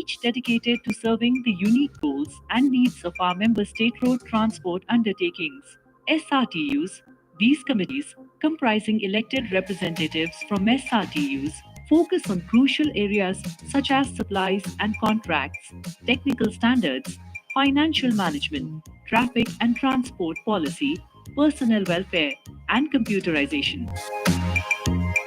each dedicated to serving the unique goals and needs of our member state road transport undertakings. SRTUs, these committees, comprising elected representatives from SRTUs, focus on crucial areas such as supplies and contracts, technical standards, financial management, traffic and transport policy, personnel welfare, and computerization.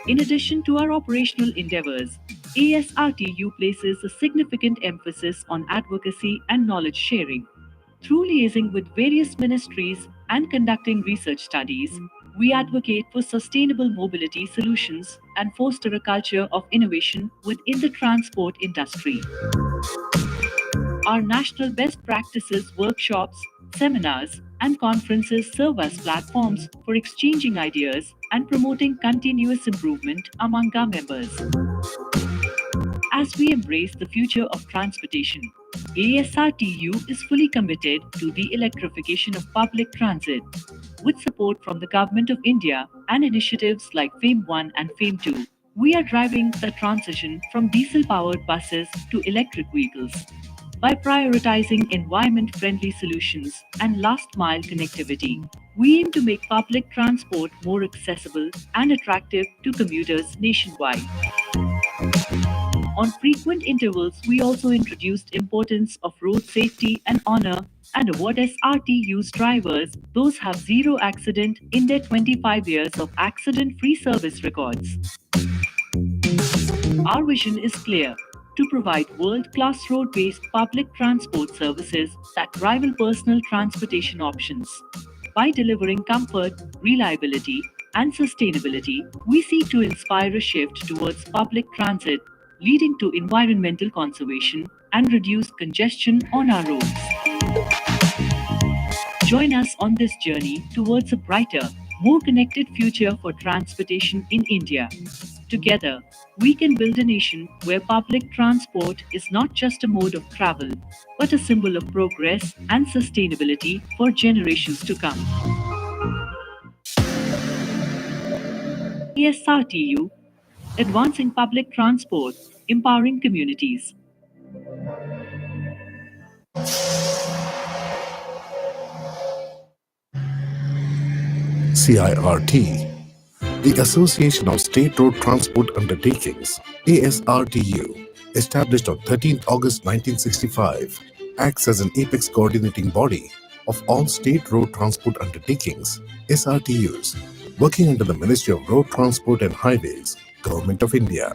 In addition to our operational endeavors, ASRTU places a significant emphasis on advocacy and knowledge sharing. Through liaising with various ministries and conducting research studies, we advocate for sustainable mobility solutions and foster a culture of innovation within the transport industry. Our national best practices workshops, seminars, and conferences serve as platforms for exchanging ideas and promoting continuous improvement among our members. As we embrace the future of transportation, ASRTU is fully committed to the electrification of public transit. With support from the Government of India and initiatives like FAME 1 and FAME 2, we are driving the transition from diesel powered buses to electric vehicles. By prioritizing environment friendly solutions and last mile connectivity, we aim to make public transport more accessible and attractive to commuters nationwide. On frequent intervals, we also introduced importance of road safety and honor and award SRTU's drivers those have zero accident in their 25 years of accident-free service records. Our vision is clear: to provide world-class road-based public transport services that rival personal transportation options. By delivering comfort, reliability, and sustainability, we seek to inspire a shift towards public transit, leading to environmental conservation and reduced congestion on our roads. Join us on this journey towards a brighter, more connected future for transportation in India. Together, we can build a nation where public transport is not just a mode of travel, but a symbol of progress and sustainability for generations to come. ESRTU, Advancing Public Transport, Empowering Communities. CIRT, the Association of State Road Transport Undertakings, ASRTU, established on 13th August 1965, acts as an apex coordinating body of all state road transport undertakings, SRTUs, working under the Ministry of Road Transport and Highways, Government of India.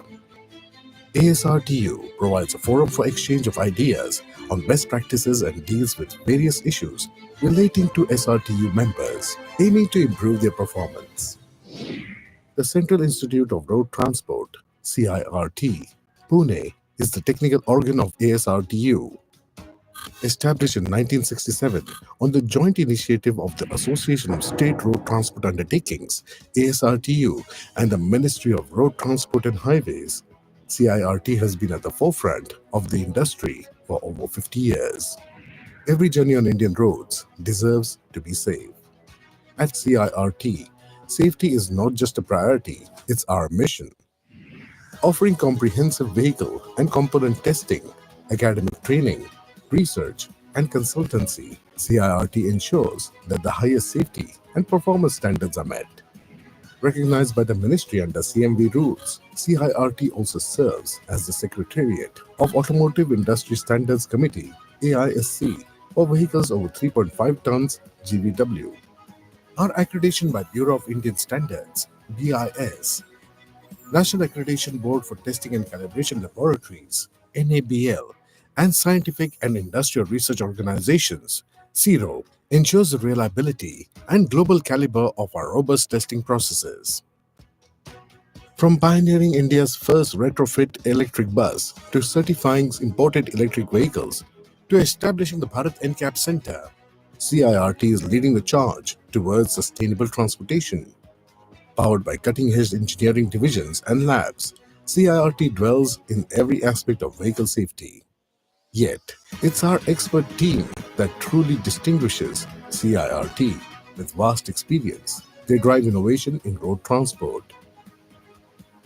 ASRTU provides a forum for exchange of ideas on best practices and deals with various issues relating to SRTU members, aiming to improve their performance. The Central Institute of Road Transport, CIRT, Pune, is the technical organ of ASRTU. Established in 1967 on the joint initiative of the Association of State Road Transport Undertakings, ASRTU, and the Ministry of Road Transport and Highways, CIRT has been at the forefront of the industry for over 50 years. Every journey on Indian roads deserves to be safe. At CIRT, safety is not just a priority, it's our mission. Offering comprehensive vehicle and component testing, academic training, research, and consultancy, CIRT ensures that the highest safety and performance standards are met. Recognized by the Ministry under CMV rules, CIRT also serves as the Secretariat of Automotive Industry Standards Committee, AISC, for vehicles over 3.5 tons GVW. Our accreditation by Bureau of Indian Standards, BIS, National Accreditation Board for Testing and Calibration Laboratories, NABL, and Scientific and Industrial Research Organizations, CIRO, ensures the reliability and global caliber of our robust testing processes. From pioneering India's first retrofit electric bus to certifying imported electric vehicles to establishing the Bharat NCAP Center, CIRT is leading the charge towards sustainable transportation. Powered by cutting-edge engineering divisions and labs, CIRT dwells in every aspect of vehicle safety. Yet, it's our expert team that truly distinguishes CIRT. With vast experience, they drive innovation in road transport.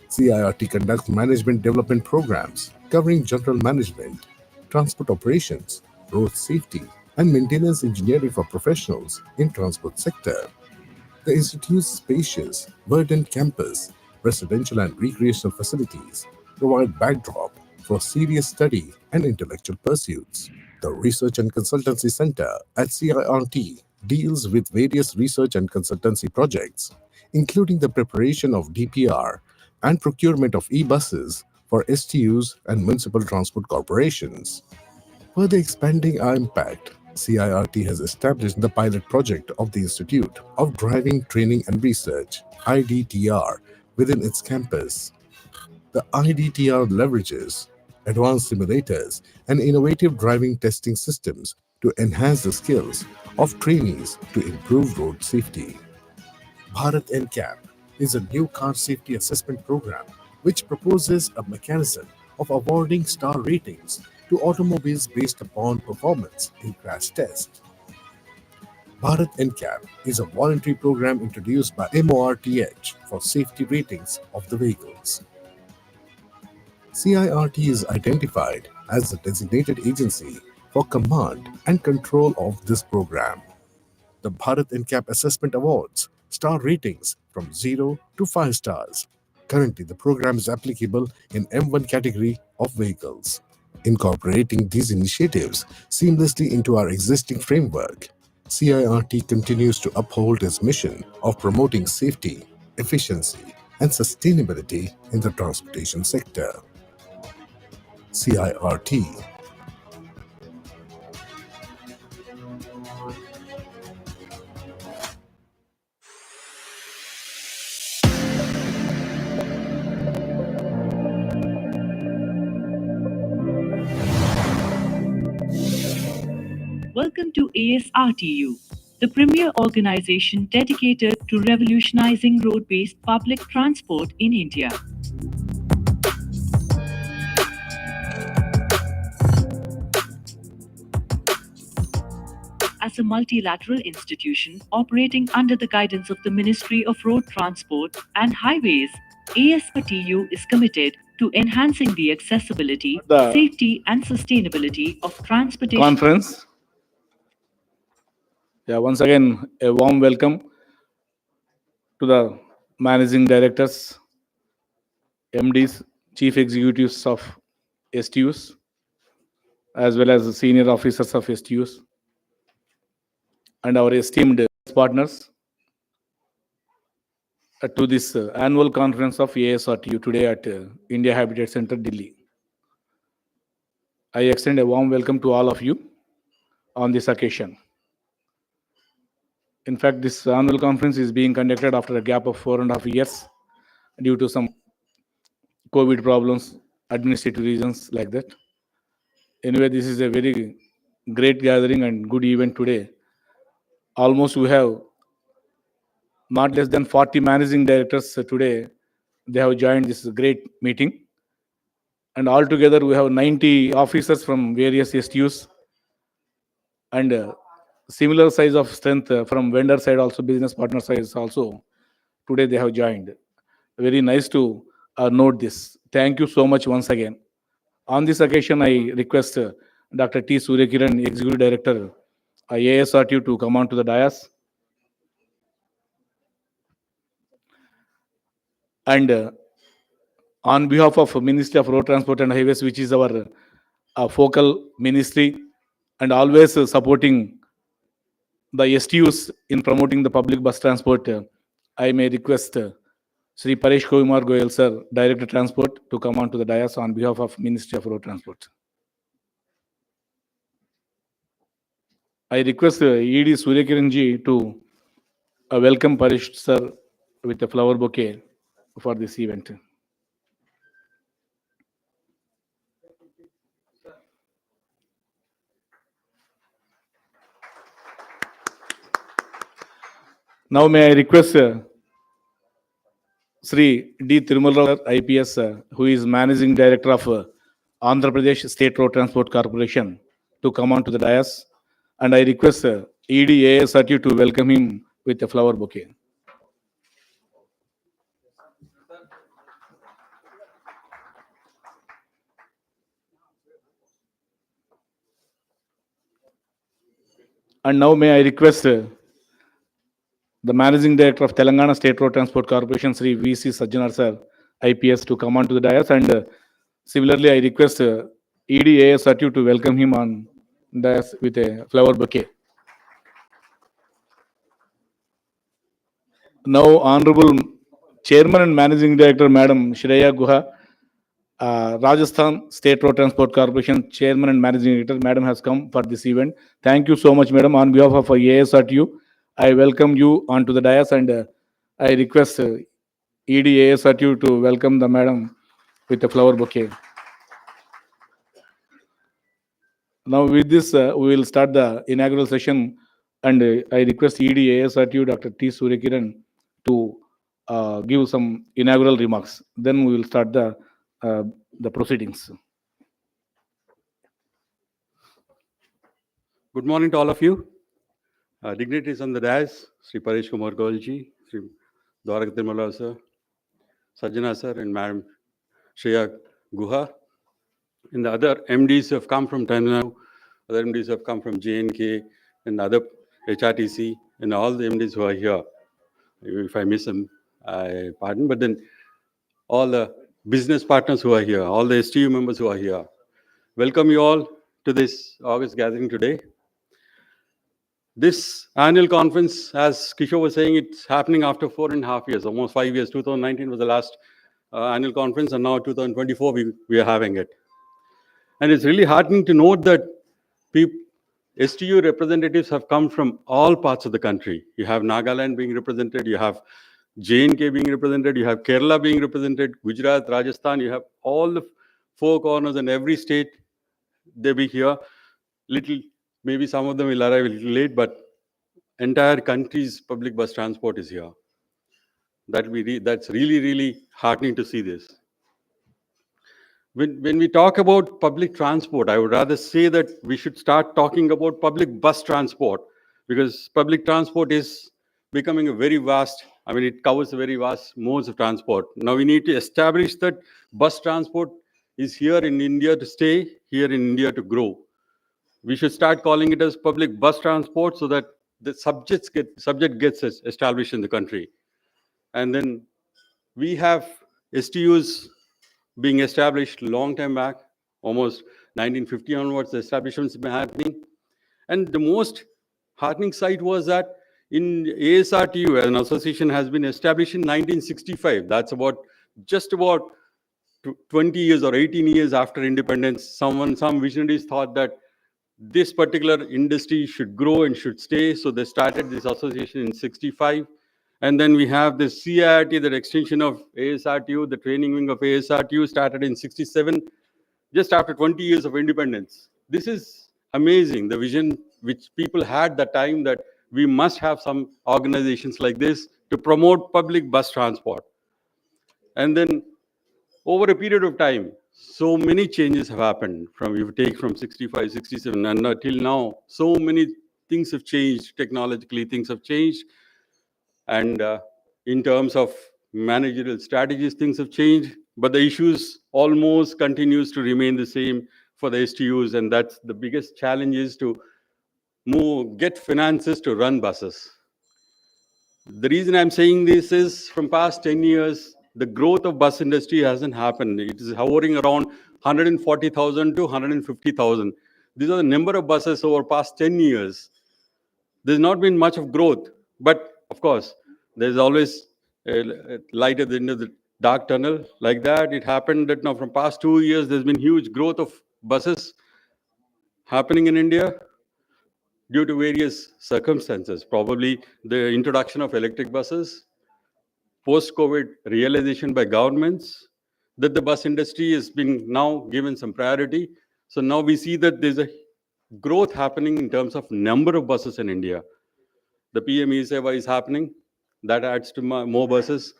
CIRT conducts management development programs covering general management, transport operations, road safety, and maintenance engineering for professionals in transport sector. The institute's spacious, verdant campus, residential and recreational facilities provide backdrop for serious study and intellectual pursuits. The Research and Consultancy Center at CIRT deals with various research and consultancy projects, including the preparation of DPR and procurement of e-buses for STUs and municipal transport corporations. Further expanding our impact, CIRT has established the pilot project of the Institute of Driving Training and Research, IDTR, within its campus. The IDTR leverages advanced simulators and innovative driving testing systems to enhance the skills of trainees to improve road safety. Bharat NCAP is a new car safety assessment program which proposes a mechanism of awarding star ratings to automobiles based upon performance in crash tests. Bharat NCAP is a voluntary program introduced by MORTH for safety ratings of the vehicles. CIRT is identified as the designated agency for command and control of this program. The Bharat NCAP Assessment Awards star ratings from 0 to 5 stars. Currently, the program is applicable in M1 category of vehicles. Incorporating these initiatives seamlessly into our existing framework, CIRT continues to uphold its mission of promoting safety, efficiency, and sustainability in the transportation sector. CIRT. Welcome to ASRTU, the premier organization dedicated to revolutionizing road based public transport in India. As a multilateral institution operating under the guidance of the Ministry of Road Transport and Highways, ASRTU is committed to enhancing the accessibility, The safety, and sustainability of transportation. conference. Yeah, once again, a warm welcome to the managing directors, MDs, chief executives of STUs, as well as the senior officers of STUs, and our esteemed partners to this annual conference of ASRTU today at India Habitat Center, Delhi. I extend a warm welcome to all of you on this occasion. In fact, this annual conference is being conducted after a gap of 4.5 years due to some COVID problems, administrative reasons like that. Anyway, this is a very great gathering and good event today. Almost we have not less than 40 managing directors today. They have joined this great meeting. And altogether, we have 90 officers from various STUs and similar size of strength from vendor side, also business partner size also. Today they have joined. Very nice to note this. Thank you so much once again. On this occasion, I request Dr. T. Suryakiran, Executive Director, ASRTU, to come on to the dais. And on behalf of Ministry of Road Transport and Highways, which is our focal ministry, and always supporting the STUs in promoting the public bus transport, I may request Sri Paresh Kumar Goyal, sir, Director Transport, to come on to the dais on behalf of Ministry of Road Transport. I request ED Suryakiranji to welcome Paresh, sir, with a flower bouquet for this event. Now may I request Sri D. Tirumala IPS, who is Managing Director of Andhra Pradesh State Road Transport Corporation, to come on to the dais. And I request ED ASRTU to welcome him with a flower bouquet. And now may I request the Managing Director of Telangana State Road Transport Corporation, Sri V.C. Sajjanar Sir, IPS, to come on to the dais. And similarly, I request ED ASRTU to welcome him on dais with a flower bouquet. Now, Honorable Chairman and Managing Director, Madam Shreya Guha, Rajasthan State Road Transport Corporation Chairman and Managing Director, Madam has come for this event. Thank you so much, Madam. On behalf of ASRTU, I welcome you onto the dais, and I request ED ASRTU to welcome the Madam with a flower bouquet. Now, with this, we will start the inaugural session, and I request ED ASRTU Dr. T. Suryakiran to give some inaugural remarks. Then we will start the proceedings. Good morning to all of you. Dignitaries on the dais, Sri Paresh Kumar Golji, Sri Dwarak Tirumala sir, Sajjana sir, and Madam Shreya Guha, and the other MDs who have come from Tamil Nadu, other MDs who have come from JNK, and other HRTC, and all the MDs who are here. If I miss them, I pardon, but then all the business partners who are here, all the STU members who are here. Welcome you all to this August gathering today. This annual conference, as Kishore was saying, it's happening after 4.5 years, almost 5 years. 2019 was the last annual conference, and now 2024 we are having it. And it's really heartening to note that STU representatives have come from all parts of the country. You have Nagaland being represented, you have JNK being represented, you have Kerala being represented, Gujarat, Rajasthan, you have all the four corners and every state, they be here. Maybe some of them will arrive a little late, but entire country's public bus transport is here. That's really, really heartening to see this. When we talk about public transport, I would rather say that we should start talking about public bus transport, because public transport is becoming a very vast, it covers a very vast modes of transport. Now we need to establish that bus transport is here in India to stay, here in India to grow. We should start calling it as public bus transport so that the subject gets established in the country. And then we have STUs being established long time back, almost 1950 onwards, the establishment's been happening. And the most heartening sight was that in ASRTU, an association has been established in 1965. That's just about 20 years or 18 years after independence. Some visionaries thought that this particular industry should grow and should stay. So they started this association in 65. And then we have the CIRT, the extension of ASRTU, the training wing of ASRTU started in 67, just after 20 years of independence. This is amazing, the vision which people had that time, that we must have some organizations like this to promote public bus transport. And then over a period of time, so many changes have happened. If you take from 65, 67, and until now, so many things have changed. Technologically, things have changed. And in terms of managerial strategies, things have changed. But the issues almost continues to remain the same for the STUs. And that's the biggest challenge, is to get finances to run buses. The reason I'm saying this is, from past 10 years, the growth of bus industry hasn't happened. It is hovering around 140,000 to 150,000. These are the number of buses over past 10 years. There's not been much of growth, but of course, there's always a light at the end of the dark tunnel. Like that, it happened that now from past 2 years, there's been huge growth of buses happening in India due to various circumstances. Probably the introduction of electric buses, post-COVID realization by governments that the bus industry has been now given some priority. So now we see that there's a growth happening in terms of number of buses in India. The PM E-Seva is happening. That adds to more buses.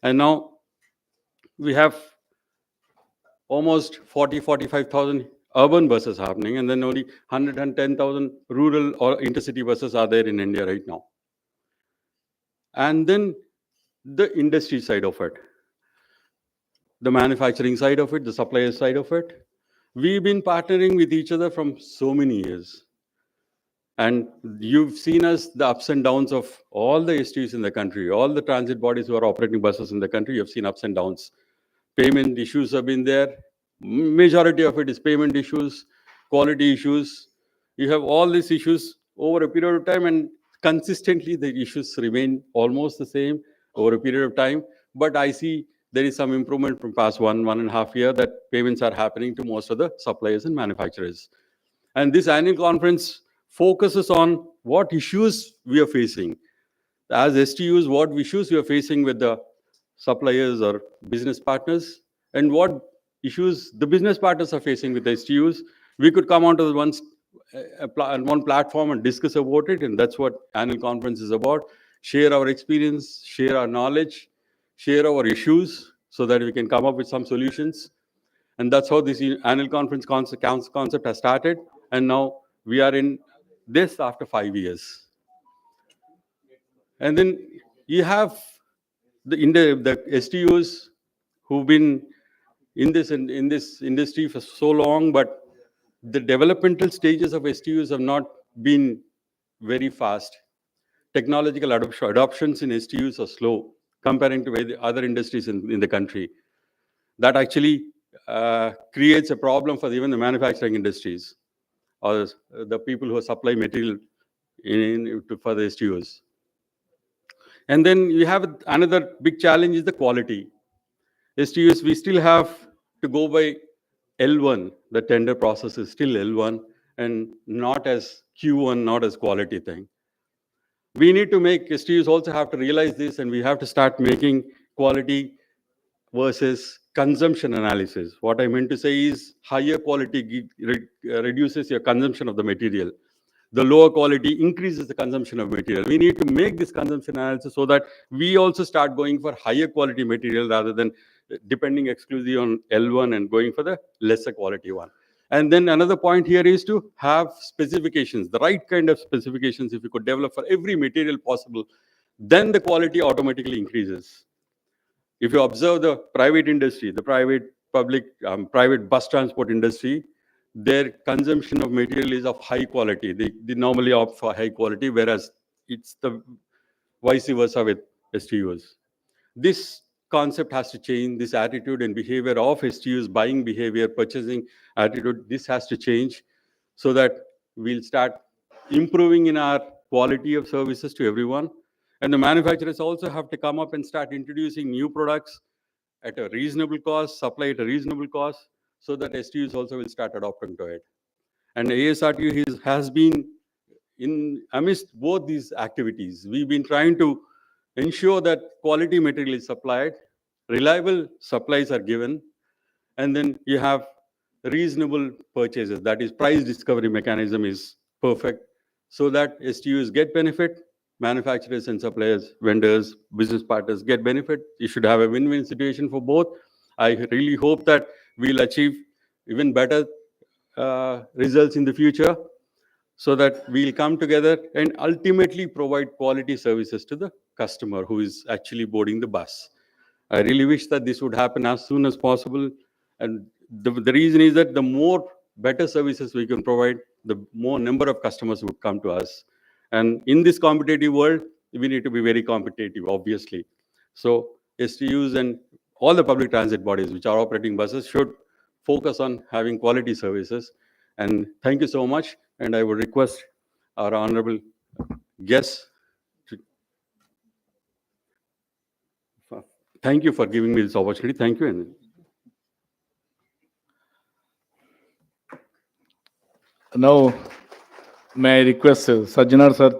And now we have almost 45,000 urban buses happening, and then only 110,000 rural or intercity buses are there in India right now. And then the industry side of it, the manufacturing side of it, the supplier side of it. We've been partnering with each other from so many years. And you've seen us, the ups and downs of all the STUs in the country, all the transit bodies who are operating buses in the country. You've seen ups and downs. Payment issues have been there. Majority of it is payment issues, quality issues. You have all these issues over a period of time, and consistently the issues remain almost the same over a period of time. But I see there is some improvement from past 1.5 year, that payments are happening to most of the suppliers and manufacturers. And this annual conference focuses on what issues we are facing. As STUs, what issues we are facing with the suppliers or business partners, and what issues the business partners are facing with the STUs. We could come onto the one platform and discuss about it, and that's what annual conference is about. Share our experience, share our knowledge, share our issues, so that we can come up with some solutions. And that's how this annual conference concept has started. And now we are in this after 5 years. And then you have the STUs who've been in this industry for so long, but the developmental stages of STUs have not been very fast. Technological adoptions in STUs are slow comparing to the other industries in the country. That actually creates a problem for even the manufacturing industries or the people who supply material for the STUs. And then you have another big challenge is the quality. STUs, we still have to go by L1. The tender process is still L1 and not as Q1, not as quality thing. We need to make STUs also have to realize this, and we have to start making quality versus consumption analysis. What I meant to say is higher quality reduces your consumption of the material. The lower quality increases the consumption of material. We need to make this consumption analysis so that we also start going for higher quality material rather than depending exclusively on L1 and going for the lesser quality one. And then another point here is to have specifications, the right kind of specifications. If you could develop for every material possible, then the quality automatically increases. If you observe the private industry, the private bus transport industry, their consumption of material is of high quality. They normally opt for high quality, whereas it's the vice versa with STUs. This concept has to change. This attitude and behavior of STUs, buying behavior, purchasing attitude, this has to change so that we'll start improving in our quality of services to everyone. And the manufacturers also have to come up and start introducing new products at a reasonable cost, supply at a reasonable cost, so that STUs also will start adopting to it. And ASRTU has been in amidst both these activities. We've been trying to ensure that quality material is supplied, reliable supplies are given, and then you have reasonable purchases. That is, price discovery mechanism is perfect, so that STUs get benefit, manufacturers and suppliers, vendors, business partners get benefit. You should have a win-win situation for both. I really hope that we'll achieve even better results in the future, so that we'll come together and ultimately provide quality services to the customer who is actually boarding the bus. I really wish that this would happen as soon as possible. And the reason is that the more better services we can provide, the more number of customers would come to us. And in this competitive world, we need to be very competitive, obviously. So STUs and all the public transit bodies which are operating buses should focus on having quality services. And thank you so much. And I would request our honorable guests to thank you for giving me this opportunity. Thank you. And now, may I request Sajjanar sir,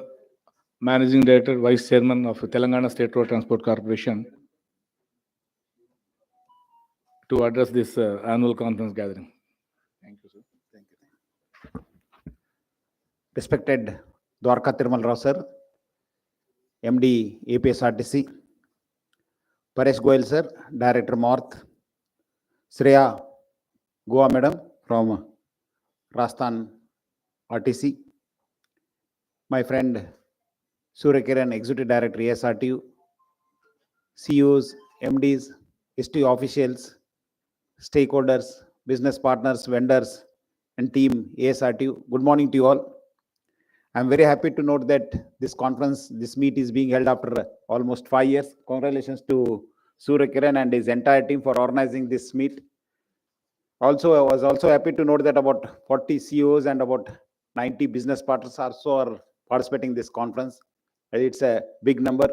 Managing Director, Vice Chairman of Telangana State Road Transport Corporation, to address this annual conference gathering. Thank you, sir. Thank you. Respected Dwarka Tirumal Rao sir, MD APSRTC, Paresh Goyal sir, Director North, Shreya Goa madam from Rajasthan RTC, my friend Surya Kiran, Executive Director ASRTU, CEOs, MDs, STU officials, stakeholders, business partners, vendors, and team ASRTU. Good morning to you all. I'm very happy to note that this conference, this meet is being held after almost 5 years. Congratulations to Surya Kiran and his entire team for organizing this meet. Also, I was also happy to note that about 40 CEOs and about 90 business partners also are participating in this conference. It's a big number.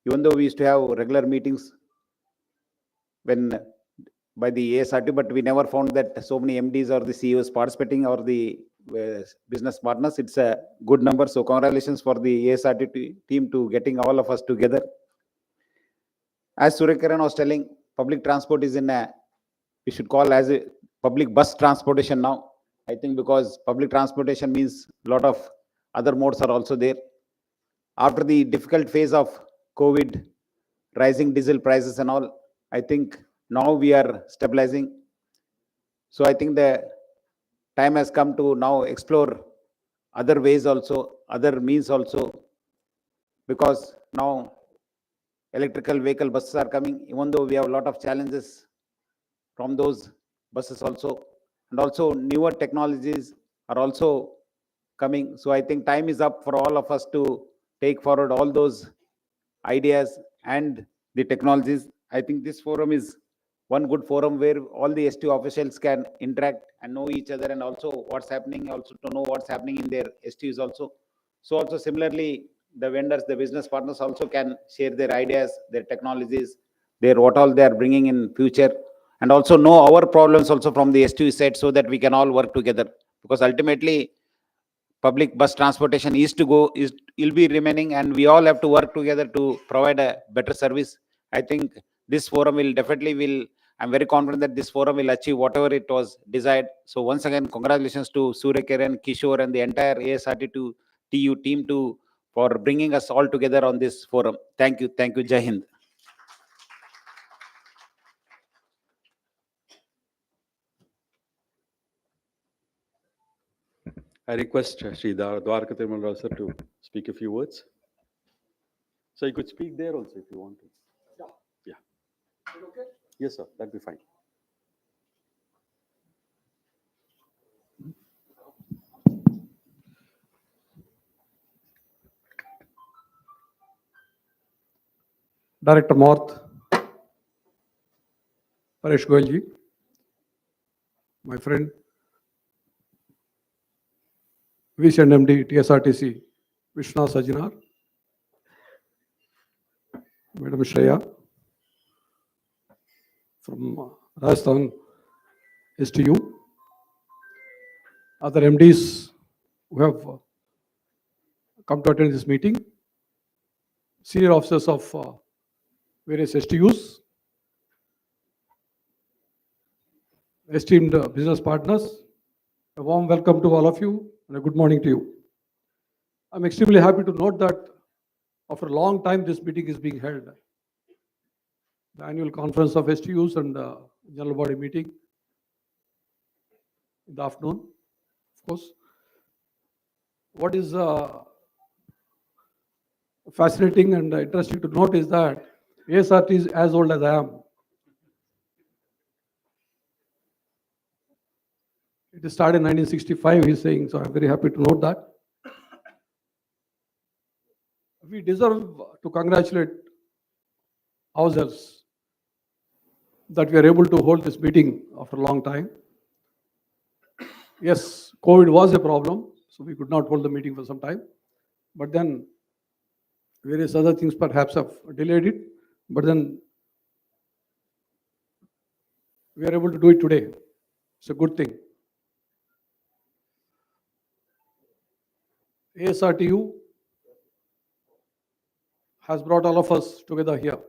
Even though we used to have regular meetings when by the ASRT, but we never found that so many MDs or the CEOs participating or the business partners. It's a good number. So congratulations for the ASRT team to getting all of us together. As Surya Kiran was telling, public transport is in a, we should call as a public bus transportation now. I think because public transportation means a lot of other modes are also there. After the difficult phase of COVID, rising diesel prices and all, I think now we are stabilizing. So I think the time has come to now explore other ways also, other means also, because now electrical vehicle buses are coming, even though we have a lot of challenges from those buses also. And also newer technologies are also coming. So I think time is up for all of us to take forward all those ideas and the technologies. I think this forum is one good forum where all the STU officials can interact and know each other, and also what's happening, also to know what's happening in their STUs also. So also similarly, the vendors, the business partners also can share their ideas, their technologies, their what all they are bringing in future, and also know our problems also from the STU side, so that we can all work together. Because ultimately, public bus transportation is to go, is will be remaining, and we all have to work together to provide a better service. I think this forum will definitely will, I'm very confident that this forum will achieve whatever it was desired. So once again, congratulations to Surya Kiran, Kishore, and the entire ASRT to TU team to for bringing us all together on this forum. Thank you. Thank you. Jai Hind. I request Sri Dwarka Thirumal Rao sir to speak a few words. So you could speak there also if you want to. Yeah. Okay? Yes, sir. That'd be fine. Director Marth, Paresh Goyalji, my friend, Vice and MD, TSRTC, Vishnu Sajinar, Madam Shreya, from Rajasthan STU, other MDs who have come to attend this meeting, senior officers of various STUs, esteemed business partners, a warm welcome to all of you and a good morning to you. I'm extremely happy to note that after a long time this meeting is being held. The annual conference of STUs and general body meeting in the afternoon, of course. What is fascinating and interesting to note is that ASRT is as old as I am. It started in 1965, he's saying, so I'm very happy to note that. We deserve to congratulate ourselves that we are able to hold this meeting after a long time. Yes, COVID was a problem, so we could not hold the meeting for some time. But then various other things perhaps have delayed it. But then we are able to do it today. It's a good thing. ASRTU has brought all of us together here.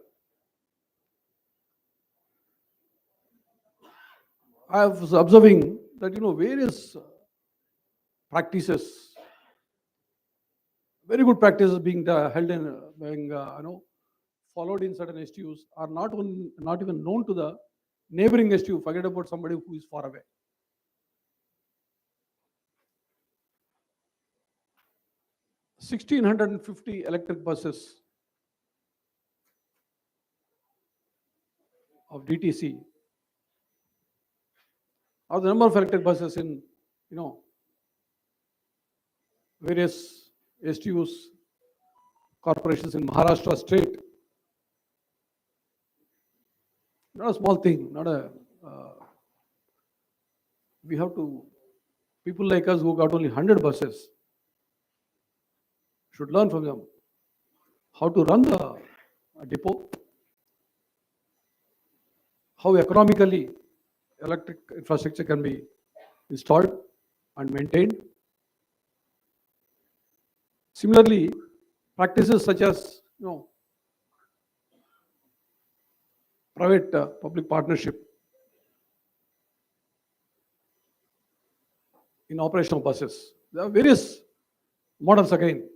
I was observing that, various practices, very good practices being held in, being, followed in certain STUs are not even known to the neighboring STU. Forget about somebody who is far away. (1,650) electric buses of DTC, or the number of electric buses in, various STUs, corporations in Maharashtra state. Not a small thing, not a, we have to, people like us who got only 100 buses should learn from them how to run the depot, how economically electric infrastructure can be installed and maintained. Similarly, practices such as private public partnership in operational buses. There are various models again.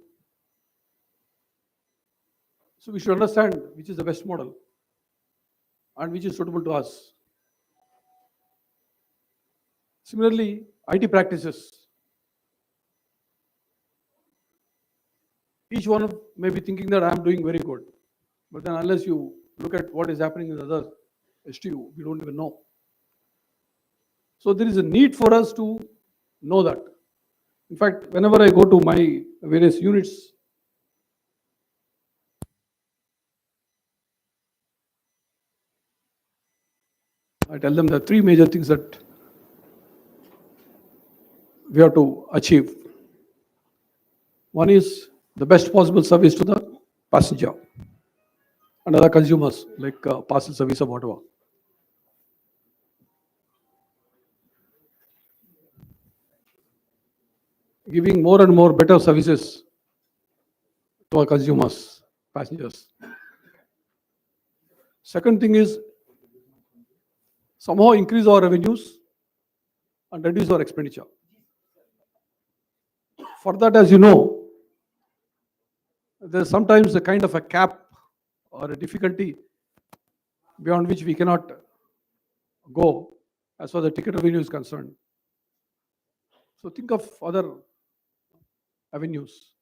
So we should understand which is the best model and which is suitable to us. Similarly, IT practices. Each one may be thinking that I am doing very good, but then unless you look at what is happening in the other STU, we don't even know. So there is a need for us to know that. In fact, whenever I go to my various units, I tell them the three major things that we have to achieve. One is the best possible service to the passenger and other consumers like parcel service or whatever. Giving more and more better services to our consumers, passengers. Second thing is somehow increase our revenues and reduce our expenditure. For that, as you know, there's sometimes a kind of a cap or a difficulty beyond which we cannot go as far as the ticket revenue is concerned. So think of other avenues.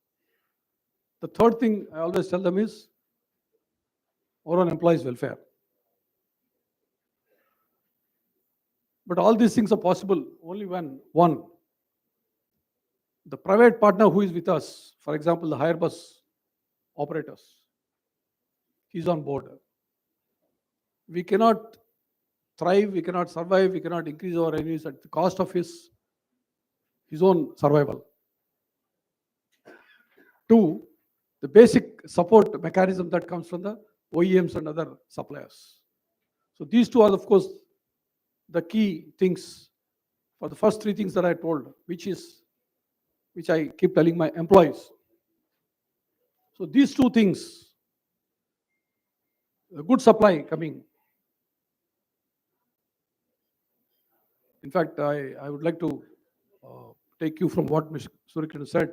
The third thing I always tell them is our own employees' welfare. But all these things are possible only when, one, the private partner who is with us, for example, the hire bus operators, he's on board. We cannot thrive, we cannot survive, we cannot increase our revenues at the cost of his own survival. Two, the basic support mechanism that comes from the OEMs and other suppliers. So these two are, of course, the key things for the first three things that I told, which I keep telling my employees. So these two things, a good supply coming. In fact, I would like to take you from what Mr. Suryakiran said.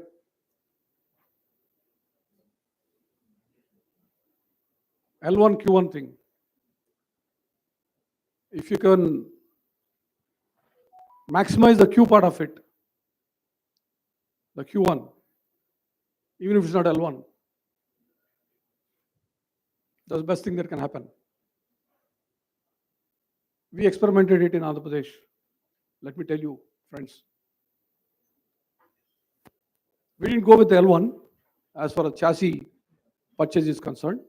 L1, Q1 thing. If you can maximize the Q part of it, the Q1, even if it's not L1, that's the best thing that can happen. We experimented it in Andhra Pradesh. Let me tell you, friends. We didn't go with the L1 as far as chassis purchase is concerned.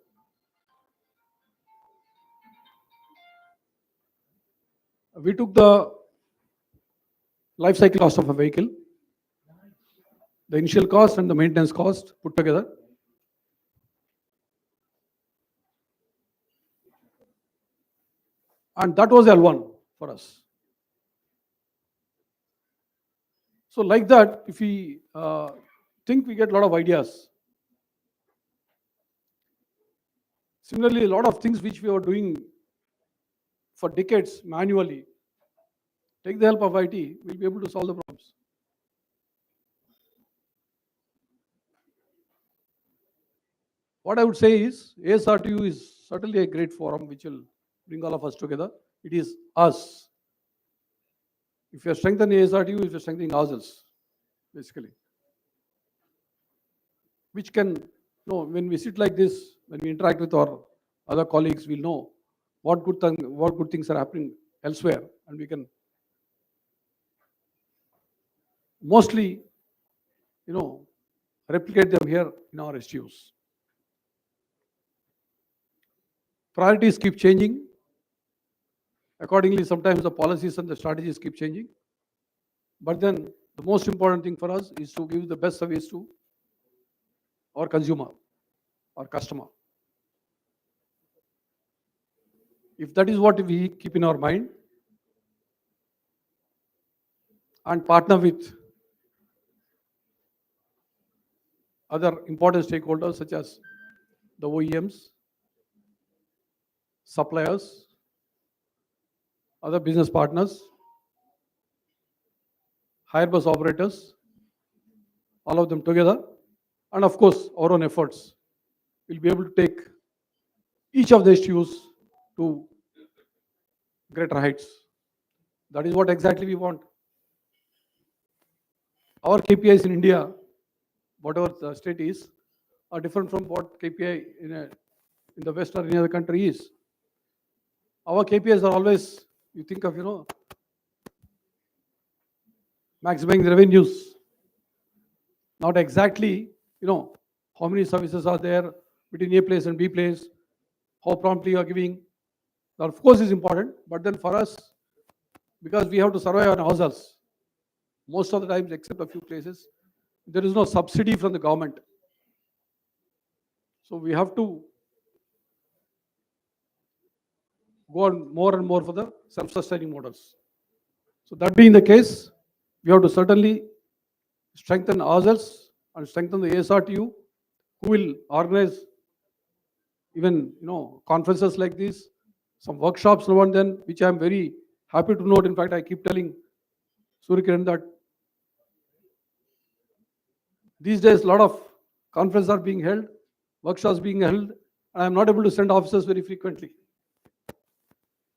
We took the life cycle cost of a vehicle, the initial cost and the maintenance cost put together. And that was L1 for us. So like that, if we think, we get a lot of ideas. Similarly, a lot of things which we were doing for decades manually, take the help of IT, we'll be able to solve the problems. What I would say is, ASRTU is certainly a great forum which will bring all of us together. It is us. If you are strengthening ASRTU, if you are strengthening ourselves, basically. Which can, when we sit like this, when we interact with our other colleagues, we'll know what good things are happening elsewhere, and we can mostly, replicate them here in our STUs. Priorities keep changing. Accordingly, sometimes the policies and the strategies keep changing. But then the most important thing for us is to give the best service to our consumer, our customer. If that is what we keep in our mind and partner with other important stakeholders such as the OEMs, suppliers, other business partners, hire bus operators, all of them together, and of course our own efforts, will be able to take each of the issues to greater heights. That is what exactly we want. Our KPIs in India, whatever the state is, are different from what KPI in the West or any other country is. Our KPIs are always, you think of, maximizing the revenues, not exactly, how many services are there between A place and B place, how promptly you are giving. That of course is important, but then for us, because we have to survive on ourselves, most of the times, except a few places, there is no subsidy from the government. So we have to go on more and more for the self-sustaining models. So that being the case, we have to certainly strengthen ourselves and strengthen the ASRTU, who will organize even conferences like this, some workshops now and then, which I am very happy to note. In fact, I keep telling Suryakiran that these days a lot of conferences are being held, workshops being held, and I am not able to send officers very frequently.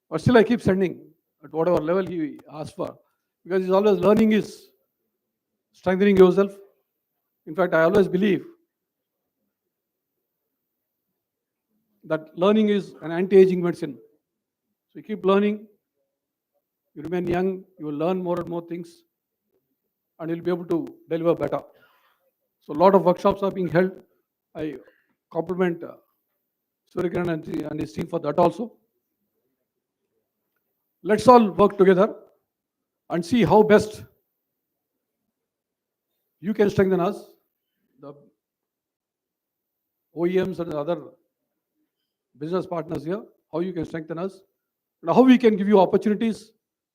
But still I keep sending at whatever level he asks for, because he's always learning is strengthening yourself. In fact, I always believe that learning is an anti-aging medicine. So you keep learning, you remain young, you will learn more and more things, and you'll be able to deliver better. So a lot of workshops are being held. I compliment Suryakiran and his team for that also. Let's all work together and see how best you can strengthen us, the OEMs and the other business partners here, how you can strengthen us, and how we can give you opportunities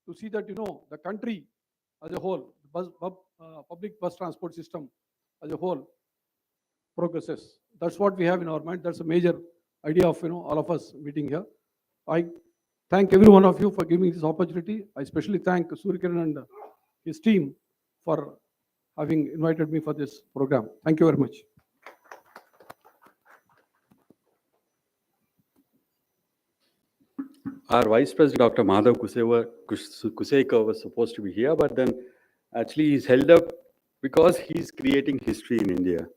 to see that the country as a whole, public bus transport system as a whole progresses. That's what we have in our mind. That's a major idea of all of us meeting here. I thank every one of you for giving me this opportunity. I especially thank Suryakiran and his team for having invited me for this program. Thank you very much. Our Vice President, Dr. Madhav Kusekar, was supposed to be here, but then actually he's held up because he's creating history in India.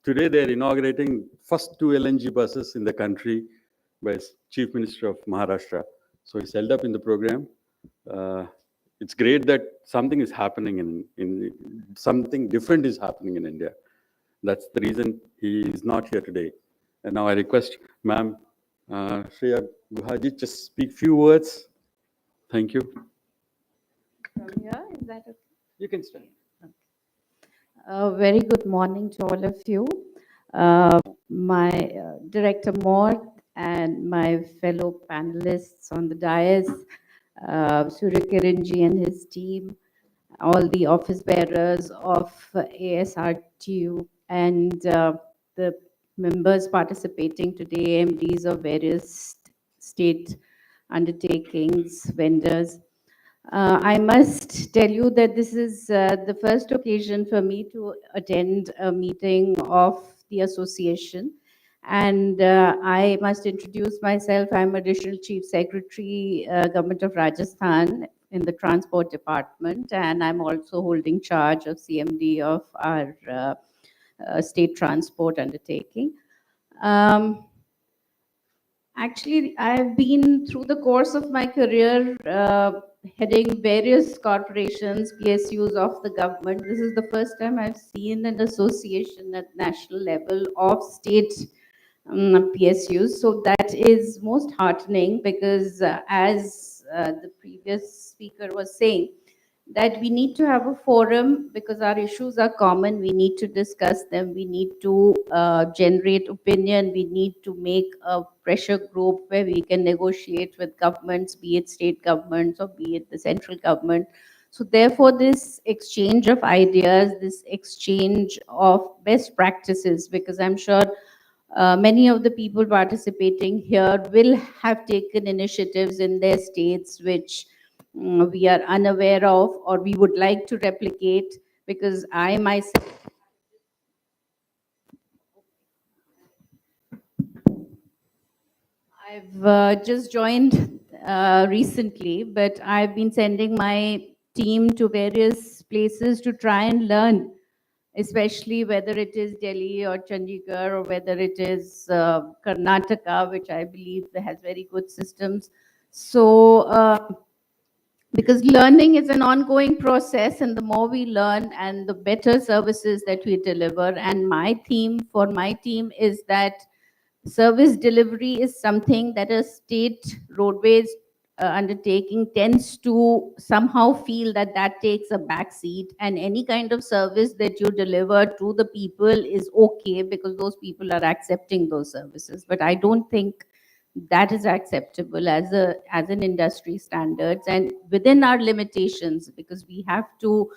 Today, they're inaugurating first 2 LNG buses in the country by Chief Minister of Maharashtra. So he's held up in the program. It's great that something is happening something different is happening in India. That's the reason he is not here today. And now I request Ma'am Shreya Guhaji just speak few words. Thank you. From here, is that okay? You can stand. Very good morning to all of you. My Director Mort and my fellow panelists on the dais, Suryakiranji and his team, all the office bearers of ASRTU, and the members participating today, MDs of various state undertakings, vendors. I must tell you that this is the first occasion for me to attend a meeting of the association. And I must introduce myself. I'm Additional Chief Secretary, Government of Rajasthan in the Transport Department. And I'm also holding charge of CMD of our state transport undertaking. Actually, I've been through the course of my career heading various corporations, PSUs of the government. This is the first time I've seen an association at national level of state PSUs. So that is most heartening because, as the previous speaker was saying, that we need to have a forum because our issues are common. We need to discuss them. We need to generate opinion. We need to make a pressure group where we can negotiate with governments, be it state governments or be it the central government. So therefore, this exchange of ideas, this exchange of best practices, because I'm sure many of the people participating here will have taken initiatives in their states which we are unaware of or we would like to replicate, because I myself, I've just joined recently, but I've been sending my team to various places to try and learn, especially whether it is Delhi or Chandigarh or whether it is Karnataka, which I believe has very good systems. So, because learning is an ongoing process, and the more we learn and the better services that we deliver. And my theme for my team is that service delivery is something that a state roadways undertaking tends to somehow feel that that takes a back seat, and any kind of service that you deliver to the people is okay because those people are accepting those services. But I don't think that is acceptable as an industry standards and within our limitations, because we have to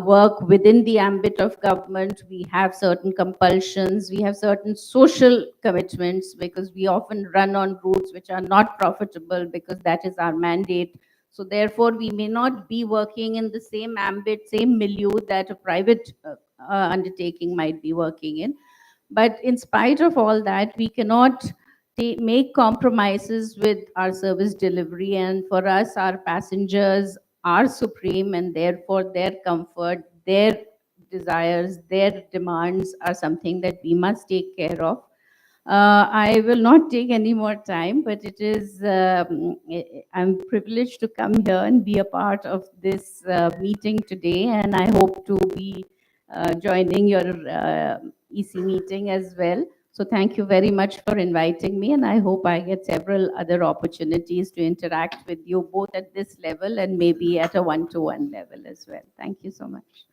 work within the ambit of government. We have certain compulsions, we have certain social commitments, because we often run on routes which are not profitable because that is our mandate. So therefore, we may not be working in the same ambit, same milieu that a private undertaking might be working in. But in spite of all that, we cannot make compromises with our service delivery. And for us, our passengers are supreme, and therefore their comfort, their desires, their demands are something that we must take care of. I will not take any more time, but it is, I'm privileged to come here and be a part of this meeting today, and I hope to be joining your EC meeting as well. So thank you very much for inviting me, and I hope I get several other opportunities to interact with you both at this level and maybe at a one-to-one level as well. Thank you so much.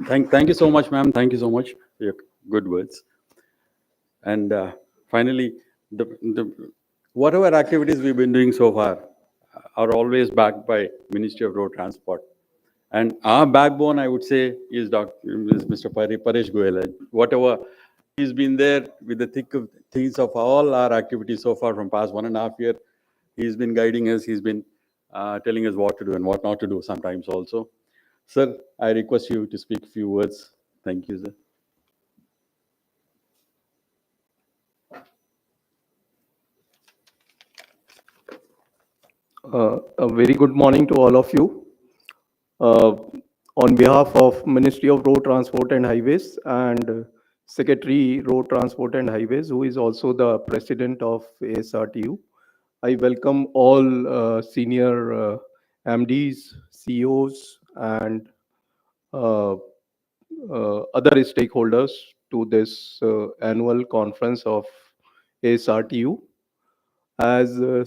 Thank you so much, ma'am. Thank you so much for your good words. And finally, whatever activities we've been doing so far are always backed by Ministry of Road Transport. And our backbone, I would say, is Mr. Paresh Goyal. Whatever he's been there with the thick of things of all our activities so far from past 1.5 years. He's been guiding us. He's been telling us what to do and what not to do sometimes also. Sir, I request you to speak a few words. Thank you, sir. A very good morning to all of you. On behalf of Ministry of Road Transport and Highways and Secretary Road Transport and Highways, who is also the President of ASRTU, I welcome all senior MDs, CEOs, and other stakeholders to this annual conference of ASRTU. As Dr.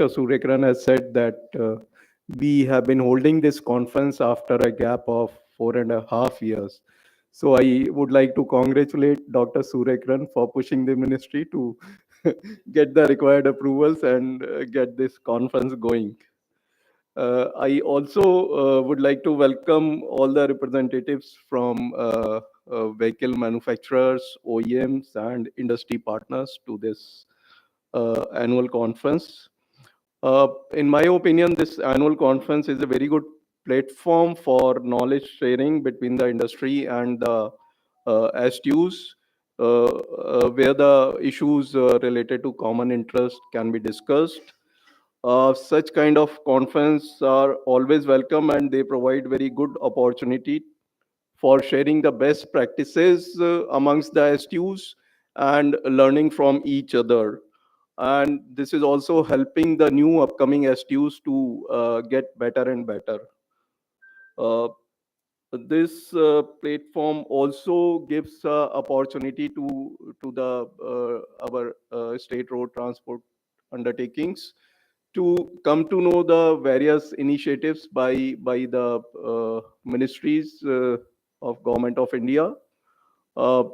Surekaran has said that we have been holding this conference after a gap of 4.5 years. So I would like to congratulate Dr. Surekaran for pushing the ministry to get the required approvals and get this conference going. I also would like to welcome all the representatives from vehicle manufacturers, OEMs, and industry partners to this annual conference. In my opinion, this annual conference is a very good platform for knowledge sharing between the industry and the STUs, where the issues related to common interest can be discussed. Such kind of conference are always welcome, and they provide very good opportunity for sharing the best practices amongst the STUs and learning from each other. And this is also helping the new upcoming STUs to get better and better. Uh, this platform also gives opportunity to the our state road transport undertakings to come to know the various initiatives by the ministries of Government of India. Uh,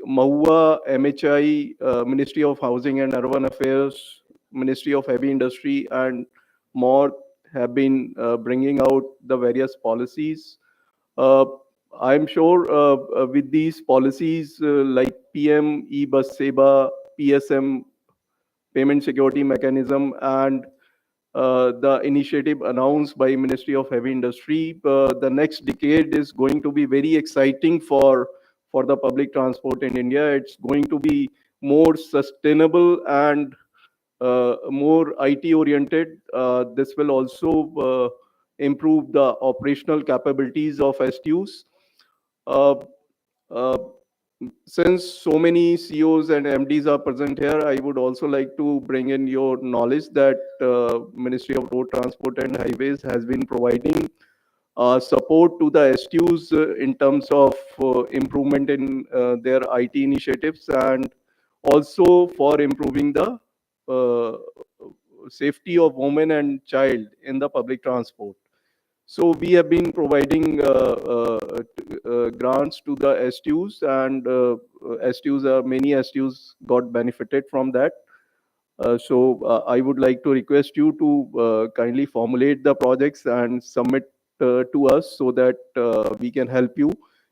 MAUA, MHI, Ministry of Housing and Urban Affairs, Ministry of Heavy Industry, and more have been bringing out the various policies. Uh, I'm sure with these policies like PM, E-Bus Seva, PSM, Payment Security Mechanism, and the initiative announced by Ministry of Heavy Industry, the next decade is going to be very exciting for the public transport in India. It's going to be more sustainable and more IT oriented. This will also improve the operational capabilities of STUs. Uh, uh, since so many CEOs and MDs are present here, I would also like to bring in your knowledge that Ministry of Road Transport and Highways has been providing support to the STUs in terms of improvement in their IT initiatives and also for improving the uh, safety of women and child in the public transport. So we have been providing grants to the STUs, and STUs, many STUs got benefited from that. So I would like to request you to kindly formulate the projects and submit to us so that we can help you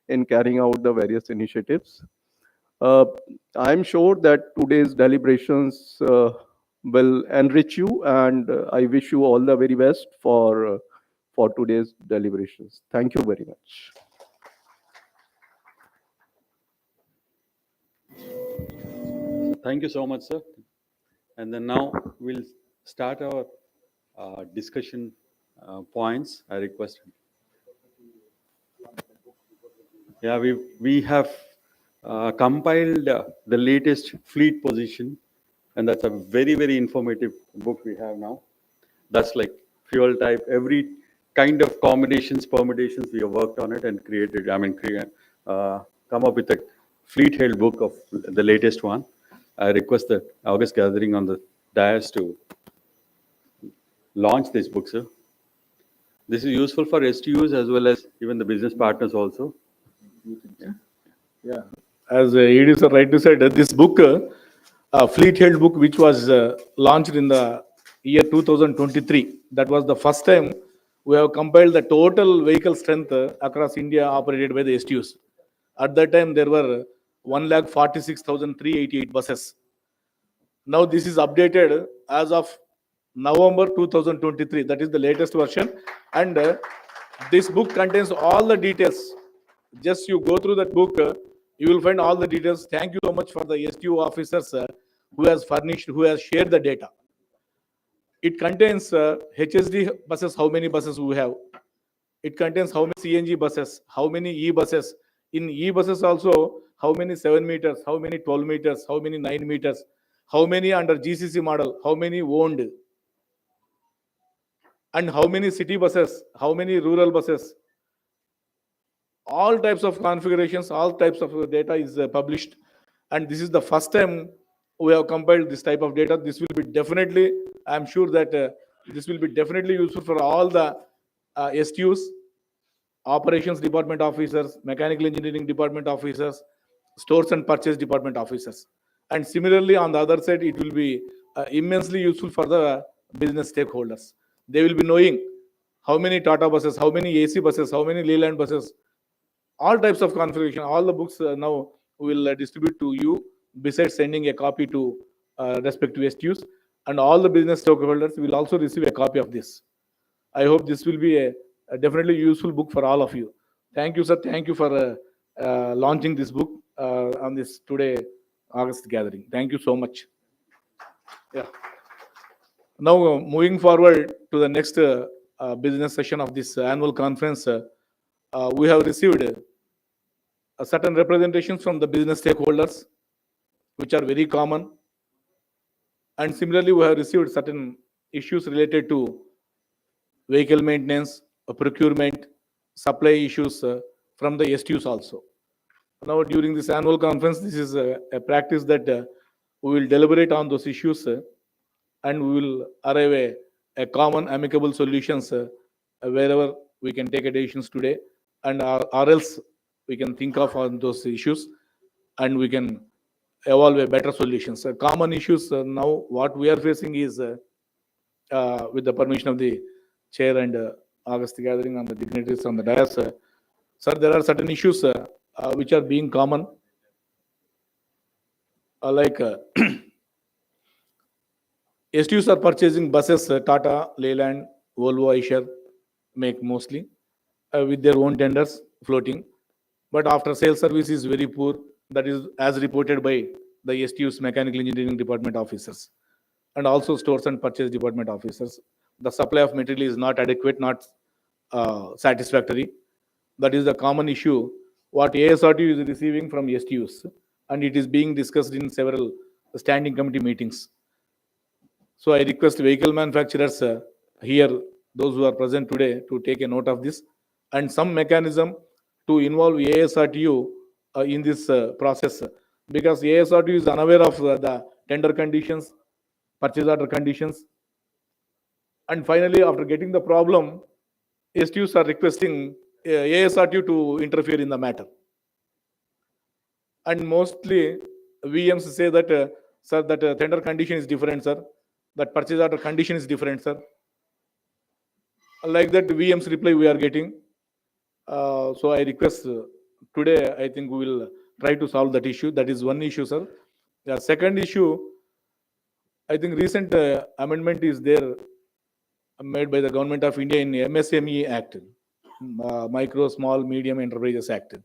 in carrying out the various initiatives. Uh, I'm sure that today's deliberations will enrich you, and I wish you all the very best for today's deliberations. Thank you very much. Thank you so much, sir. And then now we'll start our discussion points. I request. Yeah, we have compiled the latest fleet position, and that's a very informative book we have now. That's like fuel type, every kind of combinations, permutations. We have worked on it and created. I mean, come up with a fleet held book of the latest one. I request the August gathering on the dais to launch this book, sir. This is useful for STUs as well as even the business partners also. Yeah, as ED sir rightly said, this book, Fleet Held book, which was launched in the year 2023, that was the first time we have compiled the total vehicle strength across India operated by the STUs. At that time, there were 1,46,388 buses. Now this is updated as of November 2023. That is the latest version, and this book contains all the details. Just you go through that book, you will find all the details. Thank you so much for the STU officers who has furnished, who has shared the data. It contains HSD buses, how many buses we have. It contains how many CNG buses, how many E-buses. In E-buses also, how many 7 meters, how many 12 meters, how many 9 meters, how many under GCC model, how many owned, and how many city buses, how many rural buses. All types of configurations, all types of data is published. And this is the first time we have compiled this type of data. This will be definitely, I'm sure that this will be definitely useful for all the STUs, operations department officers, mechanical engineering department officers, stores and purchase department officers. And similarly, on the other side, it will be immensely useful for the business stakeholders. They will be knowing how many Tata buses, how many AC buses, how many Leyland buses, all types of configuration. All the books now will distribute to you, besides sending a copy to respective STUs, and all the business stakeholders will also receive a copy of this. I hope this will be a definitely useful book for all of you. Thank you, sir. Thank you for launching this book on this today August gathering. Thank you so much. Yeah. Now, moving forward to the next business session of this annual conference, we have received certain representations from the business stakeholders, which are very common. And similarly, we have received certain issues related to vehicle maintenance, procurement, supply issues from the STUs also. Now, during this annual conference, this is a practice that we will deliberate on those issues and we will arrive a common amicable solutions wherever we can take a decisions today, and or else we can think of on those issues and we can evolve a better solutions. Common issues now what we are facing is with the permission of the chair and August gathering and the dignitaries on the dais, sir, there are certain issues which are being common, like STUs are purchasing buses, Tata, Leyland, Volvo, Eicher make mostly with their own tenders floating. But after sales service is very poor. That is as reported by the STUs mechanical engineering department officers and also stores and purchase department officers. The supply of material is not adequate, not satisfactory. That is the common issue what ASRTU is receiving from STUs, and it is being discussed in several standing committee meetings. So I request vehicle manufacturers here, those who are present today, to take a note of this and some mechanism to involve ASRTU in this process, because ASRTU is unaware of the tender conditions, purchase order conditions, and finally, after getting the problem, STUs are requesting ASRTU to interfere in the matter. And mostly VMs say that, sir, that tender condition is different, sir. That purchase order condition is different, sir. Like that, VMs reply we are getting. So I request today, I think we will try to solve that issue. That is one issue, sir. The second issue, I think recent amendment is there made by the Government of India in MSME Act, Micro, Small, Medium Enterprises Act.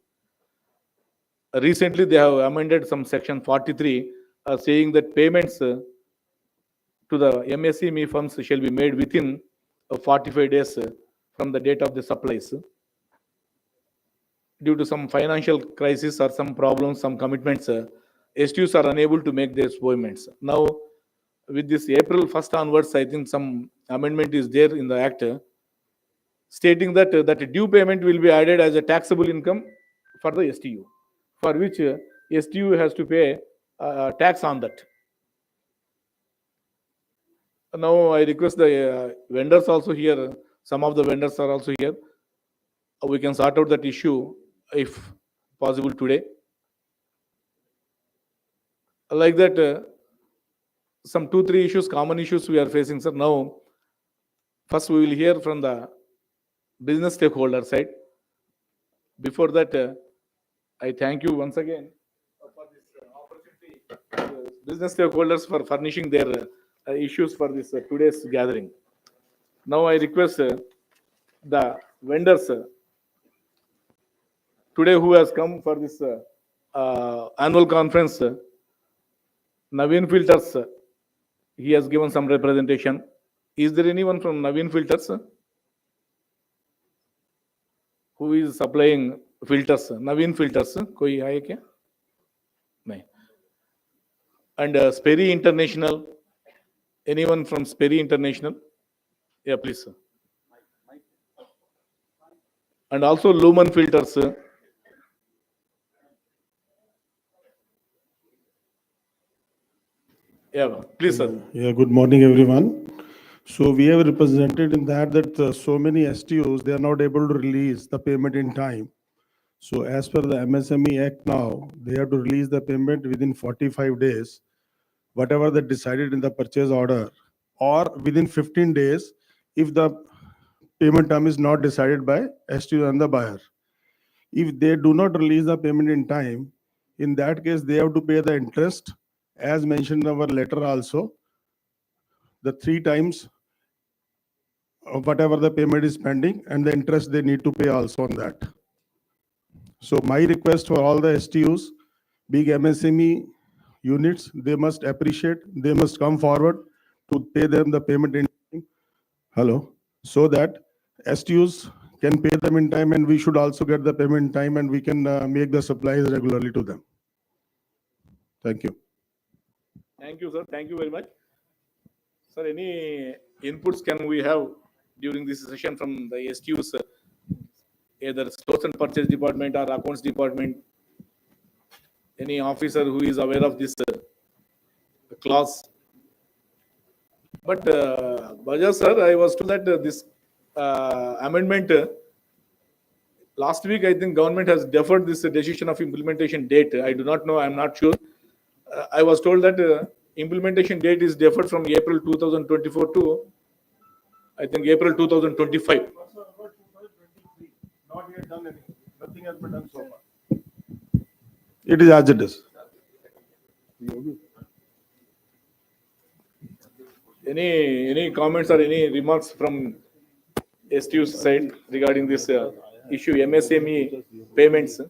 Recently, they have amended some section 43 saying that payments to the MSME firms shall be made within 45 days from the date of the supplies. Due to some financial crisis or some problems, some commitments, STUs are unable to make their payments. Now, with this April 1st onwards, I think some amendment is there in the Act stating that that due payment will be added as a taxable income for the STU, for which STU has to pay tax on that. Now, I request the vendors also here, some of the vendors are also here. We can sort out that issue if possible today. Like that, some 2-3 issues, common issues we are facing, sir. Now, first we will hear from the business stakeholder side. Before that, I thank you once again for this opportunity, business stakeholders, for furnishing their issues for this today's gathering. Now I request the vendors today who has come for this annual conference, Naveen Filters, he has given some representation. Is there anyone from Naveen Filters who is supplying filters? Naveen Filters, कोई है क्या? नहीं. And Sperry International, anyone from Sperry International? Yeah, please, sir. And also Lumen Filters. Yeah, please, sir. Yeah, good morning, everyone. So we have represented in that so many STOs, they are not able to release the payment in time. So as per the MSME Act now, they have to release the payment within 45 days, whatever they decided in the purchase order, or within 15 days if the payment term is not decided by STO and the buyer. If they do not release the payment in time, in that case, they have to pay the interest, as mentioned in our letter also, the 3 times of whatever the payment is pending, and the interest they need to pay also on that. So my request for all the STUs, big MSME units, they must appreciate, they must come forward to pay them the payment in time. Hello, so that STUs can pay them in time, and we should also get the payment in time, and we can make the supplies regularly to them. Thank you. Thank you, sir. Thank you very much. Sir, any inputs can we have during this session from the STUs, either stores and purchase department or accounts department? Any officer who is aware of this clause? But Bajaj sir, I was told that this amendment last week, I think government has deferred this decision of implementation date. I do not know. I'm not sure. I was told that implementation date is deferred from April 2024 to I think April 2025. Not yet done anything. Nothing has been done so far. It is as it is. Any comments or any remarks from STU's side regarding this issue, MSME payments?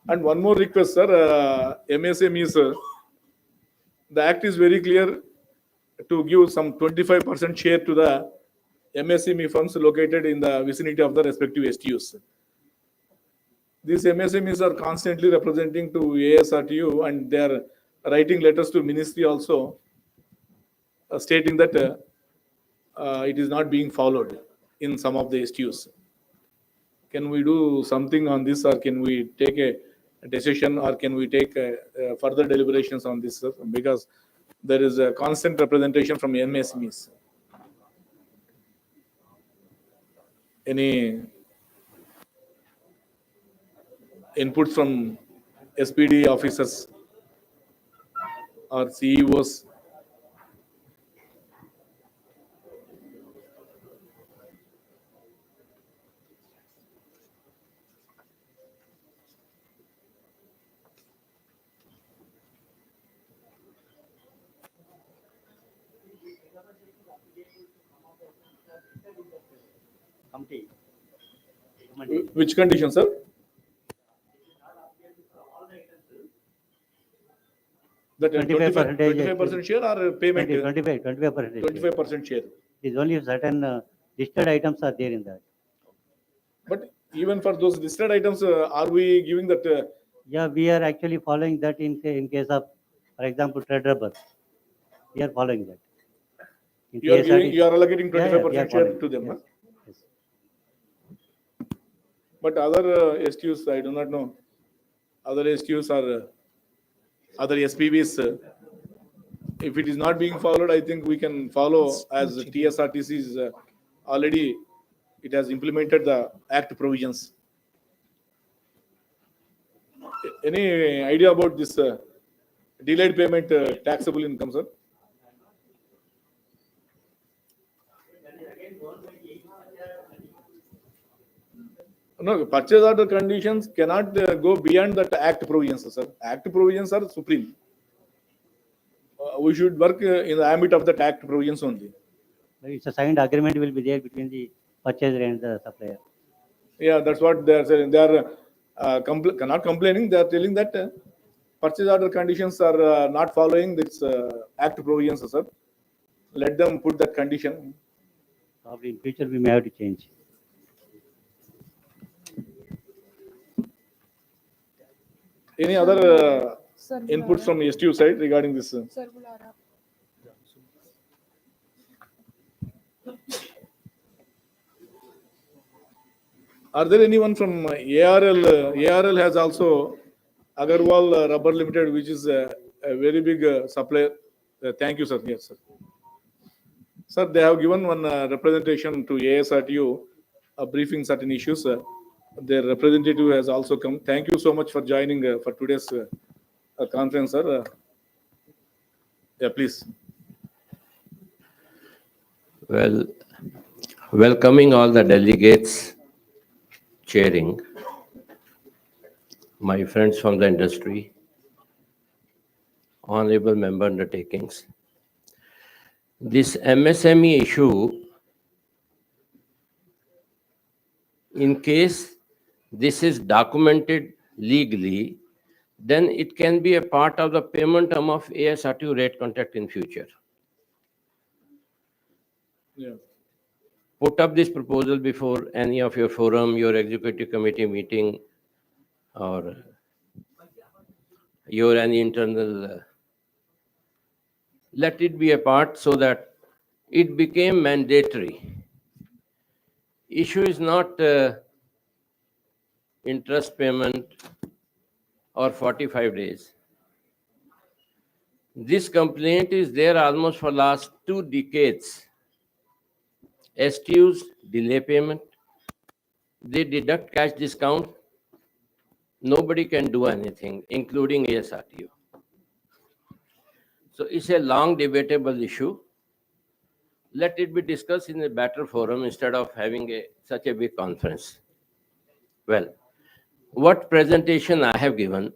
And one more request, sir. MSMEs, the act is very clear to give some 25% share to the MSME firms located in the vicinity of the respective STUs. These MSMEs are constantly representing to ASRTU and they are writing letters to ministry also stating that it is not being followed in some of the STUs. Can we do something on this, or can we take a decision, or can we take further deliberations on this, sir? Because there is a constant representation from MSMEs. Any inputs from SPD officers or CEOs? Which condition, sir? That 25% share or payment? 25%. 25% share. It is only certain listed items are there in that. But even for those listed items, are we giving that? Yeah, we are actually following that in case of, for example, trade rubber. We are following that. In You are KSRT giving, you are allocating yeah, we are 25% share following. to them. Yes, Huh? yes. But other STUs, I do not know. Other STUs are other SPVs. If it is not being followed, I think we can follow as TSRTC is already, it has implemented the Act provisions. Any idea about this delayed payment taxable income, sir? No, purchase order conditions cannot go beyond that Act provisions, sir. Act provisions are supreme. We should work in the ambit of the Act provisions only. It's a signed agreement will be there between the purchaser and the supplier. Yeah, that's what they are saying. They are not complaining. They are telling that purchase order conditions are not following this Act provisions, sir. Let them put that condition. Probably in future we may have to change. Any other inputs from STU side regarding this? Are there anyone from ARL? ARL has also Agarwal Rubber Limited, which is a very big supplier. Thank you, sir. Yes, sir. Sir, they have given one representation to ASRTU, briefing certain issues. Their representative has also come. Thank you so much for joining for today's conference, sir. Yeah, please. Well, welcoming all the delegates, chairing, my friends from the industry, honorable member undertakings. This MSME issue, in case this is documented legally, then it can be a part of the payment term of ASRTU rate contract in future. Yeah. Put up this proposal before any of your forum, your executive committee meeting, or your any internal let it be a part so that it became mandatory. Issue is not interest payment or 45 days. This complaint is there almost for last 2 decades. STUs delay payment. They deduct cash discount. Nobody can do anything, including ASRTU. So it's a long debatable issue. Let it be discussed in a better forum instead of having such a big conference. Well, what presentation I have given,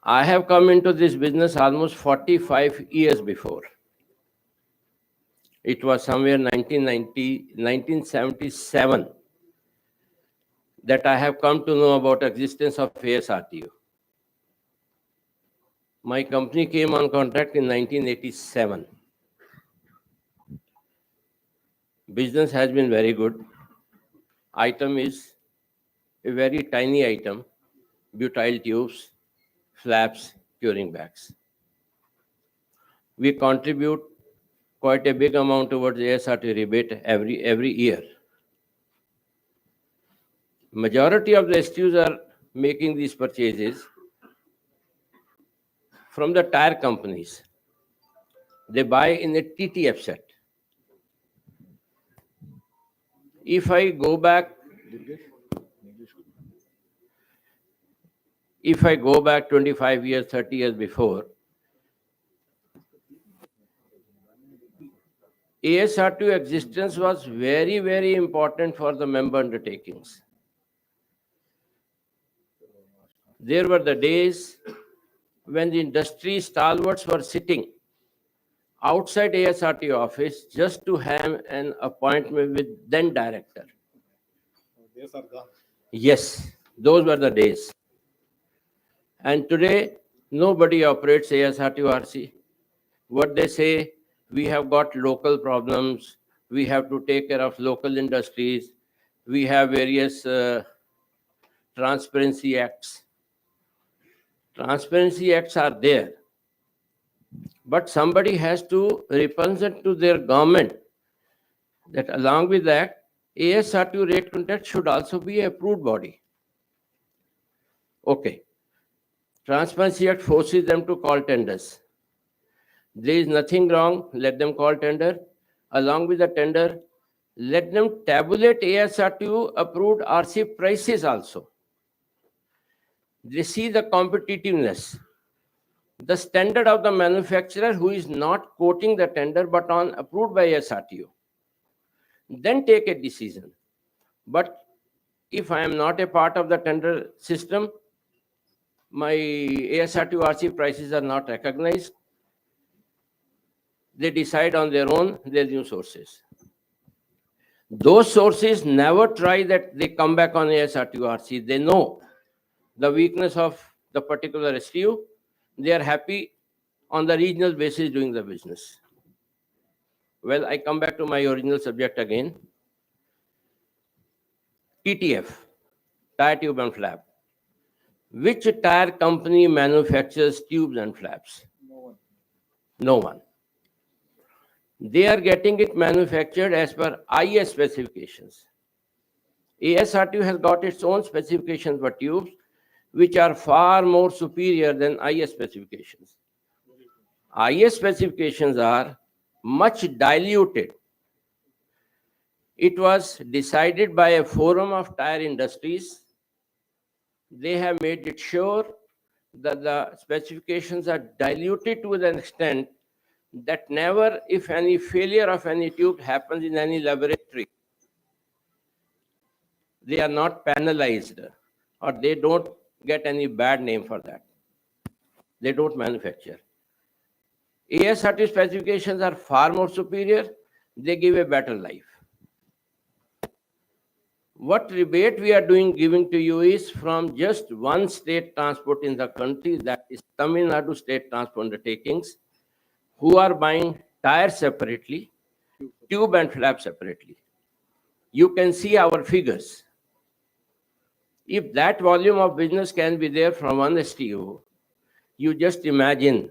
I have come into this business almost 45 years before. It was somewhere 1977 that I have come to know about existence of ASRTU. My company came on contract in 1987. Business has been very good. Item is a very tiny item, butyl tubes, flaps, curing bags. We contribute quite a big amount towards the ASRTU rebate every year. Majority of the STUs are making these purchases from the tire companies. They buy in a TTF set. If I go back 25 years, 30 years before, ASRTU existence was very, very important for the member undertakings. There were the days when the industry stalwarts were sitting outside ASRTU office just to have an appointment with then director. Yes, those were the days. And today, nobody operates ASRTU RC. What they say, we have got local problems, we have to take care of local industries, we have various transparency acts. Transparency acts are there, but somebody has to represent to their government that along with that, ASRTU rate contract should also be an approved body. Okay. Transparency Act forces them to call tenders. There is nothing wrong, let them call tender. Along with the tender, let them tabulate ASRTU approved RC prices also. They see the competitiveness, the standard of the manufacturer who is not quoting the tender but on approved by ASRTU. Then take a decision. But if I am not a part of the tender system, my ASRTU RC prices are not recognized. They decide on their own, their new sources. Those sources never try that they come back on ASRTU RC. They know the weakness of the particular STU. They are happy on the regional basis doing the business. Well, I come back to my original subject again. TTF, tire tube and flap. Which tire company manufactures tubes and flaps? No one. They are getting it manufactured as per IS specifications. ASRTU has got its own specifications for tubes, which are far more superior than IS specifications. IS specifications are much diluted. It was decided by a forum of tire industries. They have made it sure that the specifications are diluted to an extent that never, if any failure of any tube happens in any laboratory, they are not penalized or they don't get any bad name for that. They don't manufacture. ASRTU specifications are far more superior. They give a better life. What rebate we are giving to you is from just one state transport in the country, that is Tamil Nadu State Transport Undertakings, who are buying tires separately, tube and flap separately. You can see our figures. If that volume of business can be there from one STU, you just imagine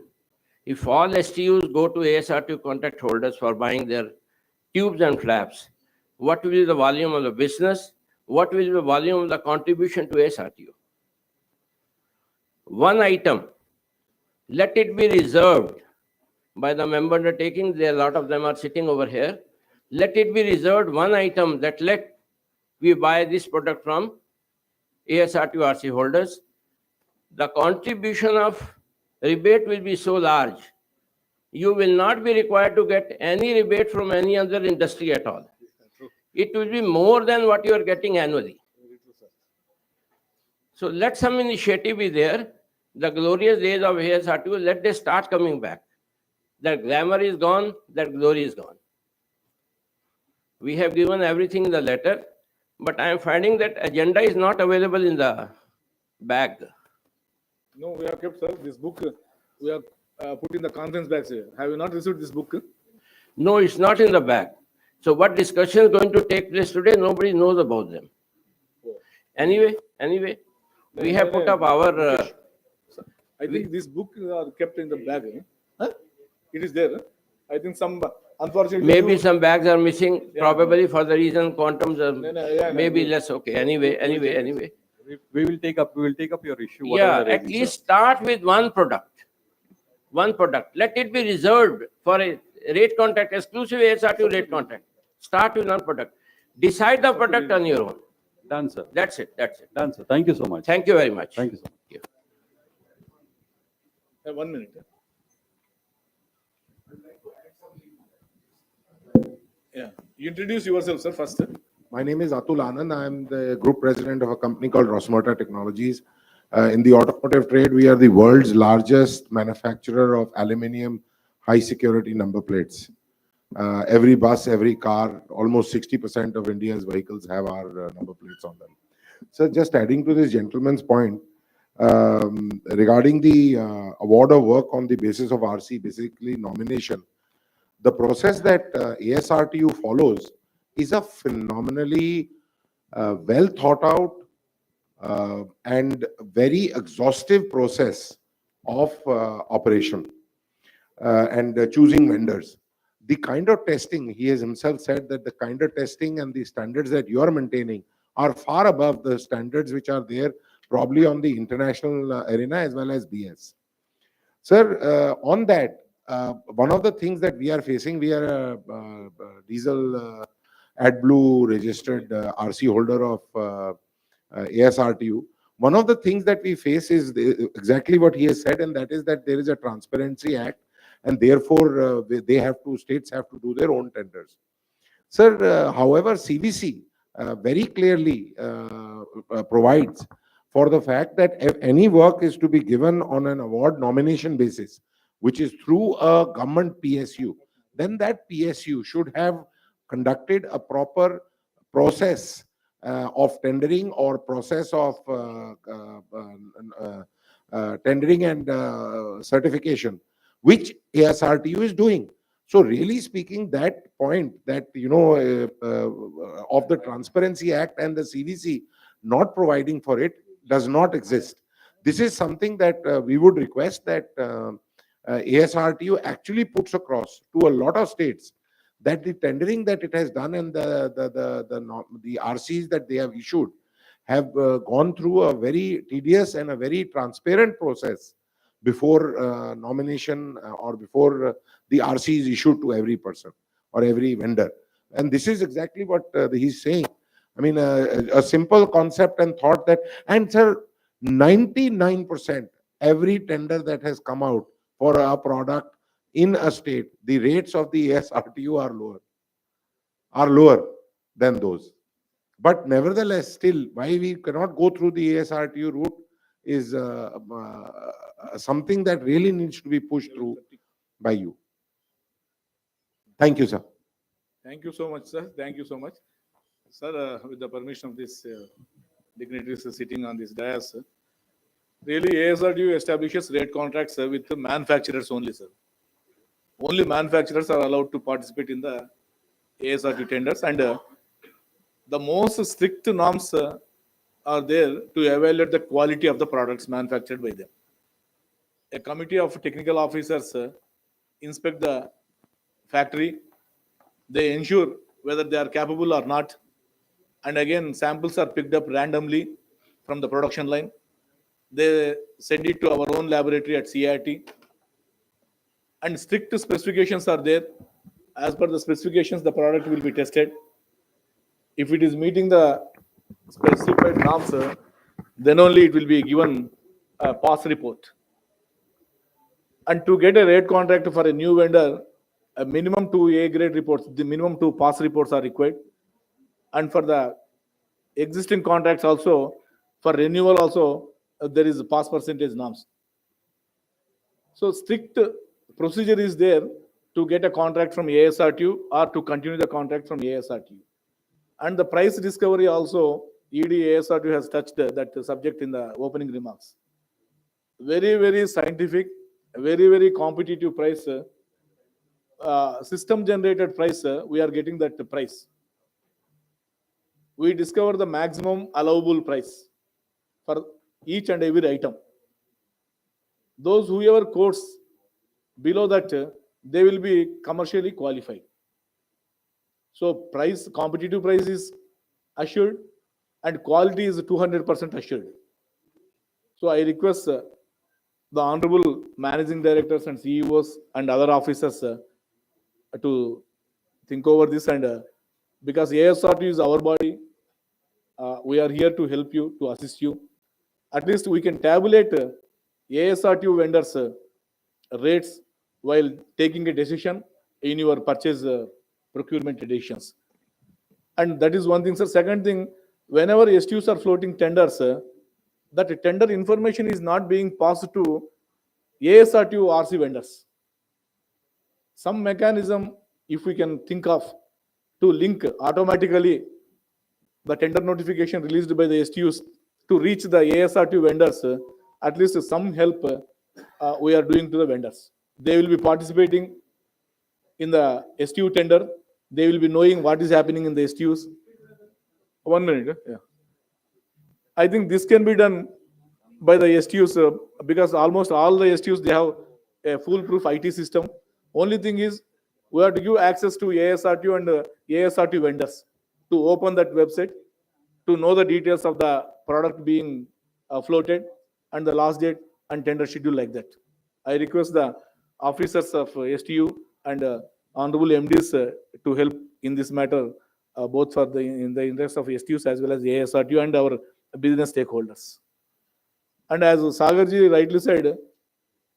If all STUs go to ASRTU contract holders for buying their tubes and flaps, what will be the volume of the business? What will be the volume of the contribution to ASRTU? One item, let it be reserved by the member undertaking. There, a lot of them are sitting over here. Let it be reserved one item that let we buy this product from ASRTU RC holders. The contribution of rebate will be so large, you will not be required to get any rebate from any other industry at all. It will be more than what you are getting annually. So let some initiative be there. The glorious days of ASRTU, let they start coming back. That glamour is gone, that glory is gone. We have given everything in the letter, but I am finding that agenda is not available in the bag. No, we have kept, sir, this book. We have put in the conference bag, sir. Have you not received this book? No, it's not in the bag. So what discussion is going to take place today, nobody knows about them. Anyway, we have put up our... I think this book are kept in the bag. Huh? It is there. I think some, unfortunately... Maybe some bags are missing, probably for the reason quantums are maybe less. Okay, anyway. We will take up your issue. Yeah, whatever at raising, least sir. start with one product. One product. Let it be reserved for a rate contract, exclusive ASRTU rate contract. Start with one product. Decide the product on your own. Done, sir. That's it. Done, sir. Thank you so much. Thank you very much. Thank you, sir. 1 minute. Yeah. Introduce yourself, sir, first. My name is Atul Anand. I'm the group president of a company called Rosmota Technologies. In the automotive trade, we are the world's largest manufacturer of aluminium high security number plates. Every bus, every car, almost 60% of India's vehicles have our number plates on them. So just adding to this gentleman's point, regarding the award of work on the basis of RC, basically nomination, the process that ASRTU follows is a phenomenally well thought out and very exhaustive process of operation and choosing vendors. The kind of testing, he has himself said that the kind of testing and the standards that you are maintaining are far above the standards which are there probably on the international arena as well as BS. Sir, on that, one of the things that we are facing, we are a diesel AdBlue registered RC holder of ASRTU. One of the things that we face is exactly what he has said, and that is that there is a Transparency Act, and therefore states have to do their own tenders. Sir, however, CVC very clearly provides for the fact that if any work is to be given on an award nomination basis, which is through a government PSU, then that PSU should have conducted a proper process of tendering or process of tendering and certification, which ASRTU is doing. So really speaking, that point that, of the Transparency Act and the CVC not providing for it does not exist. This is something that we would request that ASRTU actually puts across to a lot of states, that the tendering that it has done and the RCs that they have issued have gone through a very tedious and a very transparent process before nomination or before the RC is issued to every person or every vendor. And this is exactly what he's saying. I mean, a simple concept and thought that, and sir, 99% every tender that has come out for a product in a state, the rates of the ASRTU are lower than those. But nevertheless, still, why we cannot go through the ASRTU route is something that really needs to be pushed through by you. Thank you, sir. Thank you so much, sir. Thank you so much. Sir, with the permission of this dignitaries sitting on this dais, sir, really ASRTU establishes rate contracts with the manufacturers only, sir. Only manufacturers are allowed to participate in the ASRTU tenders, and the most strict norms are there to evaluate the quality of the products manufactured by them. a committee of technical officers inspect the factory. They ensure whether they are capable or not. And again, samples are picked up randomly from the production line. They send it to our own laboratory at CIT. And strict specifications are there. As per the specifications, the product will be tested. If it is meeting the specified norms, then only it will be given a pass report. And to get a rate contract for a new vendor, a minimum 2 A grade reports, the minimum 2 pass reports are required. And for the existing contracts also, for renewal also, there is pass percentage norms. So strict procedure is there to get a contract from ASRTU or to continue the contract from ASRTU. And the price discovery also, ED ASRTU has touched that subject in the opening remarks. Very, very scientific, very, very competitive price. System generated price, we are getting that price. We discover the maximum allowable price for each and every item. Those whoever quotes below that, they will be commercially qualified. So price, competitive price is assured and quality is 200% assured. So I request the honorable managing directors and CEOs and other officers to think over this, and because ASRT is our body, we are here to help you, to assist you. At least we can tabulate ASRTU vendors rates while taking a decision in your purchase procurement decisions. And that is one thing, sir. Second thing, whenever STUs are floating tenders, that tender information is not being passed to ASRTU RC vendors. Some mechanism, if we can think of, to link automatically the tender notification released by the STUs to reach the ASRTU vendors, at least some help we are doing to the vendors. They will be participating in the STU tender. They will be knowing what is happening in the STUs. 1 minute. Yeah. I think this can be done by the STUs because almost all the STUs, they have a foolproof IT system. Only thing is we have to give access to ASRTU and ASRTU vendors to open that website, to know the details of the product being floated and the last date and tender schedule like that. I request the officers of STU and honorable MDs to help in this matter, both for in the interest of STUs as well as ASRTU and our business stakeholders. And as Sagarji rightly said,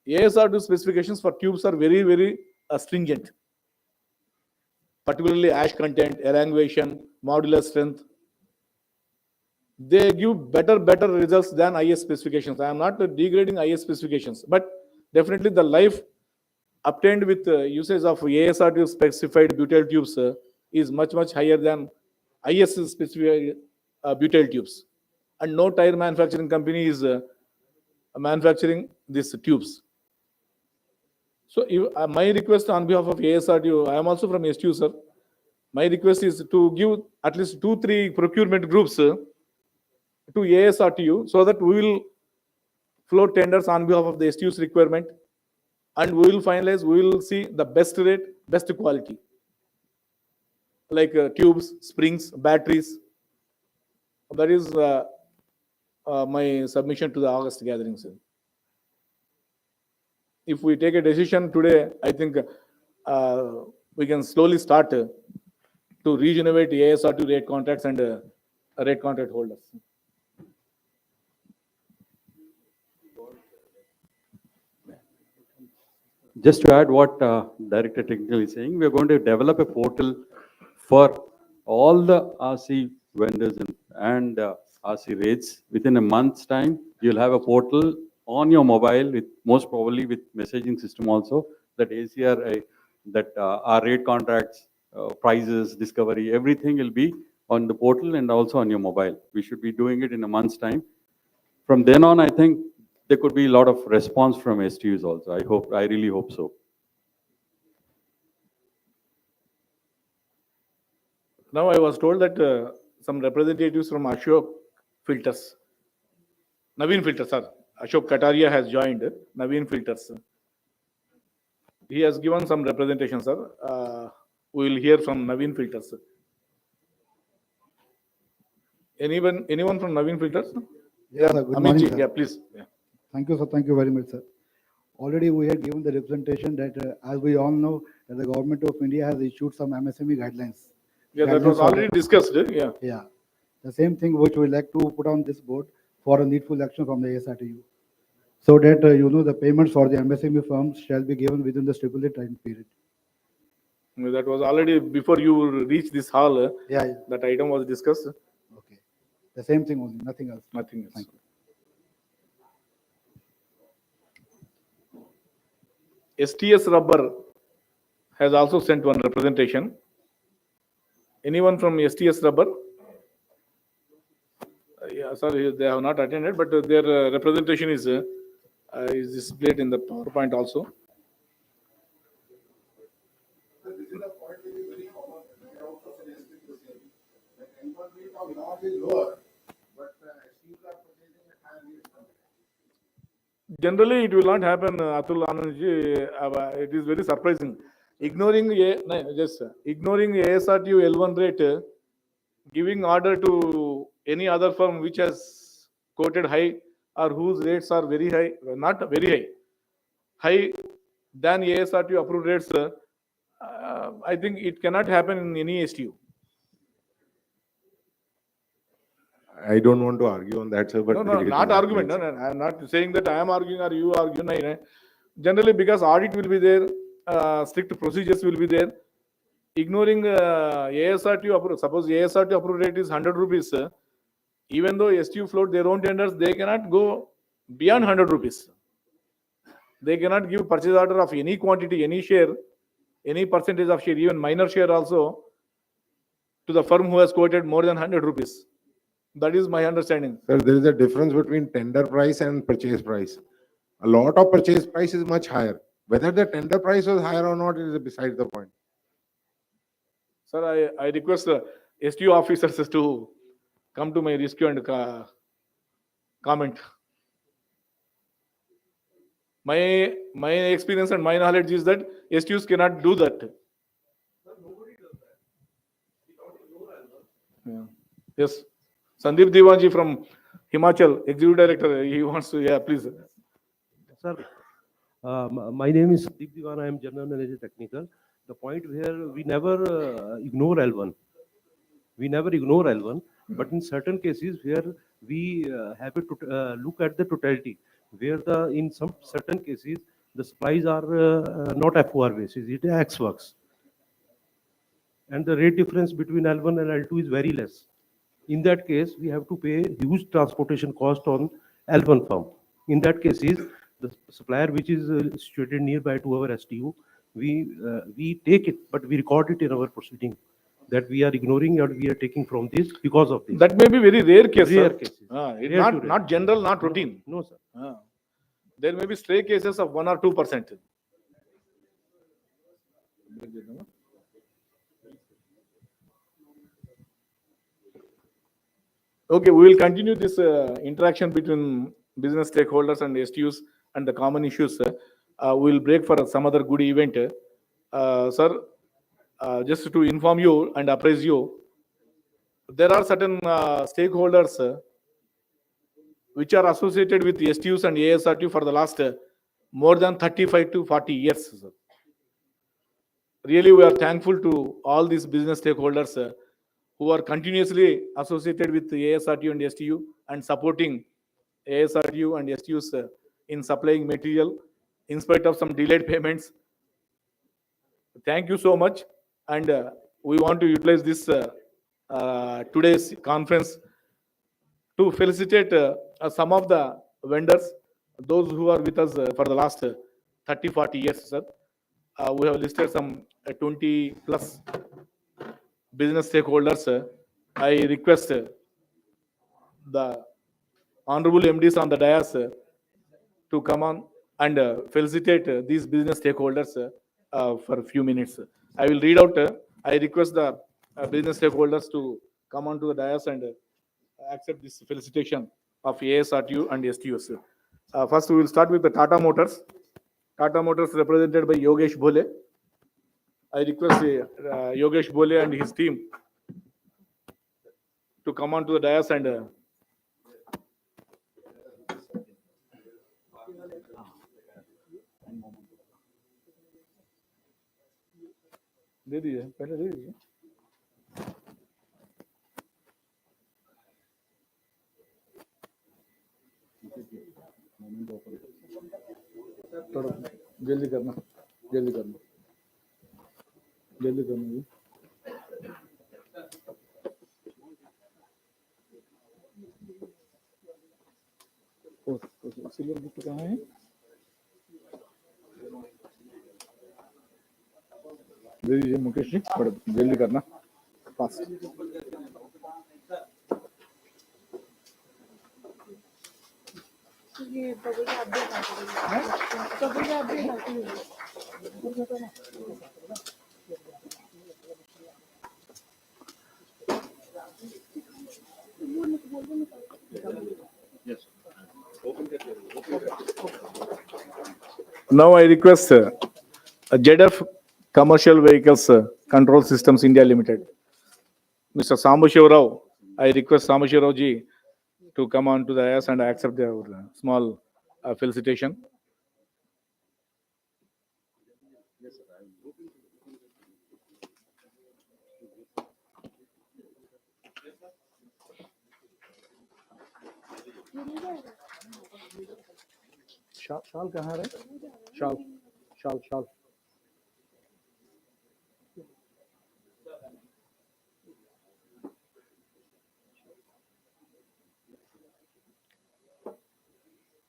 ASRTU specifications for tubes are very, very stringent, particularly ash content, elongation, modular strength. They give better results than IS specifications. I am not degrading IS specifications, but definitely the life obtained with usage of ASRTU specified butyl tubes is much higher than IS specified butyl tubes. And no tire manufacturing company is manufacturing these tubes. So my request on behalf of ASRTU, I am also from STU, sir. My request is to give at least 2-3 procurement groups to ASRTU so that we will float tenders on behalf of the STU's requirement, and we will finalize, we will see the best rate, best quality, like tubes, springs, batteries. That is my submission to the August gathering, sir. If we take a decision today, I think we can slowly start to regenerate ASRTU rate contracts and rate contract holders. Just to add what Director Technical is saying, we are going to develop a portal for all the RC vendors and RC rates. Within a month's time, you'll have a portal on your mobile, with most probably with messaging system also, that ACR, that our rate contracts, prices, discovery, everything will be on the portal and also on your mobile. We should be doing it in a month's time. From then on, I think there could be a lot of response from STUs also. I really hope so. Now I was told that some representatives from Ashok Filters, Naveen Filters, sir, Ashok Kataria has joined Naveen Filters. He has given some representation, sir. We will hear from Naveen Filters. Anyone from Naveen Filters? Yeah, sir. Good Amit morning, ji, sir. yeah, please. Yeah. Thank you, sir. Thank you very much, sir. Already we had given the representation that, as we all know, that the government of India has issued some MSME guidelines. Yeah, that Guidelines was for already the- discussed. Yeah. Yeah, the same thing which we like to put on this board for a needful action from the ASRTU. So that, the payments for the MSME firms shall be given within the stipulated time period. That was already before you reach this hall. Yeah, yeah. That item was discussed. Okay. The same thing only, nothing else. Nothing else. Thank you. STS Rubber has also sent one representation. Anyone from STS Rubber? Yeah, sorry, they have not attended, but their representation is displayed in the PowerPoint also. This is a point which is very common. We are also suggesting the same. The annual rate of large is lower, but STUs are purchasing at higher rates. Generally, it will not happen, Atul Anandji. It is very surprising. Ignoring ASRTU L1 rate, giving order to any other firm which has quoted high or whose rates are very high, not very high than ASRTU approved rates, I think it cannot happen in any STU. I don't want to argue on that, sir, but No, not argument. No, I am not saying that I am arguing or you argue. No. Generally, because audit will be there, strict procedures will be there. Ignoring ASRTU approved, suppose ASRTU approved rate is 100 rupees, even though STU float their own tenders, they cannot go beyond 100 rupees. They cannot give purchase order of any quantity, any share, any percentage of share, even minor share also, to the firm who has quoted more than 100 rupees. That is my understanding. Sir, there is a difference between tender price and purchase price. A lot of purchase price is much higher. Whether the tender price was higher or not is beside the point. Sir, I request the STU officers to come to my rescue and comment. My experience and my knowledge is that STUs cannot do that. Yeah. Yes. Sandeep Diwanji from Himachal, Executive Director, he wants to, yeah, please. Sir, my name is Sandeep Diwan. I am General Manager Technical. The point where we never ignore L1. We never ignore L1, but in certain cases where we have to look at the totality, where in some certain cases the supplies are not FOR basis, it is X works. And the rate difference between L1 and L2 is very less. In that case, we have to pay huge transportation cost on L1 firm. In that case, the supplier which is situated nearby to our STU, we take it, but we record it in our proceeding that we are ignoring or we are taking from this because of this. That may be very rare case, Rare sir. cases. It's Rare to rare. not general, not routine. No, sir. There may be stray cases of 1 or 2%. Okay, we will continue this interaction between business stakeholders and STUs and the common issues. We will break for some other good event. Sir, just to inform you and appraise you, there are certain stakeholders which are associated with STUs and ASRTU for the last more than 35 to 40 years. Sir. Really, we are thankful to all these business stakeholders who are continuously associated with the ASRTU and STU and supporting ASRTU and STUs in supplying material in spite of some delayed payments. Thank you so much. And we want to utilize this today's conference to felicitate some of the vendors, those who are with us for the last 30, 40 years, sir. We have listed some 20 plus business stakeholders. I request the honorable MDs on the dais to come on and felicitate these business stakeholders for a few minutes. I will read out. I request the business stakeholders to come on to the dais and accept this felicitation of ASRTU and STUs. First, we will start with the Tata Motors. Tata Motors represented by Yogesh Bhole. I request Yogesh Bhole and his team to come on to the dais and दे दीजिए पहले दे दीजिए थोड़ा जल्दी करना जल्दी करना जल्दी करना जी सिल्वर गिफ्ट कहाँ है दे दीजिए मुकेश जी थोड़ा जल्दी करना fast Now I request ZF Commercial Vehicles Control Systems India Limited. Mr. Sambu Shivrao, I request Sambu Shivrao ji to come on to the dais and accept their small felicitation. शाल कहाँ है शाल शाल शाल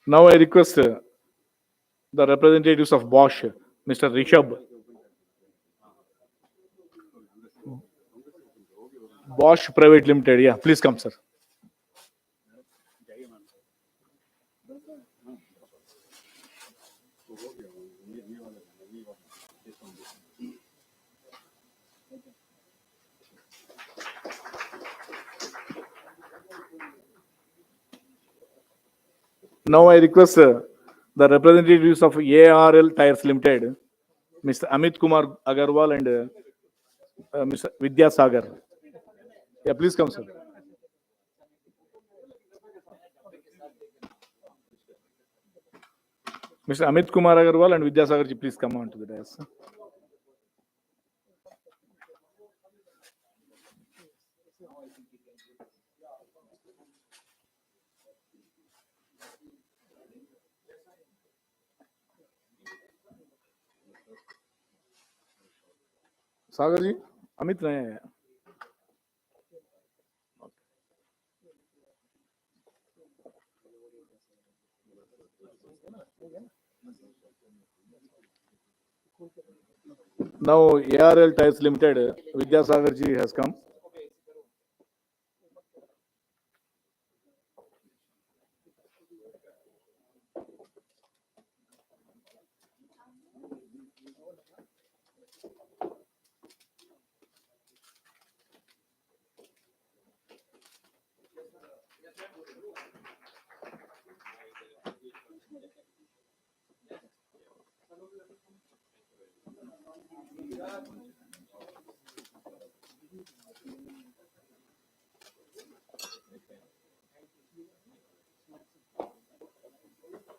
Now I request the representatives of Bosch, Mr. Rishabh. Bosch Private Limited, yeah, please come, sir. Now I request the representatives of ARL Tires Limited, Mr. Amit Kumar Agarwal and Mr. Vidya Sagar. Yeah, please come, sir. Mr. Amit Kumar Agarwal and Vidya Sagar ji, please come on to the dais. Sagar ji, Amit nahi hai. Now ARL Tires Limited, Vidya Sagar ji has come.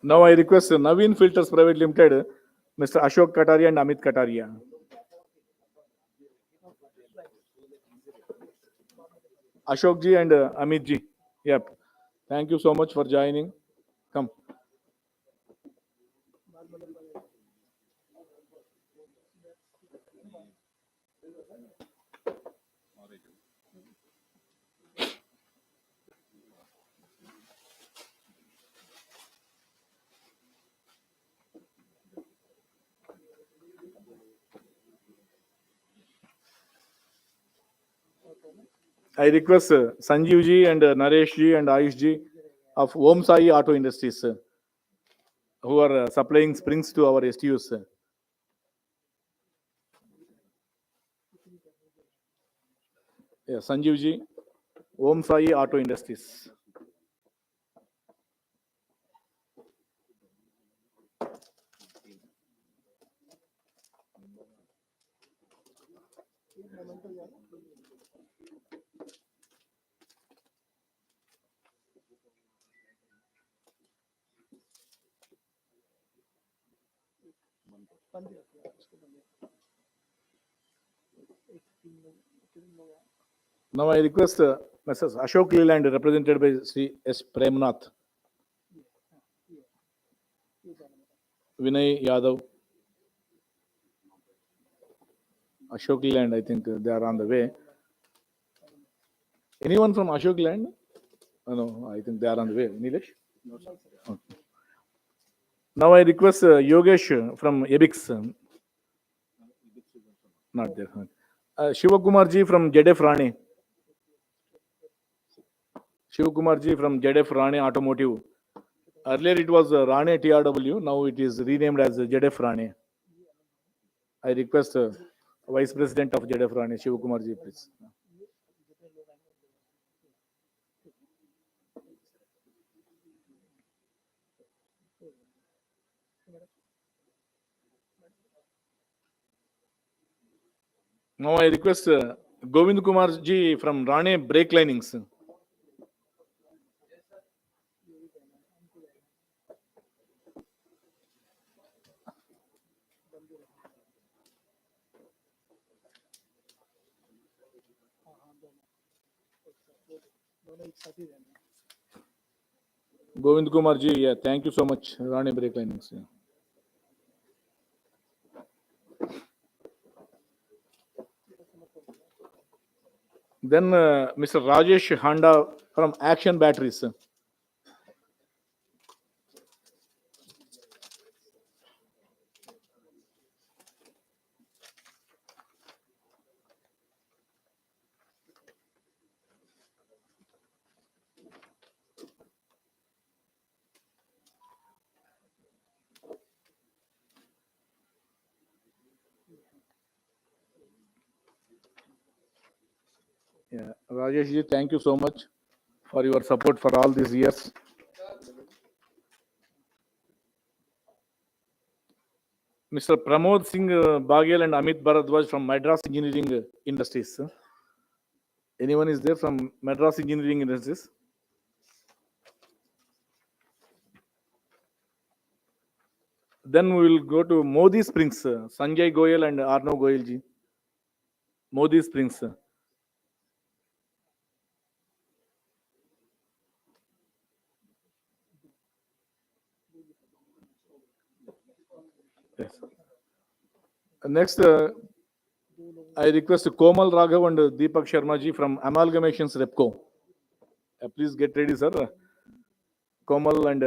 Now I request Naveen Filters Private Limited, Mr. Ashok Kataria and Amit Kataria. Ashok ji and Amit ji. Yep. Thank you so much for joining. Come. I request Sanjeev ji and Naresh ji and Ayush ji of Om Sai Auto Industries who are supplying springs to our STUs. Yeah, Sanjeev ji, Om Sai Auto Industries. Now I request Mrs. Ashok Leland, represented by Sri S. Premnath, Vinay Yadav, Ashok Leland. I think they are on the way. Anyone from Ashok Leland? No, I think they are on the way. Nilesh? Okay. Now I request Yogesh from EBIX. Not there. Shivakumar ji from JDF Rane. Shivakumar ji from JDF Rane Automotive. Earlier it was Rane TRW. Now it is renamed as JDF Rane. I request Vice President of JDF Rane, Shivakumar ji, please. Now I request Govind Kumar ji from Rane Brake Linings. Govind Kumar ji, yeah, thank you so much. Rane Brake Linings. Yeah. Then Mr. Rajesh Handa from Action Batteries. Yeah, Rajesh ji, thank you so much for your support for all these years. Mr. Pramod Singh Baghel and Amit Bharadwaj from Madras Engineering Industries. Anyone is there from Madras Engineering Industries? Then we will go to Modi Springs, Sanjay Goyal and Arnav Goyal ji. Modi Springs. Yes. Next, I request Komal Raghav and Deepak Sharma ji from Amalgamations Repco. Please get ready, sir. Komal and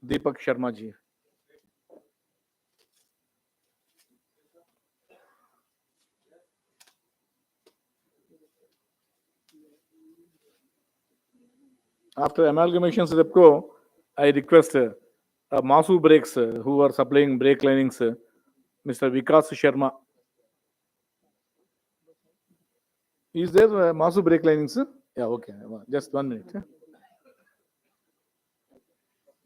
Deepak Sharma ji. After Amalgamations Repco, I request Masu Brakes, who are supplying brake linings, Mr. Vikas Sharma. Is there Masu Brake Linings? Yeah, okay. Just 1 minute.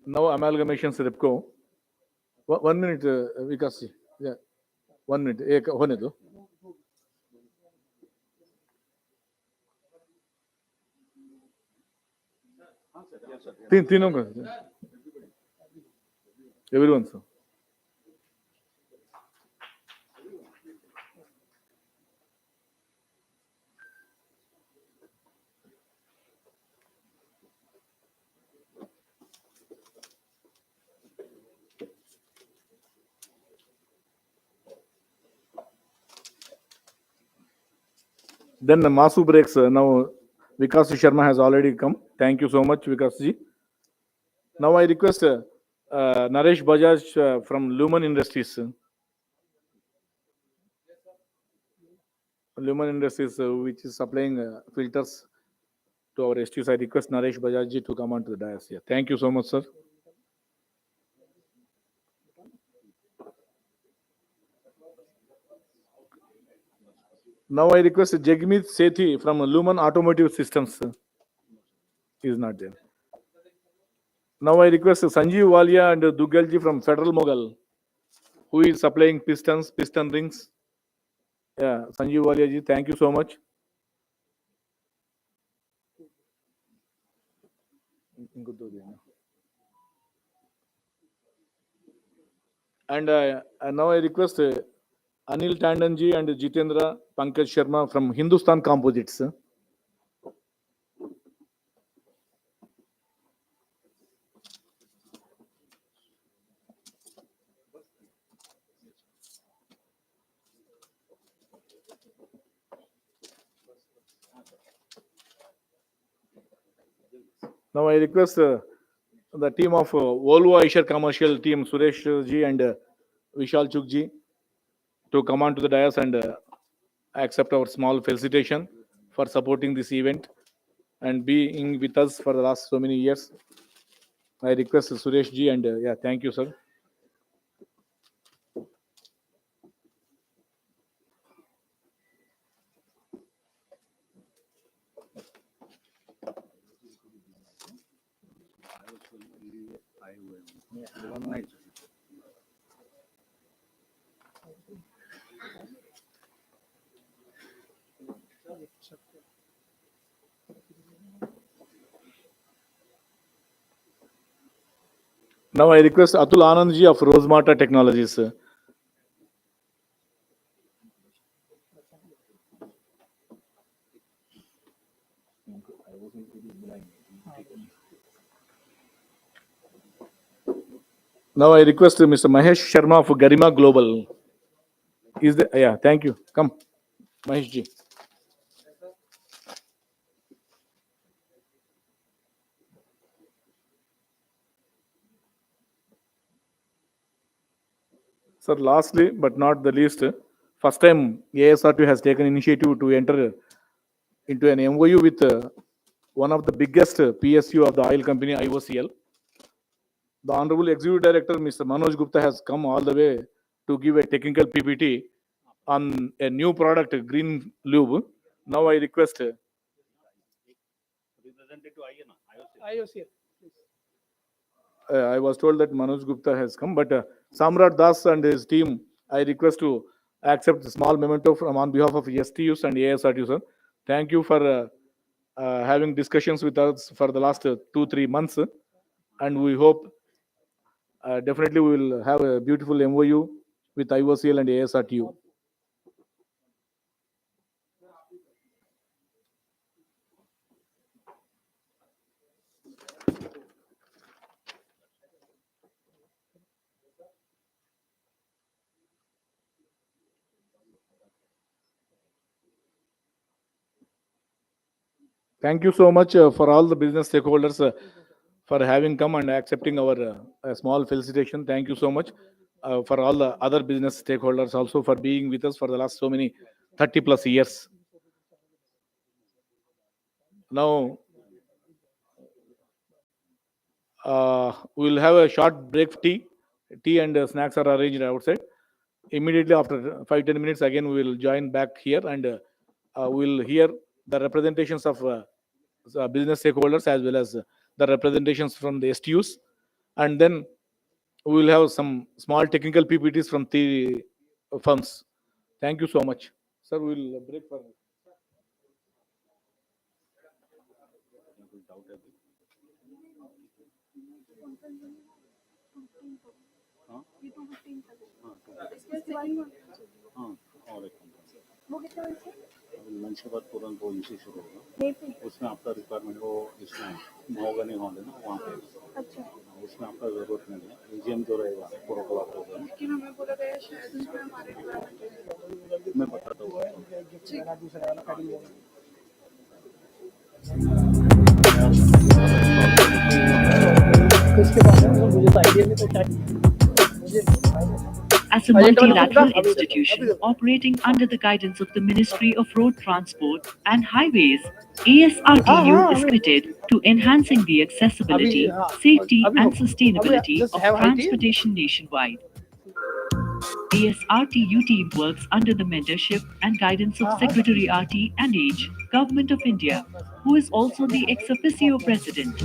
Now Amalgamations Repco. 1 minute, Vikas ji. Yeah. 1 minute. एक होने दो. तीनों का. Everyone, sir. Then the Masu Brakes, now Vikas Sharma has already come. Thank you so much, Vikas ji. Now I request Naresh Bajaj from Lumen Industries. Lumen Industries, which is supplying filters to our STUs. I request Naresh Bajaj ji to come on to the dais here. Thank you so much, sir. Now I request Jagmeet Sethi from Lumen Automotive Systems. He is not there. Now I request Sanjeev Walia and Dugalji from Federal Mogul, who is supplying pistons, piston rings. Yeah, Sanjeev Walia ji, thank you so much. And now I request Anil Tandonji and Jitendra Pankaj Sharma from Hindustan Composites. Now I request the team of Volvo Eicher Commercial team, Suresh ji and Vishal Chuk ji, to come on to the dais and accept our small felicitation for supporting this event and being with us for the last so many years. I request Suresh ji and yeah, thank you, sir. Now I request Atul Anand ji of Rosemata Technologies. Now I request Mr. Mahesh Sharma of Garima Global. Is the yeah? Thank you. Come, Mahesh ji. Sir, lastly but not the least, first time ASRT has taken initiative to enter into an MOU with one of the biggest PSU of the oil company, IOCL. The Honorable Executive Director, Mr. Manoj Gupta, has come all the way to give a technical PPT on a new product, Green Lube. Now I request I was told that Manoj Gupta has come, but Samrat Das and his team, I request to accept the small memento from on behalf of STUs and ASRTUs. Sir. Thank you for having discussions with us for the last 2-3 months, and we hope definitely we will have a beautiful MOU with IOCL and ASRTU. Thank you so much for all the business stakeholders for having come and accepting our small felicitation. Thank you so much for all the other business stakeholders also for being with us for the last so many 30 plus years. Now, we'll have a short break for tea. Tea and snacks are arranged outside. Immediately after 5-10 minutes, again we will join back here and we'll hear the representations of business stakeholders as well as the representations from the STUs, and then we will have some small technical PPTs from the firms. Thank you so much, sir. We will break for. Lunch के बाद तुरंत वो issue शुरू होगा उसमें आपका requirement वो इसमें महोगनी हॉल है ना वहाँ पे अच्छा उसमें आपका जरूरत नहीं है एजीएम जो रहेगा प्रोटोकॉल होगा लेकिन हमें बोला गया शायद उसमें हमारे मैं बताता हूँ As a multilateral institution operating under the guidance of the Ministry of Road Transport and Highways, ASRTU is committed to enhancing the accessibility, safety, and sustainability of transportation nationwide. ASRTU team works under the mentorship and guidance of Secretary RT&H, Government of India, who is also the ex officio president.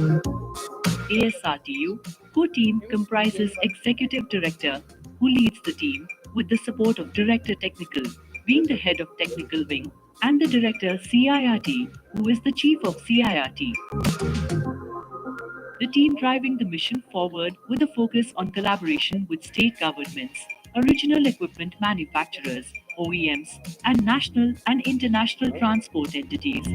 ASRTU core team comprises Executive Director, who leads the team, with the support of Director Technical, being the head of Technical Wing, and the Director CIRT, who is the Chief of CIRT. the team driving the mission forward with a focus on collaboration with state governments, original equipment manufacturers, OEMs, and national and international transport entities.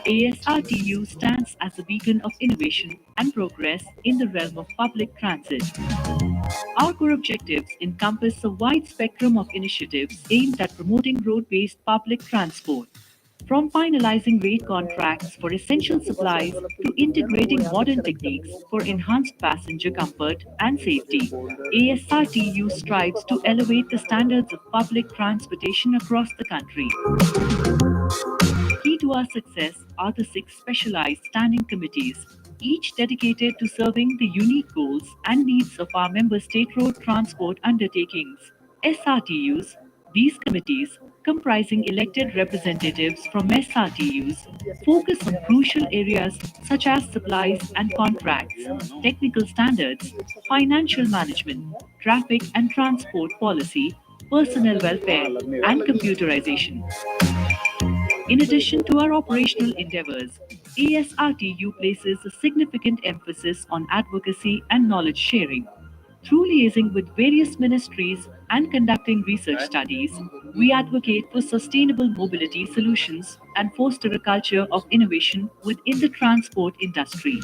ASRTU stands as a beacon of innovation and progress in the realm of public transit. Our core objectives encompass a wide spectrum of initiatives aimed at promoting road-based public transport. From finalizing rate contracts for essential supplies to integrating modern techniques for enhanced passenger comfort and safety, ASRTU strives to elevate the standards of public transportation across the country. Key to our success are the six specialized standing committees, each dedicated to serving the unique goals and needs of our member state road transport undertakings, SRTUs. These committees, comprising elected representatives from SRTUs, focus on crucial areas such as supplies and contracts, technical standards, financial management, traffic and transport policy, personnel welfare, and computerization. In addition to our operational endeavors, ASRTU places a significant emphasis on advocacy and knowledge sharing. Through liaising with various ministries and conducting research studies, we advocate for sustainable mobility solutions and foster a culture of innovation within the transport industry.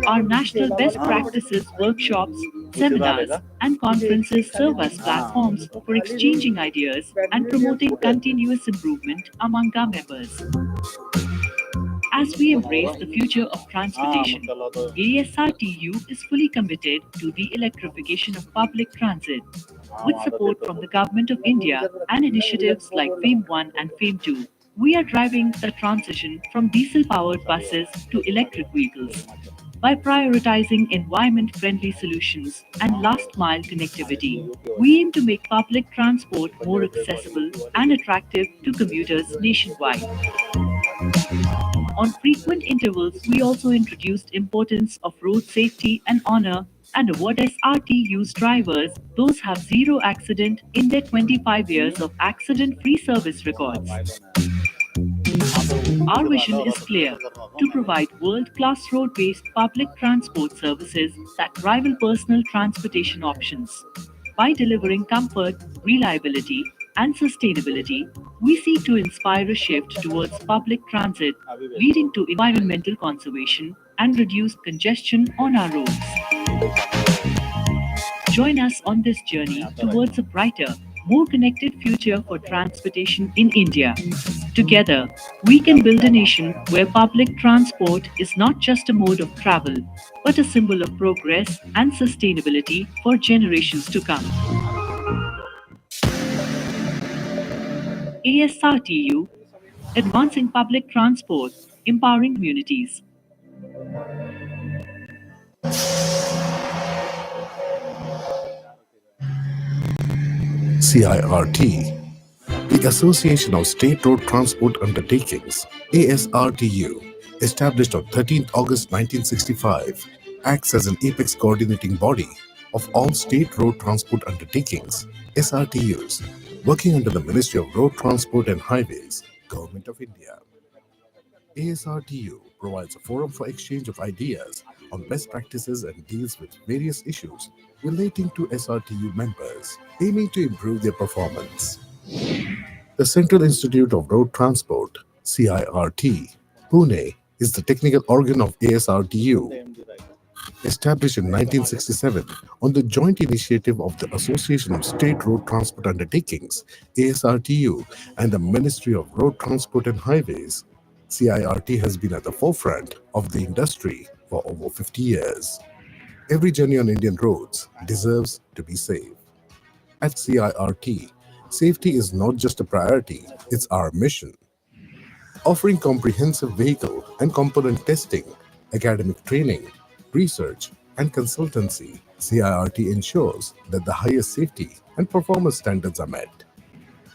Our national best practices workshops, seminars, and conferences serve as platforms for exchanging ideas and promoting continuous improvement among our members. As we embrace the future of transportation, ASRTU is fully committed to the electrification of public transit. With support from the Government of India and initiatives like FAME 1 and FAME 2, we are driving the transition from diesel-powered buses to electric vehicles. By prioritizing environment-friendly solutions and last-mile connectivity, we aim to make public transport more accessible and attractive to commuters nationwide. On frequent intervals, we also introduced importance of road safety and honor and award SRTU's drivers those have zero accident in their 25 years of accident-free service records. Our vision is clear: to provide world-class road-based public transport services that rival personal transportation options. By delivering comfort, reliability, and sustainability, we seek to inspire a shift towards public transit, leading to environmental conservation and reduced congestion on our roads. Join us on this journey towards a brighter, more connected future for transportation in India. Together, we can build a nation where public transport is not just a mode of travel, but a symbol of progress and sustainability for generations to come. ASRTU, advancing public transport, empowering communities. CIRT, the Association of State Road Transport Undertakings, ASRTU, established on 13th August 1965, acts as an apex coordinating body of all state road transport undertakings, SRTUs, working under the Ministry of Road Transport and Highways, Government of India. ASRTU provides a forum for exchange of ideas on best practices and deals with various issues relating to SRTU members, aiming to improve their performance. The Central Institute of Road Transport, CIRT, Pune, is the technical organ of ASRTU. Established in 1967 on the joint initiative of the Association of State Road Transport Undertakings, ASRTU, and the Ministry of Road Transport and Highways, CIRT has been at the forefront of the industry for over 50 years. Every journey on Indian roads deserves to be safe. At CIRT, safety is not just a priority, it's our mission. Offering comprehensive vehicle and component testing, academic training, research, and consultancy, CIRT ensures that the highest safety and performance standards are met.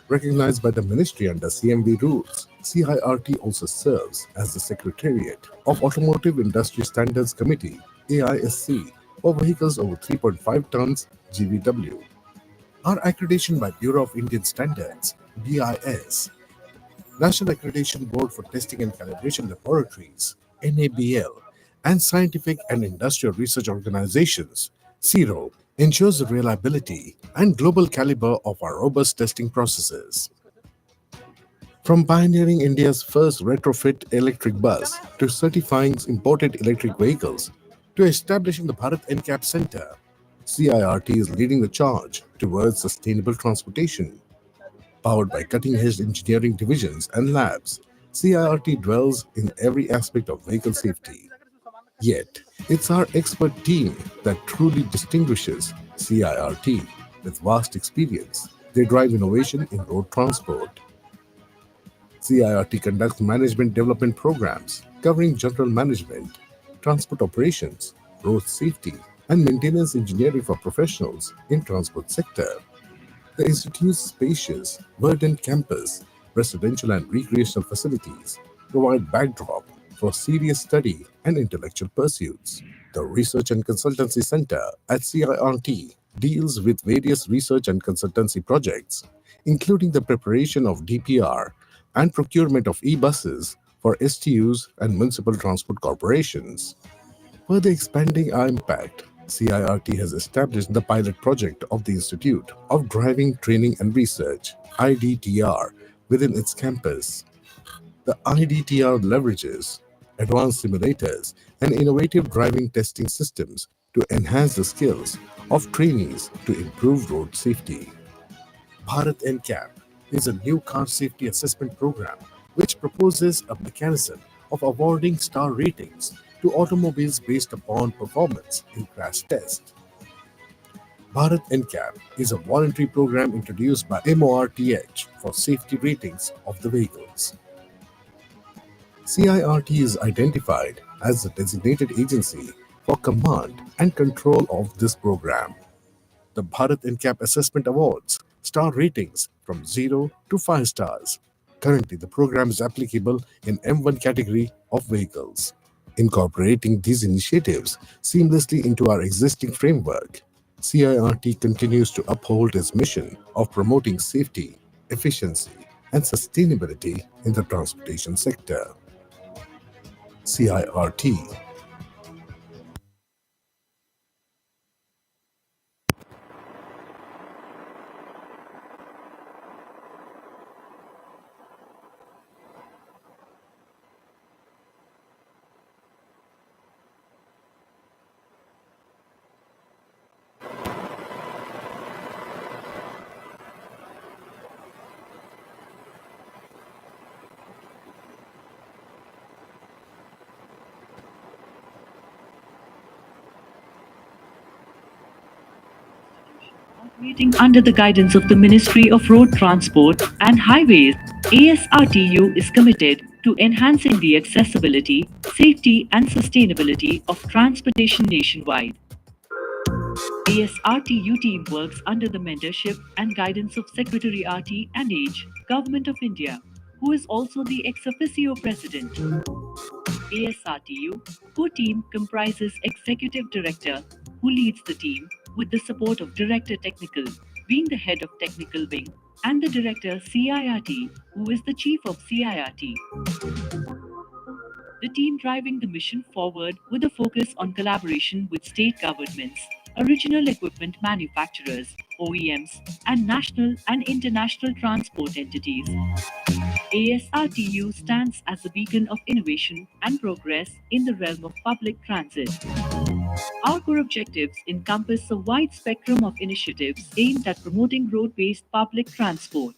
Recognized by the ministry under CMV rules, CIRT also serves as the Secretariat of Automotive Industry Standards Committee, AISC, for vehicles over 3.5 tons GVW. Our accreditation by Bureau of Indian Standards, BIS, National Accreditation Board for Testing and Calibration Laboratories, NABL, and scientific and industrial research organizations. CIRO ensures the reliability and global caliber of our robust testing processes. From pioneering India's first retrofit electric bus to certifying imported electric vehicles to establishing the Bharat NCAP Center, CIRT is leading the charge towards sustainable transportation. Powered by cutting-edge engineering divisions and labs, CIRT dwells in every aspect of vehicle safety. Yet, it's our expert team that truly distinguishes CIRT. With vast experience, they drive innovation in road transport. CIRT conducts management development programs covering general management, transport operations, road safety, and maintenance engineering for professionals in transport sector. The institute's spacious, verdant campus, residential and recreational facilities provide backdrop for serious study and intellectual pursuits. The Research and Consultancy Center at CIRT deals with various research and consultancy projects, including the preparation of DPR and procurement of e-buses for STUs and municipal transport corporations. Further expanding our impact, CIRT has established the pilot project of the Institute of Driving Training and Research, IDTR, within its campus. The IDTR leverages advanced simulators and innovative driving testing systems to enhance the skills of trainees to improve road safety. Bharat NCAP is a new car safety assessment program which proposes a mechanism of awarding star ratings to automobiles based upon performance in crash tests. Bharat NCAP is a voluntary program introduced by MORTH for safety ratings of the vehicles. CIRT is identified as the designated agency for command and control of this program. The Bharat NCAP Assessment Awards star ratings from 0 to 5 stars. Currently, the program is applicable in M1 category of vehicles. Incorporating these initiatives seamlessly into our existing framework, CIRT continues to uphold its mission of promoting safety, efficiency, and sustainability in the transportation sector. CIRT. Operating under the guidance of the Ministry of Road Transport and Highways, ASRTU is committed to enhancing the accessibility, safety, and sustainability of transportation nationwide. ASRTU team works under the mentorship and guidance of Secretary RT&H, Government of India, who is also the ex officio president. ASRTU core team comprises Executive Director, who leads the team, with the support of Director Technical, being the head of Technical Wing, and the Director CIRT, who is the Chief of CIRT. The team driving the mission forward with a focus on collaboration with state governments, original equipment manufacturers, OEMs, and national and international transport entities. ASRTU stands as a beacon of innovation and progress in the realm of public transit. Our core objectives encompass a wide spectrum of initiatives aimed at promoting road-based public transport.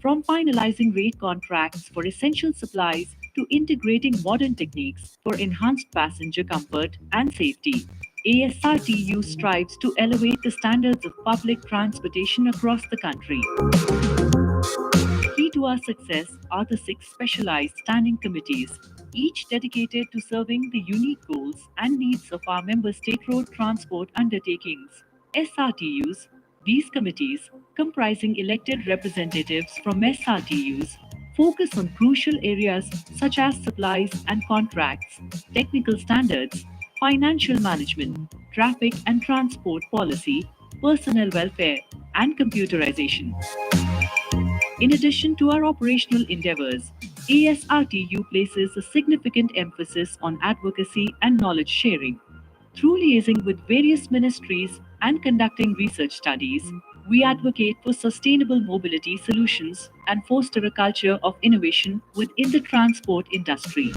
From finalizing rate contracts for essential supplies to integrating modern techniques for enhanced passenger comfort and safety, ASRTU strives to elevate the standards of public transportation across the country. Key to our success are the 6 specialized standing committees, each dedicated to serving the unique goals and needs of our member state road transport undertakings, SRTUs. These committees, comprising elected representatives from SRTUs, focus on crucial areas such as supplies and contracts, technical standards, financial management, traffic and transport policy, personnel welfare, and computerization. In addition to our operational endeavors, ASRTU places a significant emphasis on advocacy and knowledge sharing. Through liaising with various ministries and conducting research studies, we advocate for sustainable mobility solutions and foster a culture of innovation within the transport industry.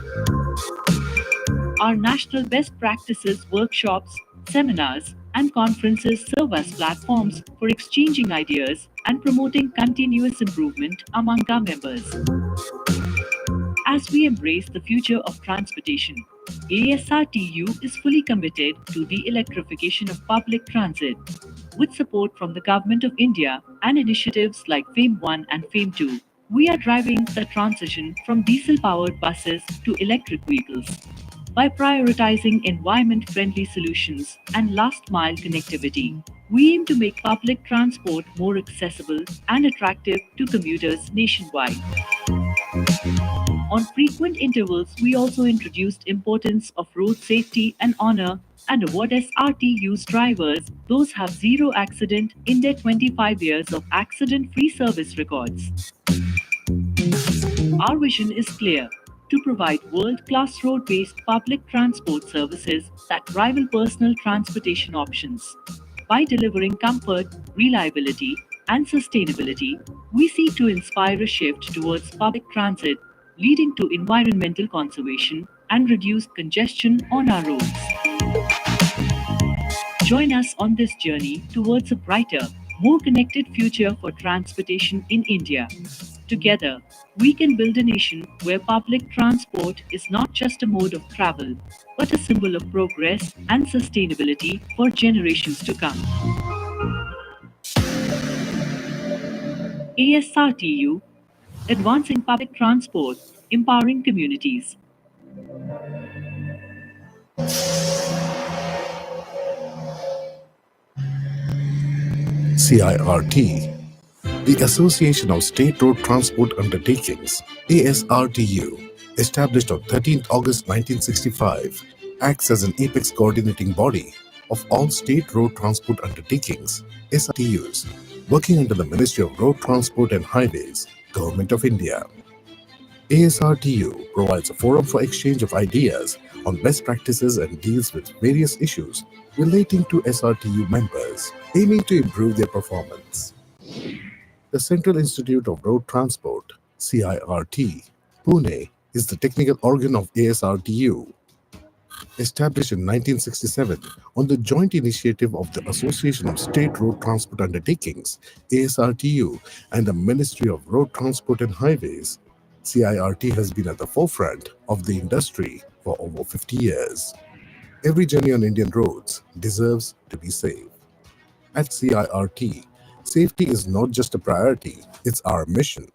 Our national best practices workshops, seminars, and conferences serve as platforms for exchanging ideas and promoting continuous improvement among our members. As we embrace the future of transportation, ASRTU is fully committed to the electrification of public transit. With support from the Government of India and initiatives like FAME 1 and FAME 2, we are driving the transition from diesel-powered buses to electric vehicles. By prioritizing environment-friendly solutions and last-mile connectivity, we aim to make public transport more accessible and attractive to commuters nationwide. On frequent intervals, we also introduced importance of road safety and honor and award SRTU's drivers, those have zero accident in their 25 years of accident-free service records. Our vision is clear: to provide world-class road-based public transport services that rival personal transportation options. By delivering comfort, reliability, and sustainability, we seek to inspire a shift towards public transit, leading to environmental conservation and reduced congestion on our roads. Join us on this journey towards a brighter, more connected future for transportation in India. Together, we can build a nation where public transport is not just a mode of travel, but a symbol of progress and sustainability for generations to come. ASRTU, Advancing Public Transport, Empowering Communities. CIRT, the Association of State Road Transport Undertakings, ASRTU, established on 13th August 1965, acts as an apex coordinating body of all state road transport undertakings, SRTUs, working under the Ministry of Road Transport and Highways, Government of India. ASRTU provides a forum for exchange of ideas on best practices and deals with various issues relating to SRTU members, aiming to improve their performance. The Central Institute of Road Transport, CIRT, Pune, is the technical organ of ASRTU. Established in 1967 on the joint initiative of the Association of State Road Transport Undertakings, ASRTU, and the Ministry of Road Transport and Highways, CIRT has been at the forefront of the industry for over 50 years. Every journey on Indian roads deserves to be safe. At CIRT, safety is not just a priority, it's our mission.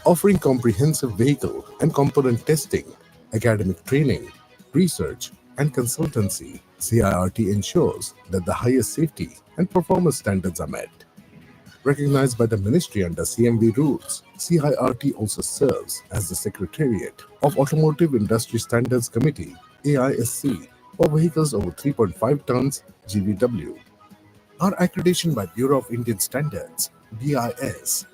Offering comprehensive vehicle and component testing, academic training, research, and consultancy, CIRT ensures that the highest safety and performance standards are met. Recognized by the ministry under CMV rules, CIRT also serves as the Secretariat of Automotive Industry Standards Committee, AISC, for vehicles over 3.5 tons GVW. Our accreditation by Bureau of Indian Standards, BIS,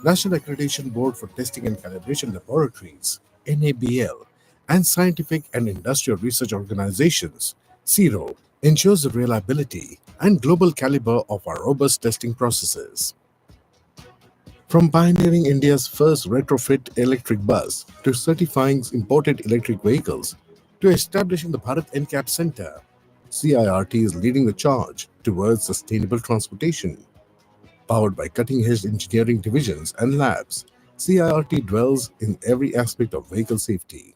National Accreditation Board for Testing and Calibration Laboratories, NABL, and Scientific and Industrial Research Organizations, CIRO, ensures the reliability and global caliber of our robust testing processes. From pioneering India's first retrofit electric bus to certifying imported electric vehicles to establishing the Bharat NCAP Center, CIRT is leading the charge towards sustainable transportation. Powered by cutting-edge engineering divisions and labs, CIRT dwells in every aspect of vehicle safety.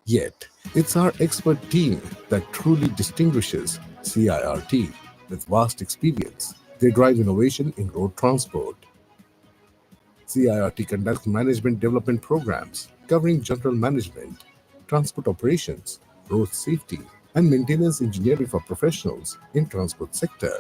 Yet, it's our expert team that truly distinguishes CIRT. With vast experience, they drive innovation in road transport. CIRT conducts management development programs covering general management, transport operations, road safety, and maintenance engineering for professionals in transport sector.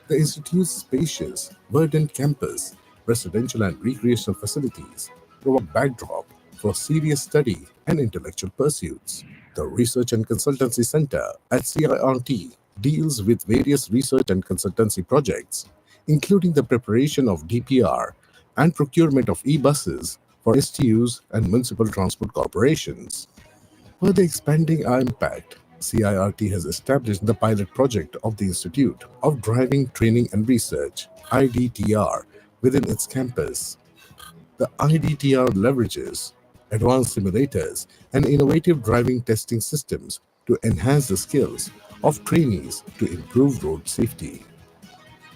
The Institute's spacious, verdant campus, residential and recreational facilities provide a backdrop for serious study and intellectual pursuits. The Research and Consultancy Center at CIRT deals with various research and consultancy projects, including the preparation of DPR and procurement of e-buses for STUs and municipal transport corporations. Further expanding our impact, CIRT has established the pilot project of the Institute of Driving Training and Research, IDTR, within its campus. The IDTR leverages advanced simulators and innovative driving testing systems to enhance the skills of trainees to improve road safety.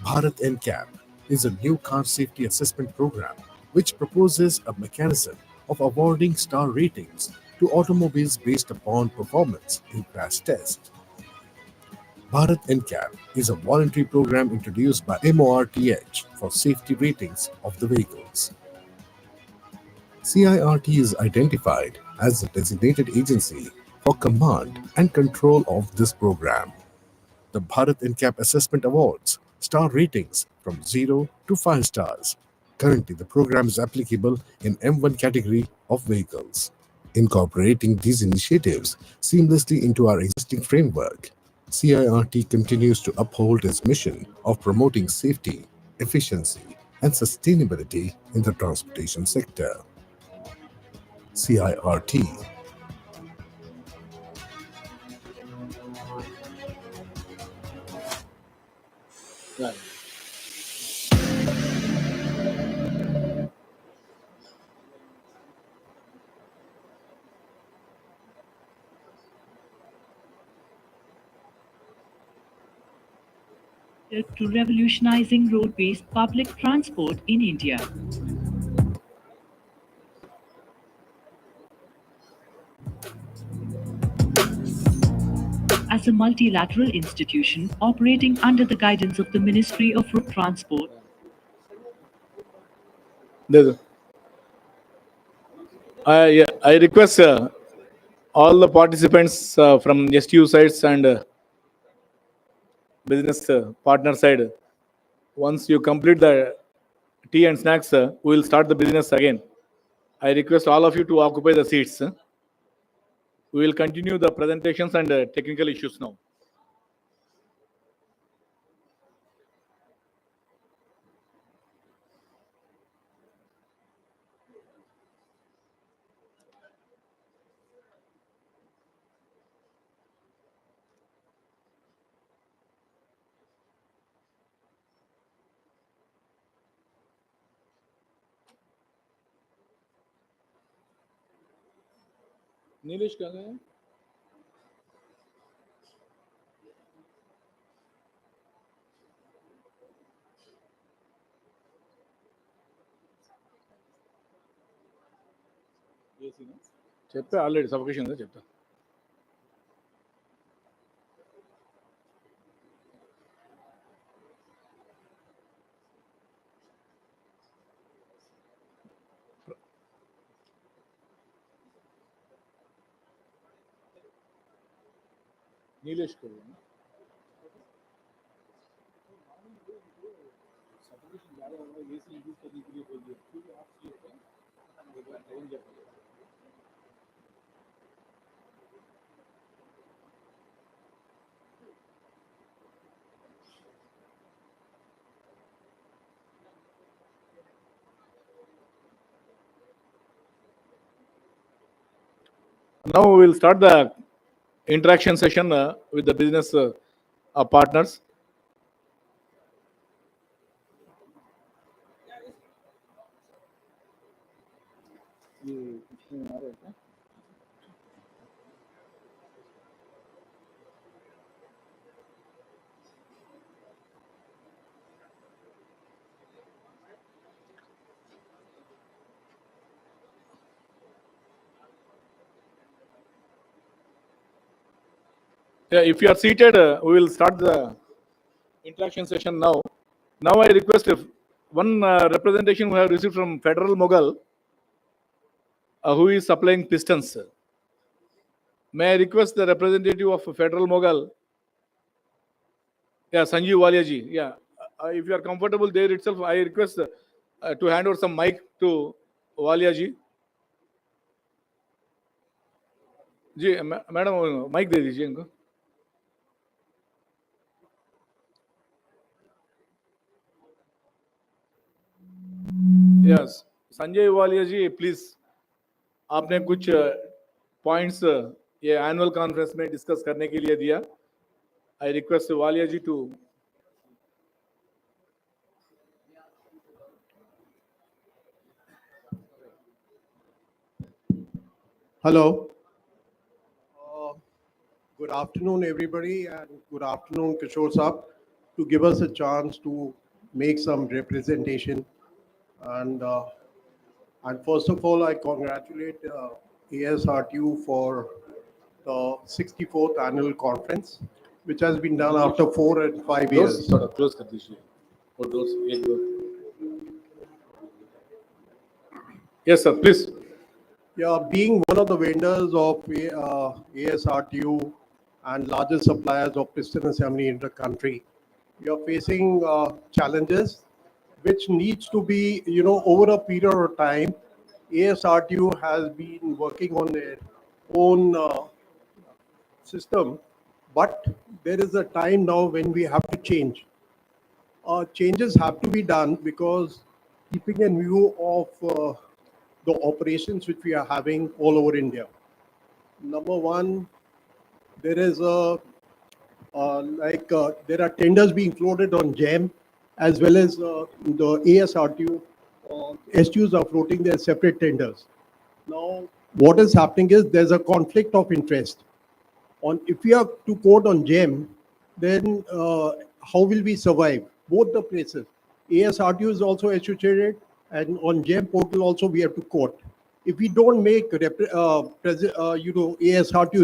Bharat NCAP is a new car safety assessment program which proposes a mechanism of awarding star ratings to automobiles based upon performance in crash tests. Bharat NCAP is a voluntary program introduced by MORTH for safety ratings of the vehicles. CIRT is identified as the designated agency for command and control of this program. The Bharat NCAP Assessment Awards star ratings from 0 to 5 stars. Currently, the program is applicable in M1 category of vehicles. Incorporating these initiatives seamlessly into our existing framework, CIRT continues to uphold its mission of promoting safety, efficiency, and sustainability in the transportation sector. CIRT. To revolutionizing road-based public transport in India. As a multilateral institution operating under the guidance of the Ministry of Road Transport, I request all the participants from STU sites and business partner side, once you complete the tea and snacks, we will start the business again. I request all of you to occupy the seats. We will continue the presentations and technical issues now. Nilesh कहाँ गए? చెప్తా already sufficient గా చెప్తా. नीलेश को sufficient ज्यादा होगा ये से यूज करने के लिए बोलिए क्योंकि आप ये Now we will start the interaction session with the business partners. Yeah, if you are seated, we will start the interaction session now. Now I request if one representation we have received from Federal Mughal, who is supplying pistons. May I request the representative of Federal Mughal? Yeah, Sanjeev Waliaji. Yeah, if you are comfortable there itself, I request to hand over some mic to Waliaji. Ji madam mic दे दीजिए इनको. Yes, Sanjay Walia ji please, आपने कुछ points ये annual conference में discuss करने के लिए दिया. I request Walia ji to. Hello. Good afternoon, everybody, and good afternoon, Kishore Saab, to give us a chance to make some representation. And first of all, I congratulate ASRTU for the 64th annual conference, which has been done after 4 and 5 years. Close कर दीजिए. और दोस्त एक दो. Yes sir, please. Yeah, being one of the vendors of ASRTU and largest suppliers of piston assembly in the country, we are facing challenges which needs to be, over a period of time. ASRTU has been working on their own system, but there is a time now when we have to change. Changes have to be done because keeping in view of the operations which we are having all over India. Number one, there is there are tenders being floated on GEM as well as the ASRTU. STUs are floating their separate tenders. Now, what is happening is there's a conflict of interest. If we are to quote on GEM, then how will we survive? Both the places. ASRTU is also associated, and on GEM portal also we have to quote. If we don't make ASRTU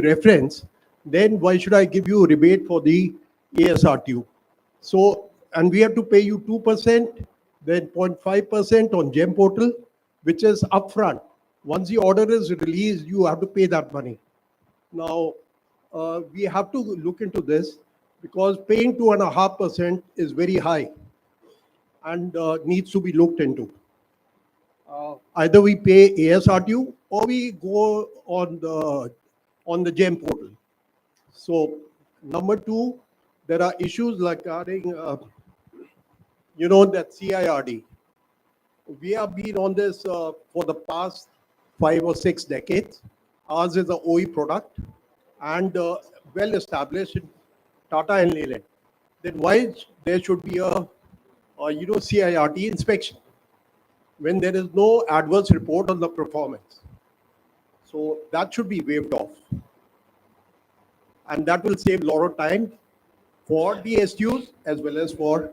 reference, then why should I give you a rebate for the ASRTU? So, and we have to pay you 2%, then 0.5% on GEM portal, which is upfront. Once the order is released, you have to pay that money. Now, we have to look into this because paying 2.5% is very high and needs to be looked into. Either we pay ASRTU or we go on the GEM portal. So, number two, there are issues regarding, that CIRD. We have been on this for the past 5 or 6 decades. Ours is an OE product and well established in Tata and Leyland. Then why there should be a CIRT inspection when there is no adverse report on the performance? So that should be waived off. And that will save a lot of time for the STUs as well as for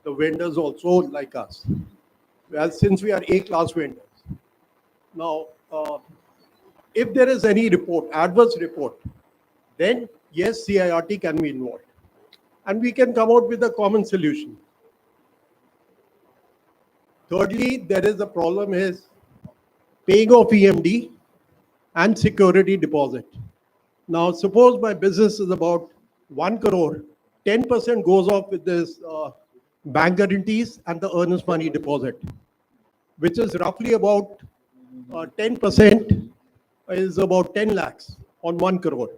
the vendors also like us. Well, since we are A-class vendors. Now, if there is any report, adverse report, then yes, CIRT can be involved. And we can come out with a common solution. Thirdly, there is a problem is paying off EMD and security deposit. Now, suppose my business is about 1 crore, 10% goes off with this bank guarantees and the earnest money deposit, which is roughly about 10% is about 10 lakhs on 1 crore.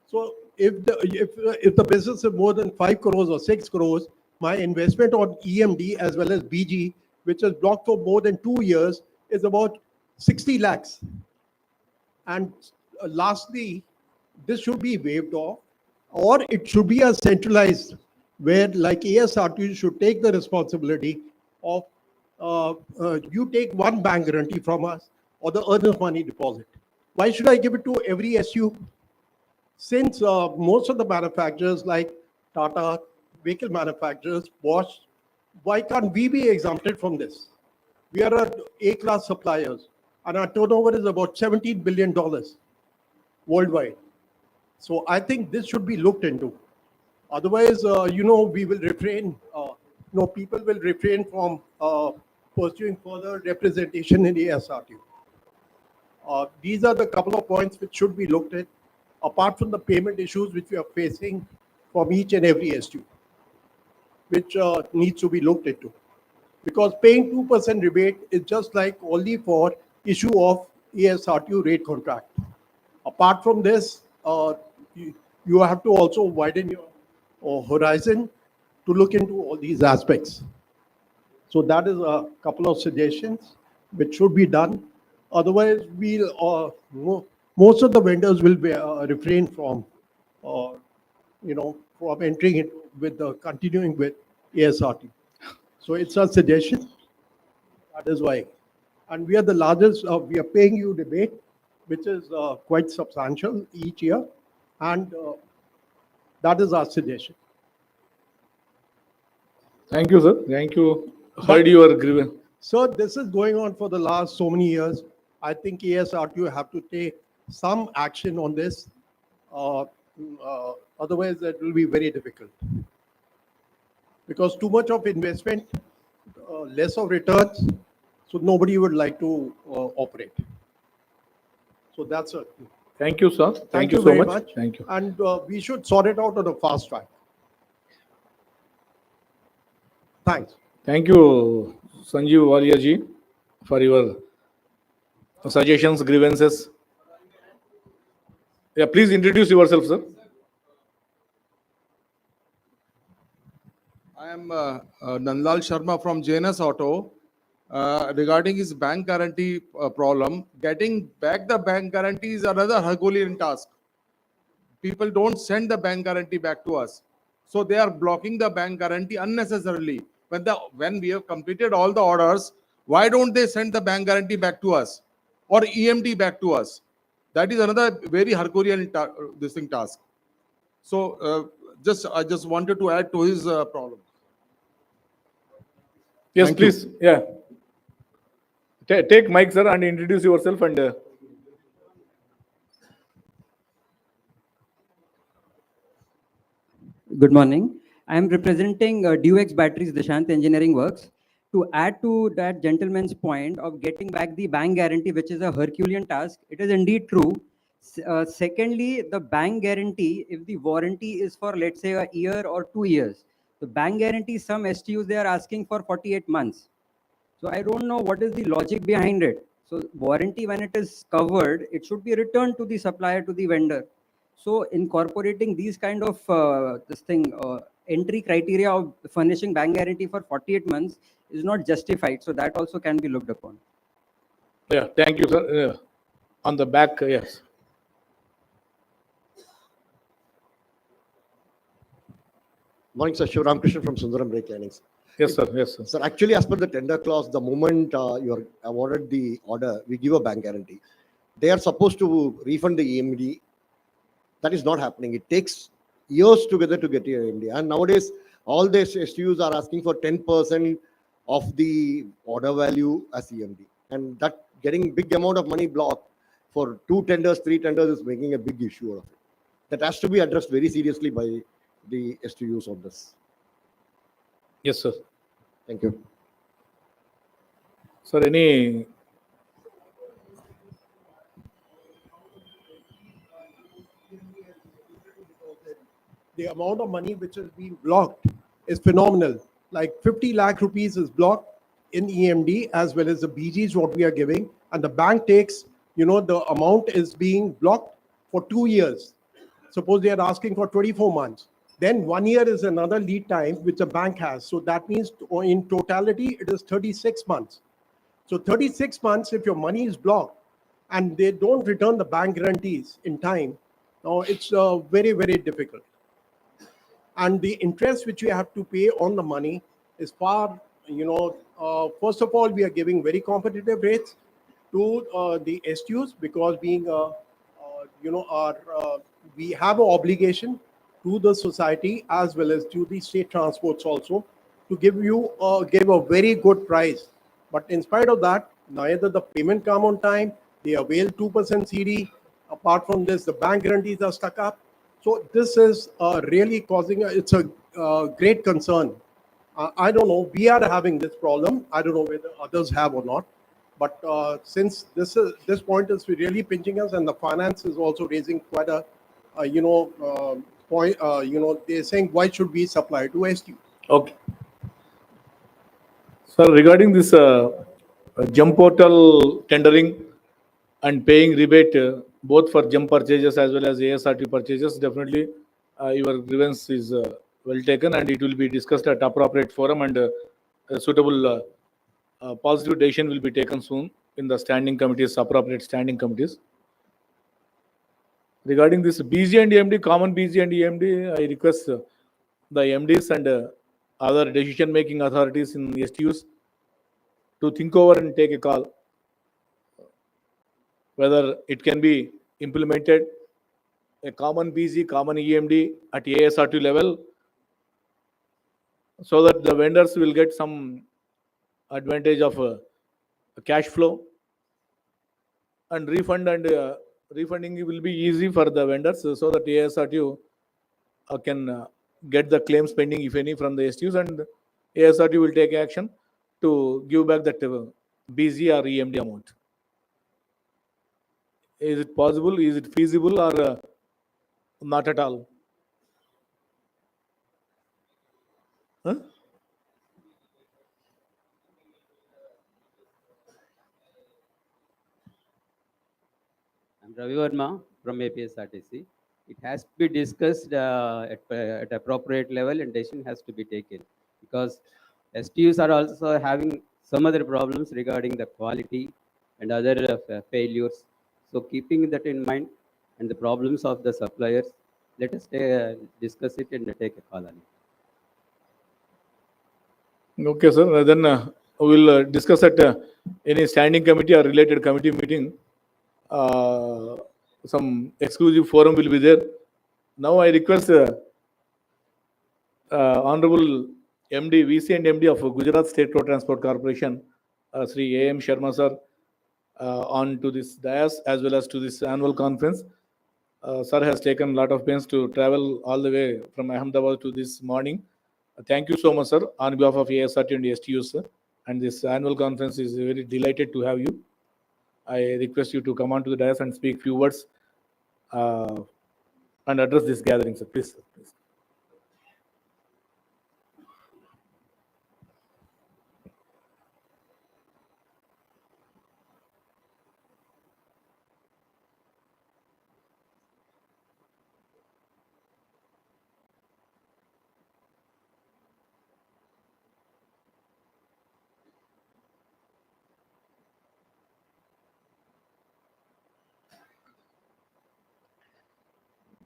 So if the business is more than 5 crores or 6 crores, my investment on EMD as well as BG, which is blocked for more than 2 years, is about 60 lakhs. And lastly, this should be waived off, or it should be a centralized where like ASRTU should take the responsibility of you take one bank guarantee from us or the earnest money deposit. Why should I give it to every SU? Since most of the manufacturers like Tata, vehicle manufacturers, Bosch, why can't we be exempted from this? We are A-class suppliers and our turnover is about $17 billion worldwide. So I think this should be looked into. Otherwise, we will refrain, people will refrain from pursuing further representation in the ASRTU. These are the couple of points which should be looked at, apart from the payment issues which we are facing from each and every STU, which needs to be looked into. Because paying 2% rebate is just like only for issue of ASRTU rate contract. Apart from this, you have to also widen your horizon to look into all these aspects. So that is a couple of suggestions. which should be done. Otherwise, most of the vendors will be refrain from, uh, from entering it with the continuing with ASRT. So it's a suggestion. That is why. And we are the largest, we are paying you debate, which is quite substantial each year. And that is our suggestion. Thank you, sir. Thank you. But- Heard your grievance. So this is going on for the last so many years. I think ASRTU have to take some action on this. Otherwise, it will be very difficult. Because too much of investment, less of returns, so nobody would like to operate. So that's it. Thank you, sir. Thank you so very much. much. Thank you. And we should sort it out on a fast track. Thanks. Thank you, Sanjeev Walia ji, for your suggestions, grievances. Yeah, please introduce yourself, sir. I am Nandlal Sharma from JNS Auto. Regarding his bank guarantee problem, getting back the bank guarantee is another Herculean task. People don't send the bank guarantee back to us. So they are blocking the bank guarantee unnecessarily. When we have completed all the orders, why don't they send the bank guarantee back to us or EMD back to us? That is another very Herculean task. So I just wanted to add to his problem. Yes, Thank you. please. Yeah. Take mic, sir, and introduce yourself. And Good morning. I am representing DUX Batteries, Dishant Engineering Works. To add to that gentleman's point of getting back the bank guarantee, which is a Herculean task, it is indeed true. Secondly, the bank guarantee, if the warranty is for, let's say, a year or 2 years, the bank guarantee, some STUs, they are asking for 48 months. So I don't know what is the logic behind it. So warranty, when it is covered, it should be returned to the supplier, to the vendor. So incorporating these kind of entry criteria of furnishing bank guarantee for 48 months is not justified. So that also can be looked upon. yeah, thank you, sir. On the back, yes. Morning, sir. Shivram Krishnan from Sundaram Brake Linings. Yes, sir. Yes, sir. Sir, actually, as per the tender clause, the moment you are awarded the order, we give a bank guarantee. They are supposed to refund the EMD. That is not happening. It takes years together to get your EMD. And nowadays, all the STUs are asking for 10% of the order value as EMD. And that getting big amount of money blocked for 2 tenders, 3 tenders is making a big issue of it. That has to be addressed very seriously by the STUs on this. Yes, sir. Thank you. Sir, any The amount of money which is being blocked is phenomenal. Like 50 lakh rupees is blocked in EMD as well as the BGs what we are giving, and the bank takes, the amount is being blocked for 2 years. Suppose they are asking for 24 months. Then 1 year is another lead time which the bank has. So that means in totality, it is 36 months. So 36 months, if your money is blocked and they don't return the bank guarantees in time, now it's very, very difficult. And the interest which you have to pay on the money is far, first of all, we are giving very competitive rates to the STUs because being, we have an obligation to the society as well as to the state transports also to give a very good price. But in spite of that, neither the payment come on time, they avail 2% CD. Apart from this, the bank guarantees are stuck up. So this is really causing, it's a great concern. I don't know, we are having this problem. I don't know whether others have or not. But since this point is really pinching us, and the finance is also raising quite a, point, they're saying, why should we supply to STU? okay. Sir, regarding this jump portal tendering and paying rebate both for jump purchases as well as ASRT purchases, definitely your grievance is well taken and it will be discussed at appropriate forum and suitable positive decision will be taken soon in the standing committees, appropriate standing committees. Regarding this BG and EMD, common BG and EMD, I request the MDs and other decision-making authorities in STUs to think over and take a call whether it can be implemented a common BG, common EMD at ASRT level, so that the vendors will get some advantage of cash flow, and refunding will be easy for the vendors, so that ASRTU can get the claims pending, if any, from the STUs, and ASRTU will take action to give back that BG or EMD amount. Is it possible? Is it feasible, or not at all? Huh? I'm Ravi Verma from APSRTC. It has to be discussed at appropriate level, and decision has to be taken, because STUs are also having some other problems regarding the quality and other failures. So keeping that in mind and the problems of the suppliers, let us discuss it and take a call on it. Okay, sir. Then we will discuss at any standing committee or related committee meeting. Some exclusive forum will be there. Now I request Honorable MD, VC and MD of Gujarat State Road Transport Corporation, Sri A.M. Sharma sir, on to this dais as well as to this annual conference. Sir has taken a lot of pains to travel all the way from Ahmedabad to this morning. Thank you so much, sir, on behalf of ASRT and STU, sir. And this annual conference is very delighted to have you. I request you to come on to the dais and speak few words and address this gathering, sir. Please, sir, please.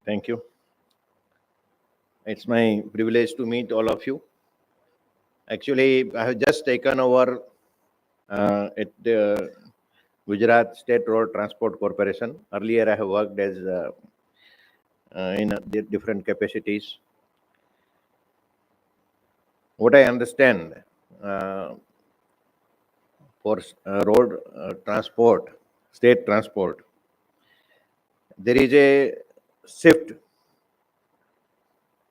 Thank you. It's my privilege to meet all of you. Actually, I have just taken over at the Gujarat State Road Transport Corporation. Earlier, I have worked as in different capacities. What I understand for road transport, state transport, there is a shift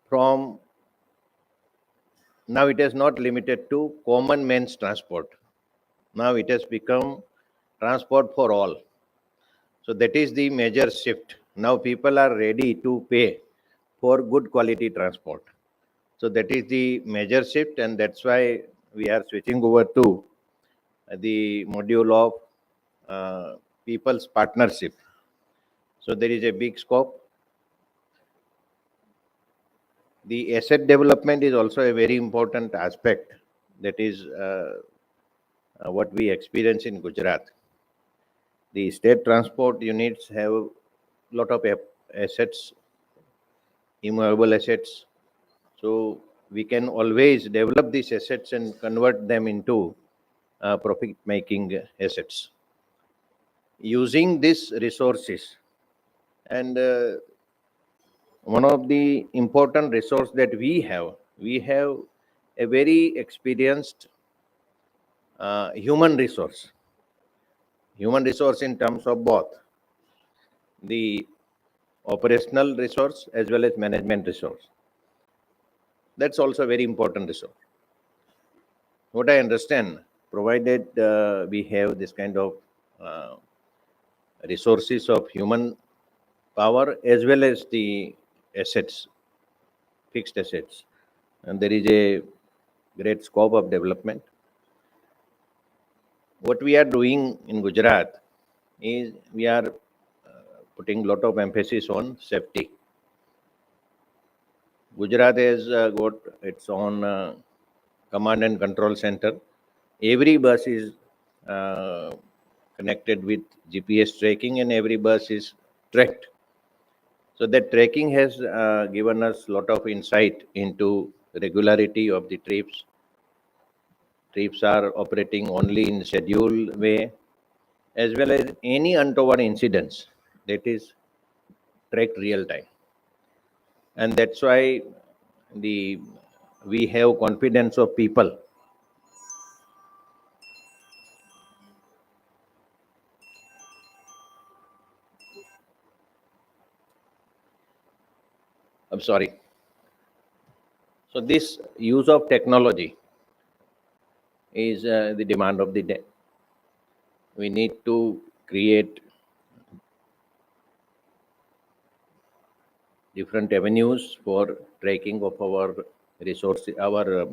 from now. It is not limited to common man's transport. Now it has become transport for all. So that is the major shift. Now people are ready to pay for good quality transport. So that is the major shift, and that's why we are switching over to the module of people's partnership. So there is a big scope. The asset development is also a very important aspect. That is what we experience in Gujarat. The state transport units have a lot of assets, immovable assets. So we can always develop these assets and convert them into profit-making assets. Using these resources, and one of the important resource that we have a very experienced human resource in terms of both the operational resource as well as management resource. That's also a very important resource. What I understand, provided we have this kind of resources of human power as well as the assets, fixed assets, and there is a great scope of development. What we are doing in Gujarat is we are putting a lot of emphasis on safety. Gujarat has got its own command and control center every bus is connected with GPS tracking, and every bus is tracked. So that tracking has given us a lot of insight into regularity of the trips. Trips are operating only in scheduled way, as well as any untoward incidents that is tracked real time. And that's why the we have confidence of people. I'm sorry. So this use of technology is the demand of the day. We need to create different avenues for tracking of our resources, our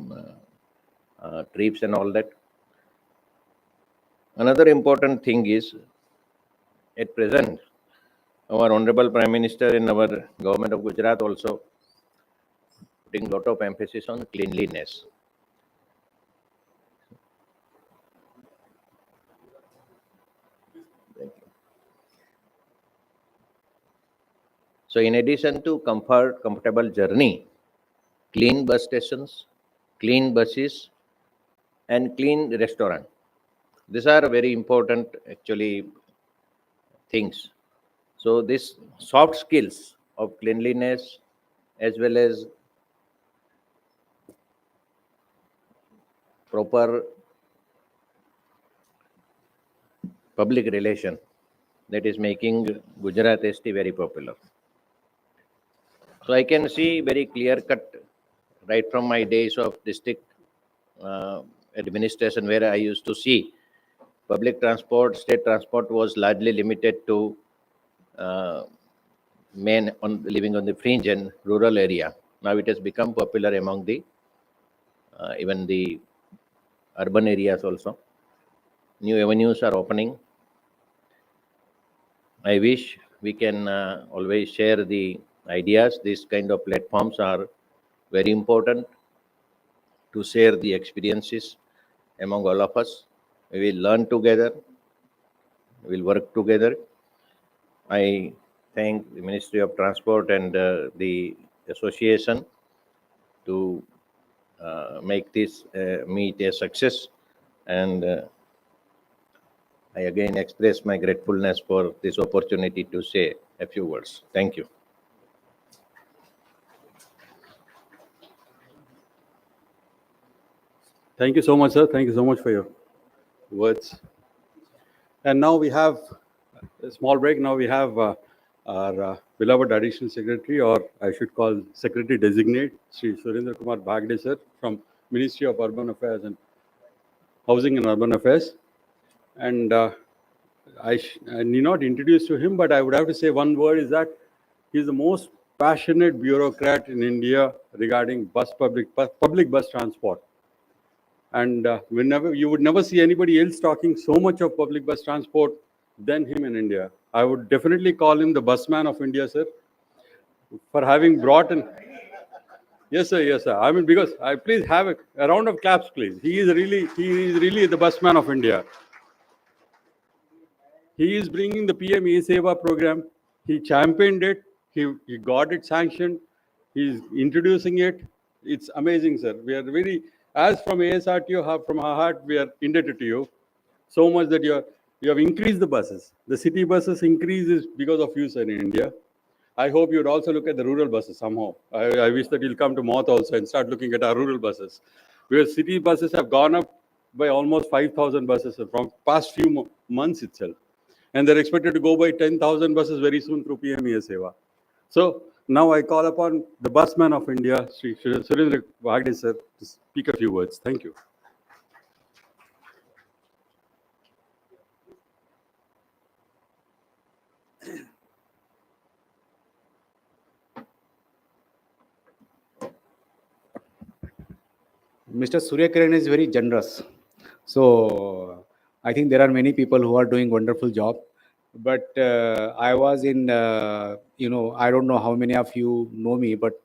trips and all that. Another important thing is, at present, our Honorable Prime Minister and our government of Gujarat also putting lot of emphasis on cleanliness. Thank you. So in addition to comfortable journey, clean bus stations, clean buses, and clean restaurant. These are very important actually things. So this soft skills of cleanliness as well as proper public relation, that is making Gujarat ST very popular. So I can see very clear cut right from my days of district administration, where I used to see public transport, state transport was largely limited to men living on the fringe and rural area. Now it has become popular among the even the urban areas also. New avenues are opening. I wish we can always share the ideas. These kind of platforms are very important to share the experiences among all of us. We will learn together. We will work together. I thank the Ministry of Transport and the association to make this meet a success, and I again express my gratefulness for this opportunity to say a few words. Thank you. Thank you so much, sir. Thank you so much for your words. And now we have a small break. Now we have our beloved Additional Secretary, or I should call Secretary Designate, Sri Surendra Kumar Bhagde, sir, from Ministry of Urban Affairs and Housing and Urban Affairs. And I need not introduce to him, but I would have to say one word is that he's the most passionate bureaucrat in India regarding public bus transport. And whenever you would never see anybody else talking so much of public bus transport than him in India. I would definitely call him the busman of India, sir, for having brought in. Yes, sir. Yes, sir. I mean, because I please have a round of claps, please. He is really the busman of India. He is bringing the PM E-Seva program. He championed it. He got it sanctioned. He's introducing it. It's amazing, sir. We are really, as from ASRTO, from our heart, we are indebted to you so much that you have increased the buses. The city buses increases because of you, sir, in India. I hope you'd also look at the rural buses somehow. I wish that you'll come to Moth also and start looking at our rural buses. Because city buses have gone up by almost 5,000 buses from past few months itself. And they're expected to go by 10,000 buses very soon through PM E-Seva. So now I call upon the busman of India, Sri Surendra Bhagde, sir, to speak a few words. Thank you. Mr. Suryakiran is very generous. So I think there are many people who are doing wonderful job. But I was in, I don't know how many of you know me, but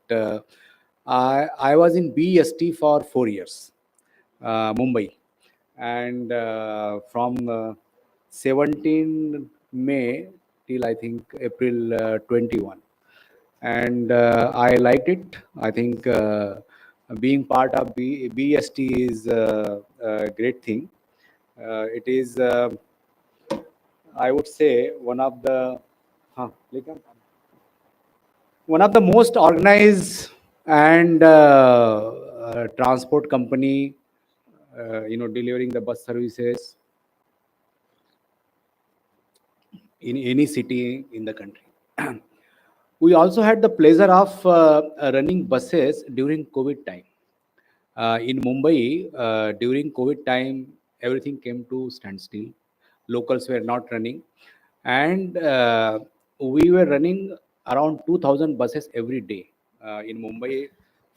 I was in BST for 4 years, Mumbai. and from 17 May till I think April 21. And I liked it. I think being part of BST is a great thing. It is, I would say, one of the most organized and transport company, delivering the bus services in any city in the country. We also had the pleasure of running buses during COVID time. In Mumbai, during COVID time, everything came to standstill. Locals were not running, and we were running around 2,000 buses every day in Mumbai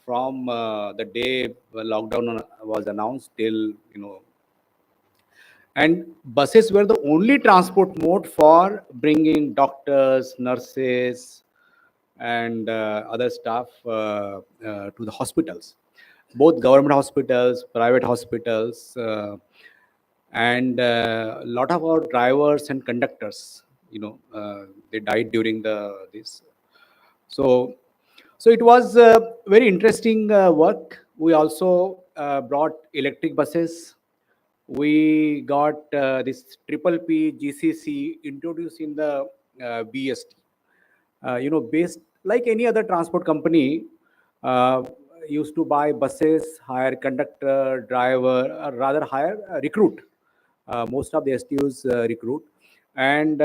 from the day lockdown was announced till and buses were the only transport mode for bringing doctors, nurses, and other staff to the hospitals, both government hospitals, private hospitals, and a lot of our drivers and conductors, they died during this. So it was very interesting work. We also brought electric buses. We got this triple P GCC introduced in the BST. Based like any other transport company, uh, used to buy buses, hire conductor, driver, or rather hire recruit. Most of the STUs recruit, and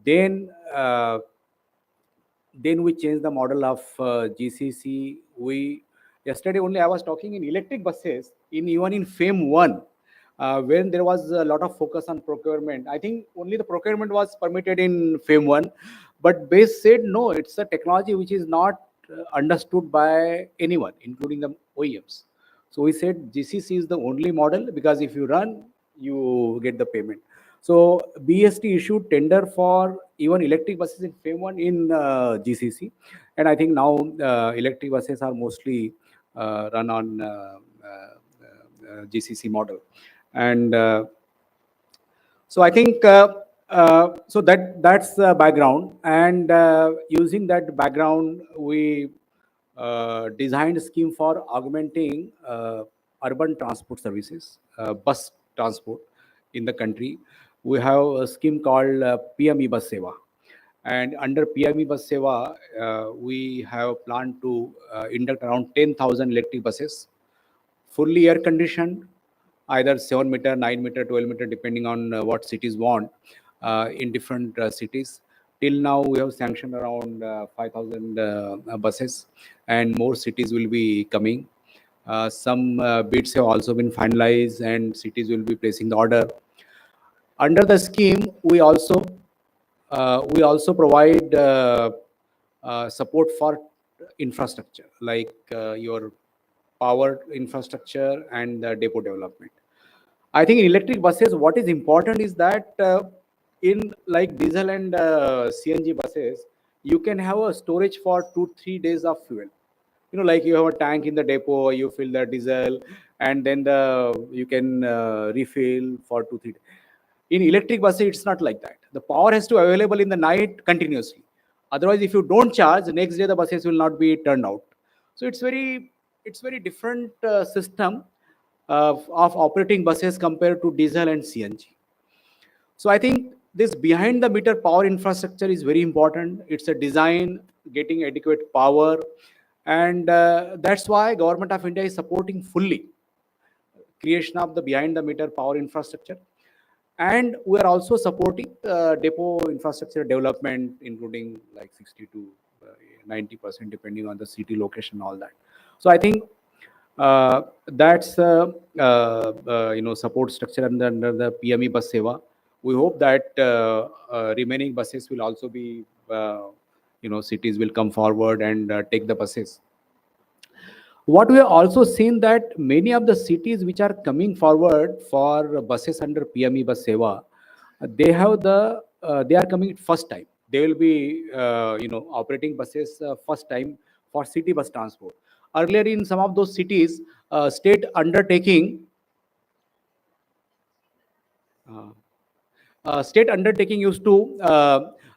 then uh, then we changed the model of GCC. We yesterday only I was talking in electric buses in even in FAME 1, when there was a lot of focus on procurement. I think only the procurement was permitted in FAME 1, but base said no, it's a technology which is not understood by anyone, including the OEMs. So we said GCC is the only model because if you run, you get the payment. So BST issued tender for even electric buses in FAME 1 in GCC, and I think now electric buses are mostly run on GCC model, and so I think so that's the background, and using that background, we designed a scheme for augmenting urban transport services, bus transport in the country. We have a scheme called PME Bus Seva. And under PME Bus Seva, we have planned to induct around 10,000 electric buses, fully air conditioned, either 7 meter, 9 meter, 12 meter, depending on what cities want in different cities. Till now, we have sanctioned around 5,000 buses, and more cities will be coming. Some bids have also been finalized, and cities will be placing the order. Under the scheme, we also provide support for infrastructure, like your power infrastructure and depot development. I think in electric buses, what is important is that in like diesel and CNG buses, you can have a storage for 2-3 days of fuel. Like you have a tank in the depot, you fill the diesel, and then you can refill for 2-3 days. In electric buses, it's not like that. The power has to be available in the night continuously. Otherwise, if you don't charge, the next day the buses will not be turned out. So it's very different system of operating buses compared to diesel and CNG. So I think this behind the meter power infrastructure is very important. It's a design, getting adequate power, and that's why Government of India is supporting fully creation of the behind the meter power infrastructure. And we are also supporting depot infrastructure development, including like 60 to 90%, depending on the city location, all that. So I think that's support structure under the PME Bus Seva. We hope that remaining buses will also be, cities will come forward and take the buses. What we have also seen that many of the cities which are coming forward for buses under PME Bus Seva, they are coming first time. They will be operating buses first time for city bus transport. Earlier in some of those cities, state undertaking state undertaking used to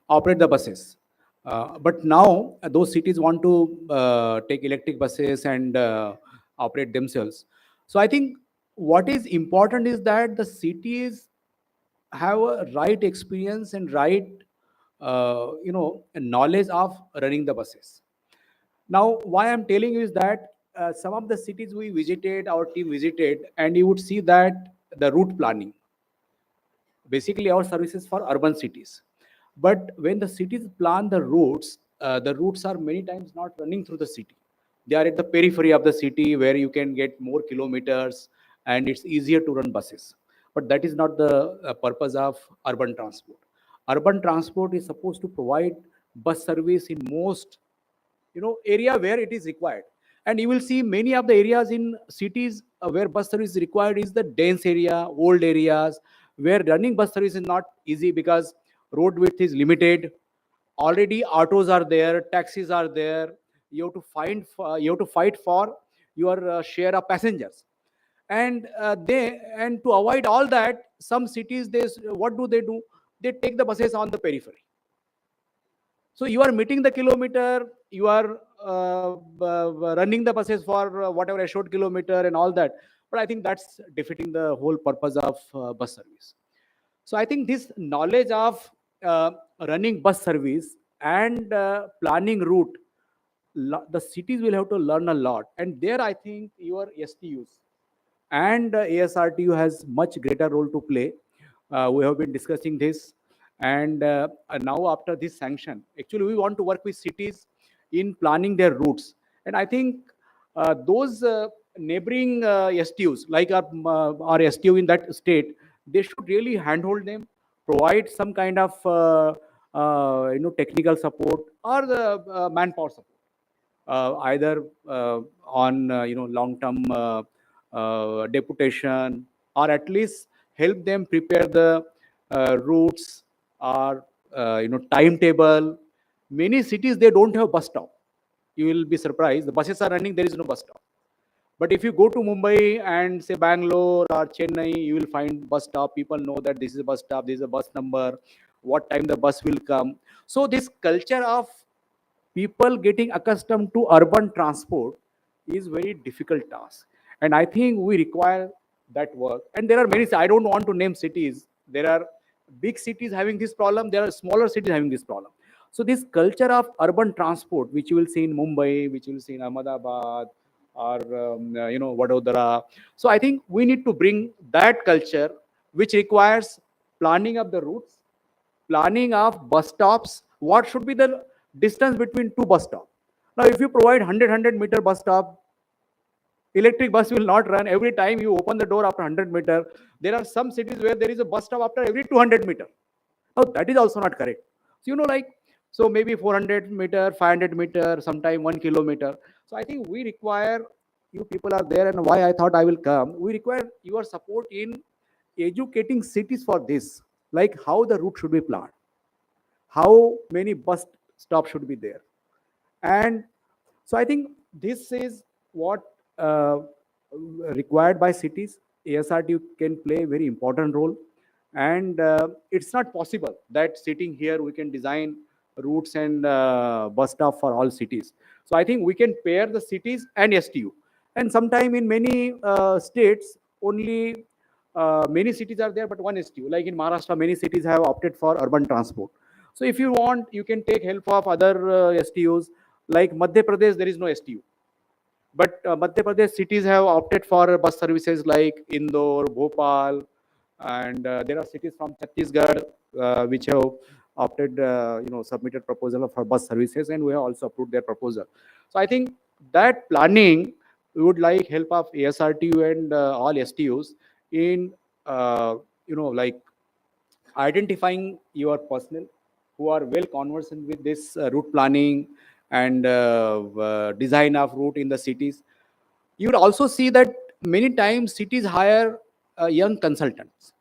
operate the buses. But now those cities want to take electric buses and operate themselves. So I think what is important is that the cities have a right experience and right knowledge of running the buses. Now, why I'm telling you is that some of the cities we visited, our team visited, and you would see that the route planning, basically our services for urban cities. But when the cities plan the routes are many times not running through the city. They are at the periphery of the city where you can get more kilometers and it's easier to run buses. But that is not the purpose of urban transport. Urban transport is supposed to provide bus service in most area where it is required. And you will see many of the areas in cities where bus service is required is the dense area, old areas, where running bus service is not easy because road width is limited. Already autos are there, taxis are there. You have to you have to fight for your share of passengers. And to avoid all that, some cities, what do? They take the buses on the periphery. So you are meeting the kilometer, you are running the buses for whatever a short kilometer and all that. But I think that's defeating the whole purpose of bus service. So I think this knowledge of running bus service and planning route, the cities will have to learn a lot. And there I think your STUs and ASRTU has much greater role to play. We have been discussing this, and now after this sanction, actually we want to work with cities in planning their routes. And I think those neighboring STUs, like our STU in that state, they should really handhold them, provide some kind of technical support or the manpower support, either on long-term deputation, or at least help them prepare the routes or timetable. Many cities, they don't have bus stop. You will be surprised, the buses are running, there is no bus stop. But if you go to Mumbai and say Bangalore or Chennai, you will find bus stop. People know that this is a bus stop, this is a bus number, what time the bus will come. So this culture of people getting accustomed to urban transport is very difficult task. And I think we require that work. And there are many, I don't want to name cities. There are big cities having this problem, there are smaller cities having this problem. So this culture of urban transport, which you will see in Mumbai, which you will see in Ahmedabad, or Vadodara. So I think we need to bring that culture, which requires planning of the routes, planning of bus stops. What should be the distance between two bus stops? Now, if you provide 100 meter bus stop, electric bus will not run every time you open the door after 100 meter. There are some cities where there is a bus stop after every 200 meter. Now, that is also not correct. So, so maybe 400 meter, 500 meter, sometime 1 kilometer. So I think we require, you people are there, and why I thought I will come, we require your support in educating cities for this, like how the route should be planned, how many bus stops should be there. And so I think this is what required by cities. ASRTU can play a very important role. And it's not possible that sitting here we can design routes and bus stop for all cities. So I think we can pair the cities and STU. And sometime in many states, only many cities are there, but one STU. Like in Maharashtra, many cities have opted for urban transport. So if you want, you can take help of other STUs. Like Madhya Pradesh, there is no STU. But Madhya Pradesh cities have opted for bus services like Indore, Bhopal, and there are cities from Chhattisgarh which have opted, submitted proposal for bus services, and we have also approved their proposal. So I think that planning, we would like help of ASRTU and all STUs in, like identifying your personnel who are well conversant with this route planning and design of route in the cities. You would also see that many times cities hire young consultants,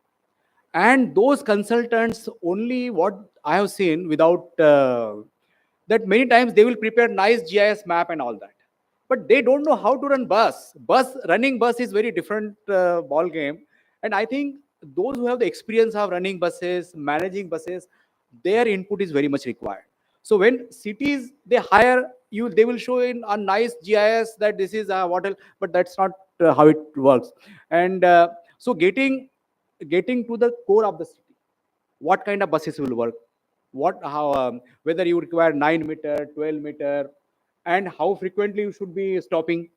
and those consultants, only what I have seen, without that, many times they will prepare nice GIS map and all that, but they don't know how to run running bus is very different ball game. And I think those who have the experience of running buses, managing buses, their input is very much required. So when cities they hire you, they will show in a nice GIS that this is what else, but that's not how it works. And so getting to the core of the city, what kind of buses will work, what how whether you require 9 meter, 12 meter, and how frequently you should be stopping,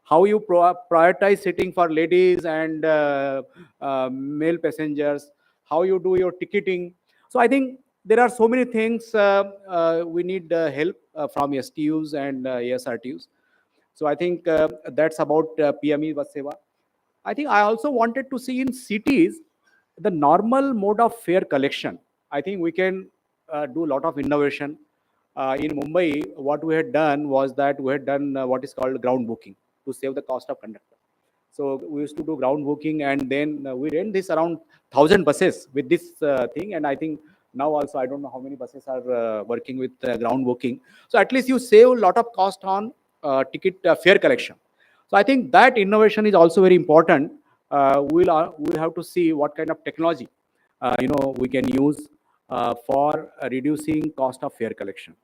how you prioritize sitting for ladies and male passengers, how you do your ticketing. So I think there are so many things we need help from STUs and ASRTUs. So I think that's about PME bus seva. I think I also wanted to see in cities the normal mode of fare collection. I think we can do a lot of innovation. In Mumbai, what we had done was that we had done what is called ground booking to save the cost of conductor. So we used to do ground booking, and then we ran this around 1,000 buses with this thing. And I think now also I don't know how many buses are working with ground booking. So at least you save a lot of cost on ticket fare collection. So I think that innovation is also very important. We'll have to see what kind of technology we can use for reducing cost of fare collection.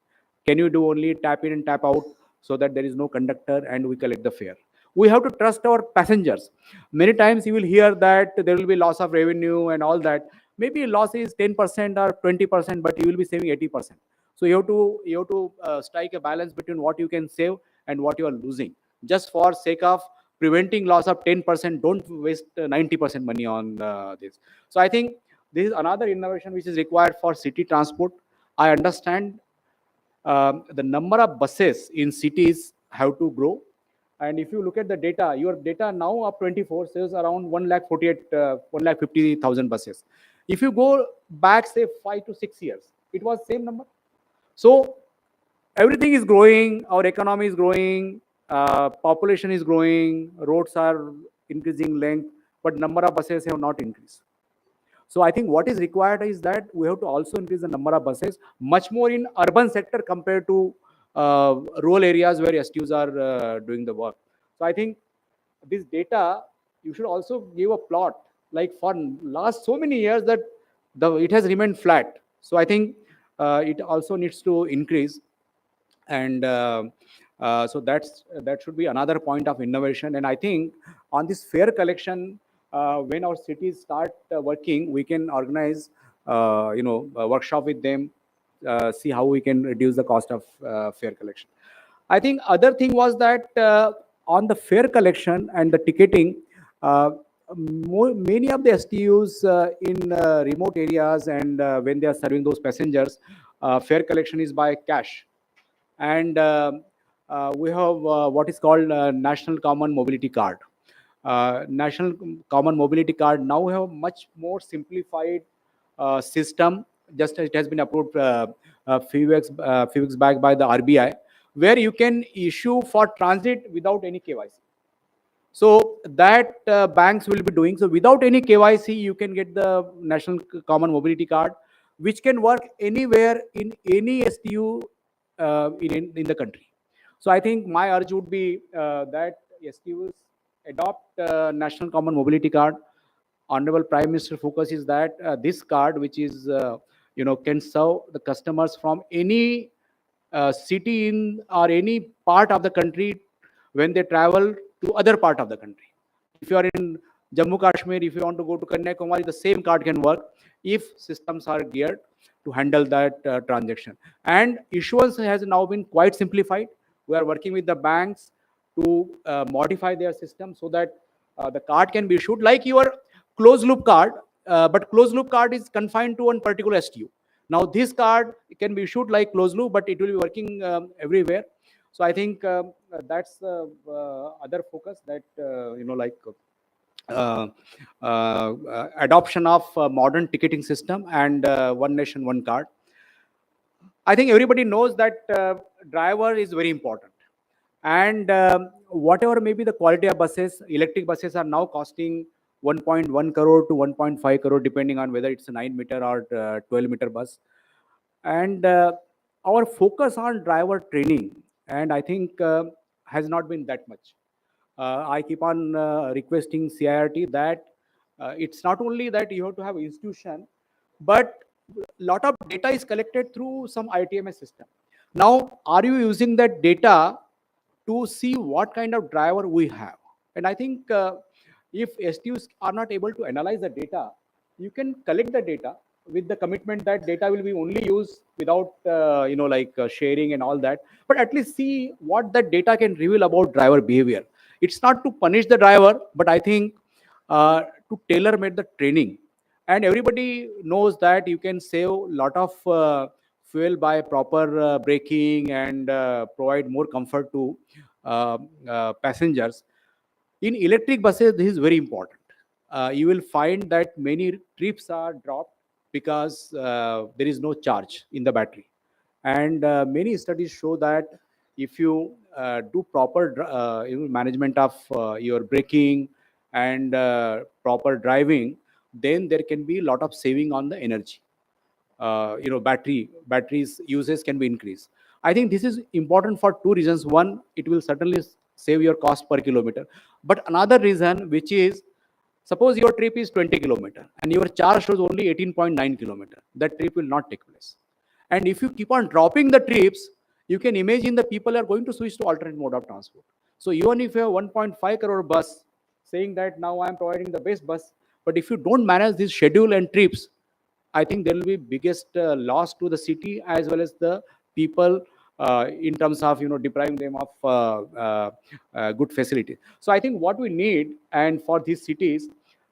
Can you do only tap in and tap out so that there is no conductor and we collect the fare? We have to trust our passengers. Many times you will hear that there will be loss of revenue and all that. Maybe loss is 10% or 20%, but you will be saving 80%. So you have to strike a balance between what you can save and what you are losing. Just for sake of preventing loss of 10%, don't waste 90% money on this. So I think this is another innovation which is required for city transport. I understand the number of buses in cities have to grow. And if you look at the data, your data now of 24 says around 1,50,000 buses. If you go back, say 5 to 6 years, it was same number. So everything is growing, our economy is growing, population is growing, roads are increasing length, but number of buses have not increased. So I think what is required is that we have to also increase the number of buses much more in urban sector compared to rural areas where STUs are doing the work. So I think this data, you should also give a plot, like for last so many years that it has remained flat. So I think it also needs to increase. And so that should be another point of innovation. And I think on this fare collection, when our cities start working, we can organize a workshop with them, see how we can reduce the cost of fare collection. I think other thing was that on the fare collection and the ticketing, many of the STUs in remote areas and when they are serving those passengers, fare collection is by cash. And we have what is called National Common Mobility Card. National Common Mobility Card now have much more simplified system. Just it has been approved few weeks back by the RBI, where you can issue for transit without any KYC. So that banks will be doing. So without any KYC, you can get the National Common Mobility Card, which can work anywhere in any STU in the country. So I think my urge would be that STUs adopt National Common Mobility Card. Honorable Prime Minister focus is that this card, which is can serve the customers from any city in or any part of the country when they travel to other part of the country. If you are in Jammu Kashmir, if you want to go to Kanyakumari, the same card can work if systems are geared to handle that transaction. And issuance has now been quite simplified. We are working with the banks to modify their system so that the card can be issued like your closed loop card, but closed loop card is confined to one particular STU. Now this card can be issued like closed loop, but it will be working everywhere. So I think that's other focus that adoption of modern ticketing system and one nation, one card. I think everybody knows that driver is very important. And whatever may be the quality of buses, electric buses are now costing 1.1 crore to 1.5 crore, depending on whether it's a 9-meter or 12-meter bus. And our focus on driver training, and I think has not been that much. I keep on requesting CIRT that It's not only that you have to have institution, but lot of data is collected through some ITMS system. Now, are you using that data to see what kind of driver we have? And I think if STUs are not able to analyze the data, you can collect the data with the commitment that data will be only used without sharing and all that, but at least see what that data can reveal about driver behavior. It's not to punish the driver, but I think to tailor made the training. And everybody knows that you can save a lot of fuel by proper braking and provide more comfort to passengers. In electric buses, this is very important. You will find that many trips are dropped because there is no charge in the battery. And many studies show that if you do proper management of your braking and proper driving, then there can be a lot of saving on the energy. Batteries uses can be increased. I think this is important for two reasons. One, it will certainly save your cost per kilometer. But another reason, which is, suppose your trip is 20 kilometer and your charge shows only 18.9 kilometer, that trip will not take place. And if you keep on dropping the trips, you can imagine the people are going to switch to alternate mode of transport. So even if you have 1.5 crore bus saying that now I am providing the best bus, but if you don't manage this schedule and trips, I think there will be biggest loss to the city as well as the people in terms of depriving them of good facilities. So I think what we need, and for these cities,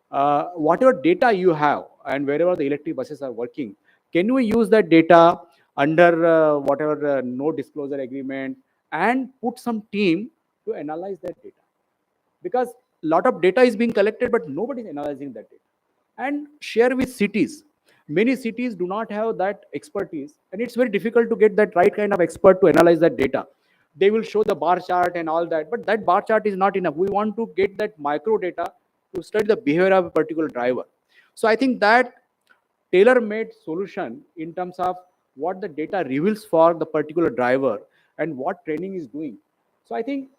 whatever data you have and wherever the electric buses are working, can we use that data under whatever no disclosure agreement and put some team to analyze that data? Because a lot of data is being collected, but nobody is analyzing that data and share with cities. Many cities do not have that expertise, and it's very difficult to get that right kind of expert to analyze that data. They will show the bar chart and all that, but that bar chart is not enough. We want to get that micro data to study the behavior of a particular driver. So I think that tailor-made solution in terms of what the data reveals for the particular driver and what training is doing. So I think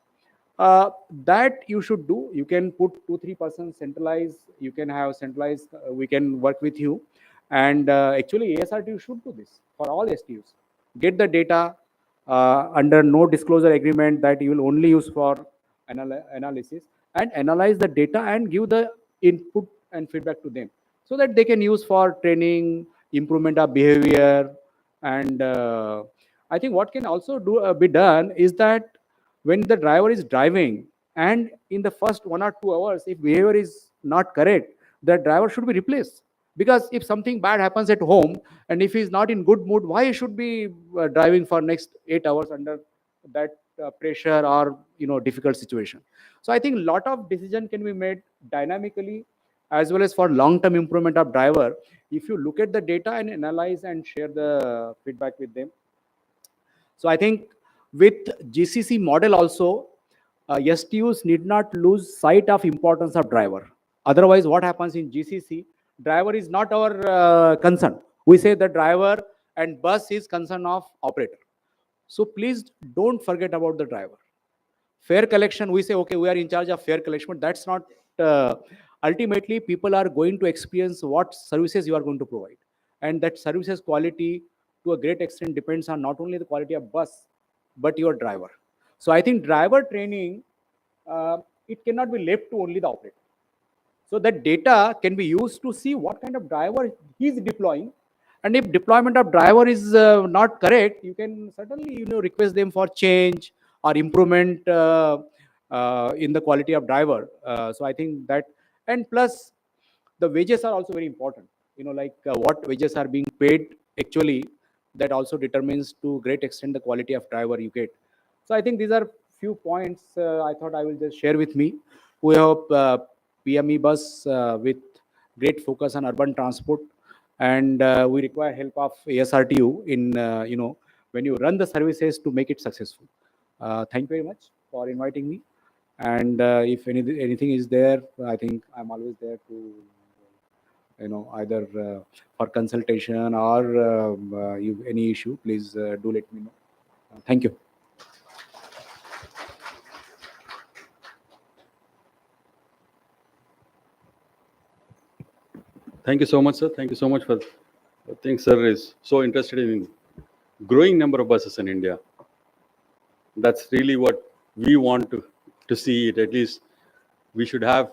that you should do. You can put 2-3% centralized. You can have centralized. We can work with you, and actually ASRTU should do this for all STUs. Get the data under no disclosure agreement that you will only use for analysis, and analyze the data and give the input and feedback to them so that they can use for training, improvement of behavior. And I think what can also be done is that when the driver is driving and in the first 1 or 2 hours, if behavior is not correct, the driver should be replaced. Because if something bad happens at home and if he's not in good mood, why he should be driving for next 8 hours under that pressure or difficult situation? So I think a lot of decision can be made dynamically as well as for long-term improvement of driver if you look at the data and analyze and share the feedback with them. So I think with GCC model also, STUs need not lose sight of importance of driver. Otherwise, what happens in GCC, driver is not our concern. We say the driver and bus is concern of operator. So please don't forget about the driver. Fare collection, we say, okay, we are in charge of fare collection, but that's not, ultimately people are going to experience what services you are going to provide. And that services quality to a great extent depends on not only the quality of bus, but your driver. So I think driver training, it cannot be left to only the operator. So that data can be used to see what kind of driver he is deploying. And if deployment of driver is not correct, you can certainly request them for change or improvement in the quality of driver. So I think that, and plus the wages are also very important. What wages are being paid actually, that also determines to great extent the quality of driver you get. So I think these are few points I thought I will just share with me. We have PME bus with great focus on urban transport, and we require help of ASRTU in when you run the services to make it successful. Thank you very much for inviting me, and if anything is there, I think I'm always there to either for consultation or any issue, please do let me know. Thank you. Thank you so much, sir. Thank you so much for. I think sir is so interested in growing number of buses in India. That's really what we want to see it. At least we should have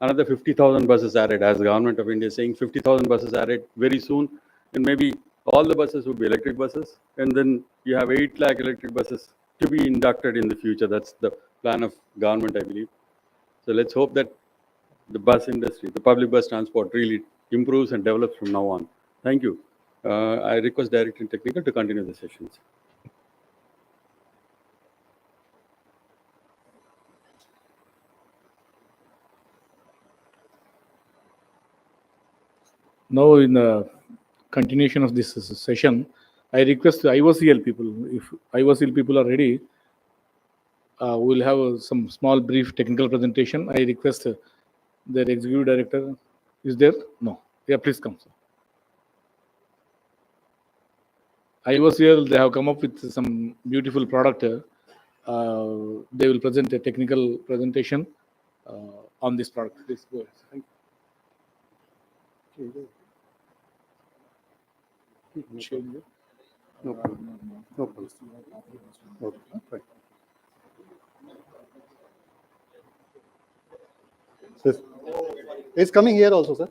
another 50,000 buses added, as the government of India is saying 50,000 buses added very soon, and maybe all the buses would be electric buses, and then you have 8 lakh electric buses to be inducted in the future. That's the plan of government, I believe. So let's hope that the bus industry, the public bus transport really improves and develops from now on. Thank you. I request Director and Technical to continue the sessions. Now, in the continuation of this session, I request the IOCL people, if IOCL people are ready, we'll have some small brief technical presentation. I request their executive director. Is there? No. Yeah, please come, sir. IOCL, they have come up with some beautiful product. They will present a technical presentation on this product. Please go ahead. Thank you. No problem. No problem. Okay, fine. Sir, it's coming here also, sir.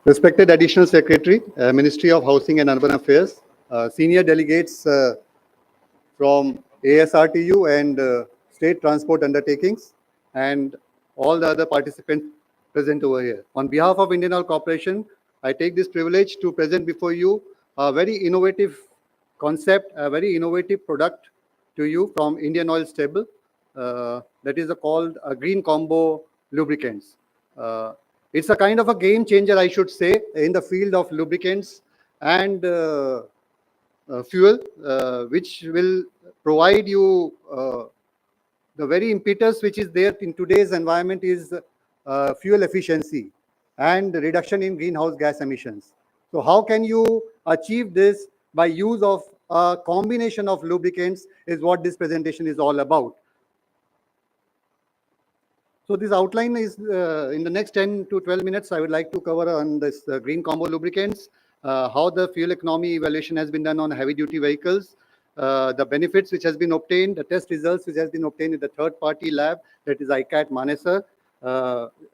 Respected Additional Secretary, Ministry of Housing and Urban Affairs, senior delegates from ASRTU and state transport undertakings, and all the other participants present over here. On behalf of Indian Oil Corporation, I take this privilege to present before you a very innovative concept, a very innovative product to you from Indian Oil Stable. That is called a green combo lubricants. It's a kind of a game changer, I should say, in the field of lubricants and fuel, which will provide you the very impetus which is there in today's environment is fuel efficiency and reduction in greenhouse gas emissions. So how can you achieve this by use of a combination of lubricants is what this presentation is all about. So this outline is in the next 10 to 12 minutes, I would like to cover on this green combo lubricants, how the fuel economy evaluation has been done on heavy duty vehicles, the benefits which has been obtained, the test results which has been obtained in the third party lab, that is ICAT Manesar.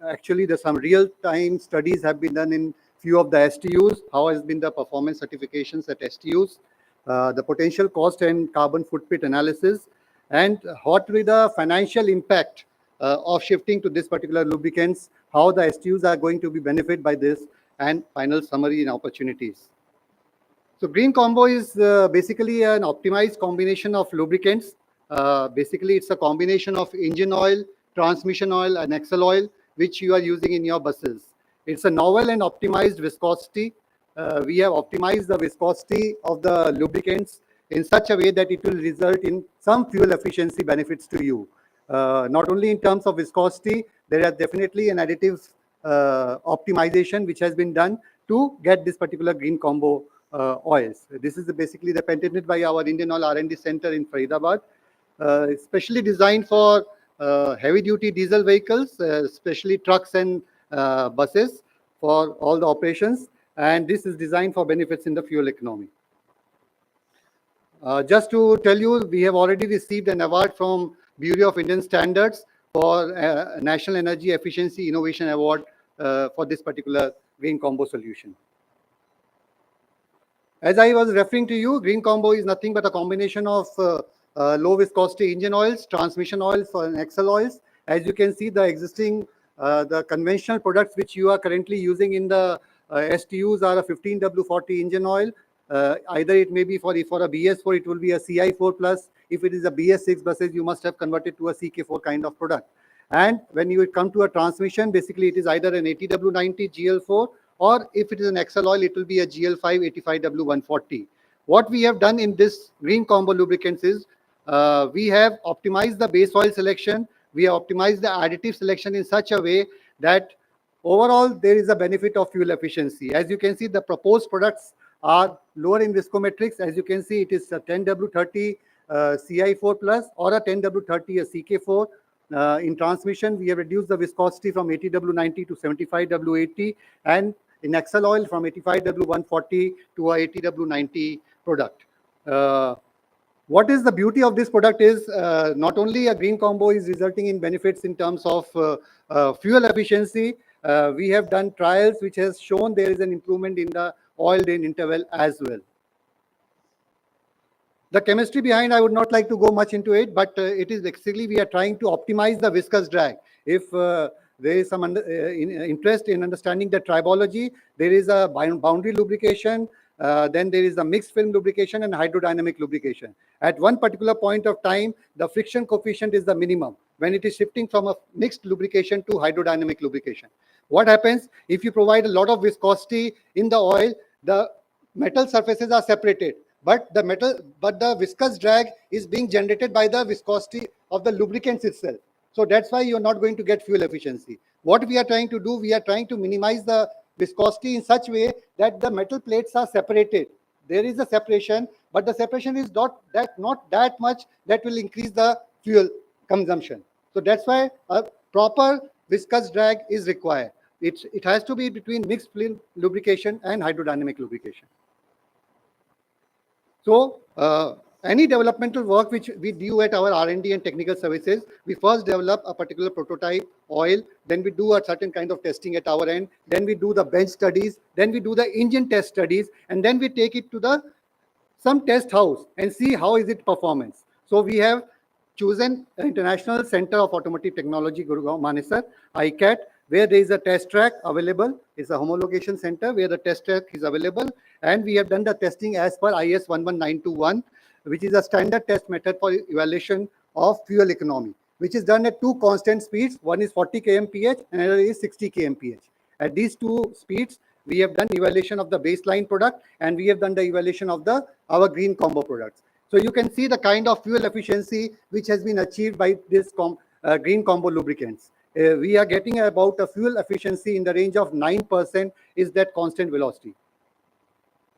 Actually, there's some real time studies have been done in few of the STUs, how has been the performance certifications at STUs, the potential cost and carbon footprint analysis, and what will be the financial impact of shifting to this particular lubricants, how the STUs are going to be benefit by this, and final summary and opportunities. So green combo is basically an optimized combination of lubricants. Basically, it's a combination of engine oil, transmission oil, and Excel oil, which you are using in your buses. It's a novel and optimized viscosity. We have optimized the viscosity of the lubricants in such a way that it will result in some fuel efficiency benefits to you. Not only in terms of viscosity, there are definitely an additive optimization which has been done to get this particular green combo oils. This is basically patented by our Indian Oil R&D Center in Faridabad, especially designed for heavy duty diesel vehicles, especially trucks and buses for all the operations. And this is designed for benefits in the fuel economy. Just to tell you, we have already received an award from Bureau of Indian Standards for National Energy Efficiency Innovation Award for this particular green combo solution. As I was referring to you, green combo is nothing but a combination of low viscosity engine oils, transmission oils, and Excel oils. As you can see, the existing, the conventional products which you are currently using in the STUs are a 15W40 engine oil. Either it may be for a BS4, it will be a CI4 plus. If it is a BS6 buses, you must have converted to a CK4 kind of product. And when you come to a transmission, basically it is either an 80W90 GL4, or if it is an Excel oil, it will be a GL5 85W140. What we have done in this green combo lubricants is we have optimized the base oil selection. We have optimized the additive selection in such a way that overall there is a benefit of fuel efficiency. As you can see, the proposed products are lower in viscometrics. As you can see, it is a 10W30 CI4 plus or a 10W30 a CK4. In transmission, we have reduced the viscosity from 80W90 to 75W80, and in Excel oil from 85W140 to a 80W90 product. What is the beauty of this product is not only a green combo is resulting in benefits in terms of fuel efficiency, we have done trials which has shown there is an improvement in the oil drain interval as well. The chemistry behind, I would not like to go much into it, but it is basically we are trying to optimize the viscous drag. If there is some interest in understanding the tribology, there is a boundary lubrication, then there is the mixed film lubrication and hydrodynamic lubrication. At one particular point of time, the friction coefficient is the minimum when it is shifting from a mixed lubrication to hydrodynamic lubrication. What happens if you provide a lot of viscosity in the oil? The metal surfaces are separated, but the viscous drag is being generated by the viscosity of the lubricants itself. So that's why you're not going to get fuel efficiency. What we are trying to do, we are trying to minimize the viscosity in such way that the metal plates are separated. There is a separation, but the separation is not that much that will increase the fuel consumption. So that's why a proper viscous drag is required. It has to be between mixed film lubrication and hydrodynamic lubrication. So any developmental work which we do at our R&D and technical services, we first develop a particular prototype oil, then we do a certain kind of testing at our end, then we do the bench studies, then we do the engine test studies, and then we take it to some test house and see how is it performance. So we have chosen International Center of Automotive Technology, Gurgaon, Manesar, ICAT, where there is a test track available. It's a homologation center where the test track is available. And we have done the testing as per IS 11921, which is a standard test method for evaluation of fuel economy, which is done at two constant speeds. One is 40 kmph and another is 60 kmph. At these two speeds, we have done evaluation of the baseline product and we have done the evaluation of our green combo products. So you can see the kind of fuel efficiency which has been achieved by this green combo lubricants. We are getting about a fuel efficiency in the range of 9% is that constant velocity.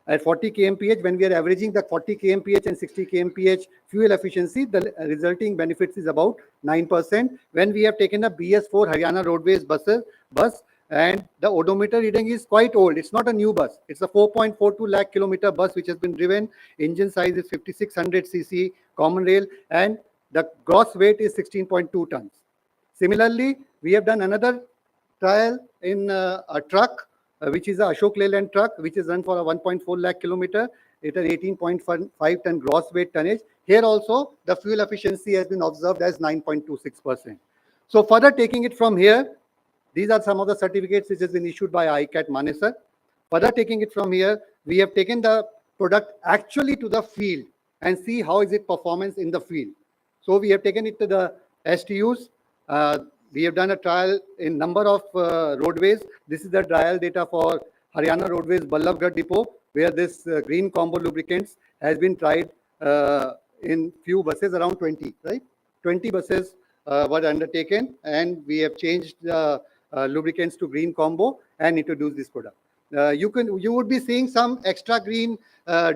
At 40 kmph, when we are averaging the 40 kmph and 60 kmph fuel efficiency, the resulting benefits is about 9%. When we have taken a BS4 Haryana Roadways bus, and the odometer reading is quite old. It's not a new bus. It's a 4.42 lakh kilometer bus which has been driven. Engine size is 5600 cc common rail, and the gross weight is 16.2 tons. Similarly, we have done another trial in a truck, which is a Ashok Leyland truck, which is run for a 1.4 lakh kilometer. It has 18.5 ton gross weight tonnage. Here also, the fuel efficiency has been observed as 9.26%. So further taking it from here, these are some of the certificates which has been issued by ICAT Manesar. Further taking it from here, we have taken the product actually to the field and see how is it performance in the field. So we have taken it to the STUs. We have done a trial in number of roadways. This is the trial data for Haryana Roadways Ballabgarh Depot, where this green combo lubricants has been tried in few buses, around 20, right? 20 buses were undertaken, and we have changed the lubricants to green combo and introduced this product. You would be seeing some extra green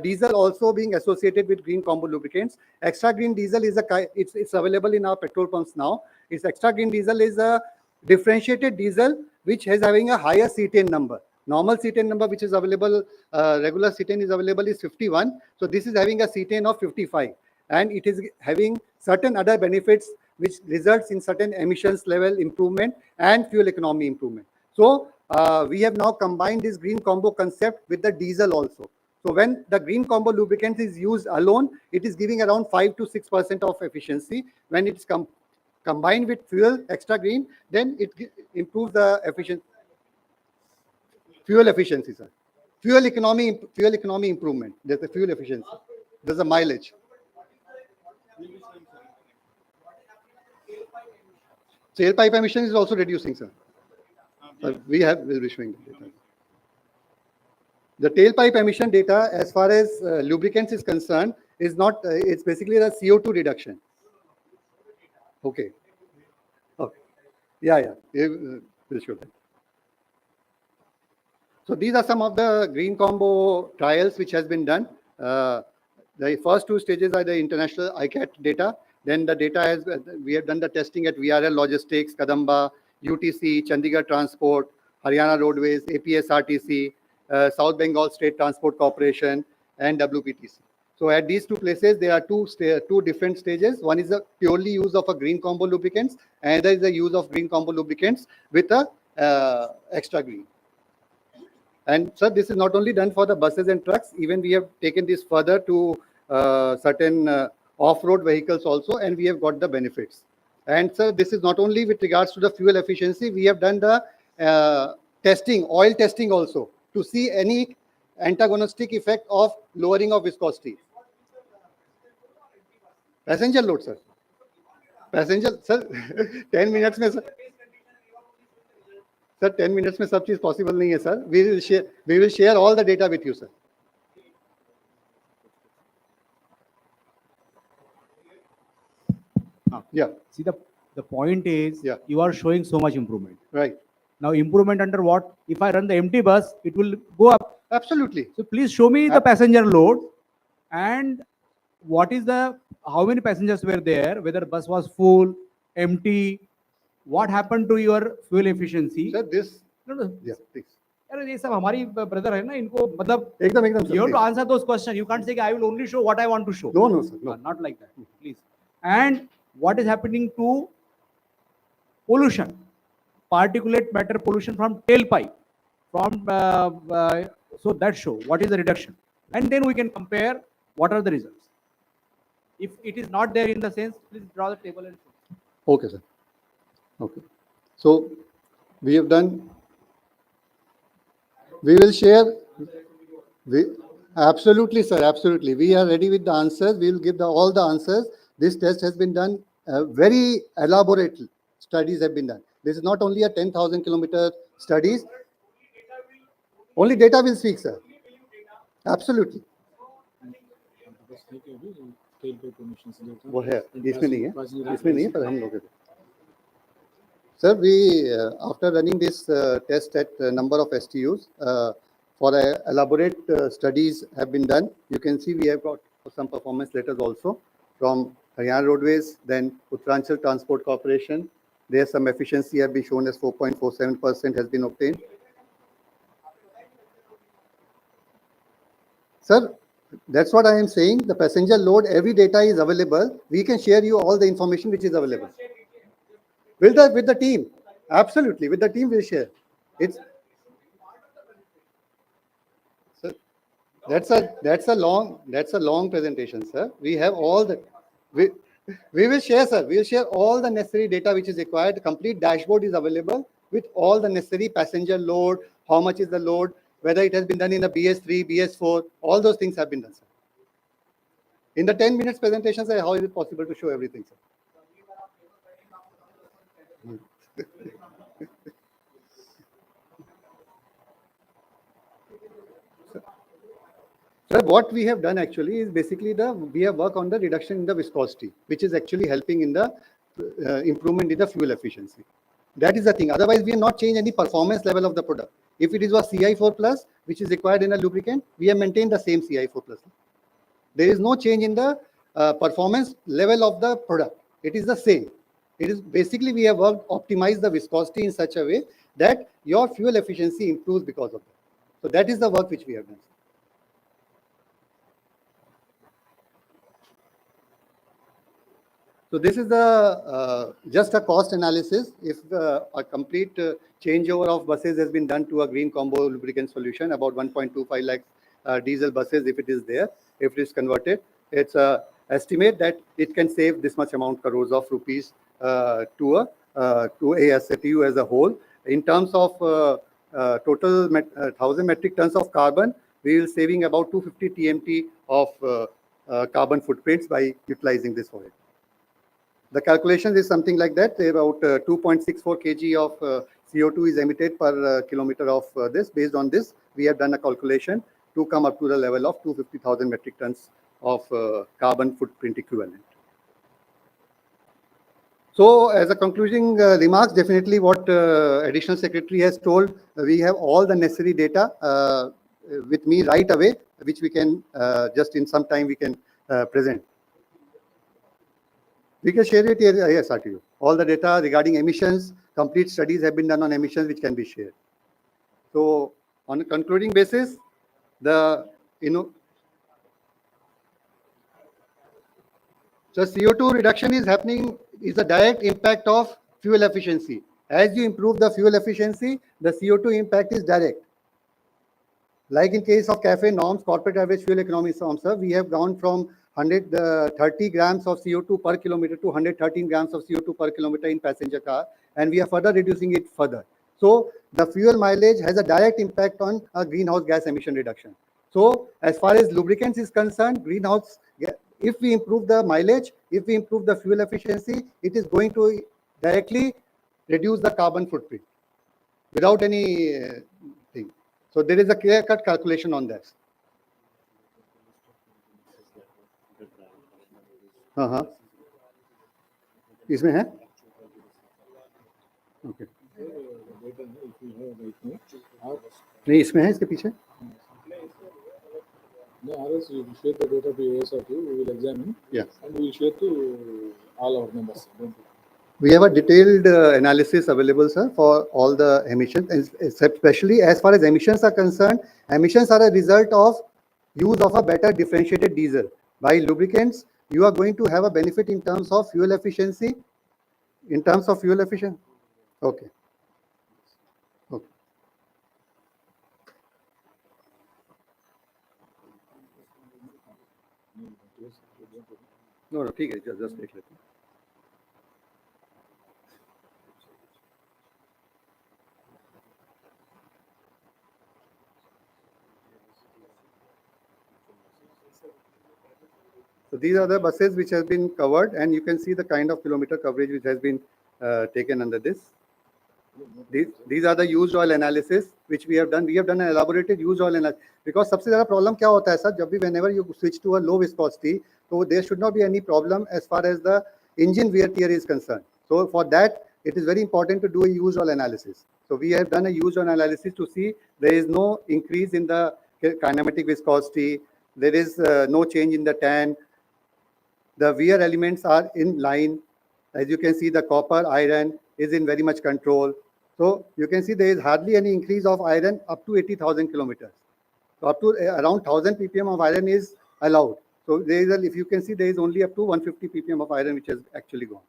diesel also being associated with green combo lubricants. Extra green diesel is it's available in our petrol pumps now. It's extra green diesel is a differentiated diesel which is having a higher cetane number. Normal cetane number which is available, regular cetane is available is 51. So this is having a cetane of 55, and it is having certain other benefits which results in certain emissions level improvement and fuel economy improvement. So we have now combined this green combo concept with the diesel also. So when the green combo lubricant is used alone, it is giving around 5 to 6% of efficiency. When it's combined with fuel extra green, then it improves the fuel efficiency, sir. Fuel economy improvement. There's the fuel efficiency. There's a mileage. Tailpipe emission is also reducing, sir. We'll be showing the data. The tailpipe emission data, as far as lubricants is concerned, is not. It's basically the CO2 reduction. Okay. Okay. Yeah. We'll show that. So these are some of the green combo trials which has been done. The The first two stages are the international ICAT data. Then the data has, we have done the testing at VRL Logistics, Kadamba, UTC, Chandigarh Transport, Haryana Roadways, APSRTC, South Bengal State Transport Corporation, and WPTC. So at these two places, there are two different stages. One is a purely use of a green combo lubricants, and other is the use of green combo lubricants with a extra green. And sir, this is not only done for the buses and trucks, even we have taken this further to certain off-road vehicles also, and we have got the benefits. And sir, this is not only with regards to the fuel efficiency, we have done the testing, oil testing also, to see any antagonistic effect of lowering of viscosity. Passenger load, sir. Passenger, sir, 10 minutes में sir 10 minutes में सब चीज possible नहीं है sir. We will share all the data with you, sir. Yeah. See, the point is, you are showing so much improvement. Right. Now, improvement under what? If I run the empty bus, it will go up. Absolutely. So please show me the passenger load and what is the, how many passengers were there, whether bus was full, empty, what happened to your fuel efficiency. Sir, this. No. Yeah, please. अरे ये सब हमारी brother है ना, इनको मतलब एकदम you have to answer those questions. You can't say I will only show what I want to show. No, sir, no. Not like that, please. And what is happening to pollution, particulate matter pollution from tailpipe, from so that show what is the reduction, and then we can compare what are the results. If it is not there in the sense, please draw the table and show. Okay, sir. Okay. So we have done. We will share. Absolutely, sir. Absolutely. We are ready with the answers. We will give all the answers. This test has been done. Very elaborate studies have been done. This is not only a 10,000 kilometer studies. Only data will speak, sir. Absolutely. वो है इसमें नहीं है पर हम लोग Sir, we after running this test at a number of STUs, for elaborate studies have been done. You can see we have got some performance letters also from Haryana Roadways, then Uttaranchal Transport Corporation. There some efficiency have been shown as 4.47% has been obtained. Sir, that's what I am saying. The passenger load, every data is available. We can share you all the information which is available. With the team, absolutely. With the team, we'll share. It's sir, that's a long presentation, sir. We have all the we will share, sir. We will share all the necessary data which is required. The complete dashboard is available with all the necessary passenger load, how much is the load, whether it has been done in the BS3, BS4, all those things have been done, sir. In the 10 minutes presentation, sir, how is it possible to show everything, sir? Sir, what we have done actually is basically we have worked on the reduction in the viscosity, which is actually helping in the improvement in the fuel efficiency. That is the thing. Otherwise, we have not changed any performance level of the product. If it is a CI4+, which is required in a lubricant, we have maintained the same CI4+. There is no change in the performance level of the product. It is the same. It is basically we have worked optimize the viscosity in such a way that your fuel efficiency improves because of that. So that is the work which we have done. So this is the just a cost analysis. If a complete changeover of buses has been done to a green combo lubricant solution, about 1.25 lakh diesel buses, if it is there, if it is converted, it's a estimate that it can save this much amount crores of rupees to a STU as a whole. In terms of total 1,000 metric tons of carbon, we will saving about 250 TMT of carbon footprints by utilizing this oil. The calculation is something like that. About 2.64 kg of CO2 is emitted per kilometer of this. Based on this, we have done a calculation to come up to the level of 250,000 metric tons of carbon footprint equivalent. So as a concluding remarks, definitely what Additional Secretary has told, we have all the necessary data with me right away, which we can just in some time we can present. We can share it here, yes, to you. All the data regarding emissions, complete studies have been done on emissions which can be shared. So on a concluding basis, the so CO2 reduction is happening is a direct impact of fuel efficiency. As you improve the fuel efficiency, the CO2 impact is direct. Like in case of CAFE norms, corporate average fuel economy norms, sir, we have gone from 130 grams of CO2 per kilometer to 113 grams of CO2 per kilometer in passenger car, and we are further reducing it further. So the fuel mileage has a direct impact on greenhouse gas emission reduction. So as far as lubricants is concerned, if we improve the mileage, if we improve the fuel efficiency, it is going to directly reduce the carbon footprint without any thing. So there is a clear-cut calculation on that. हाँ इसमें है okay नहीं इसमें है इसके पीछे No, others we will share the data to ASRT, we will examine, yeah, and we will share to all our members. We have a detailed analysis available, sir, for all the emissions, especially as far as emissions are concerned. Emissions are a result of use of a better differentiated diesel. By lubricants, you are going to have a benefit in terms of fuel efficiency. In terms of fuel efficiency, okay. Okay. No, ठीक है, just देख लेते हैं. So these are the buses which has been covered, and you can see the kind of kilometer coverage which has been taken under this. These are the used oil analysis which we have done. We have done an elaborated used oil analysis because सबसे ज़्यादा problem क्या होता है sir, जब भी whenever you switch to a low viscosity, so there should not be any problem as far as the engine wear tear is concerned. So for that, it is very important to do a used oil analysis. So we have done a used oil analysis to see there is no increase in the kinematic viscosity, there is no change in the tan. The wear elements are in line. As you can see, the copper, iron is in very much control. So you can see there is hardly any increase of iron up to 80,000 kilometers. So up to around 1000 ppm of iron is allowed. So there is if you can see, there is only up to 150 ppm of iron which has actually gone.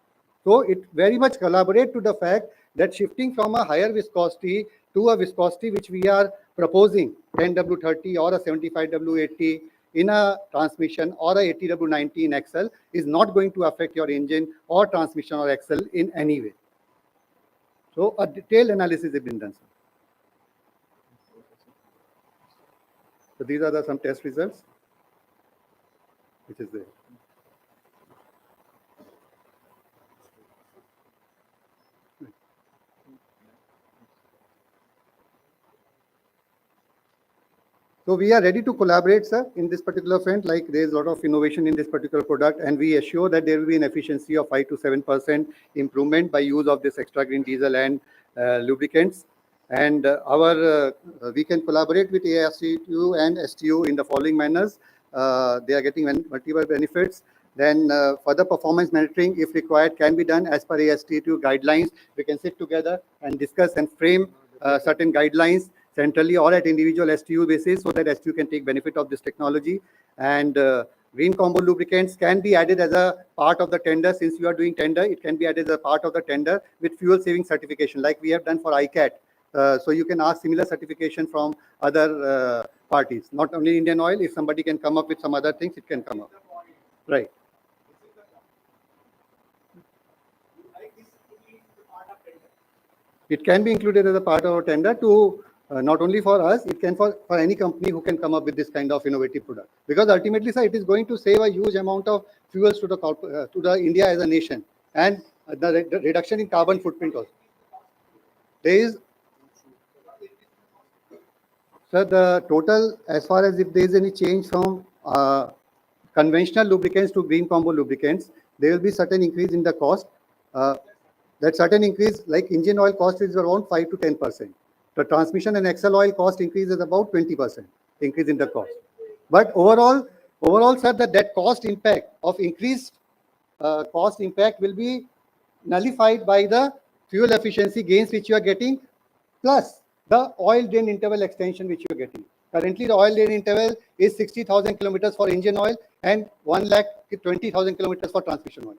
So it very much collaborate to the fact that shifting from a higher viscosity to a viscosity which we are proposing, 10W30 or a 75W80 in a transmission or a 80W90 in Excel is not going to affect your engine or transmission or Excel in any way. So a detailed analysis has been done, sir. So these are some test results, which is there. So we are ready to collaborate, sir, in this particular front. Like there is a lot of innovation in this particular product, and we assure that there will be an efficiency of 5 to 7% improvement by use of this extra green diesel and lubricants. And we can collaborate with ASTU and STU in the following manners. They are getting multiple benefits. Then further performance monitoring, if required, can be done as per ASTU guidelines. We can sit together and discuss and frame certain guidelines centrally or at individual STU basis so that STU can take benefit of this technology. And green combo lubricants can be added as a part of the tender. Since you are doing tender, it can be added as a part of the tender with fuel saving certification like we have done for ICAT. So you can ask similar certification from other parties, not only Indian Oil. If somebody can come up with some other things, it can come up. Right. It can be included as a part of our tender to not only for us, it can for any company who can come up with this kind of innovative product. Because ultimately, sir, it is going to save a huge amount of fuels to the India as a nation, and the reduction in carbon footprint also. There is, sir, the total as far as if there is any change from conventional lubricants to green combo lubricants, there will be certain increase in the cost. That certain increase, like engine oil cost is around 5 to 10%. The transmission and Excel oil cost increase is about 20% increase in the cost. But overall, Overall, sir, that cost impact of increased cost impact will be nullified by the fuel efficiency gains which you are getting, plus the oil drain interval extension which you are getting. Currently, the oil drain interval is 60,000 kilometers for engine oil and 1,20,000 kilometers for transmission oil.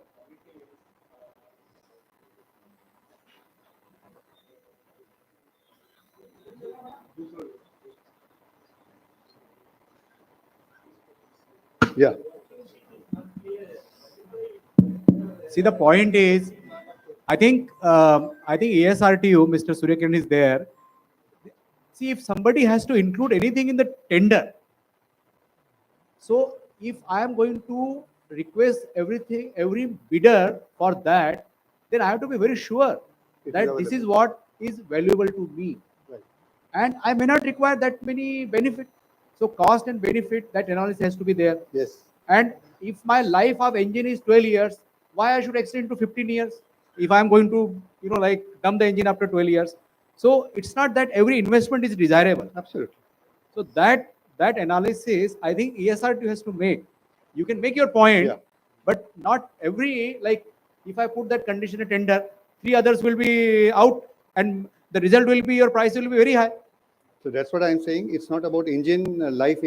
Yeah. See, the point is, I think ASRTU, Mr. Suryakiran is there. See, if somebody has to include anything in the tender, so if I am going to request everything, every bidder for that, then I have to be very sure that this is what is valuable to me. Right. And I may not require that many benefit. So cost and benefit, that analysis has to be there. Yes. And if my life of engine is 12 years, why I should extend to 15 years if I'm going to, like dump the engine after 12 years? So it's not that every investment is desirable. Absolutely. So that analysis, I think ESRT has to make. You can make your point, but not every, like if I put that condition in tender, 3 others will be out and the result will be your price will be very high. So that's what I'm saying. It's not about engine life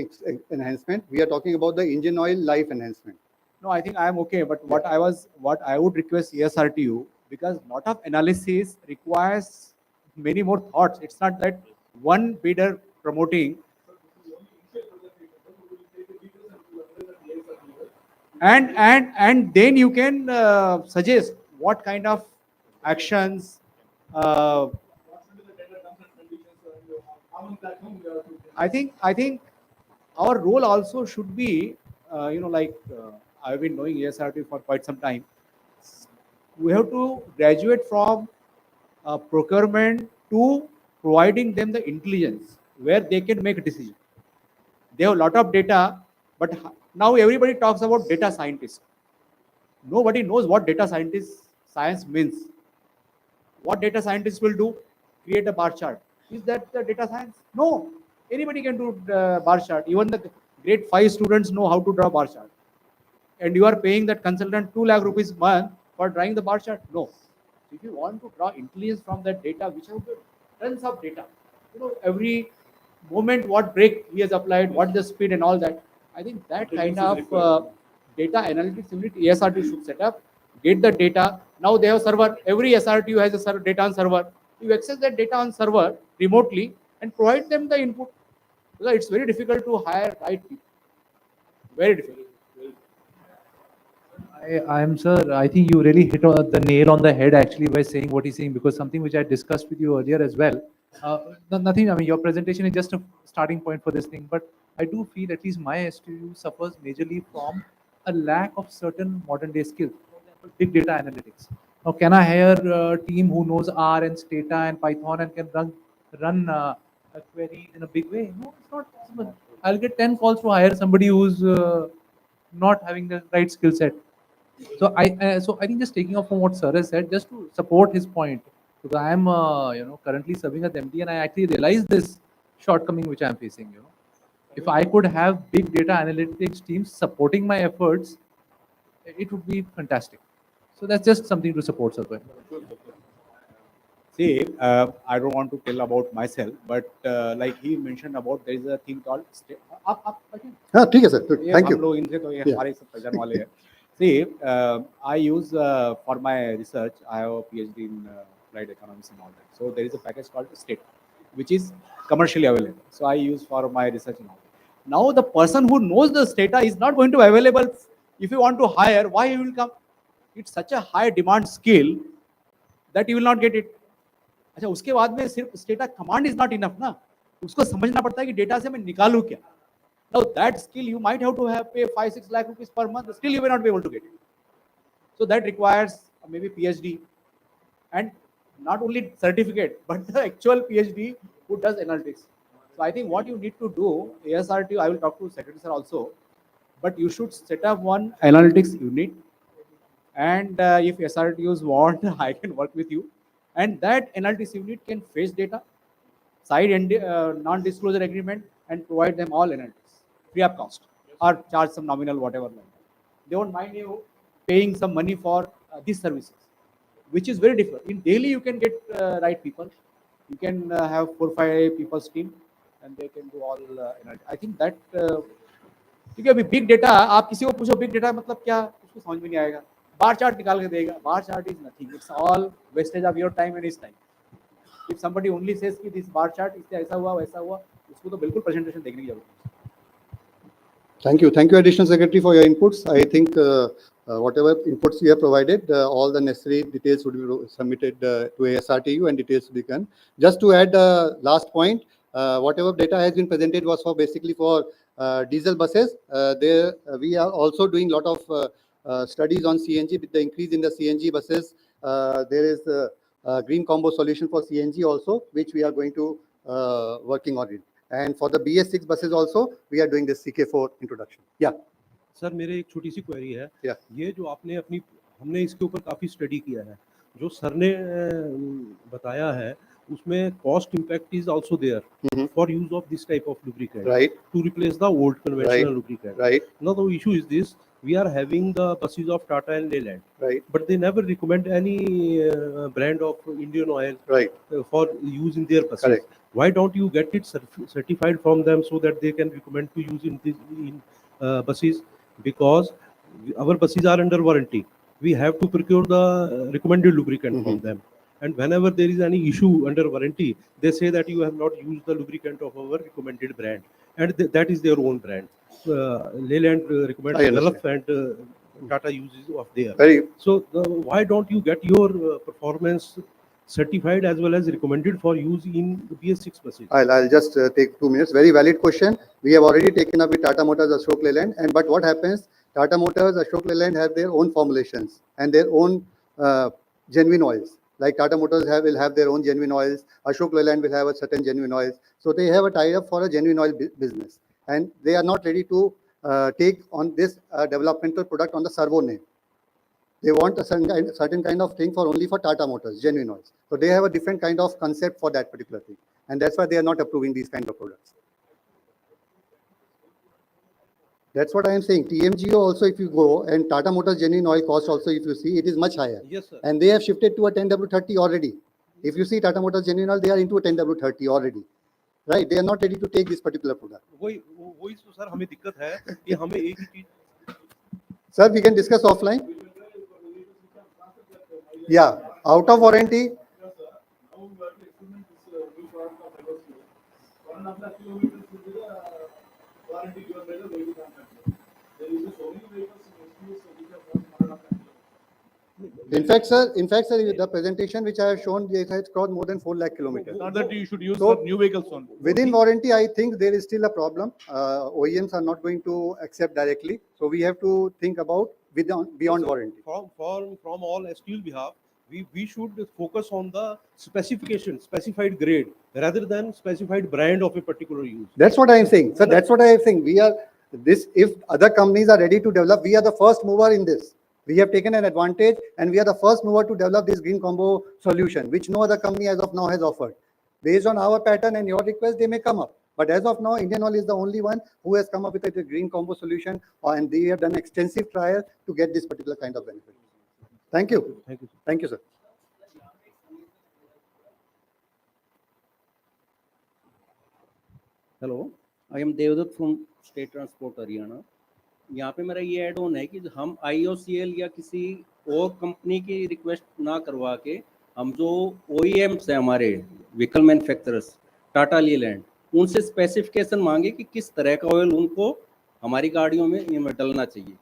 enhancement. We are talking about the engine oil life enhancement. No, I think I am okay. But what I would request ESRTU, because lot of analysis requires many more thoughts. It's not that one bidder promoting. And then you can suggest what kind of actions. I think our role also should be, I've been knowing ESRT for quite some time. We have to graduate from procurement to providing them the intelligence where they can make a decision. They have a lot of data, but now everybody talks about data scientists. Nobody knows what data science means. What data scientists will do? Create a bar chart. Is that the data science? No. Anybody can do bar chart. Even the grade 5 students know how to draw bar chart. And you are paying that consultant 2 lakh rupees a month for drawing the bar chart? No. If you want to draw intelligence from that data, which have tons of data, every moment what brake he has applied, what the speed and all that. I think that kind of data analytics unit ESRT should set up, get the data. Now they have server. Every SRTU has a data on server. You access that data on server remotely and provide them the input. Because it's very difficult to hire right people. Very difficult. Sir, I think you really hit the nail on the head actually by saying what he's saying, because something which I discussed with you earlier as well. Nothing, I mean, your presentation is just a starting point for this thing, but I do feel at least my STU suffers majorly from a lack of certain modern day skills. For example, big data analytics. Now, can I hire a team who knows R and Stata and Python and can run a query in a big way? No, it's not possible. I'll get 10 calls to hire somebody who's not having the right skill set. So I think just taking off from what Sir has said, just to support his point, because I am currently serving as MD and I actually realize this shortcoming which I am facing. If I could have big data analytics teams supporting my efforts, it would be fantastic. So that's just something to support, Sir. See, I don't want to tell about myself, but like he mentioned about, there is a thing called ठीक है sir. Thank you. See, I use for my research, I have a PhD in applied economics and all that. So there is a package called State, which is commercially available. So I use for my research and all that. Now the person who knows the data is not going to be available. If you want to hire, why he will come? It's such a high demand skill that you will not get it. अच्छा, उसके बाद में सिर्फ strata command is not enough ना, उसको समझना पड़ता है कि डेटा से मैं निकालूं क्या. Now that skill you might have to have pay 5-6 lakh rupees per month. Still you may not be able to get it. So that requires maybe PhD, and not only certificate but the actual PhD who does analytics. So I think what you need to do, ASRT, I will talk to Secretary Sir also, but you should set up one analytics unit. And if SRTUs want, I can work with you. And that analytics unit can fetch data, side and non-disclosure agreement, and provide them all analytics free of cost. or charge some nominal whatever like that. They won't mind you paying some money for these services, which is very different. In daily, you can get right people. You can have 4-5 people's team, and they can do all. I think that क्योंकि अभी big data आप किसी को पूछो big data मतलब क्या उसको समझ में नहीं आएगा. बार चार्ट निकाल के देगा. Bar chart is nothing. It's all wastage of your time and his time. If somebody only says कि दिस बार चार्ट इससे ऐसा हुआ वैसा हुआ, उसको तो बिल्कुल प्रेजेंटेशन देखने की जरूरत नहीं. Thank you. Thank you, Additional Secretary, for your inputs. I think whatever inputs you have provided, all the necessary details would be submitted to ASRTU and details will be done. Just to add the last point, whatever data has been presented was for basically for diesel buses. There we are also doing a lot of studies on CNG. With the increase in the CNG buses, there is a green combo solution for CNG also, which we are going to working on it. And for the BS6 buses also, we are doing this CK4 introduction. Yeah. Sir मेरे एक छोटी सी query है. Yeah. ये जो हमने इसके ऊपर काफी स्टडी किया है. जो सर ने बताया है उसमें cost impact is also there for use of this type of lubricant, Right. to replace the old conventional Right. lubricant. Right. Now the issue is this: we are having the buses of Tata and Leyland, Right. but they never recommend any brand of Indian oil Right. for use in their buses. Correct. Why don't you get it certified from them so that they can recommend to use in buses? Because our buses are under warranty. We have to procure the recommended lubricant from them. And whenever there is any issue under warranty, they say that you have not used the lubricant of our recommended brand. And that is their own brand. Leyland recommends I Gulf and Tata uses of theirs. Very. So why don't you get your performance certified as well as recommended for use in the BS6 buses? I'll just take 2 minutes. Very valid question. We have already taken up with Tata Motors, Ashok Leyland, but what happens? Tata Motors, Ashok Leyland have their own formulations and their own genuine oils. Like Tata Motors will have their own genuine oils. Ashok Leyland will have a certain genuine oils. So they have a tie-up for a genuine oil business, and they are not ready to take on this developmental product on the servo name. They want a certain kind of thing for only for Tata Motors, genuine oils. So they have a different kind of concept for that particular thing. And that's why they are not approving these kind of products. That's what I am saying. TMGO also, if you go, and Tata Motors genuine oil cost also, if you see, it is much higher. Yes, sir. And they have shifted to a 10W30 already. If you see Tata Motors genuine oil, they are into a 10W30 already. Right? They are not ready to take this particular product. वही तो sir हमें दिक्कत है कि हमें एक ही चीज. Sir, we can discuss offline. Yeah, out of warranty. In fact, sir, the presentation which I have shown, it has crossed more than 4 lakh kilometers. Not that you should use So, for new vehicles only. Within warranty, I think there is still a problem. OEMs are not going to accept directly. So we have to think about beyond warranty. From all STUs behalf, we should focus on the specification, specified grade, rather than specified brand of a particular use. That's what I am saying. Sir, that's what I am saying. We are this. If other companies are ready to develop, we are the first mover in this. We have taken an advantage, and we are the first mover to develop this green combo solution, which no other company as of now has offered. Based on our pattern and your request, they may come up. But as of now, Indian Oil is the only one who has come up with a green combo solution, and they have done extensive trial to get this particular kind of benefit. Thank you. Thank you. Thank you, sir. Hello, I am Devdutt from State Transport Haryana. यहाँ पे मेरा ये add on है कि हम IOCL या किसी और कंपनी की रिक्वेस्ट ना करवा के हम जो OEMs हैं हमारे व्हीकल मैन्युफैक्चरर्स टाटा लीलैंड उनसे स्पेसिफिकेशन मांगे कि किस तरह का ऑयल उनको हमारी गाड़ियों में डलना चाहिए.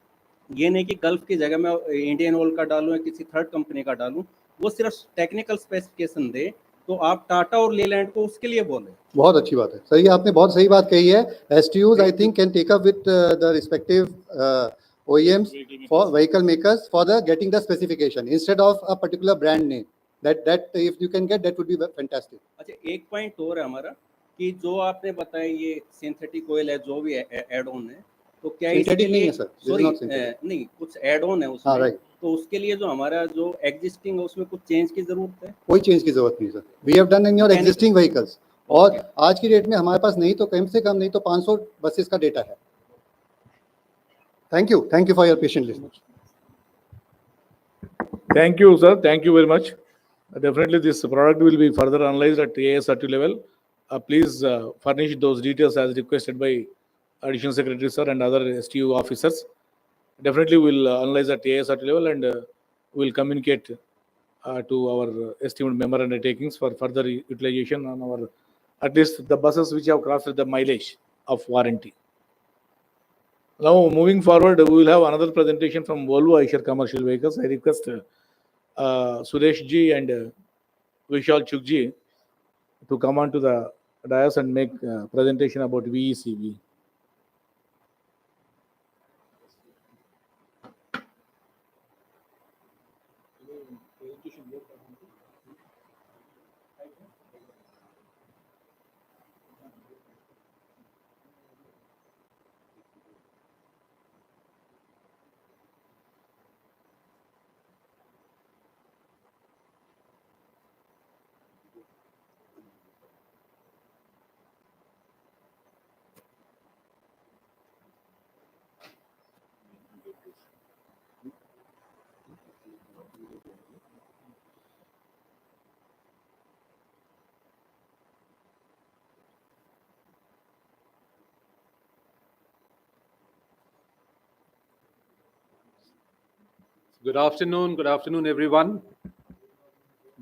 ये नहीं कि गल्फ की जगह में इंडियन ऑयल का डालूं या किसी थर्ड कंपनी का डालूं. वो सिर्फ टेक्निकल स्पेसिफिकेशन दे तो आप टाटा और लीलैंड को उसके लिए बोले. बहुत अच्छी बात है सर, ये आपने बहुत सही बात कही है. STUs I think can take up with the respective OEMs for vehicle makers for the getting the specification instead of a particular brand name. That if you can get, that would be fantastic. अच्छा, एक point और है हमारा कि जो आपने बताया ये सिंथेटिक ऑयल है जो भी एड ऑन है तो क्या सिंथेटिक नहीं है सर, सॉरी नहीं कुछ एड ऑन है उसमें. right. तो उसके लिए जो हमारा जो एग्जिस्टिंग है उसमें कुछ चेंज की जरूरत है. कोई चेंज की जरूरत नहीं sir. We have done in your existing vehicles. और आज की डेट में हमारे पास नहीं तो कम से कम नहीं तो 500 बसेस का डेटा है. Thank you. Thank you for your patient listening. Thank you, sir. Thank you very much. Definitely, this product will be further analyzed at ASRT level. Please furnish those details as requested by Additional Secretary, sir, and other STU officers. Definitely, we'll analyze at ASRT level and we'll communicate to our esteemed member undertakings for further utilization on our, at least the buses which have crossed the mileage of warranty. Now, moving forward, we will have another presentation from Volvo Eicher Commercial Vehicles. I request Suresh ji and Vishal Chukji to come on to the dais and make presentation about VECV. Good afternoon, everyone.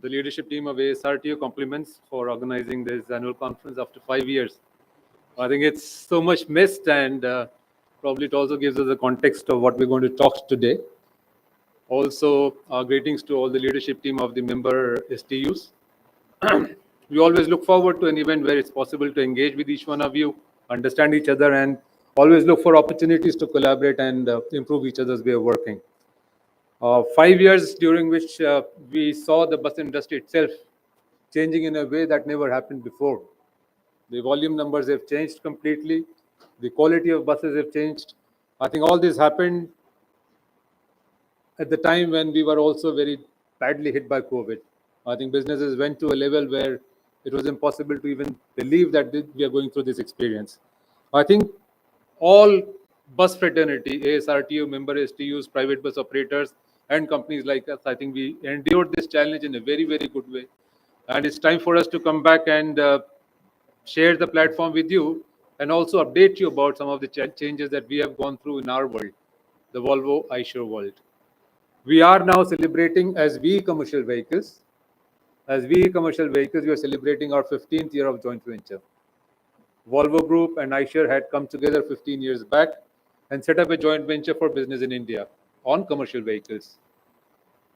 The leadership team of ASRTO compliments for organizing this annual conference after 5 years. I think it's so much missed, and probably it also gives us a context of what we're going to talk today. Also, our greetings to all the leadership team of the member STUs. We always look forward to an event where it's possible to engage with each one of you, understand each other, and always look for opportunities to collaborate and improve each other's way of working. 5 years during which we saw the bus industry itself changing in a way that never happened before. The volume numbers have changed completely. The quality of buses have changed. I think all this happened at the time when we were also very badly hit by COVID. I think businesses went to a level where it was impossible to even believe that we are going through this experience. I think all bus fraternity, ASRTO member STUs, private bus operators, and companies like us, I think we endured this challenge in a very, very good way. And it's time for us to come back and share the platform with you and also update you about some of the changes that we have gone through in our world, the Volvo Eicher world. We are now celebrating as VE Commercial Vehicles. As VE Commercial Vehicles, we are celebrating our 15th year of joint venture. Volvo Group and Eicher had come together 15 years back and set up a joint venture for business in India on commercial vehicles.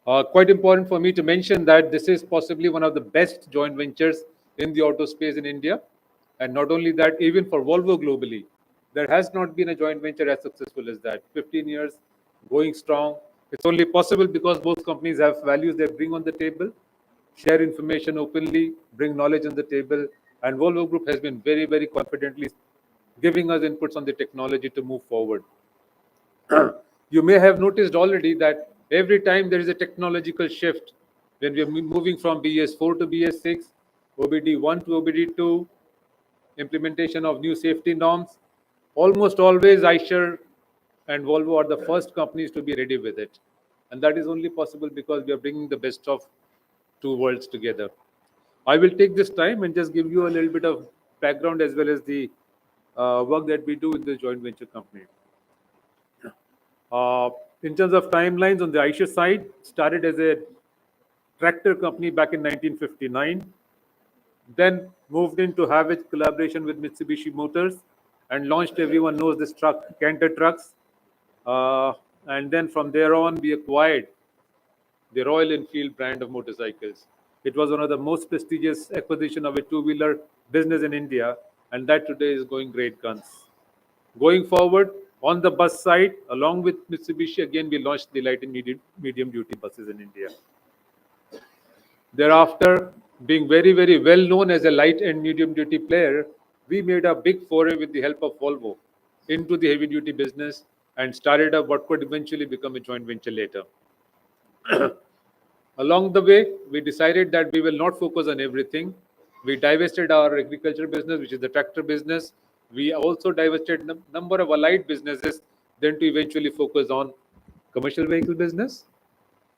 Quite important for me to mention that this is possibly one of the best joint ventures in the auto space in India. And not only that, even for Volvo globally, there has not been a joint venture as successful as that. 15 years, going strong. It's only possible because both companies have values they bring on the table, share information openly, bring knowledge on the table, and Volvo Group has been very, very confidently giving us inputs on the technology to move forward. You may have noticed already that every time there is a technological shift, when we are moving from BS4 to BS6, OBD1 to OBD2, implementation of new safety norms, almost always Eicher and Volvo are the first companies to be ready with it. And that is only possible because we are bringing the best of two worlds together. I will take this time and just give you a little bit of background as well as the work that we do in the joint venture company. In terms of timelines, on the Eicher side, started as a tractor company back in 1959, then moved into Havage collaboration with Mitsubishi Motors and launched, everyone knows this truck, Canter trucks. And then from there on, we acquired the Royal Enfield brand of motorcycles. It was one of the most prestigious acquisition of a two-wheeler business in India, and that today is going great guns. Going forward, on the bus side, along with Mitsubishi, again, we launched the light and medium-duty buses in India. Thereafter, being very, very well known as a light and medium-duty player, we made a big foray with the help of Volvo into the heavy-duty business and started up what could eventually become a joint venture later. Along the way, we decided that we will not focus on everything. We divested our agriculture business, which is the tractor business. We also divested a number of allied businesses then to eventually focus on commercial vehicle business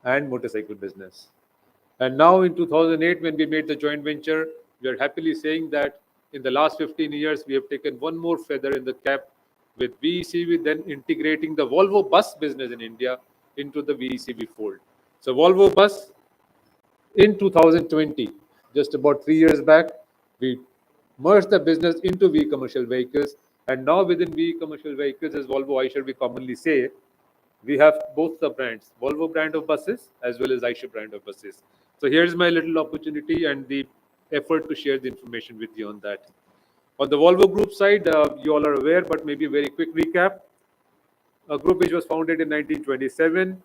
and motorcycle business. And now in 2008, when we made the joint venture, we are happily saying that in the last 15 years, we have taken one more feather in the cap with VECV, then integrating the Volvo bus business in India into the VECV fold. So Volvo bus in 2020, just about 3 years back, we merged the business into VE commercial vehicles. And now within VE commercial vehicles, as Volvo Eicher we commonly say, we have both the brands, Volvo brand of buses as well as Eicher brand of buses. So here's my little opportunity and the effort to share the information with you on that. On the Volvo Group side, you all are aware, but maybe a very quick recap. A group which was founded in 1927,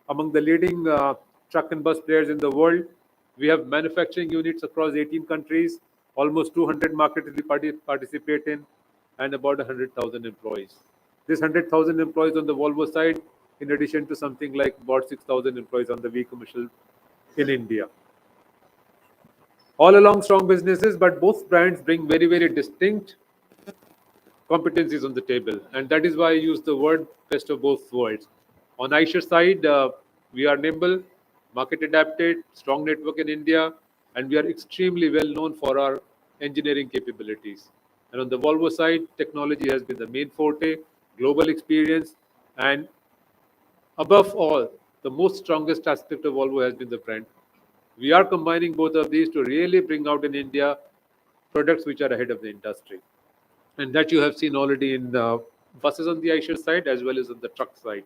among the leading truck and bus players in the world. We have manufacturing units across 18 countries, almost 200 markets we participate in, and about 100,000 employees. This 100,000 employees on the Volvo side, in addition to something like about 6,000 employees on the VE commercial in India. All along strong businesses, but both brands bring very, very distinct competencies on the table. And that is why I use the word best of both worlds. On Eicher side, we are nimble, market adapted, strong network in India, and we are extremely well known for our engineering capabilities. And on the Volvo side, technology has been the main forte, global experience, and above all, the most strongest aspect of Volvo has been the brand. We are combining both of these to really bring out in India products which are ahead of the industry. And that you have seen already in the buses on the Eicher side as well as on the truck side.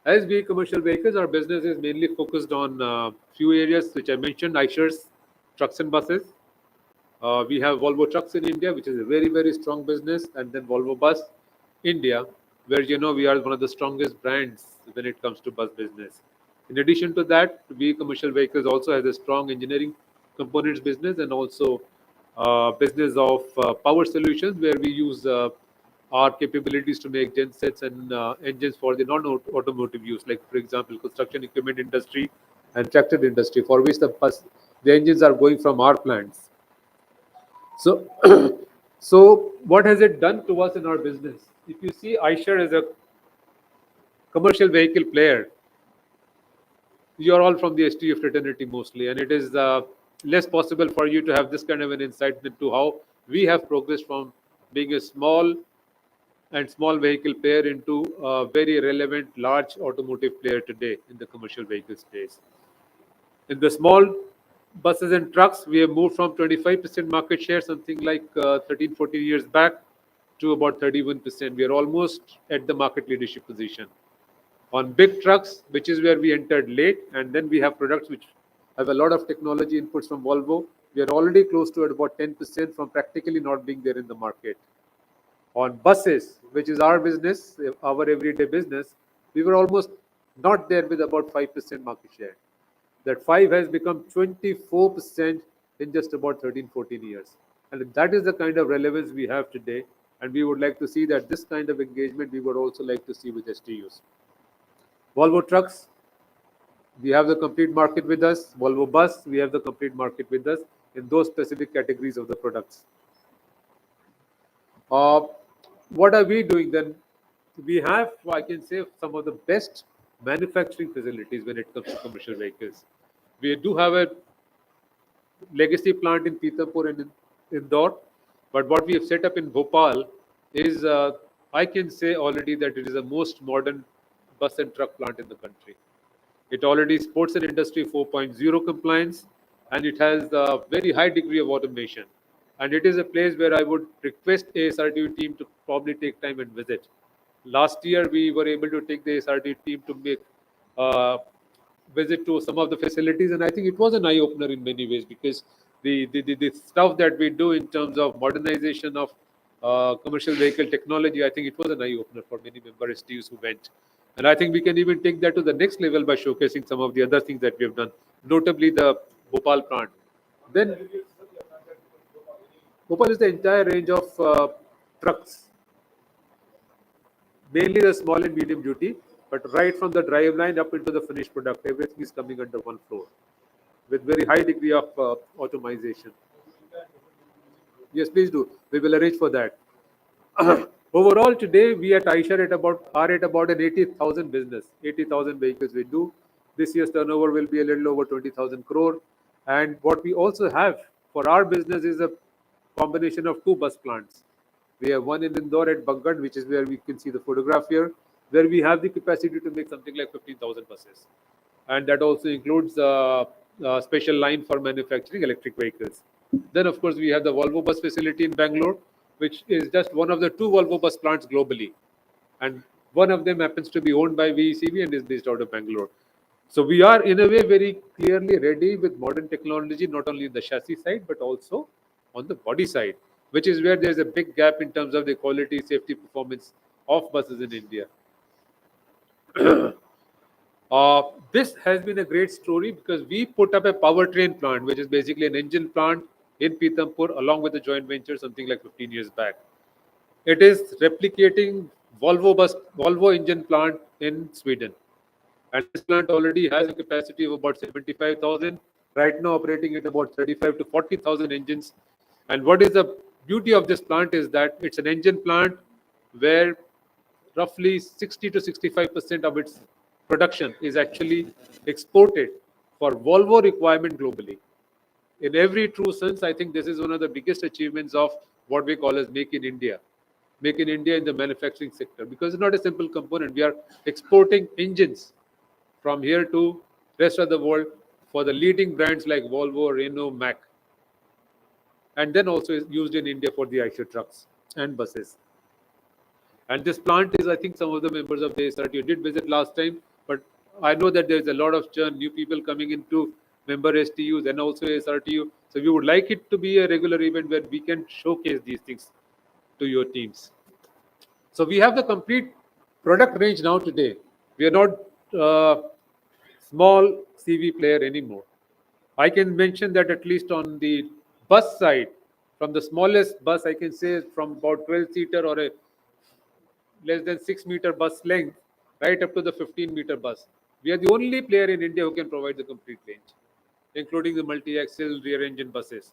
As we commercial vehicles, our business is mainly focused on few areas which I mentioned: Eicher's trucks and buses. We have Volvo Trucks in India, which is a very, very strong business, and then Volvo Bus India, where we are one of the strongest brands when it comes to bus business. In addition to that, we commercial vehicles also has a strong engineering components business and also business of power solutions, where we use our capabilities to make gensets and engines for the non-automotive use, like for example, construction equipment industry and tractor industry, for which the engines are going from our plants. So, so what has it done to us in our business? If you see Eicher as a commercial vehicle player, you are all from the STU fraternity mostly, and it is less possible for you to have this kind of an insight into how we have progressed from being a small vehicle player into a very relevant large automotive player today in the commercial vehicle space. In the small buses and trucks, we have moved from 25% market share, something like 13, 14 years back, to about 31%. We are almost at the market leadership position. On big trucks, which is where we entered late, and then we have products which have a lot of technology inputs from Volvo. We are already close to at about 10% from practically not being there in the market. On buses, which is our business, our everyday business, we were almost not there with about 5% market share. That 5 has become 24% in just about 13, 14 years. And that is the kind of relevance we have today. And we would like to see that this kind of engagement we would also like to see with STUs. Volvo Trucks, we have the complete market with us. Volvo Bus, we have the complete market with us in those specific categories of the products. What are we doing then? We have, I can say, some of the best manufacturing facilities when it comes to commercial vehicles. We do have a legacy plant in Pithampur and in Indore, but what we have set up in Bhopal is, I can say already that it is the most modern bus and truck plant in the country. It already sports an Industry 4.0 compliance, and it has a very high degree of automation. And it is a place where I would request ASRTU team to probably take time and visit. Last year, we were able to take the ASRTU team to make visit to some of the facilities, and I think it was an eye-opener in many ways, because the stuff that we do in terms of modernization of commercial vehicle technology, I think it was an eye-opener for many member STUs who went. And I think we can even take that to the next level by showcasing some of the other things that we have done, notably the Bhopal plant. Then Bhopal is the entire range of trucks, mainly the small and medium duty, but right from the drive line up into the finished product, everything is coming under one floor with very high degree of automation. Yes, please do. We will arrange for that. Overall, today we at Eicher are at about an 80,000 business, 80,000 vehicles we do. This year's turnover will be a little over 20,000 crore. And what we also have for our business is a combination of two bus plants. We have one in Indore at Bagad, which is where we can see the photograph here, where we have the capacity to make something like 15,000 buses. And that also includes a special line for manufacturing electric vehicles. Then, of course, we have the Volvo bus facility in Bangalore, which is just one of the two Volvo bus plants globally. And one of them happens to be owned by VECV and is based out of Bangalore. So we are, in a way, very clearly ready with modern technology, not only in the chassis side, but also on the body side, which is where there's a big gap in terms of the quality, safety, performance of buses in India. This has been a great story because we put up a powertrain plant, which is basically an engine plant in Pithampur, along with a joint venture, something like 15 years back. It is replicating Volvo engine plant in Sweden. And this plant already has a capacity of about 75,000, right now operating at about 35 to 40,000 engines. And what is the beauty of this plant is that it's an engine plant where roughly 60 to 65% of its production is actually exported for Volvo requirement globally. In every true sense, I think this is one of the biggest achievements of what we call as Make in India. Make in India in the manufacturing sector, because it's not a simple component. We are exporting engines from here to rest of the world for the leading brands like Volvo, Renault, Mack, and then also is used in India for the Eicher trucks and buses. And this plant is, I think some of the members of the SRTU did visit last time, but I know that there's a lot of churn, new people coming into member STUs and also SRTU. So we would like it to be a regular event where we can showcase these things to your teams. So we have the complete product range now today. We are not small CV player anymore. I can mention that at least on the bus side, from the smallest bus, I can say from about 12-seater or a less than 6-meter bus length, right up to the 15-meter bus. We are the only player in India who can provide the complete range, including the multi-axle rear engine buses.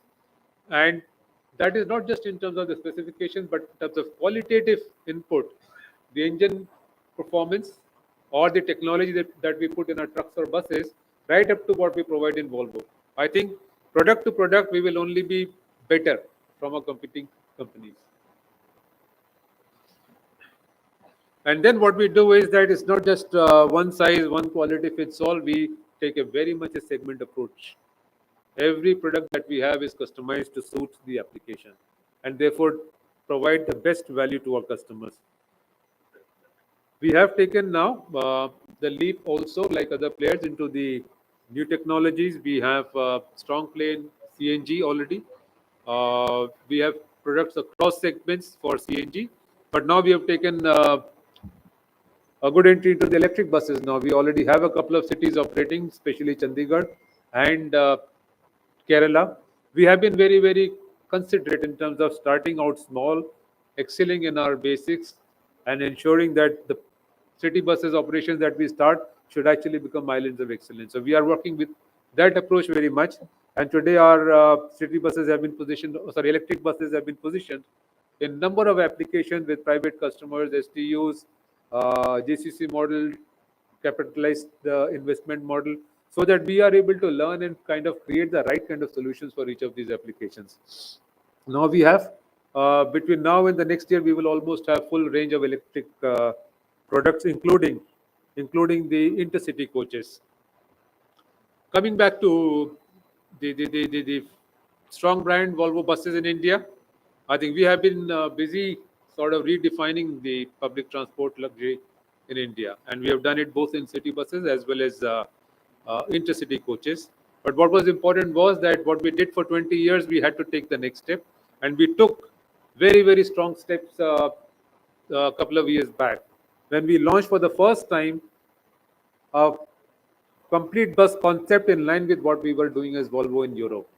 And that is not just in terms of the specifications, but in terms of qualitative input, the engine performance or the technology that we put in our trucks or buses, right up to what we provide in Volvo. I think product to product, we will only be better from our competing companies. And then what we do is that it's not just one size, one quality fits all. We take a very much a segment approach. Every product that we have is customized to suit the application and therefore provide the best value to our customers. We have taken now the leap also, like other players, into the new technologies. We have strong play in CNG already. We have products across segments for CNG, but now we have taken a good entry into the electric buses. Now we already have a couple of cities operating, especially Chandigarh and Kerala. We have been very, very considerate in terms of starting out small, excelling in our basics, and ensuring that the city buses operations that we start should actually become islands of excellence. So we are working with that approach very much. And today our city buses have been positioned, electric buses have been positioned in number of applications with private customers, STUs, JCC model, capitalized investment model, so that we are able to learn and kind of create the right kind of solutions for each of these applications. Now we have, between now and the next year, we will almost have full range of electric products, including the intercity coaches. Coming back to the strong brand Volvo buses in India, I think we have been busy sort of redefining the public transport luxury in India, and we have done it both in city buses as well as intercity coaches. But what was important was that what we did for 20 years, we had to take the next step, and we took very, very strong steps a couple of years back when we launched for the first time a complete bus concept in line with what we were doing as Volvo in Europe.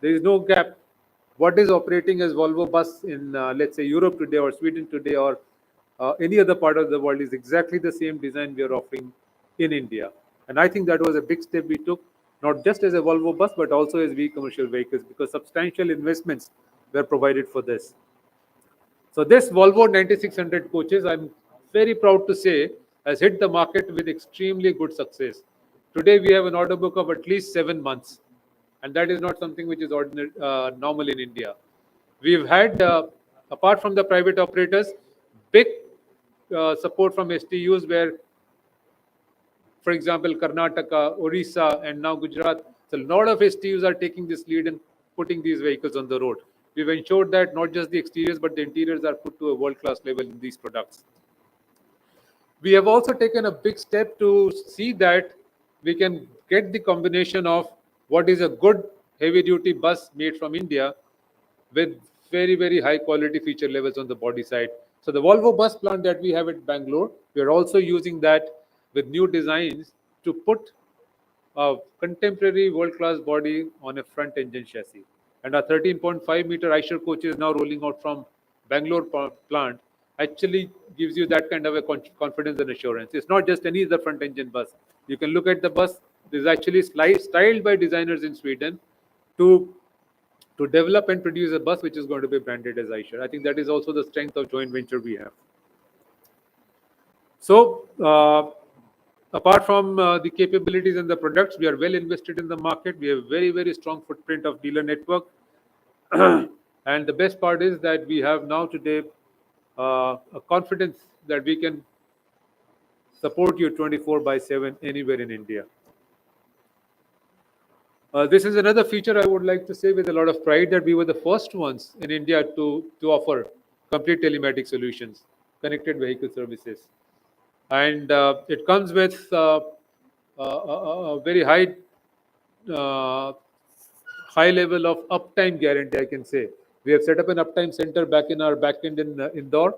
There is no gap. What is operating as Volvo bus in, let's say, Europe today or Sweden today or any other part of the world is exactly the same design we are offering in India. And I think that was a big step we took, not just as a Volvo bus, but also as commercial vehicles, because substantial investments were provided for this. So this Volvo 9600 coaches, I'm very proud to say, has hit the market with extremely good success. Today we have an order book of at least 7 months, and that is not something which is normal in India. We've had, apart from the private operators, big support from STUs where, for example, Karnataka, Orissa, and now Gujarat. So a lot of STUs are taking this lead and putting these vehicles on the road. We've ensured that not just the exteriors, but the interiors are put to a world-class level in these products. We have also taken a big step to see that we can get the combination of what is a good heavy-duty bus made from India with very, very high quality feature levels on the body side. So the Volvo bus plant that we have at Bangalore, we are also using that with new designs to put a contemporary world-class body on a front engine chassis. And our 13.5-meter Eicher coach is now rolling out from Bangalore plant actually gives you that kind of a confidence and assurance. It's not just any other front engine bus. You can look at the bus. This is actually styled by designers in Sweden to develop and produce a bus which is going to be branded as Eicher. I think that is also the strength of joint venture we have. So, apart from the capabilities and the products, we are well invested in the market. We have a very, very strong footprint of dealer network. And the best part is that we have now today a confidence that we can support you 24/7 anywhere in India. This is another feature I would like to say with a lot of pride that we were the first ones in India to offer complete telematic solutions, connected vehicle services. And it comes with a very high level of uptime guarantee, I can say. We have set up an uptime center back in our backend in Indore,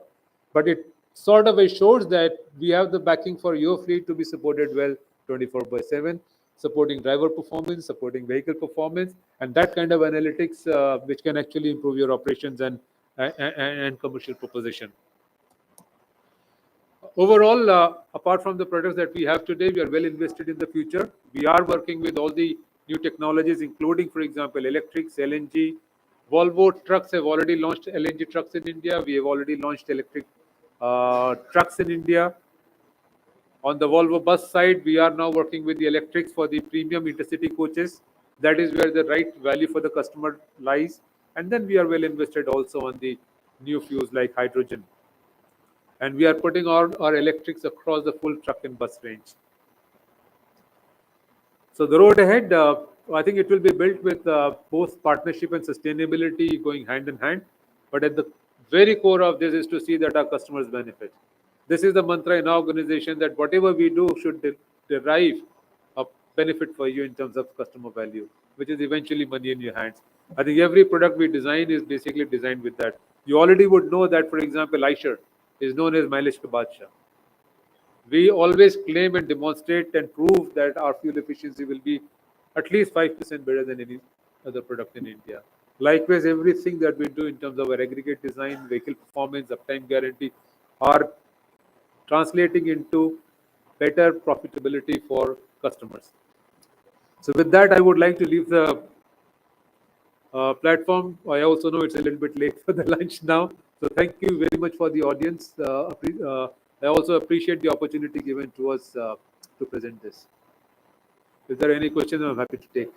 but it sort of assures that we have the backing for your fleet to be supported well 24/7, supporting driver performance, supporting vehicle performance, and that kind of analytics which can actually improve your operations and commercial proposition. Overall, apart from the products that we have today, we are well invested in the future. We are working with all the new technologies, including, for example, electrics, LNG. Volvo trucks have already launched LNG trucks in India. We have already launched electric trucks in India. On the Volvo bus side, we are now working with the electrics for the premium intercity coaches. That is where the right value for the customer lies. And then we are well invested also on the new fuels like hydrogen. And we are putting our electrics across the full truck and bus range. So the road ahead, I think it will be built with both partnership and sustainability going hand in hand. But at the very core of this is to see that our customers benefit. This is the mantra in our organization that whatever we do should derive a benefit for you in terms of customer value, which is eventually money in your hands. I think every product we design is basically designed with that. You already would know that, for example, Eicher is known as mileage ka Badshah. We always claim and demonstrate and prove that our fuel efficiency will be at least 5% better than any other product in India. Likewise, everything that we do in terms of our aggregate design, vehicle performance, uptime guarantee are translating into better profitability for customers. So with that, I would like to leave the platform. I also know it's a little bit late for the lunch now. So thank you very much for the audience. I also appreciate the opportunity given to us to present this. If there are any questions, I'm happy to take.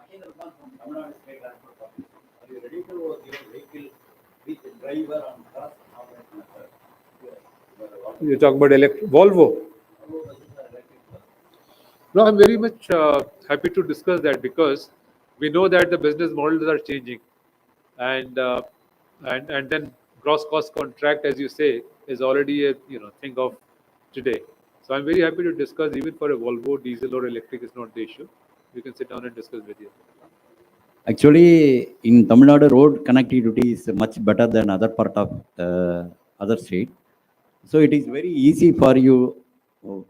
Are you ready to give a vehicle with driver and cars? You're talking about Volvo? No, I'm very much happy to discuss that because we know that the business models are changing, and then gross cost contract, as you say, is already a thing of today. So I'm very happy to discuss. Even for a Volvo, diesel or electric is not the issue. We can sit down and discuss with you. Actually, in Tamil Nadu, road connectivity is much better than other part of other state. So it is very easy for you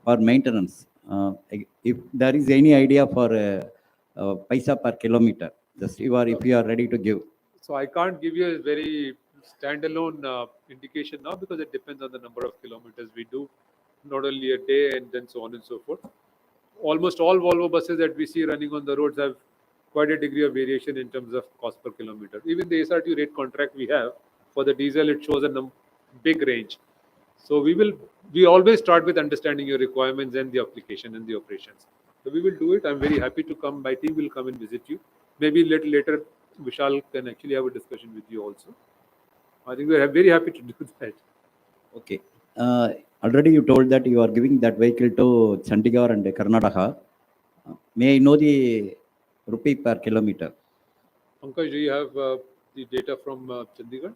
for maintenance. If there is any idea for paisa per kilometer, just if you are ready to give. So I can't give you a very standalone indication now because it depends on the number of kilometers we do, not only a day and then so on and so forth. Almost all Volvo buses that we see running on the roads have quite a degree of variation in terms of cost per kilometer. Even the SRT rate contract we have For the diesel, it shows a big range. So we always start with understanding your requirements and the application and the operations. So we will do it. I'm very happy to come. My team will come and visit you. Maybe a little later, Vishal can actually have a discussion with you also. I think we're very happy to do that. Okay. Already you told that you are giving that vehicle to Chandigarh and Karnataka. May I know the rupee per kilometer? Pankaj, do you have the data from Chandigarh?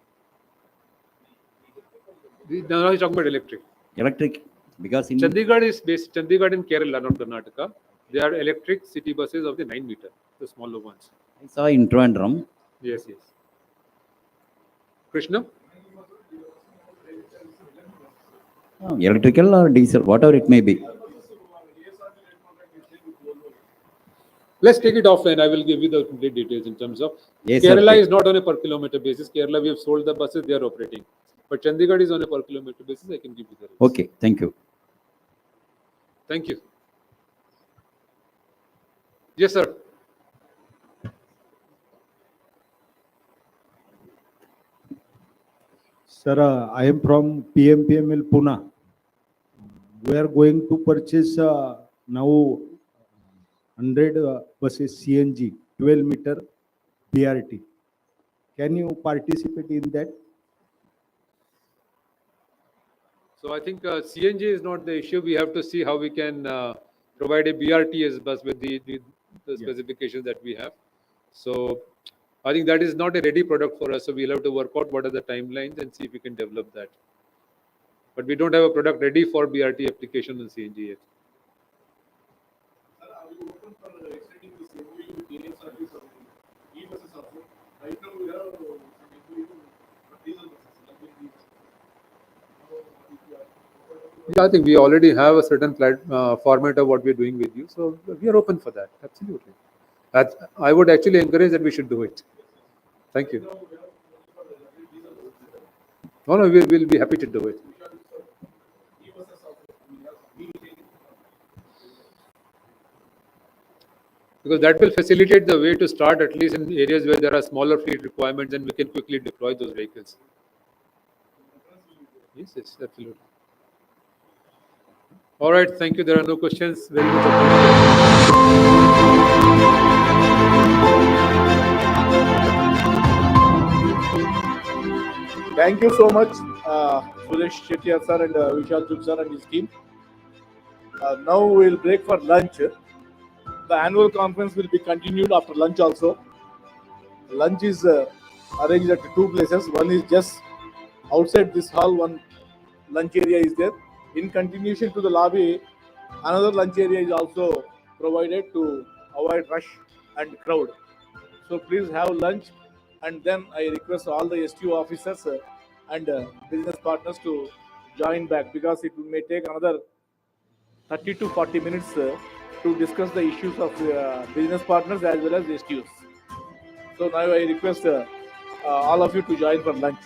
No, he's talking about electric. Electric, because in Chandigarh is based Chandigarh in Kerala, not Karnataka. They are electric city buses of the 9 meter, the smaller ones. I saw in Trivandrum. Yes, yes. Krishna? Electrical or diesel, whatever it may be. Let's take it offline. I will give you the complete details in terms of Yes, Kerala sir. is not on a per kilometer basis. Kerala, we have sold the buses, they are operating. But Chandigarh is on a per kilometer basis. I can give you the rates. Okay, thank you. Thank you. Yes, sir. Sir, I am from PMPML Pune. We are going to purchase now 100 buses CNG, 12 meter BRT. Can you participate in that? So I think CNG is not the issue. We have to see how we can provide a BRTS bus with the specifications that we have. So I think that is not a ready product for us. So we'll have to work out what are the timelines and see if we can develop that. But we don't have a product ready for BRT application on CNG yet. Yeah, I think we already have a certain format of what we're doing with you. So we are open for that. Absolutely. I would actually encourage that we should do it. Thank you. No, we'll be happy to do it. Because that will facilitate the way to start, at least in areas where there are smaller fleet requirements, and we can quickly deploy those vehicles. Yes, yes, absolutely. All right, thank you. There are no questions. Very much appreciated. Thank you so much, Suresh Shetty sir and Vishal Chug sir and his team. Now we will break for lunch. The annual conference will be continued after lunch also. Lunch is arranged at two places. One is just outside this hall, one lunch area is there. In continuation to the lobby, another lunch area is also provided to avoid rush and crowd. So please have lunch, and then I request all the STU officers and business partners to join back, because it may take another 30 to 40 minutes to discuss the issues of business partners as well as STUs. So now I request all of you to join for lunch.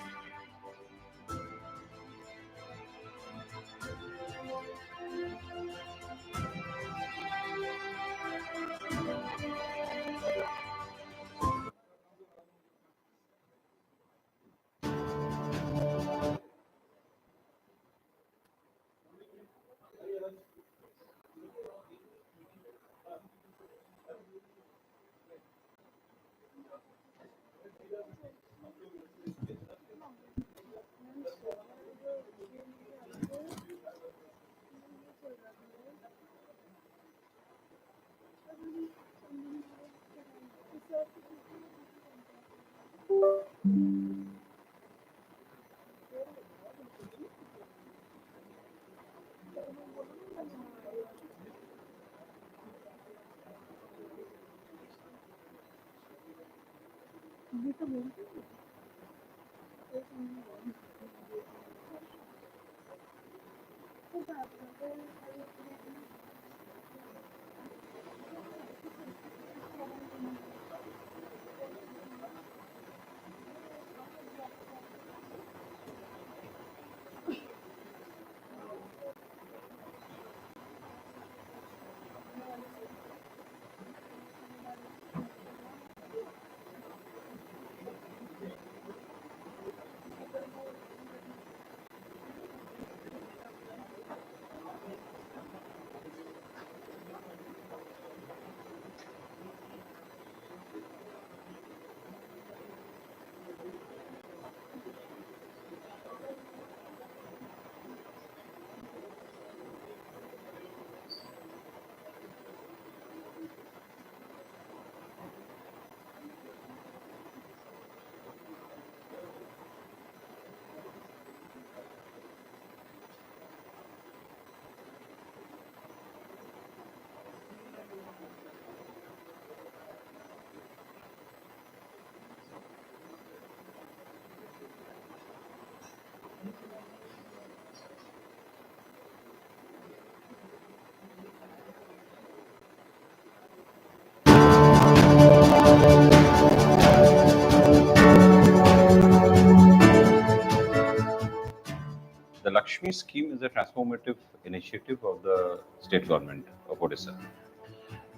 Lakshmi scheme is a transformative initiative of the state government of Odisha.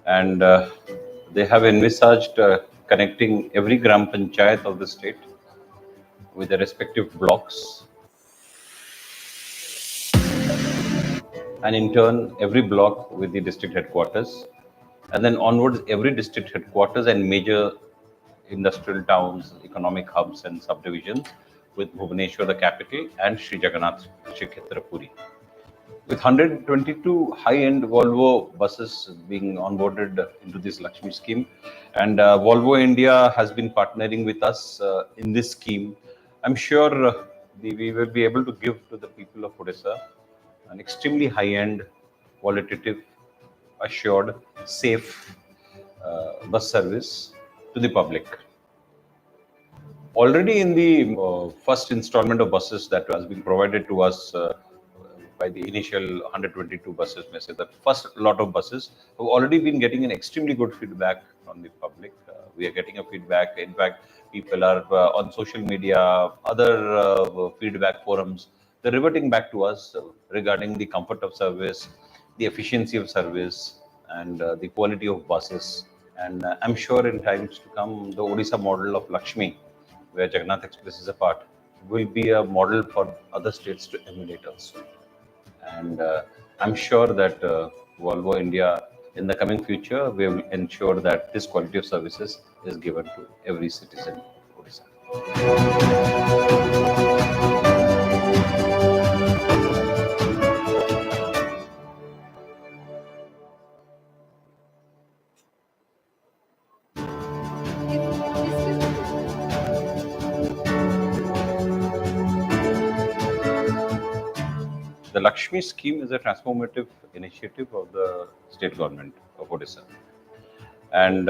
And they have envisaged connecting every Gram Panchayat of the state with the respective blocks, and in turn every block with the district headquarters, and then onwards every district headquarters and major industrial towns, economic hubs and subdivisions, with Bhubaneswar the capital and Sri Jagannath Shri Kshetra Puri. With 122 high-end Volvo buses being onboarded into this Lakshmi scheme, and Volvo India has been partnering with us in this scheme, I'm sure we will be able to give to the people of Odisha an extremely high-end, qualitative, assured, safe bus service to the public. Already in the first installment of buses that has been provided to us by the initial 122 buses, may say the first lot of buses have already been getting an extremely good feedback from the public. We are getting a feedback. In fact, people are on social media, other feedback forums, they're reverting back to us regarding the comfort of service, the efficiency of service, and the quality of buses. And I'm sure in times to come, the Odisha model of Lakshmi, where Jagannath Express is a part, will be a model for other states to emulate also. And I'm sure that Volvo India in the coming future will ensure that this quality of services is given to every citizen of Odisha. The Lakshmi scheme is a transformative initiative of the state government of Odisha. And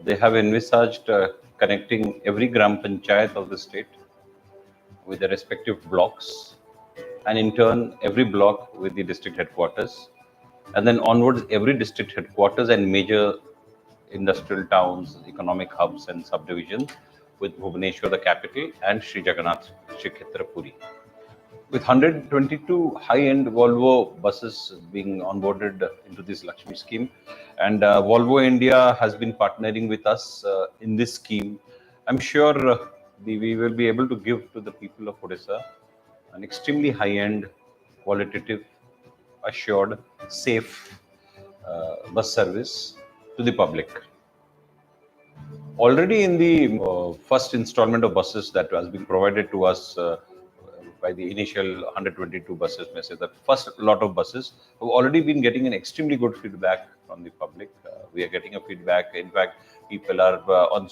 they have envisaged connecting every Gram Panchayat of the state with the respective blocks, and in turn every block with the district headquarters, and then onwards every district headquarters and major industrial towns, economic hubs and subdivisions, with Bhubaneswar the capital and Sri Jagannath Shri Kshetra Puri. With 122 high-end Volvo buses being onboarded into this Lakshmi scheme, and Volvo India has been partnering with us in this scheme, I'm sure we will be able to give to the people of Odisha an extremely high-end, qualitative, assured, safe bus service to the public. Already in the first installment of buses that has been provided to us by the initial 122 buses, may say the first lot of buses have already been getting an extremely good feedback from the public. We are getting a feedback. In fact, people are on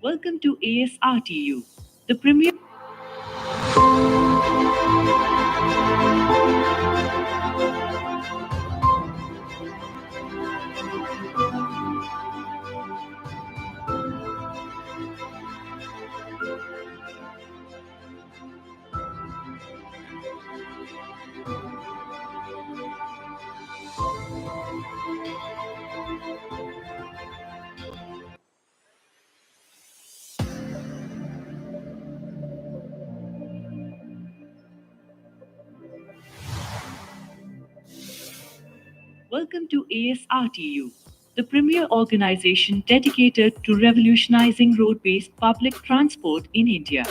Welcome to ASRTU, the premier. Welcome to ASRTU, the premier organization dedicated to revolutionizing road-based public transport in India.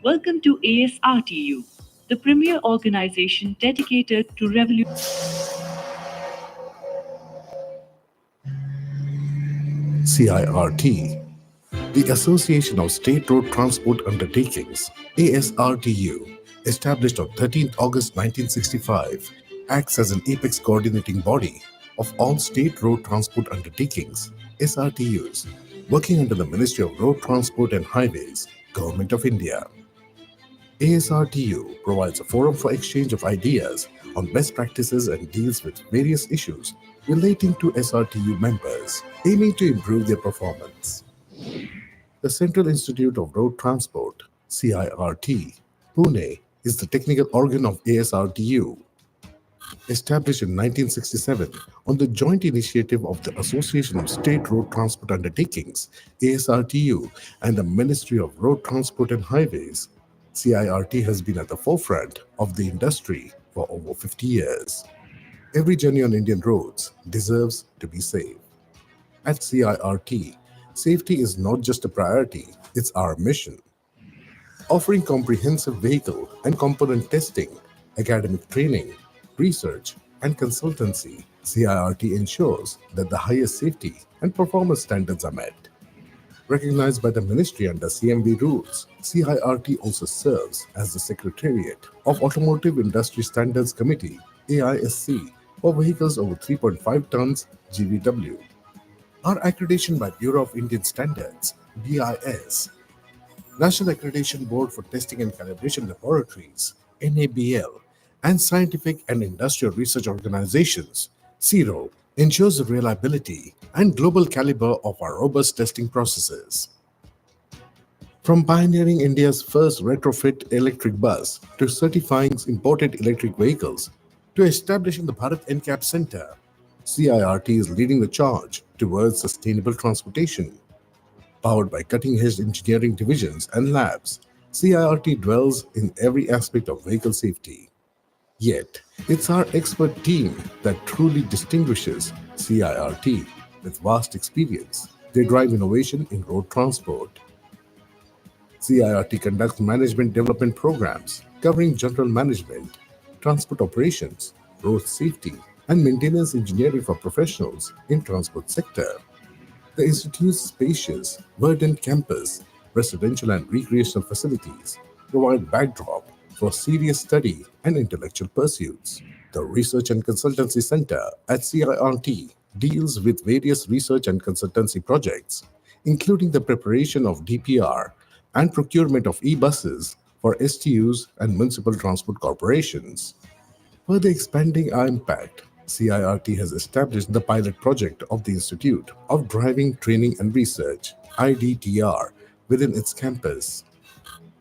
Welcome to ASRTU, the premier organization dedicated to CIRT, the Association of State Road Transport Undertakings, ASRTU, established on 13th August 1965, acts as an apex coordinating body of all state road transport undertakings, SRTUs, working under the Ministry of Road Transport and Highways, Government of India. ASRTU provides a forum for exchange of ideas on best practices and deals with various issues relating to SRTU members, aiming to improve their performance. The Central Institute of Road Transport, CIRT, Pune, is the technical organ of ASRTU. Established in 1967 on the joint initiative of the Association of State Road Transport Undertakings, ASRTU, and the Ministry of Road Transport and Highways, CIRT has been at the forefront of the industry for over 50 years. Every journey on Indian roads deserves to be safe. At CIRT, safety is not just a priority, it's our mission. Offering comprehensive vehicle and component testing, academic training, research, and consultancy, CIRT ensures that the highest safety and performance standards are met. Recognized by the Ministry under CMV rules, CIRT also serves as the Secretariat of Automotive Industry Standards Committee, AISC, for vehicles over 3.5 tons GVW. Our accreditation by Bureau of Indian Standards, BIS, National Accreditation Board for Testing and Calibration Laboratories, NABL, and Scientific and Industrial Research Organizations, CIRO, ensures the reliability and global caliber of our robust testing processes. From pioneering India's first retrofit electric bus to certifying imported electric vehicles to establishing the Bharat NCAP Center, CIRT is leading the charge towards sustainable transportation. Powered by cutting-edge engineering divisions and labs, CIRT dwells in every aspect of vehicle safety. Yet, it's our expert team that truly distinguishes CIRT. With vast experience, they drive innovation in road transport. CIRT conducts management development programs covering general management, transport operations, road safety, and maintenance engineering for professionals in transport sector. The Institute's spacious, verdant campus, residential and recreational facilities provide backdrop for serious study and intellectual pursuits. The Research and Consultancy Center at CIRT deals with various research and consultancy projects, including the preparation of DPR and procurement of e-buses for STUs and municipal transport corporations. Further expanding our impact, CIRT has established the pilot project of the Institute of Driving, Training and Research, IDTR, within its campus.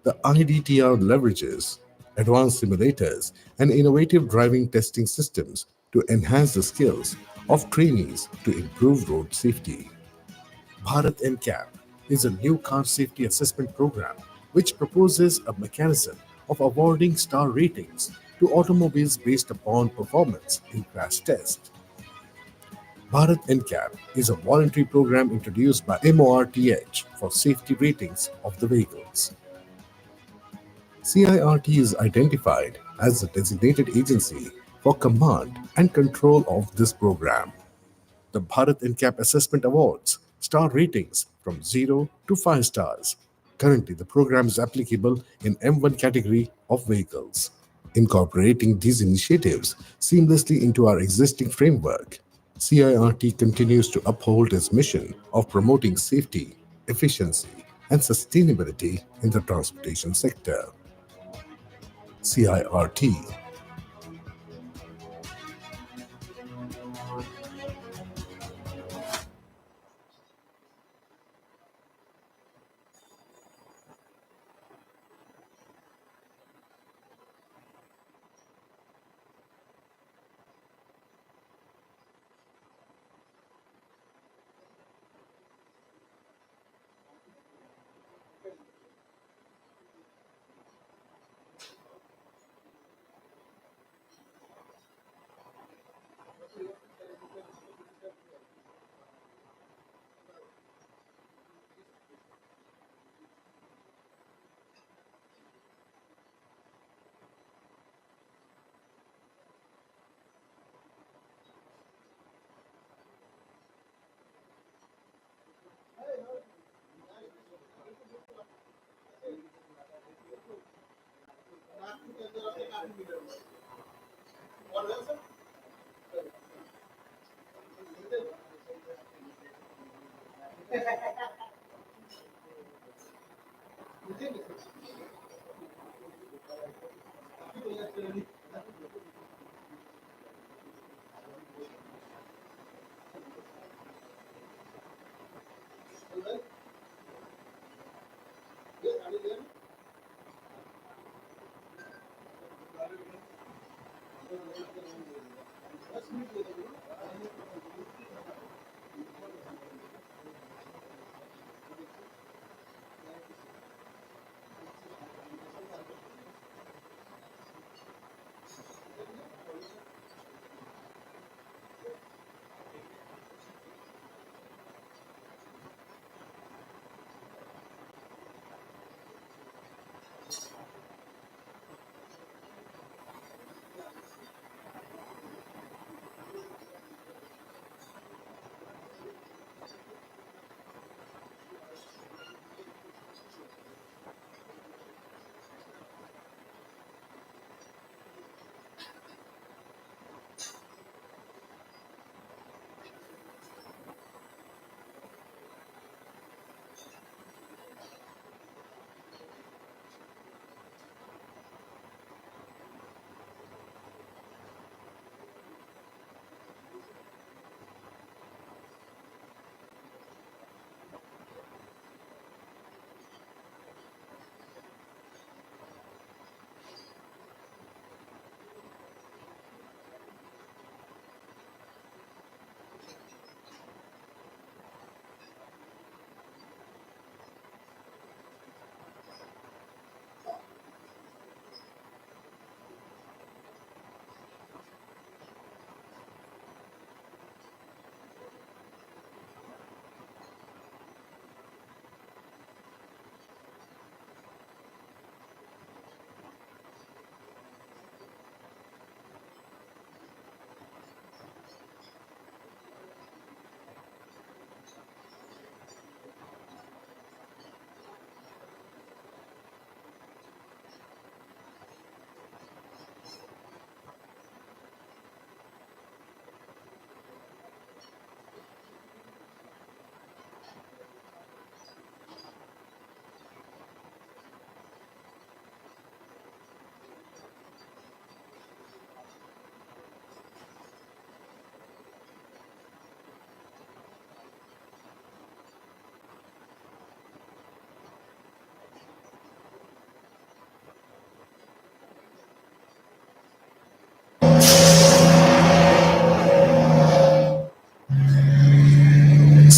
The IDTR leverages advanced simulators and innovative driving testing systems to enhance the skills of trainees to improve road safety. Bharat NCAP is a new car safety assessment program which proposes a mechanism of awarding star ratings to automobiles based upon performance in crash tests. Bharat NCAP is a voluntary program introduced by MORTH for safety ratings of the vehicles. CIRT is identified as the designated agency for command and control of this program. The Bharat NCAP Assessment Awards star ratings from 0 to 5 stars. Currently, the program is applicable in M1 category of vehicles. Incorporating these initiatives seamlessly into our existing framework, CIRT continues to uphold its mission of promoting safety, efficiency, and sustainability in the transportation sector. CIRT.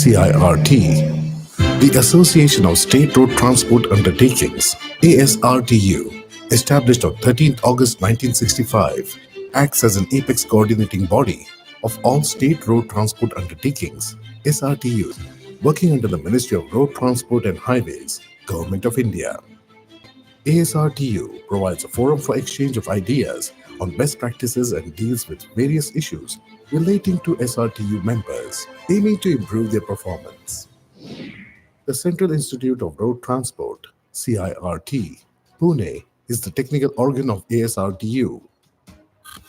CIRT, the Association of State Road Transport Undertakings, ASRTU, established on 13th August 1965, acts as an apex coordinating body of all state road transport undertakings, SRTUs, working under the Ministry of Road Transport and Highways, Government of India. ASRTU provides a forum for exchange of ideas on best practices and deals with various issues relating to SRTU members, aiming to improve their performance. The Central Institute of Road Transport, CIRT, Pune, is the technical organ of ASRTU.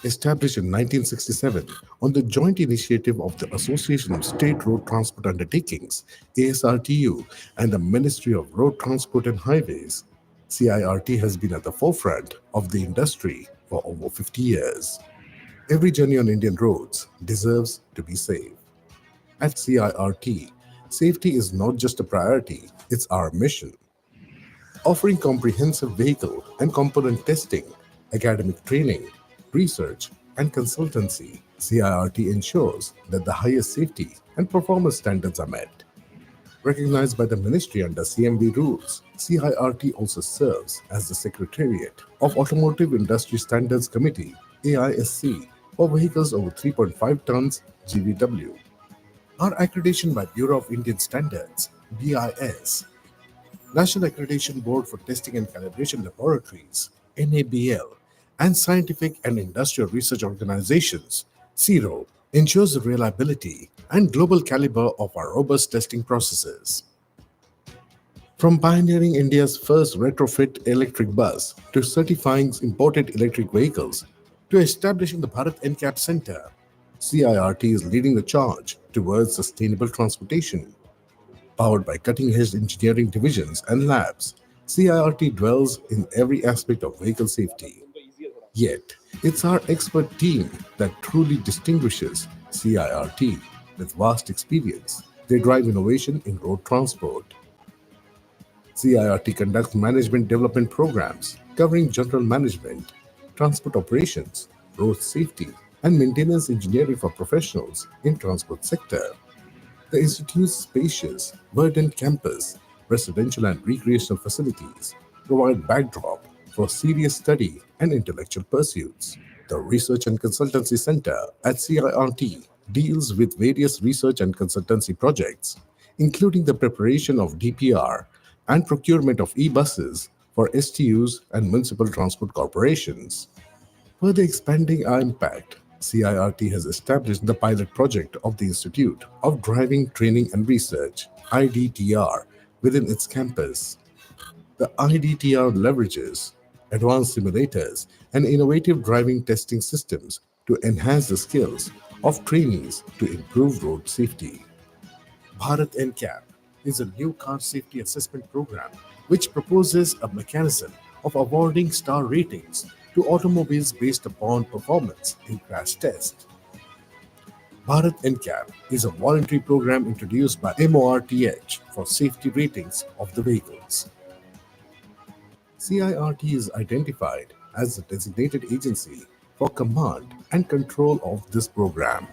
Established in 1967 on the joint initiative of the Association of State Road Transport Undertakings, ASRTU, and the Ministry of Road Transport and Highways, CIRT has been at the forefront of the industry for over 50 years. Every journey on Indian roads deserves to be safe. At CIRT, safety is not just a priority, it's our mission. Offering comprehensive vehicle and component testing, academic training, research, and consultancy, CIRT ensures that the highest safety and performance standards are met. Recognized by the ministry under CMB rules, CIRT also serves as the Secretariat of Automotive Industry Standards Committee, AISC, for vehicles over 3.5 tons GVW. Our accreditation by Bureau of Indian Standards, BIS, National Accreditation Board for Testing and Calibration Laboratories, NABL, and Scientific and Industrial Research Organizations, CIRO, ensures the reliability and global caliber of our robust testing processes. From pioneering India's first retrofit electric bus to certifying imported electric vehicles to establishing the Bharat NCAP Center, CIRT is leading the charge towards sustainable transportation. Powered by cutting-edge engineering divisions and labs, CIRT dwells in every aspect of vehicle safety. Yet, it's our expert team that truly distinguishes CIRT. With vast experience, they drive innovation in road transport. CIRT conducts management development programs covering general management, transport operations, road safety, and maintenance engineering for professionals in transport sector. The institute's spacious, verdant campus, residential and recreational facilities provide backdrop for serious study and intellectual pursuits. The Research and Consultancy Center at CIRT deals with various research and consultancy projects, including the preparation of DPR and procurement of e-buses for STUs and municipal transport corporations. Further expanding our impact, CIRT has established the pilot project of the Institute of Driving, Training and Research, IDTR, within its campus. The IDTR leverages advanced simulators and innovative driving testing systems to enhance the skills of trainees to improve road safety. Bharat NCAP is a new car safety assessment program which proposes a mechanism of awarding star ratings to automobiles based upon performance in crash tests. Bharat NCAP is a voluntary program introduced by MORTH for safety ratings of the vehicles. CIRT is identified as the designated agency for command and control of this program.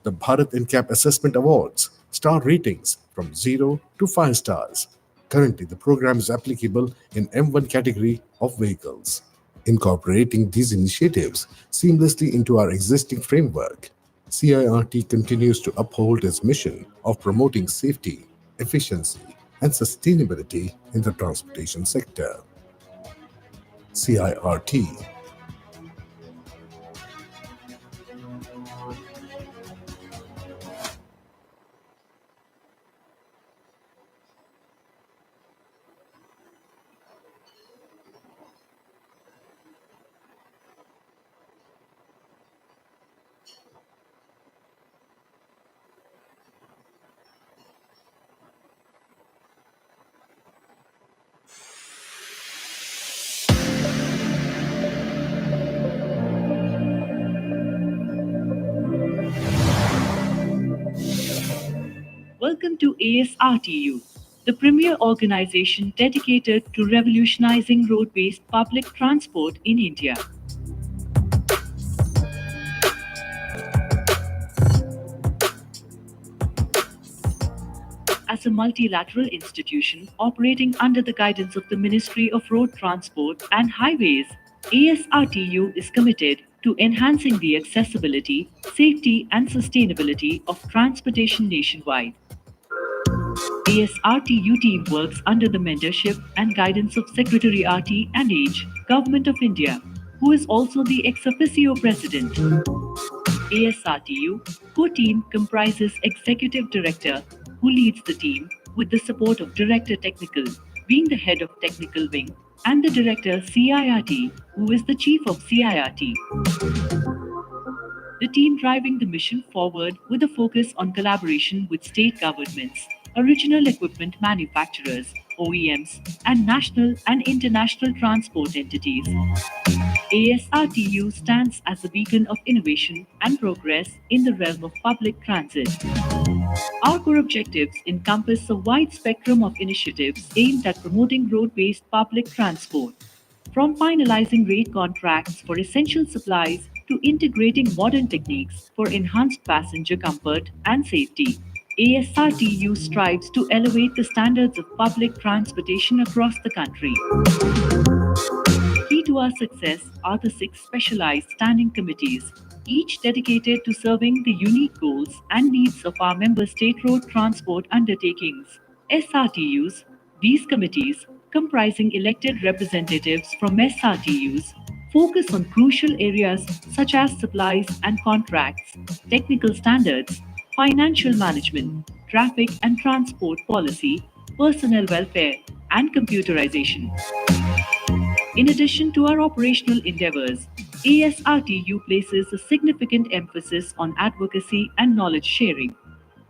The Bharat NCAP Assessment Awards star ratings from 0 to 5 stars. Currently, the program is applicable in M1 category of vehicles. Incorporating these initiatives seamlessly into our existing framework, CIRT continues to uphold its mission of promoting safety, efficiency, and sustainability in the transportation sector. CIRT. Welcome to ASRTU, the premier organization dedicated to revolutionizing road-based public transport in India. As a multilateral institution operating under the guidance of the Ministry of Road Transport and Highways, ASRTU is committed to enhancing the accessibility, safety, and sustainability of transportation nationwide. ASRTU team works under the mentorship and guidance of Secretary RT and H, Government of India, who is also the ex officio president. ASRTU core team comprises Executive Director, who leads the team, with the support of Director Technical, being the head of Technical Wing, and the Director CIRT, who is the Chief of CIRT. The team driving the mission forward with a focus on collaboration with state governments, original equipment manufacturers, OEMs, and national and international transport entities. ASRTU stands as a beacon of innovation and progress in the realm of public transit. Our core objectives encompass a wide spectrum of initiatives aimed at promoting road-based public transport, from finalizing rate contracts for essential supplies to integrating modern techniques for enhanced passenger comfort and safety. ASRTU strives to elevate the standards of public transportation across the country. Key to our success are the 6 specialized standing committees, each dedicated to serving the unique goals and needs of our member state road transport undertakings, SRTUs. These committees, comprising elected representatives from SRTUs, focus on crucial areas such as supplies and contracts, technical standards, financial management, traffic and transport policy, personnel welfare, and computerization. In addition to our operational endeavors, ASRTU places a significant emphasis on advocacy and knowledge sharing.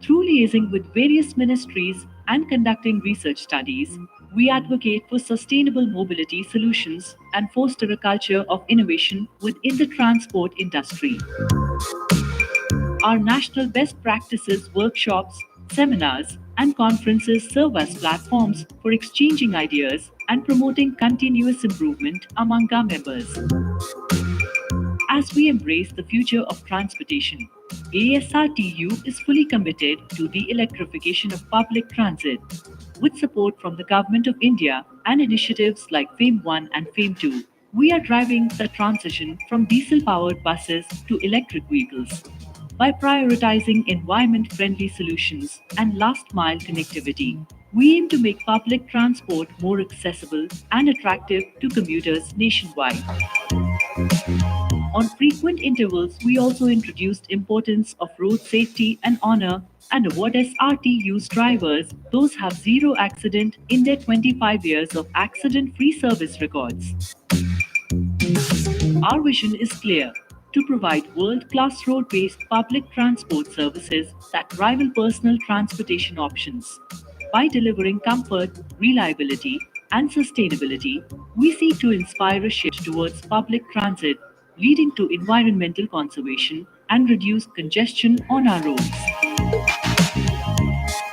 Through liaising with various ministries and conducting research studies, we advocate for sustainable mobility solutions and foster a culture of innovation within the transport industry. Our national best practices workshops, seminars, and conferences serve as platforms for exchanging ideas and promoting continuous improvement among our members. As we embrace the future of transportation, ASRTU is fully committed to the electrification of public transit. With support from the Government of India and initiatives like FAME 1 and FAME 2, we are driving the transition from diesel-powered buses to electric vehicles. By prioritizing environment-friendly solutions and last-mile connectivity, we aim to make public transport more accessible and attractive to commuters nationwide. On frequent intervals, we also introduced importance of road safety and honor and award SRTU's drivers those have zero accident in their 25 years of accident-free service records. Our vision is clear: to provide world-class road-based public transport services that rival personal transportation options. By delivering comfort, reliability, and sustainability, we seek to inspire a shift towards public transit, leading to environmental conservation and reduced congestion on our roads.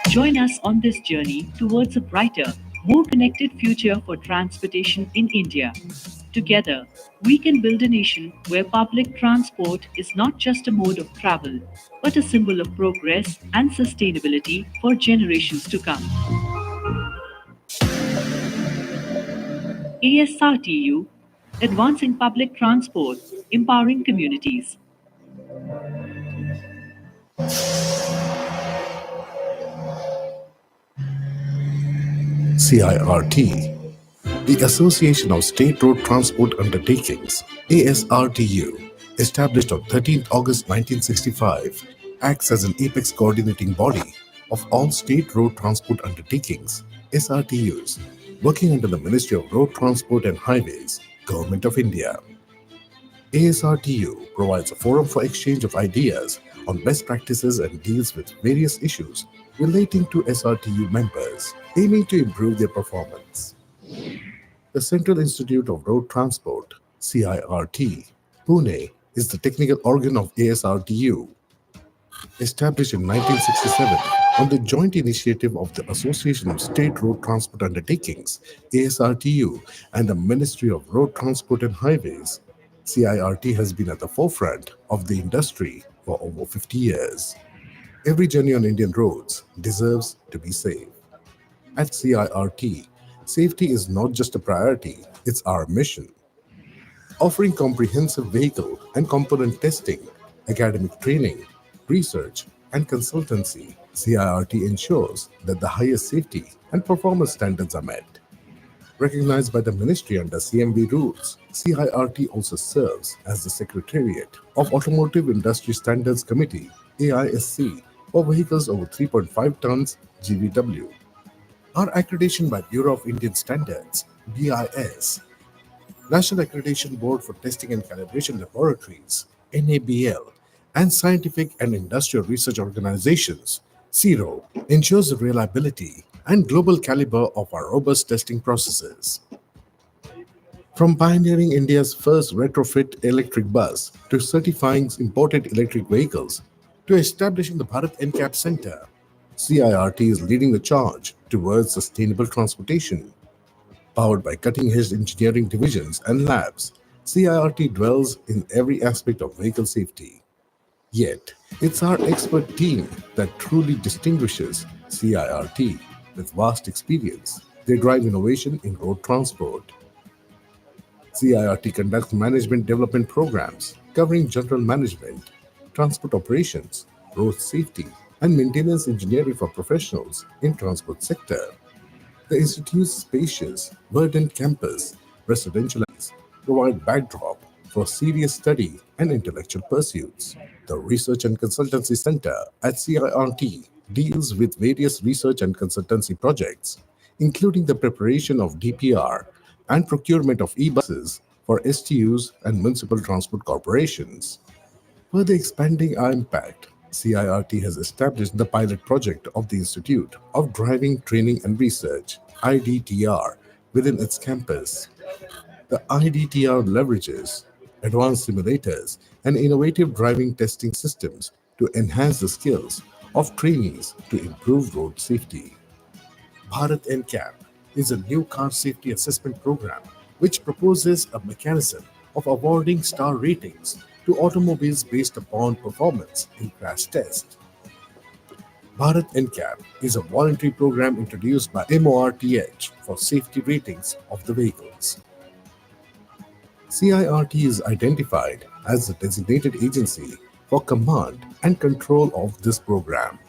Join us on this journey towards a brighter, more connected future for transportation in India. Together, we can build a nation where public transport is not just a mode of travel, but a symbol of progress and sustainability for generations to come. ASRTU, advancing public transport, empowering communities. CIRT, the Association of State Road Transport Undertakings, ASRTU, established on 13th August 1965, acts as an apex coordinating body of all state road transport undertakings, SRTUs, working under the Ministry of Road Transport and Highways, Government of India. ASRTU provides a forum for exchange of ideas on best practices and deals with various issues relating to SRTU members, aiming to improve their performance. The Central Institute of Road Transport, CIRT, Pune, is the technical organ of ASRTU. Established in 1967 on the joint initiative of the Association of State Road Transport Undertakings, ASRTU, and the Ministry of Road Transport and Highways, CIRT has been at the forefront of the industry for over 50 years. Every journey on Indian roads deserves to be safe. At CIRT, safety is not just a priority, it's our mission. Offering comprehensive vehicle and component testing, academic training, research, and consultancy, CIRT ensures that the highest safety and performance standards are met. Recognized by the ministry under CMV rules, CIRT also serves as the Secretariat of Automotive Industry Standards Committee, AISC, for vehicles over 3.5 tons GVW. Our accreditation by Bureau of Indian Standards, BIS, National Accreditation Board for Testing and Calibration Laboratories, NABL, and Scientific and Industrial Research Organizations, CIRO, ensures the reliability and global caliber of our robust testing processes. From pioneering India's first retrofit electric bus to certifying imported electric vehicles to establishing the Bharat NCAP Center, CIRT is leading the charge towards sustainable transportation. Powered by cutting-edge engineering divisions and labs, CIRT dwells in every aspect of vehicle safety. Yet, it's our expert team that truly distinguishes CIRT. With vast experience, they drive innovation in road transport. CIRT conducts management development programs covering general management, transport operations, road safety, and maintenance engineering for professionals in transport sector. The institute's spacious, verdant campus, residential provide backdrop for serious study and intellectual pursuits. The Research and Consultancy Center at CIRT deals with various research and consultancy projects, including the preparation of DPR and procurement of e-buses for STUs and municipal transport corporations. Further expanding our impact, CIRT has established the pilot project of the Institute of Driving Training and Research, IDTR, within its campus. The IDTR leverages advanced simulators and innovative driving testing systems to enhance the skills of trainees to improve road safety. Bharat NCAP is a new car safety assessment program which proposes a mechanism of awarding star ratings to automobiles based upon performance in crash tests. Bharat NCAP is a voluntary program introduced by MORTH for safety ratings of the vehicles. CIRT is identified as the designated agency for command and control of this program.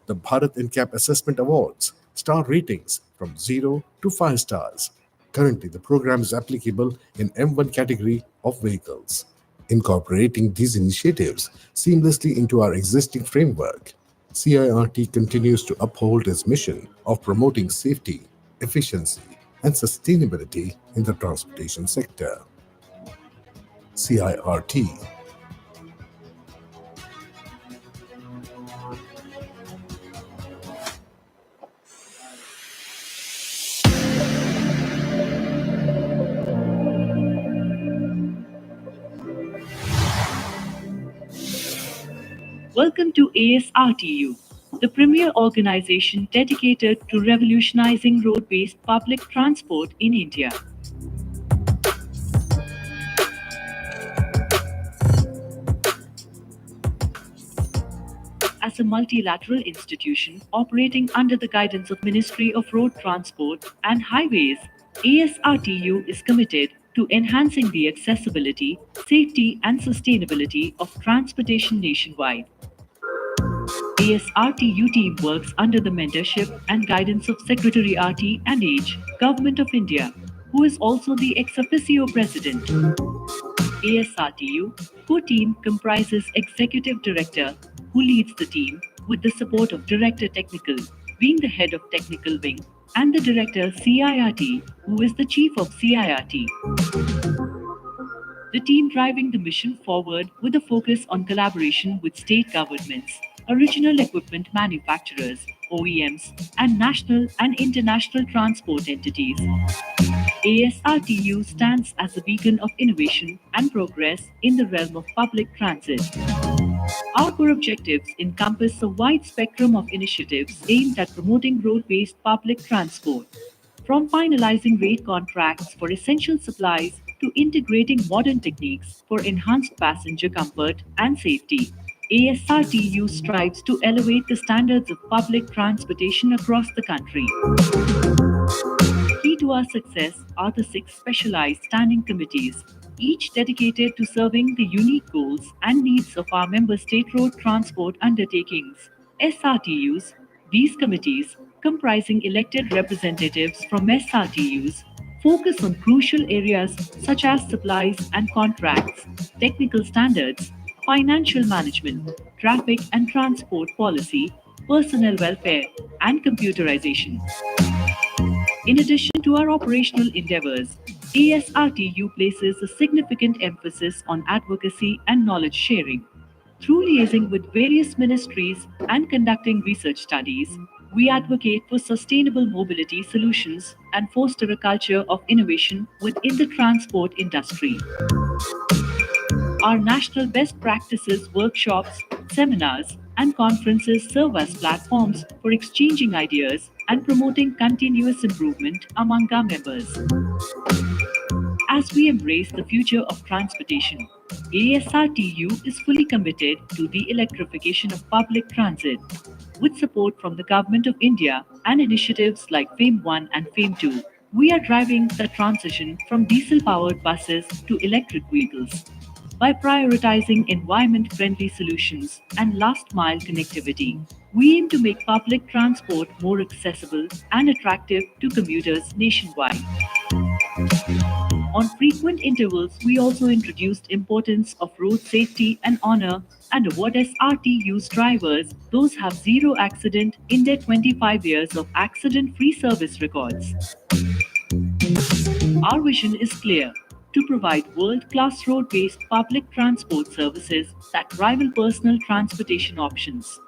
The Bharat NCAP Assessment Awards star ratings from 0 to 5 stars. Currently, the program is applicable in M1 category of vehicles. Incorporating these initiatives seamlessly into our existing framework, CIRT continues to uphold its mission of promoting safety, efficiency, and sustainability in the transportation sector. CIRT. Welcome to ASRTU, the premier organization dedicated to revolutionizing road-based public transport in India. As a multilateral institution operating under the guidance of Ministry of Road Transport and Highways, ASRTU is committed to enhancing the accessibility, safety and sustainability of transportation nationwide. ASRTU team works under the mentorship and guidance of Secretary RT&H, Government of India, who is also the ex officio president. ASRTU core team comprises Executive Director, who leads the team, with the support of Director Technical, being the head of Technical Wing, and the Director CIRT, who is the Chief of CIRT. The team driving the mission forward with a focus on collaboration with state governments, original equipment manufacturers, OEMs, and national and international transport entities. ASRTU stands as a beacon of innovation and progress in the realm of public transit. Our core objectives encompass a wide spectrum of initiatives aimed at promoting road-based public transport. From finalizing rate contracts for essential supplies to integrating modern techniques for enhanced passenger comfort and safety, ASRTU strives to elevate the standards of public transportation across the country. Key to our success are the 6 specialized standing committees, each dedicated to serving the unique goals and needs of our member state road transport undertakings, SRTUs. These committees, comprising elected representatives from SRTUs, focus on crucial areas such as supplies and contracts, technical standards, financial management, traffic and transport policy, personnel welfare, and computerization. In addition to our operational endeavors, ASRTU places a significant emphasis on advocacy and knowledge sharing. Through liaising with various ministries and conducting research studies, we advocate for sustainable mobility solutions and foster a culture of innovation within the transport industry. Our national best practices workshops, seminars, and conferences serve as platforms for exchanging ideas and promoting continuous improvement among our members. As we embrace the future of transportation, ASRTU is fully committed to the electrification of public transit. With support from the Government of India and initiatives like FAME 1 and FAME 2, we are driving the transition from diesel-powered buses to electric vehicles. By prioritizing environment-friendly solutions and last-mile connectivity, we aim to make public transport more accessible and attractive to commuters nationwide. On frequent intervals, we also introduced importance of road safety and honor and award SRTU's drivers those have zero accident in their 25 years of accident-free service records. Our vision is clear: to provide world-class road-based public transport services that rival personal transportation options.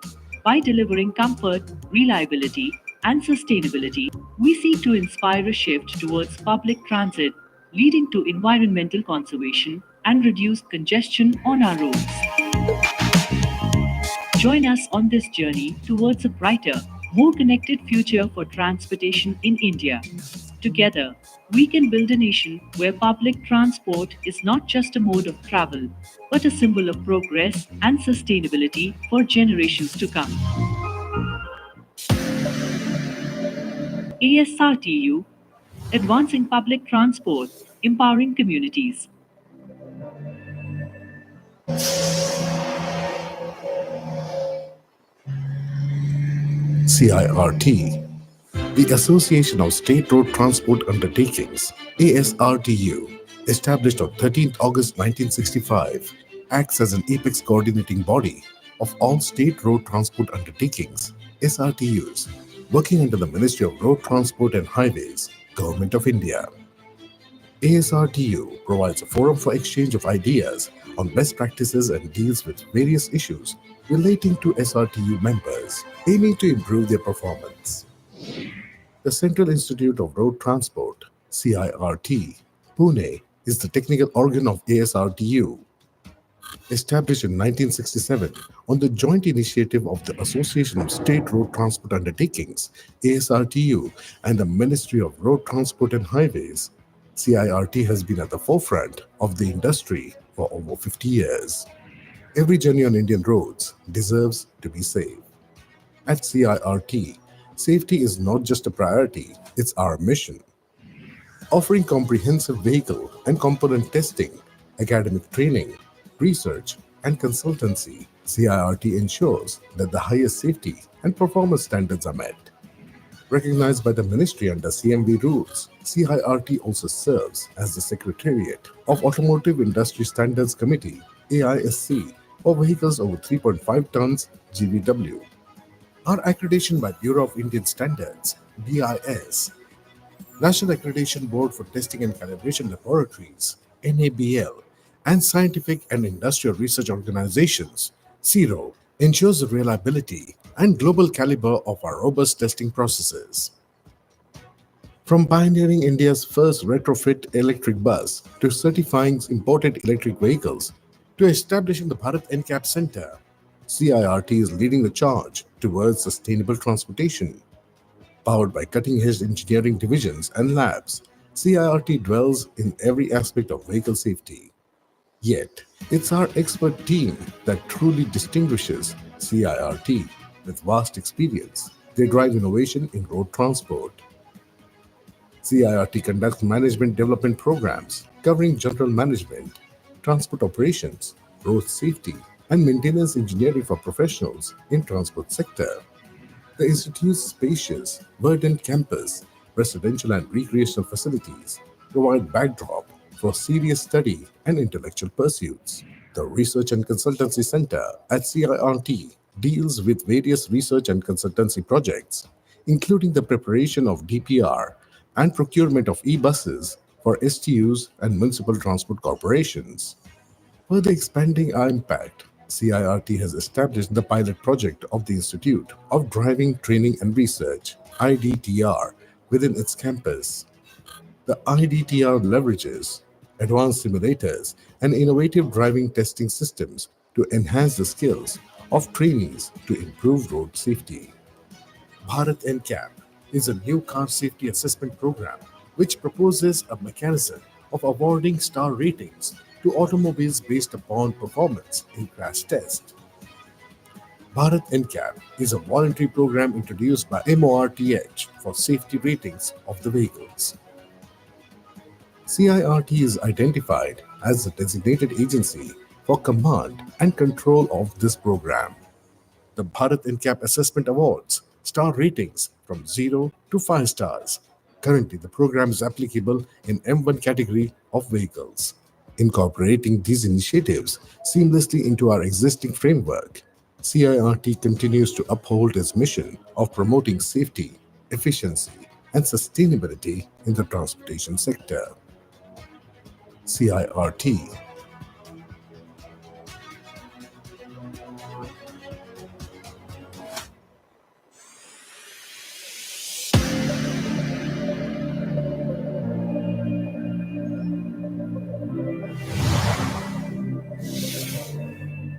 By delivering comfort, reliability, and sustainability, we seek to inspire a shift towards public transit, leading to environmental conservation and reduced congestion on our roads. Join us on this journey towards a brighter, more connected future for transportation in India. Together, we can build a nation where public transport is not just a mode of travel, but a symbol of progress and sustainability for generations to come. ASRTU, advancing public transport, empowering communities. CIRT, the Association of State Road Transport Undertakings, ASRTU, established on 13th August 1965, acts as an apex coordinating body of all state road transport undertakings, SRTUs, working under the Ministry of Road Transport and Highways, Government of India. ASRTU provides a forum for exchange of ideas on best practices and deals with various issues relating to SRTU members, aiming to improve their performance. The Central Institute of Road Transport, CIRT, Pune, is the technical organ of ASRTU. Established in 1967 on the joint initiative of the Association of State Road Transport Undertakings, ASRTU, and the Ministry of Road Transport and Highways, CIRT has been at the forefront of the industry for over 50 years. Every journey on Indian roads deserves to be safe. At CIRT, safety is not just a priority, it's our mission. Offering comprehensive vehicle and component testing, academic training, research, and consultancy, CIRT ensures that the highest safety and performance standards are met. Recognized by the ministry under CMV rules, CIRT also serves as the Secretariat of Automotive Industry Standards Committee, AISC, for vehicles over 3.5 tons GVW. Our accreditation by Bureau of Indian Standards, BIS, National Accreditation Board for Testing and Calibration Laboratories, NABL, and Scientific and Industrial Research Organizations, CIRO, ensures the reliability and global caliber of our robust testing processes. From pioneering India's first retrofit electric bus to certifying imported electric vehicles to establishing the Bharat NCAP Center, CIRT is leading the charge towards sustainable transportation. Powered by cutting-edge engineering divisions and labs, CIRT dwells in every aspect of vehicle safety. Yet, it's our expert team that truly distinguishes CIRT. With vast experience, they drive innovation in road transport. CIRT conducts management development programs covering general management, transport operations, road safety, and maintenance engineering for professionals in transport sector. The Institute's spacious, verdant campus, residential and recreational facilities provide backdrop for serious study and intellectual pursuits. The Research and Consultancy Center at CIRT deals with various research and consultancy projects, including the preparation of DPR, and procurement of e-buses for STUs and municipal transport corporations. Further expanding our impact, CIRT has established the pilot project of the Institute of Driving Training and Research, IDTR, within its campus. The IDTR leverages advanced simulators and innovative driving testing systems to enhance the skills of trainees to improve road safety. Bharat NCAP is a new car safety assessment program which proposes a mechanism of awarding star ratings to automobiles based upon performance in crash tests. Bharat NCAP is a voluntary program introduced by MORTH for safety ratings of the vehicles. CIRT is identified as the designated agency for command and control of this program. The Bharat NCAP Assessment Awards star ratings from 0 to 5 stars. Currently, the program is applicable in M1 category of vehicles. Incorporating these initiatives seamlessly into our existing framework, CIRT continues to uphold its mission of promoting safety, efficiency, and sustainability in the transportation sector. CIRT.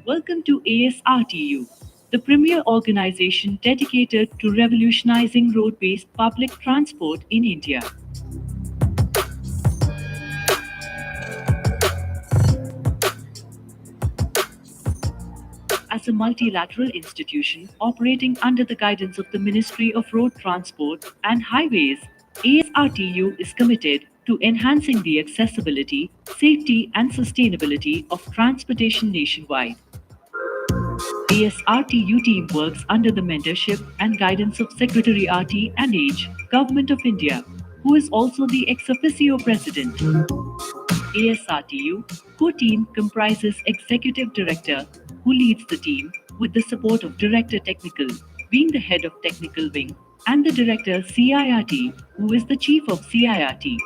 Welcome to ASRTU, the premier organization dedicated to revolutionizing road-based public transport in India. As a multilateral institution operating under the guidance of the Ministry of Road Transport and Highways, ASRTU is committed to enhancing the accessibility, safety, and sustainability of transportation nationwide. ASRTU team works under the mentorship and guidance of Secretary RT&H, Government of India, who is also the ex officio president. ASRTU core team comprises Executive Director, who leads the team, with the support of Director Technical, being the head of Technical Wing, and the Director CIRT, who is the Chief of CIRT.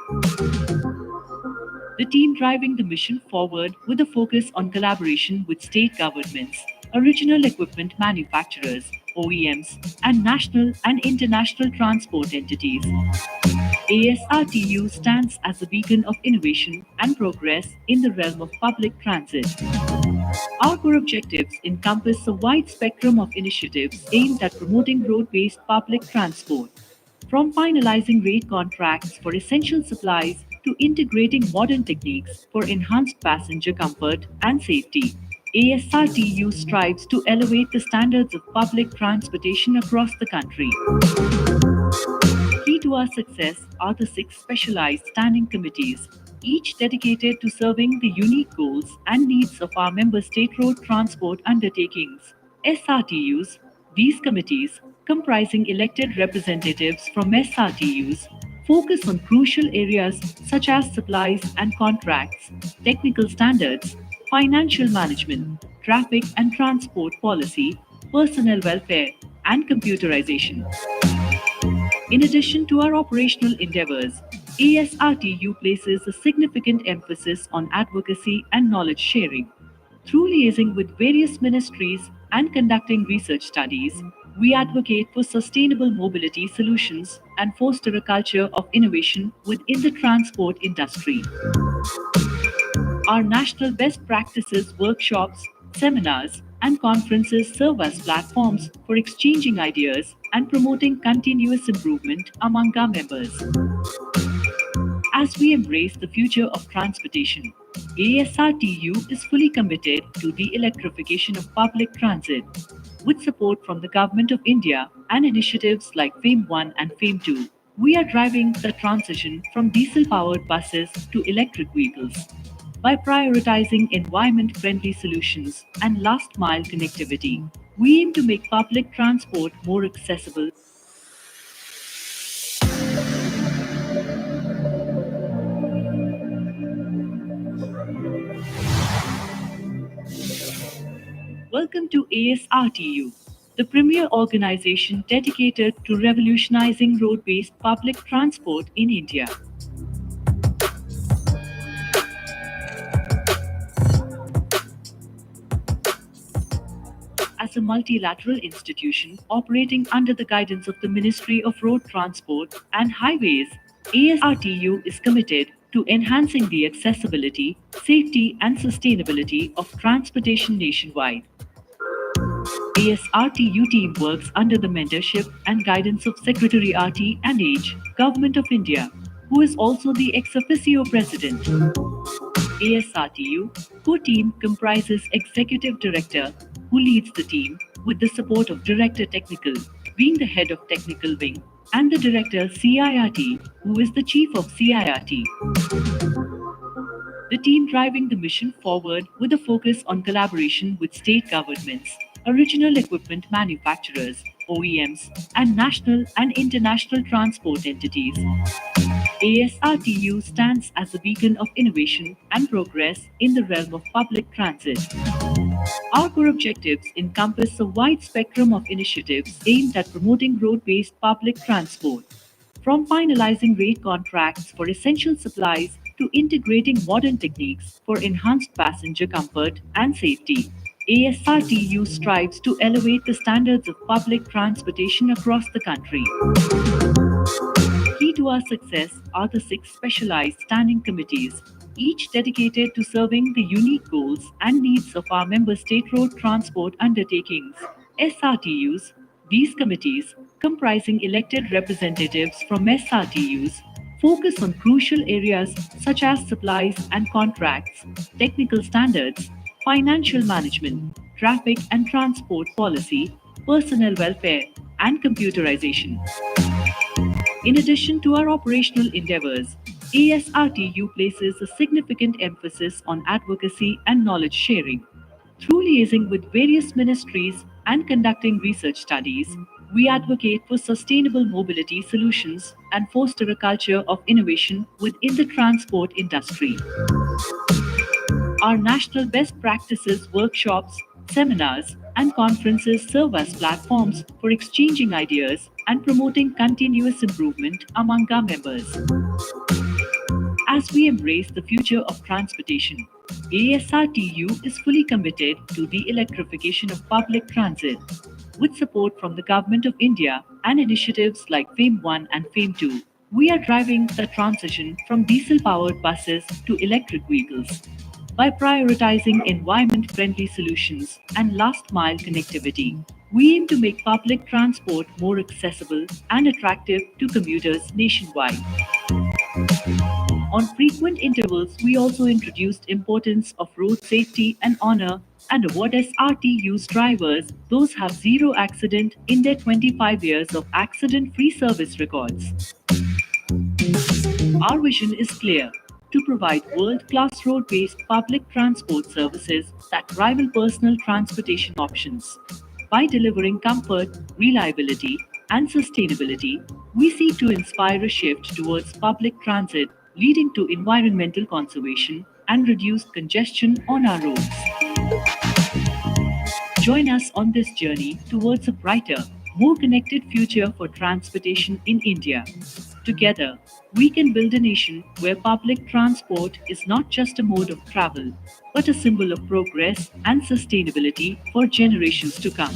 The team driving the mission forward with a focus on collaboration with state governments, original equipment manufacturers, OEMs, and national and international transport entities. ASRTU stands as a beacon of innovation and progress in the realm of public transit. Our core objectives encompass a wide spectrum of initiatives aimed at promoting road-based public transport. From finalizing rate contracts for essential supplies to integrating modern techniques for enhanced passenger comfort and safety, ASRTU strives to elevate the standards of public transportation across the country. Key to our success are the 6 specialized standing committees, each dedicated to serving the unique goals and needs of our member state road transport undertakings, SRTUs. These committees, comprising elected representatives from SRTUs, focus on crucial areas such as supplies and contracts, technical standards, financial management, traffic and transport policy, personnel welfare, and computerization. In addition to our operational endeavors, ASRTU places a significant emphasis on advocacy and knowledge sharing. Through liaising with various ministries and conducting research studies, we advocate for sustainable mobility solutions and foster a culture of innovation within the transport industry. Our national best practices workshops, seminars, and conferences serve as platforms for exchanging ideas and promoting continuous improvement among our members. As we embrace the future of transportation, ASRTU is fully committed to the electrification of public transit. With support from the Government of India and initiatives like FAME 1 and FAME 2, we are driving the transition from diesel-powered buses to electric vehicles. By prioritizing environment-friendly solutions and last-mile connectivity, we aim to make public transport more accessible. Welcome to ASRTU, the premier organization dedicated to revolutionizing road-based public transport in India. As a multilateral institution operating under the guidance of the Ministry of Road Transport and Highways, ASRTU is committed to enhancing the accessibility, safety, and sustainability of transportation nationwide. ASRTU team works under the mentorship and guidance of Secretary RT&H, Government of India, who is also the ex officio president. ASRTU core team comprises Executive Director, who leads the team, with the support of Director Technical, being the head of Technical Wing, and the Director CIRT, who is the Chief of CIRT. The team driving the mission forward with a focus on collaboration with state governments, original equipment manufacturers, OEMs, and national and international transport entities. ASRTU stands as a beacon of innovation and progress in the realm of public transit. Our core objectives encompass a wide spectrum of initiatives aimed at promoting road-based public transport, from finalizing rate contracts for essential supplies to integrating modern techniques for enhanced passenger comfort and safety. ASRTU strives to elevate the standards of public transportation across the country. Key to our success are the 6 specialized standing committees, each dedicated to serving the unique goals and needs of our member state road transport undertakings, SRTUs. These committees, comprising elected representatives from SRTUs, focus on crucial areas such as supplies and contracts, technical standards, financial management, traffic and transport policy, personnel welfare, and computerization. In addition to our operational endeavors, ASRTU places a significant emphasis on advocacy and knowledge sharing. Through liaising with various ministries and conducting research studies, we advocate for sustainable mobility solutions and foster a culture of innovation within the transport industry. Our national best practices workshops, seminars, and conferences serve as platforms for exchanging ideas and promoting continuous improvement among our members. As we embrace the future of transportation, ASRTU is fully committed to the electrification of public transit. With support from the Government of India and initiatives like FAME 1 and FAME 2, we are driving the transition from diesel-powered buses to electric vehicles. By prioritizing environment-friendly solutions and last-mile connectivity, we aim to make public transport more accessible and attractive to commuters nationwide. On frequent intervals, we also introduced importance of road safety and honor and award SRTU's drivers those have zero accident in their 25 years of accident-free service records. Our vision is clear: to provide world-class road-based public transport services that rival personal transportation options. By delivering comfort, reliability, and sustainability, we seek to inspire a shift towards public transit, leading to environmental conservation and reduced congestion on our roads. Join us on this journey towards a brighter, more connected future for transportation in India. Together, we can build a nation where public transport is not just a mode of travel, but a symbol of progress and sustainability for generations to come.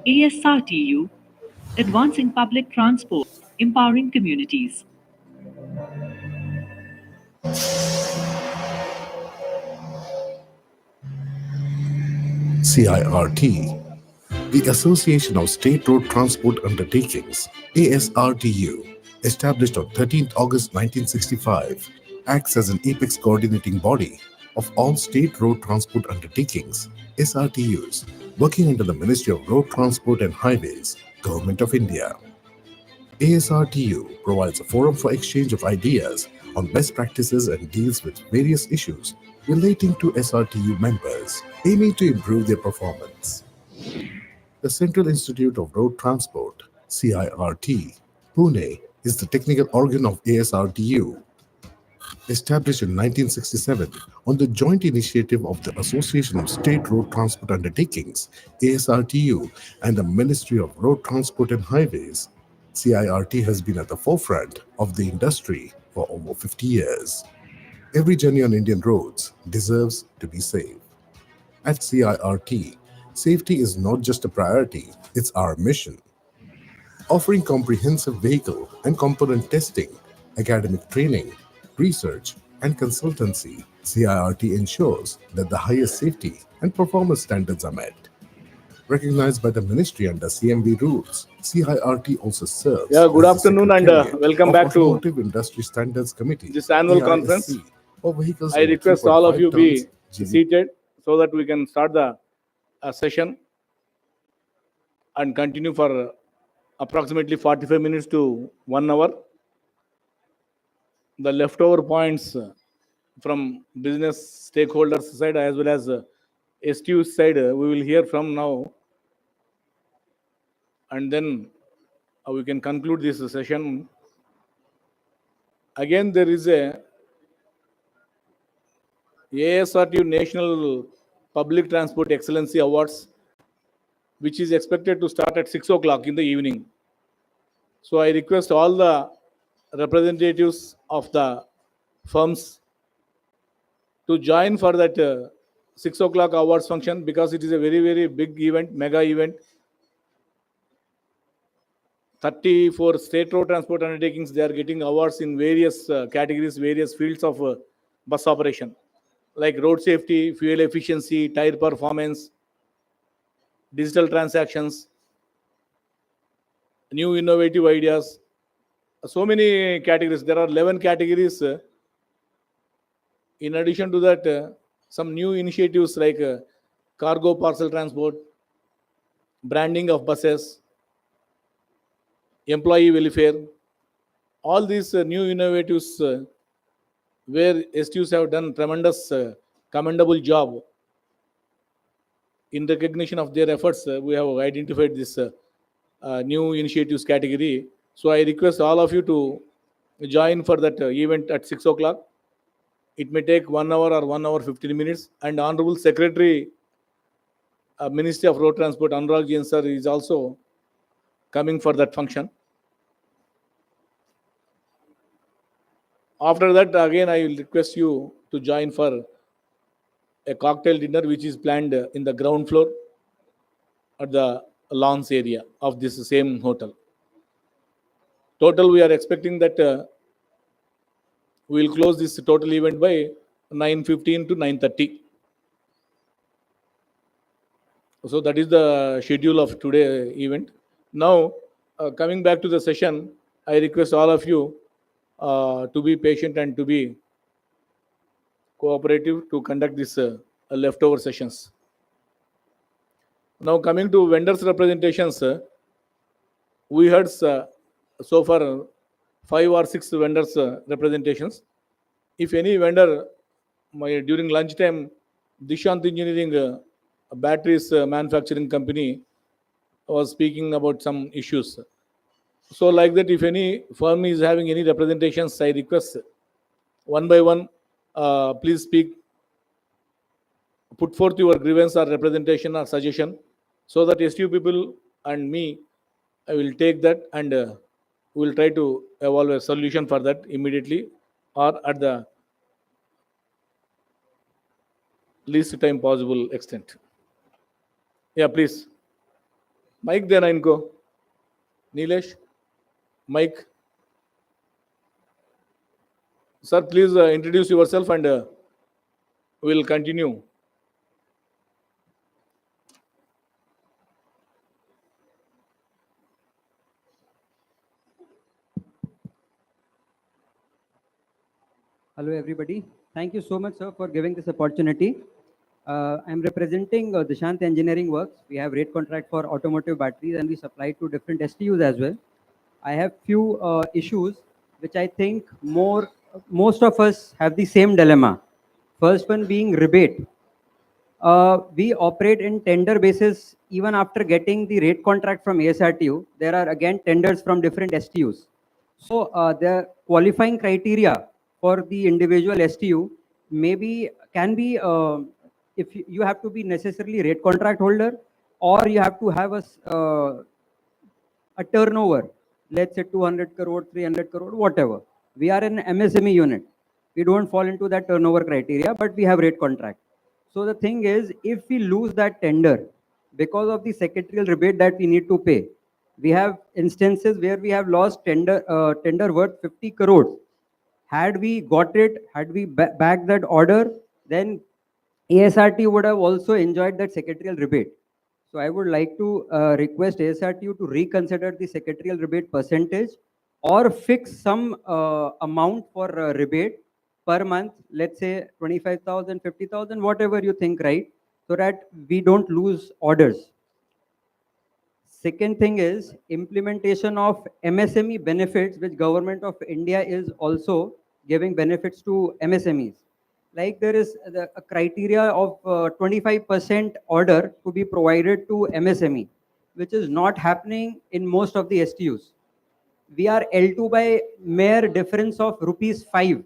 ASRTU, advancing public transport, empowering communities. CIRT, the Association of State Road Transport Undertakings, ASRTU, established on 13th August 1965, acts as an apex coordinating body of all state road transport undertakings, SRTUs, working under the Ministry of Road Transport and Highways, Government of India. ASRTU provides a forum for exchange of ideas on best practices and deals with various issues relating to SRTU members, aiming to improve their performance. The Central Institute of Road Transport, CIRT, Pune, is the technical organ of ASRTU. Established in 1967 on the joint initiative of the Association of State Road Transport Undertakings, ASRTU, and the Ministry of Road Transport and Highways, CIRT has been at the forefront of the industry for over 50 years. Every journey on Indian roads deserves to be safe. At CIRT, safety is not just a priority, it's our mission. Offering comprehensive vehicle and component testing, academic training, research, and consultancy, CIRT ensures that the highest safety and performance standards are met. Recognized by the ministry under CMV rules, CIRT also serves Yeah, good as the afternoon and Secretariat welcome of back to Automotive Industry Standards Committee, this annual conference. AISC, for vehicles I over request all of 3.5 you tons be GVP. seated so that we can start the session and continue for approximately 45 minutes to 1 hour. The leftover points from business stakeholders side as well as STU side, we will hear from now, and then we can conclude this session. Again, there is a ASRTU National Public Transport Excellency Awards, which is expected to start at 6 o'clock in the evening. So I request all the representatives of the firms to join for that 6 o'clock awards function, because it is a very, very big event, mega event. 34 state road transport undertakings, they are getting awards in various categories, various fields of bus operation, like road safety, fuel efficiency, tire performance, digital transactions, new innovative ideas. So many categories. There are 11 categories. In addition to that, some new initiatives like cargo parcel transport, branding of buses, employee welfare, all these new innovatives where STUs have done tremendous commendable job. In recognition of their efforts, we have identified this new initiatives category. So I request all of you to join for that event at 6 o'clock. It may take 1 hour or 1 hour 15 minutes. And Honorable Secretary, Ministry of Road Transport, Anurag Jain sir, is also coming for that function. After that, again, I will request you to join for a cocktail dinner, which is planned in the ground floor at the lawns area of this same hotel. Total, we are expecting that we will close this total event by 9:15 to 9:30. So that is the schedule of today event. Now, coming back to the session, I request all of you to be patient and to be cooperative to conduct this leftover sessions. Now, coming to vendors representations, we heard so far 5 or 6 vendors representations. If any vendor during lunchtime, Dishant Engineering batteries manufacturing company was speaking about some issues. So like that, if any firm is having any representations, I request one by one, please speak, put forth your grievance or representation or suggestion, so that STU people and me, I will take that and we will try to evolve a solution for that immediately or at the least time possible extent. Yeah, please. Mike there, Inko. Nilesh, Mike. Sir, please introduce yourself and we'll continue. Hello, everybody. Thank you so much, sir, for giving this opportunity. I'm representing Dishant Engineering Works. We have rate contract for automotive batteries and we supply to different STUs as well. I have few issues which I think most of us have the same dilemma. First one being rebate. We operate in tender basis even after getting the rate contract from ASRTU. There are again tenders from different STUs. So the qualifying criteria for the individual STU maybe can be if you have to be necessarily rate contract holder, or you have to have a turnover, let's say 200 crore, 300 crore, whatever. We are an MSME unit. We don't fall into that turnover criteria, but we have rate contract. So the thing is, if we lose that tender because of the secretarial rebate that we need to pay, we have instances where we have lost tender worth 50 crores. Had we got it, had we backed that order, then ASRT would have also enjoyed that secretarial rebate. So I would like to request ASRTU to reconsider the secretarial rebate percentage or fix some amount for rebate per month, let's say 25,000, 50,000, whatever you think, right? So that we don't lose orders. Second thing is implementation of MSME benefits, which Government of India is also giving benefits to MSMEs. Like there is a criteria of 25% order to be provided to MSME, which is not happening in most of the STUs. We are L2 by mere difference of rupees 5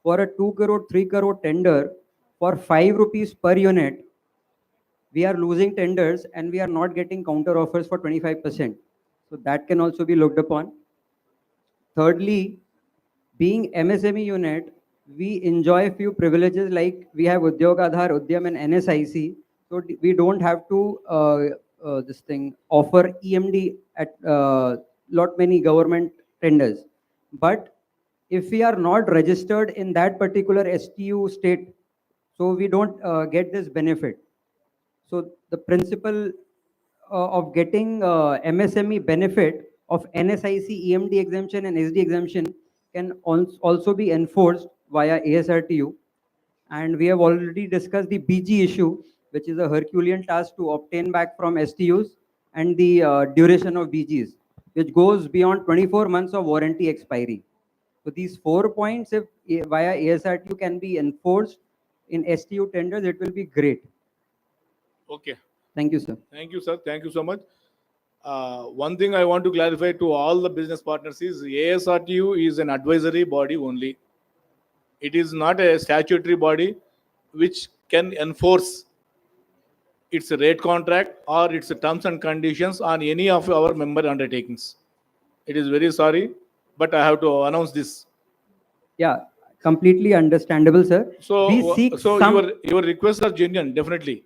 for a 2 crore, 3 crore tender for 5 rupees per unit. We are losing tenders and we are not getting counter offers for 25%. So that can also be looked upon. Thirdly, being MSME unit, we enjoy a few privileges like we have Udyog Aadhar, Udyam and NSIC. So we don't have to offer EMD at lot many government tenders. But if we are not registered in that particular STU state, so we don't get this benefit. So the principle of getting MSME benefit of NSIC, EMD exemption and SD exemption can also be enforced via ASRTU. And we have already discussed the BG issue, which is a Herculean task to obtain back from STUs, and the duration of BGs, which goes beyond 24 months of warranty expiry. So these 4 points, if via ASRTU can be enforced in STU tenders, it will be great. Okay. Thank you, sir. Thank you, sir. Thank you so much. One thing I want to clarify to all the business partners is ASRTU is an advisory body only. It is not a statutory body which can enforce its rate contract or its terms and conditions on any of our member undertakings. It is very sorry, but I have to announce this. Yeah, completely understandable, sir. So, we seek so some, your requests are genuine, definitely.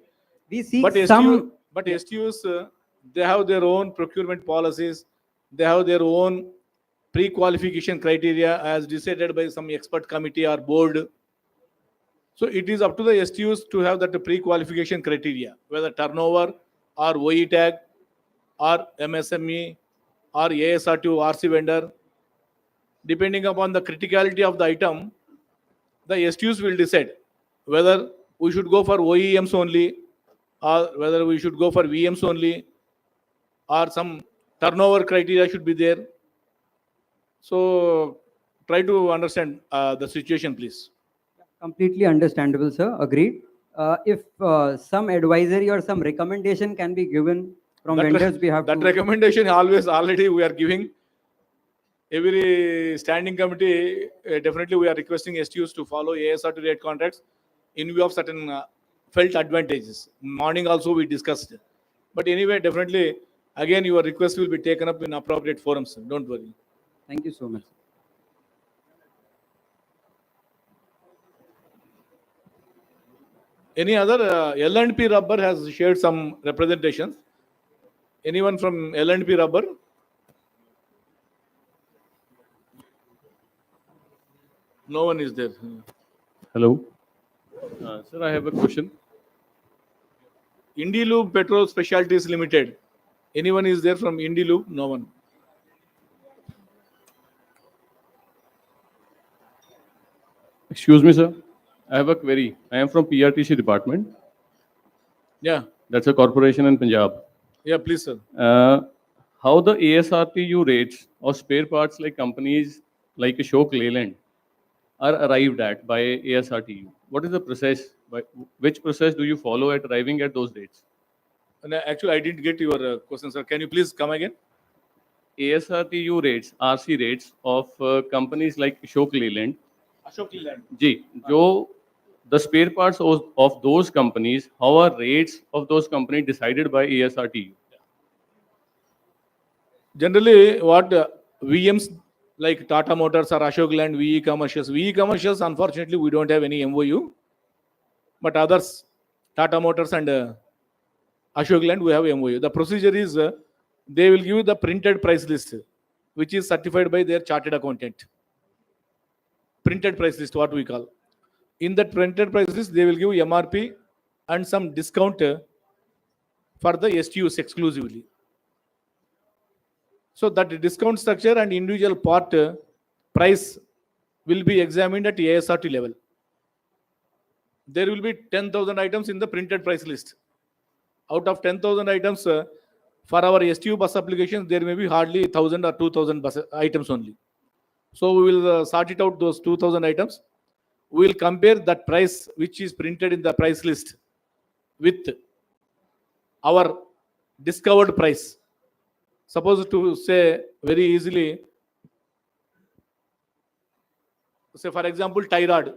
we seek But some. STUs, they have their own procurement policies. They have their own pre-qualification criteria as decided by some expert committee or board. So it is up to the STUs to have that pre-qualification criteria, whether turnover or OE tag or MSME or ASRTU RC vendor. Depending upon the criticality of the item, the STUs will decide whether we should go for OEMs only or whether we should go for VMs only or some turnover criteria should be there. So try to understand the situation, please. Completely understandable, sir. Agreed. If some advisory or some recommendation can be given from vendors, we have that to. recommendation always already we are giving. Every standing committee, definitely we are requesting STUs to follow ASRT rate contracts in view of certain felt advantages. Morning also we discussed. But anyway, definitely, again, your request will be taken up in appropriate forums. Don't worry. Thank you so much. Any other? L&P Rubber has shared some representations. Anyone from L&P Rubber? No one is there. Hello. Sir, I have a question. Indiloop Petrol Specialties Limited. Anyone is there from Indiloop? No one. Excuse me, sir. I have a query. I am from PRTC department. Yeah. That's a corporation in Punjab. Yeah, please, sir. How the ASRTU rates of spare parts like companies like Ashok Leyland are arrived at by ASRTU? What is the process? Which process do you follow at arriving at those rates? Actually, I didn't get your question, sir. Can you please come again? ASRTU rates, RC rates of companies like Ashok Leyland Ashok Leland. जी, जो the spare parts of those companies, how are rates of those companies decided by ASRTU? Generally, what VMs like Tata Motors or Ashok Leland, VE Commercials. VE Commercials, unfortunately, we don't have any MOU. But others, Tata Motors and Ashok Leland, we have MOU. The procedure is they will give the printed price list, which is certified by their chartered accountant. Printed price list, what we call. In that printed price list, they will give MRP and some discount for the STUs exclusively. So that discount structure and individual part price will be examined at ASRT level. There will be 10,000 items in the printed price list. Out of 10,000 items, for our STU bus applications, there may be hardly 1,000 or 2,000 bus items only. So we will sort it out, those 2,000 items. We will compare that price which is printed in the price list with our discovered price. Suppose to say very easily, say for example, tie rod.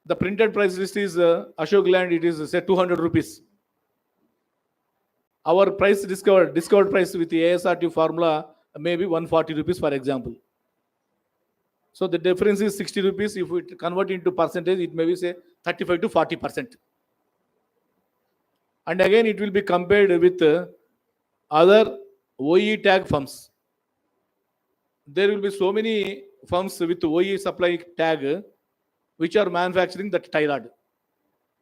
The printed price list is Ashok Leland, it is say 200 rupees. Our price discovered price with the ASRT formula may be 140 rupees, for example. So the difference is 60 rupees. If we convert into percentage, it may be say 35 to 40%. And again, it will be compared with other OE tag firms. There will be so many firms with OE supply tag which are manufacturing that tie rod.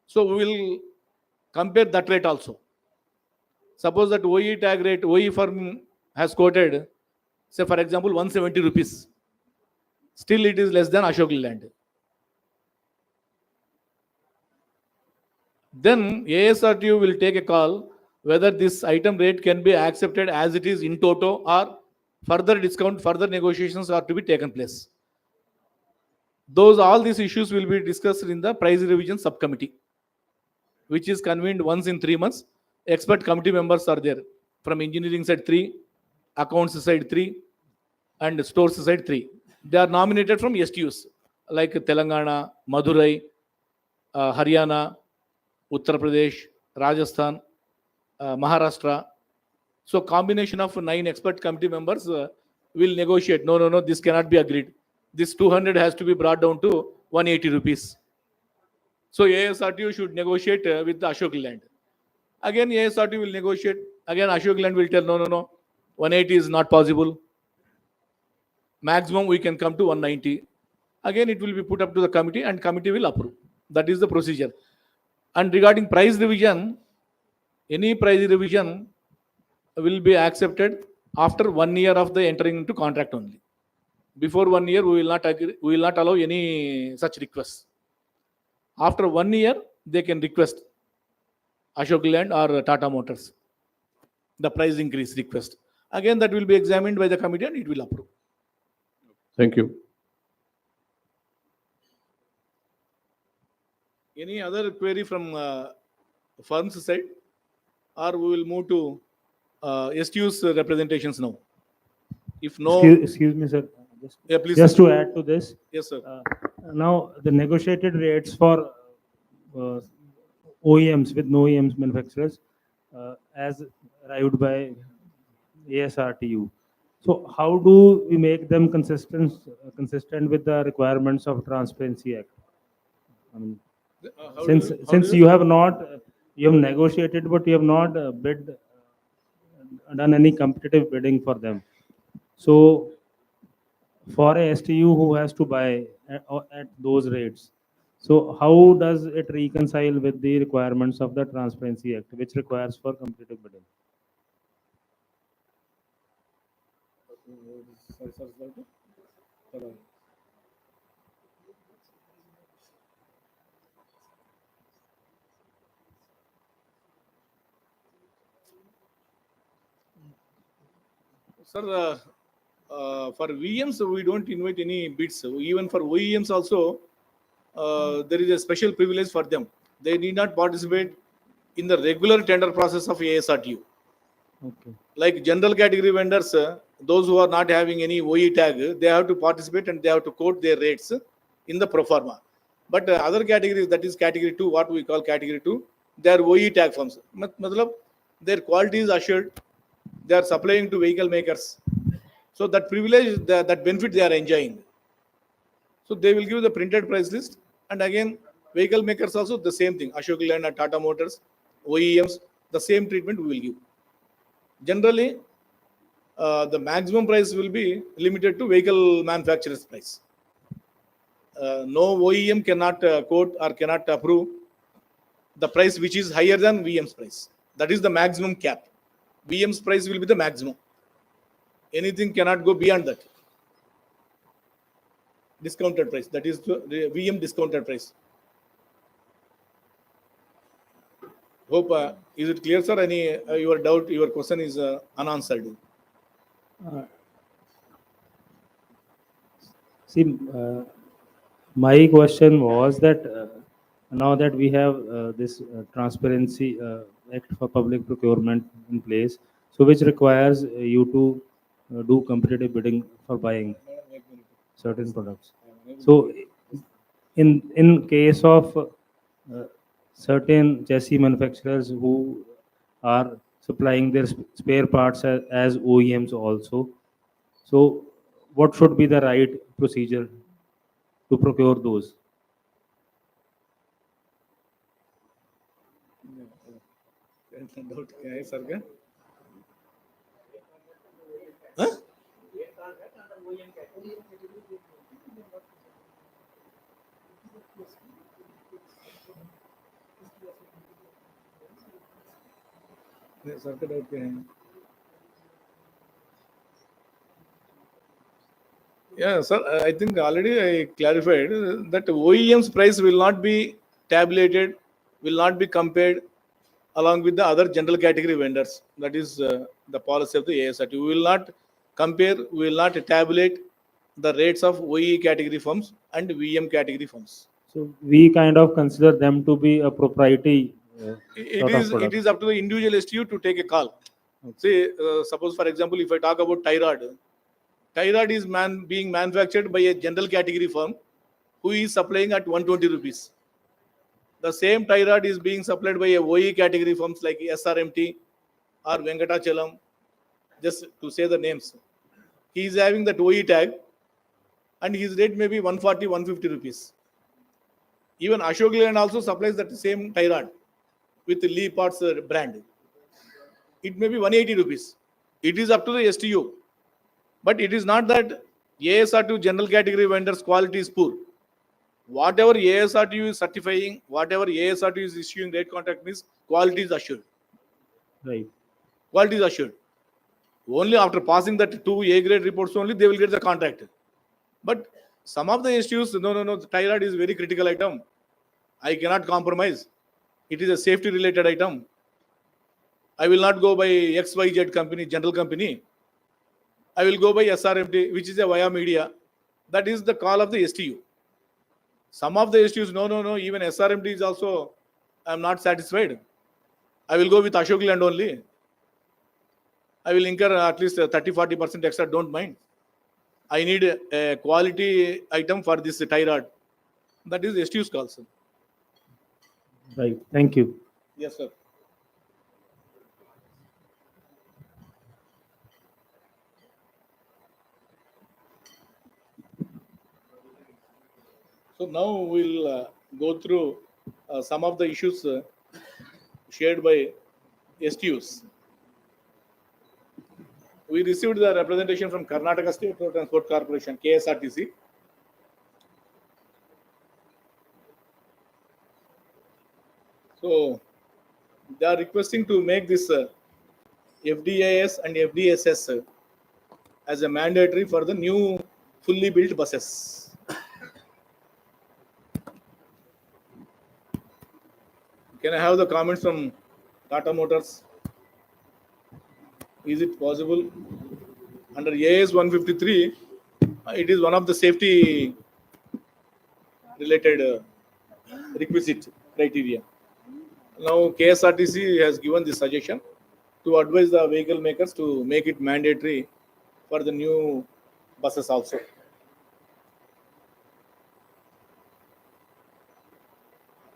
So we will compare that rate also. Suppose that OE tag rate, OE firm has quoted, say for example, 170 rupees. Still it is less than Ashok Leland. Then ASRTU will take a call whether this item rate can be accepted as it is in toto or further discount, further negotiations are to be taken place. All these issues will be discussed in the price revision subcommittee, which is convened once in 3 months. Expert committee members are there from engineering side 3, accounts side 3, and stores side 3. They are nominated from STUs like Telangana, Madurai, Haryana, Uttar Pradesh, Rajasthan, Maharashtra. So combination of 9 expert committee members will negotiate. No, this cannot be agreed. This 200 has to be brought down to 180 rupees. So ASRTU should negotiate with the Ashok Leland. Again, ASRTU will negotiate. Again, Ashok Leland will tell, no, 180 is not possible. Maximum we can come to 190. Again, it will be put up to the committee and committee will approve. That is the procedure. And regarding price revision, any price revision will be accepted after 1 year of the entering into contract only. Before 1 year, we will not agree, we will not allow any such requests. After 1 year, they can request Ashok Leland or Tata Motors the price increase request. Again, that will be examined by the committee and it will approve. Thank you. Any other query from firm's side, or we will move to STU's representations now? If no, excuse me, sir. Yeah, please, Just sir. to add to this. Yes, sir. Now the negotiated rates for OEMs with no OEMs manufacturers as arrived by ASRTU. So how do we make them consistent with the requirements of Transparency Act? I mean, since you have negotiated, but you have not done any competitive bidding for them. So for a STU who has to buy at those rates, so how does it reconcile with the requirements of the Transparency Act, which requires for competitive bidding? Sir, for VMs, we don't invite any bids. Even for OEMs also, there is a special privilege for them. They need not participate in the regular tender process of ASRTU. Okay. Like general category vendors, those who are not having any OE tag, they have to participate and they have to quote their rates in the pro forma. But other categories, that is category 2, what we call category 2, they are OE tag firms. Matlab, their quality is assured. They are supplying to vehicle makers. So that privilege, that benefit they are enjoying. So they will give the printed price list. And again, vehicle makers also the same thing. Ashok Leyland and Tata Motors, OEMs, the same treatment we will give. Generally, the maximum price will be limited to vehicle manufacturer's price. No OEM cannot quote or cannot approve the price which is higher than VM's price. That is the maximum cap. VM's price will be the maximum. Anything cannot go beyond that. Discounted price. That is the VM discounted price. Hope is it clear, sir? Any your doubt, your question is unanswered. See, my question was that now that we have this Transparency Act for Public Procurement in place, so which requires you to do competitive bidding for buying certain products. So, in case of certain chassis manufacturers who are supplying their spare parts as OEMs also, so what should be the right procedure to procure those? Doubt क्या है sir का? हाँ? Sir का doubt क्या है? Yeah, sir, I think already I clarified that OEM's price will not be tabulated, will not be compared along with the other general category vendors. That is the policy of the ASRT. We will not compare, we will not tabulate the rates of OE category firms and VM category firms. So we kind of consider them to be a proprietary It is up to the individual STU to take a call. Say, suppose for example, if I talk about tie rod is being manufactured by a general category firm who is supplying at 120 rupees. The same tie rod is being supplied by a OE category firms like SRMT or Venkatachalam, just to say the names. He is having that OE tag and his rate may be 140, 150 rupees. Even Ashok Leyland also supplies that same tie rod with the Lee Parts brand. It may be 180 rupees. It is up to the STU. But it is not that ASRTU general category vendors quality is poor. Whatever ASRTU is certifying, whatever ASRTU is issuing rate contract means quality is assured. Right. Quality is assured. Only after passing that 2 A grade reports only they will get the contract. But some of the STUs, no, the tie rod is very critical item. I cannot compromise. It is a safety related item. I will not go by XYZ company, general company. I will go by SRMT, which is a via media. That is the call of the STU. Some of the STUs, no, even SRMT is also, I am not satisfied. I will go with Ashok Leyland only. I will incur at least 30-40% extra, don't mind. I need a quality item for this tie rod. That is STU's call, sir. Right, thank you. Yes, sir. So now we'll go through some of the issues shared by STUs. We received the representation from Karnataka State Road Transport Corporation, KSRTC. So they are requesting to make this FDIS and FDSS as a mandatory for the new fully built buses. Can I have the comments from Tata Motors? Is it possible? Under AS 153, it is one of the safety related requisite criteria. Now KSRTC has given this suggestion to advise the vehicle makers to make it mandatory for the new buses also.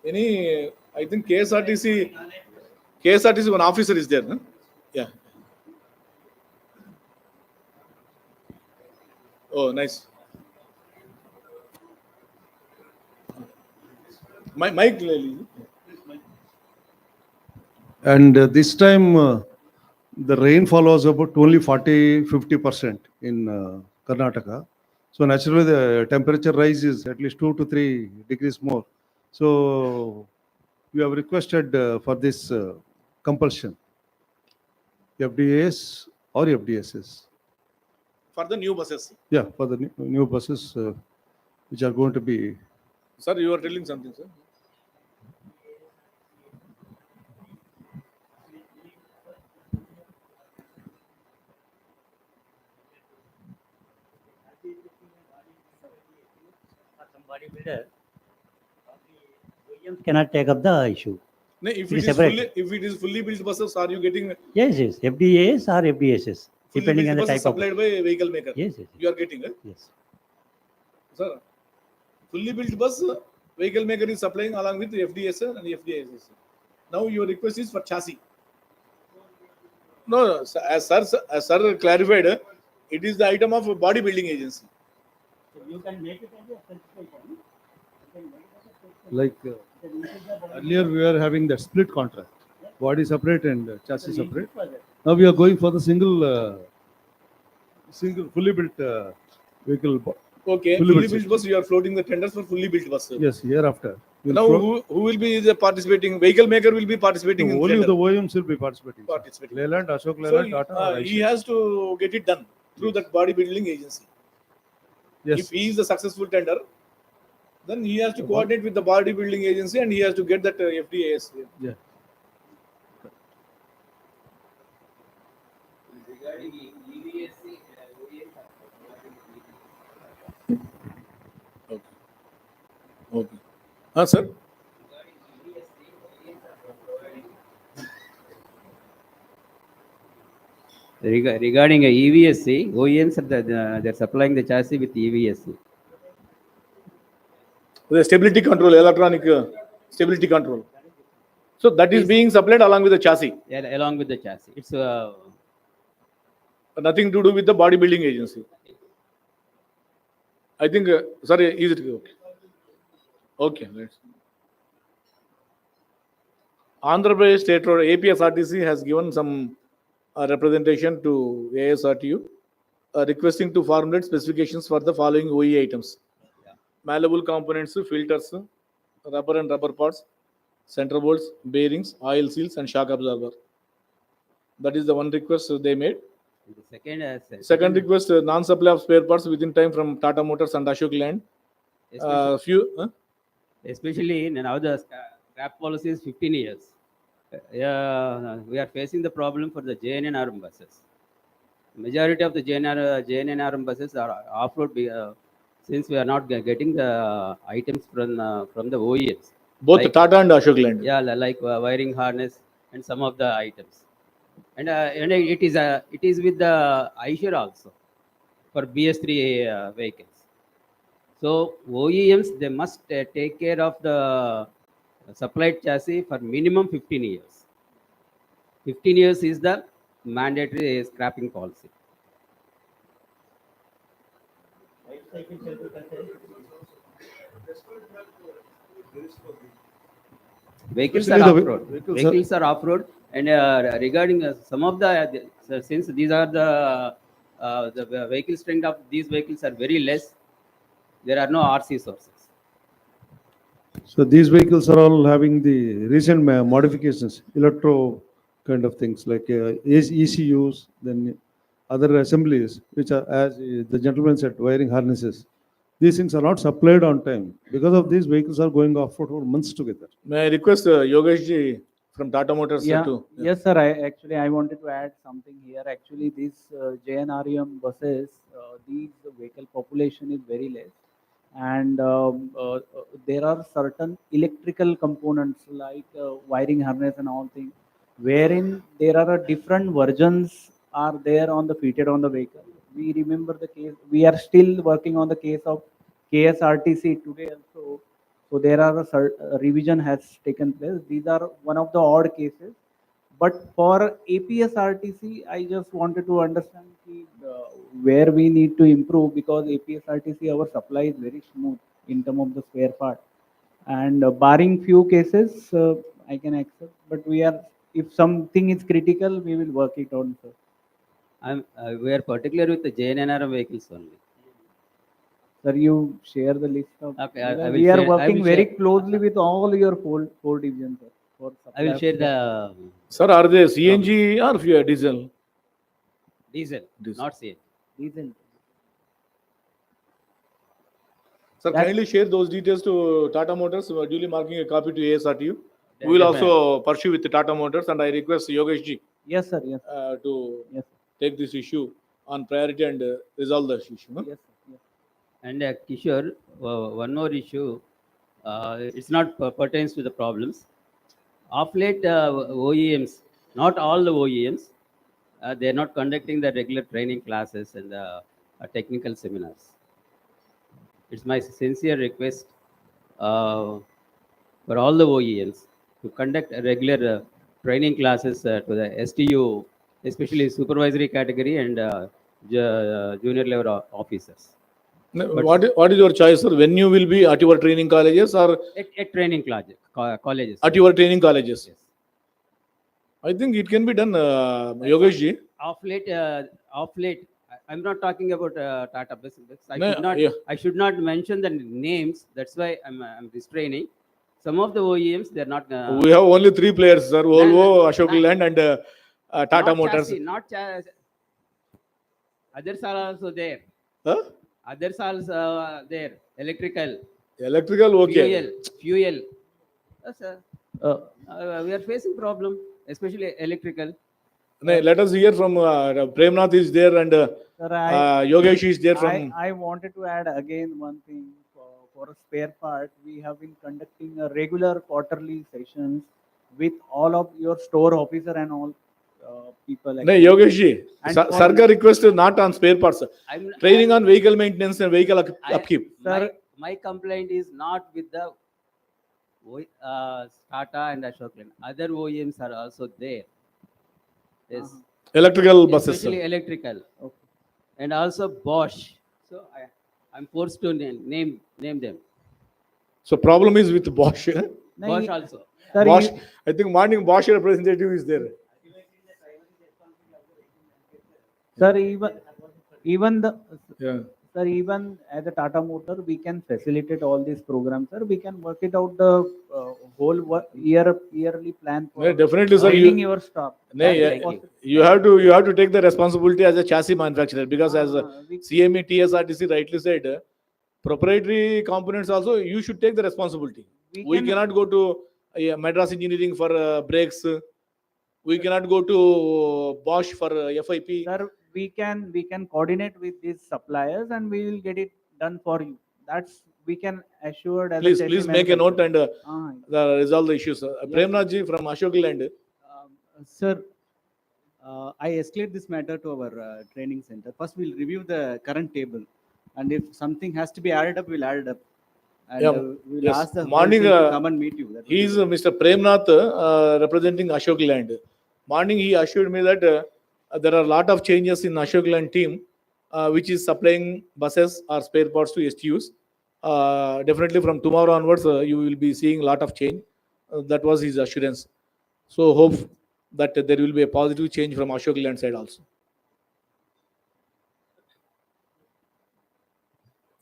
Any, I think KSRTC one officer is there, no? Yeah. Oh, nice. Mike, Lily. And this time, the rainfall was about only 40-50% in Karnataka. So naturally, the temperature rise is at least 2 to 3 degrees more. So we have requested for this compulsion, FDAs or FDSs. For the new buses. Yeah, for the new buses which are going to be. Sir, you are telling something, sir. Bodybuilder, OEMs cannot take up the issue. No, if It it is is separate. fully built buses, are you getting Yes, yes, FDAs or FDSs, fully depending built on the buses type of. supplied by vehicle maker? Yes, yes, You are getting it? yes. Sir, fully built bus, vehicle maker is supplying along with FDS and FDIS. Now your request is for chassis. No, as sir clarified, it is the item of a bodybuilding agency. You can make it as a specification. Like earlier, we were having the split contract, body separate and chassis separate. Now we are going for the single fully built vehicle. Okay, fully built bus, you are floating the tenders for fully built bus. Yes, hereafter. Now, who will be the participating? Vehicle maker will be participating in Only tender. the OEMs will be participating. Leyland, Ashok Leyland, So Tata, or he Eicher. has to get it done through that bodybuilding agency. Yes. If he is the successful tender, then he has to coordinate with the bodybuilding agency and he has to get that FDAS. Yeah. Okay. Sir. Regarding a EVSC, OEMs they're supplying the chassis with EVSC. The stability control, electronic stability control. So that is being supplied along with the chassis. Yeah, along with the chassis. It's nothing to do with the bodybuilding agency. I think, sorry, is it okay? Okay, let's. Andhra Pradesh State Road APSRTC has given some representation to ASRTU requesting to formulate specifications for the following OE items: malleable components, filters, rubber and rubber parts, center bolts, bearings, oil seals, and shock absorber. That is the one request they made. the Second request, non-supply of spare parts within time from Tata Motors and Ashok Leyland. Especially now the scrap policy is 15 years. We are facing the problem for the JNNRM buses. Majority of the JNNRM buses are off-road since we are not getting the items from the OEMs. Both like, Tata and Ashok Leyland. Yeah, like wiring harness and some of the items. And it is with the Eicher also for BS3 vehicles. So OEMs, they must take care of the supplied chassis for minimum 15 years. 15 years is the mandatory scrapping policy. Vehicles are off-road. Vehicles are off-road, and regarding some of the since these are the vehicle strength of these vehicles are very less, there are no RC sources. So these vehicles are all having the recent modifications, electro kind of things like ECUs, then other assemblies, which are, as the gentleman said, wiring harnesses. These things are not supplied on time. Because of these, vehicles are going off-road for months together. May I request Yogesh ji from Tata Motors to... Yes, sir. I wanted to add something here. Actually, these JNRM buses, these vehicle population is very less. And there are certain electrical components like wiring harness and all things, wherein there are different versions are there on the fitted on the vehicle. we remember the case. We are still working on the case of KSRTC today also. So there are a revision has taken place. These are one of the odd cases. But for APSRTC, I just wanted to understand where we need to improve, because APSRTC, our supply is very smooth in terms of the spare part. And barring few cases, I can accept. But if something is critical, we will work it on, sir. We are particular with the JNNR vehicles only. Sir, you share the list of. Okay, I will we are share- I working will very share- closely with all your four divisions, sir. For I will supply share of the Sir, are they CNG or diesel? diesel, not CNG. diesel. Sir, That- kindly share those details to Tata Motors, duly marking a copy to ASRTU. Yeah, We will definitely. also pursue with the Tata Motors, and I request Yogesh ji Yes, sir. Yes. to Yes. take this issue on priority and resolve this issue. Huh? Yes, sir. Yes. And Kishore, one more issue. It's not pertains to the problems. Of late, OEMs, not all the OEMs, they are not conducting the regular training classes and technical seminars. It's my sincere request for all the OEMs to conduct a regular training classes to the STU, especially supervisory category and junior level officers. No, But- what is your choice, sir? When you will be at your training colleges or At training colleges. at your training colleges? Yes. I think it can be done, Yogesh ji. Of late, I'm not talking about Tata business. No, yeah. I should not mention the names. That's why I'm restraining. Some of the OEMs, they're not. We have only three players, sir: Volvo, Ashok Leyland, and Tata not Motors. chassis, not others are also there. Huh? Others are also there. Electrical, Electrical, okay. fuel. Yes, sir. We are facing problem, especially electrical. No, let us hear from Premnath is there and Sir, Yogesh is there from. I wanted to add again one thing for a spare part. We have been conducting a regular quarterly sessions with all of your store officer and all people. No, Yogesh ji, And Sarga request not on spare parts. I'm- Training on vehicle maintenance and vehicle upkeep. My complaint is not with the Tata and Ashok Leyland. Other OEMs are also there. Yes. Electrical buses. Especially electrical. And also Bosch. So I'm forced to name them. So problem is with Bosch. Bosch also. Sir, Bosch. I think morning Bosch representative is there. Sir, even the Yeah. sir, even as a Tata Motor, we can facilitate all these programs, sir. We can work it out the whole yearly plan for No, definitely, sir. training your staff. No, That is yeah, possible. you have to take the responsibility as a chassis manufacturer, because as CME TSRTC rightly said, proprietary components also you should take the responsibility. We cannot go to Madras Engineering for brakes. We cannot go to Bosch for FIP. Sir, we can coordinate with these suppliers and we will get it done for you. That's we can assure as Please, a please make a note and resolve the issues. Yes. Premnath ji from Ashok Leyland. Sir, I escalate this matter to our training center. First, we'll review the current table, and if something has to be added up, we'll add it up. And Yeah, we'll yes. ask the whole Morning, team to come and meet you. That will he be is good. Mr. Premnath representing Ashok Leyland. Morning, he assured me that there are a lot of changes in Ashok Leyland team, which is supplying buses or spare parts to STUs. Definitely from tomorrow onwards, you will be seeing a lot of change. That was his assurance. So hope that there will be a positive change from Ashok Leyland side also.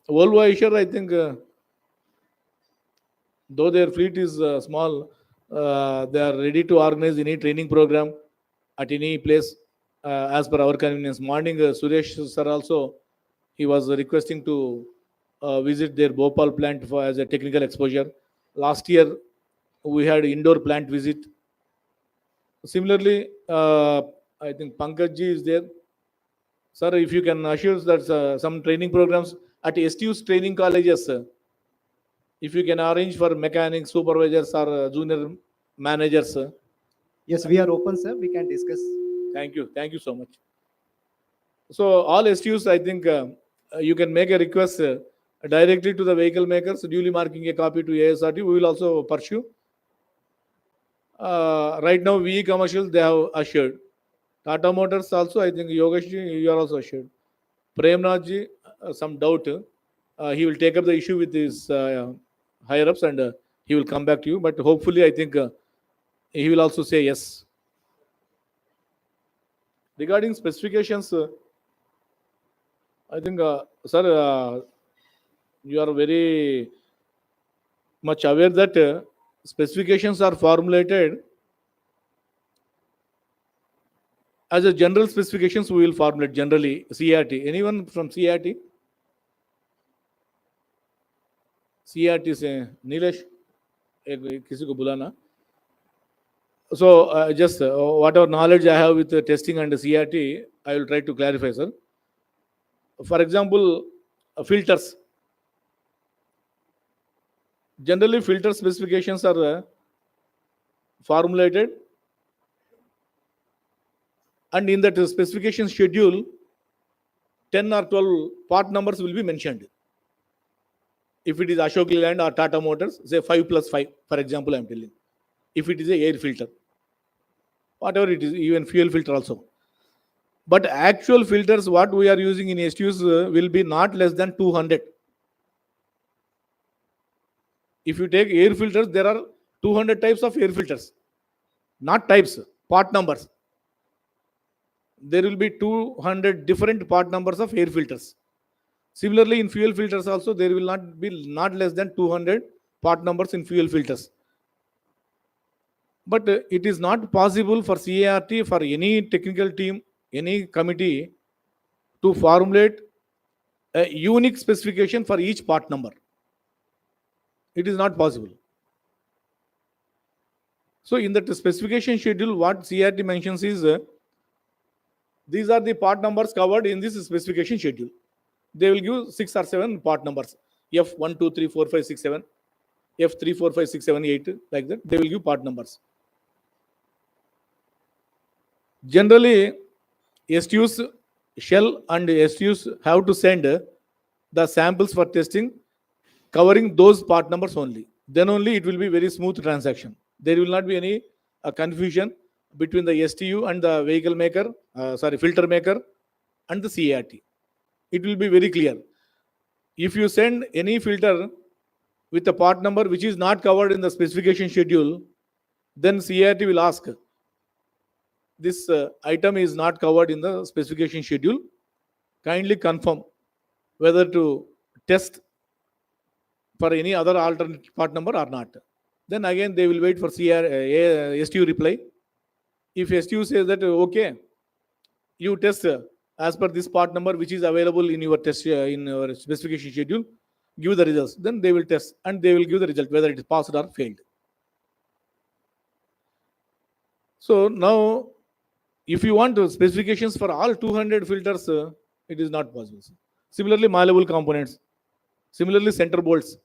Volvo Eicher, I think, though their fleet is small, they are ready to organize any training program at any place as per our convenience. Morning, Suresh sir also, he was requesting to visit their Bhopal plant for as a technical exposure. Last year, we had indoor plant visit. Similarly, I think Pankaj ji is there. Sir, if you can assure that some training programs at STU's training colleges, if you can arrange for mechanics, supervisors, or junior managers. Yes, we are open, sir. We can discuss. Thank you. Thank you so much. So all STUs, I think you can make a request directly to the vehicle makers, duly marking a copy to ASRT. We will also pursue. Right now, VE commercials, they have assured. Tata Motors also, I think Yogesh ji, you are also assured. Premnath ji, some doubt. He will take up the issue with his higher ups and he will come back to you. But hopefully, I think he will also say yes. Regarding specifications, I think, sir, you are very much aware that specifications are formulated as a general specifications. We will formulate generally CRT. Anyone from CRT? CRT से नीलेश किसी को बुलाना. So just whatever knowledge I have with testing and CRT, I will try to clarify, sir. For example, filters. Generally, filter specifications are formulated, and in that specification schedule, 10 or 12 part numbers will be mentioned. If it is Ashok Leyland or Tata Motors, say 5+5, for example, I am telling. If it is a air filter, whatever it is, even fuel filter also. But actual filters, what we are using in STUs will be not less than 200. If you take air filters, there are 200 types of air filters, not types, part numbers. There will be 200 different part numbers of air filters. Similarly, in fuel filters also, there will not be not less than 200 part numbers in fuel filters. But it is not possible for CART, for any technical team, any committee to formulate a unique specification for each part number. It is not possible. So in that specification schedule, what CRT mentions is these are the part numbers covered in this specification schedule. They will give 6 or 7 part numbers. F1, 2, 3, 4, 5, 6, 7. F3, 4, 5, 6, 7, 8. Like that. They will give part numbers. Generally, STUs shell and STUs have to send the samples for testing covering those part numbers only. Then only it will be very smooth transaction. There will not be any confusion between the STU and the vehicle maker, filter maker and the CART. It will be very clear. If you send any filter with a part number which is not covered in the specification schedule, then CART will ask, this item is not covered in the specification schedule. Kindly confirm whether to test for any other alternate part number or not. Then again they will wait for STU reply. If STU says that okay, you test as per this part number which is available in your test in your specification schedule, give the results. Then they will test and they will give the result whether it is passed or failed. So now, if you want specifications for all 200 filters, it is not possible. Similarly, malleable components. Similarly, center bolts.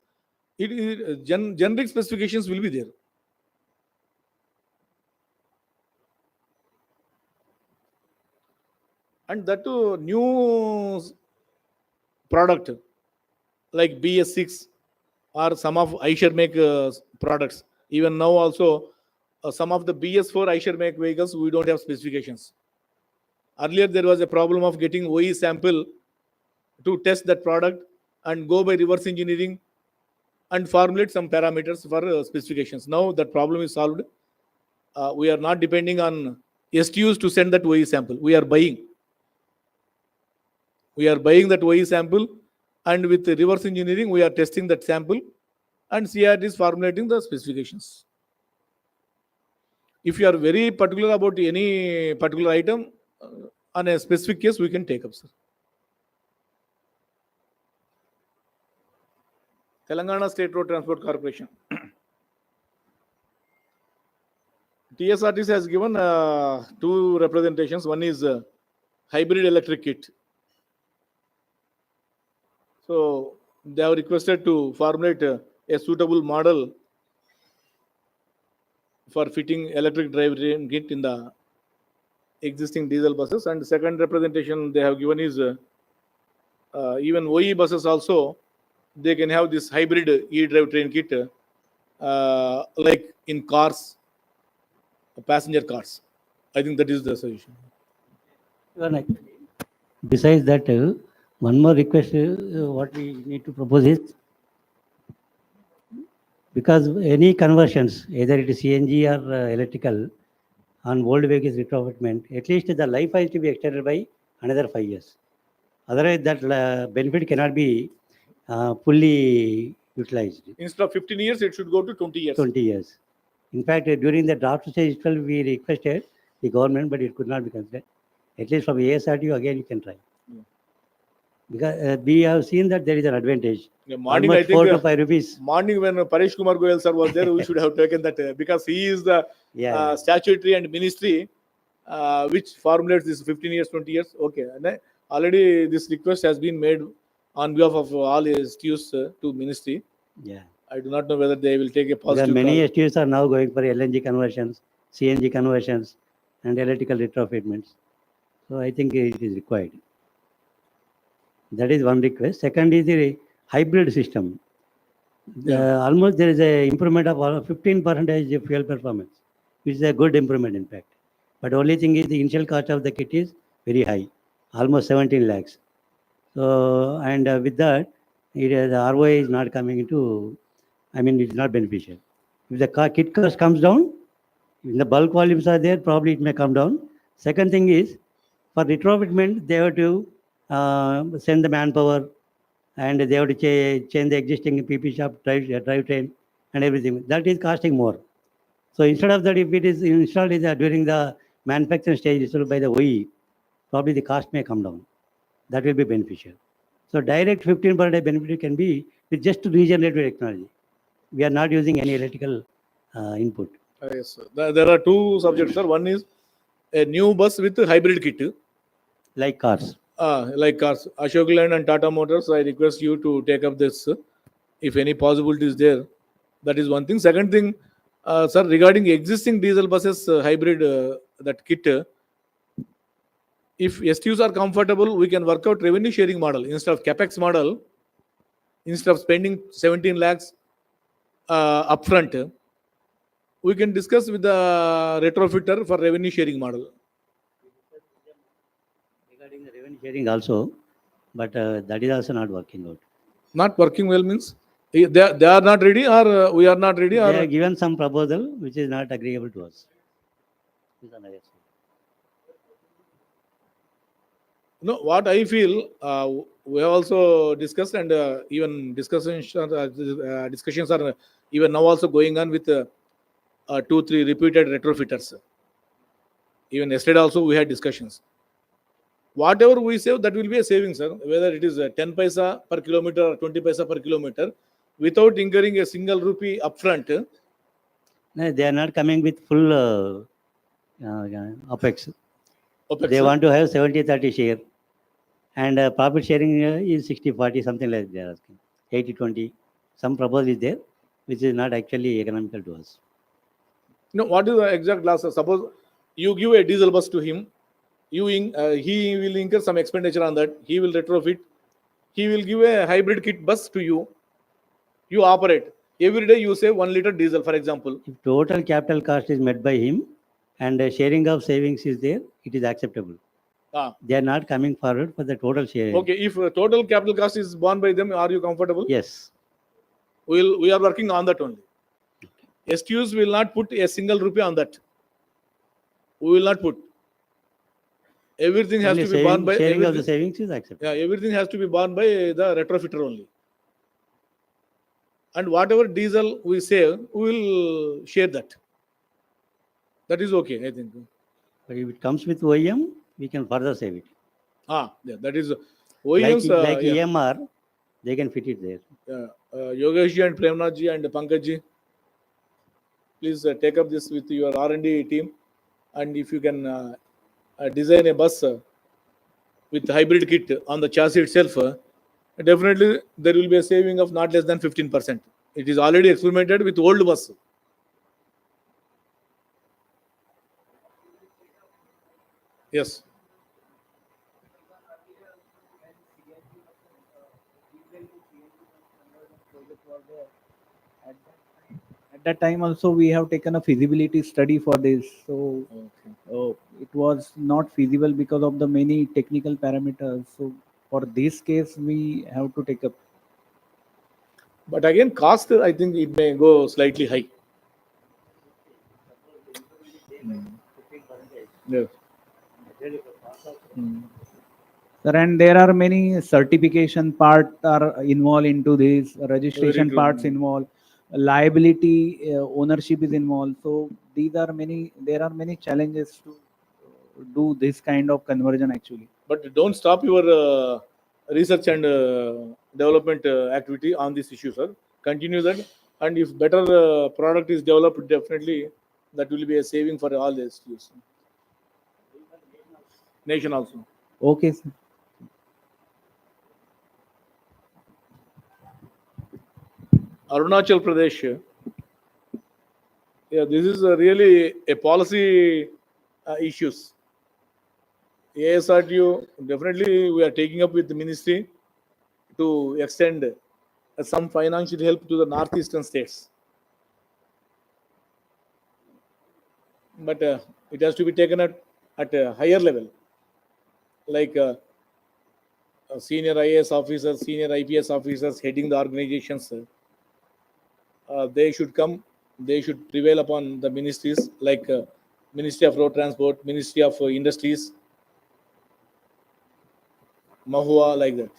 It is generic specifications will be there. And that too, new product like BS6 or some of Eicher make products. Even now also, some of the BS4 Eicher make vehicles, we don't have specifications. Earlier, there was a problem of getting OE sample to test that product and go by reverse engineering and formulate some parameters for specifications. Now that problem is solved. We are not depending on STUs to send that OE sample. We are buying. We are buying that OE sample, and with reverse engineering, we are testing that sample, and CRT is formulating the specifications. If you are very particular about any particular item, on a specific case, we can take up, sir. Telangana State Road Transport Corporation. TSRTC has given 2 representations. One is hybrid electric kit. So they have requested to formulate a suitable model for fitting electric drivetrain kit in the existing diesel buses. And second representation they have given is even OE buses also, they can have this hybrid e-drive train kit like in cars, passenger cars. I think that is the solution. Besides that, one more request, what we need to propose is, because any conversions, either it is CNG or electrical, on old vehicles retrofitment, at least the life has to be extended by another 5 years. Otherwise, that benefit cannot be fully utilized. Instead of 15 years, it should go to 20 years. 20 years. In fact, during the draft stage itself, we requested the government, but it could not be considered. At least from ASRTU, again, you can try. Yeah. Because we have seen that there is an advantage. Yeah, morning, Almost I think 4 to 5 rupees. Morning when Paresh Kumar Goyal sir was there, we should have taken that because he is the statutory and ministry which formulates this 15 years, 20 years. Okay, and already this request has been made on behalf of all STUs to ministry. Yeah. I do not know whether they will take a Because positive many call. STUs are now going for LNG conversions, CNG conversions, and electrical retrofitments. So I think it is required. That is one request. Second is the hybrid system. Almost there is a improvement of 15% of fuel performance, which is a good improvement in fact. But only thing is the initial cost of the kit is very high, almost 17 lakhs. So, and with that, the ROI is not coming into, I mean, it's not beneficial. If the kit cost comes down, if the bulk volumes are there, probably it may come down. Second thing is, for retrofitment, they have to send the manpower, and they have to change the existing PP shop drivetrain and everything. That is costing more. So instead of that, if it is installed during the manufacturing stage itself by the OE, probably the cost may come down. That will be beneficial. So direct 15% benefit can be with just regenerative technology. We are not using any electrical input. Yes, sir. There are two subjects, sir. One is a new bus with a hybrid kit. Like cars. Like cars. Ashok Leyland and Tata Motors, I request you to take up this if any possibility is there. That is one thing. Second thing, sir, regarding existing diesel buses, hybrid, that kit, if STUs are comfortable, we can work out revenue sharing model instead of capex model. Instead of spending 17 lakhs upfront, we can discuss with the retrofitter for revenue sharing model. Regarding the revenue sharing also, but that is also not working out. Not working well means they are not ready, or we are not ready, They or have given some proposal which is not agreeable to us. no. What I feel, we have also discussed, and even discussions are even now also going on with 2-3 repeated retrofitters. Even yesterday also we had discussions. Whatever we save, that will be a saving, sir. Whether it is 10 paisa per kilometer or 20 paisa per kilometer, without incurring a single rupee upfront. No, they are not coming with full OPEX. They huh? want to have 70-30 share. And profit sharing is 60-40, something like that they are asking. 80-20. Some proposal is there, which is not actually economical to us. No, what is the exact loss? Suppose you give a diesel bus to him, he will incur some expenditure on that. He will retrofit. He will give a hybrid kit bus to you. You operate. Every day you save 1 liter diesel, for example. If total capital cost is met by him and sharing of savings is there, it is acceptable. They are not coming forward for the total share. Okay, if total capital cost is borne by them, are you comfortable? Yes. We are working on that only. STUs will not put a single rupee on that. We will not put. Everything has Only to be borne by sharing of the savings is acceptable. Yeah, everything has to be borne by the retrofitter only. And whatever diesel we save, we will share that. That is okay, I think. But if it comes with OEM, we can further save it. Yeah, that is OEMs. Like EMR, they can fit it there. Yogesh and Premnath ji and Pankaj ji, please take up this with your R&D team, and if you can design a bus with hybrid kit on the chassis itself, definitely there will be a saving of not less than 15%. It is already experimented with old bus. Yes. At that time also we have taken a feasibility study for this. So it was not feasible because of the many technical parameters. So for this case, we have to take up. But again, cost, I think it may go slightly high. Yes. Sir, and there are many certification part are involved into this, registration true. parts involved, liability ownership is involved. So there are many challenges to do this kind of conversion actually. But don't stop your research and development activity on this issue, sir. Continue that, and if better product is developed, definitely that will be a saving for all the STUs. Nation also. Okay, sir. Arunachal Pradesh. Yeah, this is really a policy issues. ASRTU, definitely we are taking up with the ministry to extend some financial help to the northeastern states. But it has to be taken at a higher level, like senior IAS officers, senior IPS officers heading the organizations. They should come, they should prevail upon the ministries like Ministry of Road Transport, Ministry of Industries, Mahua, like that.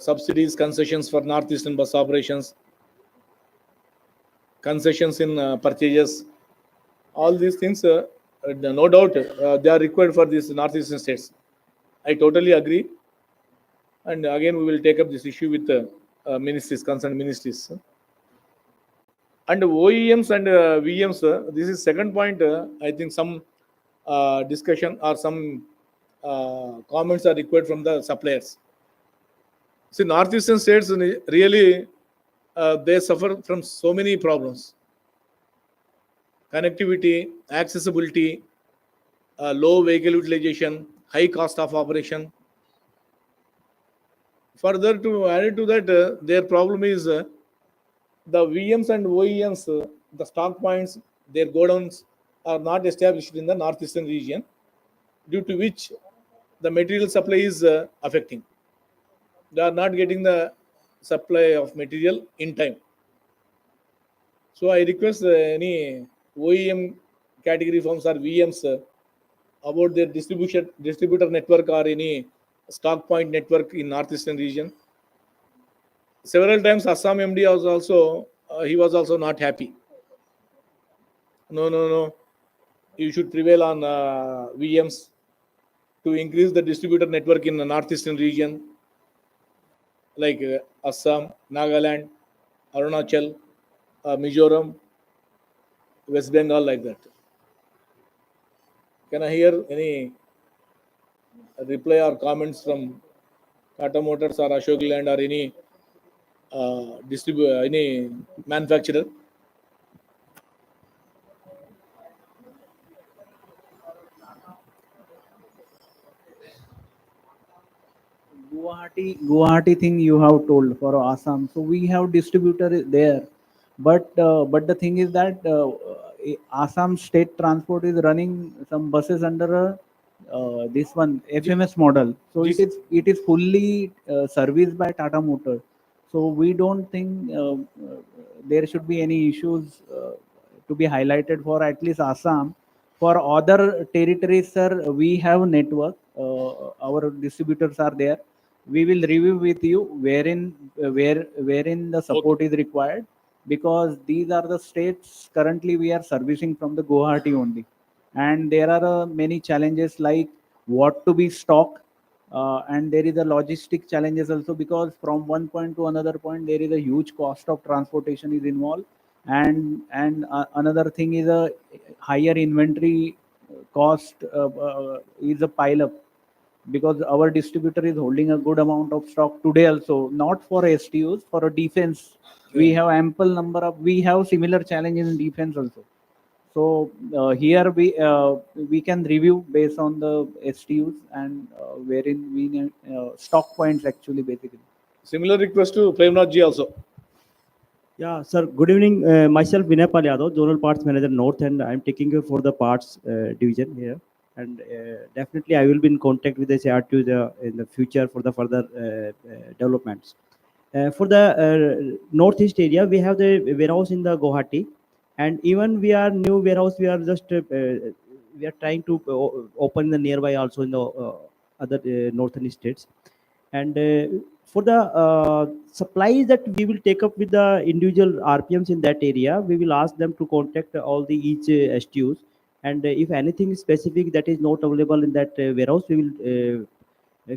Subsidies, concessions for northeastern bus operations, concessions in purchases, all these things, no doubt, they are required for these northeastern states. I totally agree. And again, we will take up this issue with the ministries, concerned ministries. And OEMs and VMs, this is second point. I think some discussion or some comments are required from the suppliers. See, northeastern states really they suffer from so many problems: connectivity, accessibility, low vehicle utilization, high cost of operation. Further, to add to that, their problem is the VMs and OEMs, the stock points, their godowns are not established in the northeastern region, due to which the material supply is affecting. They are not getting the supply of material in time. So I request any OEM category firms or VMs about their distributor network or any stock point network in northeastern region. Several times Assam MD was also he was also not happy. No. You should prevail on VMs to increase the distributor network in the northeastern region, like Assam, Nagaland, Arunachal, Mizoram, West Bengal, like that. Can I hear any reply or comments from Tata Motors or Ashok Leyland or any any manufacturer? Guwahati thing you have told for Assam. So we have distributor there, but the thing is that Assam state transport is running some buses under this one FMS model. So it is fully serviced by Tata Motors. So we don't think there should be any issues to be highlighted for at least Assam. For other territories, sir, we have network. Our distributors are there. We will review with you wherein the support is required, because these are the states currently we are servicing from the Guwahati only, and there are many challenges like what to be stock, and there is a logistic challenges also, because from one point to another point there is a huge cost of transportation is involved, and another thing is a higher inventory cost is a pile up, because our distributor is holding a good amount of stock today also, not for STUs, for a defense. We have ample number of, we have similar challenges in defense also. So here we can review based on the STUs and wherein we need stock points actually basically. Similar request to Premnath ji also. Yeah, sir. Good evening. Myself Vinay Pal Yadav, Zonal Parts Manager North, and I'm taking care for the parts division here. And definitely, I will be in contact with the CRTU in the future for the further developments. For the northeast area, we have the warehouse in the Guwahati, and even we are new warehouse. We are just we are trying to open the nearby also in the other northern states. And for the supplies that we will take up with the individual RPMs in that area, we will ask them to contact all the each STUs. And if anything specific that is not available in that warehouse, we will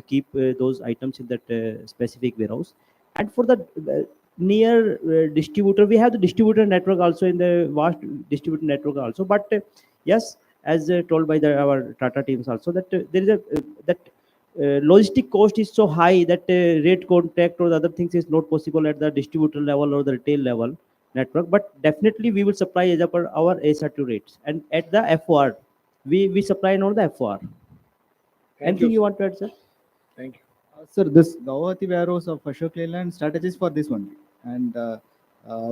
keep those items in that specific warehouse. And for the near distributor, we have the distributor network also in the vast distributor network also. But yes, as told by our Tata teams also, that there is a that logistic cost is so high that rate contact or the other things is not possible at the distributor level or the retail level network. But definitely we will supply as per our ASR2 rates, and at the FOR we supply on the FOR. Anything you want to add, sir? Thank you. Sir, this Guwahati warehouse of Ashok Leyland strategies for this one. And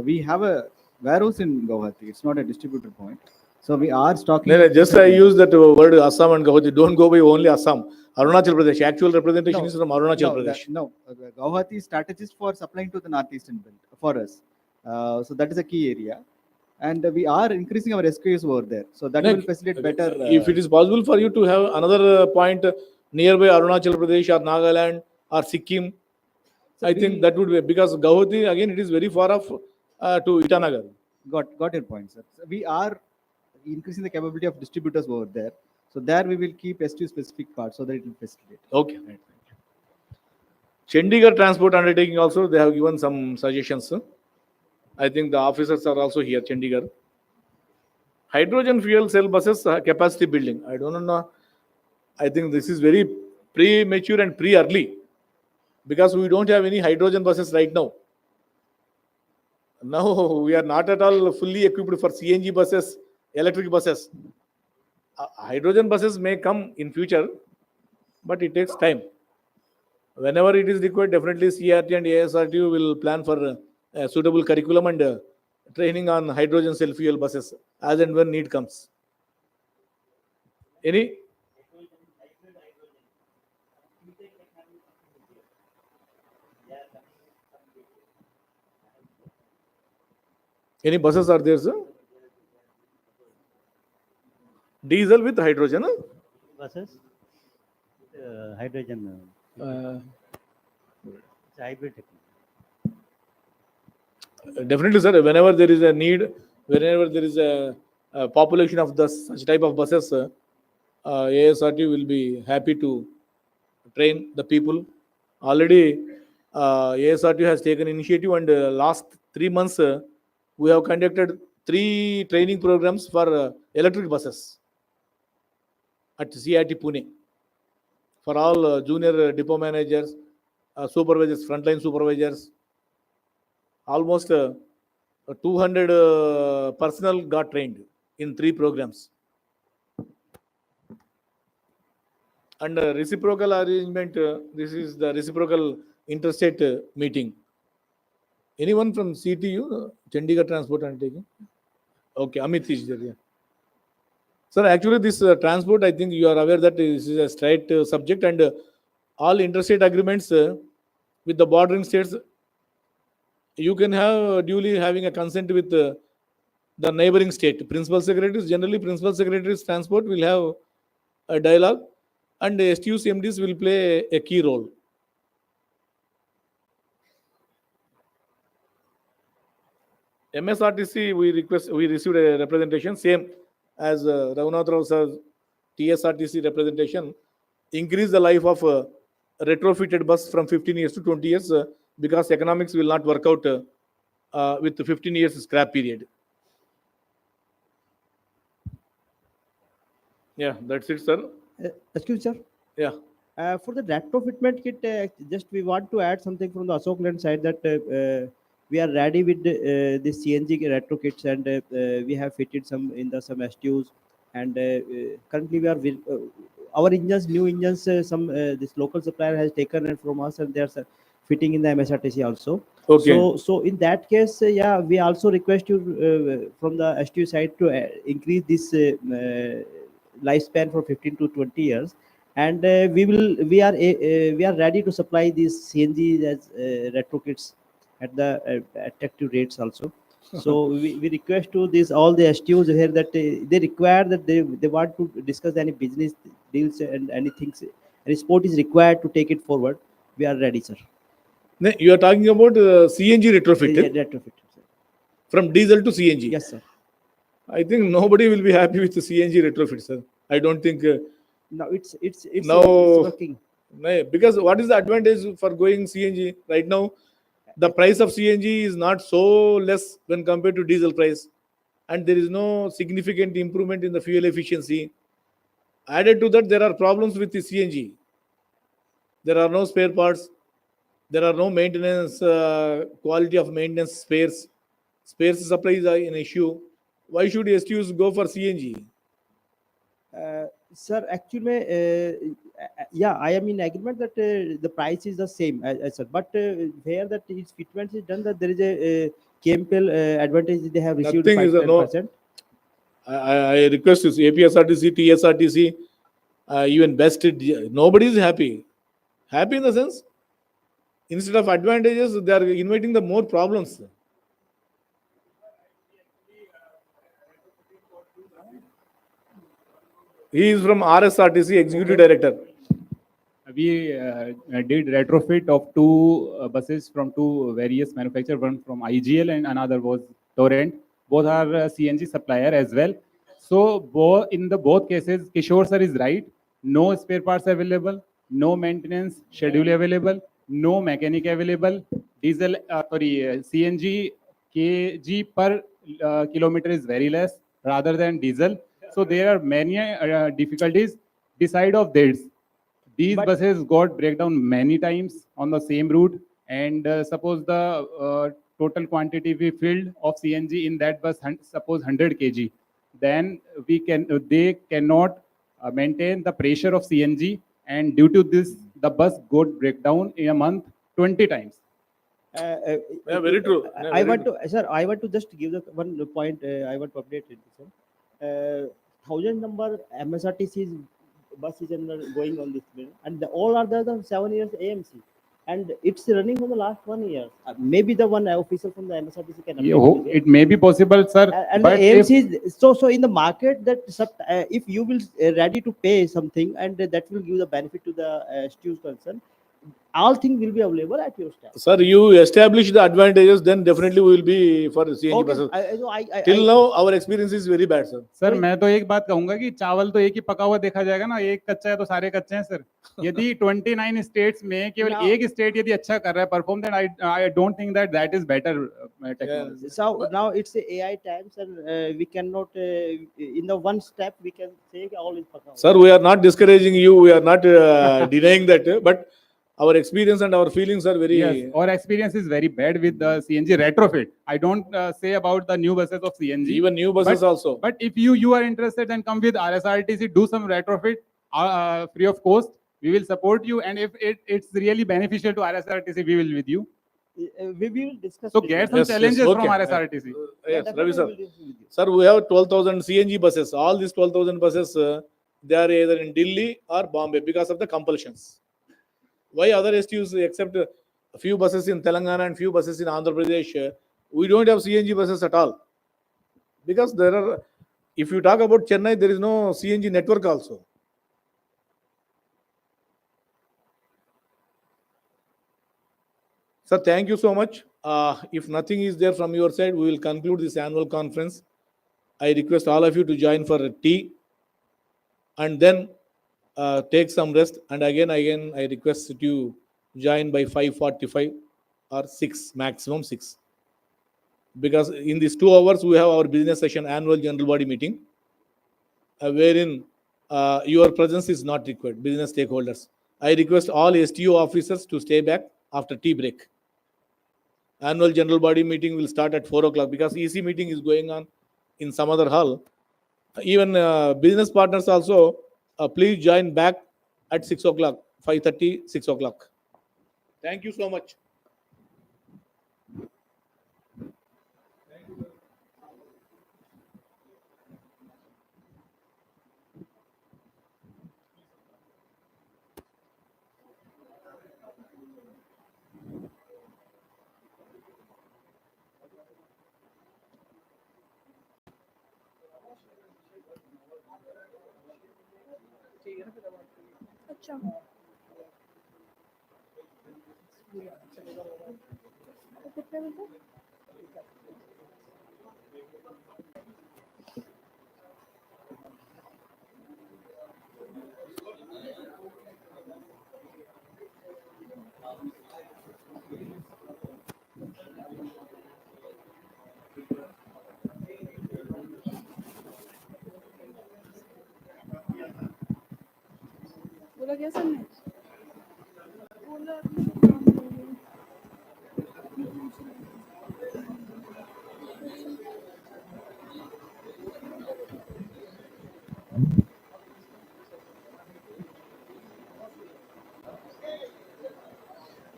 we have a warehouse in Guwahati. It's not a distributor point. So we are stocking. No, just I use that word Assam and Guwahati. Don't go by only Assam. Arunachal Pradesh. Actual representation is from Arunachal Pradesh. Guwahati is strategist for supplying to the northeastern belt for us. So that is a key area. And we are increasing our SKUs over there. So that will facilitate better. If it is possible for you to have another point nearby Arunachal Pradesh or Nagaland or Sikkim, I think that would be, because Guwahati, again, it is very far off to Itanagar. Got your point, sir. So we are increasing the capability of distributors over there. So there we will keep STU specific parts so that it will facilitate. Okay. Right. Chandigarh Transport Undertaking also, they have given some suggestions. I think the officers are also here, Chandigarh. Hydrogen fuel cell buses capacity building. I don't know. I think this is very premature and pre-early because we don't have any hydrogen buses right now. Now we are not at all fully equipped for CNG buses, electric buses. Hydrogen buses may come in future, but it takes time. Whenever it is required, definitely CRT and ASRTU will plan for a suitable curriculum and training on hydrogen cell fuel buses as and when need comes. Any buses are there, sir? Diesel with hydrogen? Huh? Buses? Hydrogen. It's hybrid technology. Definitely, sir. Whenever there is a need, whenever there is a population of such type of buses, ASRT will be happy to train the people. Already, ASRT has taken initiative, and last 3 months, we have conducted 3 training programs for electric buses at CIT Pune for all junior depot managers, supervisors, frontline supervisors. Almost 200 personnel got trained in 3 programs. And reciprocal arrangement, this is the reciprocal interstate meeting. Anyone from CTU, Chandigarh Transport Undertaking? Okay, Amit is there. Yeah. Sir, actually this transport, I think you are aware that this is a straight subject, and all interstate agreements with the bordering states, you can have duly having a consent with the neighboring state. Principal secretaries, generally principal secretaries transport will have a dialogue, and STUs MDs will play a key role. MSRTC, we received a representation, same as Raghunath Rao sir's TSRTC representation, increase the life of retrofitted bus from 15 years to 20 years because economics will not work out with 15 years scrap period. Yeah, that's it, sir. Excuse me, sir. Yeah. For the retrofitment kit, just we want to add something from the Ashok Leyland side that we are ready with the CNG retro kits, and we have fitted some in the some STUs, and currently we are our engines, new engines, some this local supplier has taken it from us, and they are fitting in the MSRTC also. Okay. So in that case, yeah, we also request you from the STU side to increase this lifespan from 15 to 20 years, and we are ready to supply these CNG as retro kits at the attractive rates also. So we request to this all the STUs here that they require that they want to discuss any business deals and anything, any sport is required to take it forward. We are ready, sir. You are talking about CNG retrofit, Yeah, retrofit, sir. from diesel to CNG. Yes, sir. I think nobody will be happy with the CNG retrofit, sir. I don't think. No, it's Now, working. Because what is the advantage for going CNG right now? The price of CNG is not so less when compared to diesel price, and there is no significant improvement in the fuel efficiency. Added to that, there are problems with the CNG. There are no spare parts. There are no maintenance, quality of maintenance spares. Spares supplies are an issue. Why should STUs go for CNG? Sir, actually, yeah, I am in agreement that the price is the same as sir, but where that its fitment is done, that there is a chemical advantage they have received Nothing is a no. 5%. I request you, APSRTC, TSRTC, even best, nobody is happy. Happy in the sense, instead of advantages, they are inviting the more problems. He is from RSRTC, Executive Director. We did retrofit of two buses from two various manufacturers, one from IGL and another was Torrent. Both are CNG supplier as well. So in the both cases, Kishore sir is right. No spare parts available, no maintenance schedule available, no mechanic available. Diesel, CNG kg per kilometer is very less rather than diesel. So there are many difficulties. Beside of this, these buses got breakdown many times on the same route, and suppose the total quantity we filled of CNG in that bus, suppose 100 kg, then they cannot maintain the pressure of CNG, and due to this, the bus got breakdown in a month 20 times. Yeah, very true. Yeah, I very want true. to, sir, I want to just give the one point. I want to update it, sir. 1,000 number MSRTC bus is going on this bill, and all are the 7 years AMC, and it's running for the last 1 year. Maybe the one official from the MSRTC can update It may be possible, sir. And but the AMC is so in the market that if you will ready to pay something, and that will give the benefit to the STUs concern, all things will be available at your stand. Sir, you establish the advantages, then definitely we will be for CNG Okay, buses. Till now, our experience is very bad, sir. Sir मैं तो एक बात कहूंगा कि चावल तो एक ही पका हुआ देखा जाएगा ना, एक कच्चा है तो सारे कच्चे हैं सर. यदि 29 स्टेट्स में केवल एक स्टेट यदि अच्छा कर रहा है perform, then I don't think that is better technology. So now it's AI times, and we cannot in the one step we can say all is paka. Sir, we are not discouraging you. We are not denying that, but our experience and our feelings are very. Yes, our experience is very bad with the CNG retrofit. I don't say about the new buses of CNG. Even new buses also. But if you are interested, then come with RSRTC, do some retrofit free of cost. We will support you, and if it's really beneficial to RSRTC, we will with you. We will discuss. So get some challenges from okay. RSRTC. Yes, Ravi sir. Sir, we have 12,000 CNG buses. All these 12,000 buses, they are either in Delhi or Bombay because of the compulsions. Why other STUs, except a few buses in Telangana and few buses in Andhra Pradesh, we don't have CNG buses at all? Because there are, if you talk about Chennai, there is no CNG network also. Sir, thank you so much. If nothing is there from your side, we will conclude this annual conference. I request all of you to join for a tea and then take some rest. And again, I request you to join by 5:45 or 6, maximum 6. Because in these 2 hours, we have our business session, annual general body meeting, wherein your presence is not required, business stakeholders. I request all STU officers to stay back after tea break. annual general body meeting will start at 4 o'clock because EC meeting is going on in some other hall. Even business partners also, please join back at 6 o'clock, 5:30, 6 o'clock. Thank you so much. बोला क्या sir ने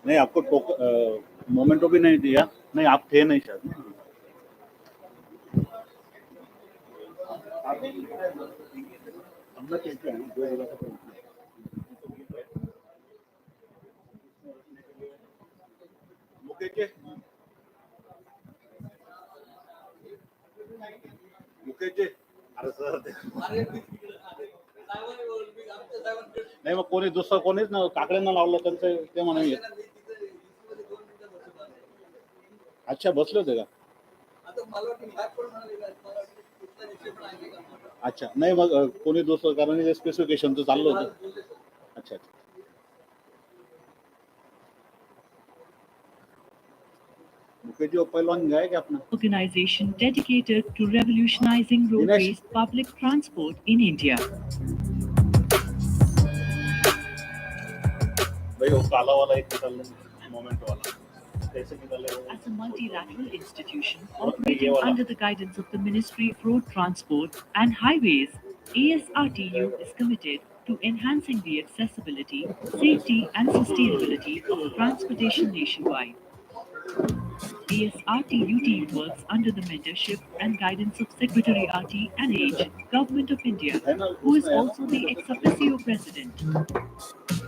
नहीं आपको memento भी नहीं दिया, नहीं आप थे नहीं शायद। मुकेश जी, मुकेश जी, अरे सर नाही मग कोणी दुसरं कोणीच ना काकड्यांना लावलं त्यांचं ते म्हणून येत. अच्छा बसले होते का? अच्छा नाही मग कोणी दुसरं कारण हे स्पेसिफिकेशनचं चाललं होतं. अच्छा अच्छा मुकेश जी पहलवान गए क्या अपना? Organization dedicated to revolutionizing road-based public transport in India. भाई वो काला वाला एक निकाल मोमेंट वाला कैसे निकालेगा? As a multilateral institution operating under the guidance of the Ministry of Road Transport and Highways, ASRTU is committed to enhancing the accessibility, safety and sustainability of transportation nationwide. ASRTU team works under the mentorship and guidance of Secretary RT and H, Government of India, who is also the ex officio president.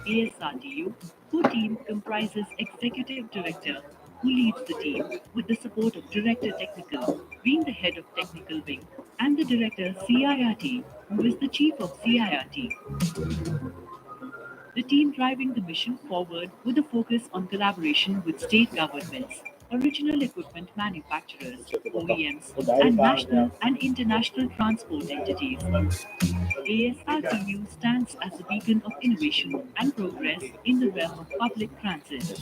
ASRTU, whose team comprises Executive Director, who leads the team with the support of Director Technical, being the head of Technical Wing, and the Director CIRT, who is the Chief of CIRT. The team driving the mission forward with a focus on collaboration with state governments, original equipment manufacturers, OEMs, and national and international transport entities. ASRTU stands as a beacon of innovation and progress in the realm of public transit.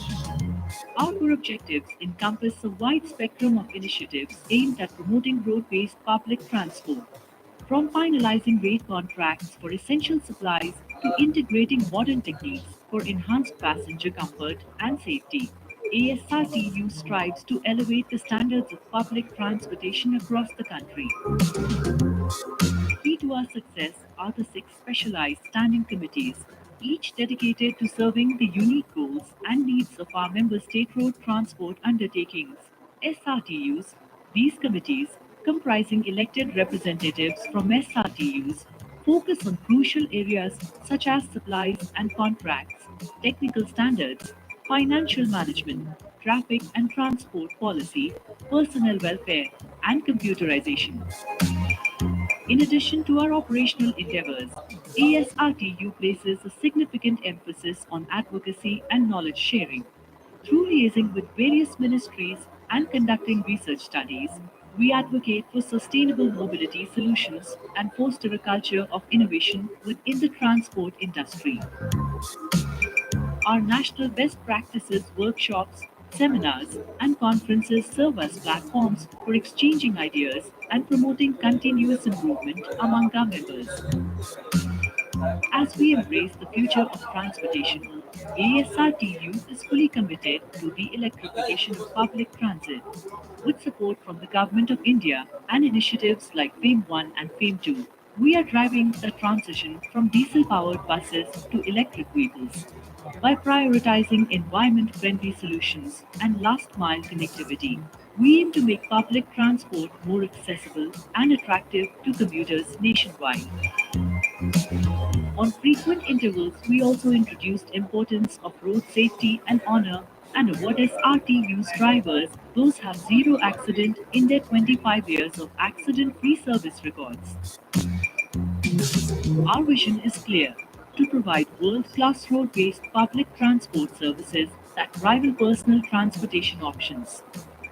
Our core objectives encompass a wide spectrum of initiatives aimed at promoting road-based public transport. From finalizing rate contracts for essential supplies to integrating modern techniques for enhanced passenger comfort and safety, ASRTU strives to elevate the standards of public transportation across the country. Key to our success are the 6 specialized standing committees, each dedicated to serving the unique goals and needs of our member state road transport undertakings, SRTUs. These committees, comprising elected representatives from SRTUs, focus on crucial areas such as supplies and contracts, technical standards, financial management, traffic and transport policy, personnel welfare, and computerization. In addition to our operational endeavors, ASRTU places a significant emphasis on advocacy and knowledge sharing. Through liaising with various ministries and conducting research studies, we advocate for sustainable mobility solutions and foster a culture of innovation within the transport industry. Our national best practices workshops, seminars, and conferences serve as platforms for exchanging ideas and promoting continuous improvement among our members. As we embrace the future of transportation, ASRTU is fully committed to the electrification of public transit. With support from the Government of India and initiatives like FAME 1 and FAME 2, we are driving the transition from diesel-powered buses to electric vehicles. By prioritizing environment-friendly solutions and last-mile connectivity, we aim to make public transport more accessible and attractive to commuters nationwide. On frequent intervals, we also introduced importance of road safety and honor and awarded RTU's drivers those have zero accident in their 25 years of accident-free service records. Our vision is clear: to provide world-class road-based public transport services that rival personal transportation options.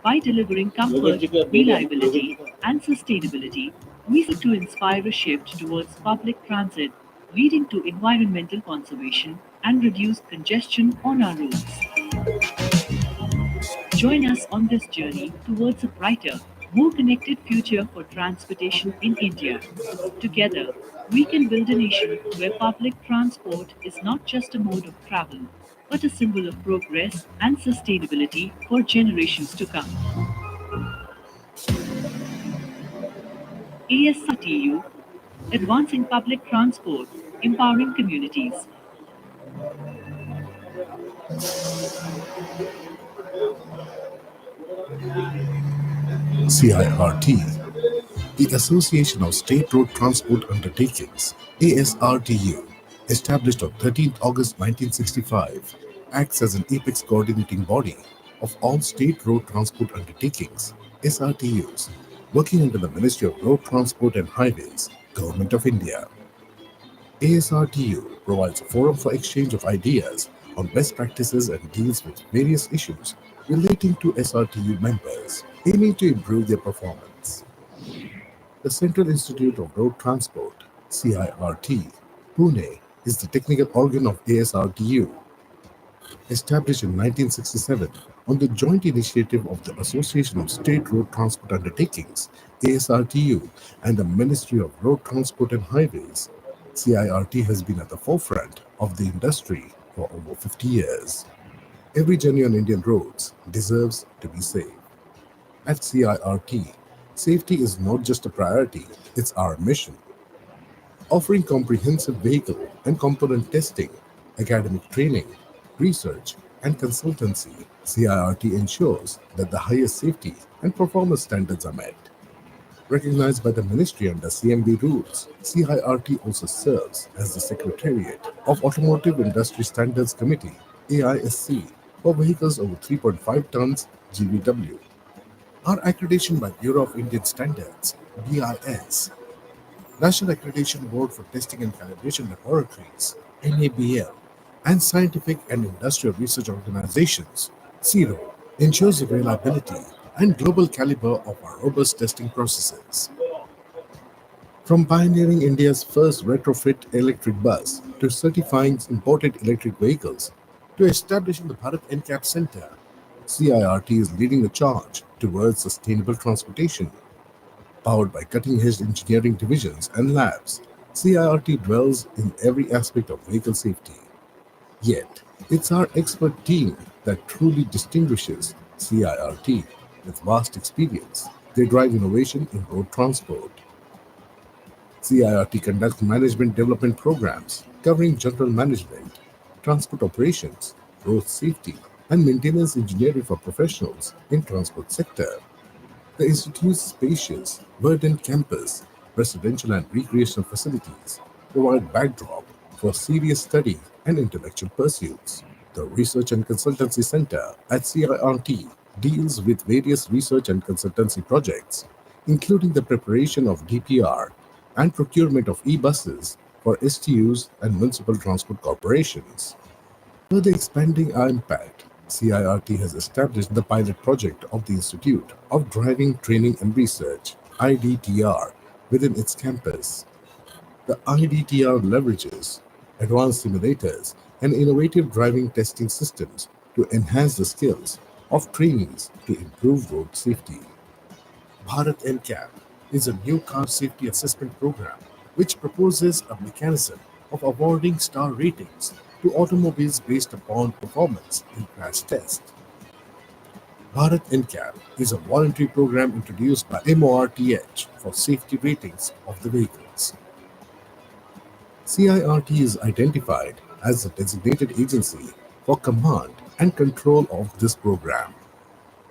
By delivering comfort, reliability, and sustainability, we seek to inspire a shift towards public transit, leading to environmental conservation and reduced congestion on our roads. Join us on this journey towards a brighter, more connected future for transportation in India. Together, we can build a nation where public transport is not just a mode of travel, but a symbol of progress and sustainability for generations to come. ASRTU, advancing public transport, empowering communities. CIRT, the Association of State Road Transport Undertakings, ASRTU, established on 13th August 1965, acts as an apex coordinating body of all state road transport undertakings, SRTUs, working under the Ministry of Road Transport and Highways, Government of India. ASRTU provides a forum for exchange of ideas on best practices and deals with various issues relating to SRTU members, aiming to improve their performance. The Central Institute of Road Transport, CIRT, Pune, is the technical organ of ASRTU. Established in 1967 on the joint initiative of the Association of State Road Transport Undertakings, ASRTU, and the Ministry of Road Transport and Highways, CIRT has been at the forefront of the industry for over 50 years. Every journey on Indian roads deserves to be safe. At CIRT, safety is not just a priority, it's our mission. Offering comprehensive vehicle and component testing, academic training, research, and consultancy, CIRT ensures that the highest safety and performance standards are met. Recognized by the Ministry under CMB rules, CIRT also serves as the Secretariat of Automotive Industry Standards Committee, AISC, for vehicles over 3.5 tons GVW. Our accreditation by Bureau of Indian Standards, BIS, National Accreditation Board for Testing and Calibration Laboratories, NABL, and Scientific and Industrial Research Organizations, CIRO, ensures the reliability and global caliber of our robust testing processes. From pioneering India's first retrofit electric bus to certifying imported electric vehicles to establishing the Bharat NCAP Center, CIRT is leading the charge towards sustainable transportation. Powered by cutting-edge engineering divisions and labs, CIRT dwells in every aspect of vehicle safety. Yet, it's our expert team that truly distinguishes CIRT. With vast experience, they drive innovation in road transport. CIRT conducts management development programs covering general management, transport operations, road safety, and maintenance engineering for professionals in transport sector. The institute's spacious, verdant campus, residential and recreational facilities provide backdrop for serious study and intellectual pursuits. The Research and Consultancy Center at CIRT deals with various research and consultancy projects, including the preparation of DPR and procurement of e-buses for STUs and municipal transport corporations. Further expanding our impact, CIRT has established the pilot project of the Institute of Driving, Training and Research, IDTR, within its campus. The IDTR leverages advanced simulators and innovative driving testing systems to enhance the skills of trainees to improve road safety. Bharat NCAP is a new car safety assessment program which proposes a mechanism of awarding star ratings to automobiles based upon performance in crash test. Bharat NCAP is a voluntary program introduced by MORTH for safety ratings of the vehicles. CIRT is identified as the designated agency for command and control of this program.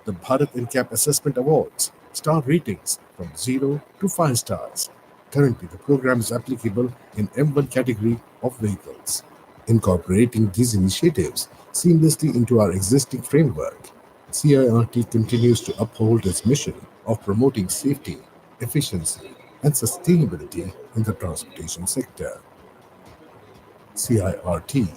The Bharat NCAP Assessment Awards star ratings from 0 to 5 stars. Currently, the program is applicable in M1 category of vehicles. Incorporating these initiatives seamlessly into our existing framework, CIRT continues to uphold its mission of promoting safety, efficiency, and sustainability in the transportation sector. CIRT.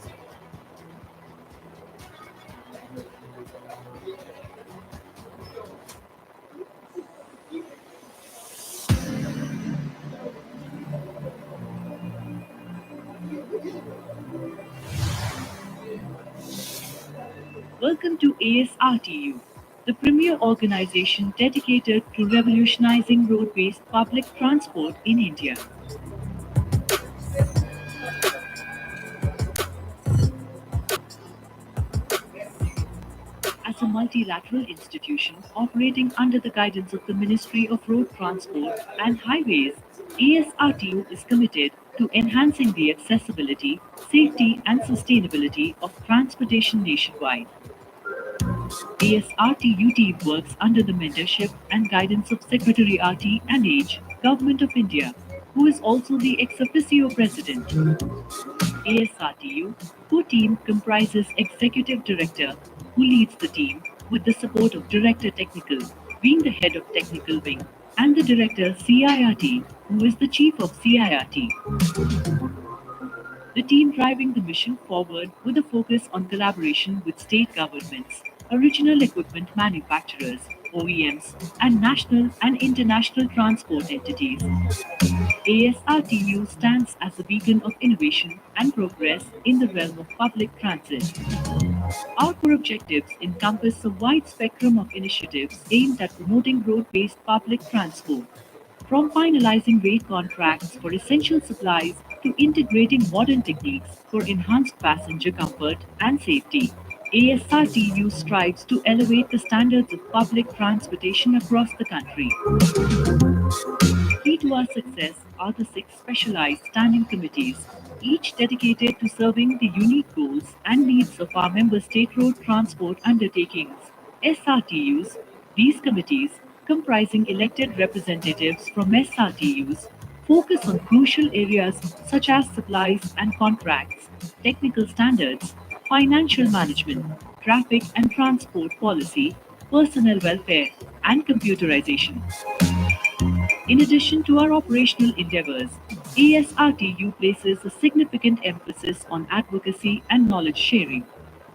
Welcome to ASRTU, the premier organization dedicated to revolutionizing road-based public transport in India. As a multilateral institution operating under the guidance of the Ministry of Road Transport and Highways, ASRTU is committed to enhancing the accessibility, safety, and sustainability of transportation nationwide. ASRTU team works under the mentorship and guidance of Secretary RT and H, Government of India, who is also the ex officio president. ASRTU co-team comprises Executive Director, who leads the team, with the support of Director Technical, being the head of Technical Wing, and the Director CIRT, who is the Chief of CIRT. The team driving the mission forward with a focus on collaboration with state governments, original equipment manufacturers, OEMs, and national and international transport entities. ASRTU stands as a beacon of innovation and progress in the realm of public transit. Our core objectives encompass a wide spectrum of initiatives aimed at promoting road-based public transport. From finalizing rate contracts for essential supplies to integrating modern techniques for enhanced passenger comfort and safety, ASRTU strives to elevate the standards of public transportation across the country. Key to our success are the 6 specialized standing committees, each dedicated to serving the unique goals and needs of our member state road transport undertakings, SRTUs. These committees, comprising elected representatives from SRTUs, focus on crucial areas such as supplies and contracts, technical standards, financial management, traffic and transport policy, personnel welfare, and computerization. In addition to our operational endeavors, ASRTU places a significant emphasis on advocacy and knowledge sharing.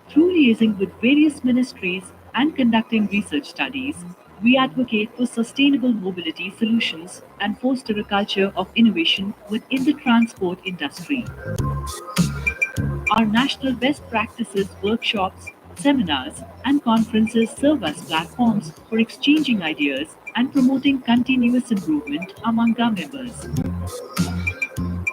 Through liaising with various ministries and conducting research studies, we advocate for sustainable mobility solutions and foster a culture of innovation within the transport industry. Our national best practices workshops, seminars, and conferences serve as platforms for exchanging ideas and promoting continuous improvement among our members.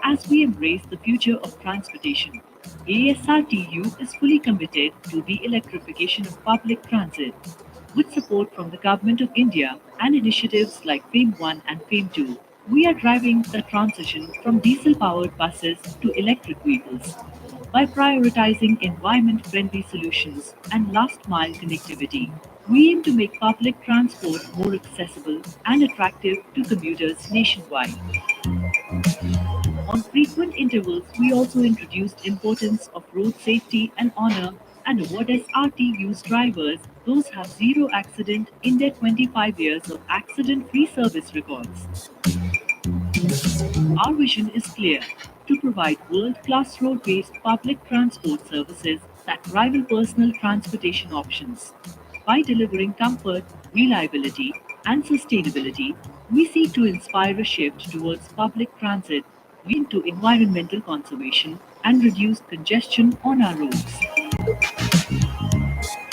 As we embrace the future of transportation, ASRTU is fully committed to the electrification of public transit. With support from the Government of India and initiatives like FAME 1 and FAME 2, we are driving the transition from diesel-powered buses to electric vehicles. By prioritizing environment-friendly solutions and last-mile connectivity, we aim to make public transport more accessible and attractive to commuters nationwide. On frequent intervals, we also introduced importance of road safety and honor and award SRTU's drivers those have zero accident in their 25 years of accident-free service records. Our vision is clear: to provide world-class road-based public transport services that rival personal transportation options. By delivering comfort, reliability, and sustainability, we seek to inspire a shift towards public transit, leading to environmental conservation and reduced congestion on our roads.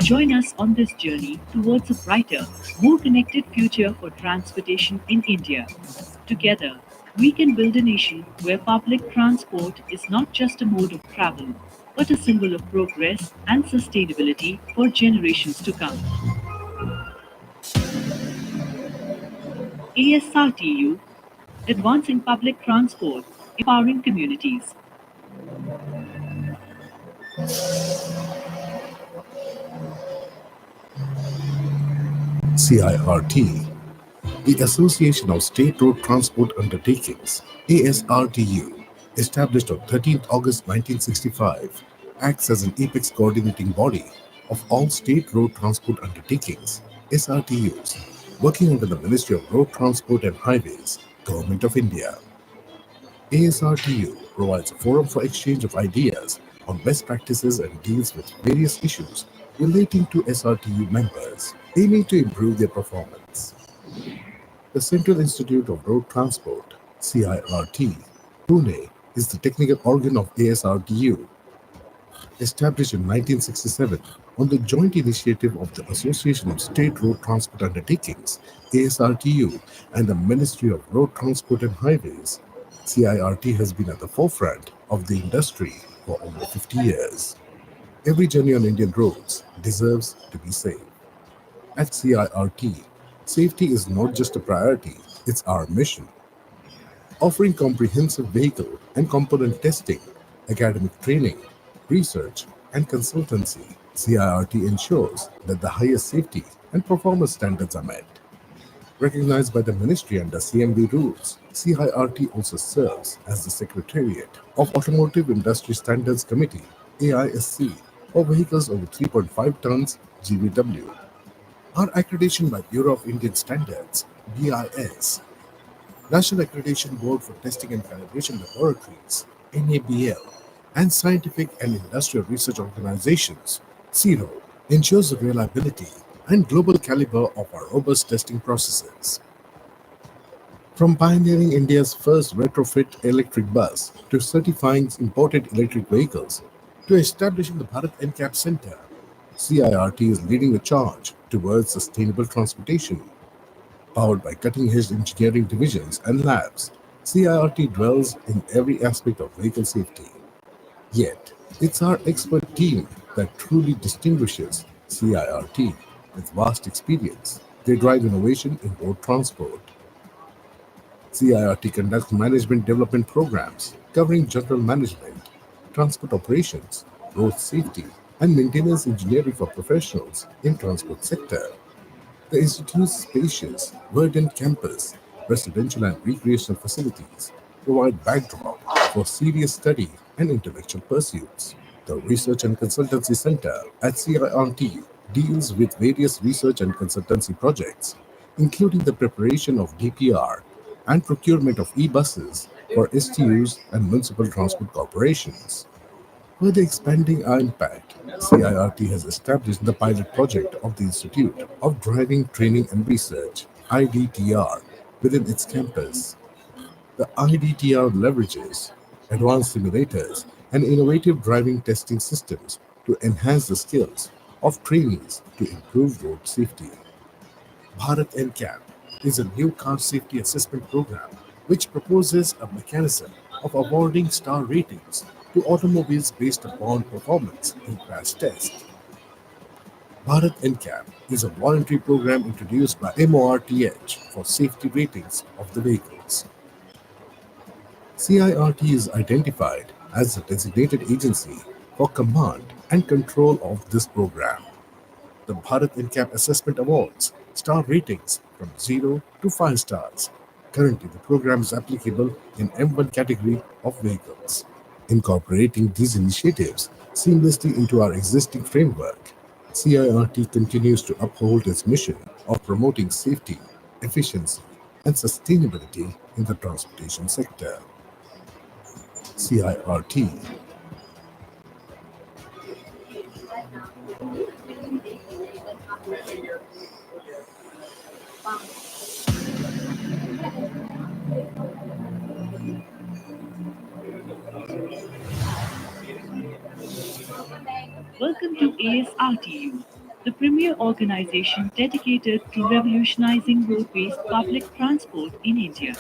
Join us on this journey towards a brighter, more connected future for transportation in India. Together, we can build a nation where public transport is not just a mode of travel, but a symbol of progress and sustainability for generations to come. ASRTU, advancing public transport, empowering communities. CIRT, the Association of State Road Transport Undertakings, ASRTU, established on 13th August 1965, acts as an apex coordinating body of all state road transport undertakings, SRTUs, working under the Ministry of Road Transport and Highways, Government of India. ASRTU provides a forum for exchange of ideas on best practices and deals with various issues relating to SRTU members, aiming to improve their performance. The Central Institute of Road Transport, CIRT, Pune, is the technical organ of ASRTU. Established in 1967 on the joint initiative of the Association of State Road Transport Undertakings, ASRTU, and the Ministry of Road Transport and Highways, CIRT has been at the forefront of the industry for over 50 years. Every journey on Indian roads deserves to be safe. At CIRT, safety is not just a priority, it's our mission. Offering comprehensive vehicle and component testing, academic training, research, and consultancy, CIRT ensures that the highest safety and performance standards are met. Recognized by the Ministry under CMV rules, CIRT also serves as the Secretariat of Automotive Industry Standards Committee, AISC, for vehicles over 3.5 tons GVW. Our accreditation by Bureau of Indian Standards, BIS, National Accreditation Board for Testing and Calibration Laboratories, NABL, and Scientific and Industrial Research Organizations, CIRO, ensures the reliability and global caliber of our robust testing processes. From pioneering India's first retrofit electric bus to certifying imported electric vehicles to establishing the Bharat NCAP Center, CIRT is leading the charge towards sustainable transportation. Powered by cutting-edge engineering divisions and labs, CIRT dwells in every aspect of vehicle safety. Yet, it's our expert team that truly distinguishes CIRT. With vast experience, they drive innovation in road transport. CIRT conducts management development programs covering general management, transport operations, road safety, and maintenance engineering for professionals in transport sector. The Institute's spacious, verdant campus, residential and recreational facilities provide backdrop for serious study and intellectual pursuits. The Research and Consultancy Center at CIRT deals with various research and consultancy projects, including the preparation of DPR and procurement of e-buses for STUs and municipal transport corporations. Further expanding our impact, CIRT has established the pilot project of the Institute of Driving Training and Research, IDTR, within its campus. The IDTR leverages advanced simulators and innovative driving testing systems to enhance the skills of trainees to improve road safety. Bharat NCAP is a new car safety assessment program which proposes a mechanism of awarding star ratings to automobiles based upon performance in crash tests. Bharat NCAP is a voluntary program introduced by MORTH for safety ratings of the vehicles. CIRT is identified as the designated agency for command and control of this program. The Bharat NCAP Assessment Awards star ratings from 0 to 5 stars. Currently, the program is applicable in M1 category of vehicles. Incorporating these initiatives seamlessly into our existing framework, CIRT continues to uphold its mission of promoting safety, efficiency, and sustainability in the transportation sector. CIRT. Welcome to ASRTU, the premier organization dedicated to revolutionizing road-based public transport in India.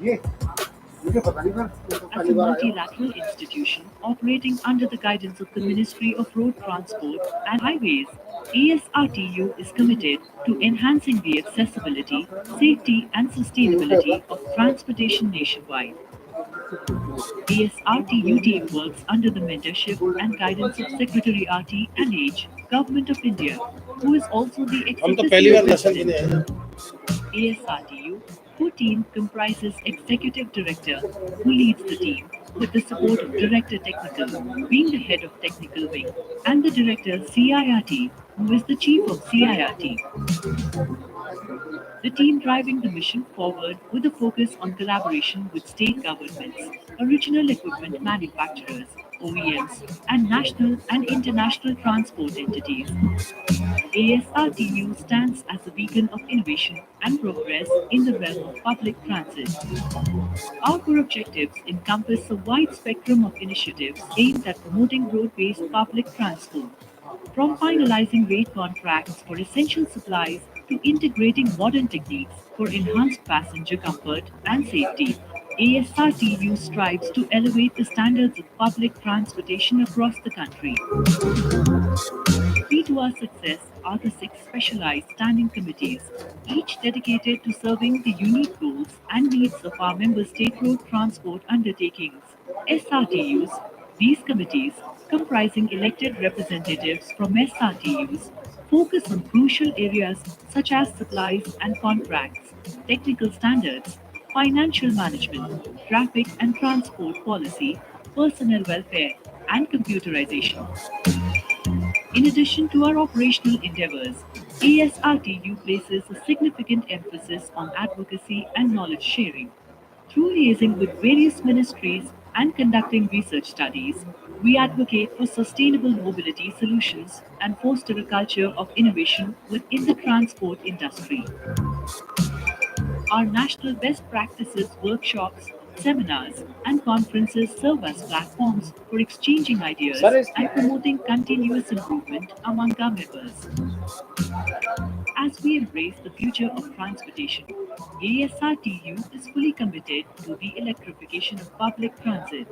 As a multilateral institution operating under the guidance of the Ministry of Road Transport and Highways, ASRTU is committed to enhancing the accessibility, safety, and sustainability of transportation nationwide. ASRTU team works under the mentorship and guidance of Secretary RT and H, Government of India, who is also the executive president. ASRTU, whose team comprises Executive Director, who leads the team, with the support of Director Technical, being the head of Technical Wing, and the Director CIRT, who is the Chief of CIRT. The team driving the mission forward with a focus on collaboration with state governments, original equipment manufacturers, OEMs, and national and international transport entities. ASRTU stands as a beacon of innovation and progress in the realm of public transit. Our core objectives encompass a wide spectrum of initiatives aimed at promoting road-based public transport. From finalizing rate contracts for essential supplies to integrating modern techniques for enhanced passenger comfort and safety, ASRTU strives to elevate the standards of public transportation across the country. Key to our success are the six specialized standing committees, each dedicated to serving the unique goals and needs of our member state road transport undertakings, SRTUs. These committees, comprising elected representatives from SRTUs, focus on crucial areas such as supplies and contracts, technical standards, financial management, traffic and transport policy, personnel welfare, and computerization. In addition to our operational endeavors, ASRTU places a significant emphasis on advocacy and knowledge sharing. Through liaising with various ministries and conducting research studies, we advocate for sustainable mobility solutions and foster a culture of innovation within the transport industry. Our national best practices workshops, seminars, and conferences serve as platforms for exchanging ideas and promoting continuous improvement among our members. As we embrace the future of transportation, ASRTU is fully committed to the electrification of public transit.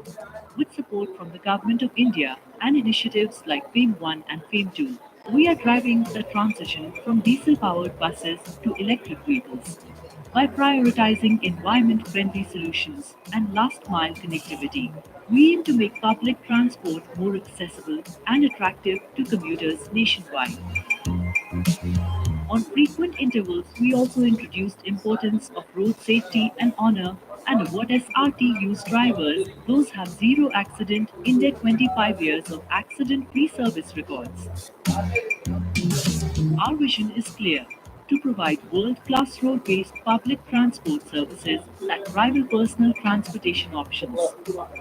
With support from the Government of India and initiatives like FAME 1 and FAME 2, we are driving the transition from diesel-powered buses to electric vehicles. By prioritizing environment-friendly solutions and last-mile connectivity, we aim to make public transport more accessible and attractive to commuters nationwide. On frequent intervals, we also introduced importance of road safety and honor and award SRTU's drivers, those have zero accident in their 25 years of accident-free service records. Our vision is clear: to provide world-class road-based public transport services that rival personal transportation options.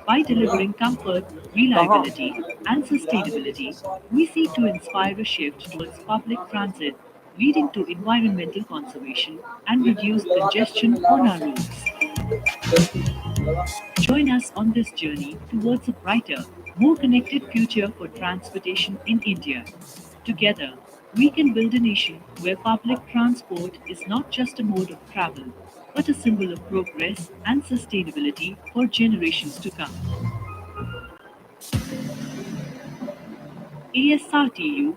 By delivering comfort, reliability, and sustainability, we seek to inspire a shift towards public transit, leading to environmental conservation and reduced congestion on our roads. Join us on this journey towards a brighter, more connected future for transportation in India. Together, we can build a nation where public transport is not just a mode of travel, but a symbol of progress and sustainability for generations to come. ASRTU,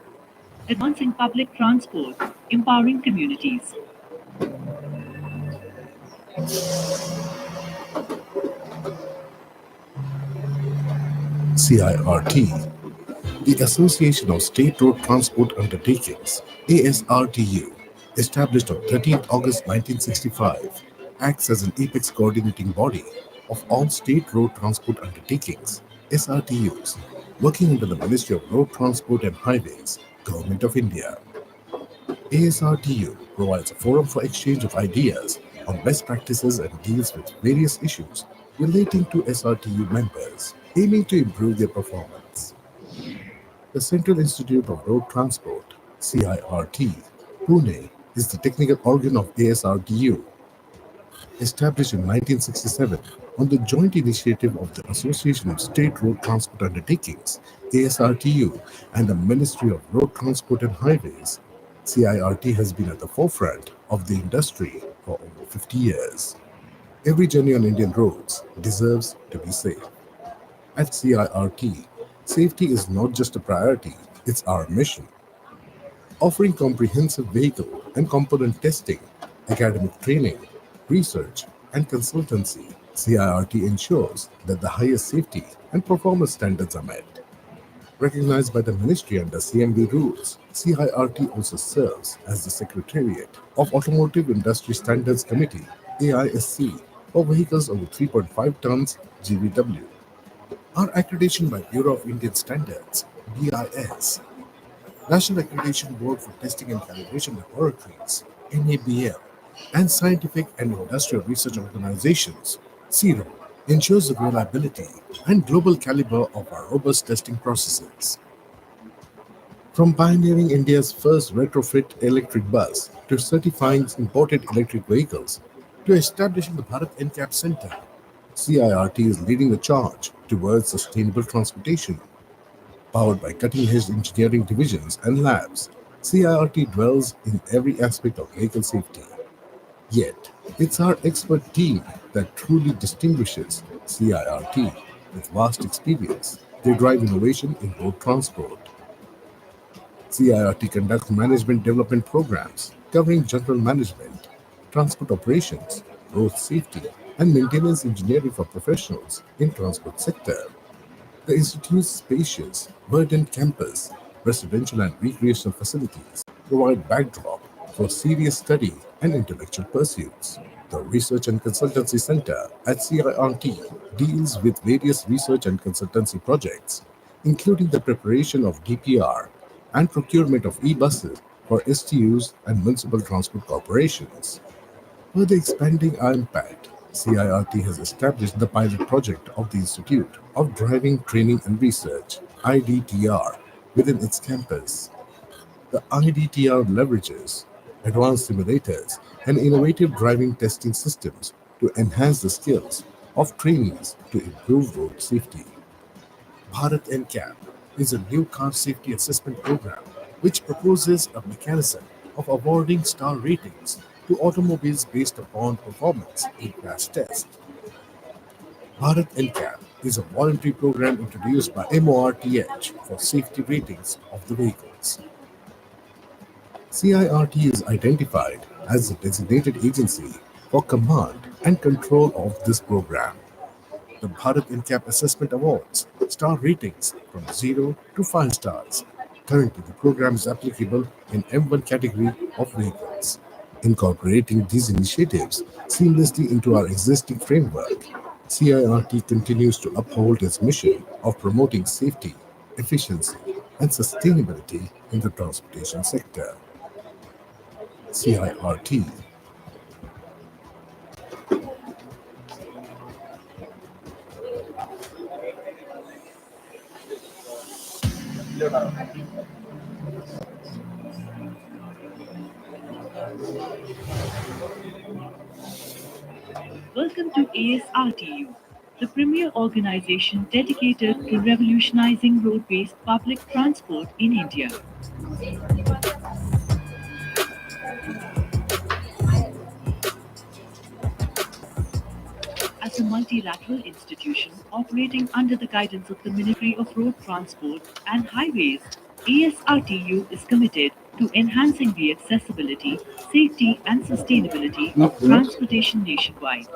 advancing public transport, empowering communities. CIRT, the Association of State Road Transport Undertakings, ASRTU, established on 13th August 1965, acts as an apex coordinating body of all state road transport undertakings, SRTUs, working under the Ministry of Road Transport and Highways, Government of India. ASRTU provides a forum for exchange of ideas on best practices and deals with various issues relating to SRTU members, aiming to improve their performance. The Central Institute of Road Transport, CIRT, Pune, is the technical organ of ASRTU. Established in 1967 on the joint initiative of the Association of State Road Transport Undertakings, ASRTU, and the Ministry of Road Transport and Highways, CIRT has been at the forefront of the industry for over 50 years. Every journey on Indian roads deserves to be safe. At CIRT, safety is not just a priority, it's our mission. Offering comprehensive vehicle and component testing, academic training, research, and consultancy, CIRT ensures that the highest safety and performance standards are met. Recognized by the ministry under CMV rules, CIRT also serves as the Secretariat of Automotive Industry Standards Committee (AISC) for vehicles over 3.5 tons GVW. Our accreditation by Bureau of Indian Standards (BIS), National Accreditation Board for Testing and Calibration Laboratories (NABL), and Scientific and Industrial Research Organizations (CIRO) ensures the reliability and global caliber of our robust testing processes. From pioneering India's first retrofit electric bus to certifying imported electric vehicles to establishing the Bharat NCAP Center, CIRT is leading the charge towards sustainable transportation. Powered by cutting-edge engineering divisions and labs, CIRT dwells in every aspect of vehicle safety. Yet, it's our expert team that truly distinguishes CIRT. With vast experience, they drive innovation in road transport. CIRT conducts management development programs covering general management, transport operations, road safety, and maintenance engineering for professionals in transport sector. The institute's spacious, verdant campus, residential and recreational facilities provide backdrop for serious study and intellectual pursuits. The Research and Consultancy Center at CIRT deals with various research and consultancy projects, including the preparation of DPR and procurement of e-buses for STUs and municipal transport corporations. Further expanding our impact, CIRT has established the pilot project of the Institute of Driving Training and Research (IDTR) within its campus. The IDTR leverages advanced simulators and innovative driving testing systems to enhance the skills of trainees to improve road safety. Bharat NCAP is a new car safety assessment program which proposes a mechanism of awarding star ratings to automobiles based upon performance in crash tests. Bharat NCAP is a voluntary program introduced by MORTH for safety ratings of the vehicles. CIRT is identified as the designated agency for command and control of this program. The Bharat NCAP Assessment Awards star ratings from 0 to 5 stars. Currently, the program is applicable in M1 category of vehicles. Incorporating these initiatives seamlessly into our existing framework, CIRT continues to uphold its mission of promoting safety, efficiency, and sustainability in the transportation sector. CIRT. Welcome to ASRTU, the premier organization dedicated to revolutionizing road-based public transport in India. As a multilateral institution operating under the guidance of the Ministry of Road Transport and Highways, ASRTU is committed to enhancing the accessibility, safety, and sustainability of transportation nationwide.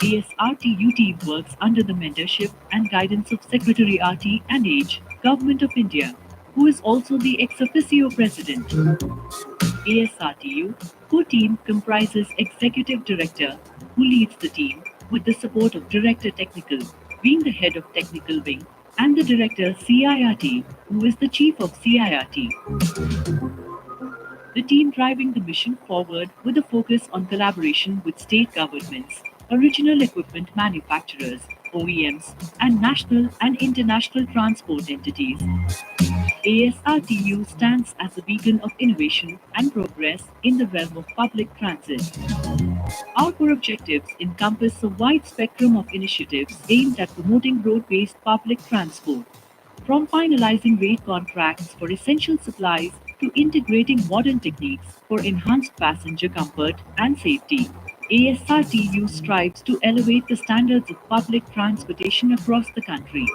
ASRTU team works under the mentorship and guidance of Secretary RT and H, Government of India, who is also the ex officio president. ASRTU core team comprises Executive Director, who leads the team, with the support of Director Technical, being the head of Technical Wing, and the Director CIRT, who is the Chief of CIRT. The team driving the mission forward with a focus on collaboration with state governments, original equipment manufacturers, OEMs, and national and international transport entities. ASRTU stands as a beacon of innovation and progress in the realm of public transit. Our core objectives encompass a wide spectrum of initiatives aimed at promoting road-based public transport, from finalizing rate contracts for essential supplies to integrating modern techniques for enhanced passenger comfort and safety. ASRTU strives to elevate the standards of public transportation across the country.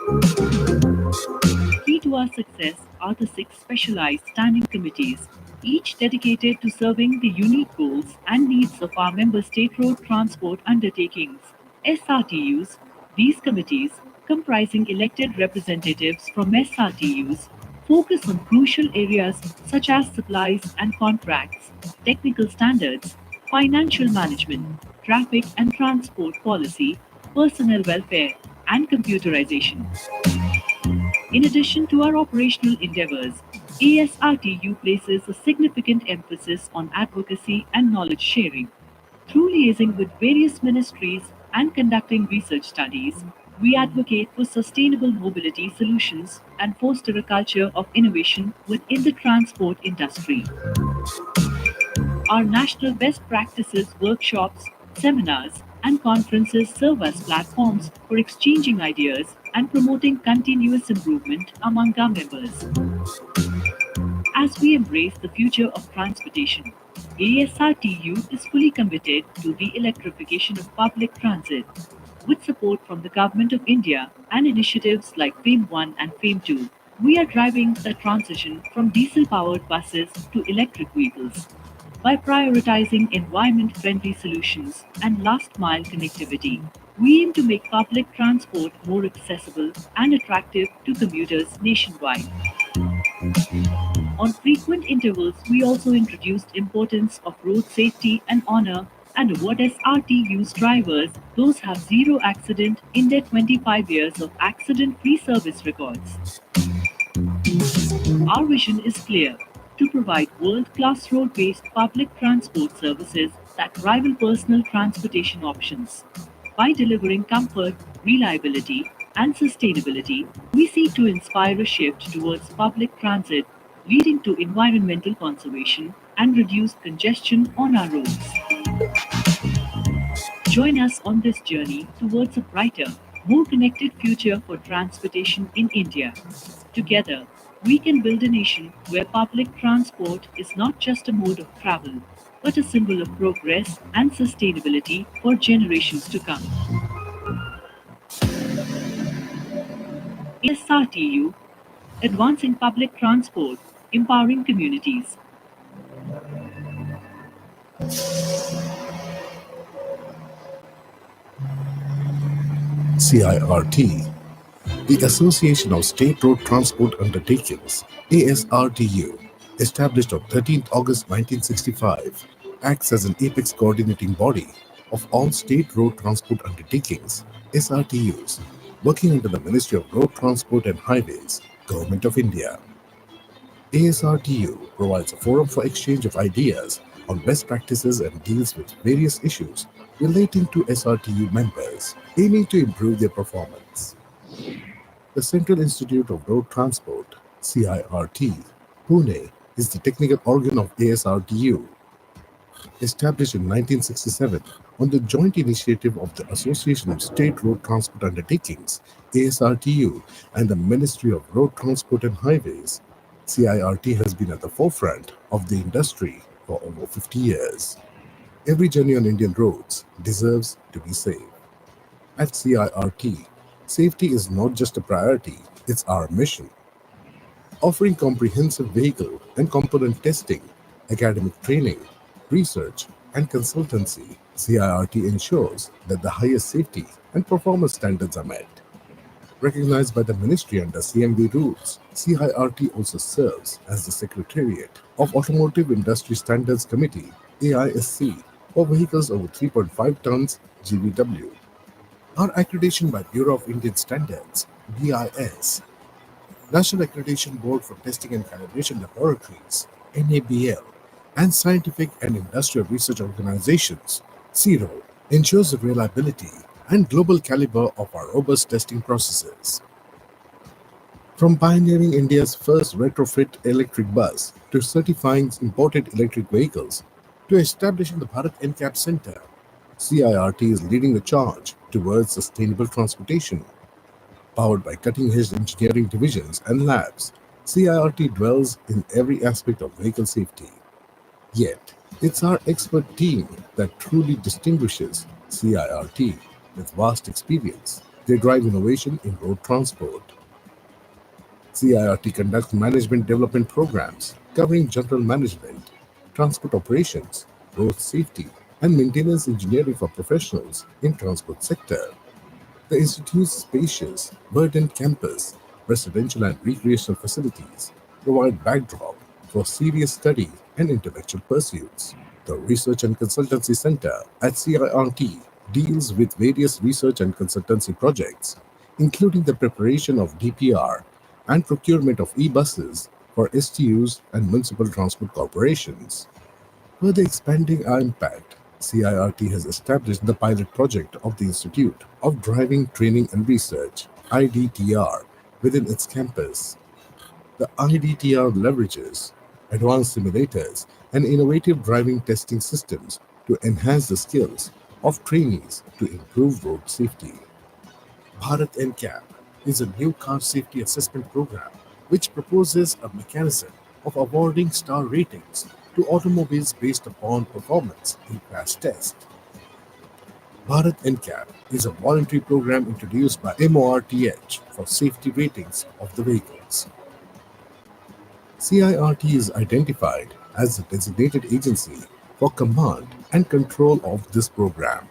Key to our success are the 6 specialized standing committees, each dedicated to serving the unique goals and needs of our member state road transport undertakings, SRTUs. These committees, comprising elected representatives from SRTUs, focus on crucial areas such as supplies and contracts, technical standards, financial management, traffic and transport policy, personnel welfare, and computerization. In addition to our operational endeavors, ASRTU places a significant emphasis on advocacy and knowledge sharing. Through liaising with various ministries and conducting research studies, we advocate for sustainable mobility solutions and foster a culture of innovation within the transport industry. Our national best practices workshops, seminars, and conferences serve as platforms for exchanging ideas and promoting continuous improvement among our members. As we embrace the future of transportation, ASRTU is fully committed to the electrification of public transit. With support from the Government of India and initiatives like FAME 1 and FAME 2, we are driving the transition from diesel-powered buses to electric vehicles. By prioritizing environment-friendly solutions and last-mile connectivity, we aim to make public transport more accessible and attractive to commuters nationwide. On frequent intervals, we also introduced importance of road safety and honor and award SRTU's drivers those have zero accident in their 25 years of accident-free service records. Our vision is clear: to provide world-class road-based public transport services that rival personal transportation options. By delivering comfort, reliability, and sustainability, we seek to inspire a shift towards public transit, leading to environmental conservation and reduced congestion on our roads. Join us on this journey towards a brighter, more connected future for transportation in India. Together, we can build a nation where public transport is not just a mode of travel, but a symbol of progress and sustainability for generations to come. SRTU, advancing public transport, empowering communities. CIRT, the Association of State Road Transport Undertakings, ASRTU, established on 13th August 1965, acts as an apex coordinating body of all state road transport undertakings, SRTUs, working under the Ministry of Road Transport and Highways, Government of India. ASRTU provides a forum for exchange of ideas on best practices and deals with various issues relating to SRTU members, aiming to improve their performance. The Central Institute of Road Transport, CIRT, Pune, is the technical organ of ASRTU. Established in 1967 on the joint initiative of the Association of State Road Transport Undertakings, ASRTU, and the Ministry of Road Transport and Highways, CIRT has been at the forefront of the industry for over 50 years. Every journey on Indian roads deserves to be safe. At CIRT, safety is not just a priority, it's our mission. Offering comprehensive vehicle and component testing, academic training, research, and consultancy, CIRT ensures that the highest safety and performance standards are met. Recognized by the ministry under CMV rules, CIRT also serves as the Secretariat of Automotive Industry Standards Committee, AISC, for vehicles over 3.5 tons GVW. Our accreditation by Bureau of Indian Standards, BIS, National Accreditation Board for Testing and Calibration Laboratories, NABL, and Scientific and Industrial Research Organizations, CIRO, ensures the reliability and global caliber of our robust testing processes. From pioneering India's first retrofit electric bus to certifying imported electric vehicles to establishing the Bharat NCAP Center, CIRT is leading the charge towards sustainable transportation. Powered by cutting-edge engineering divisions and labs, CIRT dwells in every aspect of vehicle safety. Yet, it's our expert team that truly distinguishes CIRT with vast experience. They drive innovation in road transport. CIRT conducts management development programs covering general management, transport operations, road safety, and maintenance engineering for professionals in transport sector. The institute's spacious, verdant campus, residential and recreational facilities provide backdrop for serious study and intellectual pursuits. The Research and Consultancy Center at CIRT deals with various research and consultancy projects, including the preparation of DPR and procurement of e-buses for STUs and municipal transport corporations. Further expanding our impact, CIRT has established the pilot project of the Institute of Driving Training and Research, IDTR, within its campus. The IDTR leverages advanced simulators and innovative driving testing systems to enhance the skills of trainees to improve road safety. Bharat NCAP is a new car safety assessment program which proposes a mechanism of awarding star ratings to automobiles based upon performance in crash test. Bharat NCAP is a voluntary program introduced by MORTH for safety ratings of the vehicles. CIRT is identified as the designated agency for command and control of this program.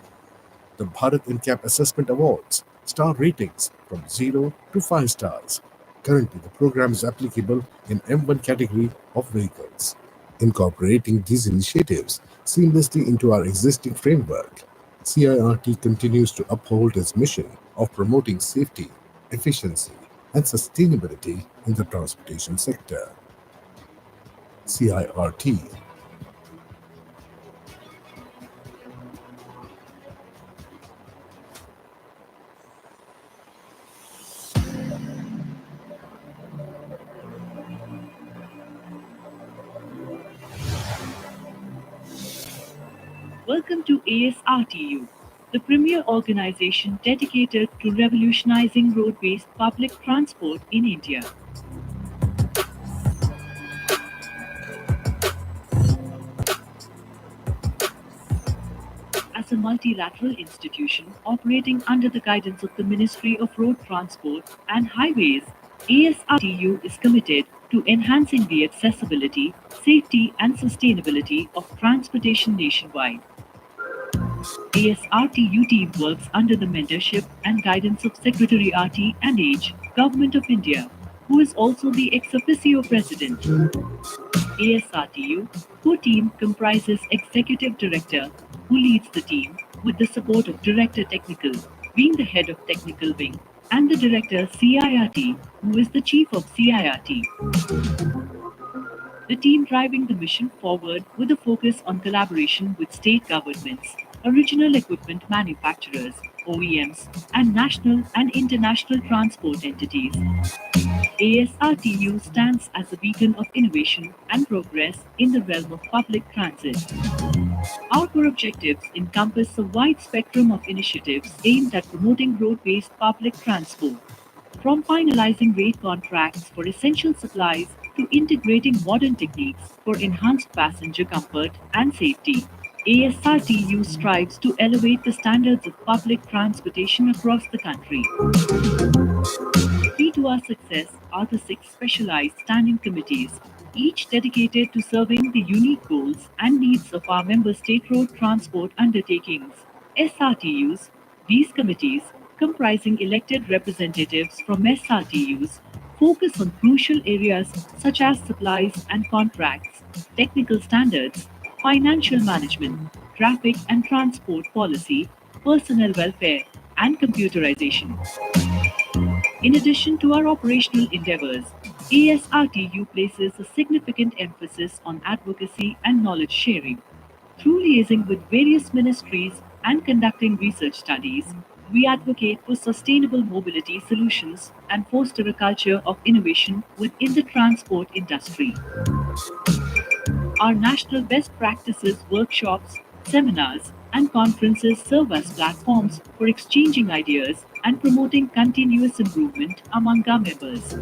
The Bharat NCAP Assessment Awards star ratings from 0 to 5 stars. Currently, the program is applicable in M1 category of vehicles. Incorporating these initiatives seamlessly into our existing framework, CIRT continues to uphold its mission of promoting safety, efficiency, and sustainability in the transportation sector. CIRT. Welcome to ASRTU, the premier organization dedicated to revolutionizing road-based public transport in India. As a multilateral institution operating under the guidance of the Ministry of Road Transport and Highways, ASRTU is committed to enhancing the accessibility, safety, and sustainability of transportation nationwide. ASRTU team works under the mentorship and guidance of Secretary RT&H, Government of India, who is also the ex officio president. ASRTU co-team comprises Executive Director, who leads the team, with the support of Director Technical, being the head of Technical Wing, and the Director CIRT, who is the Chief of CIRT. The team driving the mission forward with a focus on collaboration with state governments, original equipment manufacturers, OEMs, and national and international transport entities. ASRTU stands as a beacon of innovation and progress in the realm of public transit. Our core objectives encompass a wide spectrum of initiatives aimed at promoting road-based public transport. From finalizing rate contracts for essential supplies to integrating modern techniques for enhanced passenger comfort and safety, ASRTU strives to elevate the standards of public transportation across the country. Key to our success are the 6 specialized standing committees, each dedicated to serving the unique goals and needs of our member state road transport undertakings, SRTUs. These committees, comprising elected representatives from SRTUs, focus on crucial areas such as supplies and contracts, technical standards, financial management, traffic and transport policy, personnel welfare, and computerization. In addition to our operational endeavors, ASRTU places a significant emphasis on advocacy and knowledge sharing. Through liaising with various ministries and conducting research studies, we advocate for sustainable mobility solutions and foster a culture of innovation within the transport industry. Our national best practices workshops, seminars, and conferences serve as platforms for exchanging ideas and promoting continuous improvement among our members.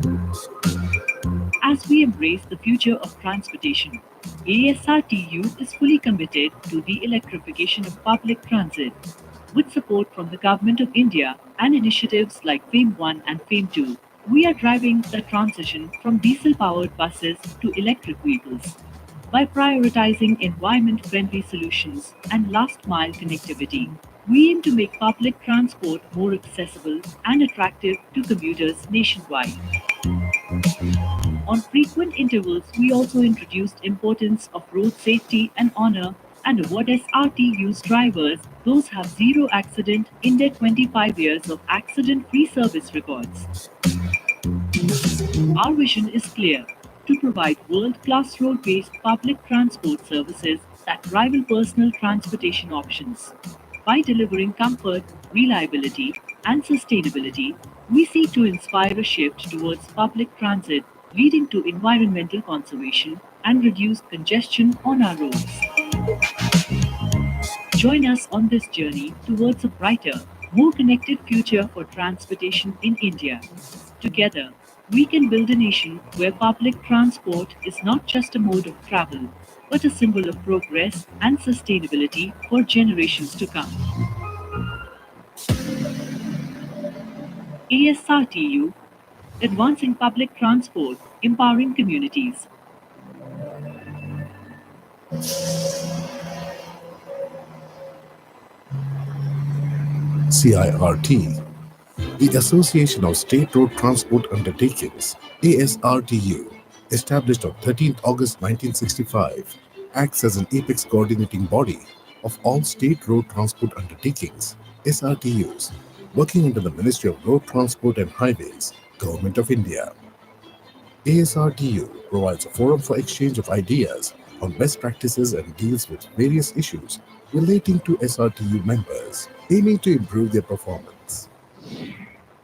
As we embrace the future of transportation, ASRTU is fully committed to the electrification of public transit. With support from the Government of India and initiatives like FAME 1 and FAME 2, we are driving the transition from diesel-powered buses to electric vehicles. By prioritizing environment-friendly solutions and last-mile connectivity, we aim to make public transport more accessible and attractive to commuters nationwide. On frequent intervals, we also introduced importance of road safety and honor and award SRTU's drivers those have zero accident in their 25 years of accident-free service records. Our vision is clear: to provide world-class road-based public transport services that rival personal transportation options. By delivering comfort, reliability, and sustainability, we seek to inspire a shift towards public transit, leading to environmental conservation and reduced congestion on our roads. Join us on this journey towards a brighter, more connected future for transportation in India. Together, we can build a nation where public transport is not just a mode of travel, but a symbol of progress and sustainability for generations to come. ASRTU, advancing public transport, empowering communities. CIRT, the Association of State Road Transport Undertakings, ASRTU, established on 13th August 1965, acts as an apex coordinating body of all state road transport undertakings, SRTUs, working under the Ministry of Road Transport and Highways, Government of India. ASRTU provides a forum for exchange of ideas on best practices and deals with various issues relating to SRTU members, aiming to improve their performance.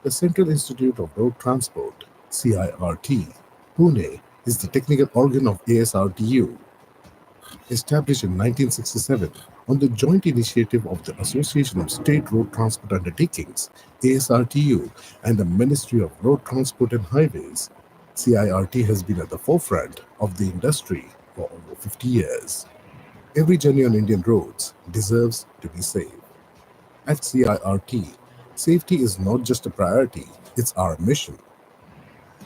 The Central Institute of Road Transport, CIRT, Pune, is the technical organ of ASRTU. Established in 1967 on the joint initiative of the Association of State Road Transport Undertakings, ASRTU, and the Ministry of Road Transport and Highways, CIRT has been at the forefront of the industry for over 50 years. Every journey on Indian roads deserves to be safe. At CIRT, safety is not just a priority, it's our mission.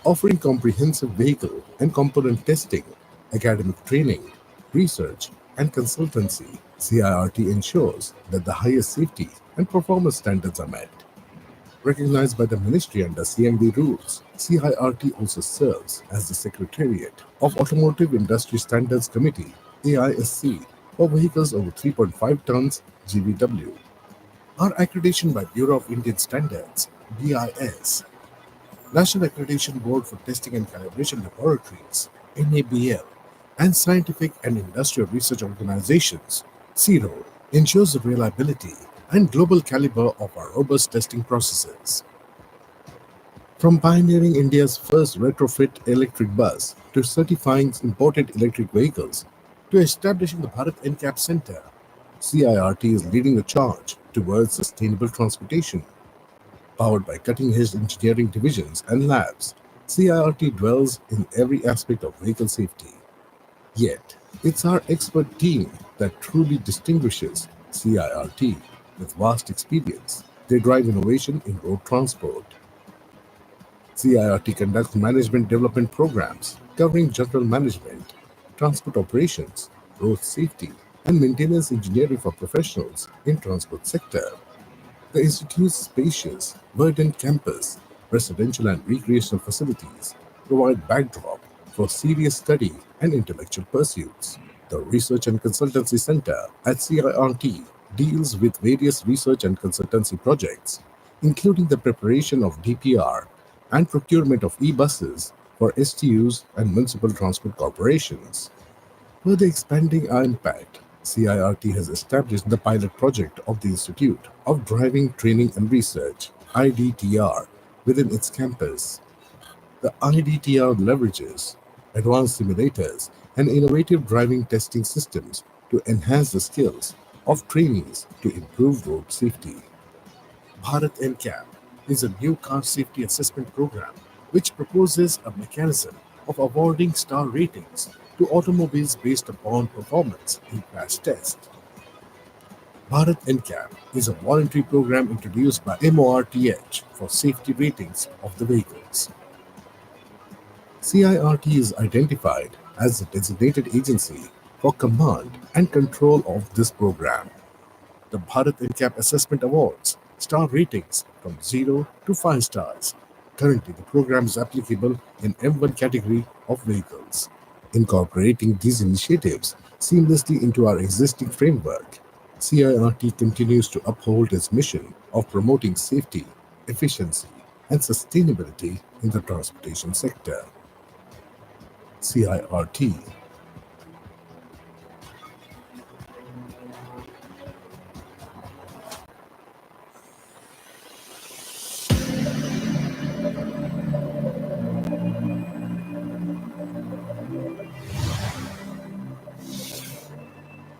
Offering comprehensive vehicle and component testing, academic training, research, and consultancy, CIRT ensures that the highest safety and performance standards are met. Recognized by the Ministry under CMB rules, CIRT also serves as the Secretariat of Automotive Industry Standards Committee, AISC, for vehicles over 3.5 tons GVW. Our accreditation by Bureau of Indian Standards, BIS, National Accreditation Board for Testing and Calibration Laboratories, NABL, and Scientific and Industrial Research Organizations, CIRO, ensures the reliability and global caliber of our robust testing processes. From pioneering India's first retrofit electric bus to certifying imported electric vehicles to establishing the Bharat NCAP Center, CIRT is leading the charge towards sustainable transportation. Powered by cutting-edge engineering divisions and labs, CIRT dwells in every aspect of vehicle safety. Yet, it's our expert team that truly distinguishes CIRT. With vast experience, they drive innovation in road transport. CIRT conducts management development programs covering general management, transport operations, road safety, and maintenance engineering for professionals in transport sector. The institute's spacious, verdant campus, residential and recreational facilities provide backdrop for serious study and intellectual pursuits. The Research and Consultancy Center at CIRT deals with various research and consultancy projects, including the preparation of DPR and procurement of e-buses for STUs and municipal transport corporations. Further expanding our impact, CIRT has established the pilot project of the Institute of Driving, Training and Research, IDTR, within its campus. The IDTR leverages advanced simulators and innovative driving testing systems to enhance the skills of trainees to improve road safety. Bharat NCAP is a new car safety assessment program which proposes a mechanism of awarding star ratings to automobiles based upon performance in crash tests. Bharat NCAP is a voluntary program introduced by MORTH for safety ratings of the vehicles. CIRT is identified as the designated agency for command and control of this program. The Bharat NCAP Assessment Awards star ratings from 0 to 5 stars. Currently, the program is applicable in M1 category of vehicles. Incorporating these initiatives seamlessly into our existing framework, CIRT continues to uphold its mission of promoting safety, efficiency, and sustainability in the transportation sector. CIRT.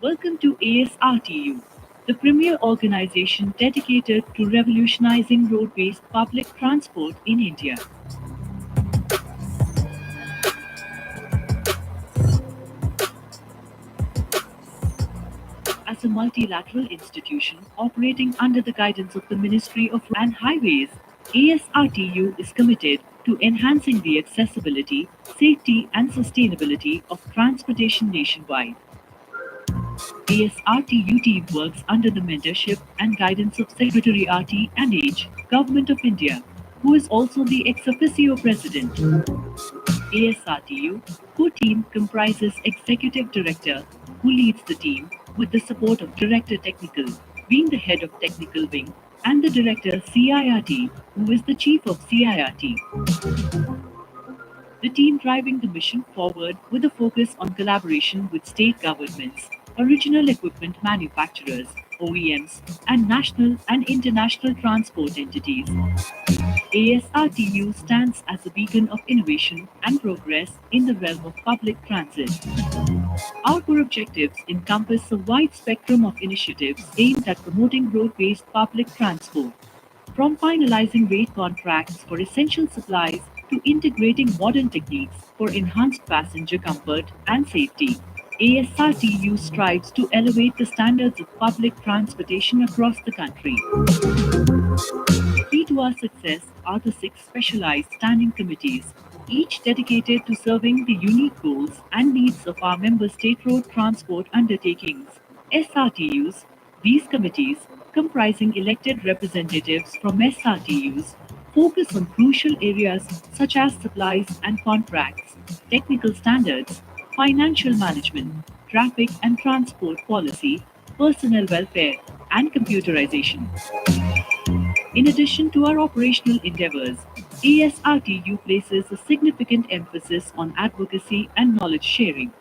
Welcome to ASRTU, the premier organization dedicated to revolutionizing road-based public transport in India. As a multilateral institution operating under the guidance of the Ministry of Road and Highways, ASRTU is committed to enhancing the accessibility, safety, and sustainability of transportation nationwide. ASRTU team works under the mentorship and guidance of Secretary RT&H, Government of India, who is also the ex officio president. ASRTU core team comprises Executive Director, who leads the team, with the support of Director Technical, being the head of Technical Wing, and the Director CIRT, who is the Chief of CIRT. The team driving the mission forward with a focus on collaboration with state governments, original equipment manufacturers, OEMs, and national and international transport entities. ASRTU stands as a beacon of innovation and progress in the realm of public transit. Our core objectives encompass a wide spectrum of initiatives aimed at promoting road-based public transport. From finalizing rate contracts for essential supplies to integrating modern techniques for enhanced passenger comfort and safety, ASRTU strives to elevate the standards of public transportation across the country. Key to our success are the 6 specialized standing committees, each dedicated to serving the unique goals and needs of our member state road transport undertakings, SRTUs. These committees, comprising elected representatives from SRTUs, focus on crucial areas such as supplies and contracts, technical standards, financial management, traffic and transport policy, personnel welfare, and computerization. In addition to our operational endeavors, ASRTU places a significant emphasis on advocacy and knowledge sharing.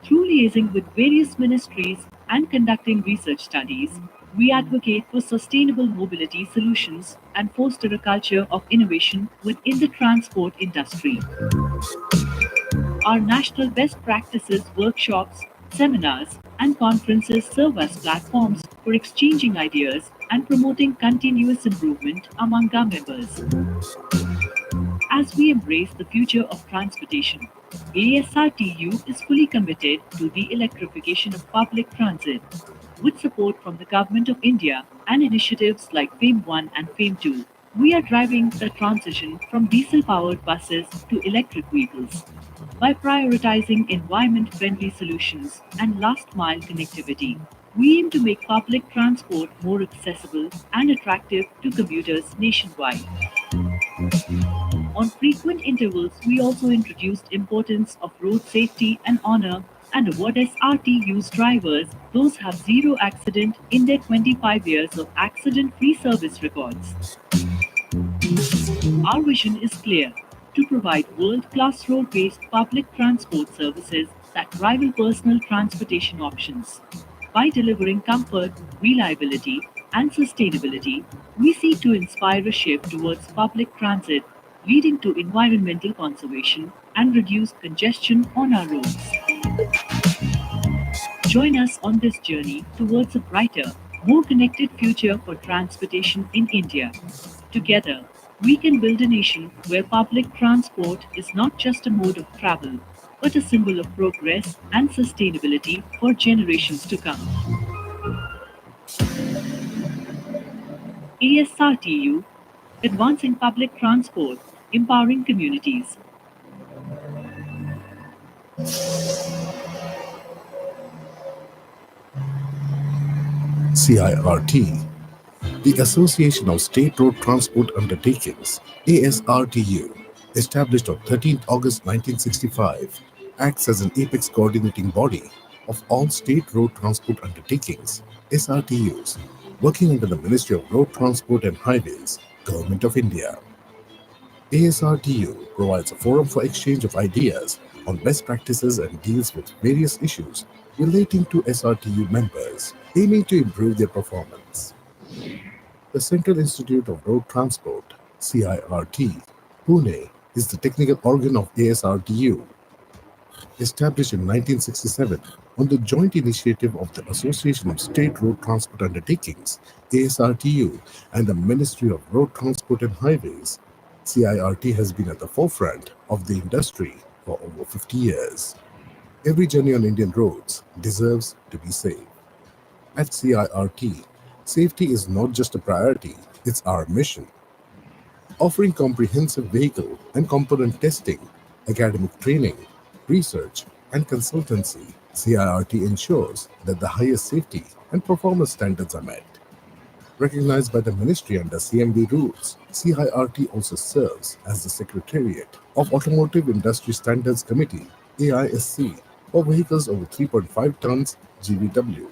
Through liaising with various ministries and conducting research studies, we advocate for sustainable mobility solutions and foster a culture of innovation within the transport industry. Our national best practices workshops, seminars, and conferences serve as platforms for exchanging ideas and promoting continuous improvement among our members. As we embrace the future of transportation, ASRTU is fully committed to the electrification of public transit. With support from the Government of India and initiatives like FAME 1 and FAME 2, we are driving the transition from diesel-powered buses to electric vehicles. By prioritizing environment-friendly solutions and last-mile connectivity, we aim to make public transport more accessible and attractive to commuters nationwide. On frequent intervals, we also introduced importance of road safety and honor and award SRTU's drivers those have zero accident in their 25 years of accident-free service records. Our vision is clear: to provide world-class road-based public transport services that rival personal transportation options. By delivering comfort, reliability, and sustainability, we seek to inspire a shift towards public transit, leading to environmental conservation and reduced congestion on our roads. Join us on this journey towards a brighter, more connected future for transportation in India. Together, we can build a nation where public transport is not just a mode of travel, but a symbol of progress and sustainability for generations to come. ASRTU, Advancing Public Transport, Empowering Communities. CIRT, the Association of State Road Transport Undertakings, ASRTU, established on 13th August 1965, acts as an apex coordinating body of all state road transport undertakings, SRTUs, working under the Ministry of Road Transport and Highways, Government of India. ASRTU provides a forum for exchange of ideas on best practices and deals with various issues relating to SRTU members, aiming to improve their performance. The Central Institute of Road Transport, CIRT, Pune, is the technical organ of ASRTU. Established in 1967 on the joint initiative of the Association of State Road Transport Undertakings, ASRTU, and the Ministry of Road Transport and Highways, CIRT has been at the forefront of the industry for over 50 years. Every journey on Indian roads deserves to be safe. At CIRT, safety is not just a priority, it's our mission. Offering comprehensive vehicle and component testing, academic training, research, and consultancy, CIRT ensures that the highest safety and performance standards are met. Recognized by the ministry under CMB rules, CIRT also serves as the Secretariat of Automotive Industry Standards Committee, AISC, for vehicles over 3.5 tons GVW.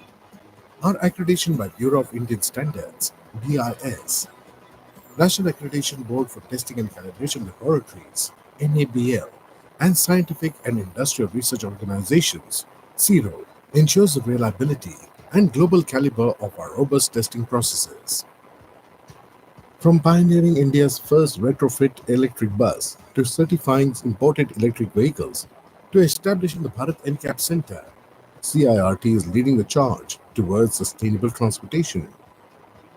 Our accreditation by Bureau of Indian Standards, BIS, National Accreditation Board for Testing and Calibration Laboratories, NABL, and Scientific and Industrial Research Organizations, CIRO, ensures the reliability and global caliber of our robust testing processes. From pioneering India's first retrofit electric bus to certifying imported electric vehicles to establishing the Bharat NCAP Center, CIRT is leading the charge towards sustainable transportation.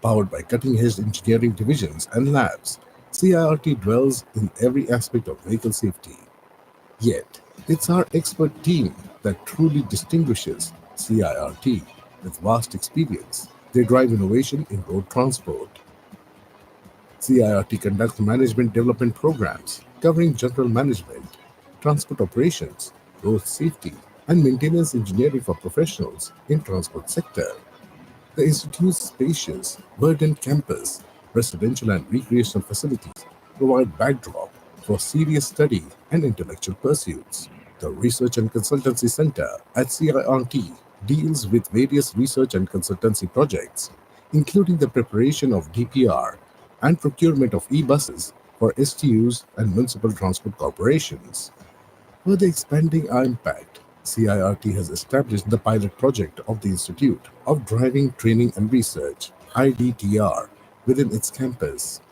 Powered by cutting-edge engineering divisions and labs, CIRT dwells in every aspect of vehicle safety. Yet, it's our expert team that truly distinguishes CIRT. With vast experience, they drive innovation in road transport. CIRT conducts management development programs covering general management, transport operations, road safety, and maintenance engineering for professionals in transport sector. The institute's spacious, verdant campus, residential and recreational facilities provide backdrop for serious study and intellectual pursuits. The Research and Consultancy Center at CIRT deals with various research and consultancy projects, including the preparation of DPR and procurement of e-buses for STUs and municipal transport corporations. Further expanding our impact, CIRT has established the pilot project of the Institute of Driving, Training and Research, IDTR, within its campus.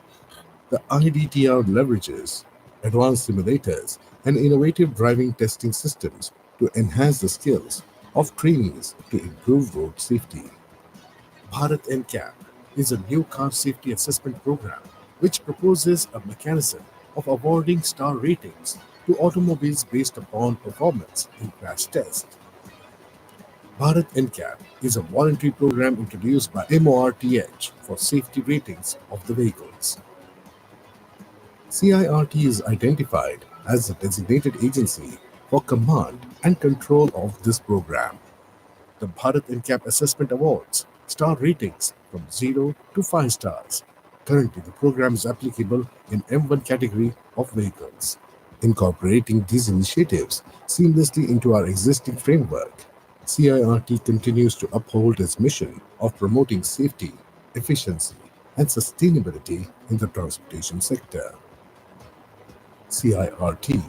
The IDTR leverages advanced simulators and innovative driving testing systems to enhance the skills of trainees to improve road safety. Bharat NCAP is a new car safety assessment program which proposes a mechanism of awarding star ratings to automobiles based upon performance in crash tests. Bharat NCAP is a voluntary program introduced by MORTH for safety ratings of the vehicles. CIRT is identified as the designated agency for command and control of this program. The Bharat NCAP Assessment Awards star ratings from 0 to 5 stars. Currently, the program is applicable in M1 category of vehicles. Incorporating these initiatives seamlessly into our existing framework, CIRT continues to uphold its mission of promoting safety, efficiency, and sustainability in the transportation sector. CIRT.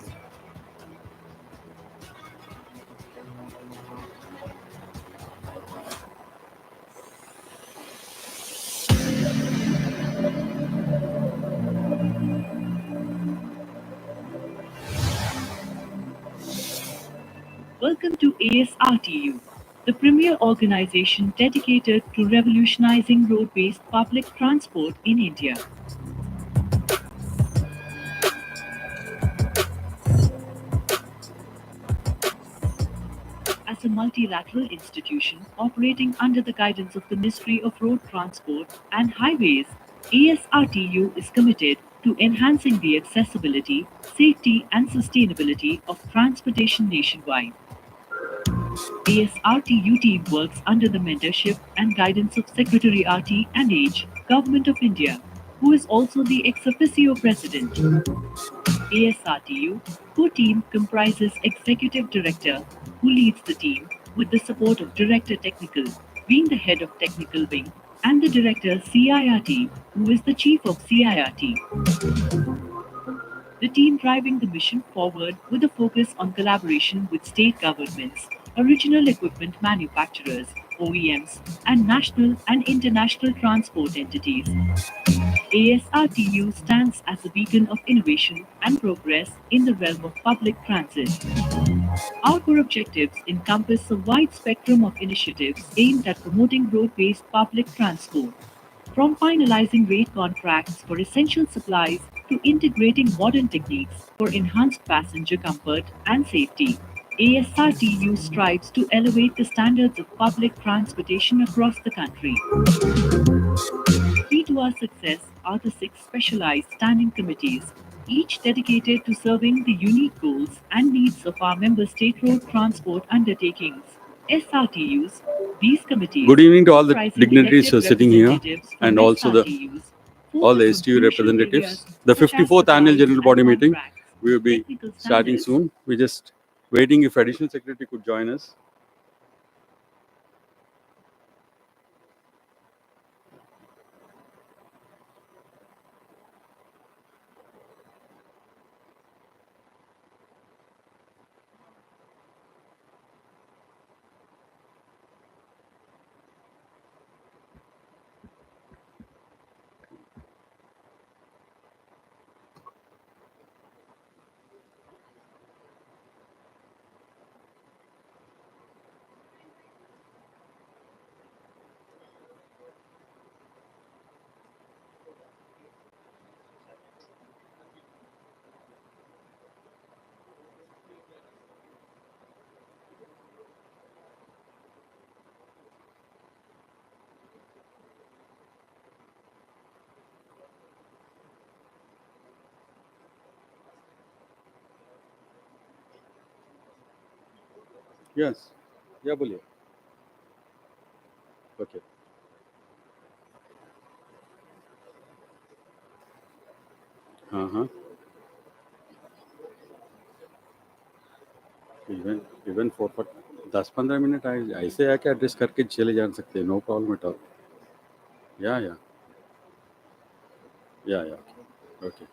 Welcome to ASRTU, the premier organization dedicated to revolutionizing road-based public transport in India. As a multilateral institution operating under the guidance of the Ministry of Road Transport and Highways, ASRTU is committed to enhancing the accessibility, safety, and sustainability of transportation nationwide. ASRTU team works under the mentorship and guidance of Secretary RT and H, Government of India, who is also the ex officio president. ASRTU core team comprises Executive Director, who leads the team, with the support of Director Technical, being the head of Technical Wing, and the Director CIRT, who is the Chief of CIRT. The team driving the mission forward with a focus on collaboration with state governments, original equipment manufacturers, OEMs, and national and international transport entities. ASRTU stands as a beacon of innovation and progress in the realm of public transit. Our core objectives encompass a wide spectrum of initiatives aimed at promoting road-based public transport, from finalizing rate contracts for essential supplies to integrating modern techniques for enhanced passenger comfort and safety. ASRTU strives to elevate the standards of public transportation across the country. Key to our success are the 6 specialized standing committees, each dedicated to serving the unique goals and needs of our member state road transport undertakings, SRTUs. These committees, Good evening to all the comprising dignitaries who are elected sitting here representatives from and also the SRTUs, all the focus on STU crucial representatives. areas The such as 54th annual supplies general and body meeting contracts, will be technical starting standards, soon. We're just waiting if additional secretary could join us. Yes. Yeah, बोलिए. Okay. हाँ हाँ. Even for 10-15 minute ऐसे आके address करके चले जा सकते हैं. No problem at all. Yeah yeah okay.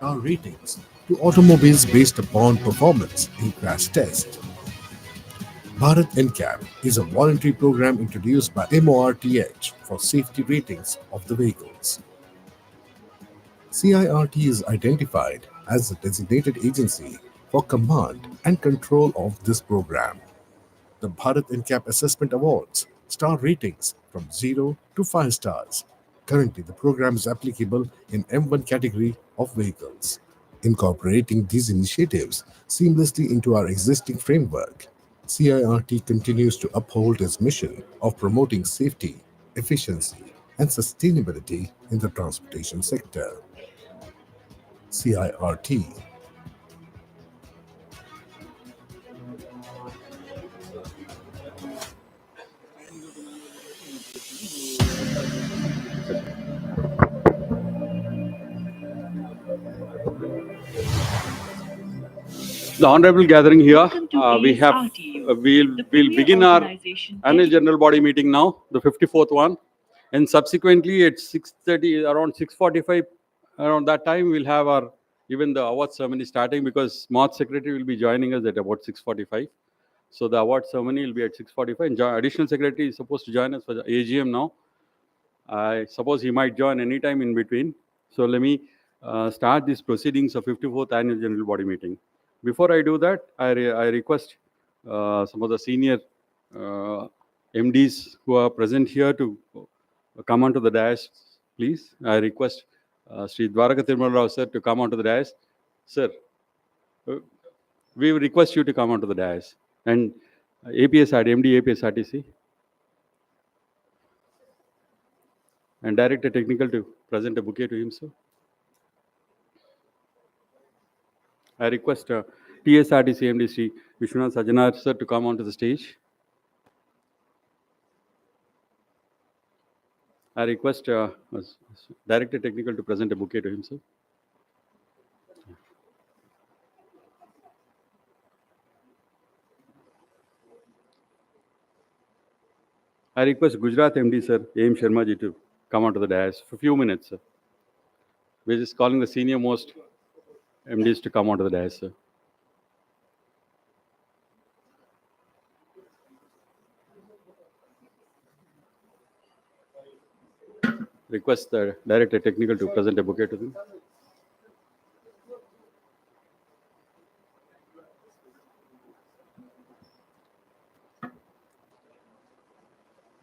Our ratings to automobiles based upon performance in crash test. Bharat NCAP is a voluntary program introduced by MORTH for safety ratings of the vehicles. CIRT is identified as the designated agency for command and control of this program. The Bharat NCAP Assessment Awards star ratings from 0 to 5 stars. Currently, the program is applicable in M1 category of vehicles. Incorporating these initiatives seamlessly into our existing framework, CIRT continues to uphold its mission of promoting safety, efficiency, and sustainability in the transportation sector. CIRT. The honorable gathering here, Welcome to we have ASRTU, we'll the premier begin our organization annual dedicated general body meeting now, the 54th one, and subsequently at 6:30, around 6:45, around that time we'll have our even the award ceremony starting, because March secretary will be joining us at about 6:45. So the award ceremony will be at 6:45, and additional secretary is supposed to join us for the AGM now. I suppose he might join anytime in between. So let me start these proceedings of 54th Annual General Body Meeting. Before I do that, I request some of the senior MDs who are present here to come onto the dais, please. I request Sri Dwaraka Tirumala Rao sir to come onto the dais. Sir, we request you to come onto the dais. And MD APSRTC, and Director Technical to present a bouquet to him, sir. I request TSRTC MD Sri Vishwanath Sajanar sir to come onto the stage. I request Director Technical to present a bouquet to him, sir. I request Gujarat MD sir, A.M. Sharma ji, to come onto the dais for a few minutes, sir. We're just calling the senior most MDs to come onto the dais, sir. Request the Director Technical to present a bouquet to them.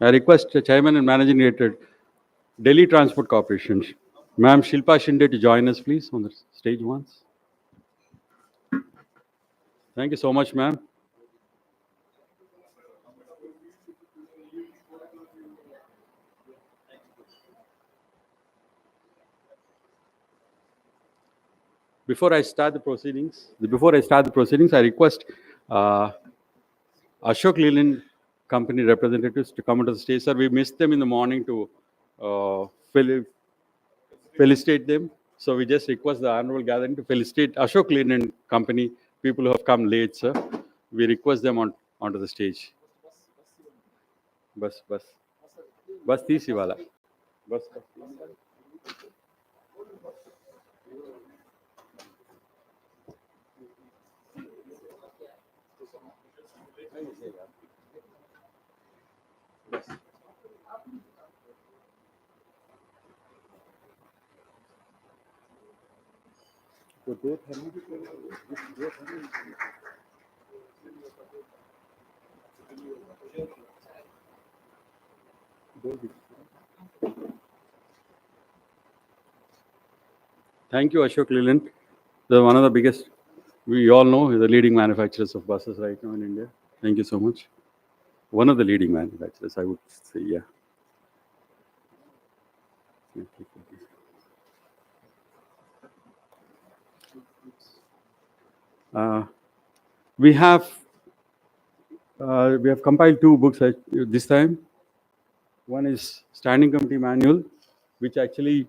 I request the Chairman and Managing Director, Delhi Transport Corporation, Ma'am Shilpa Shinde to join us, please, on the stage once. Thank you so much, ma'am. Before I start the proceedings, I request Ashok Leland company representatives to come onto the stage. Sir, we missed them in the morning to felicitate them. So we just request the annual gathering to felicitate Ashok Leland company, people who have come late, sir. We request them onto the stage. Bus tisi wala. Bus. Thank you, Ashok Leland. They're one of the biggest, we all know, the leading manufacturers of buses right now in India. Thank you so much. One of the leading manufacturers, I would say, yeah. We have compiled two books this time. One is Standing Committee Manual, which actually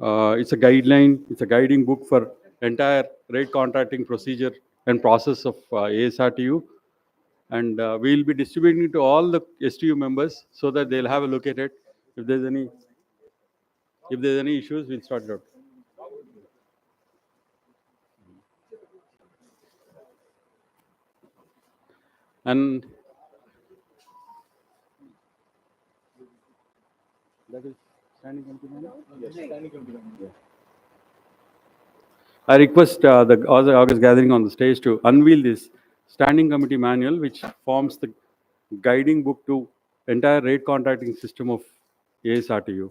it's a guideline, it's a guiding book for entire rate contracting procedure and process of ASRTU. And we'll be distributing it to all the STU members so that they'll have a look at it. If there's any issues, we'll sort it out. And that is Standing Committee Manual? Yes, Standing Committee Manual. Yeah. I request the August gathering on the stage to unveil this Standing Committee Manual, which forms the guiding book to entire rate contracting system of ASRTU.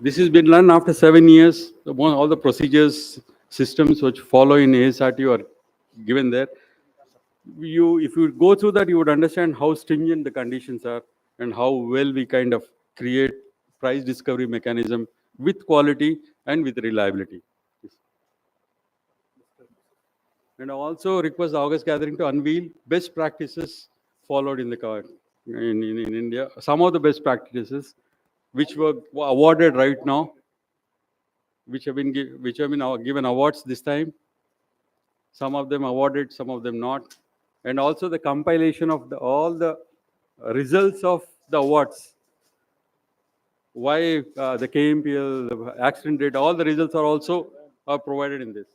This has been run after 7 years. All the procedures, systems which follow in ASRTU are given there. If you go through that, you would understand how stringent the conditions are and how well we kind of create price discovery mechanism with quality and with reliability. And I also request the August gathering to unveil best practices followed in India. Some of the best practices which were awarded right now, which have been given awards this time. Some of them awarded, some of them not. And also the compilation of all the results of the awards. Why the KMPL, the accident rate, all the results are also provided in this.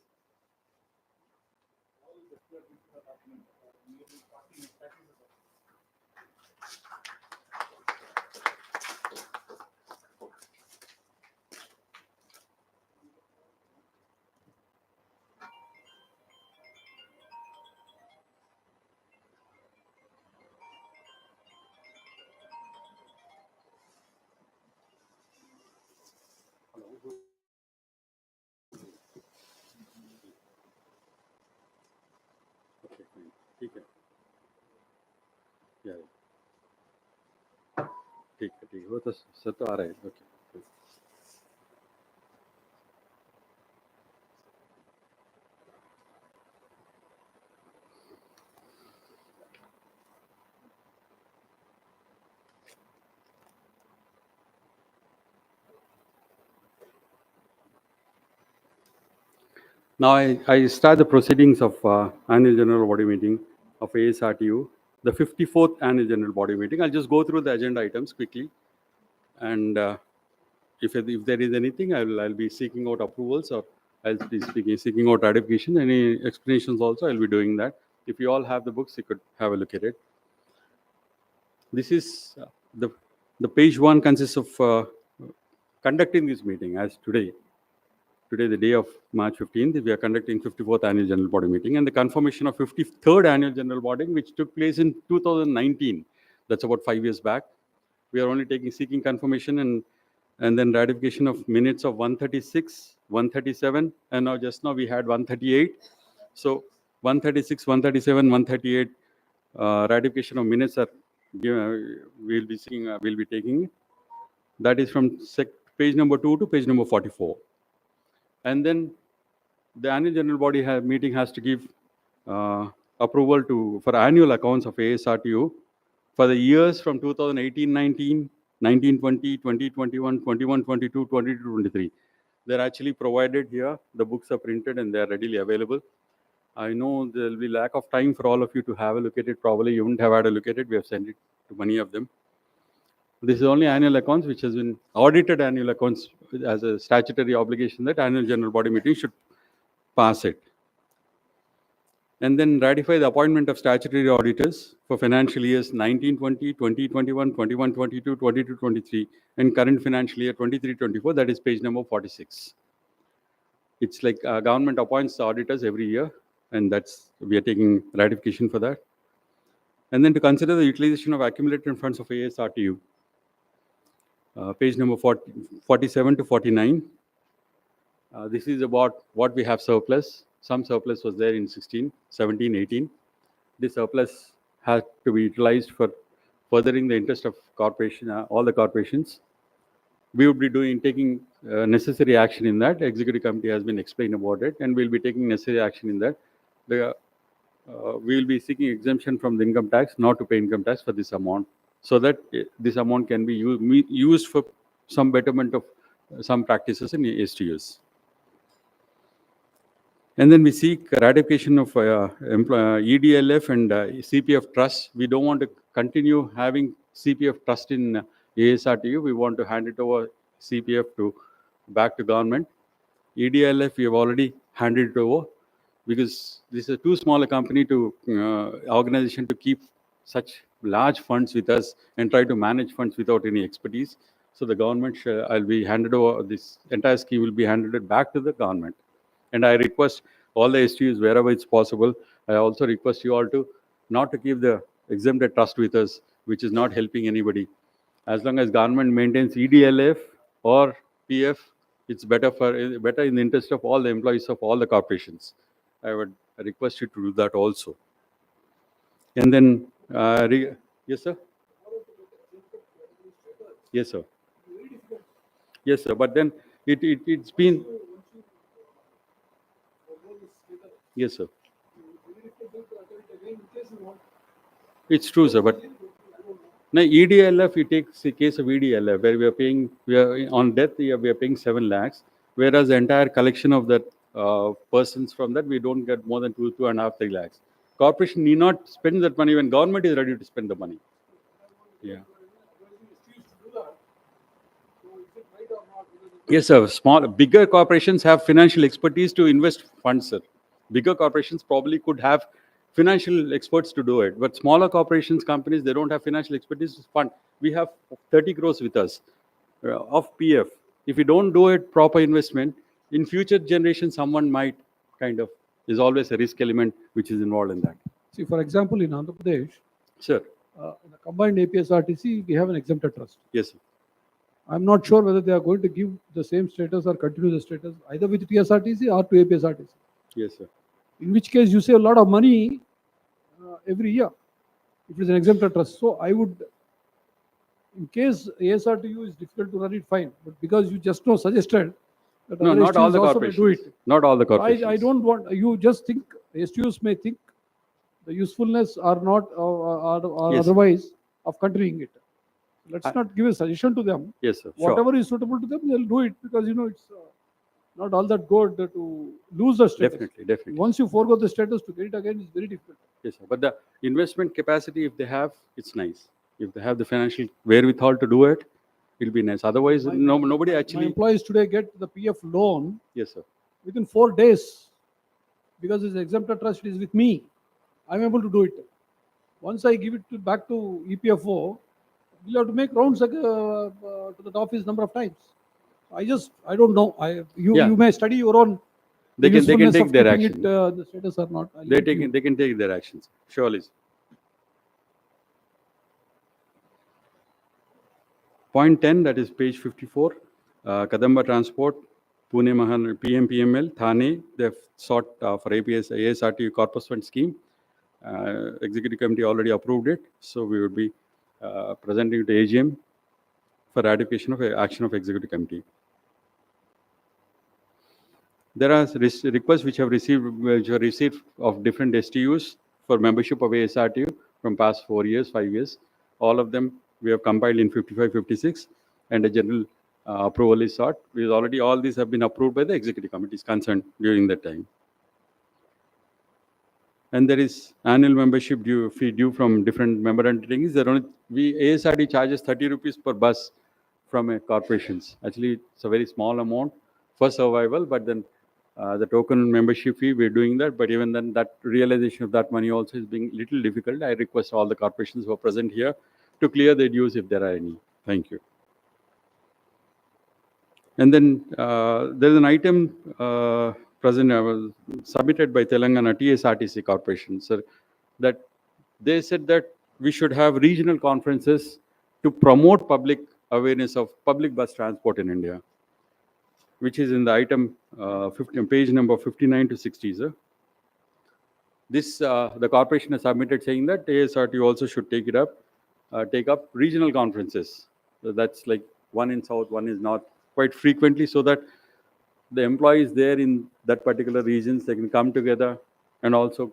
ठीक है ठीक है वो तो sir तो आ रहा है okay Now I start the proceedings of annual general body meeting of ASRTU, the 54th annual general body meeting. I'll just go through the agenda items quickly. And if there is anything, I'll be seeking out approvals, or I'll be seeking out ratification. Any explanations also, I'll be doing that. If you all have the books, you could have a look at it. This is the page one consists of conducting this meeting as today. Today, the day of March 15th, we are conducting 54th Annual General Body Meeting and the confirmation of 53rd Annual General Body, which took place in 2019. That's about 5 years back. We are only seeking confirmation and then ratification of minutes of 136, 137, and just now we had 138. So 136, 137, 138 ratification of minutes are we'll be seeing, we'll be taking. That is from page number 2 to page number 44. And then the annual general body meeting has to give approval for annual accounts of ASRTU for the years from 2018-19, 19-20, 2021, 21-22, 22-23. They're actually provided here. The books are printed and they're readily available. I know there will be lack of time for all of you to have a look at it. Probably you wouldn't have had a look at it. We have sent it to many of them. This is only annual accounts, which has been audited annual accounts as a statutory obligation that annual general body meeting should pass it. And then ratify the appointment of statutory auditors for financial years 19-20, 20-21, 21-22, 22-23, and current financial year 23-24. That is page number 46. It's like government appoints the auditors every year, and we are taking ratification for that. And then to consider the utilization of accumulated funds of ASRTU. Page number 47 to 49. This is about what we have surplus. Some surplus was there in 16, 17, 18. This surplus had to be utilized for furthering the interest of corporation, all the corporations. We would be taking necessary action in that. Executive committee has been explained about it, and we'll be taking necessary action in that. We will be seeking exemption from the income tax, not to pay income tax for this amount, so that this amount can be used for some betterment of some practices in STUs. And then we seek ratification of EDLF and CPF trust. We don't want to continue having CPF trust in ASRTU. We want to hand it over CPF back to government. EDLF, we have already handed it over because this is too small a company organization to keep such large funds with us and try to manage funds without any expertise. So the government I'll be handed over, this entire scheme will be handed back to the government. And I request all the STUs wherever it's possible. I also request you all not to keep the exempted trust with us, which is not helping anybody. As long as government maintains EDLF or PF, it's better in the interest of all the employees of all the corporations. I would request you to do that also. And then, yes, sir? Yes, sir. Yes, sir. But then it's been... Yes, sir. It's true, sir. But now EDLF, you take the case of EDLF, where on death, we are paying 7 lakhs, whereas the entire collection of that persons from that, we don't get more than 2.5, 3 lakhs. Corporation need not spend that money when government is ready to spend the money. Yeah. Yes, sir. Bigger corporations have financial expertise to invest funds, sir. Bigger corporations probably could have financial experts to do it, but smaller corporations, companies, they don't have financial expertise to fund. We have 30 crores with us of PF. If we don't do it proper investment, in future generations, someone might there's always a risk element which is involved in that. See, for example, in Andhra Pradesh, sir, in the combined APSRTC, we have an exempted trust. Yes, sir. I'm not sure whether they are going to give the same status or continue the status either with TSRTC or to APSRTC. Yes, sir. In which case you save a lot of money every year if it is an exempted trust. So I would, in case ASRTU is difficult to run it, fine. But because you just suggested that no, not all the corporations. do it. Not all the corporations. I don't want, you just think, STUs may think the usefulness or not or Yes, otherwise of continuing it. Let's not give a suggestion to them. Yes, sir. Whatever is suitable to them, they'll do it because it's not all that good to lose the status. Definitely. Once you forego the status, to get it again is very difficult. Yes, sir. But the investment capacity, if they have, it's nice. If they have the financial wherewithal to do it, it'll be nice. Otherwise, nobody My actually. employees today get the PF loan Yes, sir. within 4 days because it's exempted trust is with me. I'm able to do it. Once I give it back to EPFO, we'll have to make rounds to the office number of times. I don't know. You may study your own. They can usefulness take of their keeping action. it the status or not. I'll leave it to you. They can take their actions. Surely. Point 10, that is page 54. Kadamba Transport, Pune Mahan, PMPML, Thane, they've sought for ASRTU Corpus Fund scheme. Executive committee already approved it, so we would be presenting it to AGM for ratification of action of executive committee. There are requests which were received of different STUs for membership of ASRTU from past 4 years, 5 years. All of them we have compiled in 55, 56, and a general approval is sought. Because already all these have been approved by the executive committees concerned during that time. And there is annual membership fee due from different member entities. ASRD charges 30 rupees per bus from corporations. Actually, it's a very small amount for survival, but then the token membership fee, we're doing that. But even then, that realization of that money also is being little difficult. I request all the corporations who are present here to clear their dues if there are any. Thank you. And then there's an item submitted by Telangana TSRTC Corporation, sir, that they said that we should have regional conferences to promote public awareness of public bus transport in India, which is in the item page number 59 to 60, sir. This the corporation has submitted saying that ASRTU also should take up regional conferences. So that's like one in south, one is north, quite frequently, so that the employees there in that particular regions, they can come together and also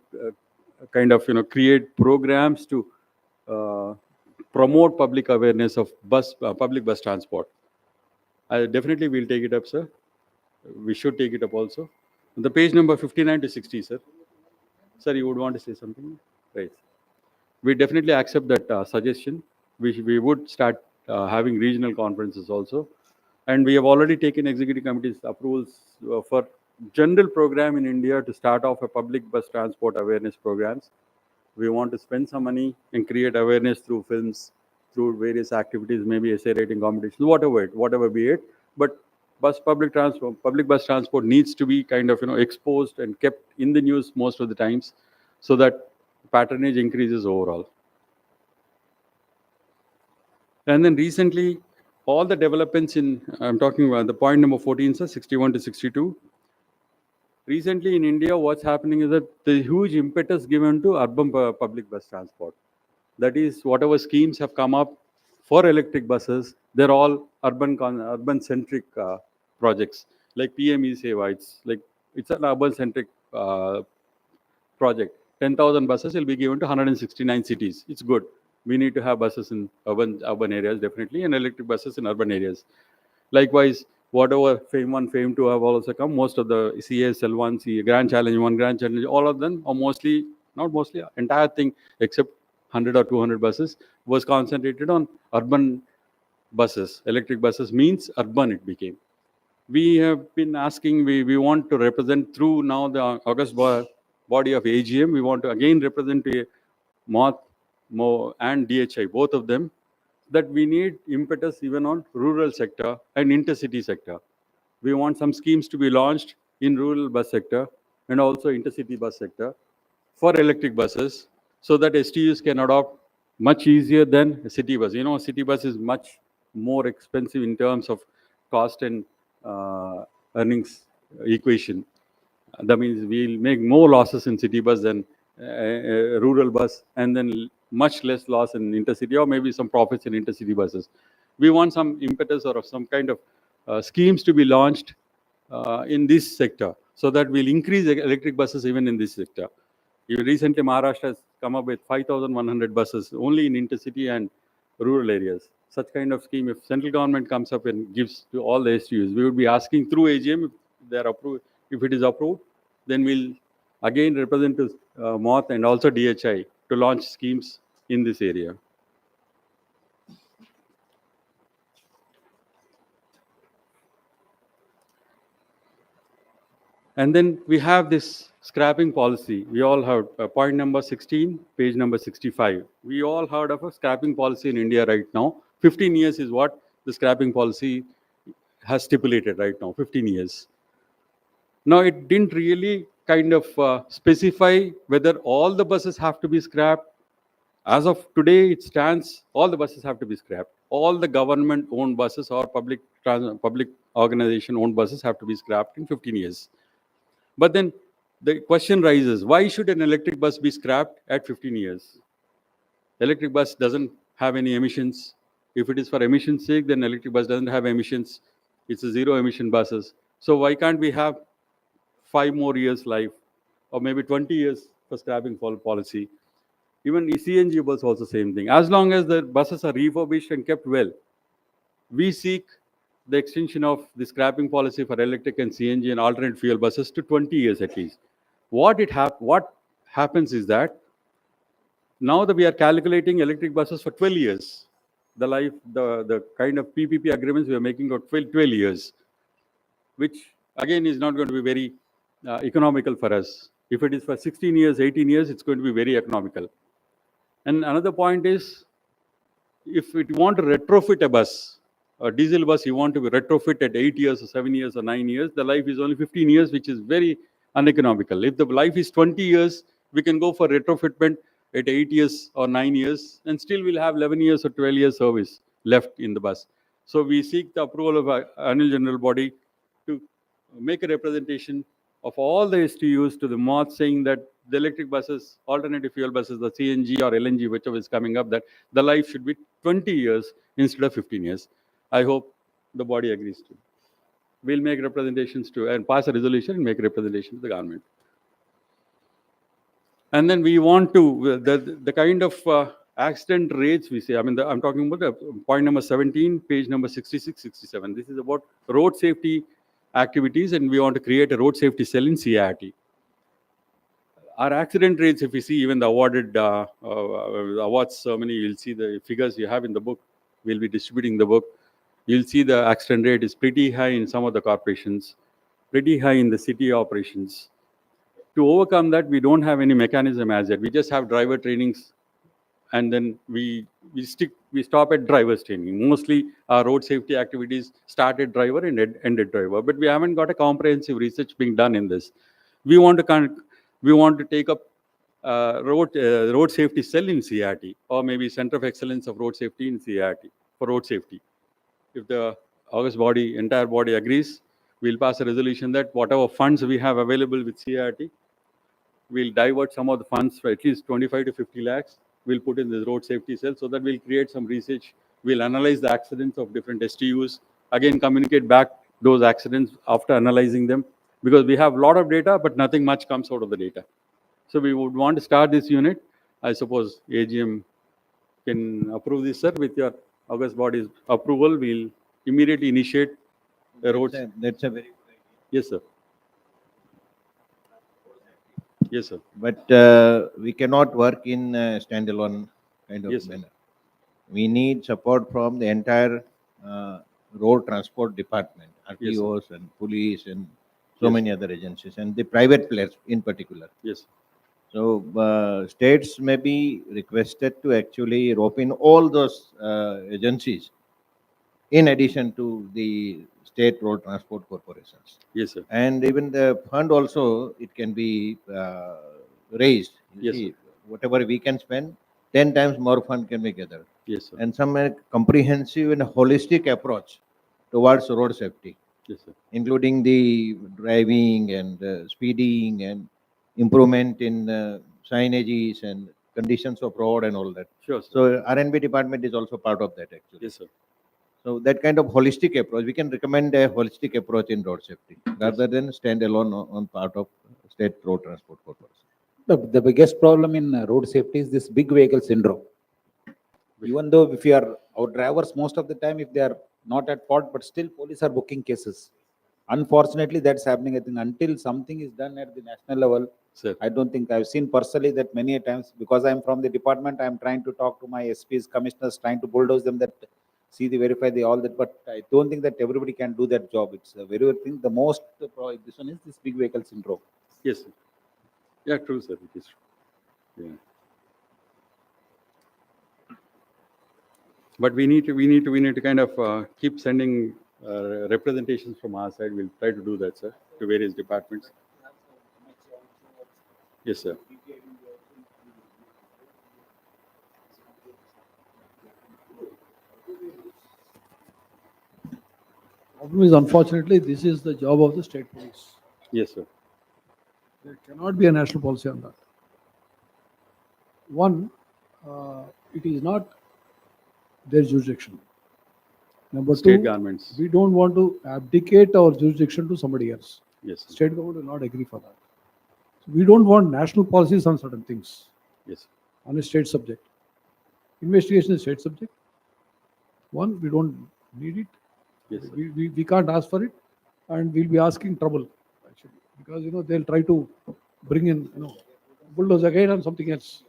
kind of create programs to promote public awareness of public bus transport. I definitely will take it up, sir. We should take it up also. The page number 59 to 60, sir. Sir, you would want to say something? Right. We definitely accept that suggestion. We would start having regional conferences also. And we have already taken executive committee's approvals for general program in India to start off a public bus transport awareness programs. We want to spend some money and create awareness through films, through various activities, maybe essay writing competitions, whatever be it. But public bus transport needs to be kind of exposed and kept in the news most of the times, so that patronage increases overall. And then recently, all the developments I'm talking about the point number 14, sir, 61 to 62. Recently in India, what's happening is that the huge impetus given to urban public bus transport. That is, whatever schemes have come up for electric buses, they're all urban-centric projects. Like PM Seva, it's an urban-centric project. 10,000 buses will be given to 169 cities. It's good. We need to have buses in urban areas, definitely, and electric buses in urban areas. Likewise, whatever FAME 1, FAME 2 have also come, most of the CASL 1, Grand Challenge 1, Grand Challenge, all of them are mostly, not mostly, entire thing, except 100 or 200 buses, was concentrated on urban buses. Electric buses means urban it became. We have been asking, we want to represent through now the August body of AGM, we want to again represent MOTH, MO and DHI, both of them, that we need impetus even on rural sector and intercity sector. We want some schemes to be launched in rural bus sector and also intercity bus sector for electric buses, so that STUs can adopt much easier than a city bus. City bus is much more expensive in terms of cost and earnings equation. That means we'll make more losses in city bus than rural bus, and then much less loss in intercity, or maybe some profits in intercity buses. We want some impetus or some kind of schemes to be launched in this sector, so that we'll increase electric buses even in this sector. Even recently, Maharashtra has come up with 5,100 buses only in intercity and rural areas. Such kind of scheme, if central government comes up and gives to all the STUs, we would be asking through AGM if they're approved. If it is approved, then we'll again represent to MOTH and also DHI to launch schemes in this area. And then we have this scrapping policy. We all heard point number 16, page number 65. We all heard of a scrapping policy in India right now. 15 years is what the scrapping policy has stipulated right now, 15 years. Now, it didn't really kind of specify whether all the buses have to be scrapped. As of today, it stands, all the buses have to be scrapped. All the government-owned buses or public organization-owned buses have to be scrapped in 15 years. But then the question rises, why should an electric bus be scrapped at 15 years? Electric bus doesn't have any emissions. If it is for emission's sake, then electric bus doesn't have emissions. It's a zero emission buses. So why can't we have 5 more years life, or maybe 20 years for scrapping policy? Even CNG bus also same thing. As long as the buses are refurbished and kept well, we seek the extension of the scrapping policy for electric and CNG and alternate fuel buses to 20 years at least. What happens is that now that we are calculating electric buses for 12 years, the kind of PPP agreements we are making for 12 years, which again is not going to be very economical for us. If it is for 16 years, 18 years, it's going to be very economical. And another point is, if you want to retrofit a bus, a diesel bus, you want to retrofit at 8 years or 7 years or 9 years, the life is only 15 years, which is very uneconomical. If the life is 20 years, we can go for retrofitment at 8 years or 9 years, and still we'll have 11 years or 12 years service left in the bus. So we seek the approval of our annual general body to make a representation of all the STUs to the MOT, saying that the electric buses, alternative fuel buses, the CNG or LNG, whichever is coming up, that the life should be 20 years instead of 15 years. I hope the body agrees to. We'll make representations to and pass a resolution and make representation to the government. And then we want to, the kind of accident rates we say, I'm talking about point number 17, page number 66, 67. This is about road safety activities, and we want to create a road safety cell in CIRT. Our accident rates, if you see even the awarded awards ceremony, you'll see the figures you have in the book. We'll be distributing the book. You'll see the accident rate is pretty high in some of the corporations, pretty high in the city operations. To overcome that, we don't have any mechanism as yet. We just have driver trainings, and then we stop at driver's training. Mostly our road safety activities start at driver and end at driver, but we haven't got a comprehensive research being done in this. We want to take up road safety cell in CIRT, or maybe Center of Excellence of Road Safety in CIRT for road safety. If the August body, entire body agrees, we'll pass a resolution that whatever funds we have available with CIRT, we'll divert some of the funds for at least 25 to 50 lakhs. We'll put in the road safety cell so that we'll create some research. We'll analyze the accidents of different STUs, again communicate back those accidents after analyzing them, because we have a lot of data, but nothing much comes out of the data. So we would want to start this unit. I suppose AGM can approve this, sir. With your August body's approval, we'll immediately initiate a road. That's a very good idea. Yes, sir. Yes, sir. But we cannot work in standalone kind of manner. We need support from the entire road transport department, RTOs and police and so many other agencies, and the private players in particular. Yes. So states may be requested to actually rope in all those agencies in addition to the state road transport corporations. Yes, sir. And even the fund also, it can be raised. You see, whatever we can spend, 10 times more fund can be gathered. Yes, sir. And some comprehensive and holistic approach towards road safety. Yes, sir. Including the driving and speeding and improvement in signages and conditions of road and all that. Sure, sir. So R&B department is also part of that actually. Yes, sir. So that kind of holistic approach, we can recommend a holistic approach in road safety rather than standalone on part of state road transport corporation. The biggest problem in road safety is this big vehicle syndrome. Even though if you are, our drivers most of the time, if they are not at fault, but still police are booking cases. Unfortunately, that's happening. I think until something is done at the national level, sir, I don't think I've seen personally that many a times, because I'm from the department, I'm trying to talk to my SPs, commissioners, trying to bulldoze them that see the verify the all that, but I don't think that everybody can do that job. It's a very thing. The most this one is this big vehicle syndrome. Yes, sir. Yeah, true, sir. It is true. Yeah. But we need to kind of keep sending representations from our side. We'll try to do that, sir, to various departments. Yes, sir. Problem is, unfortunately, this is the job of the state police. Yes, sir. There cannot be a national policy on that. One, it is not their jurisdiction. Number State two, governments. we don't want to abdicate our jurisdiction to somebody else. Yes, sir. State government will not agree for that. So we don't want national policies on certain things. Yes. On a state subject. Investigation is state subject. One, we don't need it. Yes, sir. We can't ask for it, and we'll be asking trouble actually, because they'll try to bring in bulldoze again on something else.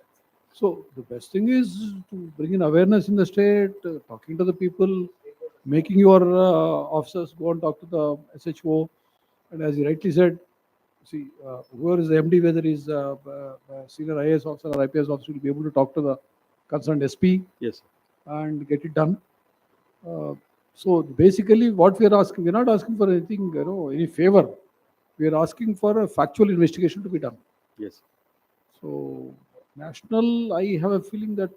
So the best thing is to bring in awareness in the state, talking to the people, making your officers go and talk to the SHO, and as you rightly said, see whoever is the MD, whether he's senior IAS officer or IPS officer, will be able to talk to the concerned SP. Yes, and get it done. So basically, what we are asking, we're not asking for anything, any favor. We are asking for a factual investigation to be done. Yes. So national, I have a feeling that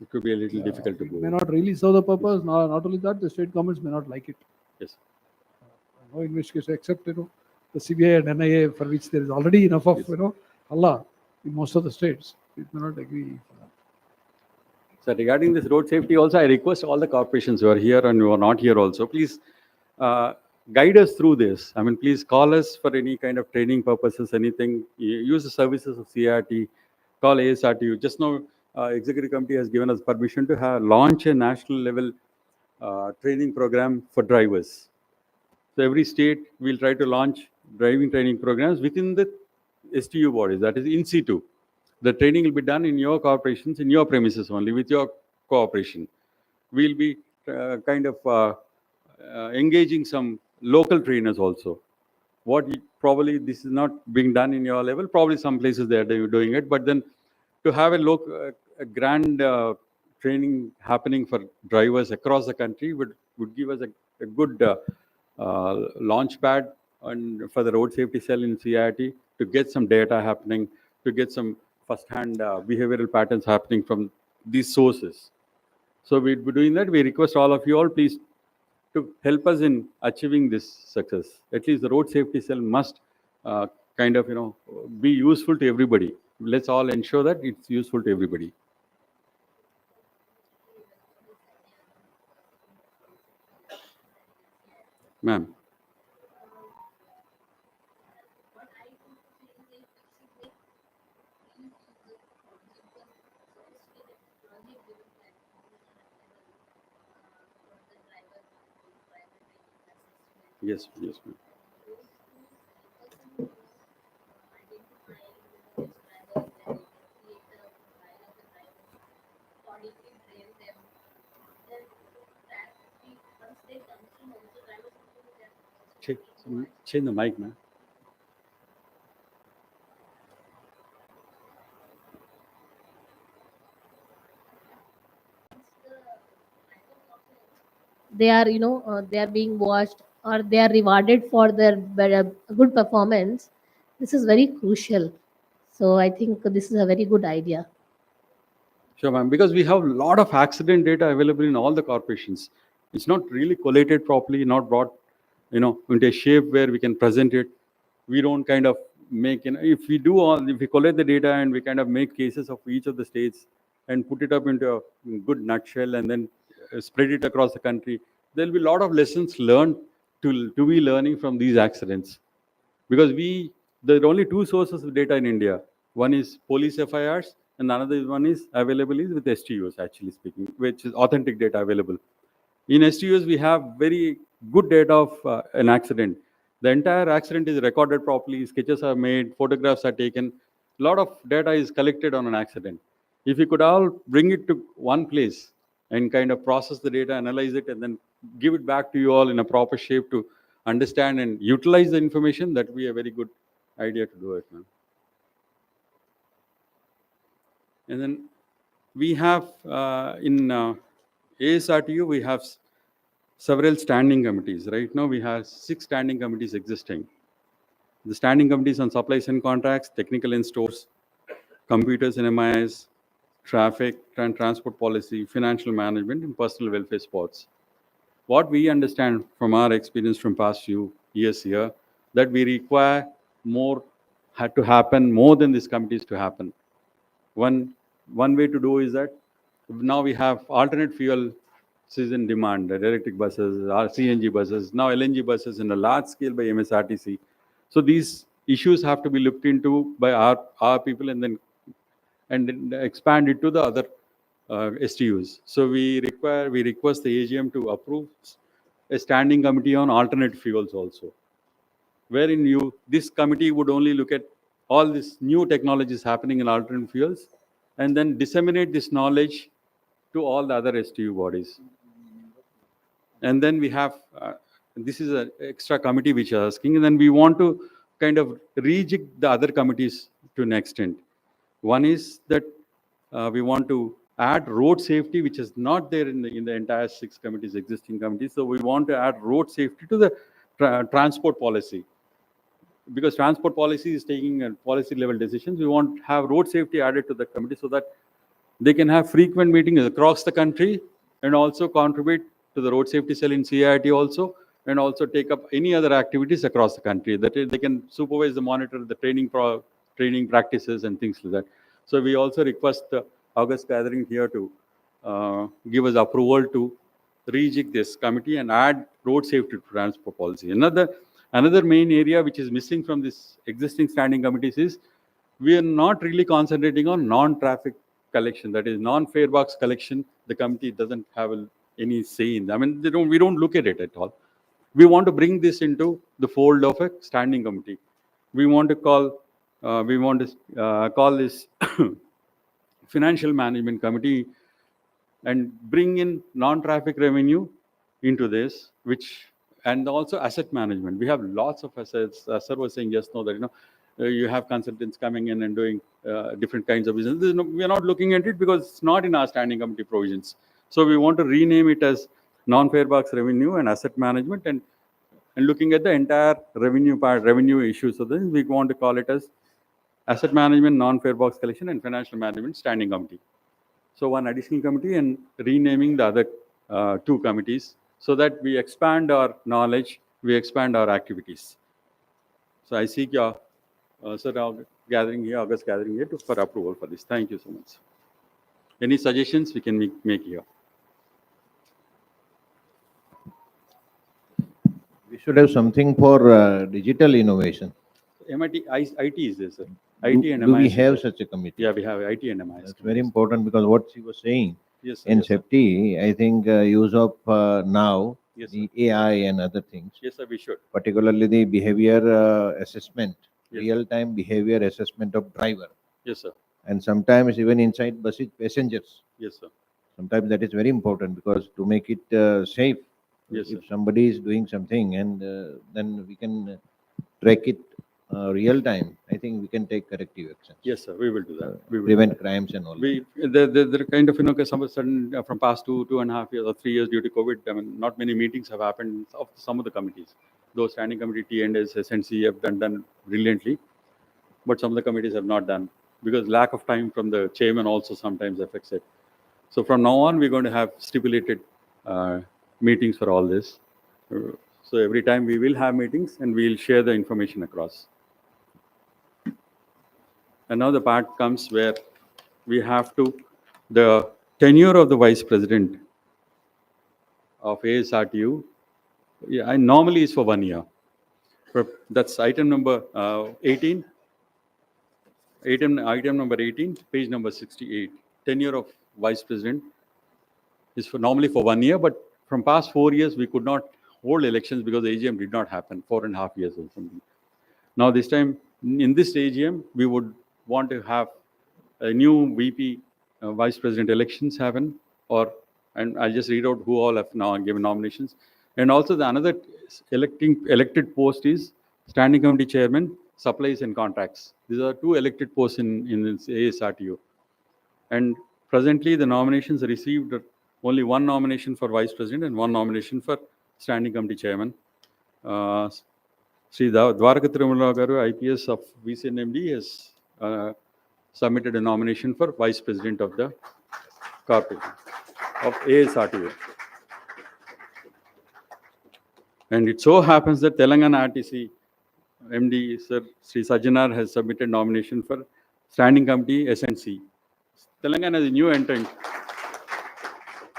it could be a little difficult to it go. may not really serve the purpose. Yes. Not only that, the state governments may not like it. Yes. No investigation except the CBI and NIA, for which there is already enough of Allah in most of the states. It may not agree. So regarding this road safety also, I request all the corporations who are here and who are not here also, please guide us through this. I mean, please call us for any kind of training purposes, anything. Use the services of CRT, call ASRTU. Just now, Executive Committee has given us permission to launch a national level training program for drivers. So every state will try to launch driving training programs within the STU bodies, that is in situ. The training will be done in your corporations, in your premises only, with your cooperation. We'll be kind of engaging some local trainers also. Probably this is not being done in your level. Probably some places they are doing it, but then to have a grand training happening for drivers across the country would give us a good launch pad and for the road safety cell in CIT to get some data happening, to get some first-hand behavioral patterns happening from these sources. So we'll be doing that. We request all of you all, please, to help us in achieving this success. At least the road safety cell must kind of, be useful to everybody. Let's all ensure that it's useful to everybody. Ma'am. Yes, yes, ma'am. Change the mic, man. They are they are being watched or they are rewarded for their good performance. This is very crucial, so I think this is a very good idea. Sure, ma'am, because we have a lot of accident data available in all the corporations. It's not really collated properly, not brought into a shape where we can present it. We don't kind of make, if we collect the data and we kind of make cases of each of the states and put it up into a good nutshell and then spread it across the country, there'll be a lot of lessons learned to be learning from these accidents. Because there are only two sources of data in India. One is police FIRs and another one is available is with STUs, actually speaking, which is authentic data available. In STUs, we have very good data of an accident. The entire accident is recorded properly, sketches are made, photographs are taken. A lot of data is collected on an accident. If we could all bring it to one place and kind of process the data, analyze it, and then give it back to you all in a proper shape to understand and utilize the information, that would be a very good idea to do it, man. And then we have in ASRTU, we have several standing committees. Right now, we have 6 standing committees existing. The standing committees on supplies and contracts, technical and stores, computers and MIS, traffic and transport policy, financial management, and personal welfare sports. What we understand from our experience from past few years here, that we require more, had to happen, more than these committees to happen. One way to do is that now we have alternate fuel in demand, the electric buses, CNG buses, now LNG buses in a large scale by MSRTC. So these issues have to be looked into by our people, and then expand it to the other STUs. So we request the AGM to approve a standing committee on alternate fuels also, wherein this committee would only look at all these new technologies happening in alternate fuels, and then disseminate this knowledge to all the other STU bodies. And then we have, this is an extra committee which is asking, and then we want to kind of rejig the other committees to an extent. One is that we want to add road safety, which is not there in the entire 6 committees, existing committees. So we want to add road safety to the transport policy. Because transport policy is taking policy level decisions, we want to have road safety added to the committee so that they can have frequent meetings across the country and also contribute to the road safety cell in CIT also, and also take up any other activities across the country, that they can supervise the monitor the training practices and things like that. So we also request the August gathering here to give us approval to rejig this committee and add road safety to transport policy. Another main area which is missing from this existing standing committees is we are not really concentrating on non-traffic collection, that is non-fare box collection. The committee doesn't have any say in. I mean, we don't look at it at all. We want to bring this into the fold of a standing committee. We want to call this financial management committee and bring in non-traffic revenue into this, and also asset management. We have lots of assets. Sir was saying just now that you have consultants coming in and doing different kinds of business. We are not looking at it because it's not in our standing committee provisions. So we want to rename it as non-fare box revenue and asset management, and looking at the entire revenue issues. So then we want to call it as asset management, non-fare box collection, and financial management standing committee. So one additional committee, and renaming the other 2 committees, so that we expand our knowledge, we expand our activities. So I seek your August gathering here for approval for this. Thank you so much. Any suggestions we can make here? We should have something for digital innovation. IT is there, sir. IT and do MIS. we have such a committee? Yeah, we have IT and MIS. That's very important, because what she was saying, yes, sir, in yes, safety, I think use of now yes, the AI and other things. Yes, sir, we should. Particularly the behavior assessment, yes, real-time behavior assessment of driver. Yes, sir. And sometimes even inside buses, passengers. Yes, sir. Sometimes that is very important, because to make it safe, yes, if sir, somebody is doing something, and then we can track it real time, I think we can take corrective action. Yes, sir, we will do that. We will prevent crimes and all. There kind of some of a sudden from past 2.5 years or 3 years due to COVID, I mean, not many meetings have happened of some of the committees. Those standing committee T&S, SNC have done brilliantly, but some of the committees have not done, because lack of time from the chairman also sometimes affects it. So from now on, we're going to have stipulated meetings for all this. So every time we will have meetings, and we'll share the information across. And now the part comes where we have to, the tenure of the vice president of ASRTU, and normally is for 1 year. That's item number 18. Item number 18, page number 68. Tenure of vice president is normally for 1 year, but from past 4 years, we could not hold elections because the AGM did not happen, 4.5 years or something. Now this time, in this AGM, we would want to have a new VP, vice president elections happen, or And I'll just read out who all have now given nominations. And also the another elected post is Standing Committee Chairman, Supplies and Contracts. These are two elected posts in this ASRTU. And presently the nominations received only one nomination for Vice President and one nomination for Standing Committee Chairman. Sri Dwaraka Tirumala Garu, IPS of VCNMD, has submitted a nomination for Vice President of the Corporation of ASRTU. And it so happens that Telangana RTC MD Sir Sri Sajjanar has submitted nomination for Standing Committee S&C. Telangana is a new entrant.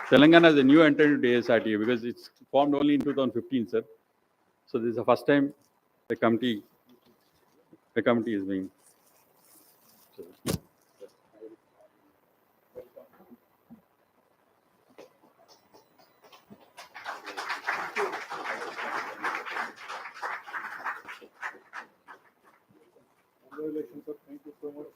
Telangana is a new entrant to ASRTU because it's formed only in 2015, sir. So this is the first time the committee is being. Congratulations, sir. Thank you so much.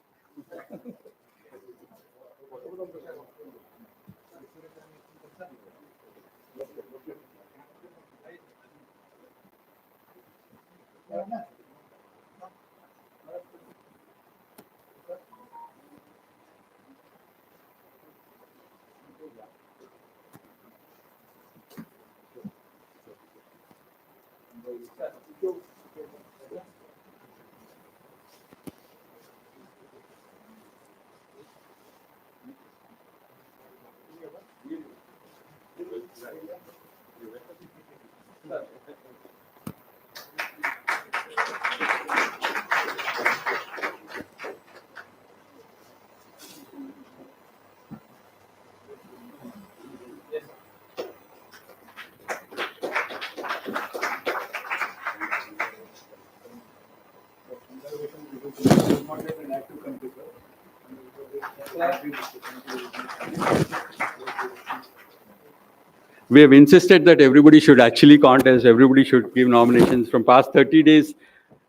We have insisted that everybody should actually contest, everybody should give nominations. From past 30 days,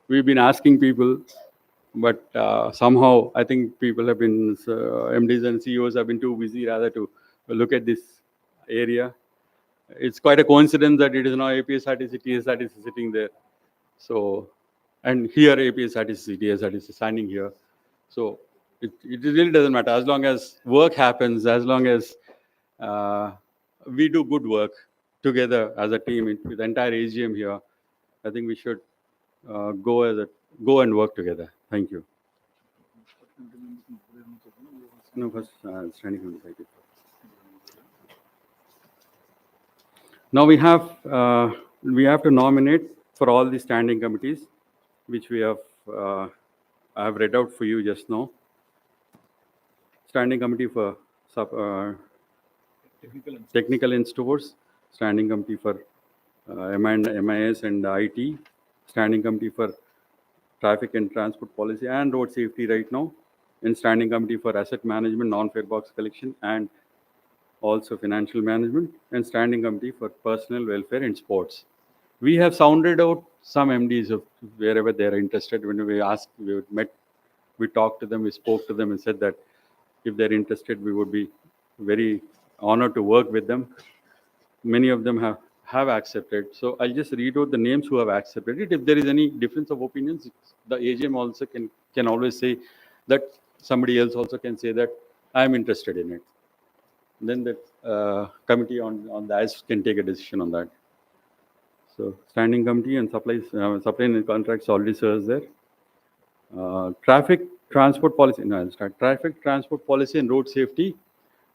we've been asking people, but somehow I think people have been, MDs and CEOs have been too busy rather to look at this area. It's quite a coincidence that it is now APSRTC, TSRTC sitting there. So, and here APSRTC, TSRTC standing here. So it really doesn't matter as long as work happens, as long as we do good work together as a team with the entire AGM here. I think we should go and work together. Thank you. No, first standing on the side. Now we have to nominate for all the standing committees, which we have I have read out for you just now. Standing committee for technical and stores, standing committee for MIS and IT, standing committee for traffic and transport policy and road safety right now, and standing committee for asset management, non-fare box collection, and also financial management, and standing committee for personal welfare and sports. We have sounded out some MDs of wherever they are interested. When we asked, we met, we talked to them, we spoke to them and said that if they're interested, we would be very honored to work with them. Many of them have accepted. So I'll just read out the names who have accepted it. If there is any difference of opinions, the AGM also can always say that somebody else also can say that I'm interested in it. Then the committee on the IS can take a decision on that. So standing committee and supply and contracts already serves there. Traffic transport policy. No, I'll start. Traffic transport policy and road safety.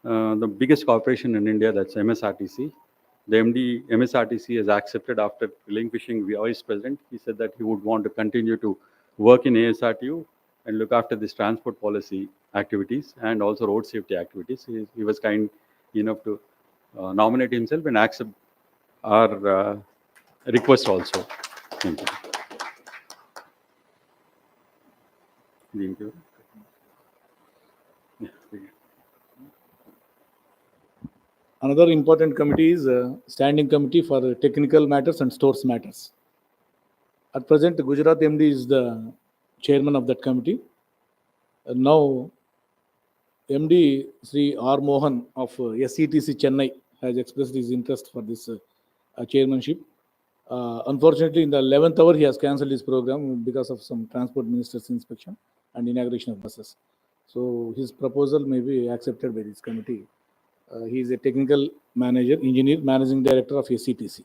The biggest corporation in India, that's MSRTC. The MD MSRTC has accepted after relinquishing the vice president. He said that he would want to continue to work in ASRTU and look after this transport policy activities and also road safety activities. He was kind enough to nominate himself and accept our request also. Thank you. Thank you. Another important committee is Standing Committee for Technical Matters and Stores Matters. At present, Gujarat MD is the chairman of that committee. Now, MD Sri R. Mohan of SETC Chennai has expressed his interest for this chairmanship. Unfortunately, in the 11th hour, he has cancelled his program because of some transport minister's inspection and inauguration of buses. So his proposal may be accepted by this committee. He is a technical manager, engineer, managing director of SCTC,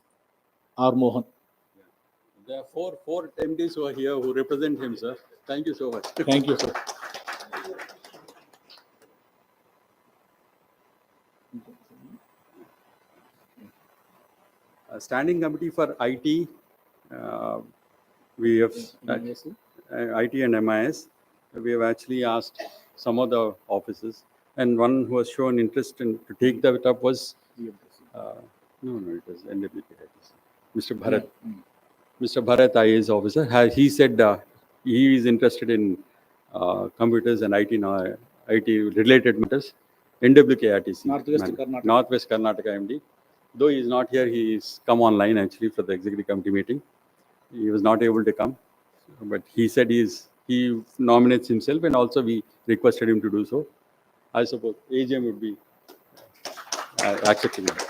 R. Mohan. There are four MDs who are here who represent him, sir. Thank you so much. Thank you, sir. Standing committee for IT, we have IT and MIS. We have actually asked some of the offices, and one who has shown interest to take that up was no, it was NWK, Mr. Bharat. Mr. Bharat, IAS officer, he said he is interested in computers and IT related matters. NWK RTC, Northwest Karnataka MD. Though he is not here, he is come online actually for the executive committee meeting. He was not able to come, but he said he nominates himself, and also we requested him to do so. I suppose AGM would be accepting it.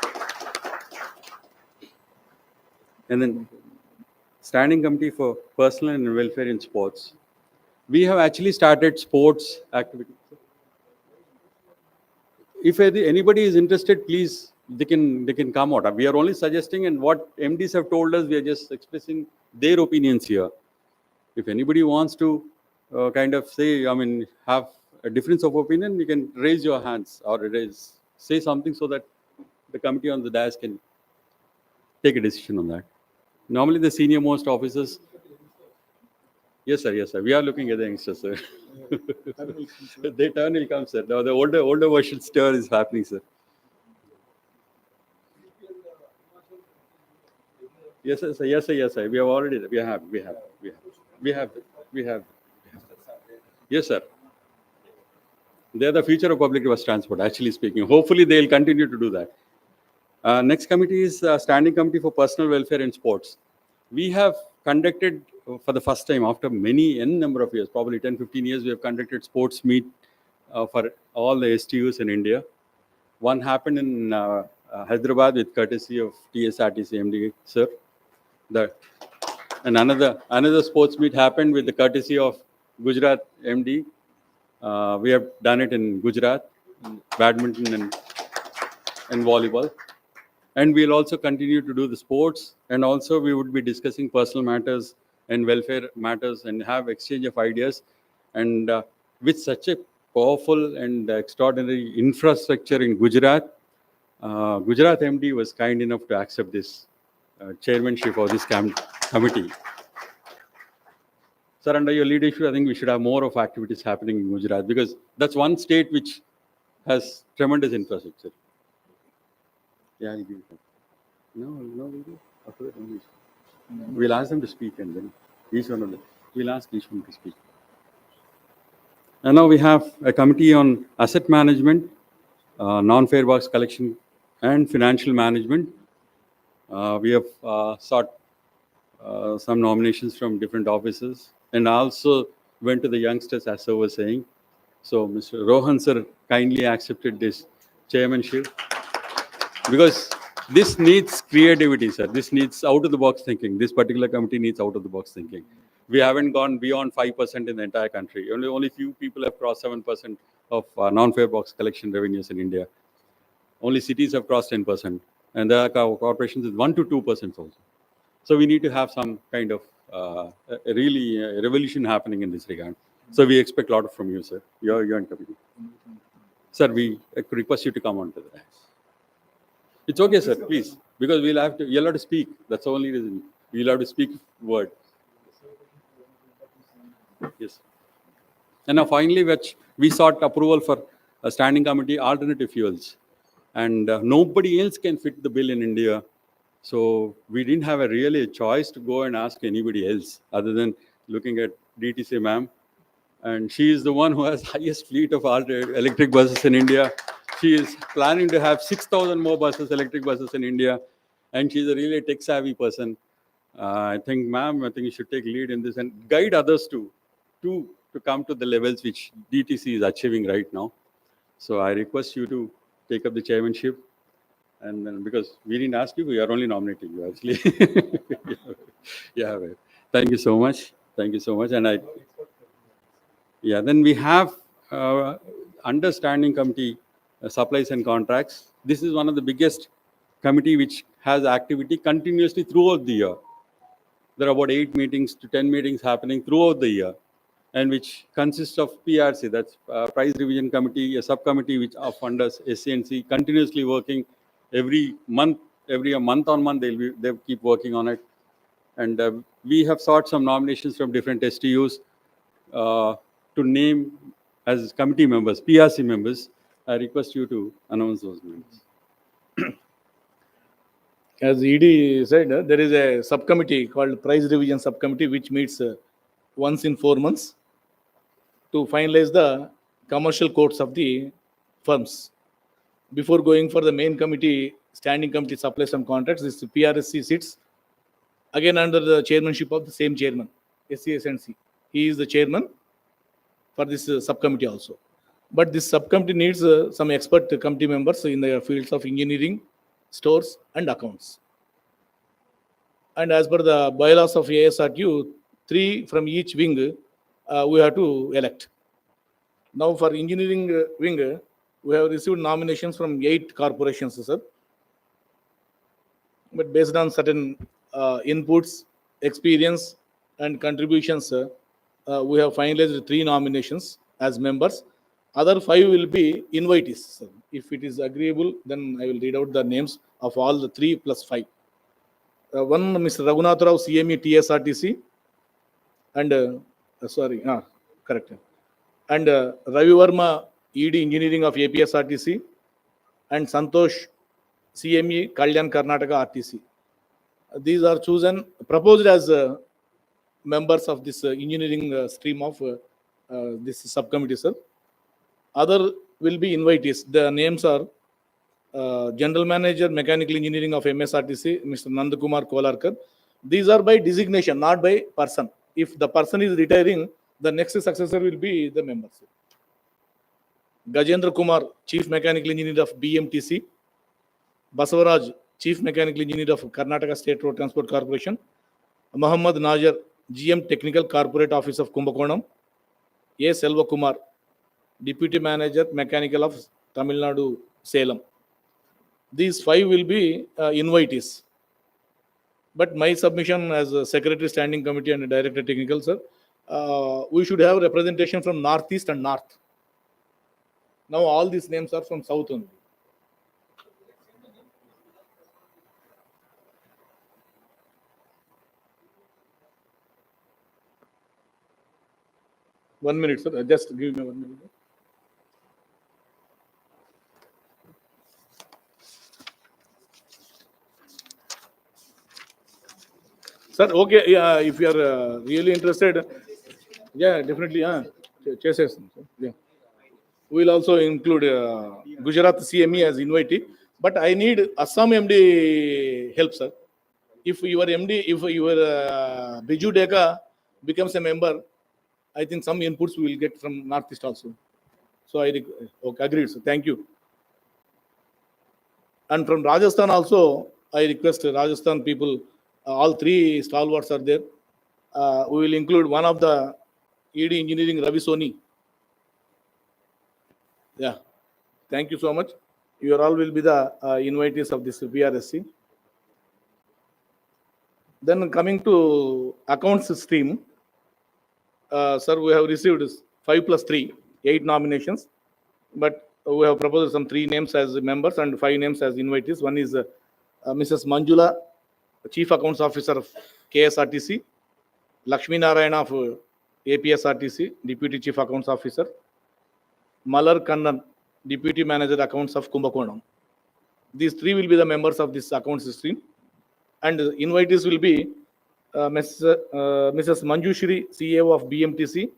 And then Standing Committee for Personal and Welfare in Sports. We have actually started sports activities. If anybody is interested, please, they can come out. We are only suggesting, and what MDs have told us, we are just expressing their opinions here. If anybody wants to kind of say, have a difference of opinion, you can raise your hands or say something so that the committee on the dais can take a decision on that. Normally, the senior most officers. Yes, sir. Yes, sir. We are looking at the youngsters, sir. The turn will come, sir. Now, the older version stir is happening, sir. Yes, sir. Yes, sir. Yes, sir. We have already. We have. Yes, sir. They are the future of public bus transport, actually speaking. Hopefully, they will continue to do that. Next committee is Standing Committee for Personal Welfare and Sports. We have conducted, for the first time after N number of years, probably 10, 15 years, we have conducted sports meet for all the STUs in India. One happened in Hyderabad with courtesy of TSRTC MD, sir. And another sports meet happened with the courtesy of Gujarat MD. We have done it in Gujarat, badminton and volleyball. And we'll also continue to do the sports, and also we would be discussing personal matters and welfare matters and have exchange of ideas. And with such a powerful and extraordinary infrastructure in Gujarat, Gujarat MD was kind enough to accept this chairmanship of this committee. Sir, under your leadership, I think we should have more of activities happening in Gujarat, because that's one state which has tremendous infrastructure. Yeah, no. We'll ask them to speak, and then we'll ask each one to speak. And now we have a committee on asset management, non-fare box collection, and financial management. We have sought some nominations from different offices, and also went to the youngsters, as I was saying. So Mr. Rohan sir kindly accepted this chairmanship, because this needs creativity, sir. This needs out-of-the-box thinking. This particular committee needs out-of-the-box thinking. We haven't gone beyond 5% in the entire country. Only few people have crossed 7% of non-fare box collection revenues in India. Only cities have crossed 10%, and there are corporations with 1 to 2% also. So we need to have some kind of revolution happening in this regard. So we expect a lot from you, sir. You're in committee. Sir, we request you to come on to the dais. It's okay, sir, please, because you'll have to speak. That's the only reason. We'll have to speak word. Yes. And now finally, we sought approval for a standing committee, alternative fuels. And nobody else can fit the bill in India. So we didn't have a choice to go and ask anybody else other than looking at DTC ma'am. And she is the one who has highest fleet of electric buses in India. She is planning to have 6,000 more electric buses in India. And she's a really tech-savvy person. I think, ma'am, you should take lead in this and guide others to come to the levels which DTC is achieving right now. So I request you to take up the chairmanship. And then because we didn't ask you, we are only nominating you actually. Yeah, well, thank you so much. Thank you so much. And then we have understanding committee, supplies and contracts. This is one of the biggest committee which has activity continuously throughout the year. There are about 8 meetings to 10 meetings happening throughout the year, and which consists of PRC, that's Price Revision Committee, a subcommittee which of funders, SCNC, continuously working every month on month, they'll keep working on it. And we have sought some nominations from different STUs to name as committee members, PRC members. I request you to announce those names. As ED said, there is a subcommittee called Price Revision Subcommittee, which meets once in 4 months to finalize the commercial quotes of the firms. Before going for the main committee, standing committee supplies and contracts, this PRSC sits again under the chairmanship of the same chairman, SCSNC. He is the chairman for this subcommittee also. But this subcommittee needs some expert committee members in the fields of engineering, stores, and accounts. And as per the bylaws of ASRTU, 3 from each wing we have to elect. Now for engineering wing, we have received nominations from 8 corporations, sir. But based on certain inputs, experience, and contributions, we have finalized 3 nominations as members. Other 5 will be invitees, sir. If it is agreeable, then I will read out the names of all the 3 plus 5. One, Mr. Raghunath Rao, CME TSRTC, and correct. And Ravi Verma, ED Engineering of APSRTC, and Santosh, CME Kalyan Karnataka RTC. These are proposed as members of this engineering stream of this subcommittee, sir. Other will be invitees. The names are General Manager Mechanical Engineering of MSRTC, Mr. Nandakumar Kolarkar. These are by designation, not by person. If the person is retiring, the next successor will be the members. Gajendra Kumar, Chief Mechanical Engineer of BMTC. Basavaraj, Chief Mechanical Engineer of Karnataka State Road Transport Corporation. Muhammad Najar, GM Technical Corporate Office of Kumbakonam. A. Selva Kumar, Deputy Manager Mechanical of Tamil Nadu, Salem. These 5 will be invitees. But my submission as a Secretary Standing Committee and Director Technical, sir, we should have representation from Northeast and North. Now all these names are from South only. One minute, sir. Just give me 1 minute. Sir, okay, yeah, if you are really interested, yeah, definitely, chases. Yeah. We'll also include Gujarat CME as invitee, but I need Assam MD help, sir. If your MD, if your Biju Deka becomes a member, I think some inputs we will get from Northeast also. So okay, agreed, sir. Thank you. And from Rajasthan also, I request Rajasthan people, all 3 stalwarts are there. We will include one of the ED Engineering, Ravi Soni. Yeah. Thank you so much. You all will be the invitees of this PRSC. Then coming to accounts stream, sir, we have received 5 plus 3, 8 nominations, but we have proposed some 3 names as members and 5 names as invitees. One is Mrs. Manjula, Chief Accounts Officer of KSRTC, Lakshmi Narayana of APSRTC, Deputy Chief Accounts Officer, Malar Kannan, Deputy Manager Accounts of Kumbakonam. These 3 will be the members of this accounts stream. And invitees will be Mrs. Manjushri, CEO of BMTC,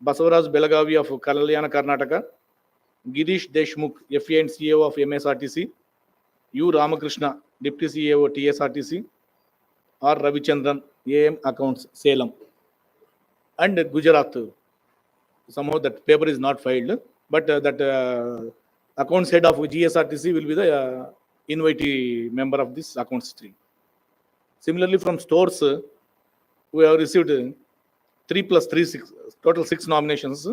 Basavaraj Belagavi of Kalyana Karnataka, Girish Deshmukh, FA and CEO of MSRTC, U. Ramakrishna, Deputy CEO of TSRTC, R. Ravichandran, AM Accounts, Salem. And Gujarat. Somehow that paper is not filed, but that accounts head of GSRTC will be the invitee member of this account stream. Similarly, from stores, we have received 3 plus 3, 6, total 6 nominations.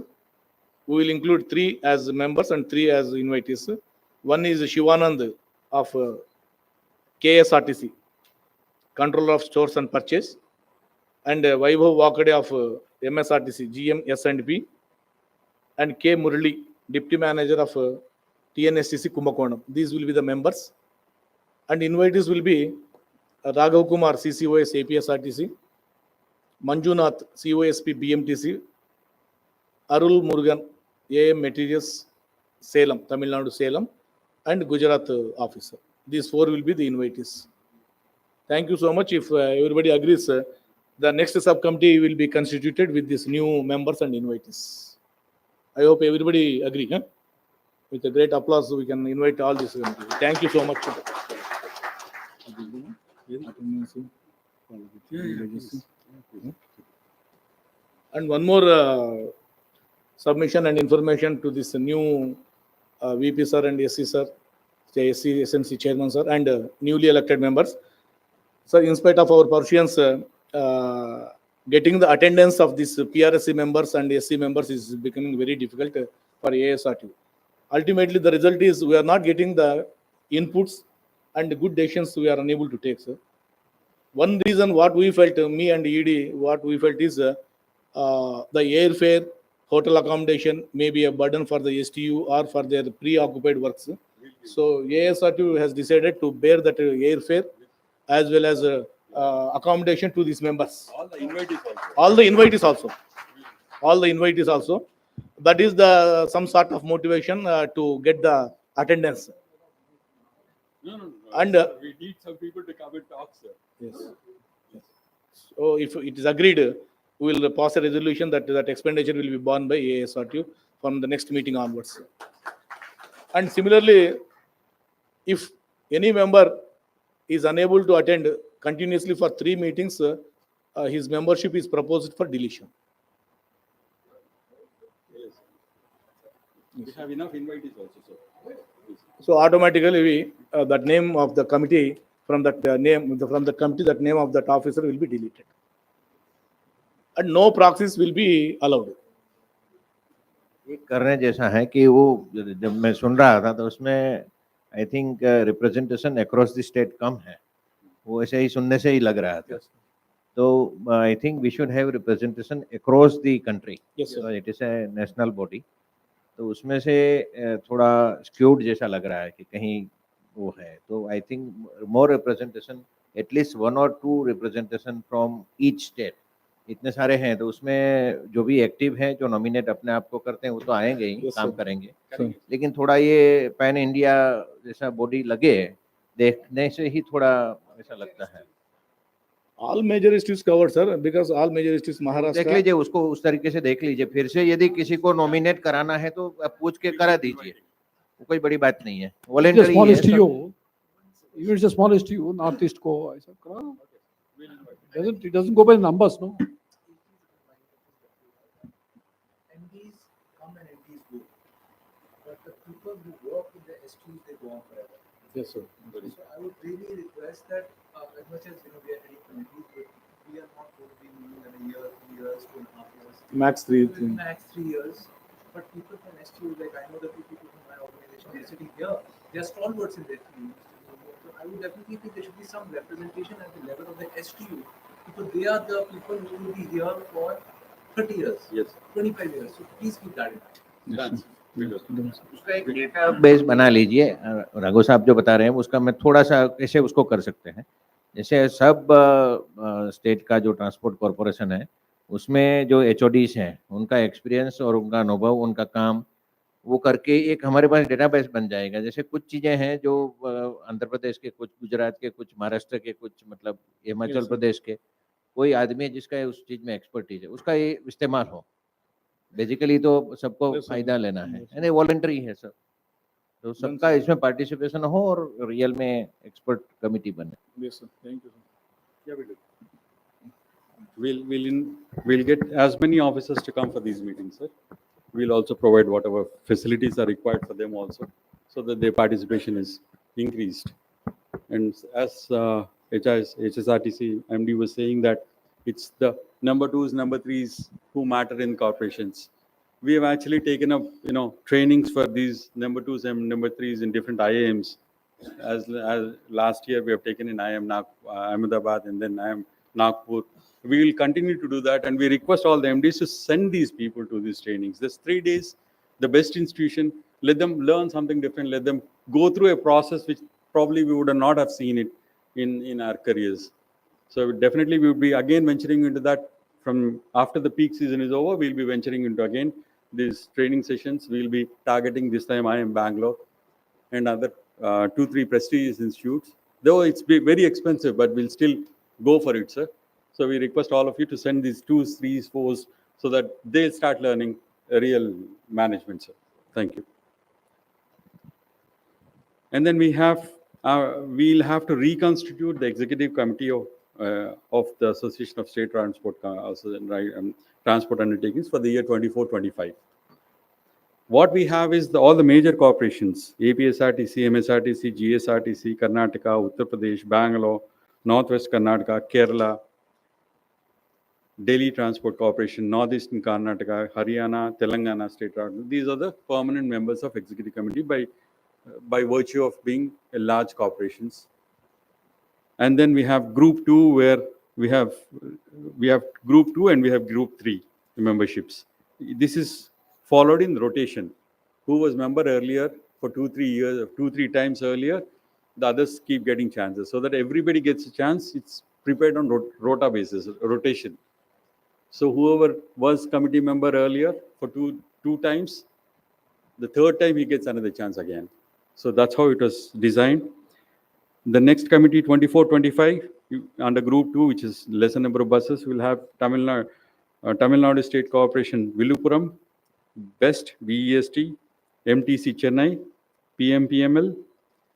We will include 3 as members and 3 as invitees. One is Shivanand of KSRTC, Controller of Stores and Purchase, and Vaibhav Wakade of MSRTC, GM S&P, and K. Murali, Deputy Manager of TNSTC Kumbakonam. These will be the members. And invitees will be Raghav Kumar, CCOS APSRTC, Manjunath, COSP BMTC, Arul Murugan, AM Materials, Salem, Tamil Nadu Salem, and Gujarat officer. These 4 will be the invitees. Thank you so much. If everybody agrees, the next subcommittee will be constituted with these new members and invitees. I hope everybody agree. Huh? With a great applause, we can invite all these. Thank you so much. And one more submission and information to this new VP sir and SC sir, SC SMC chairman sir, and newly elected members. So, in spite of our pursuance, getting the attendance of these PRSC members and SC members is becoming very difficult for ASRTU. Ultimately, the result is we are not getting the inputs and good decisions we are unable to take, sir. One reason what we felt, me and ED, what we felt is the airfare, hotel accommodation may be a burden for the STU or for their preoccupied works. So ASRTU has decided to bear that airfare as well as accommodation to these members. All the invitees also. All the invitees also. All the invitees also. That is the some sort of motivation to get the attendance. No. And we need some people to come and talk, sir. yes. So if it is agreed, we will pass a resolution that that expenditure will be borne by ASRTU from the next meeting onwards. And similarly, if any member is unable to attend continuously for 3 meetings, his membership is proposed for deletion. Yes. We have enough invitees also, sir. So automatically, we that name of the committee from that from the committee, that name of that officer will be deleted, and no proxies will be allowed. एक करने जैसा है कि वो जब मैं सुन रहा था तो उसमें I think representation across the state कम है, वो ऐसे ही सुनने से ही लग रहा था. तो I think we should have representation across the country. It is a national body, तो उसमें से थोड़ा स्क्यूड जैसा लग रहा है कि कहीं वो है. तो I think more representation, at least 1 or 2 representation from each state. इतने सारे हैं तो उसमें जो भी एक्टिव हैं, जो नॉमिनेट अपने आप को करते हैं, वो तो आएंगे ही, काम करेंगे. लेकिन थोड़ा ये पैन इंडिया जैसा बॉडी लगे, देखने से ही थोड़ा ऐसा लगता है. All major issues covered, sir, because all major issues Maharashtra. देख लीजिए उसको, उस तरीके से देख लीजिए. फिर से यदि किसी को नॉमिनेट कराना है तो पूछ के करा दीजिए, वो कोई बड़ी बात नहीं है. वॉलंटरी है. Even it's the smallest STU, Northeast को ऐसा करा. It doesn't go by numbers, no. MDs come and MDs go, but the people who work in the STUs, they go on forever. Yes, sir. So I would really request that as much as we are heading committees, but we are not going to be meeting in a year, 2 years, 2.5 years. Max 3. Max 3 years. But people from STUs, like I know the 2 people from my organization, they're sitting here. They are stalwarts in their field. So I would definitely think there should be some representation at the level of the STU, because they are the people who will be here for 30 years, yes, 25 years. So please keep that in mind. उसका एक data base बना लीजिए. रघु साहब जो बता रहे हैं उसका मैं थोड़ा सा कैसे उसको कर सकते हैं. जैसे सब स्टेट का जो ट्रांसपोर्ट कॉरपोरेशन है, उसमें जो HODs हैं, उनका एक्सपीरियंस और उनका अनुभव, उनका काम, वो करके एक हमारे पास डेटाबेस बन जाएगा. जैसे कुछ चीज़ें हैं जो आंध्र प्रदेश के, कुछ गुजरात के, कुछ महाराष्ट्र के, कुछ मतलब हिमाचल प्रदेश के, कोई आदमी है जिसका उस चीज़ में एक्सपर्टीज है, उसका ये इस्तेमाल हो. बेसिकली तो सबको फायदा लेना है, यानी वॉलंटरी है सब, तो सबका इसमें पार्टिसिपेशन हो और रियल में एक्सपर्ट कमिटी बने. Yes, sir. Thank you, sir. Yeah, we do. We'll get as many officers to come for these meetings, sir. We'll also provide whatever facilities are required for them also, so that their participation is increased. And as HSRTC MD was saying that it's the number twos, number threes who matter in corporations. We have actually taken up, trainings for these number twos and number threes in different IIMs. As last year we have taken in IIM Ahmedabad and then IIM Nagpur. We will continue to do that, and we request all the MDs to send these people to these trainings. This 3 days, the best institution, let them learn something different, let them go through a process which probably we would not have seen it in our careers. So definitely we would be again venturing into that from after the peak season is over. We'll be venturing into again these training sessions. We'll be targeting this time IIM Bangalore and other 2-3 prestigious institutes. Though it's very expensive, but we'll still go for it, sir. So we request all of you to send these 2s, 3s, 4s so that they'll start learning real management, sir. Thank you. And then we'll have to reconstitute the executive committee of the Association of State Transport Transport Undertakings for the year 24-25. What we have is all the major corporations: APSRTC, MSRTC, GSRTC, Karnataka, Uttar Pradesh, Bangalore, Northwest Karnataka, Kerala, Delhi Transport Corporation, Northeastern Karnataka, Haryana, Telangana State Transport. These are the permanent members of Executive Committee by virtue of being large corporations. And then we have Group 2, where we have Group 2 and we have Group 3 memberships. This is followed in rotation. Who was member earlier for 2-3 years, 2-3 times earlier, the others keep getting chances so that everybody gets a chance. It's prepared on rota basis, rotation. So whoever was committee member earlier for two times, the third time he gets another chance again. So that's how it was designed. The next committee, 24-25, under Group 2, which is lesser number of buses, will have Tamil Nadu State Corporation, Villupuram, BEST, VEST, MTC Chennai, PMPML,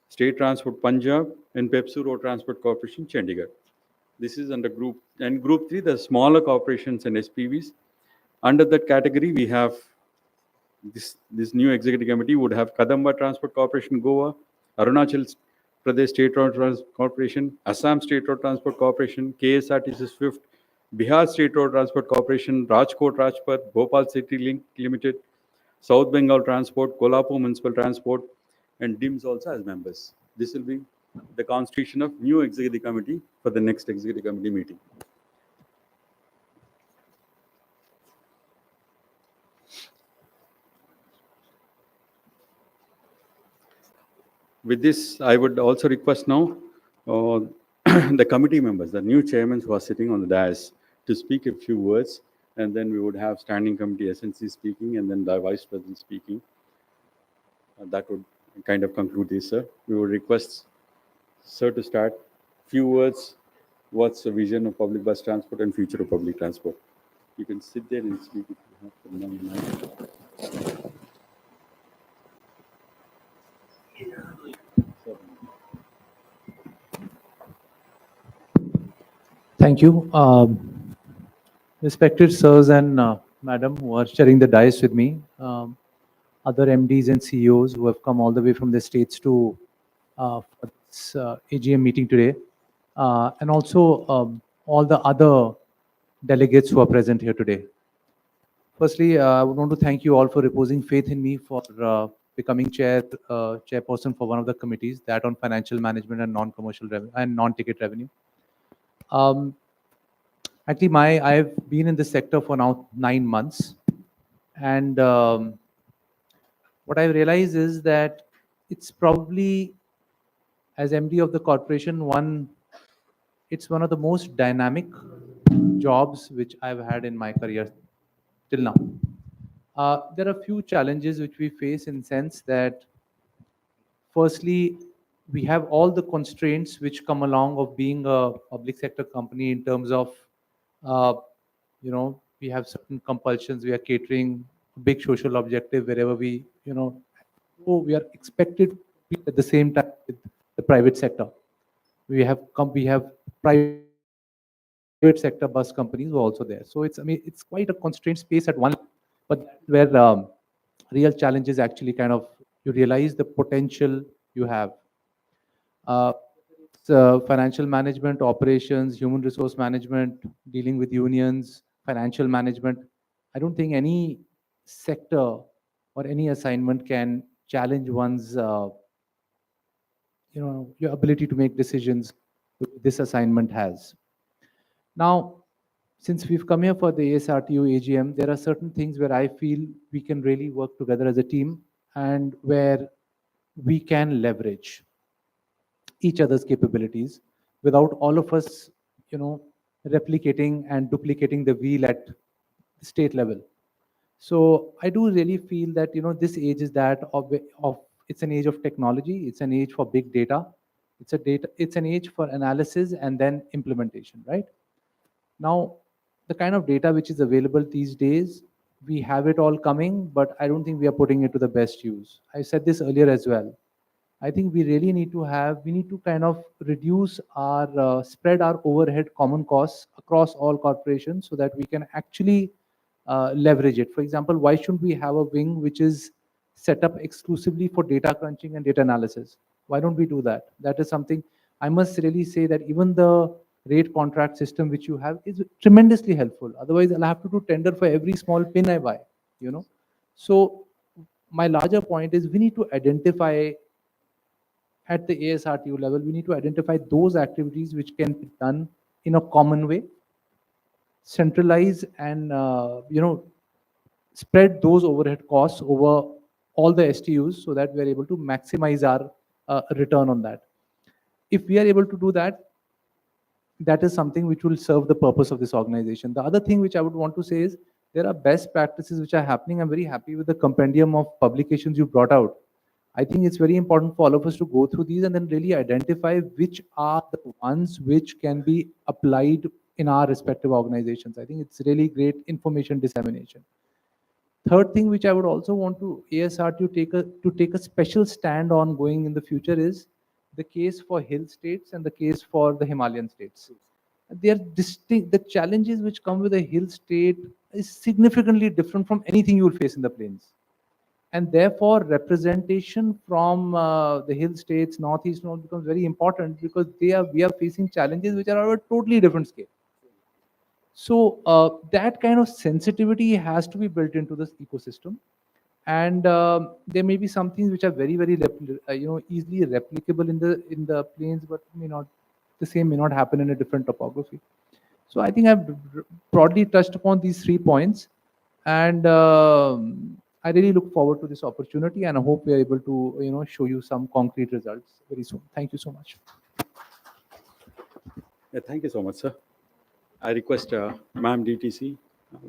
State Transport Punjab, and Pepsu Road Transport Corporation, Chandigarh. This is under Group. And Group 3, the smaller corporations and SPVs. Under that category, we have this new executive committee would have Kadamba Transport Corporation, Goa, Arunachal Pradesh State Road Transport Corporation, Assam State Road Transport Corporation, KSRTC Swift, Bihar State Road Transport Corporation, Rajkot Rajpath, Bhopal City Link Limited, South Bengal Transport, Kolhapur Municipal Transport, and DIMS also as members. This will be the constitution of new executive committee for the next executive committee meeting. With this, I would also request now the committee members, the new chairmen who are sitting on the dais, to speak a few words, and then we would have standing committee SNC speaking, and then the vice president speaking. That would kind of conclude this, sir. We would request sir to start. Few words. What's the vision of public bus transport and future of public transport? You can sit there and speak if you have from now in mind. Thank you. Respected sirs and madam who are sharing the dais with me, other MDs and CEOs who have come all the way from the states to for this AGM meeting today, and also all the other delegates who are present here today. Firstly, I would want to thank you all for reposing faith in me for becoming chairperson for one of the committees, that on financial management and non-commercial revenue and non-ticket revenue. Actually, I've been in this sector for now 9 months, and what I realize is that it's probably, as MD of the corporation, it's one of the most dynamic jobs which I've had in my career till now. There are a few challenges which we face in the sense that, firstly, we have all the constraints which come along of being a public sector company in terms of, we have certain compulsions. We are catering a big social objective wherever we are expected to be at the same time with the private sector. We have private sector bus companies who are also there. So it's quite a constrained space at one level, but where real challenge is actually kind of, you realize the potential you have. financial management, operations, human resource management, dealing with unions, financial management. I don't think any sector or any assignment can challenge one's, your ability to make decisions which this assignment has. Now, since we've come here for the ASRTU AGM, there are certain things where I feel we can really work together as a team and where we can leverage each other's capabilities without all of us, replicating and duplicating the wheel at state level. So I do really feel that, this age is that of it's an age of technology, it's an age for big data, it's an age for analysis and then implementation, right? Now, the kind of data which is available these days, we have it all coming, but I don't think we are putting it to the best use. I said this earlier as well. I think we really need to kind of reduce spread our overhead common costs across all corporations so that we can actually leverage it. For example, why shouldn't we have a wing which is set up exclusively for data crunching and data analysis? Why don't we do that? That is something I must really say that even the rate contract system which you have is tremendously helpful. Otherwise, I'll have to do tender for every small pin I buy, So my larger point is we need to identify at the ASRTU level, we need to identify those activities which can be done in a common way, centralize and, spread those overhead costs over all the STUs so that we are able to maximize our return on that. If we are able to do that, that is something which will serve the purpose of this organization. The other thing which I would want to say is there are best practices which are happening. I'm very happy with the compendium of publications you brought out. I think it's very important for all of us to go through these and then really identify which are the ones which can be applied in our respective organizations. I think it's really great information dissemination. Third thing which I would also want to ASR to take a special stand on going in the future is the case for hill states and the case for the Himalayan states. They are distinct. The challenges which come with a hill state is significantly different from anything you will face in the plains. And therefore, representation from the hill states, northeast, becomes very important because we are facing challenges which are of a totally different scale. So that kind of sensitivity has to be built into this ecosystem, and there may be some things which are very, very easily replicable in the plains, but the same may not happen in a different topography. So I think I've broadly touched upon these 3 points, and I really look forward to this opportunity, and I hope we are able to show you some concrete results very soon. Thank you so much. Yeah, thank you so much, sir. I request Ma'am DTC,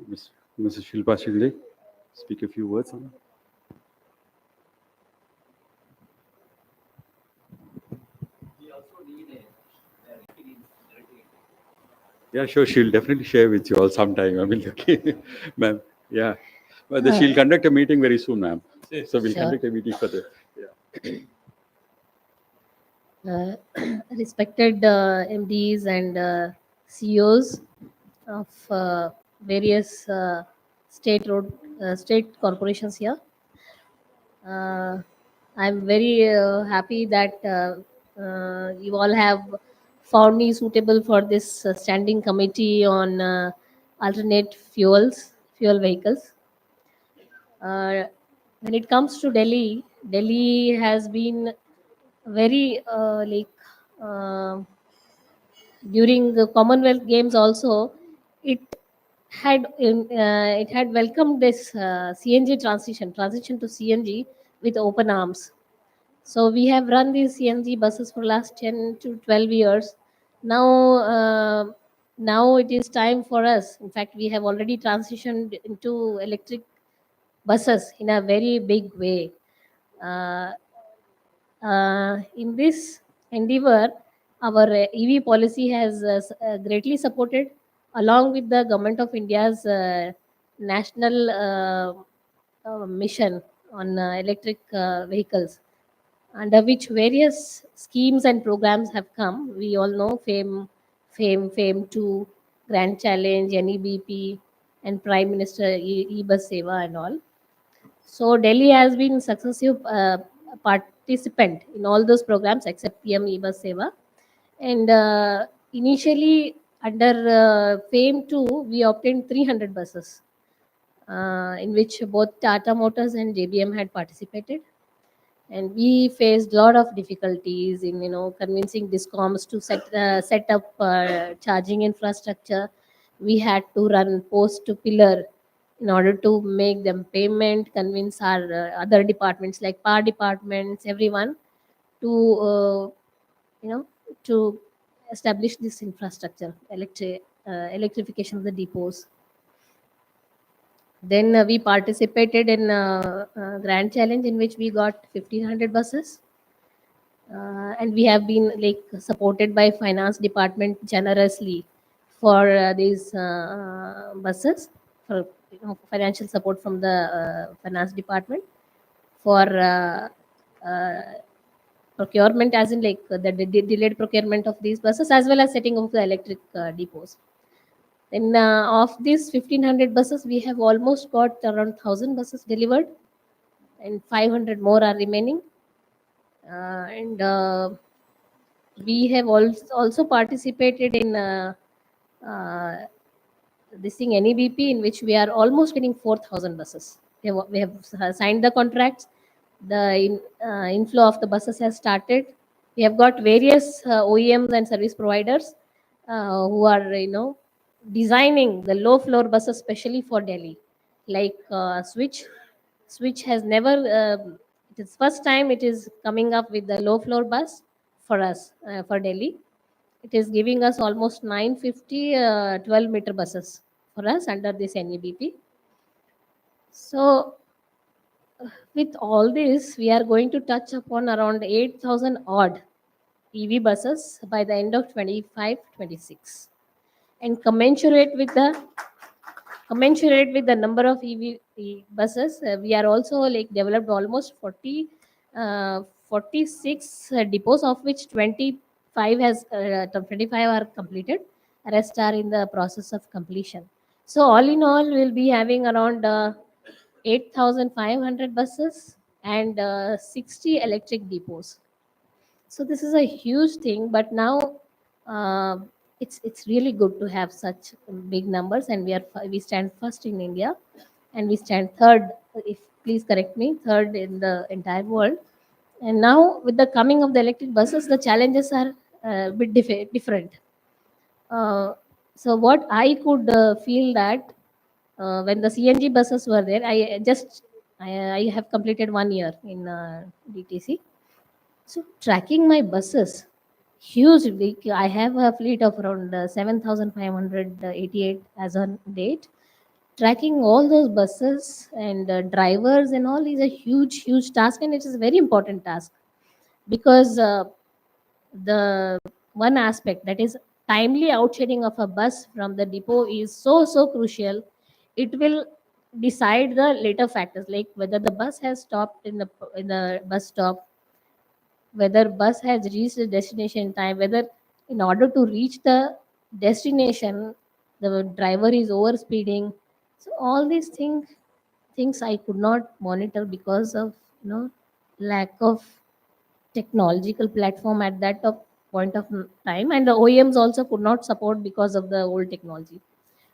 Mrs. Shilpa Shinde, speak a few words on that. Yeah, sure. She'll definitely share with you all sometime. I mean, okay, ma'am. Yeah, but she'll conduct a meeting very soon, ma'am. So we'll conduct a meeting for the. Yeah. Respected MDs and CEOs of various state corporations here. I'm very happy that you all have found me suitable for this standing committee on alternate fuel vehicles. When it comes to Delhi, Delhi has been very during the Commonwealth Games also, it had welcomed this CNG transition to CNG with open arms. So we have run these CNG buses for last 10 to 12 years. Now it is time for us. In fact, we have already transitioned into electric buses in a very big way. In this endeavor, our EV policy has greatly supported, along with the Government of India's national mission on electric vehicles, under which various schemes and programs have come. We all know FAME 2, Grand Challenge, NEBP, and Prime Minister e-Bus Seva and all. So Delhi has been successive participant in all those programs except PM e-Bus Seva. And initially, under FAME 2, we obtained 300 buses, in which both Tata Motors and JBM had participated. And we faced a lot of difficulties in convincing discoms to set up charging infrastructure. We had to run post to pillar in order to make them payment, convince our other departments like power departments, everyone to you know to establish this infrastructure, electrification of the depots. Then we participated in Grand Challenge, in which we got 1,500 buses. And we have been like supported by finance department generously for these buses, for financial support from the finance department for uh, procurement, as in like the delayed procurement of these buses, as well as setting up the electric depots. Then of these 1,500 buses, we have almost got around 1,000 buses delivered, and 500 more are remaining. And we have also participated in this thing NEBP, in which we are almost getting 4,000 buses. We have signed the contracts. The inflow of the buses has started. We have got various OEMs and service providers who are designing the low floor buses specially for Delhi, like Switch has never. It is first time it is coming up with the low floor bus for us for Delhi. It is giving us almost 950 12-meter buses for us under this NEBP. So with all this, we are going to touch upon around 8,000 odd EV buses by the end of 25-26, and commensurate with the number of EV buses, we are also like developed almost 46 depots, of which 25 are completed. Rest are in the process of completion. So all in all, we'll be having around 8,500 buses and 60 electric depots. So this is a huge thing, but now uh, it's really good to have such big numbers, and we stand first in India, and we stand third. If please correct me, third in the entire world. And now with the coming of the electric buses, the challenges are a bit different. So what I could feel that when the CNG buses were there, I have completed 1 year in DTC. So tracking my buses, huge. I have a fleet of around 7,588 as on date. Tracking all those buses and drivers and all is a huge task, and it is a very important task, because the one aspect, that is timely outsheding of a bus from the depot, is so crucial. It will decide the later factors, like whether the bus has stopped in the bus stop, whether bus has reached the destination in time, whether in order to reach the destination the driver is over speeding. So all these things I could not monitor because of lack of technological platform at that point of time, and the OEMs also could not support because of the old technology.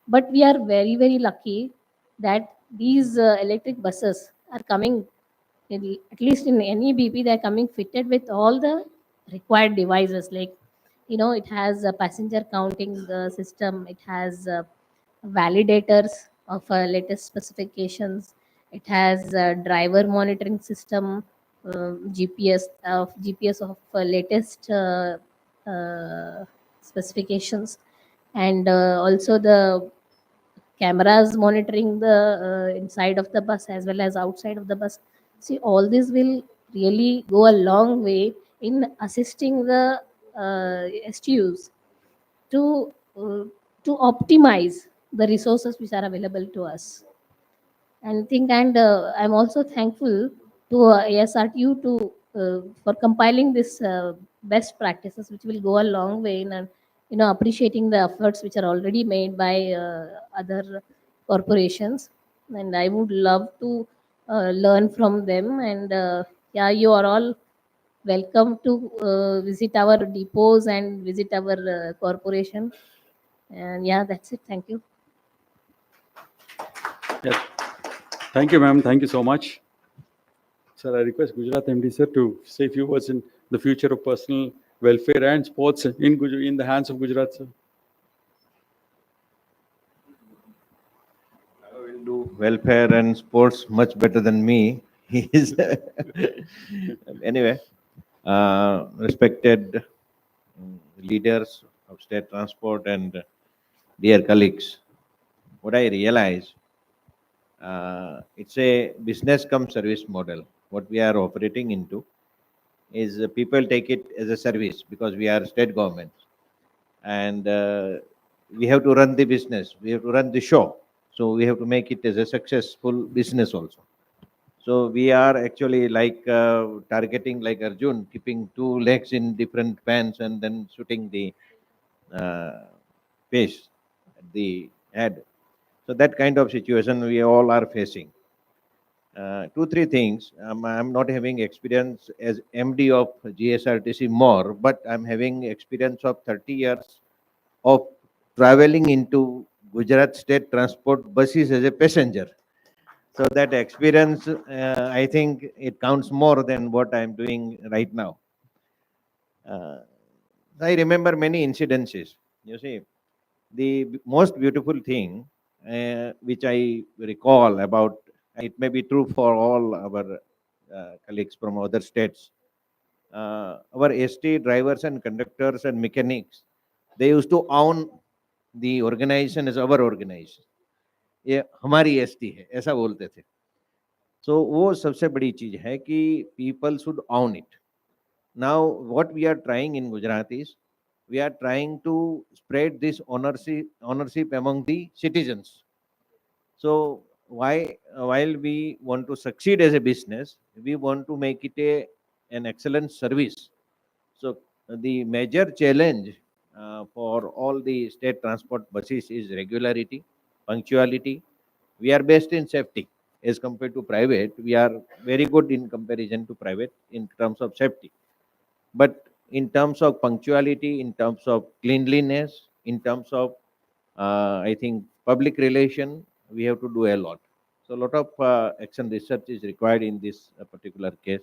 But we are very lucky that these electric buses are coming, at least in any BP, they're coming fitted with all the required devices, like it has a passenger counting system, it has validators of latest specifications, it has a driver monitoring system, GPS of latest specifications, and also the cameras monitoring the inside of the bus as well as outside of the bus. See, all this will really go a long way in assisting the STUs to to optimize the resources which are available to us. And I'm also thankful to ASRTU to for compiling this best practices, which will go a long way in appreciating the efforts which are already made by other corporations. And I would love to learn from them. And yeah, you are all welcome to visit our depots and visit our corporation. And yeah, that's it. Thank you. Yes. Thank you, ma'am. Thank you so much. Sir, I request Gujarat MD sir to say a few words in the future of personal welfare and sports in the hands of Gujarat, sir. Will do welfare and sports much better than me. He is anyway. Respected leaders of state transport and dear colleagues, what I realize, it's a business come service model. What we are operating into is people take it as a service because we are state government, and we have to run the business. We have to run the show. So we have to make it as a successful business also. So we are actually like targeting like Arjun, keeping two legs in different pants and then shooting the uh, face at the head. So that kind of situation we all are facing. Two, three things. I'm not having experience as MD of GSRTC more, but I'm having experience of 30 years of traveling into Gujarat state transport buses as a passenger. So that experience, I think it counts more than what I'm doing right now. I remember many incidences. You see, the most beautiful thing which I recall about, it may be true for all our colleagues from other states. Our ST drivers and conductors and mechanics, they used to own the organization as our organization. ये हमारी ST है ऐसा बोलते थे. So वो सबसे बड़ी चीज है कि people should own it. Now what we are trying in Gujarat is we are trying to spread this ownership among the citizens. So while we want to succeed as a business, we want to make it an excellent service. So the major challenge for all the state transport buses is regularity, punctuality. We are best in safety as compared to private. We are very good in comparison to private in terms of safety. But in terms of punctuality, in terms of cleanliness, in terms of I think public relation, we have to do a lot. So a lot of action research is required in this particular case.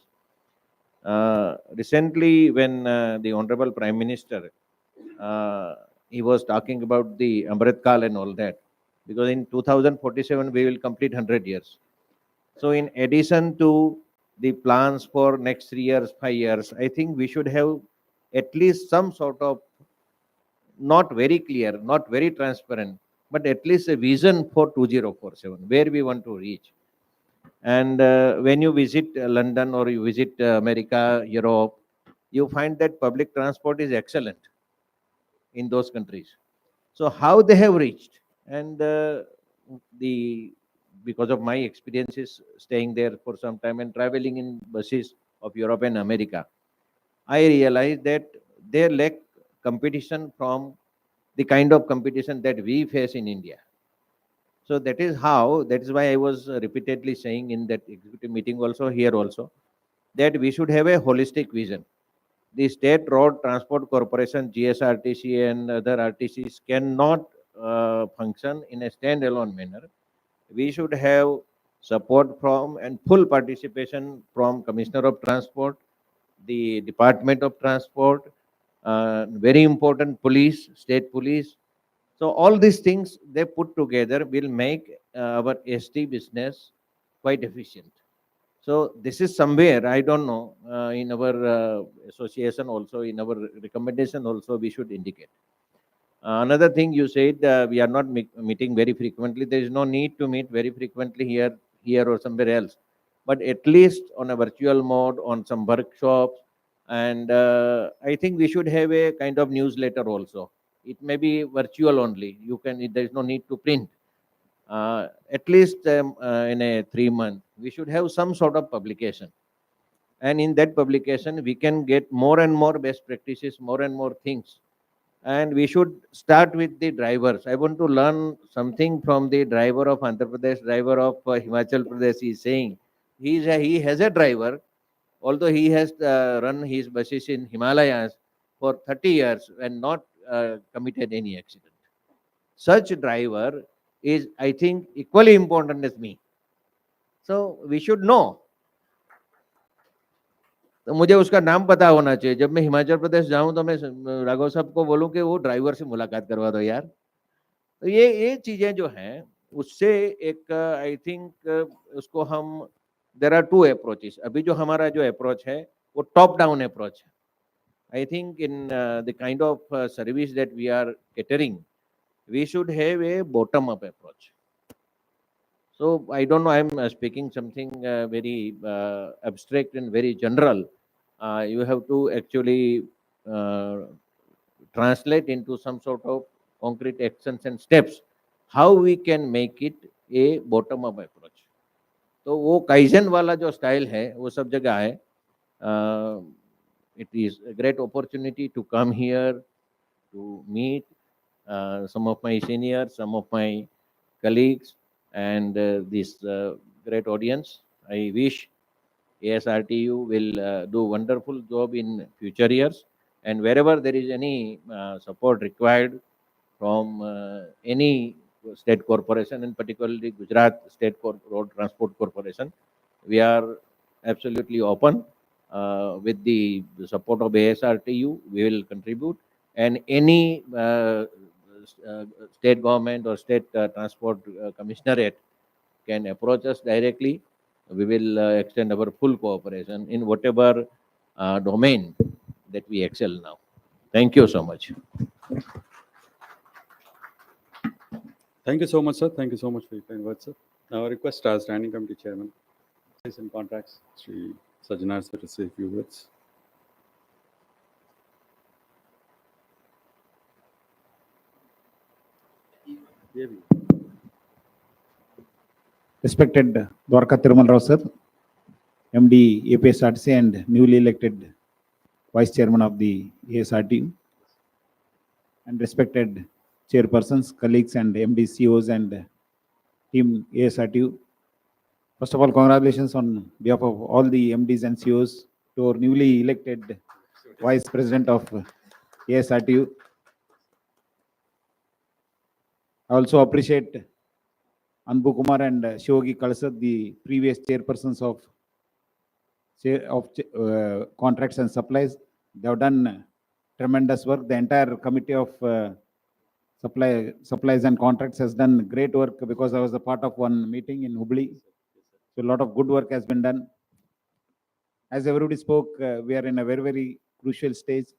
Recently, when the Honorable Prime Minister, he was talking about the Amrit Kal and all that, because in 2047 we will complete 100 years. So in addition to the plans for next 3 years, 5 years, I think we should have at least some sort of, not very clear, not very transparent, but at least a vision for 2047, where we want to reach. And when you visit London or you visit America, Europe, you find that public transport is excellent in those countries. So how they have reached, and the because of my experiences staying there for some time and traveling in buses of Europe and America, I realized that they lack competition from the kind of competition that we face in India. So that is why I was repeatedly saying in that executive meeting also, here also, that we should have a holistic vision. The State Road Transport Corporation, GSRTC and other RTCs cannot function in a standalone manner. We should have support from and full participation from Commissioner of Transport, the Department of Transport, very important police, state police. So all these things they put together will make our ST business quite efficient. So this is somewhere, I don't know, in our association also, in our recommendation also, we should indicate. Another thing you said, we are not meeting very frequently. There is no need to meet very frequently here or somewhere else, but at least on a virtual mode, on some workshops, and I think we should have a kind of newsletter also. It may be virtual only. You can. There is no need to print. At least in a 3 month, we should have some sort of publication, and in that publication, we can get more and more best practices, more and more things. And we should start with the drivers. I want to learn something from the driver of Andhra Pradesh, driver of Himachal Pradesh. He is saying he has a driver although he has run his buses in Himalayas for 30 years and not committed any accident. Such driver is, I think, equally important as me. So we should know. तो मुझे उसका नाम पता होना चाहिए. जब मैं हिमाचल प्रदेश जाऊं तो मैं राघव साहब को बोलूं कि वो ड्राइवर से मुलाकात करवा दो यार. तो ये चीजें जो हैं उससे एक आई थिंक उसको हम देयर आर टू अप्रोचेस. अभी जो हमारा जो अप्रोच है वो टॉप डाउन अप्रोच है. I think in the kind of service that we are catering, we should have a bottom-up approach. So I don't know, I'm speaking something very abstract and very general. You have to actually translate into some sort of concrete actions and steps, how we can make it a bottom-up approach. तो वो kaizen वाला जो style है वो सब जगह है. It is a great opportunity to come here to meet some of my seniors, some of my colleagues, and this great audience. I wish ASRTU will do wonderful job in future years, and wherever there is any support required from any state corporation, and particularly Gujarat State Road Transport Corporation, we are absolutely open. With the support of ASRTU, we will contribute, and any state government or state transport commissionerate can approach us directly. We will extend our full cooperation in whatever domain that we excel now. Thank you so much. Thank you so much, sir. Thank you so much for your kind words, sir. Now I request our Standing Committee Chairman, and Contracts, Sri Sajjanar sir, to say a few words. Respected Dwarka Thirumal Rao sir, MD APSRTC and newly elected Vice Chairman of the ASRTU, and respected chairpersons, colleagues, and MD CEOs and team ASRTU. First of all, congratulations on behalf of all the MDs and CEOs to our newly elected Vice President of ASRTU. I also appreciate Anbu Kumar and Shivogi Kalsat, the previous chairpersons of contracts and supplies. They have done tremendous work. The entire committee of supplies and contracts has done great work because I was a part of one meeting in Hubli. So a lot of good work has been done. As everybody spoke, we are in a very, very crucial stage.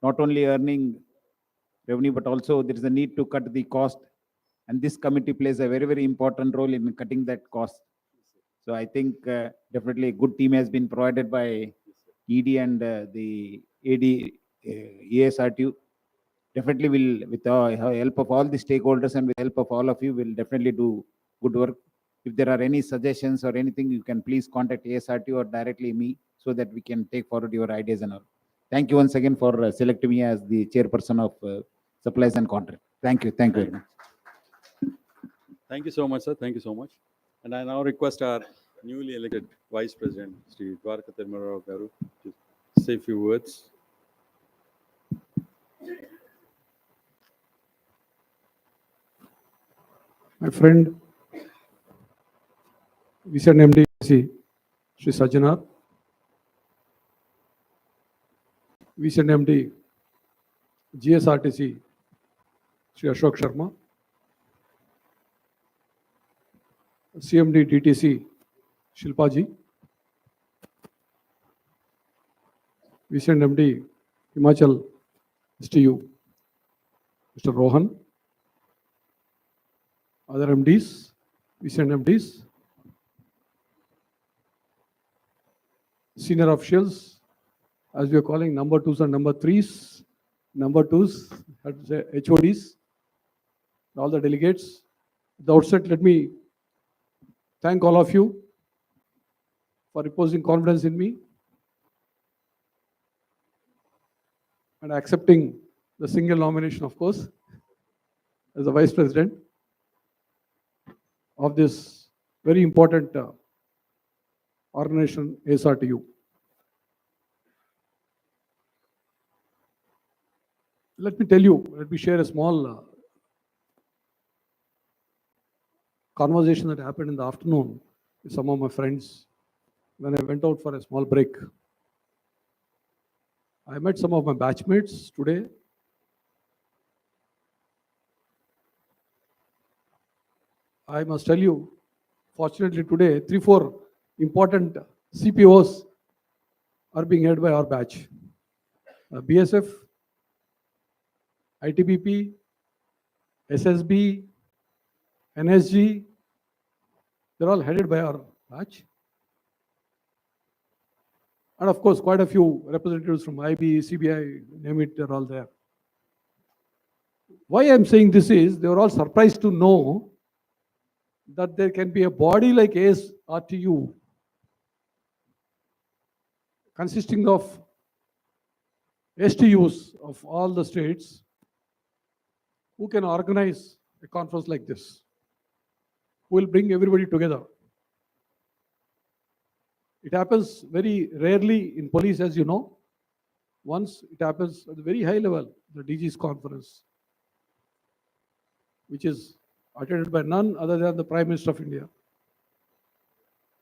Not only earning revenue, but also there is a need to cut the cost. And this committee plays a very, very important role in cutting that cost. So I think definitely a good team has been provided by ED and the AD ASRTU. Definitely will, with the help of all the stakeholders and with the help of all of you, will definitely do good work. If there are any suggestions or anything, you can please contact ASRTU or directly me so that we can take forward your ideas and all. Thank you once again for selecting me as the chairperson of supplies and contract. Thank you. Thank you very much. Thank you so much, sir. Thank you so much. And I now request our newly elected Vice President, Sri Dwarka Thirumal Rao Garu, to say a few words. My friend, Vice MD Sri Sajjanar, Vice MD GSRTC Sri Ashok Sharma, CMD DTC Shilpa ji, Vice MD Himachal STU Mr. Rohan, other MDs, Vice MDs, senior officials, as we are calling number 2s and number 3s, number 2s, HODs, all the delegates. At the outset, let me thank all of you for reposing confidence in me and accepting the single nomination, of course, as the Vice President of this very important organization, ASRTU. let me share a small conversation that happened in the afternoon with some of my friends when I went out for a small break. I met some of my batchmates today. I must tell you, fortunately today, 3-4 important CPOs are being head by our batch. BSF, ITBP, SSB, NSG, they're all headed by our batch. And of course, quite a few representatives from IB, CBI, name it, they're all there. Why I'm saying this is, they were all surprised to know that there can be a body like ASRTU consisting of STUs of all the states who can organize a conference like this, who will bring everybody together. It happens very rarely in police, as you know. Once it happens at a very high level, the DG's conference, which is attended by none other than the Prime Minister of India,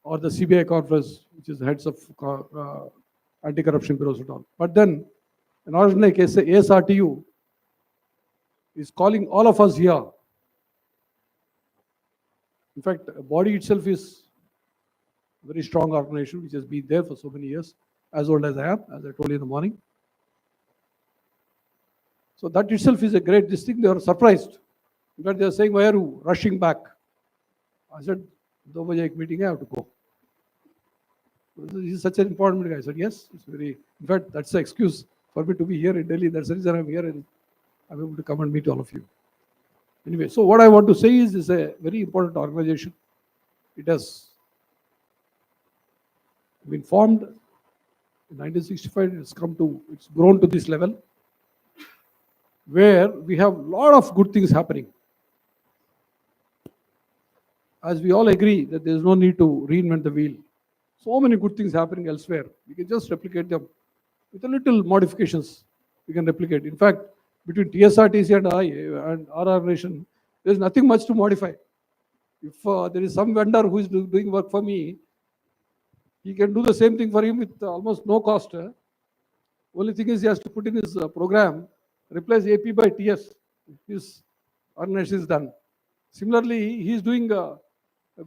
or the CBI conference, which is the heads of anti-corruption bureaus and all. But then, an organization like ASRTU is calling all of us here. In fact, the body itself is a very strong organization which has been there for so many years, as old as I am, as I told you in the morning. So that itself is a great thing. They are surprised. In fact, they are saying, why are you rushing back? I said, 2 baje ek meeting hai, I have to go. This is such an important meeting. I said, yes, it's very, in fact, that's the excuse for me to be here in Delhi. That's the reason I'm here and I'm able to come and meet all of you. Anyway, so what I want to say is, this is a very important organization. It has been formed in 1965. It's grown to this level, where we have a lot of good things happening. As we all agree that there is no need to reinvent the wheel. So many good things happening elsewhere. We can just replicate them with a little modifications. We can replicate. In fact, between TSRTC and I and our organization, there is nothing much to modify. If there is some vendor who is doing work for me, he can do the same thing for him with almost no cost. Only thing is he has to put in his program, replace AP by TS. His organization is done. Similarly, he is doing a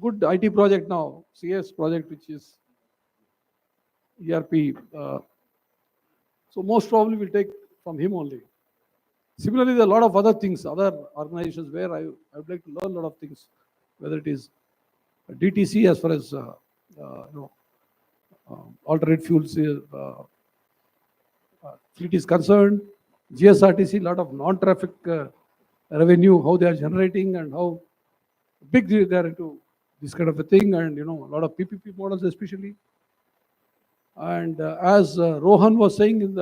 good IT project now, CS project, which is ERP. So most probably will take from him only. Similarly, there are a lot of other things, other organizations where I would like to learn a lot of things, whether it is DTC as far as alternate fuels fleet is concerned, GSRTC, a lot of non-traffic revenue, how they are generating and how big they are into this kind of a thing, and a lot of PPP models especially. And as Rohan was saying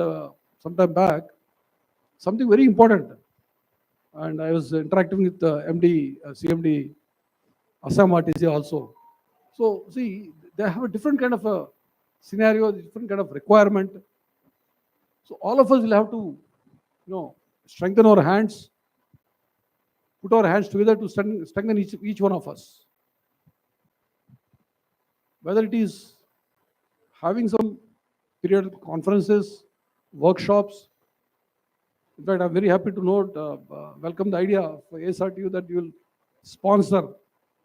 some time back, something very important. And I was interacting with the MD, CMD, Assam RTC also. So see, they have a different kind of a scenario, different kind of requirement. So all of us will have to, strengthen our hands, put our hands together to strengthen each one of us. Whether it is having some periodic conferences, workshops. In fact, I'm very happy to note, welcome the idea of ASRTU that you will sponsor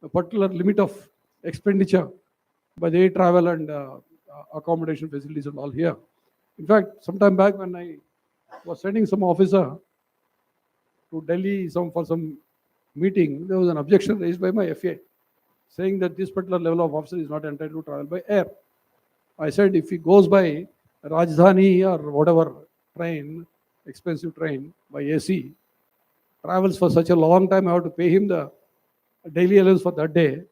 a particular limit of expenditure by the air travel and accommodation facilities and all here. In fact, some time back when I was sending some officer to Delhi for some meeting, there was an objection raised by my FA saying that this particular level of officer is not entitled to travel by air. I said if he goes by Rajdhani or whatever train, expensive train by AC, travels for such a long time, I have to pay him the daily allowance for that day.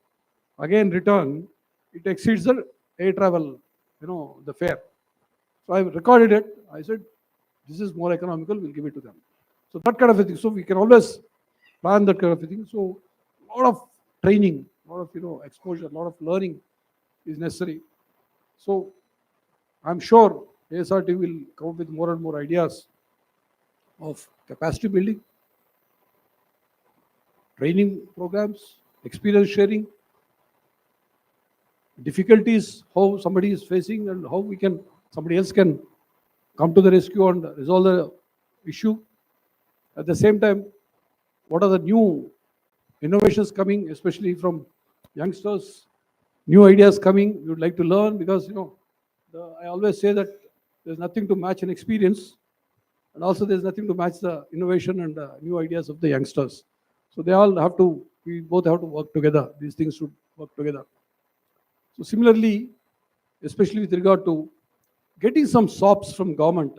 Again, return, it exceeds the air travel, the fare. So I recorded it. I said, this is more economical, we'll give it to them. So that kind of a thing. So we can always plan that kind of a thing. So a lot of training, a lot of exposure, a lot of learning is necessary. So I'm sure ASRT will come up with more and more ideas of capacity building, training programs, experience sharing, difficulties, how somebody is facing and how somebody else can come to the rescue and resolve the issue. At the same time, what are the new innovations coming, especially from youngsters, new ideas coming, we would like to learn because, I always say that there's nothing to match an experience, and also there's nothing to match the innovation and new ideas of the youngsters. So we both have to work together. These things should work together. So similarly, especially with regard to getting some SOPs from government,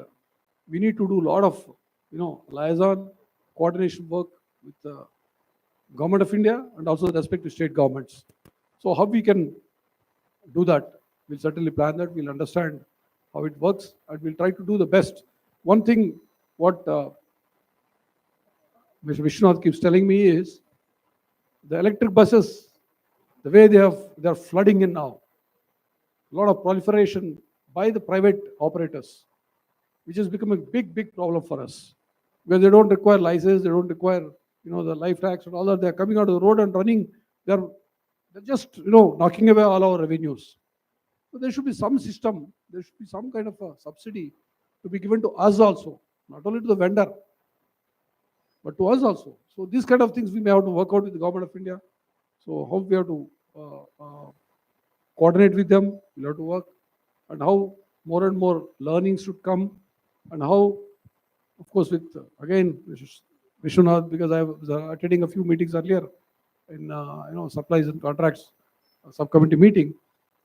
we need to do a lot of, liaison, coordination work with the government of India and also with respect to state governments. So how we can do that? We'll certainly plan that. We'll understand how it works and we'll try to do the best. One thing what Mr. Vishwanath keeps telling me is the electric buses, the way they're flooding in now, a lot of proliferation by the private operators, which has become a big problem for us. Because they don't require license, they don't require, the life tax and all that. They're coming out of the road and running. They're just, knocking away all our revenues. So there should be some system, there should be some kind of a subsidy to be given to us also, not only to the vendor, but to us also. So these kind of things we may have to work out with the government of India. So how we have to coordinate with them, we'll have to work, and how more and more learnings should come, and how, of course, with again Vishwanath, because I was attending a few meetings earlier in supplies and contracts subcommittee meeting,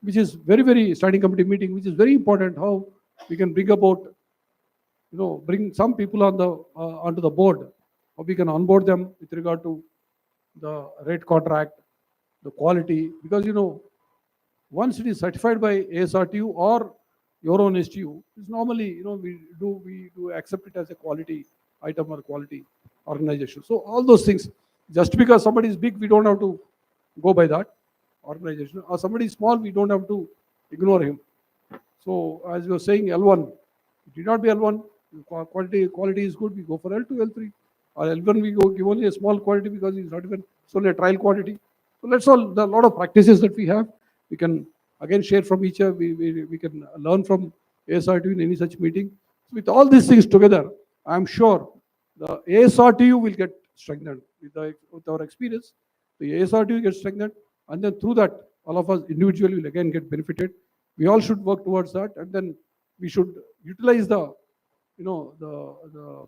which is very standing committee meeting, which is very important. How we can bring about, bring some people on the onto the board, how we can onboard them with regard to the rate contract, the quality, because once it is certified by ASRTU or your own STU, it's normally we do accept it as a quality item or quality organization. So all those things, just because somebody is big, we don't have to go by that organization, or somebody is small, we don't have to ignore him. So as you were saying, L1, it did not be L1. Quality is good, we go for L2, L3. Or L1, we go give only a small quality because it's not even, it's only a trial quality. So that's all, the lot of practices that we have. We can again share from each other, we can learn from ASRTU in any such meeting. So with all these things together, I'm sure the ASRTU will get strengthened with our experience. The ASRTU gets strengthened, and then through that, all of us individually will again get benefited. We all should work towards that, and then we should utilize the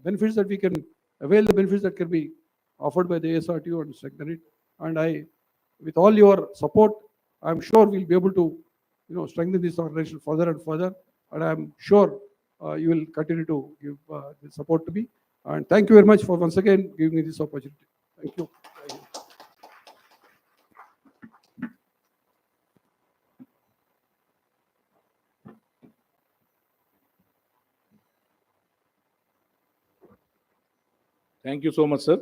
benefits that we can avail, the benefits that can be offered by the ASRTU and strengthen it. And with all your support, I'm sure we'll be able to, strengthen this organization further and further. And I'm sure you will continue to give the support to me. And thank you very much for once again giving me this opportunity. Thank you. Thank you so much, sir.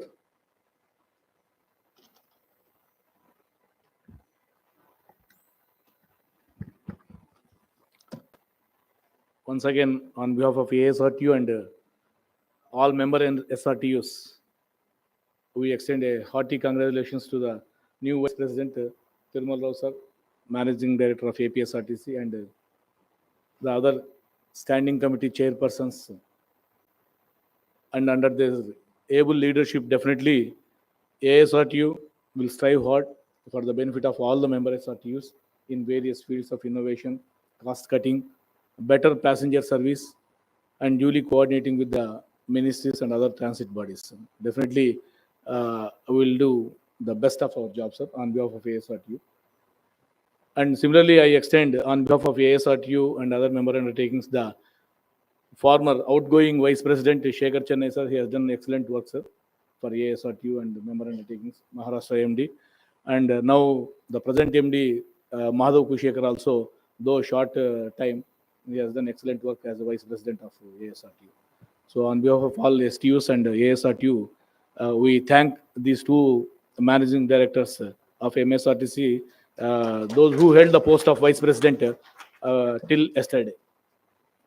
Once again, on behalf of ASRTU and all member and SRTUs, we extend a hearty congratulations to the new Vice President, Thirumal Rao sir, Managing Director of APSRTC, and the other standing committee chairpersons. And under this able leadership, definitely ASRTU will strive hard for the benefit of all the member SRTUs in various fields of innovation, cost cutting, better passenger service, and duly coordinating with the ministries and other transit bodies. Definitely, we will do the best of our job, sir, on behalf of ASRTU. And similarly, I extend on behalf of ASRTU and other member undertakings the former outgoing Vice President Shekhar Chennai, sir. He has done excellent work, sir, for ASRTU and member undertakings, Maharashtra MD. And now the present MD, Madhav Kushekhar, also, though short time, he has done excellent work as a Vice President of ASRTU. So on behalf of all STUs and ASRTU, we thank these two managing directors of MSRTC, those who held the post of Vice President till yesterday.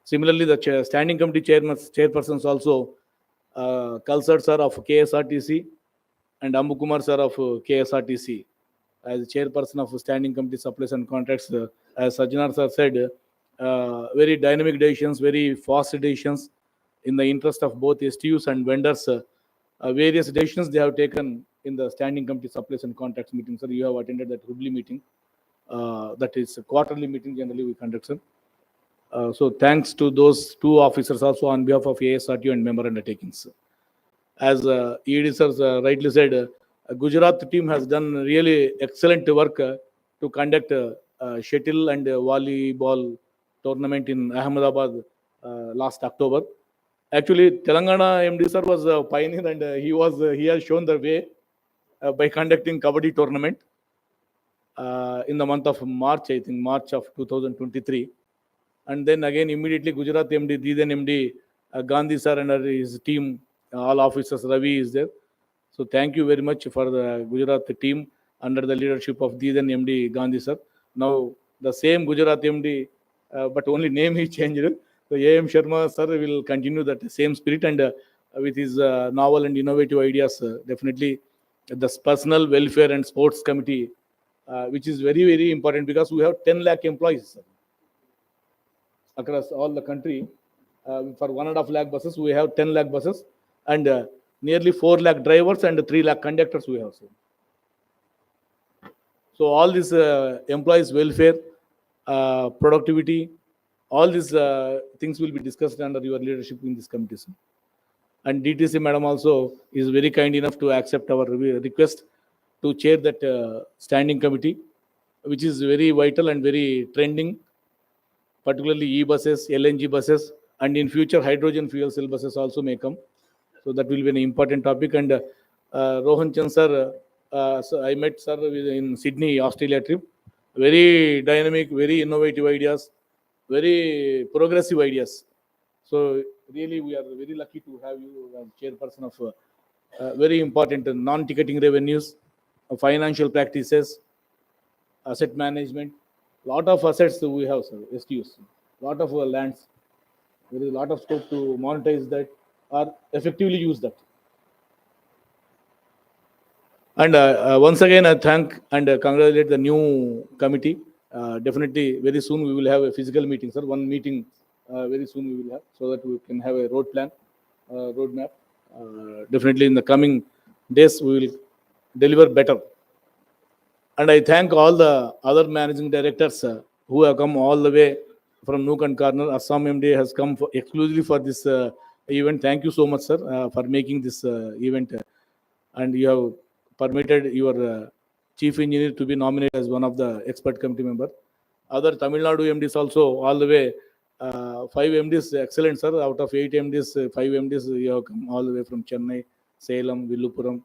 Similarly, the standing committee chairpersons also Kalsar sir of KSRTC, and Ambukumar sir of KSRTC. As chairperson of Standing Committee Supplies and Contracts, as Sajjanar sir said, very dynamic decisions, very fast decisions in the interest of both STUs and vendors. Various decisions they have taken in the Standing Committee Supplies and Contracts meeting. Sir, you have attended that Hubli meeting. That is a quarterly meeting generally we conduct, sir. So thanks to those two officers also on behalf of ASRTU and member undertakings. As ED sir rightly said, Gujarat team has done really excellent work to conduct shuttle and volleyball tournament in Ahmedabad last October. Actually, Telangana MD sir was a pioneer, and he has shown the way by conducting kabaddi tournament in the month of March, I think March of 2023. And then again immediately Gujarat MD, then MD Gandhi sir and his team, all officers, Ravi is there. So thank you very much for the Gujarat team under the leadership of then MD Gandhi sir. Now the same Gujarat MD, but only name he changed. So AM Sharma sir will continue that same spirit, and with his novel and innovative ideas, definitely the personal welfare and sports committee, which is very, very important because we have 10 lakh employees, sir, across all the country. For 1.5 lakh buses, we have 10 lakh buses, and nearly 4 lakh drivers and 3 lakh conductors we have. So all these employees' welfare, productivity, all these things will be discussed under your leadership in this committee, sir. And DTC madam also is very kind enough to accept our request to chair that standing committee, which is very vital and very trending, particularly e-buses, LNG buses, and in future hydrogen fuel cell buses also may come. So that will be an important topic. And Rohan Chand sir, so I met sir in Sydney, Australia trip. Very dynamic, very innovative ideas, very progressive ideas. So really, we are very lucky to have you as chairperson of very important non-ticketing revenues, financial practices, asset management. Lot of assets we have, sir, STUs. Lot of lands. There is a lot of scope to monetize that or effectively use that. And once again, I thank and congratulate the new committee. Definitely, very soon we will have a physical meeting, sir. One meeting very soon we will have, so that we can have a road plan, roadmap. Definitely, in the coming days, we will deliver better. And I thank all the other managing directors who have come all the way from Nook and Corner. Assam MD has come exclusively for this event. Thank you so much, sir, for making this event. And you have permitted your chief engineer to be nominated as one of the expert committee member. Other Tamil Nadu MDs also all the way. 5 MDs, excellent, sir. Out of 8 MDs, 5 MDs, you have come all the way from Chennai, Salem, Villupuram.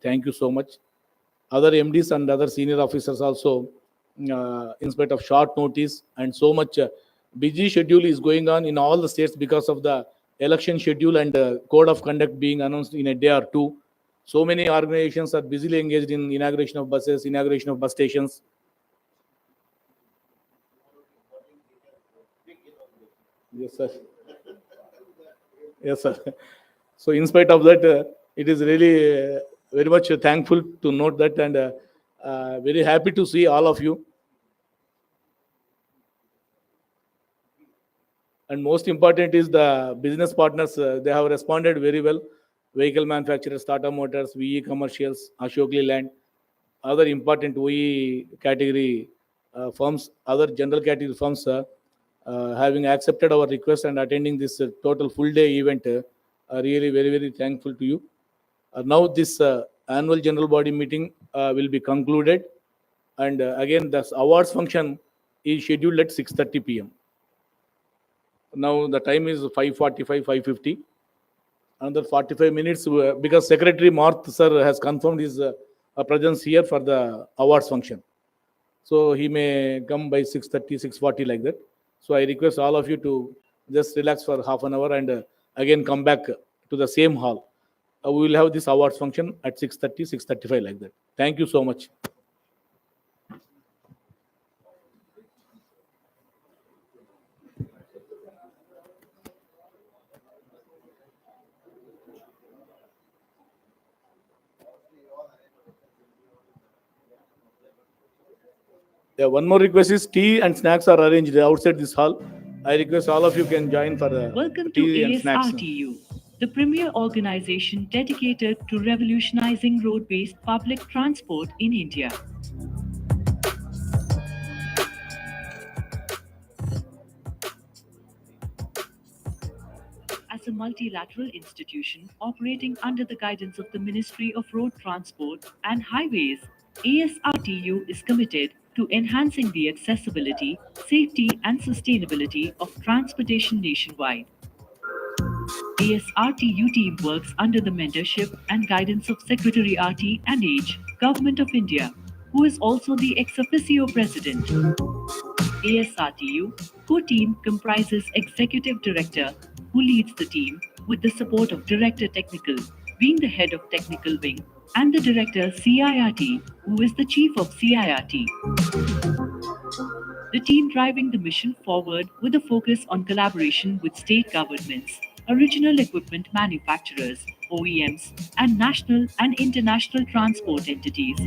Thank you so much. Other MDs and other senior officers also, in spite of short notice and so much busy schedule is going on in all the states because of the election schedule and code of conduct being announced in a day or two. So many organizations are busily engaged in inauguration of buses, inauguration of bus stations. Yes, sir. Yes, sir. So in spite of that, it is really very much thankful to note that, and very happy to see all of you. And most important is the business partners. They have responded very well. Vehicle manufacturers, Tata Motors, VE Commercials, Ashok Leyland, other important OE category firms, other general category firms, having accepted our request and attending this total full day event, are really very, very thankful to you. Now this annual general body meeting will be concluded, and again the awards function is scheduled at 6:30 p.m. Now the time is 5:45, 5:50. Another 45 minutes because Secretary Marth sir has confirmed his presence here for the awards function. So he may come by 6:30, 6:40 like that. So I request all of you to just relax for half an hour and again come back to the same hall. We will have this awards function at 6:30, 6:35 like that. Thank you so much. Yeah, one more request is tea and snacks are arranged outside this hall. I request all of you can join for Welcome to tea and snacks. ASRTU, the premier organization dedicated to revolutionizing road-based public transport in India. As a multilateral institution operating under the guidance of the Ministry of Road Transport and Highways, ASRTU is committed to enhancing the accessibility, safety, and sustainability of transportation nationwide. ASRTU team works under the mentorship and guidance of Secretary RT&H, Government of India, who is also the ex officio president. ASRTU core team comprises Executive Director, who leads the team, with the support of Director Technical, being the head of Technical Wing, and the Director CIRT, who is the Chief of CIRT. The team driving the mission forward with a focus on collaboration with state governments, original equipment manufacturers, OEMs, and national and international transport entities.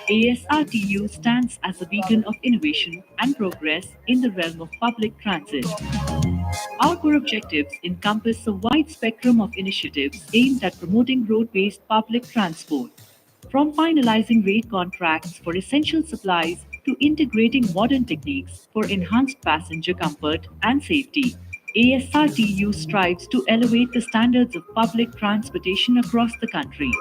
ASRTU stands as a beacon of innovation and progress in the realm of public transit. Our core objectives encompass a wide spectrum of initiatives aimed at promoting road-based public transport. From finalizing rate contracts for essential supplies to integrating modern techniques for enhanced passenger comfort and safety, ASRTU strives to elevate the standards of public transportation across the country.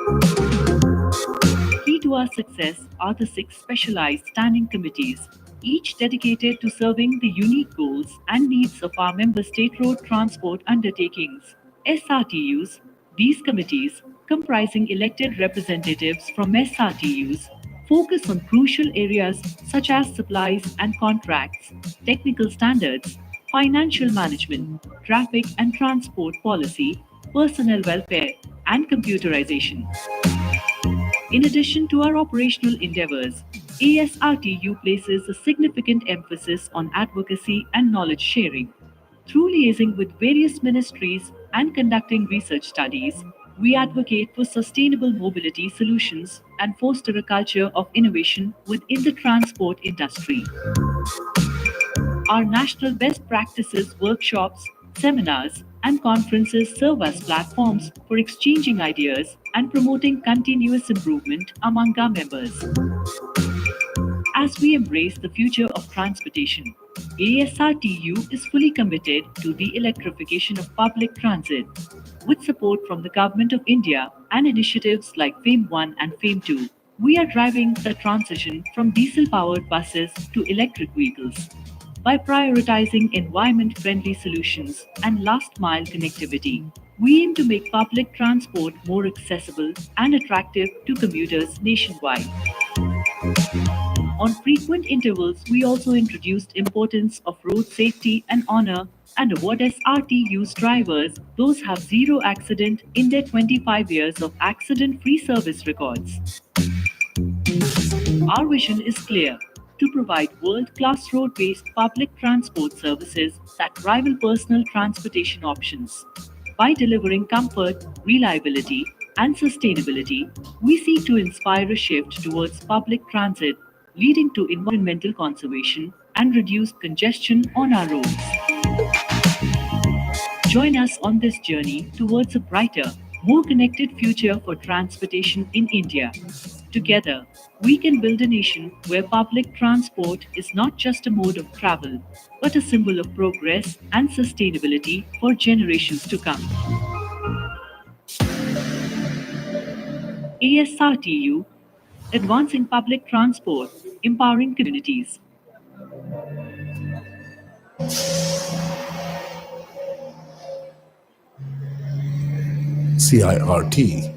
Key to our success are the 6 specialized standing committees, each dedicated to serving the unique goals and needs of our member state road transport undertakings, SRTUs. These committees, comprising elected representatives from SRTUs, focus on crucial areas such as supplies and contracts, technical standards, financial management, traffic and transport policy, personnel welfare, and computerization. In addition to our operational endeavors, ASRTU places a significant emphasis on advocacy and knowledge sharing. Through liaising with various ministries and conducting research studies, we advocate for sustainable mobility solutions and foster a culture of innovation within the transport industry. Our national best practices workshops, seminars, and conferences serve as platforms for exchanging ideas and promoting continuous improvement among our members. As we embrace the future of transportation, ASRTU is fully committed to the electrification of public transit. With support from the Government of India and initiatives like FAME 1 and FAME 2, we are driving the transition from diesel-powered buses to electric vehicles. By prioritizing environment-friendly solutions and last-mile connectivity, we aim to make public transport more accessible and attractive to commuters nationwide. On frequent intervals, we also introduced importance of road safety and honor and award SRTU's drivers those have zero accident in their 25 years of accident-free service records. Our vision is clear: to provide world-class road-based public transport services that rival personal transportation options. By delivering comfort, reliability, and sustainability, we seek to inspire a shift towards public transit, leading to environmental conservation and reduced congestion on our roads. Join us on this journey towards a brighter, more connected future for transportation in India. Together, we can build a nation where public transport is not just a mode of travel, but a symbol of progress and sustainability for generations to come. ASRTU, advancing public transport, empowering communities. CIRT,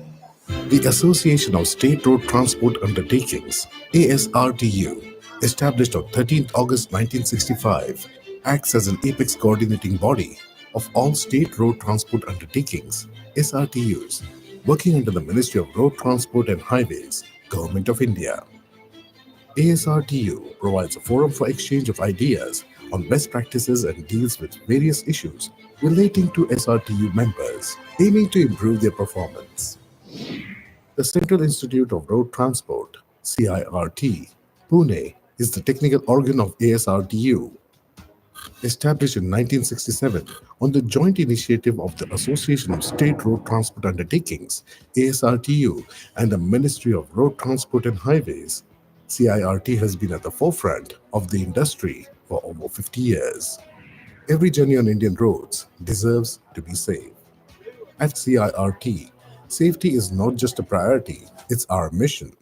the Association of State Road Transport Undertakings, ASRTU, established on 13th August 1965, acts as an apex coordinating body of all state road transport undertakings, SRTUs, working under the Ministry of Road Transport and Highways, Government of India. ASRTU provides a forum for exchange of ideas on best practices and deals with various issues relating to SRTU members, aiming to improve their performance. The Central Institute of Road Transport, CIRT, Pune, is the technical organ of ASRTU. Established in 1967 on the joint initiative of the Association of State Road Transport Undertakings, ASRTU, and the Ministry of Road Transport and Highways, CIRT has been at the forefront of the industry for over 50 years. Every journey on Indian roads deserves to be safe. At CIRT, safety is not just a priority, it's our mission.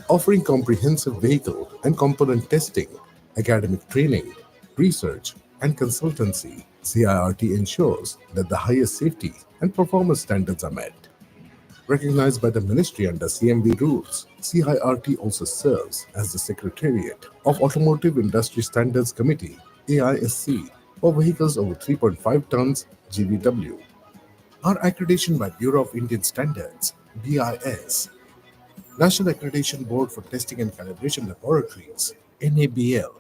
Offering comprehensive vehicle and component testing, academic training, research, and consultancy, CIRT ensures that the highest safety and performance standards are met. Recognized by the ministry under CMV rules, CIRT also serves as the Secretariat of Automotive Industry Standards Committee, AISC, for vehicles over 3.5 tons GVW. Our accreditation by Bureau of Indian Standards, BIS, National Accreditation Board for Testing and Calibration Laboratories, NABL,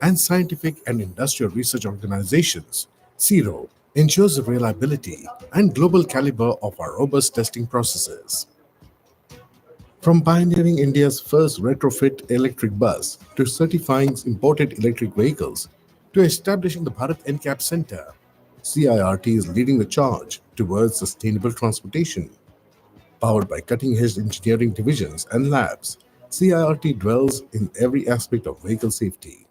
and Scientific and Industrial Research Organizations, CIRO, ensures the reliability and global caliber of our robust testing processes. From pioneering India's first retrofit electric bus to certifying imported electric vehicles to establishing the Bharat NCAP Center, CIRT is leading the charge towards sustainable transportation. Powered by cutting-edge engineering divisions and labs, CIRT dwells in every aspect of vehicle safety.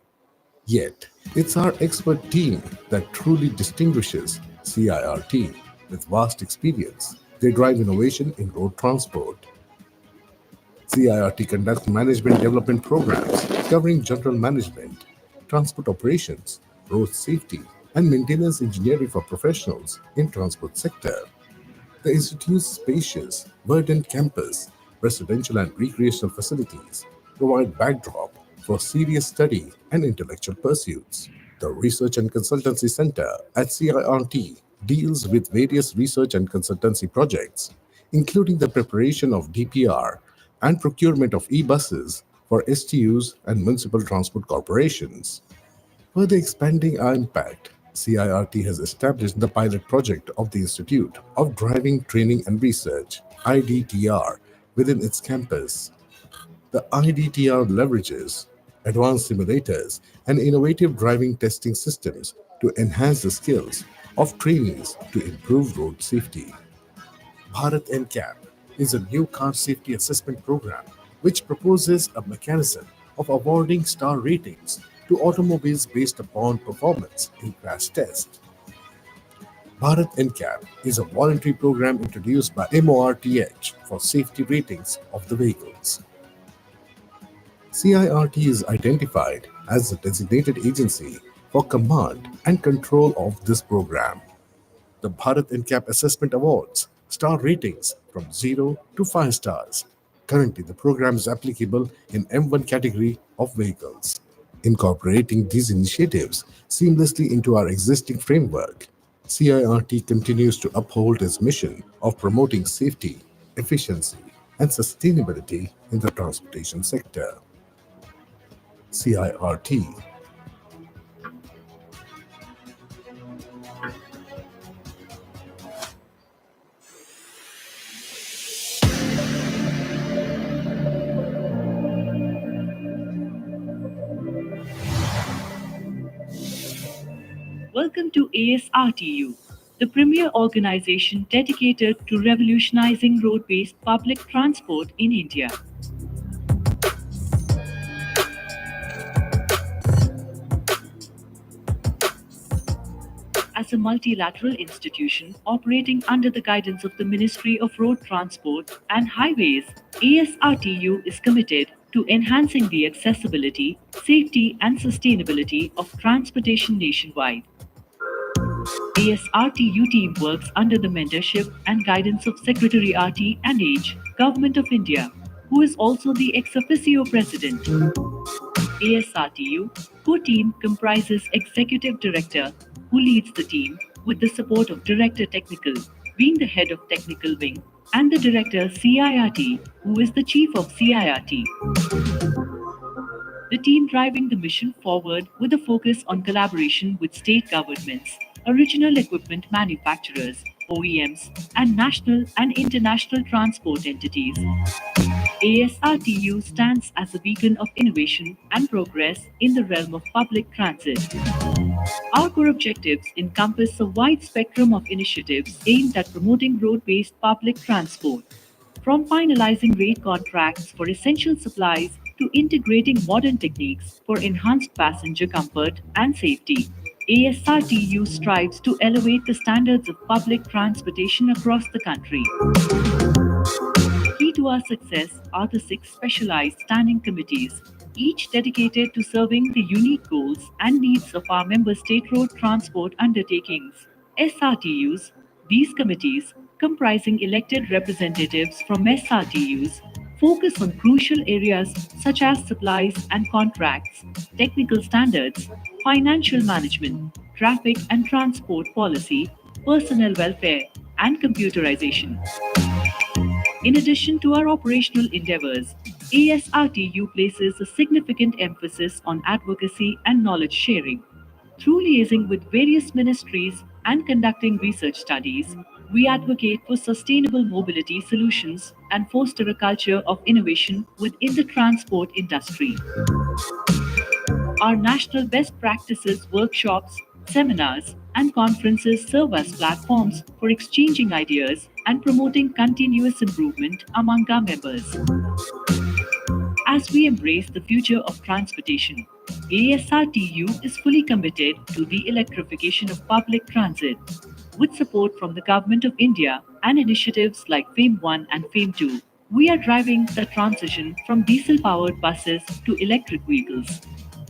Yet, it's our expert team that truly distinguishes CIRT. With vast experience, they drive innovation in road transport. CIRT conducts management development programs covering general management, transport operations, road safety, and maintenance engineering for professionals in transport sector. The institute's spacious, verdant campus, residential and recreational facilities provide backdrop for serious study and intellectual pursuits. The Research and Consultancy Center at CIRT deals with various research and consultancy projects, including the preparation of DPR and procurement of e-buses for STUs and municipal transport corporations. Further expanding our impact, CIRT has established the pilot project of the Institute of Driving Training and Research, IDTR, within its campus. The IDTR leverages advanced simulators and innovative driving testing systems to enhance the skills of trainees to improve road safety. Bharat NCAP is a new car safety assessment program which proposes a mechanism of awarding star ratings to automobiles based upon performance in crash tests. Bharat NCAP is a voluntary program introduced by MORTH for safety ratings of the vehicles. CIRT is identified as the designated agency for command and control of this program. The Bharat NCAP Assessment Awards star ratings from 0 to 5 stars. Currently, the program is applicable in M1 category of vehicles. Incorporating these initiatives seamlessly into our existing framework, CIRT continues to uphold its mission of promoting safety, efficiency, and sustainability in the transportation sector. CIRT. Welcome to ASRTU, the premier organization dedicated to revolutionizing road-based public transport in India. As a multilateral institution operating under the guidance of the Ministry of Road Transport and Highways, ASRTU is committed to enhancing the accessibility, safety, and sustainability of transportation nationwide. ASRTU team works under the mentorship and guidance of Secretary RT&H, Government of India, who is also the ex officio president. ASRTU core team comprises Executive Director, who leads the team, with the support of Director Technical, being the head of Technical Wing, and the Director CIRT, who is the Chief of CIRT. The team driving the mission forward with a focus on collaboration with state governments, original equipment manufacturers, OEMs, and national and international transport entities. ASRTU stands as a beacon of innovation and progress in the realm of public transit. Our core objectives encompass a wide spectrum of initiatives aimed at promoting road-based public transport. From finalizing rate contracts for essential supplies to integrating modern techniques for enhanced passenger comfort and safety, ASRTU strives to elevate the standards of public transportation across the country. Key to our success are the 6 specialized standing committees, each dedicated to serving the unique goals and needs of our member state road transport undertakings, SRTUs. These committees, comprising elected representatives from SRTUs, focus on crucial areas such as supplies and contracts, technical standards, financial management, traffic and transport policy, personnel welfare, and computerization. In addition to our operational endeavors, ASRTU places a significant emphasis on advocacy and knowledge sharing. Through liaising with various ministries and conducting research studies, we advocate for sustainable mobility solutions and foster a culture of innovation within the transport industry. Our national best practices workshops, seminars, and conferences serve as platforms for exchanging ideas and promoting continuous improvement among our members. As we embrace the future of transportation, ASRTU is fully committed to the electrification of public transit. With support from the Government of India and initiatives like FAME 1 and FAME 2, we are driving the transition from diesel-powered buses to electric vehicles.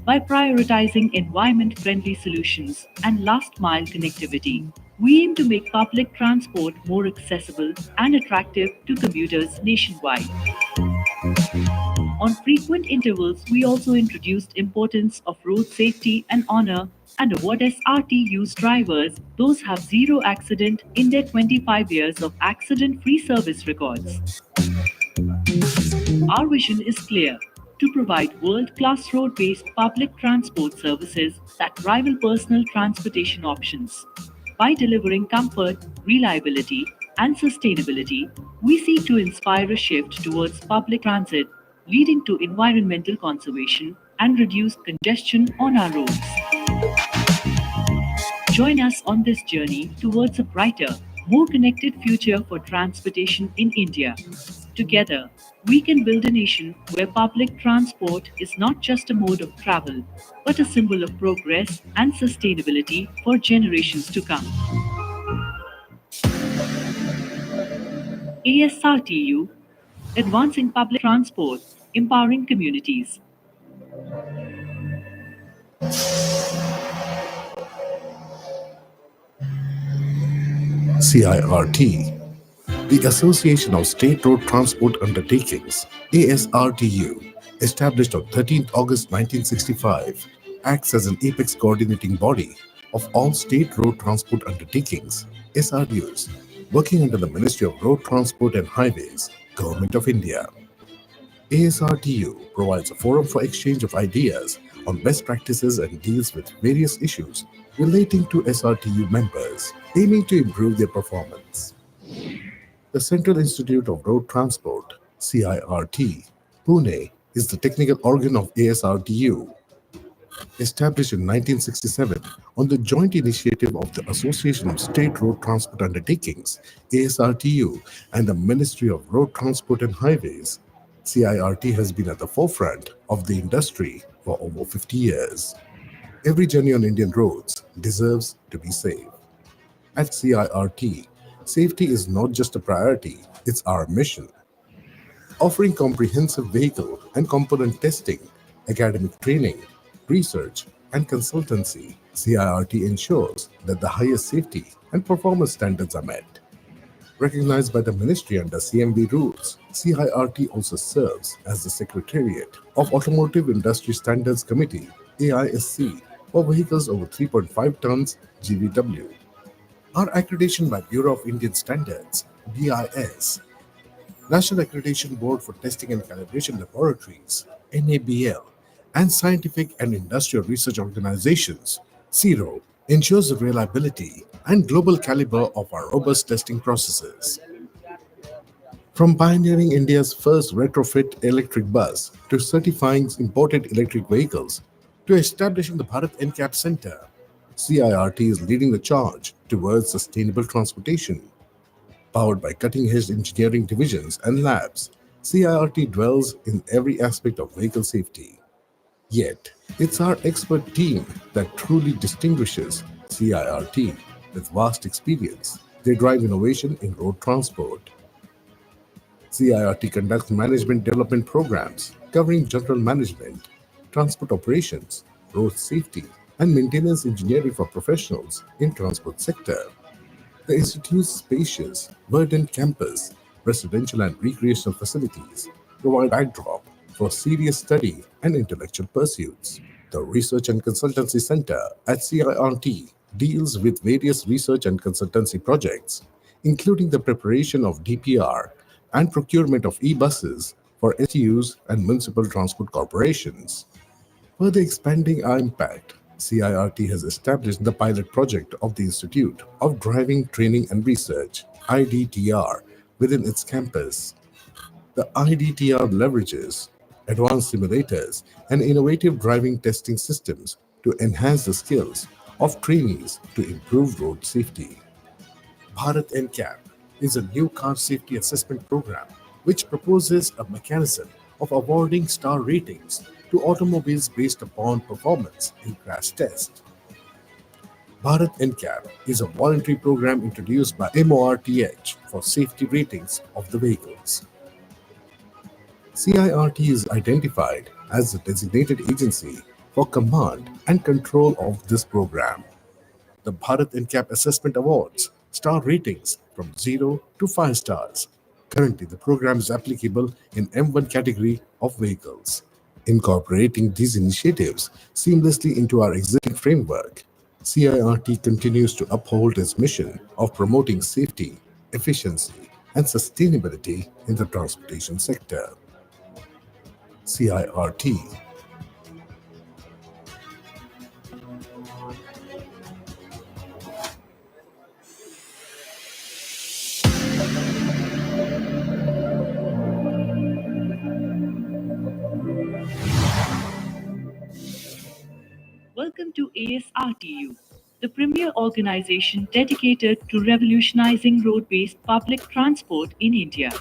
By prioritizing environment-friendly solutions and last-mile connectivity, we aim to make public transport more accessible and attractive to commuters nationwide. On frequent intervals, we also introduced importance of road safety and honor and award SRTU's drivers those have zero accident in their 25 years of accident-free service records. Our vision is clear: to provide world-class road-based public transport services that rival personal transportation options. By delivering comfort, reliability, and sustainability, we seek to inspire a shift towards public transit, leading to environmental conservation and reduced congestion on our roads. Join us on this journey towards a brighter, more connected future for transportation in India. Together, we can build a nation where public transport is not just a mode of travel, but a symbol of progress and sustainability for generations to come. ASRTU, advancing public transport, empowering communities. CIRT, the Association of State Road Transport Undertakings, ASRTU, established on 13th August 1965, acts as an apex coordinating body of all state road transport undertakings, SRTUs, working under the Ministry of Road Transport and Highways, Government of India. ASRTU provides a forum for exchange of ideas on best practices and deals with various issues relating to SRTU members, aiming to improve their performance. The Central Institute of Road Transport, CIRT, Pune, is the technical organ of ASRTU. Established in 1967 on the joint initiative of the Association of State Road Transport Undertakings, ASRTU, and the Ministry of Road Transport and Highways, CIRT has been at the forefront of the industry for over 50 years. Every journey on Indian roads deserves to be safe. At CIRT, safety is not just a priority, it's our mission. Offering comprehensive vehicle and component testing, academic training, research, and consultancy, CIRT ensures that the highest safety and performance standards are met. Recognized by the ministry under CMB rules, CIRT also serves as the Secretariat of Automotive Industry Standards Committee, AISC, for vehicles over 3.5 tons GVW. Our accreditation by Bureau of Indian Standards, BIS, National Accreditation Board for Testing and Calibration Laboratories, NABL, and Scientific and Industrial Research Organizations, CIRO, ensures the reliability and global caliber of our robust testing processes. From pioneering India's first retrofit electric bus to certifying imported electric vehicles to establishing the Bharat NCAP Center, CIRT is leading the charge towards sustainable transportation. Powered by cutting-edge engineering divisions and labs, CIRT dwells in every aspect of vehicle safety. Yet, it's our expert team that truly distinguishes CIRT. With vast experience, they drive innovation in road transport. CIRT conducts management development programs covering general management, transport operations, road safety, and maintenance engineering for professionals in transport sector. The institute's spacious, verdant campus, residential and recreational facilities provide backdrop for serious study and intellectual pursuits. The Research and Consultancy Center at CIRT deals with various research and consultancy projects, including the preparation of DPR and procurement of e-buses for STUs and municipal transport corporations. Further expanding our impact, CIRT has established the pilot project of the Institute of Driving, Training and Research, IDTR, within its campus. The IDTR leverages advanced simulators and innovative driving testing systems to enhance the skills of trainees to improve road safety. Bharat NCAP is a new car safety assessment program which proposes a mechanism of awarding star ratings to automobiles based upon performance in crash tests. Bharat NCAP is a voluntary program introduced by MORTH for safety ratings of the vehicles. CIRT is identified as the designated agency for command and control of this program. The Bharat NCAP Assessment Awards star ratings from 0 to 5 stars. Currently, the program is applicable in M1 category of vehicles. Incorporating these initiatives seamlessly into our existing framework, CIRT continues to uphold its mission of promoting safety, efficiency, and sustainability in the transportation sector. CIRT. Welcome to ASRTU, the premier organization dedicated to revolutionizing road-based public transport in India.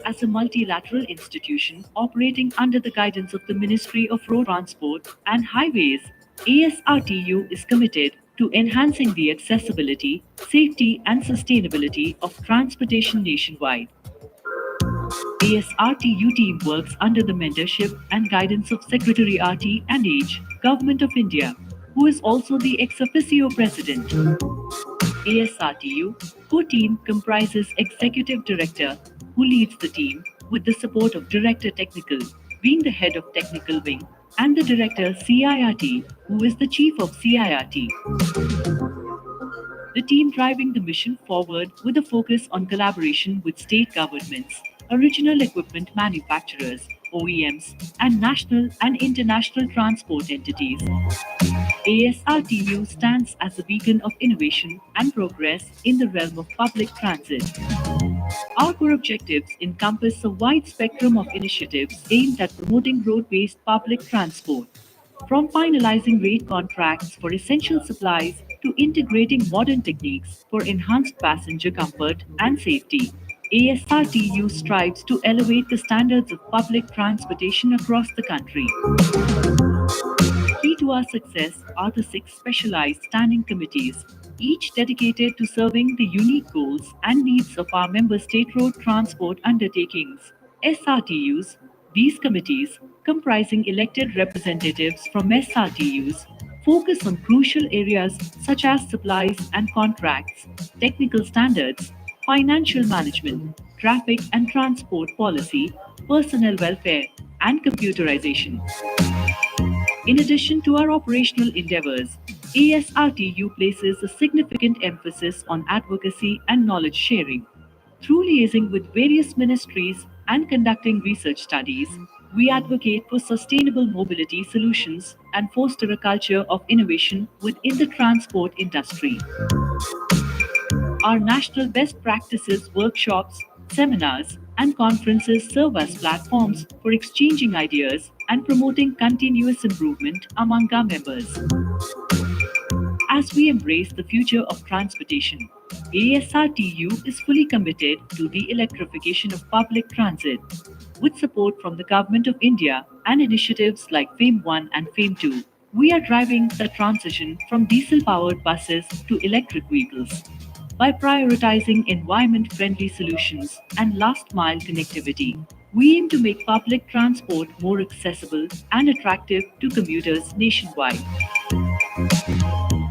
As a multilateral institution operating under the guidance of the Ministry of Road Transport and Highways, ASRTU is committed to enhancing the accessibility, safety, and sustainability of transportation nationwide. ASRTU team works under the mentorship and guidance of Secretary RT and H, Government of India, who is also the ex officio president. ASRTU core team comprises Executive Director, who leads the team, with the support of Director Technical, being the head of Technical Wing, and the Director CIRT, who is the Chief of CIRT. The team driving the mission forward with a focus on collaboration with state governments, original equipment manufacturers, OEMs, and national and international transport entities. ASRTU stands as a beacon of innovation and progress in the realm of public transit. Our core objectives encompass a wide spectrum of initiatives aimed at promoting road-based public transport. From finalizing rate contracts for essential supplies to integrating modern techniques for enhanced passenger comfort and safety, ASRTU strives to elevate the standards of public transportation across the country. Key to our success are the 6 specialized standing committees, each dedicated to serving the unique goals and needs of our member state road transport undertakings, SRTUs. These committees, comprising elected representatives from SRTUs, focus on crucial areas such as supplies and contracts, technical standards, financial management, traffic and transport policy, personnel welfare, and computerization. In addition to our operational endeavors, ASRTU places a significant emphasis on advocacy and knowledge sharing. Through liaising with various ministries and conducting research studies, We advocate for sustainable mobility solutions and foster a culture of innovation within the transport industry. Our national best practices workshops, seminars, and conferences serve as platforms for exchanging ideas and promoting continuous improvement among our members. As we embrace the future of transportation, ASRTU is fully committed to the electrification of public transit. With support from the Government of India and initiatives like FAME 1 and FAME 2, we are driving the transition from diesel powered buses to electric vehicles. By prioritizing environment friendly solutions and last mile connectivity, we aim to make public transport more accessible and attractive to commuters nationwide.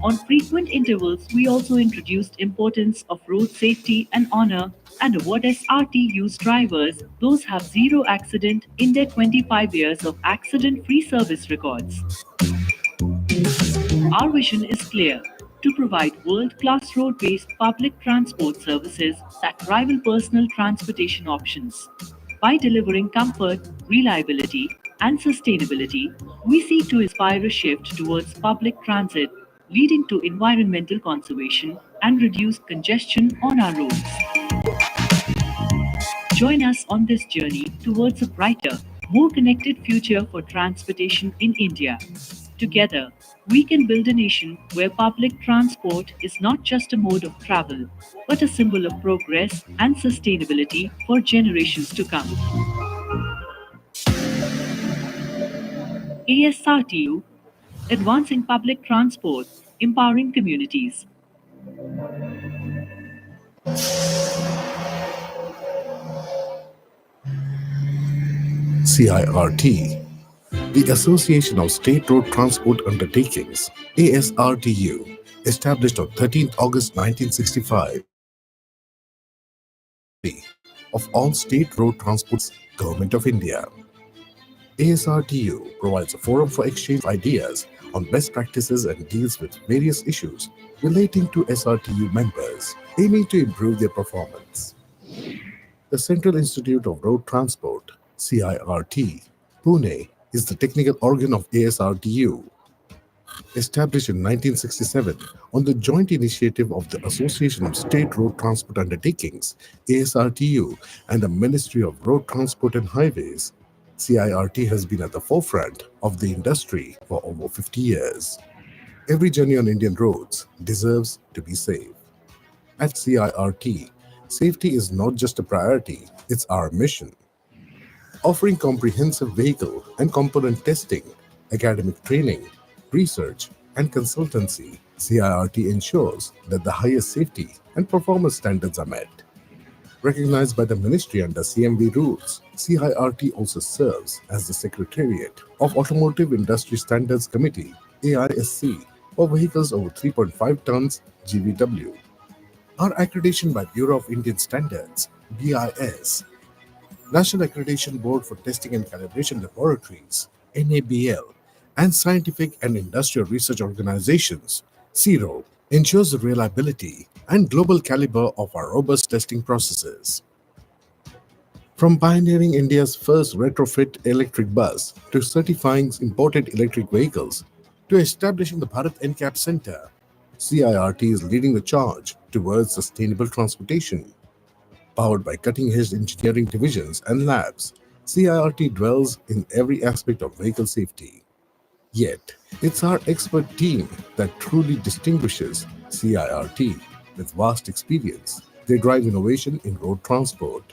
On frequent intervals, we also introduced importance of road safety and honor and award SRTU's drivers those have zero accident in their 25 years of accident-free service records. Our vision is clear: to provide world-class road-based public transport services that rival personal transportation options. By delivering comfort, reliability, and sustainability, we seek to inspire a shift towards public transit, leading to environmental conservation and reduced congestion on our roads. Join us on this journey towards a brighter, more connected future for transportation in India. Together, we can build a nation where public transport is not just a mode of travel, but a symbol of progress and sustainability for generations to come. ASRTU, advancing public transport, empowering communities. CIRT, the Association of State Road Transport Undertakings, ASRTU, established on 13th August 1965, of all state road transports, Government of India. ASRTU provides a forum for exchange of ideas on best practices and deals with various issues relating to SRTU members, aiming to improve their performance. The Central Institute of Road Transport, CIRT, Pune, is the technical organ of ASRTU. Established in 1967 on the joint initiative of the Association of State Road Transport Undertakings, ASRTU, and the Ministry of Road Transport and Highways, CIRT has been at the forefront of the industry for over 50 years. Every journey on Indian roads deserves to be safe. At CIRT, safety is not just a priority, it's our mission. Offering comprehensive vehicle and component testing, academic training, research, and consultancy, CIRT ensures that the highest safety and performance standards are met. Recognized by the ministry under CMV rules, CIRT also serves as the Secretariat of Automotive Industry Standards Committee, AISC, for vehicles over 3.5 tons GVW. Our accreditation by Bureau of Indian Standards, BIS, National Accreditation Board for Testing and Calibration Laboratories, NABL, and Scientific and Industrial Research Organizations, CIRO, ensures the reliability and global caliber of our robust testing processes. From pioneering India's first retrofit electric bus to certifying imported electric vehicles to establishing the Bharat NCAP Center, CIRT is leading the charge towards sustainable transportation. Powered by cutting-edge engineering divisions and labs, CIRT dwells in every aspect of vehicle safety. Yet, it's our expert team that truly distinguishes CIRT. With vast experience, they drive innovation in road transport.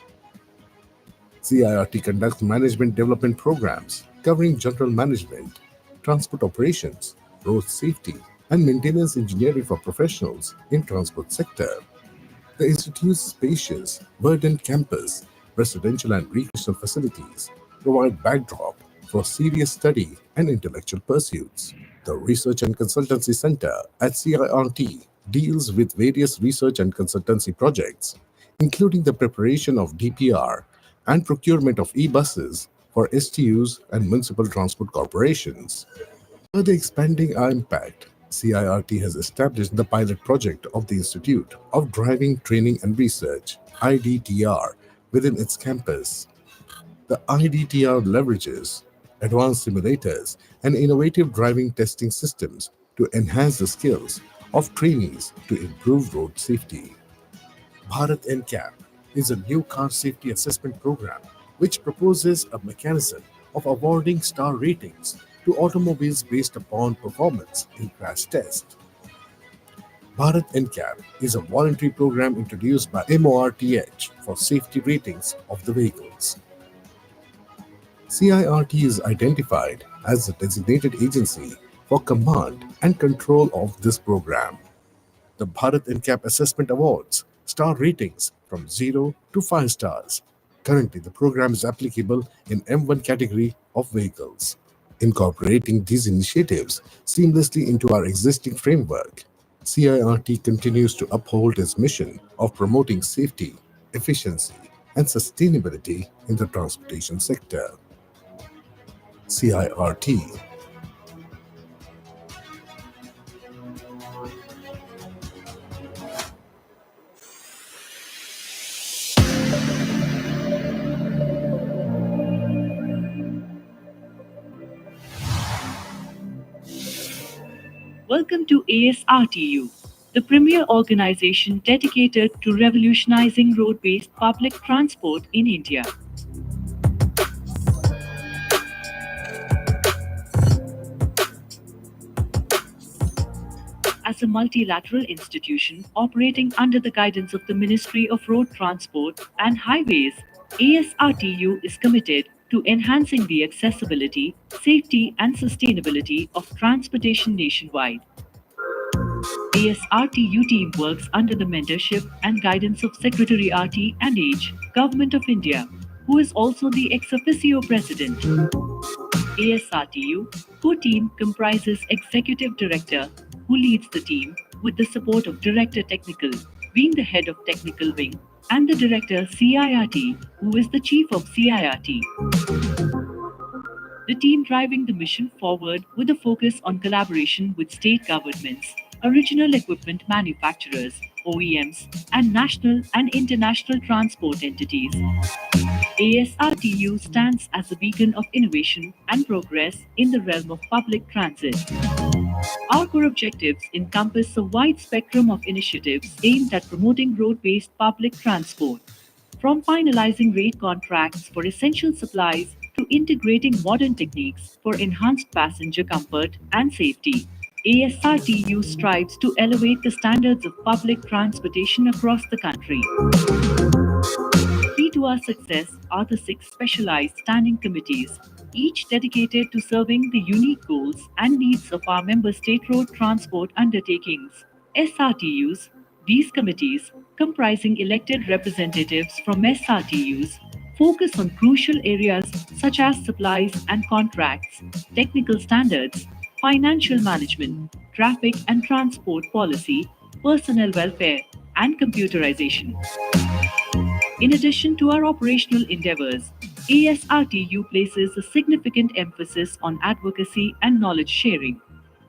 CIRT conducts management development programs covering general management, transport operations, road safety, and maintenance engineering for professionals in transport sector. The Institute's spacious, verdant campus, residential and recreational facilities provide backdrop for serious study and intellectual pursuits. The Research and Consultancy Center at CIRT deals with various research and consultancy projects, including the preparation of DPR and procurement of e-buses for STUs and municipal transport corporations. Further expanding our impact, CIRT has established the pilot project of the Institute of Driving, Training and Research, IDTR, within its campus. The IDTR leverages advanced simulators and innovative driving testing systems to enhance the skills of trainees to improve road safety. Bharat NCAP is a new car safety assessment program which proposes a mechanism of awarding star ratings to automobiles based upon performance in crash tests. Bharat NCAP is a voluntary program introduced by MORTH for safety ratings of the vehicles. CIRT is identified as the designated agency for command and control of this program. The Bharat NCAP Assessment Awards star ratings from 0 to 5 stars. Currently, the program is applicable in M1 category of vehicles. Incorporating these initiatives seamlessly into our existing framework, CIRT continues to uphold its mission of promoting safety, efficiency, and sustainability in the transportation sector. CIRT. Welcome to ASRTU, the premier organization dedicated to revolutionizing road-based public transport in India. As a multilateral institution operating under the guidance of the Ministry of Road Transport and Highways, ASRTU is committed to enhancing the accessibility, safety, and sustainability of transportation nationwide. ASRTU team works under the mentorship and guidance of Secretary RT and H, Government of India, who is also the ex officio president. ASRTU core team comprises Executive Director, who leads the team, with the support of Director Technical, being the head of Technical Wing, and the Director CIRT, who is the Chief of CIRT. The team driving the mission forward with a focus on collaboration with state governments, original equipment manufacturers, OEMs, and national and international transport entities. ASRTU stands as a beacon of innovation and progress in the realm of public transit. Our core objectives encompass a wide spectrum of initiatives aimed at promoting road-based public transport. From finalizing rate contracts for essential supplies to integrating modern techniques for enhanced passenger comfort and safety, ASRTU strives to elevate the standards of public transportation across the country. Key to our success are the 6 specialized standing committees, each dedicated to serving the unique goals and needs of our member state road transport undertakings, SRTUs. These committees, comprising elected representatives from SRTUs, focus on crucial areas such as supplies and contracts, technical standards, financial management, traffic and transport policy, personnel welfare, and computerization. In addition to our operational endeavors, ASRTU places a significant emphasis on advocacy and knowledge sharing.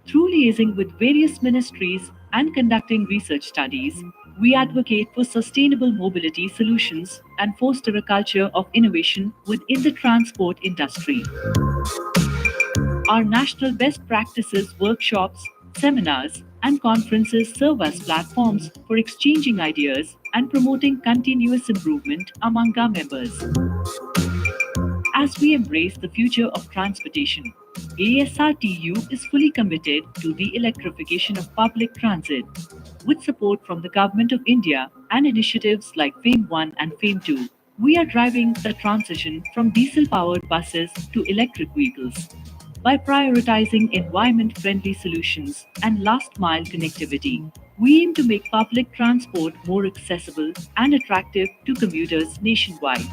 Through liaising with various ministries and conducting research studies, we advocate for sustainable mobility solutions and foster a culture of innovation within the transport industry. Our national best practices workshops, seminars, and conferences serve as platforms for exchanging ideas and promoting continuous improvement among our members. As we embrace the future of transportation, ASRTU is fully committed to the electrification of public transit. With support from the Government of India and initiatives like FAME 1 and FAME 2, we are driving the transition from diesel-powered buses to electric vehicles. By prioritizing environment-friendly solutions and last-mile connectivity, we aim to make public transport more accessible and attractive to commuters nationwide.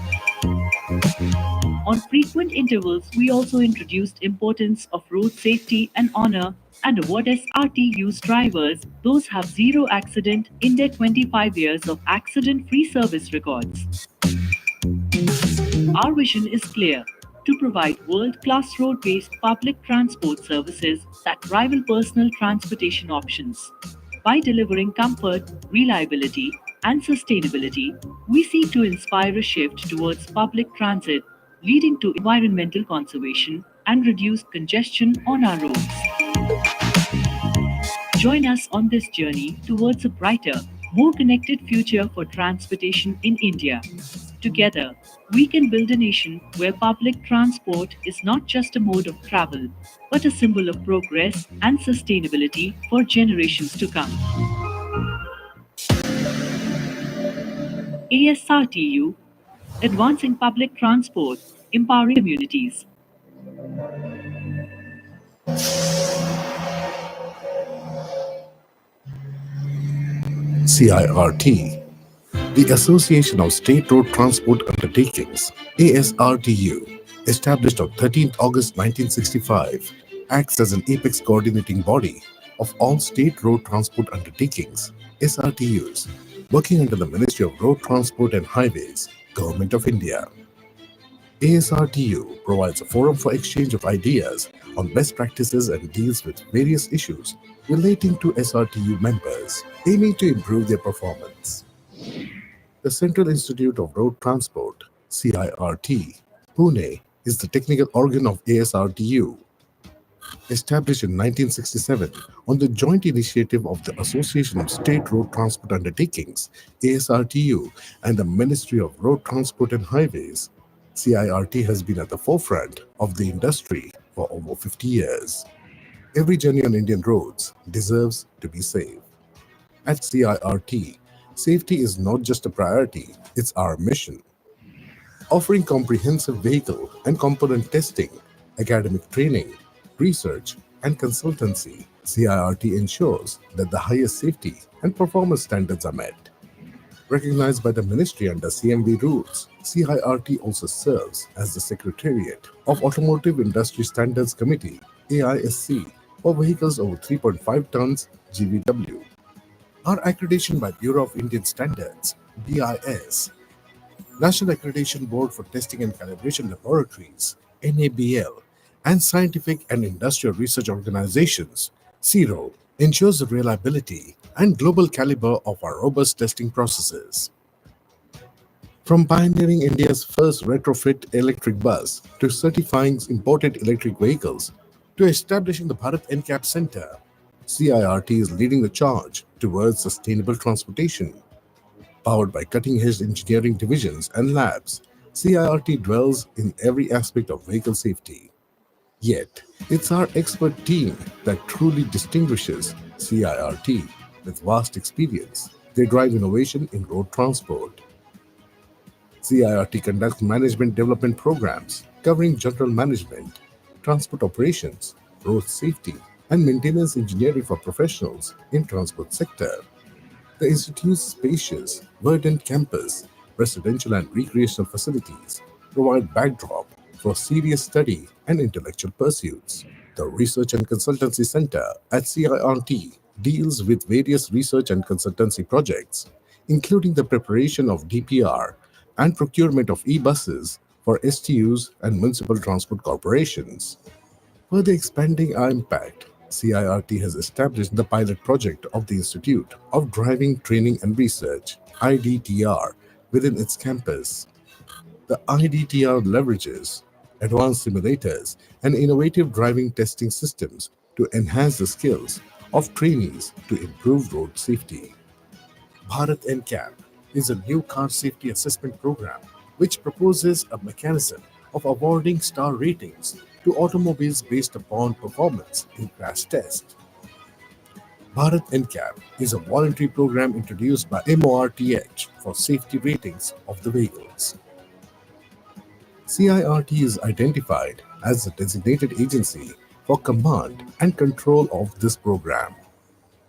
On frequent intervals, we also introduced importance of road safety and honor and award SRTU's drivers, those have zero accident in their 25 years of accident-free service records. Our vision is clear: to provide world-class road-based public transport services that rival personal transportation options. By delivering comfort, reliability, and sustainability, we seek to inspire a shift towards public transit leading to environmental conservation and reduced congestion on our roads. Join us on this journey towards a brighter, more connected future for transportation in India. Together, we can build a nation where public transport is not just a mode of travel, but a symbol of progress and sustainability for generations to come. ASRTU, Advancing Public Transport, Empowering Communities. CIRT, the Association of State Road Transport Undertakings, ASRTU, established on 13th August 1965, acts as an apex coordinating body of all state road transport undertakings, SRTUs, working under the Ministry of Road Transport and Highways, Government of India. ASRTU provides a forum for exchange of ideas on best practices and deals with various issues relating to SRTU members, aiming to improve their performance. The Central Institute of Road Transport, CIRT, Pune, is the technical organ of ASRTU. Established in 1967 on the joint initiative of the Association of State Road Transport Undertakings, ASRTU, and the Ministry of Road Transport and Highways, CIRT has been at the forefront of the industry for over 50 years. Every journey on Indian roads deserves to be safe. At CIRT, safety is not just a priority, it's our mission. Offering comprehensive vehicle and component testing, academic training, research, and consultancy, CIRT ensures that the highest safety and performance standards are met. Recognized by the ministry under CMV rules, CIRT also serves as the Secretariat of Automotive Industry Standards Committee, AISC, for vehicles over 3.5 tons GVW. Our accreditation by Bureau of Indian Standards, BIS, National Accreditation Board for Testing and Calibration Laboratories, NABL, and Scientific and Industrial Research Organizations, CIRO, ensures the reliability and global caliber of our robust testing processes. From pioneering India's first retrofit electric bus to certifying imported electric vehicles to establishing the Bharat NCAP Center, CIRT is leading the charge towards sustainable transportation. Powered by cutting-edge engineering divisions and labs, CIRT dwells in every aspect of vehicle safety. Yet, it's our expert team that truly distinguishes CIRT. With vast experience, they drive innovation in road transport. CIRT conducts management development programs covering general management, transport operations, road safety, and maintenance engineering for professionals in transport sector. The institute's spacious, verdant campus, residential and recreational facilities provide backdrop for serious study and intellectual pursuits. The Research and Consultancy Center at CIRT deals with various research and consultancy projects, including the preparation of DPR and procurement of e-buses for STUs and municipal transport corporations. Further expanding our impact, CIRT has established the pilot project of the Institute of Driving, Training and Research, IDTR, within its campus. The IDTR leverages advanced simulators and innovative driving testing systems to enhance the skills of trainees to improve road safety. Bharat NCAP is a new car safety assessment program which proposes a mechanism of awarding star ratings to automobiles based upon performance in crash tests. Bharat NCAP is a voluntary program introduced by MORTH for safety ratings of the vehicles. CIRT is identified as the designated agency for command and control of this program.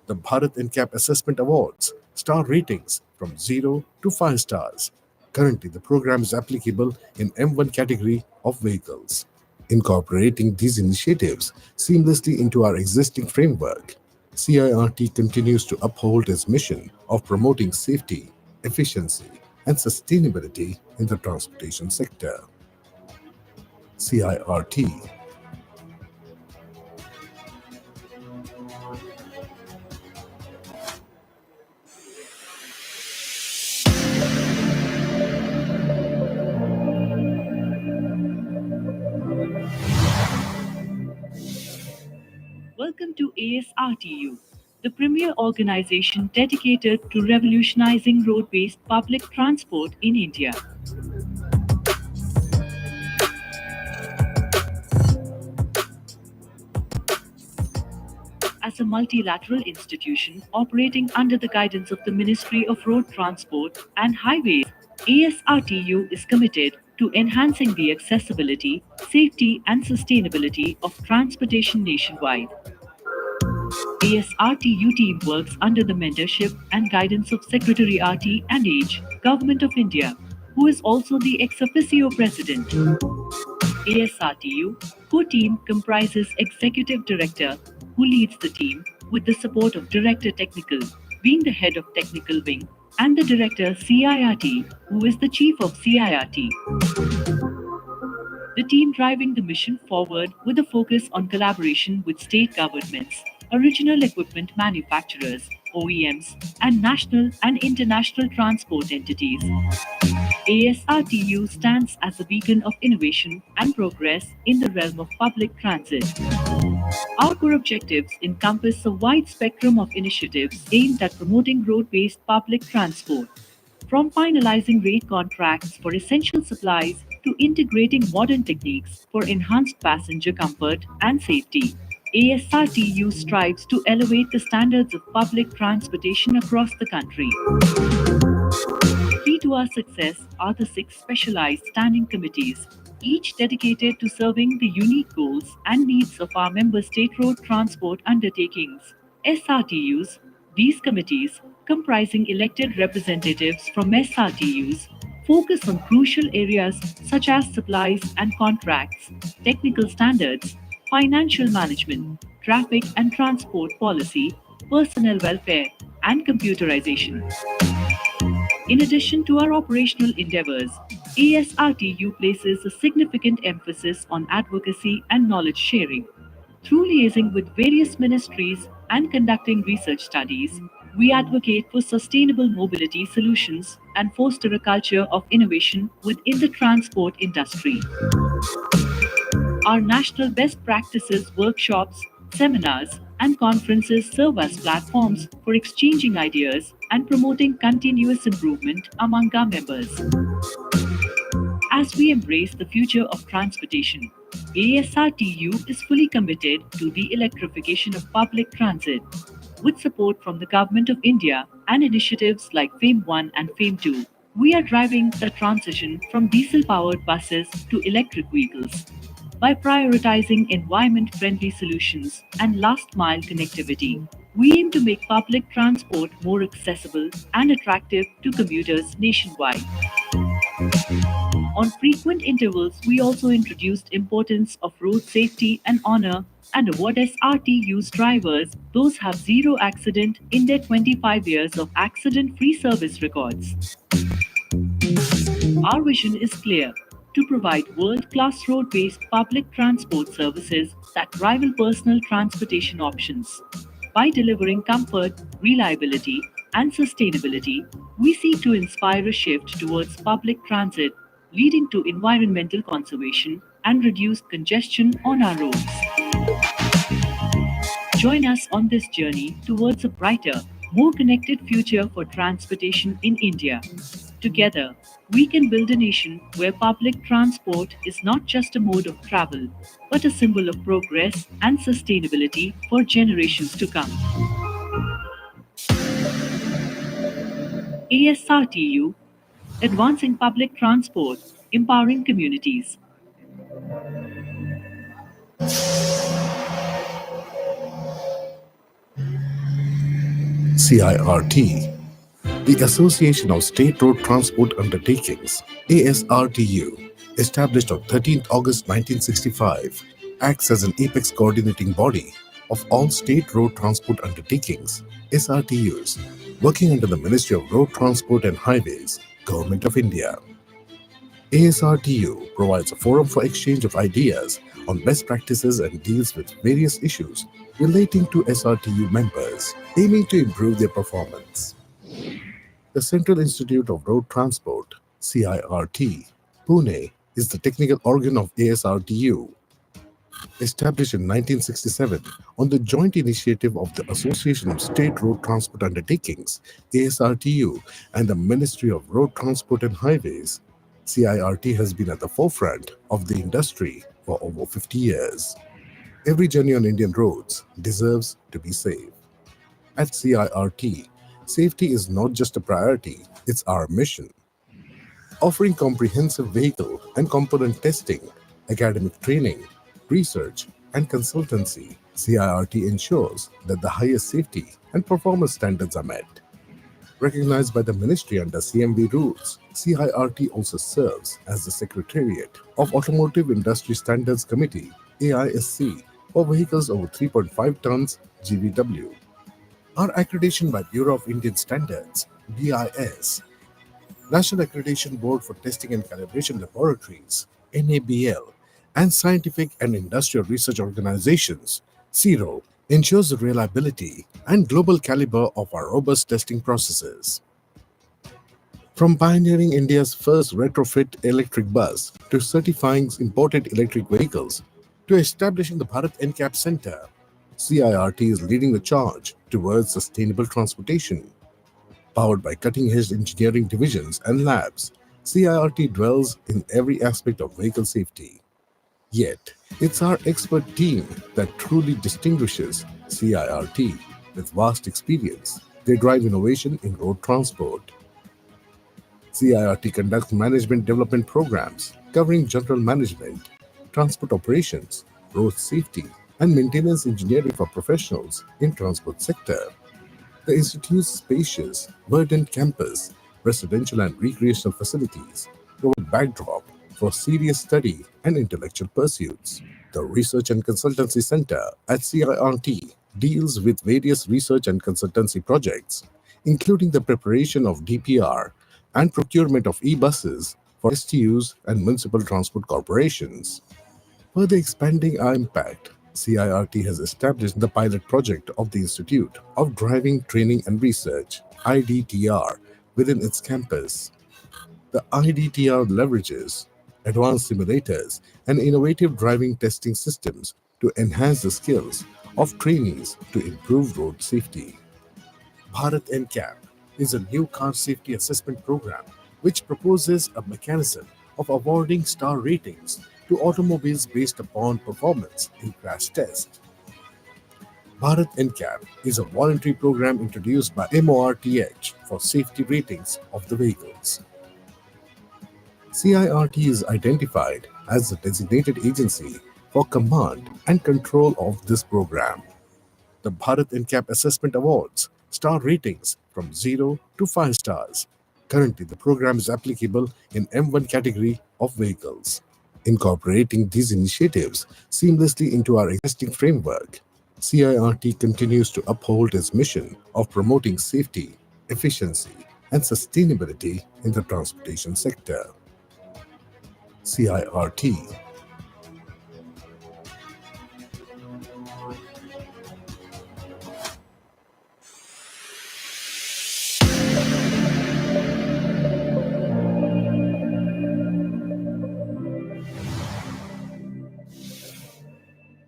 The Bharat NCAP Assessment Awards star ratings from 0 to 5 stars. Currently, the program is applicable in M1 category of vehicles. Incorporating these initiatives seamlessly into our existing framework, CIRT continues to uphold its mission of promoting safety, efficiency, and sustainability in the transportation sector. CIRT. ASRTU, the premier organization dedicated to revolutionizing road-based public transport in India. As a multilateral institution operating under the guidance of the Ministry of Road Transport and Highways, ASRTU is committed to enhancing the accessibility, safety, and sustainability of transportation nationwide. ASRTU team works under the mentorship and guidance of Secretary RT and H, Government of India, who is also the ex officio president. ASRTU core team comprises Executive Director, who leads the team, with the support of Director Technical, being the head of Technical Wing, and the Director CIRT, who is the Chief of CIRT. The team driving the mission forward with a focus on collaboration with state governments, original equipment manufacturers, OEMs, and national and international transport entities. ASRTU stands as a beacon of innovation and progress in the realm of public transit. Our core objectives encompass a wide spectrum of initiatives aimed at promoting road-based public transport. From finalizing rate contracts for essential supplies to integrating modern techniques for enhanced passenger comfort and safety, ASRTU strives to elevate the standards of public transportation across the country. Key to our success are the 6 specialized standing committees, each dedicated to serving the unique goals and needs of our member state road transport undertakings, SRTUs. These committees, comprising elected representatives from SRTUs, focus on crucial areas such as supplies and contracts, technical standards, financial management, traffic and transport policy, personnel welfare, and computerization. In addition to our operational endeavors, ASRTU places a significant emphasis on advocacy and knowledge sharing. Through liaising with various ministries and conducting research studies, we advocate for sustainable mobility solutions and foster a culture of innovation within the transport industry. Our national best practices workshops, seminars, and conferences serve as platforms for exchanging ideas and promoting continuous improvement among our members. As we embrace the future of transportation, ASRTU is fully committed to the electrification of public transit. With support from the Government of India and initiatives like FAME 1 and FAME 2, we are driving the transition from diesel-powered buses to electric vehicles. By prioritizing environment-friendly solutions and last-mile connectivity, we aim to make public transport more accessible and attractive to commuters nationwide. On frequent intervals, we also introduced importance of road safety and honor and award SRTU's drivers, those have zero accident in their 25 years of accident-free service records. Our vision is clear: to provide world-class road-based public transport services that rival personal transportation options. By delivering comfort, reliability, and sustainability, we seek to inspire a shift towards public transit, leading to environmental conservation and reduced congestion on our roads. Join us on this journey towards a brighter, more connected future for transportation in India. Together, we can build a nation where public transport is not just a mode of travel, but a symbol of progress and sustainability for generations to come. ASRTU, advancing public transport, empowering communities. CIRT, the Association of State Road Transport Undertakings, ASRTU, established on 13th August 1965, acts as an apex coordinating body of all state road transport undertakings, SRTUs, working under the Ministry of Road Transport and Highways, Government of India. ASRTU provides a forum for exchange of ideas on best practices and deals with various issues relating to SRTU members, aiming to improve their performance. The Central Institute of Road Transport, CIRT, Pune, is the technical organ of ASRTU. Established in 1967 on the joint initiative of the Association of State Road Transport Undertakings, ASRTU, and the Ministry of Road Transport and Highways, CIRT has been at the forefront of the industry for over 50 years. Every journey on Indian roads deserves to be safe. At CIRT, safety is not just a priority, it's our mission. Offering comprehensive vehicle and component testing, academic training, research, and consultancy, CIRT ensures that the highest safety and performance standards are met. Recognized by the ministry under CMV rules, CIRT also serves as the Secretariat of Automotive Industry Standards Committee, AISC, for vehicles over 3.5 tons GVW. Our accreditation by Bureau of Indian Standards, BIS, National Accreditation Board for Testing and Calibration Laboratories, NABL, and Scientific and Industrial Research Organizations, CIRO, ensures the reliability and global caliber of our robust testing processes. From pioneering India's first retrofit electric bus to certifying imported electric vehicles to establishing the Bharat NCAP Center, CIRT is leading the charge towards sustainable transportation. Powered by cutting-edge engineering divisions and labs, CIRT dwells in every aspect of vehicle safety. Yet, it's our expert team that truly distinguishes CIRT. With vast experience, they drive innovation in road transport. CIRT conducts management development programs covering general management, transport operations, road safety, and maintenance engineering for professionals in transport sector. The institute's spacious, verdant campus, residential and recreational facilities provide backdrop for serious study and intellectual pursuits. The Research and Consultancy Center at CIRT deals with various research and consultancy projects, including the preparation of DPR and procurement of e-buses for STUs and municipal transport corporations. Further expanding our impact, CIRT has established the pilot project of the Institute of Driving, Training and Research, IDTR, within its campus. The IDTR leverages advanced simulators and innovative driving testing systems to enhance the skills of trainees to improve road safety. Bharat NCAP is a new car safety assessment program which proposes a mechanism of awarding star ratings to automobiles based upon performance in crash tests. Bharat NCAP is a voluntary program introduced by MORTH for safety ratings of the vehicles. CIRT is identified as the designated agency for command and control of this program. The Bharat NCAP Assessment Awards star ratings from 0 to 5 stars. Currently, the program is applicable in M1 category of vehicles. Incorporating these initiatives seamlessly into our existing framework, CIRT continues to uphold its mission of promoting safety, efficiency, and sustainability in the transportation sector. CIRT.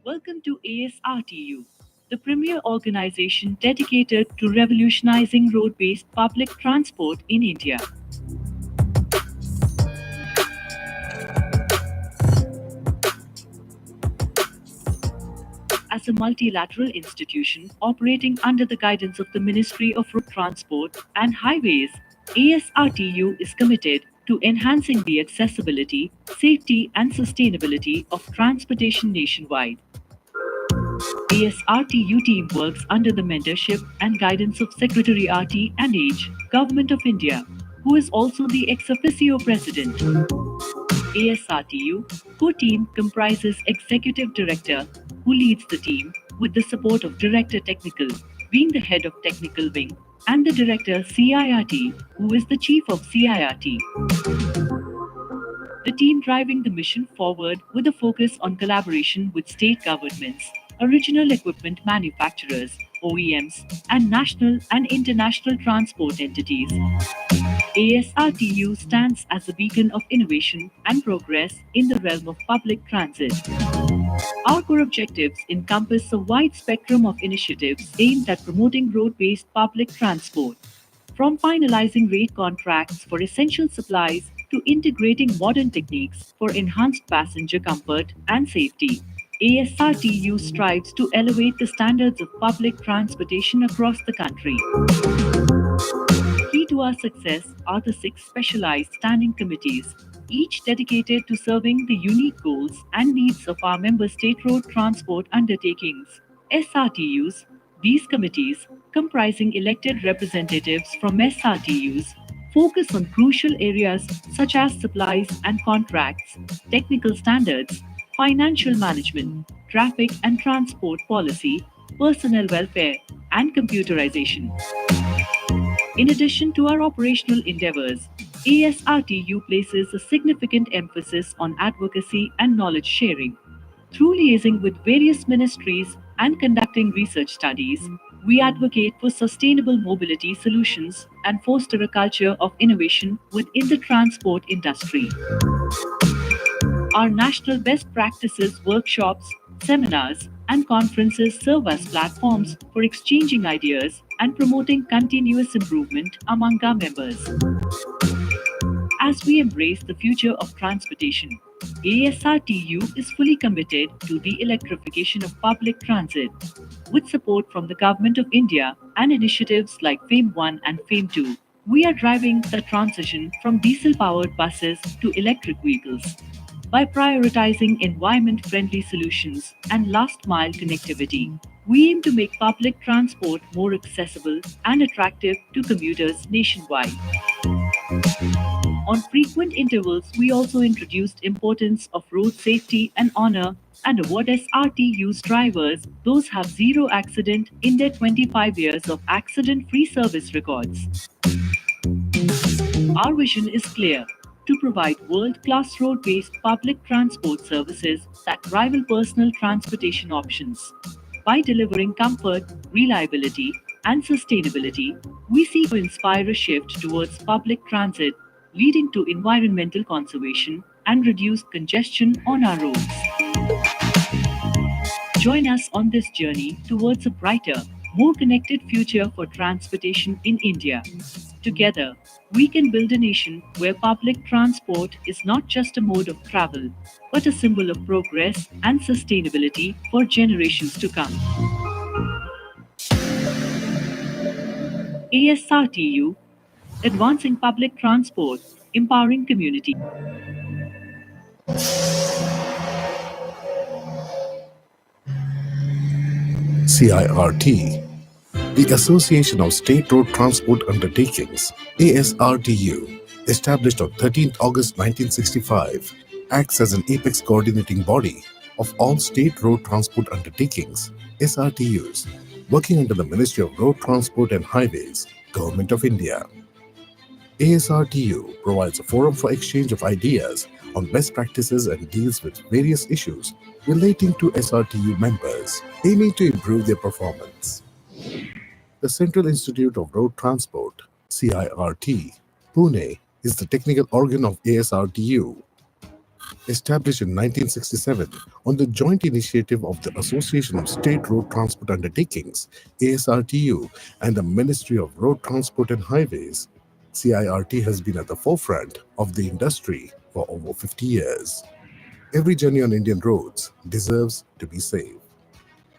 Welcome to ASRTU, the premier organization dedicated to revolutionizing road-based public transport in India. As a multilateral institution operating under the guidance of the Ministry of Road Transport and Highways, ASRTU is committed to enhancing the accessibility, safety, and sustainability of transportation nationwide. ASRTU team works under the mentorship and guidance of Secretary RT and H, Government of India, who is also the ex officio president. ASRTU core team comprises Executive Director, who leads the team, with the support of Director Technical, being the head of Technical Wing, and the Director CIRT, who is the Chief of CIRT. The team driving the mission forward with a focus on collaboration with state governments, original equipment manufacturers, OEMs, and national and international transport entities. ASRTU stands as a beacon of innovation and progress in the realm of public transit. Our core objectives encompass a wide spectrum of initiatives aimed at promoting road-based public transport, from finalizing rate contracts for essential supplies to integrating modern techniques for enhanced passenger comfort and safety. ASRTU strives to elevate the standards of public transportation across the country. Key to our success are the 6 specialized standing committees, each dedicated to serving the unique goals and needs of our member state road transport undertakings, SRTUs. These committees, comprising elected representatives from SRTUs, focus on crucial areas such as supplies and contracts, technical standards, financial management, traffic and transport policy, personnel welfare, and computerization. In addition to our operational endeavors, ASRTU places a significant emphasis on advocacy and knowledge sharing. Through liaising with various ministries and conducting research studies, we advocate for sustainable mobility solutions and foster a culture of innovation within the transport industry. Our national best practices workshops, seminars, and conferences serve as platforms for exchanging ideas and promoting continuous improvement among our members. As we embrace the future of transportation, ASRTU is fully committed to the electrification of public transit. With support from the Government of India and initiatives like FAME 1 and FAME 2, we are driving the transition from diesel-powered buses to electric vehicles. By prioritizing environment-friendly solutions and last-mile connectivity, we aim to make public transport more accessible and attractive to commuters nationwide. On frequent intervals, we also introduced importance of road safety and honor and award SRTU's drivers those have zero accident in their 25 years of accident-free service records. Our vision is clear: to provide world-class road-based public transport services that rival personal transportation options. By delivering comfort, reliability, and sustainability, we seek to inspire a shift towards public transit, leading to environmental conservation and reduced congestion on our roads. Join us on this journey towards a brighter, more connected future for transportation in India. Together, we can build a nation where public transport is not just a mode of travel, but a symbol of progress and sustainability for generations to come. ASRTU, advancing public transport, empowering community. CIRT, the Association of State Road Transport Undertakings, ASRTU, established on 13th August 1965, acts as an apex coordinating body of all state road transport undertakings, SRTUs, working under the Ministry of Road Transport and Highways, Government of India. ASRTU provides a forum for exchange of ideas on best practices and deals with various issues relating to SRTU members, aiming to improve their performance. The Central Institute of Road Transport, CIRT, Pune, is the technical organ of ASRTU. Established in 1967 on the joint initiative of the Association of State Road Transport Undertakings, ASRTU, and the Ministry of Road Transport and Highways, CIRT has been at the forefront of the industry for over 50 years. Every journey on Indian roads deserves to be safe.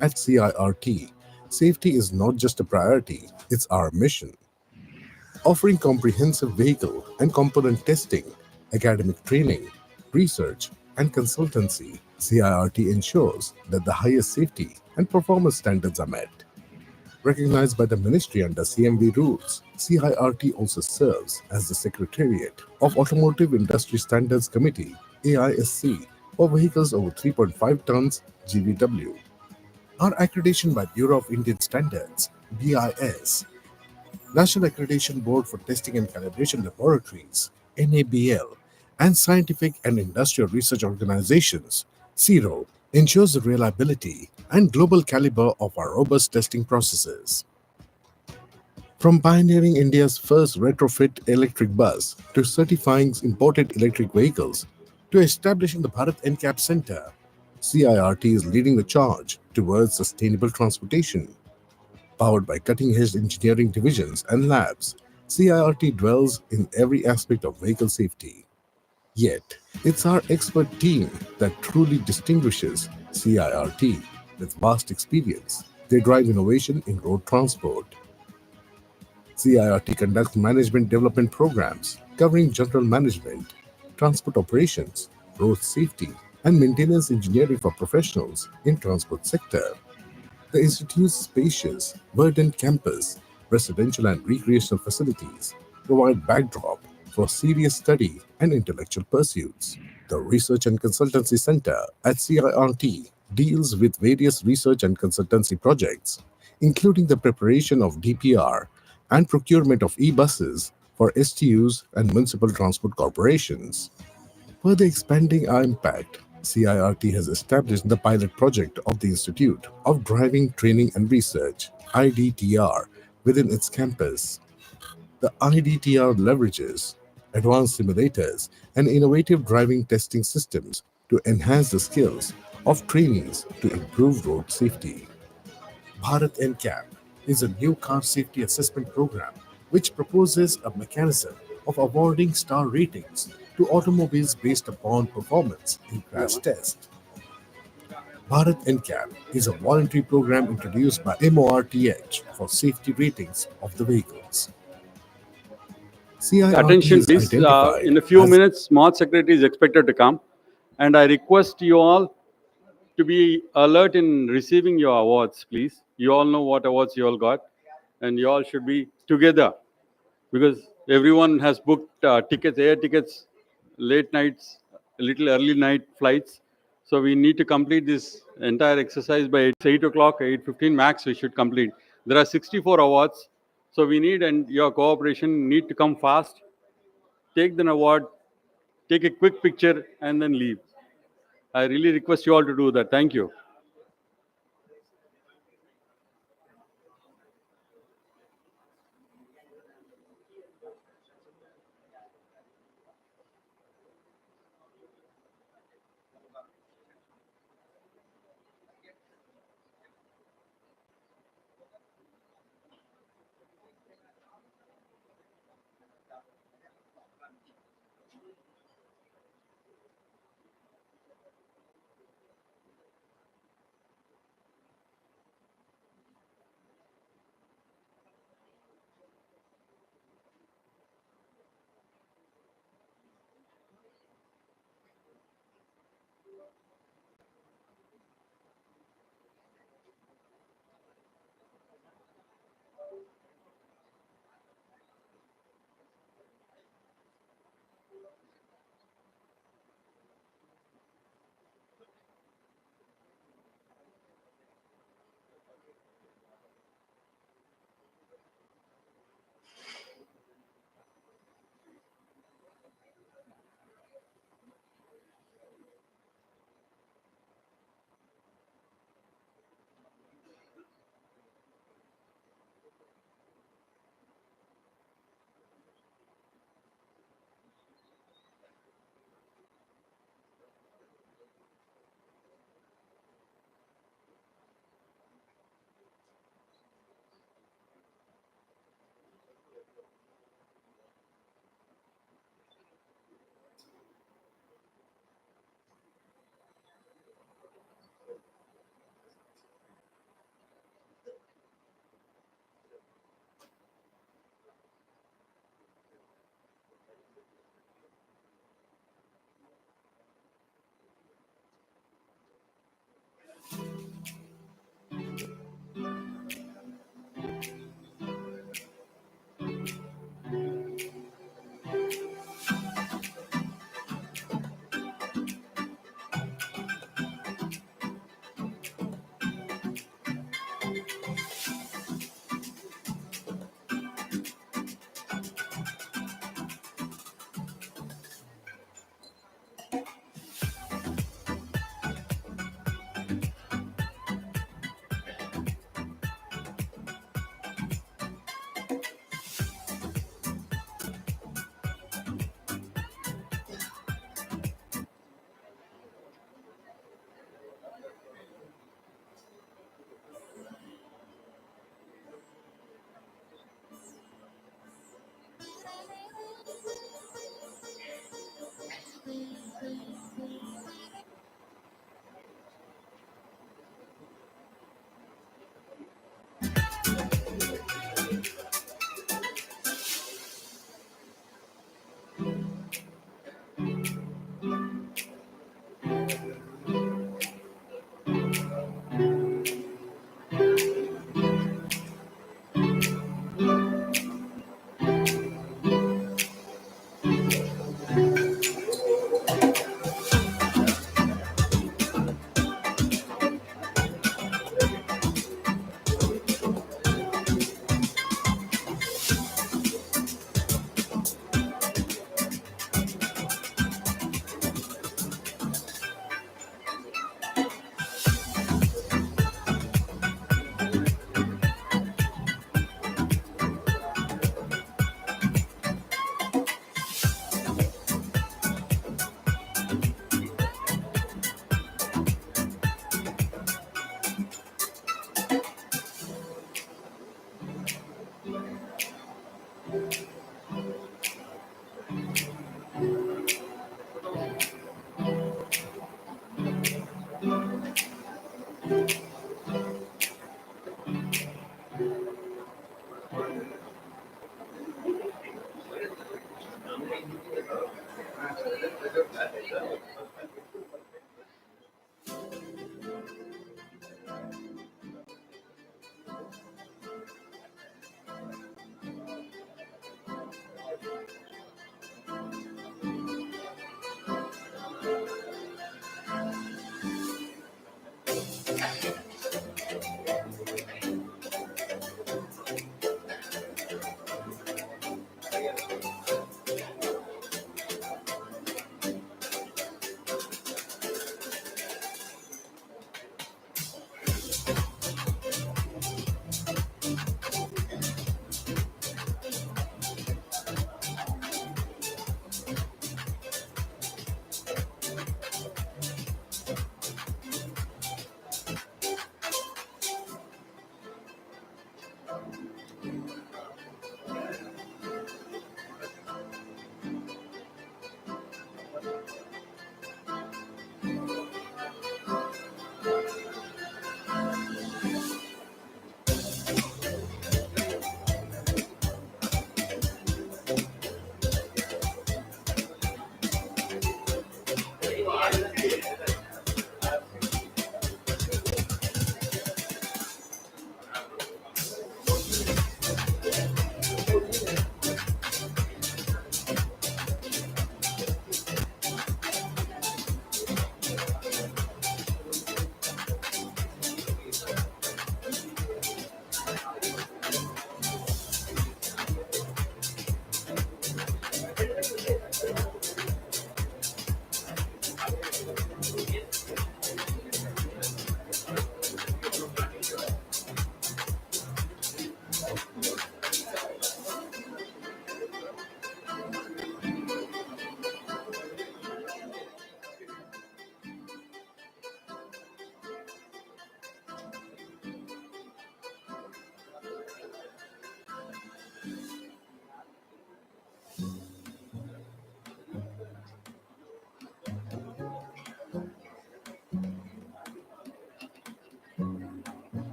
At CIRT, safety is not just a priority, it's our mission. Offering comprehensive vehicle and component testing, academic training, research, and consultancy, CIRT ensures that the highest safety and performance standards are met. Recognized by the ministry under CMV rules, CIRT also serves as the Secretariat of Automotive Industry Standards Committee, AISC, for vehicles over 3.5 tons GVW. Our accreditation by Bureau of Indian Standards, BIS, National Accreditation Board for Testing and Calibration Laboratories, NABL, and Scientific and Industrial Research Organizations, CIRO, ensures the reliability and global caliber of our robust testing processes. From pioneering India's first retrofit electric bus to certifying imported electric vehicles to establishing the Bharat NCAP Center, CIRT is leading the charge towards sustainable transportation. Powered by cutting-edge engineering divisions and labs, CIRT dwells in every aspect of vehicle safety. Yet, it's our expert team that truly distinguishes CIRT. With vast experience, they drive innovation in road transport. CIRT conducts management development programs covering general management, transport operations, road safety, and maintenance engineering for professionals in transport sector. The institute's spacious, verdant campus, residential and recreational facilities provide backdrop for serious study and intellectual pursuits. The Research and Consultancy Center at CIRT deals with various research and consultancy projects, including the preparation of DPR and procurement of e-buses for STUs and municipal transport corporations. Further expanding our impact, CIRT has established the pilot project of the Institute of Driving, Training and Research, IDTR, within its campus. The IDTR leverages advanced simulators and innovative driving testing systems to enhance the skills of trainees to improve road safety. Bharat NCAP is a new car safety assessment program which proposes a mechanism of awarding star ratings to automobiles based upon performance in crash test. Bharat NCAP is a voluntary program introduced by MORTH for safety ratings of the vehicles. CIRT Attention, is please. identified In a few as minutes, Smart Secretary is expected to come. And I request you all to be alert in receiving your awards, please. You all know what awards you all got. And you all should be together because everyone has booked tickets, air tickets, late nights, a little early night flights. So we need to complete this entire exercise by 8 o'clock, 8:15 max we should complete. There are 64 awards. So we need and your cooperation need to come fast. Take the award, take a quick picture and then leave. I really request you all to do that. Thank you.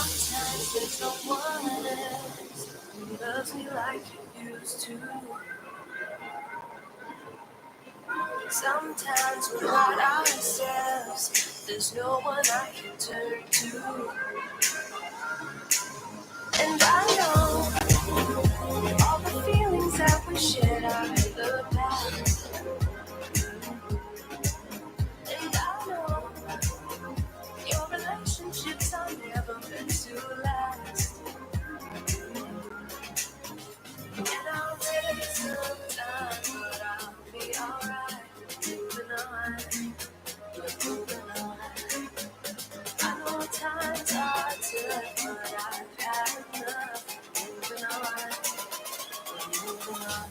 Sometimes there's no one else who loves me like you used to. Sometimes we're by ourselves, there's no one I can turn to. And I know all the feelings that we shared are in the past. And I know your relationships are never meant to last. And I'll take some time, but I'll be alright. Moving on, moving on. I know times are tough, but I've had enough. Moving on, moving on.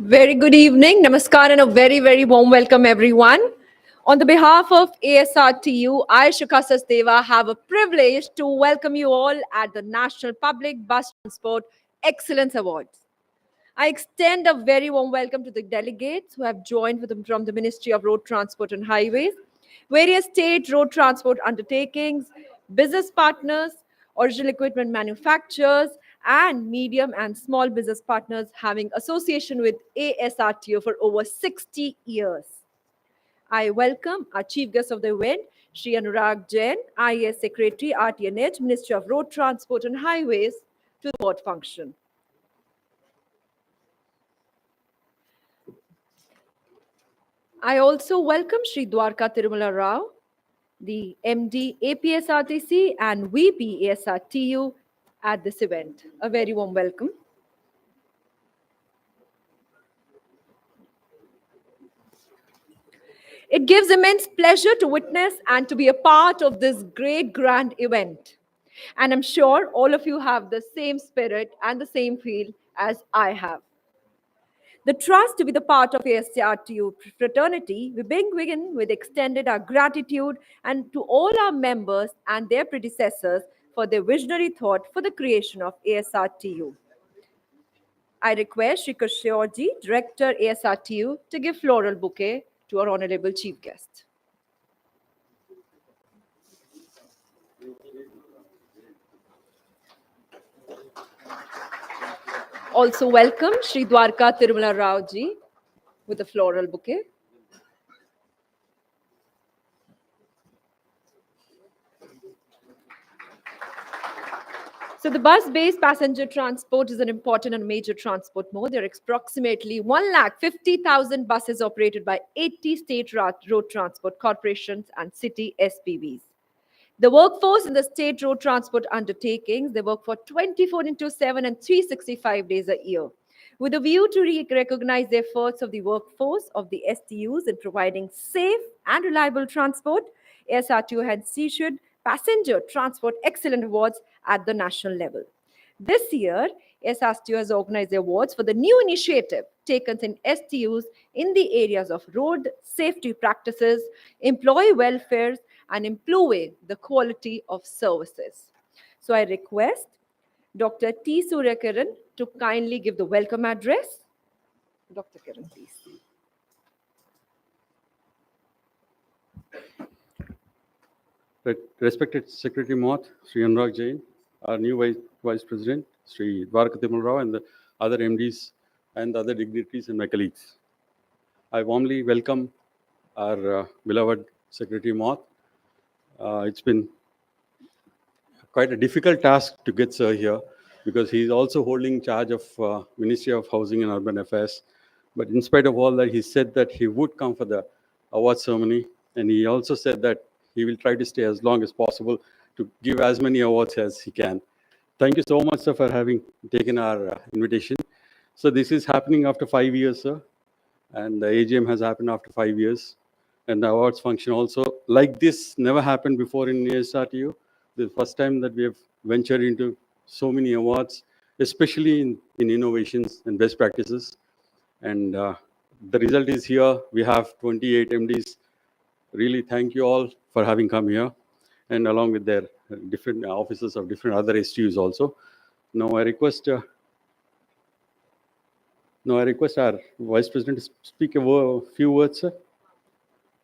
Very good evening. Namaskar and a very, very warm welcome, everyone. On the behalf of ASRTU, I, Shikha Sasdeva, have a privilege to welcome you all at the National Public Bus Transport Excellence Awards. I extend a very warm welcome to the delegates who have joined from the Ministry of Road Transport and Highways, various state road transport undertakings, business partners, original equipment manufacturers, and medium and small business partners having association with ASRTO for over 60 years. I welcome our chief guest of the event, Shri Anurag Jain, IAS Secretary, RTNH, Ministry of Road Transport and Highways, to the award function. I also welcome Shri Dwarka Tirumala Rao, the MD APSRTC and VP ASRTU at this event. A very warm welcome. It gives immense pleasure to witness and to be a part of this great grand event. And I'm sure all of you have the same spirit and the same feel as I have. The trust to be the part of ASRTU fraternity, we begin with extended our gratitude and to all our members and their predecessors for their visionary thought for the creation of ASRTU. I request Shri Kashyapji, Director ASRTU, to give floral bouquet to our honorable chief guest. Also welcome Shri Dwarka Tirumala Rao ji with a floral bouquet. So the bus-based passenger transport is an important and major transport mode. There are approximately 150,000 buses operated by 80 state road transport corporations and city SPVs. The workforce in the state road transport undertakings, they work for 24/7 and 365 days a year. With a view to recognize the efforts of the workforce of the STUs in providing safe and reliable transport, ASRTU has issued Passenger Transport Excellent Awards at the national level. This year, ASRTU has organized the awards for the new initiative taken in STUs in the areas of road safety practices, employee welfare, and improving the quality of services. So I request Dr. T. Suryakiran to kindly give the welcome address. Dr. Kiran, please. Respected Secretary Moth, Sri Anurag Jain, our new Vice President, Sri Dwarka Tirumala Rao, and the other MDs and other dignitaries and my colleagues. I warmly welcome our beloved Secretary Moth. It's been quite a difficult task to get Sir here because he's also holding charge of Ministry of Housing and Urban Affairs. But in spite of all that, he said that he would come for the award ceremony. And he also said that he will try to stay as long as possible to give as many awards as he can. Thank you so much, sir, for having taken our invitation. So this is happening after 5 years, sir. And the AGM has happened after 5 years. And the awards function also, like this, never happened before in ASRTU. The first time that we have ventured into so many awards, especially in innovations and best practices. And the result is here. We have 28 MDs. Really thank you all for having come here, and along with their different officers of different other STUs also. Now I request our Vice President to speak a few words, sir.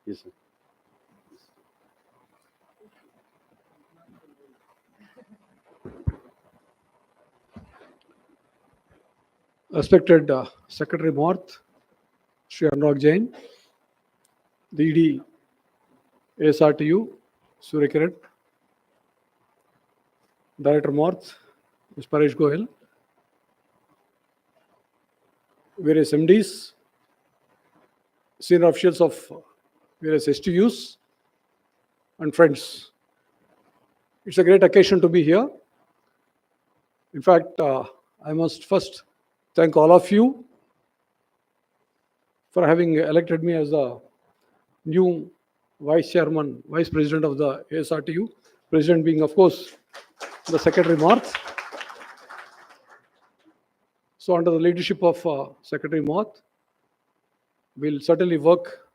Yes, sir. Respected Secretary Moth, Shri Anurag Jain, the ED ASRTU, Suryakiran, Director Moth, Ms. Paresh Goyal, various MDs, senior officials of various STUs, and friends. It's a great occasion to be here. In fact, I must first thank all of you for having elected me as the new Vice President of the ASRTU, President being, of course, the Secretary Moth. So under the leadership of Secretary Moth, will certainly work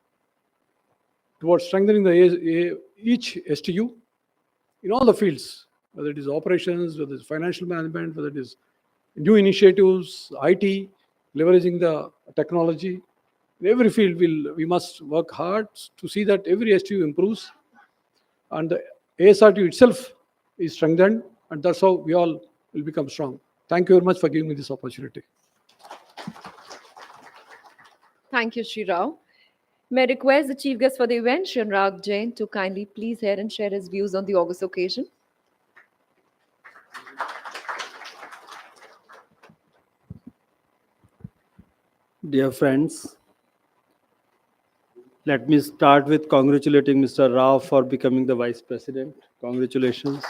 towards strengthening each STU in all the fields, whether it is operations, whether it's financial management, whether it is new initiatives, IT, leveraging the technology. In every field, we must work hard to see that every STU improves and the ASRTU itself is strengthened, and that's how we all will become strong. Thank you very much for giving me this opportunity. Thank you, Shri Rao. May I request the chief guest for the event, Shri Anurag Jain, to kindly please hear and share his views on the August occasion. Dear friends, let me start with congratulating Mr. Rao for becoming the Vice President. Congratulations.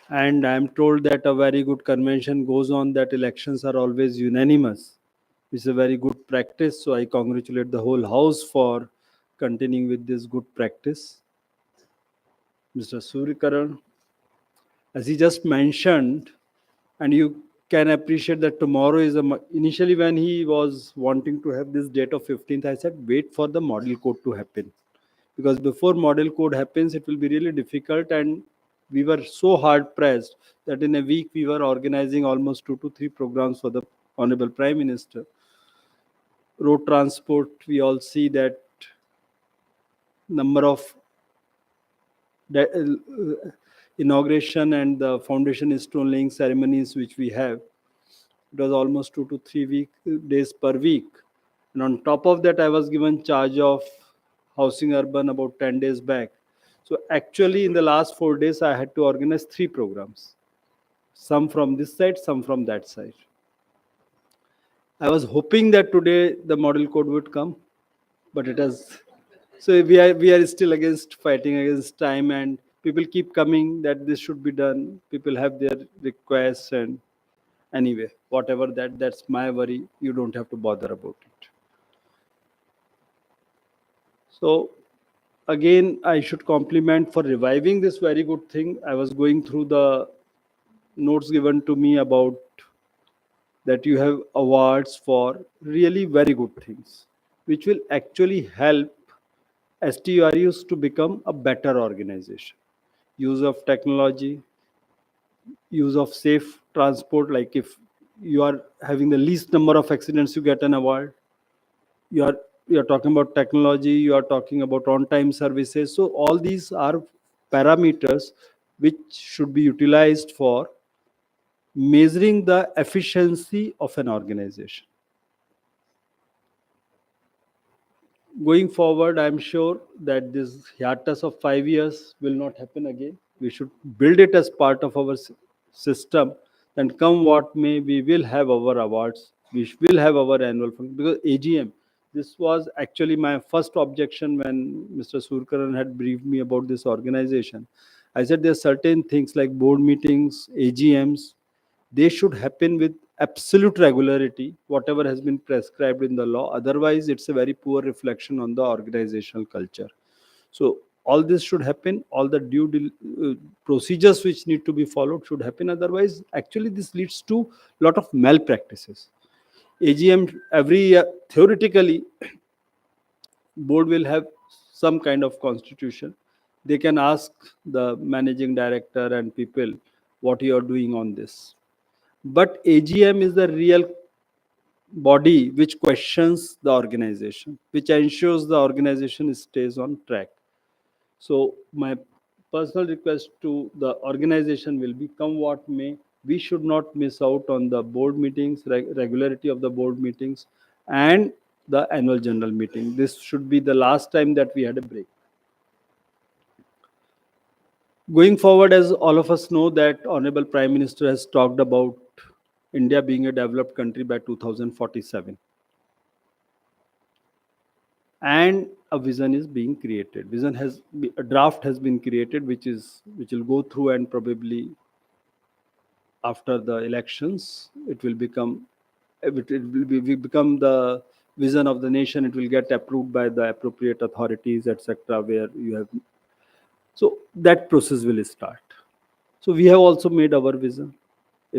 And I am told that a very good convention goes on that elections are always unanimous. It's a very good practice. So I congratulate the whole House for continuing with this good practice. Mr. Surikaran, as he just mentioned, and you can appreciate that tomorrow is initially when he was wanting to have this date of 15th, I said wait for the model code to happen, because before model code happens it will be really difficult, and we were so hard pressed that in a week we were organizing almost 2 to 3 programs for the Honorable Prime Minister. Road transport, we all see that number of inauguration and the foundation stone laying ceremonies which we have. It was almost 2 to 3 days per week. And on top of that, I was given charge of housing urban about 10 days back. So actually in the last 4 days, I had to organize 3 programs. Some from this side, some from that side. I was hoping that today the model code would come, but it has. So we are still fighting against time, and people keep coming that this should be done. People have their requests, and anyway, whatever that's my worry. You don't have to bother about it. So again, I should compliment for reviving this very good thing. I was going through the notes given to me about that you have awards for really very good things, which will actually help STRUs to become a better organization. Use of technology, use of safe transport, like if you are having the least number of accidents, you get an award. You are talking about technology, you are talking about on-time services. So all these are parameters which should be utilized for measuring the efficiency of an organization. Going forward, I'm sure that this hiatus of 5 years will not happen again. We should build it as part of our system, and come what may, we will have our awards. We will have our annual function, because AGM, this was actually my first objection when Mr. Surkaran had briefed me about this organization. I said there are certain things like board meetings, AGMs, they should happen with absolute regularity, whatever has been prescribed in the law. Otherwise, it's a very poor reflection on the organizational culture. So all this should happen, all the procedures which need to be followed should happen. Otherwise, actually, this leads to a lot of malpractices. AGM, every year, theoretically, board will have some kind of constitution. They can ask the managing director and people what you are doing on this. But AGM is the real body which questions the organization, which ensures the organization stays on track. So my personal request to the organization will be, come what may, we should not miss out on the board meetings, regularity of the board meetings, and the annual general meeting. This should be the last time that we had a break. Going forward, as all of us know, that Honorable Prime Minister has talked about India being a developed country by 2047. And a vision is being created. A draft has been created, which will go through, and probably after the elections, it will become the vision of the nation. It will get approved by the appropriate authorities, etc. Where you have, so that process will start. So we have also made our vision.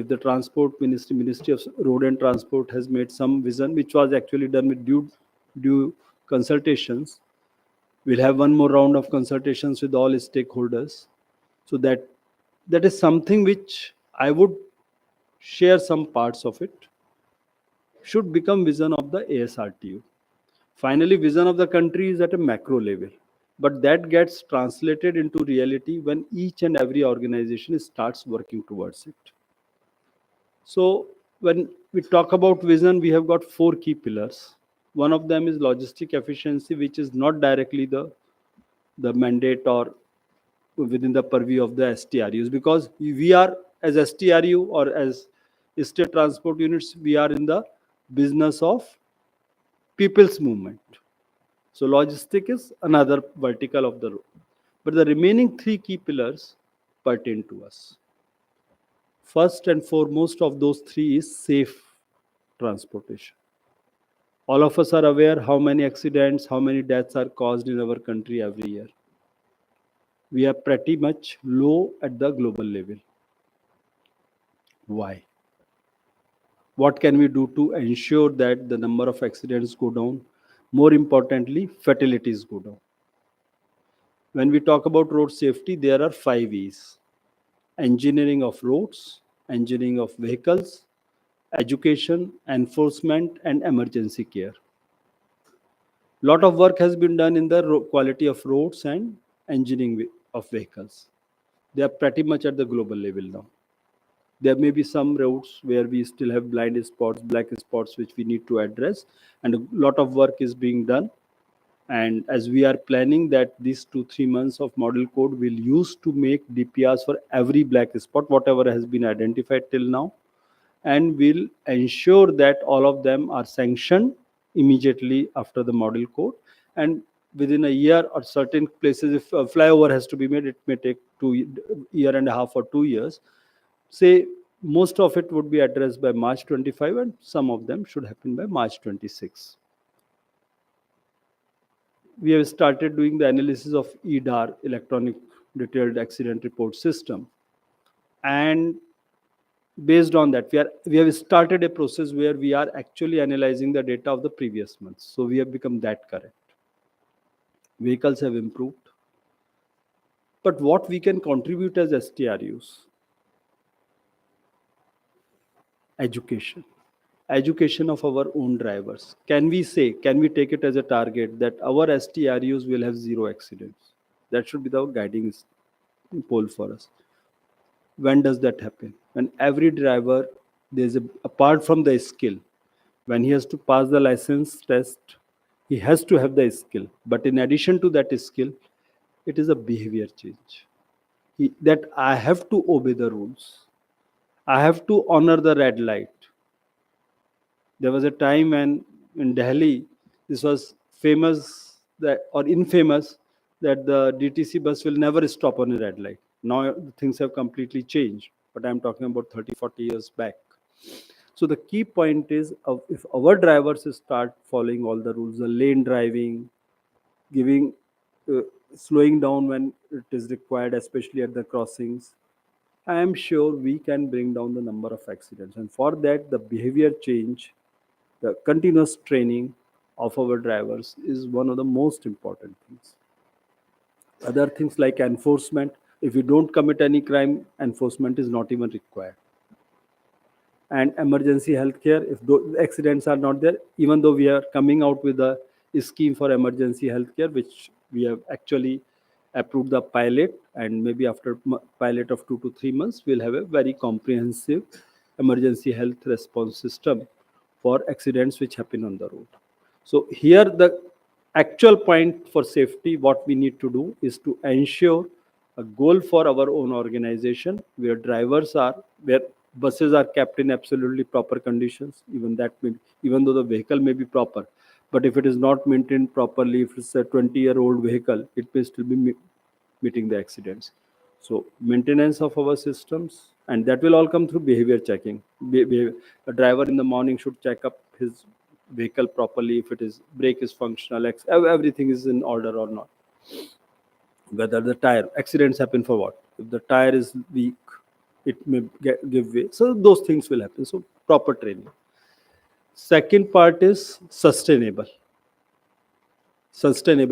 if the transport ministry of road and transport has made some vision, which was actually done with due consultations, we'll have one more round of consultations with all stakeholders. So that is something which I would share some parts of it, should become vision of the ASRTU. Finally, vision of the country is at a macro level, but that gets translated into reality when each and every organization starts working towards it. So when we talk about vision, we have got 4 key pillars. One of them is logistic efficiency, which is not directly the mandate or within the purview of the STRUs, because we are, as STRU or as state transport units, we are in the business of people's movement. So logistic is another vertical of the road. But the remaining 3 key pillars pertain to us. First and foremost of those 3 is safe transportation. All of us are aware how many accidents, how many deaths are caused in our country every year. We are pretty much low at the global level. Why? What can we do to ensure that the number of accidents go down? More importantly, fatalities go down. When we talk about road safety, there are 5 E's: engineering of roads, engineering of vehicles, education, enforcement, and emergency care. Lot of work has been done in the quality of roads and engineering of vehicles. They are pretty much at the global level now. There may be some roads where we still have blind spots, black spots, which we need to address, and a lot of work is being done. And as we are planning that these 2-3 months of model code will use to make DPRs for every black spot, whatever has been identified till now, and will ensure that all of them are sanctioned immediately after the model code. And within a year, or certain places, if a flyover has to be made, it may take 1.5 or 2 years. Say most of it would be addressed by March 25, and some of them should happen by March 26. We have started doing the analysis of EDAR, electronic detailed accident report system, and based on that, we have started a process where we are actually analyzing the data of the previous months. So we have become that correct. Vehicles have improved. But what we can contribute as STRUs? Education of our own drivers. Can we take it as a target that our STRUs will have 0 accidents? That should be the guiding pole for us. When does that happen? When every driver, apart from the skill, when he has to pass the license test, he has to have the skill. But in addition to that skill, it is a behavior change. That I have to obey the rules. I have to honor the red light. There was a time when in Delhi, this was famous or infamous, that the DTC bus will never stop on a red light. Now things have completely changed, but I'm talking about 30-40 years back. So the key point is, if our drivers start following all the rules, the lane driving, slowing down when it is required, especially at the crossings, I am sure we can bring down the number of accidents. And for that, the behavior change, the continuous training of our drivers is one of the most important things. Other things like enforcement, if you don't commit any crime, enforcement is not even required. And emergency healthcare, if those accidents are not there, even though we are coming out with a scheme for emergency healthcare, which we have actually approved the pilot, and maybe after pilot of 2 to 3 months, we'll have a very comprehensive emergency health response system for accidents which happen on the road. So here the actual point for safety, what we need to do is to ensure a goal for our own organization where where buses are kept in absolutely proper conditions, even though the vehicle may be proper, but if it is not maintained properly, if it's a 20-year-old vehicle, it may still be meeting the accidents. So maintenance of our systems, and that will all come through behavior checking. A driver in the morning should check up his vehicle properly, if it is brake is functional, everything is in order or not. Whether the tire, accidents happen for what? If the tire is weak, it may give way. So those things will happen. So proper training. Second part is sustainable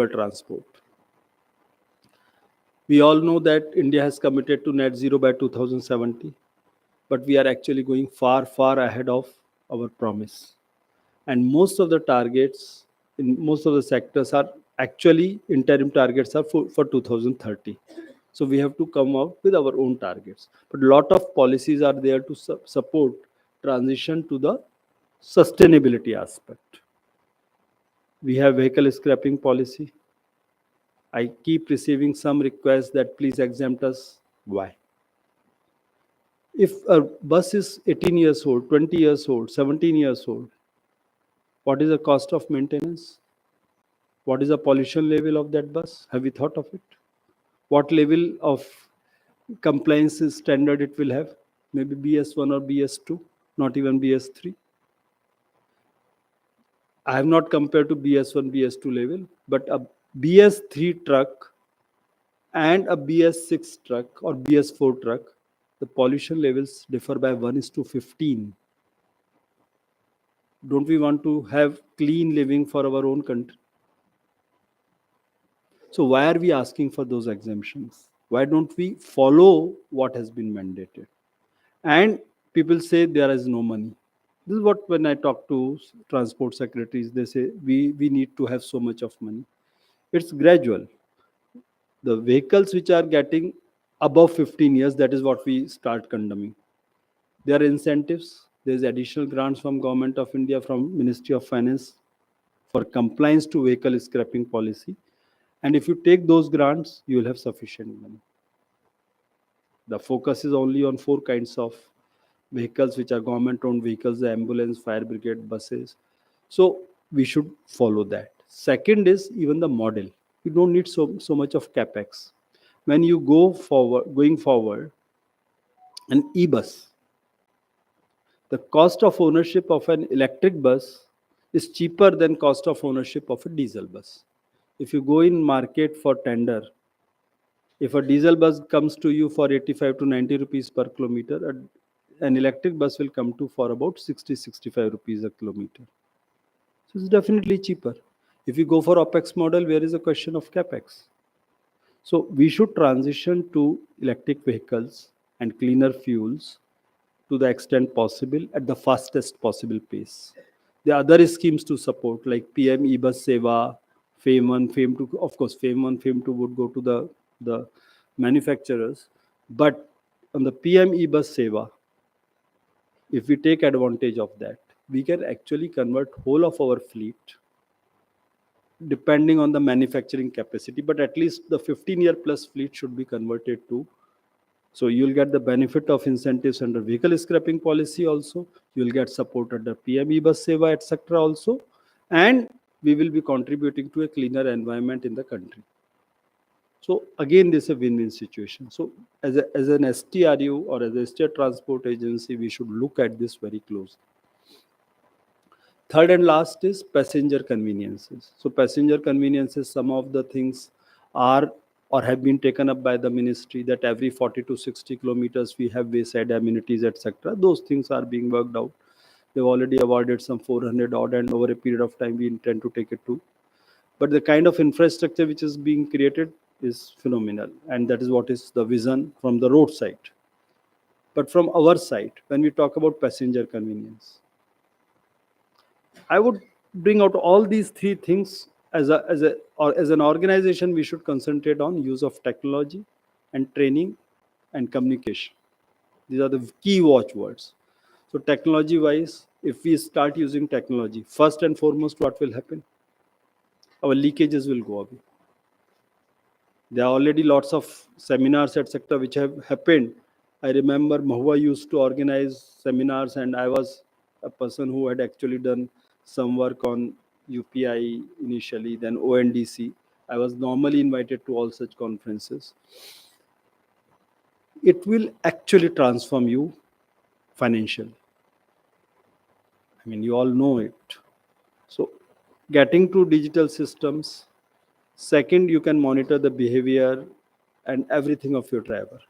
transport. We all know that India has committed to net zero by 2070, but we are actually going far, far ahead of our promise. And most of the targets in most of the sectors are actually interim targets are for 2030. So we have to come out with our own targets. But a lot of policies are there to support transition to the sustainability aspect. We have vehicle scrapping policy. I keep receiving some requests that please exempt us. Why? If a bus is 18 years old, 20 years old, 17 years old, what is the cost of maintenance? What is the pollution level of that bus? Have you thought of it? What level of compliance standard it will have? Maybe BS1 or BS2, not even BS3. I have not compared to BS1, BS2 level, but a BS3 truck and a BS6 truck or BS4 truck, the pollution levels differ by 1:15. Don't we want to have clean living for our own country? So why are we asking for those exemptions? Why don't we follow what has been mandated? And people say there is no money. This is what when I talk to transport secretaries, they say we need to have so much of money. It's gradual. The vehicles which are getting above 15 years, that is what we start condemning. There are incentives. There is additional grants from Government of India, from Ministry of Finance for compliance to vehicle scrapping policy. And if you take those grants, you will have sufficient money. The focus is only on 4 kinds of vehicles which are government-owned vehicles: the ambulance, fire brigade, buses. So we should follow that. Second is even the model. You don't need so much of capex. When you going forward, an e-bus, the cost of ownership of an electric bus is cheaper than cost of ownership of a diesel bus. If you go in market for tender, if a diesel bus comes to you for 85 to 90 rupees per kilometer, an electric bus will come to for about 60-65 rupees a kilometer. So it's definitely cheaper. If you go for OPEX model, where is a question of CAPEX? So we should transition to electric vehicles and cleaner fuels to the extent possible at the fastest possible pace. There are other schemes to support like PM e-bus Seva, FAME 1, FAME 2. Of course, FAME 1, FAME 2 would go to the manufacturers. But on the PM e-bus Seva, if we take advantage of that, we can actually convert whole of our fleet depending on the manufacturing capacity, but at least the 15-year plus fleet should be converted to. So you'll get the benefit of incentives under vehicle scrapping policy also. You'll get support under PM e-bus Seva, etc. also. And we will be contributing to a cleaner environment in the country. So again, this is a win-win situation. So as an STRU or as a state transport agency, we should look at this very closely. Third and last is passenger conveniences. So passenger conveniences, some of the things are or have been taken up by the ministry, that every 40 to 60 kilometers we have wayside amenities, etc. Those things are being worked out. They've already awarded some 400 odd, and over a period of time we intend to take it to. But the kind of infrastructure which is being created is phenomenal, and that is what is the vision from the road side. But from our side, when we talk about passenger convenience, I would bring out all these 3 things as an organization. We should concentrate on use of technology and training and communication. These are the key watchwords. So technology wise, if we start using technology, first and foremost, what will happen? Our leakages will go away. There are already lots of seminars, etc., which have happened. I remember Mahua used to organize seminars, and I was a person who had actually done some work on UPI initially, then ONDC. I was normally invited to all such conferences. It will actually transform you financially. I mean, you all know it. So getting to digital systems. Second, you can monitor the behavior and everything of your driver.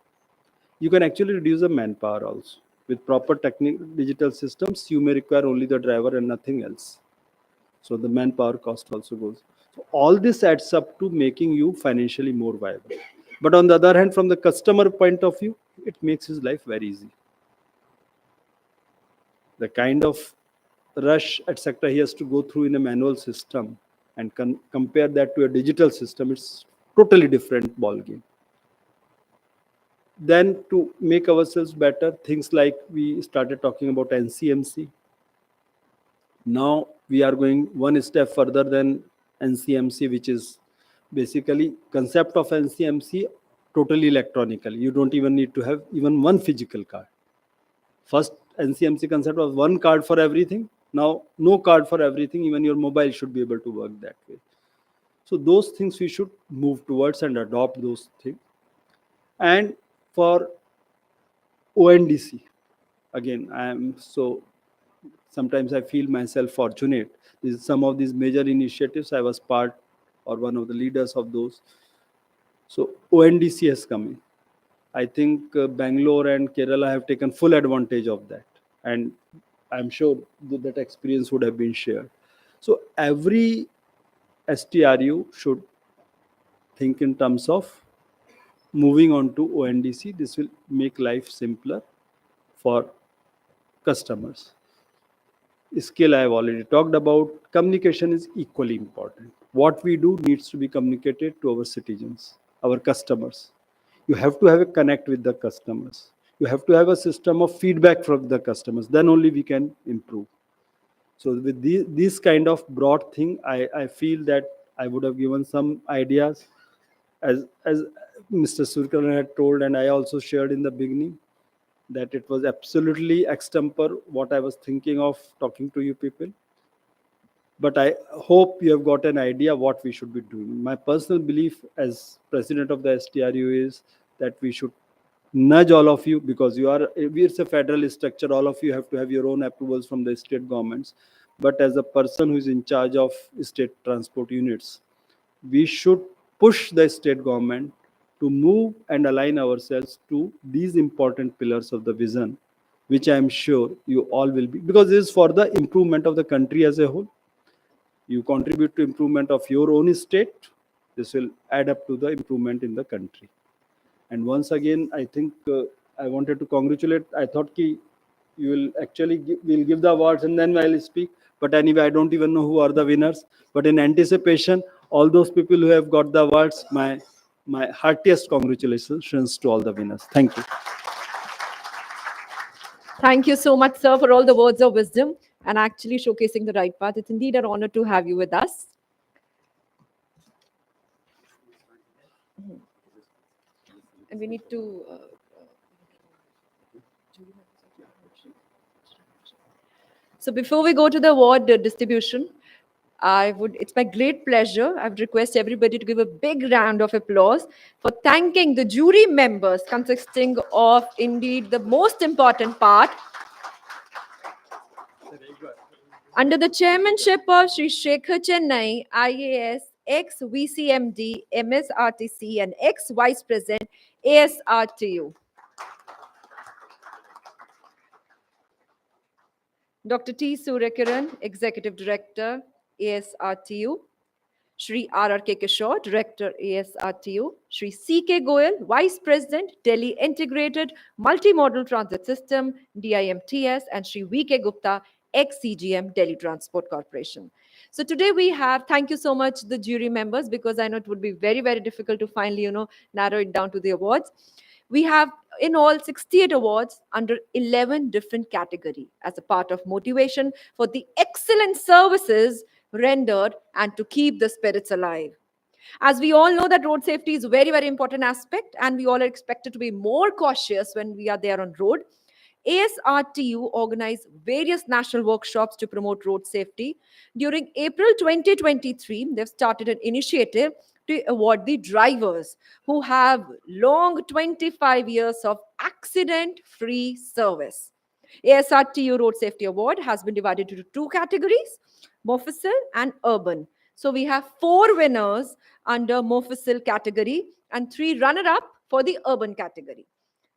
you can actually reduce the manpower also. With proper digital systems, you may require only the driver and nothing else. So the manpower cost also goes. So all this adds up to making you financially more viable. But on the other hand, from the customer point of view, it makes his life very easy. The kind of rush, etc., he has to go through in a manual system and compare that to a digital system, it's totally different ball game. Then to make ourselves better, things like we started talking about NCMC. Now we are going one step further than NCMC, which is basically concept of NCMC totally electronically. You don't even need to have even one physical card. First NCMC concept was one card for everything. Now no card for everything. Even your mobile should be able to work that way. So those things we should move towards and adopt those things. And for ONDC, again, sometimes I feel myself fortunate. Some of these major initiatives I was part or one of the leaders of those. So ONDC has come in. I think Bangalore and Kerala have taken full advantage of that. And I'm sure that experience would have been shared. So every STRU should think in terms of moving on to ONDC. This will make life simpler for customers. Skill I have already talked about. Communication is equally important. What we do needs to be communicated to our citizens, our customers. You have to have a connect with the customers. You have to have a system of feedback from the customers. Then only we can improve. So with this kind of broad thing, I feel that I would have given some ideas as Mr. Surkaran had told, and I also shared in the beginning, that it was absolutely extemper what I was thinking of talking to you people. But I hope you have got an idea what we should be doing. My personal belief as president of the STRU is that we should nudge all of you, because it's a federal structure. All of you have to have your own approvals from the state governments. But as a person who is in charge of state transport units, we should push the state government to move and align ourselves to these important pillars of the vision, which I am sure you all will be, because this is for the improvement of the country as a whole. You contribute to improvement of your own state, this will add up to the improvement in the country. And once again, I think I wanted to congratulate. I thought you will actually we'll give the awards and then I'll speak. But anyway, I don't even know who are the winners. But in anticipation, all those people who have got the awards, my heartiest congratulations to all the winners. Thank you. Thank you so much, sir, for all the words of wisdom and actually showcasing the right path. It's indeed an honor to have you with us. And we need to... So before we go to the award distribution, it's my great pleasure. I would request everybody to give a big round of applause for thanking the jury members, consisting of indeed the most important part. Under the chairmanship of Sri Shekhar Chennai, IAS, ex-VCMD, MSRTC, and ex-Vice President, ASRTU. Dr. T. Suryakiran, Executive Director, ASRTU. Shri R.R.K. Kishore, Director, ASRTU. Shri C.K. Goyal, Vice President, Delhi Integrated Multimodal Transit System, DIMTS, and Shri V.K. Gupta, ex-CGM, Delhi Transport Corporation. So today we have, thank you so much, the jury members, because I know it would be very, very difficult to finally, narrow it down to the awards. We have in all 68 awards under 11 different categories as a part of motivation for the excellent services rendered and to keep the spirits alive. As we all know that road safety is a very, very important aspect, and we all are expected to be more cautious when we are there on road. ASRTU organized various national workshops to promote road safety. During April 2023, they've started an initiative to award the drivers who have long 25 years of accident-free service. ASRTU Road Safety Award has been divided into two categories, Mofussil and Urban. So we have 4 winners under Mofussil category and 3 runner-up for the Urban category.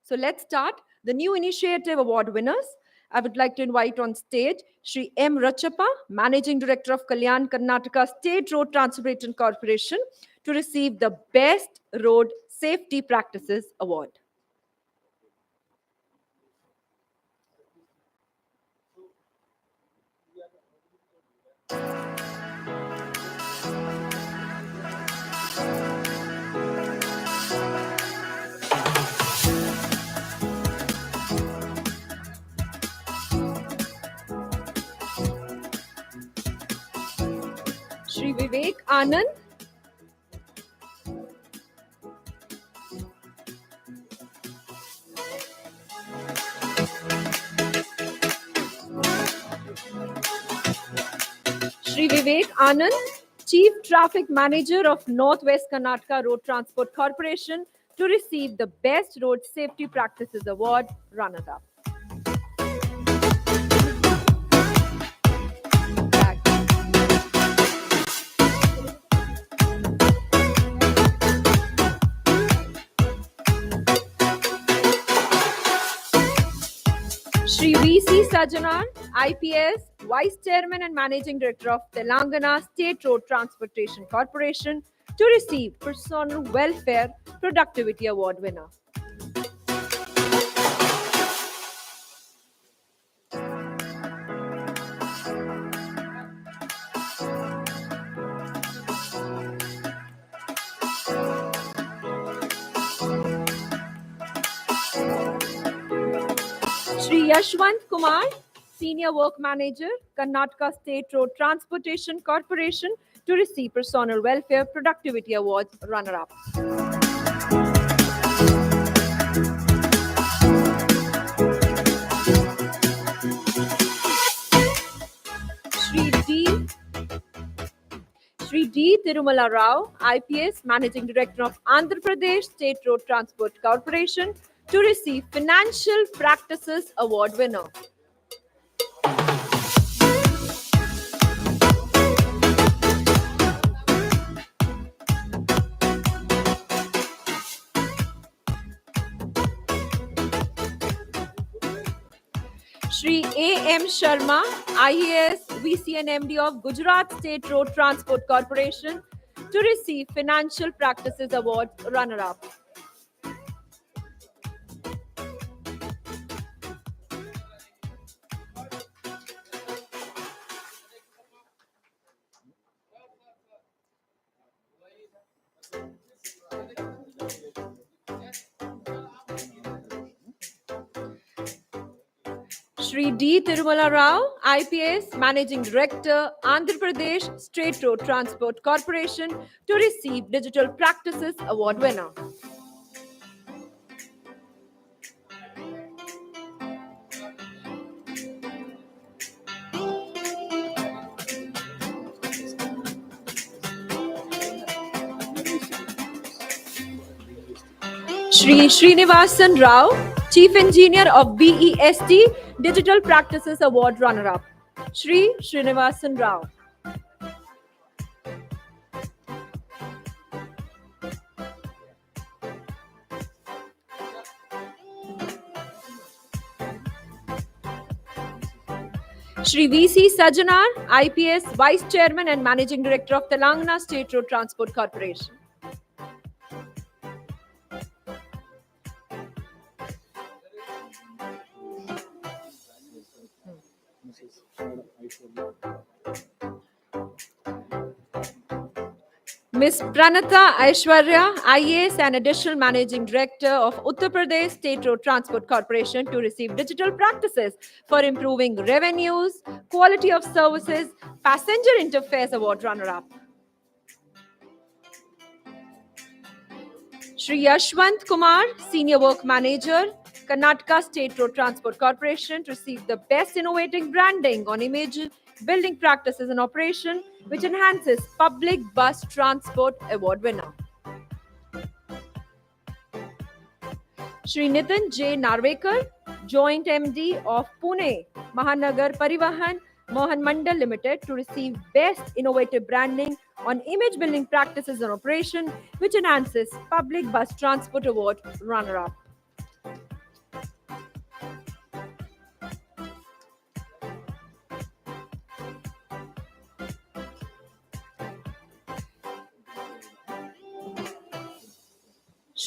So let's start the new initiative award winners. I would like to invite on stage Shri M. Rachappa, Managing Director of Kalyan Karnataka State Road Transportation Corporation, to receive the Best Road Safety Practices Award. Shri Vivek Anand. Shri Vivek Anand, Chief Traffic Manager of Northwest Karnataka Road Transport Corporation, to receive the Best Road Safety Practices Award, runner-up. Shri V.C. Sajanar, IPS, Vice Chairman and Managing Director of Telangana State Road Transportation Corporation, to receive Personal Welfare Productivity Award winner. Shri Yashwant Kumar, Senior Work Manager, Karnataka State Road Transportation Corporation, to receive Personal Welfare Productivity Award runner-up. Shri D. Tirumala Rao, IPS, Managing Director of Andhra Pradesh State Road Transport Corporation, to receive Financial Practices Award winner. Shri A.M. Sharma, IAS, VCN MD of Gujarat State Road Transport Corporation, to receive Financial Practices Award runner-up. Shri D. Tirumala Rao, IPS, Managing Director, Andhra Pradesh State Road Transport Corporation, to receive Digital Practices Award winner. Shri Srinivasan Rao, Chief Engineer of BEST Digital Practices Award runner-up. Shri Srinivasan Rao. Shri V.C. Sajanar, IPS, Vice Chairman and Managing Director of Telangana State Road Transport Corporation. Ms. Pranata Aishwarya, IAS and Additional Managing Director of Uttar Pradesh State Road Transport Corporation, to receive Digital Practices for Improving Revenues, Quality of Services, Passenger Interface Award runner-up. Shri Yashwant Kumar, Senior Work Manager, Karnataka State Road Transport Corporation, to receive the Best Innovating Branding on Image Building Practices and Operation, which enhances Public Bus Transport Award winner. Shri Nitin J. Narvekar, Joint MD of Pune Mahanagar Parivahan Mohan Mandal Limited, to receive Best Innovative Branding on Image Building Practices and Operation, which enhances Public Bus Transport Award runner-up.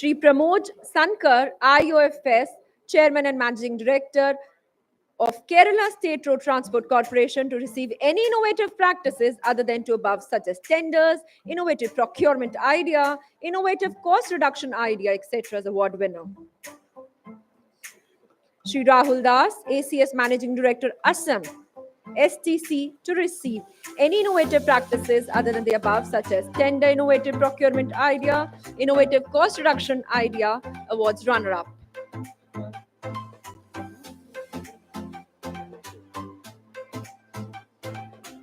Shri Pramod Sankar, IOFS, Chairman and Managing Director of Kerala State Road Transport Corporation, to receive any innovative practices other than to above, such as tenders, innovative procurement idea, innovative cost reduction idea, etc. as award winner. Shri Rahul Das, ACS Managing Director, Assam, STC, to receive any innovative practices other than the above, such as tender, innovative procurement idea, innovative cost reduction idea, awards runner-up.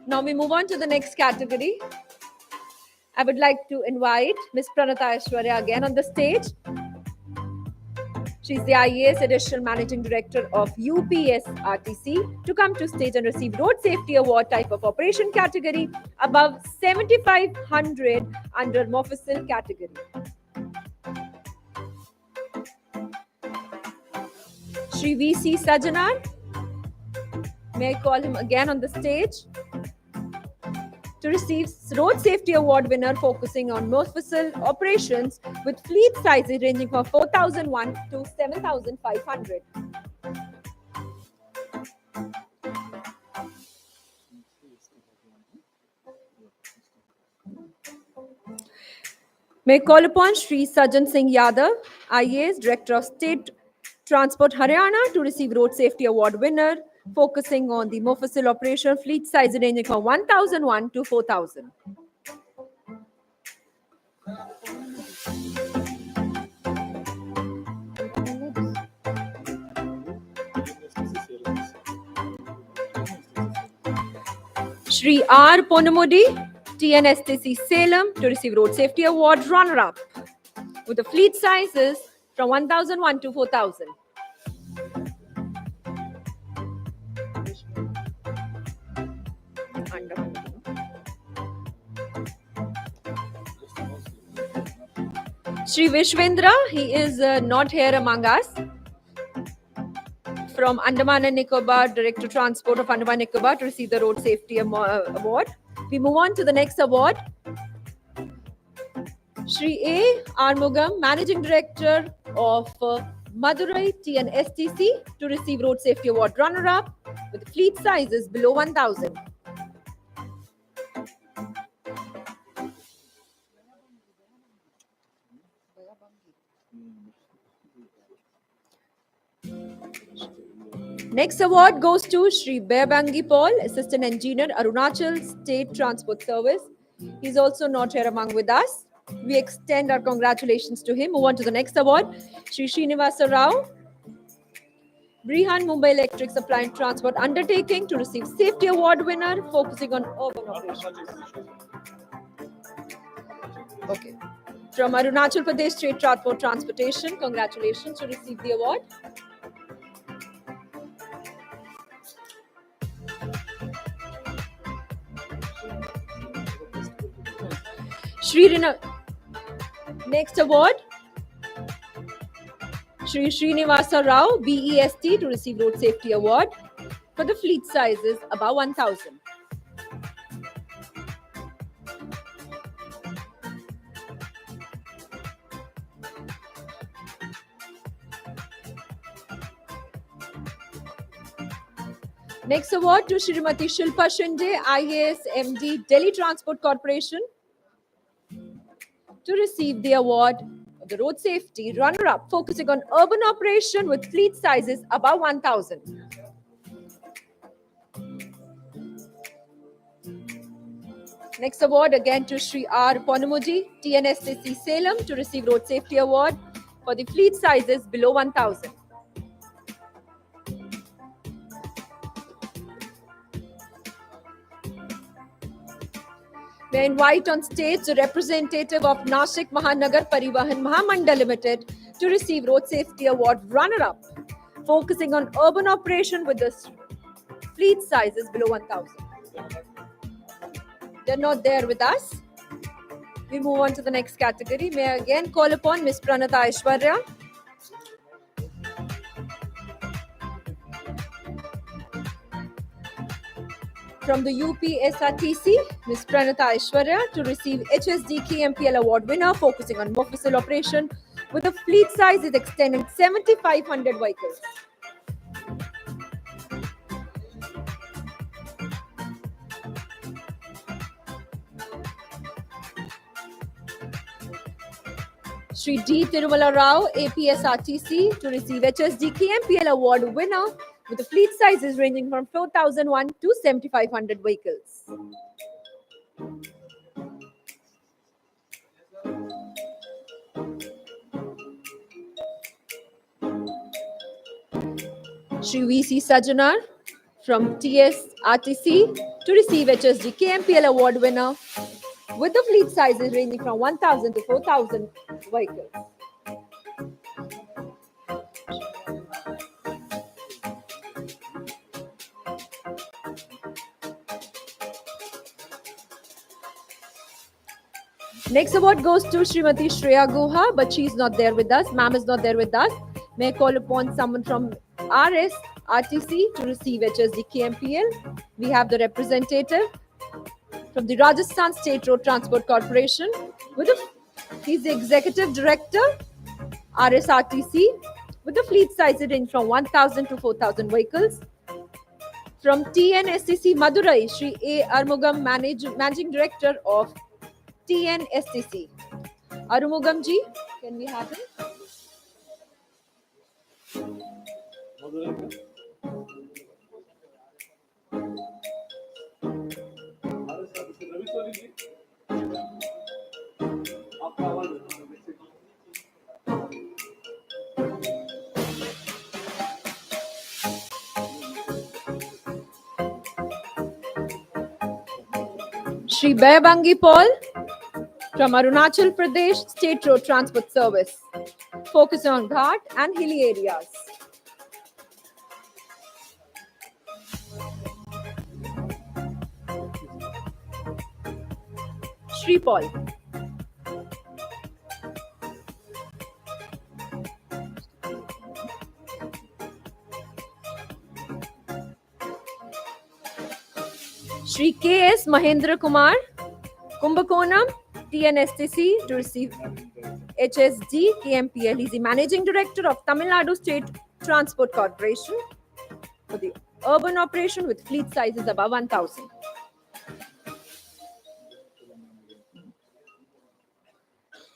Now we move on to the next category. I would like to invite Ms. Pranata Aishwarya again on the stage. She's the IAS Additional Managing Director of UPS RTC, to come to stage and receive Road Safety Award type of operation category above 7,500 under Mofussil category. Shri VC Sajanan, may I call him again on the stage, to receive Road Safety Award winner, focusing on Mofussil operations with fleet sizes ranging from 4,001 to 7,500. May I call upon Shri Sajan Singh Yadav, IAS Director of State Transport Haryana, to receive Road Safety Award winner, focusing on the Mofussil operation fleet size ranging from 1,001 to 4,000. Shri R. Ponamudi, TNSTC Salem, to receive Road Safety Award runner-up with the fleet sizes from 1,001 to 4,000. Shri Vishwendra, he is not here among us, from Andaman and Nicobar, Director Transport of Andaman and Nicobar, to receive the Road Safety Award. We move on to the next award. Shri A. Armugam, Managing Director of Madurai TNSTC, to receive Road Safety Award runner-up with fleet sizes below 1,000. Next award goes to Shri Bebangi Paul, Assistant Engineer, Arunachal State Transport Service. He's also not here among with us. We extend our congratulations to him. Move on to the next award. Shri Srinivasa Rao, Brihan Mumbai Electric Supply and Transport Undertaking, to receive Safety Award winner, focusing on urban operations. Okay. From Arunachal Pradesh State Transport Transportation, congratulations to receive the award. Next award, Shri Srinivasa Rao, BEST, to receive Road Safety Award for the fleet sizes above 1,000. Next award to Shrimati Shilpa Shinde, IAS MD, Delhi Transport Corporation, to receive the award of the Road Safety runner-up, focusing on urban operation with fleet sizes above 1,000. Next award again to Shri R. Ponamudi, TNSTC Salem, to receive Road Safety Award for the fleet sizes below 1,000. May I invite on stage the representative of Nashik Mahanagar Parivahan Mahamandal Limited to receive Road Safety Award runner-up, focusing on urban operation with the fleet sizes below 1,000. They're not there with us. We move on to the next category. May I again call upon Ms. Pranata Aishwarya. From the UPSRTC, Ms. Pranata Aishwarya, to receive HSD KMPL Award winner, focusing on Mofussil operation with the fleet size is extended 7,500 vehicles. Shri D. Tirumala Rao, APSRTC, to receive HSD KMPL Award winner with the fleet sizes ranging from 4,001 to 7,500 vehicles. Shri VC Sajanar from TSRTC to receive HSD KMPL Award winner with the fleet sizes ranging from 1,000 to 4,000 vehicles. Next award goes to Srimati Shreya Guha, but she's not there with us. Ma'am is not there with us. May I call upon someone from RS RTC to receive HSD KMPL? We have the representative from the Rajasthan State Road Transport Corporation. He's the executive director, RSRTC, with the fleet size ranging from 1,000 to 4,000 vehicles. From TNSTC Madurai, Shri A. Armugam, Managing Director of TNSTC. Arumugam ji, can we have him? Shri Bayabangi Paul from Arunachal Pradesh State Road Transport Service, focus on Ghat and hilly areas. Shri Paul. Shri K.S. Mahendra Kumar, Kumbakonam, TNSTC, to receive HSD KMPL. He's the Managing Director of Tamil Nadu State Transport Corporation for the urban operation with fleet sizes above 1,000.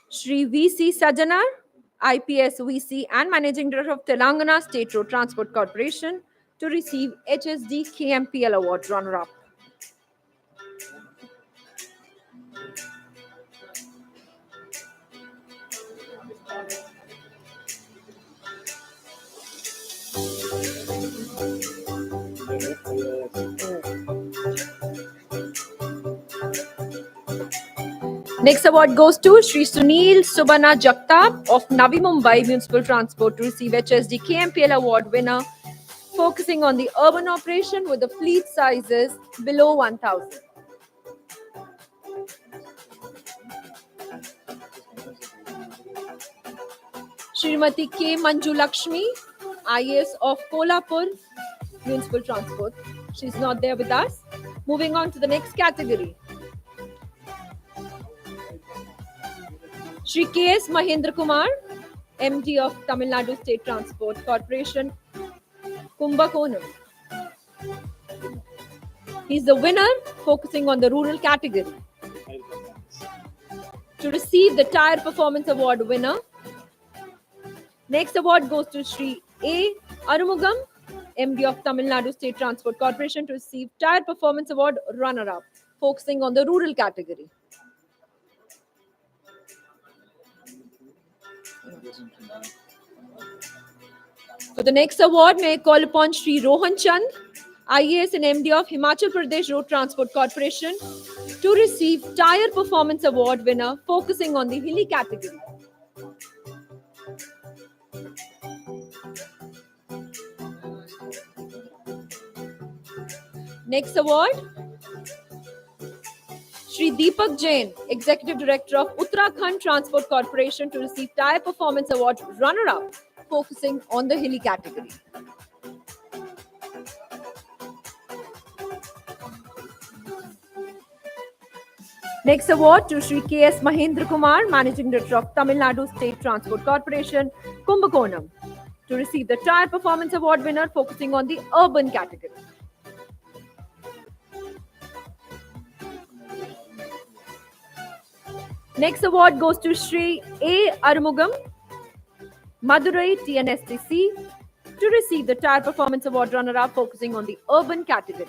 Shri V.C. Sajanar, IPS VC and Managing Director of Telangana State Road Transport Corporation, to receive HSD KMPL Award runner-up. Next award goes to Shri Sunil Subana Jagtap of Navi Mumbai Municipal Transport to receive HSD KMPL Award winner, focusing on the urban operation with the fleet sizes below 1,000. Srimati K. Manju Lakshmi, IAS of Kolhapur Municipal Transport. She's not there with us. Moving on to the next category. Shri K.S. Mahendra Kumar, MD of Tamil Nadu State Transport Corporation, Kumbakonam. He's the winner, focusing on the rural category. To receive the Tire Performance Award winner, next award goes to Shri A. Arumugam, MD of Tamil Nadu State Transport Corporation, to receive Tire Performance Award runner-up, focusing on the rural category. For the next award, may I call upon Shri Rohan Chand, IAS and MD of Himachal Pradesh Road Transport Corporation, to receive Tire Performance Award winner, focusing on the hilly category. Next award, Shri Deepak Jain, Executive Director of Uttarakhand Transport Corporation, to receive Tire Performance Award runner-up, focusing on the hilly category. Next award to Sri K.S. Mahendra Kumar, Managing Director of Tamil Nadu State Transport Corporation, Kumbakonam, to receive the Tire Performance Award winner focusing on the urban category. Next award goes to Sri A. Arumugam, Madurai TNSTC, to receive the Tire Performance Award runner-up focusing on the urban category.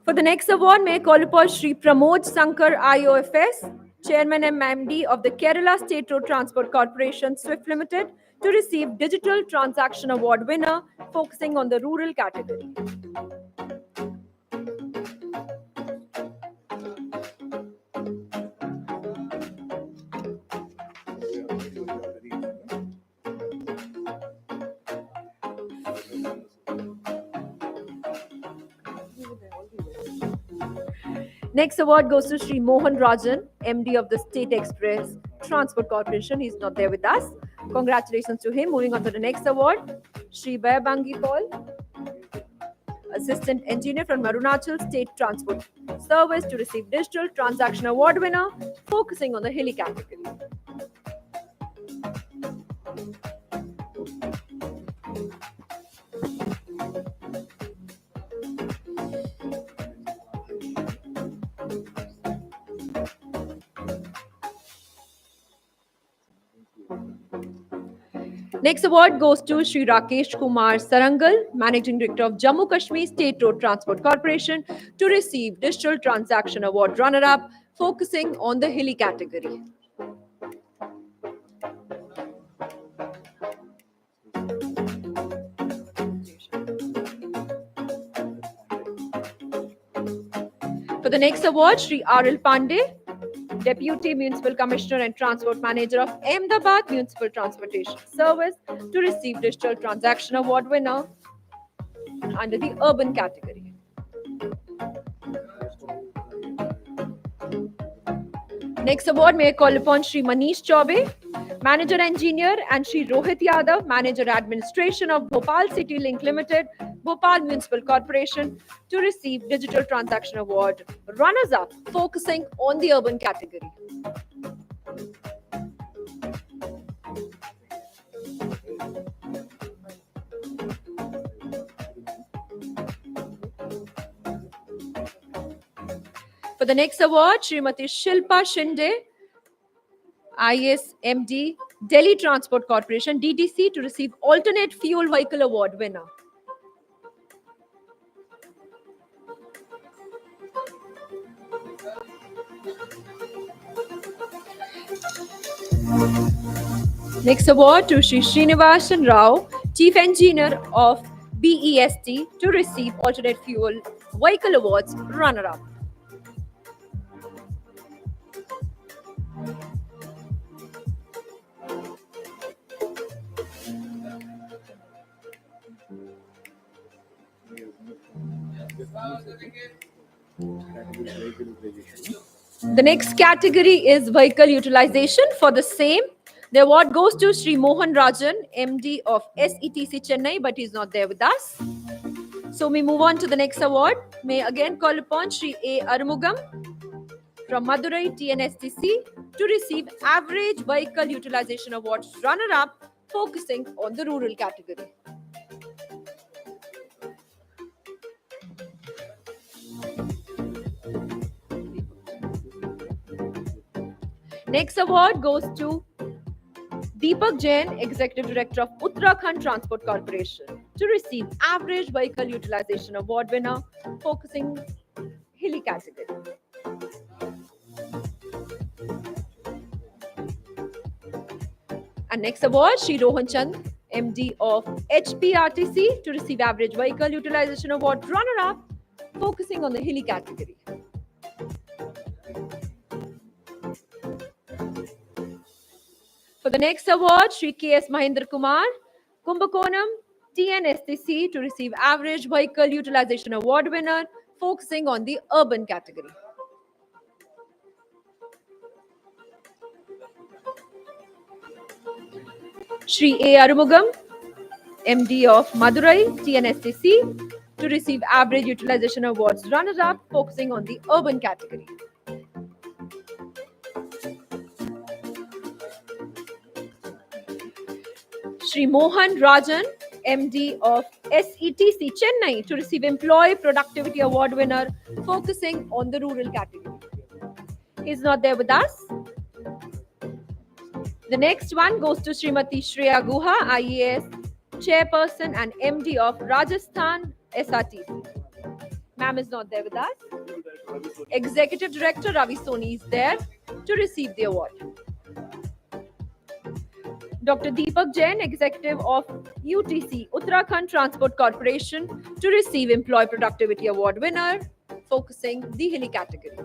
For the next award, may I call upon Sri Pramod Sankar IOFS, Chairman and MD of the Kerala State Road Transport Corporation, Swift Limited, to receive Digital Transaction Award winner, focusing on the rural category. Next award goes to Sri Mohan Rajan, MD of the State Express Transport Corporation. He's not there with us. Congratulations to him. Moving on to the next award, Sri Bayabangi Paul, Assistant Engineer from Arunachal State Transport Service, to receive Digital Transaction Award winner, focusing on the hilly category. Next award goes to Sri Rakesh Kumar Sarangal, Managing Director of Jammu Kashmir State Road Transport Corporation, to receive Digital Transaction Award runner-up, focusing on the hilly category. For the next award, Sri R.L. Pandey, Deputy Municipal Commissioner and Transport Manager of Ahmedabad Municipal Transportation Service, to receive Digital Transaction Award winner under the urban category. Next award, may I call upon Sri Manish Chaube, Manager Engineer, and Sri Rohit Yadav, Manager Administration of Bhopal City Link Limited, Bhopal Municipal Corporation, to receive Digital Transaction Award runners-up, focusing on the urban category. For the next award, Srimati Shilpa Shinde, ISMD, Delhi Transport Corporation, DTC, to receive Alternate Fuel Vehicle Award winner. Next award to Sri Srinivasan Rao, Chief Engineer of BEST, to receive Alternate Fuel Vehicle Awards runner-up. The next category is vehicle utilization. For the same, the award goes to Sri Mohan Rajan, MD of SETC Chennai, but he's not there with us. So we move on to the next award. May I again call upon Sri A. Arumugam from Madurai TNSTC to receive Average Vehicle Utilization Awards runner-up, focusing on the rural category. Next award goes to Deepak Jain, Executive Director of Uttarakhand Transport Corporation, to receive Average Vehicle Utilization Award winner, focusing hilly category. And next award, Sri Rohan Chand, MD of HPRTC, to receive Average Vehicle Utilization Award runner-up, focusing on the hilly category. For the next award, Sri K.S. Mahendra Kumar, Kumbakonam TNSTC, to receive Average Vehicle Utilization Award winner, focusing on the urban category. Shri A. Arumugam, MD of Madurai, TNSTC, to receive Average Utilization Awards runner-up, focusing on the urban category. Shri Mohan Rajan, MD of SETC Chennai, to receive Employee Productivity Award winner, focusing on the rural category. He's not there with us. The next one goes to Srimati Shreya Guha, IAS Chairperson and MD of Rajasthan SRTC. Ma'am is not there with us. Executive Director Ravi Soni is there to receive the award. Dr. Deepak Jain, Executive of UTC, Uttarakhand Transport Corporation, to receive Employee Productivity Award winner, focusing the hilly category.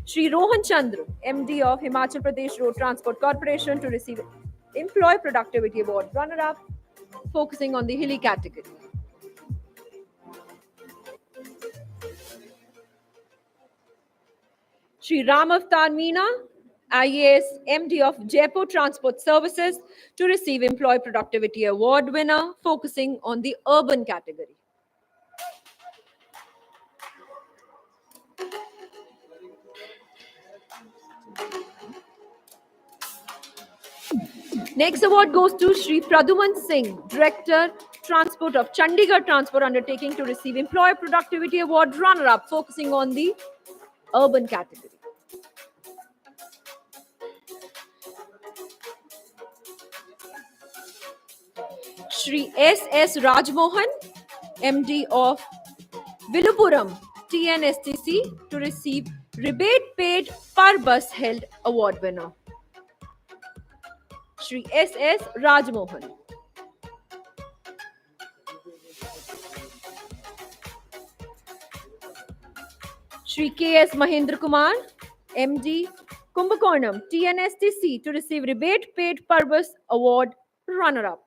Shri Rohan Chandra, MD of Himachal Pradesh Road Transport Corporation, to receive Employee Productivity Award runner-up, focusing on the hilly category. Shri Ram Avtar Meena, IAS MD of Jaipur Transport Services, to receive Employee Productivity Award winner, focusing on the urban category. Next award goes to Shri Praduman Singh, Director Transport of Chandigarh Transport Undertaking, to receive Employee Productivity Award runner-up, focusing on the urban category. Shri S.S. Rajmohan, MD of Vilupuram TNSTC, to receive Rebate Paid Per Bus Held Award winner. Shri S.S. Rajmohan. Shri K.S. Mahendra Kumar, MD Kumbakonam TNSTC, to receive Rebate Paid Per Bus Award runner-up.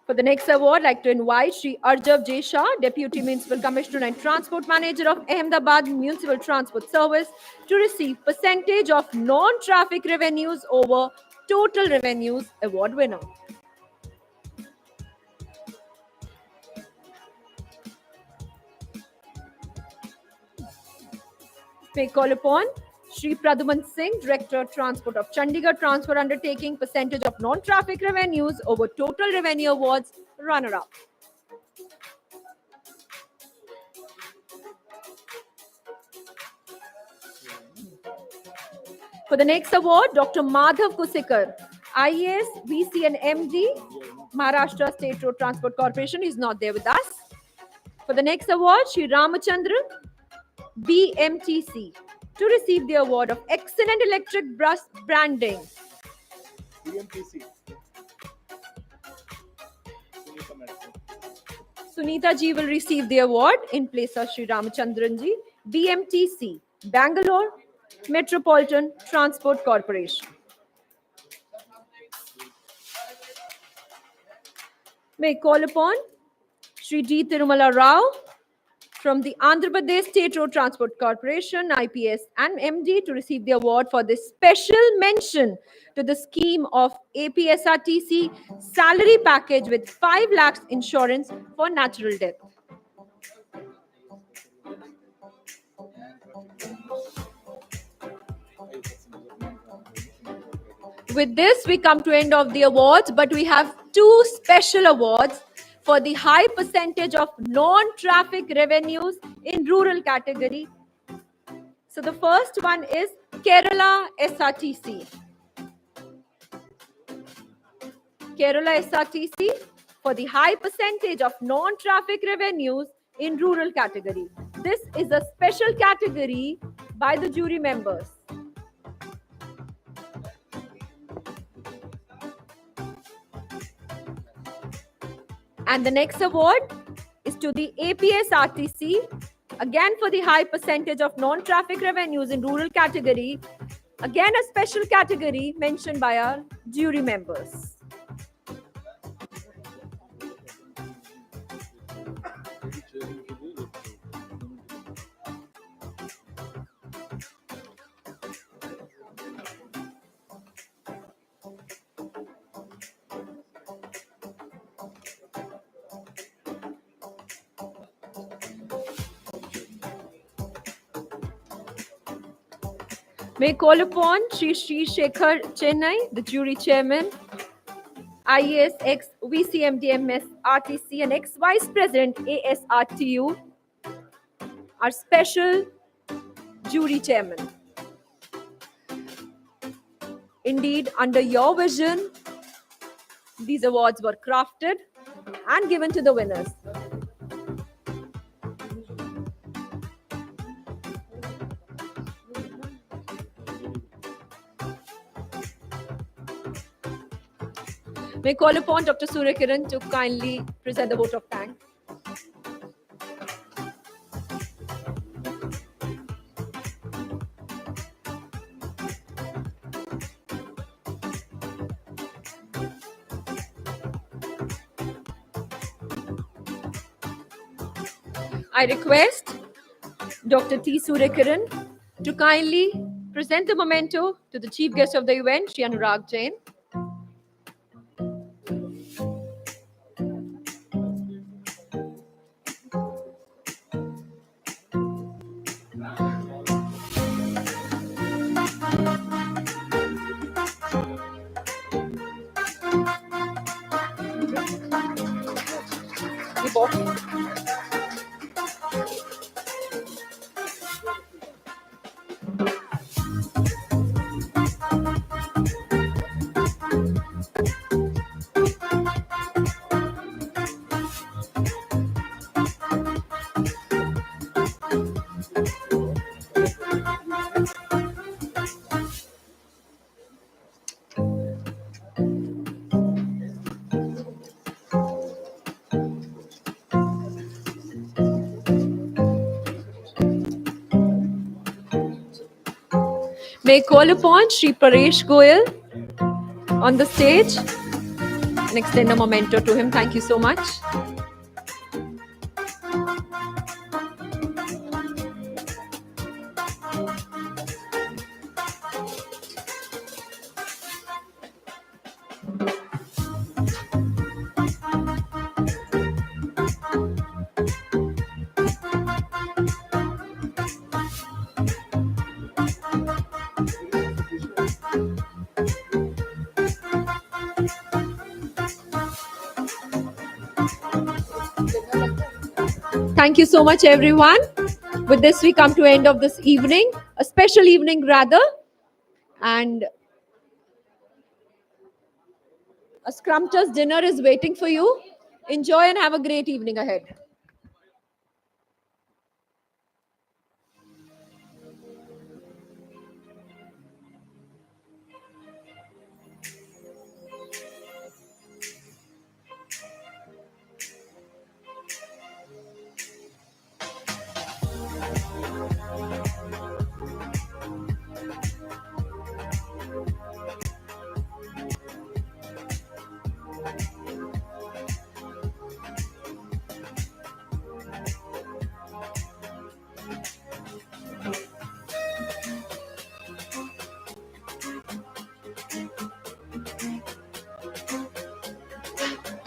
For the next award, I'd like to invite Shri Arjav J. Shah, Deputy Municipal Commissioner and Transport Manager of Ahmedabad Municipal Transport Service, to receive Percentage of Non-Traffic Revenues over Total Revenues Award winner. May call upon Shri Praduman Singh, Director Transport of Chandigarh Transport Undertaking, Percentage of Non-Traffic Revenues over Total Revenue Awards runner-up. For the next award, Dr. Madhav Kusikar, IAS, VC and MD, Maharashtra State Road Transport Corporation, is not there with us. For the next award, Shri Ramachandran, BMTC, to receive the award of Excellent Electric Bus Branding. BMTC. Sunita ji will receive the award in place of Shri Ramachandran ji. BMTC, Bangalore Metropolitan Transport Corporation. May call upon Shri D. Tirumala Rao from the Andhra Pradesh State Road Transport Corporation, IPS and MD, to receive the award for this special mention to the scheme of APSRTC salary package with 5 lakhs insurance for natural death. With this, we come to end of the awards, but we have 2 special awards for the high percentage of non-traffic revenues in rural category. So the first one is Kerala SRTC. Kerala SRTC for the high percentage of non-traffic revenues in rural category. This is a special category by the jury members. And the next award is to the APSRTC, again for the high percentage of non-traffic revenues in rural category, again a special category mentioned by our jury members. May I call upon Sri Shekhar Chennai, the jury chairman, IAS ex VCMDMS RTC and ex Vice President ASRTU, our special jury chairman. Indeed, under your vision, these awards were crafted and given to the winners. May I call upon Dr. Surya Kiran to kindly present the vote of thanks. I request Dr. T. Surya Kiran to kindly present the memento to the chief guest of the event, Shri Anurag Jain. May I call upon Shri Paresh Goyal on the stage and extend a memento to him. Thank you so much. Thank you so much, everyone. With this, we come to end of this evening, a special evening rather, and a scrumptious dinner is waiting for you. Enjoy and have a great evening ahead.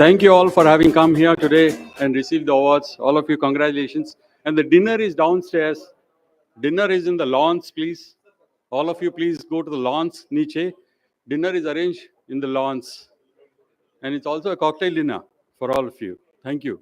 Thank you all for having come here today and received the awards. All of you, congratulations. And the dinner is downstairs. Dinner is in the lawns, please. All of you, please go to the lawns, niche. Dinner is arranged in the lawns. And it's also a cocktail dinner for all of you. Thank you.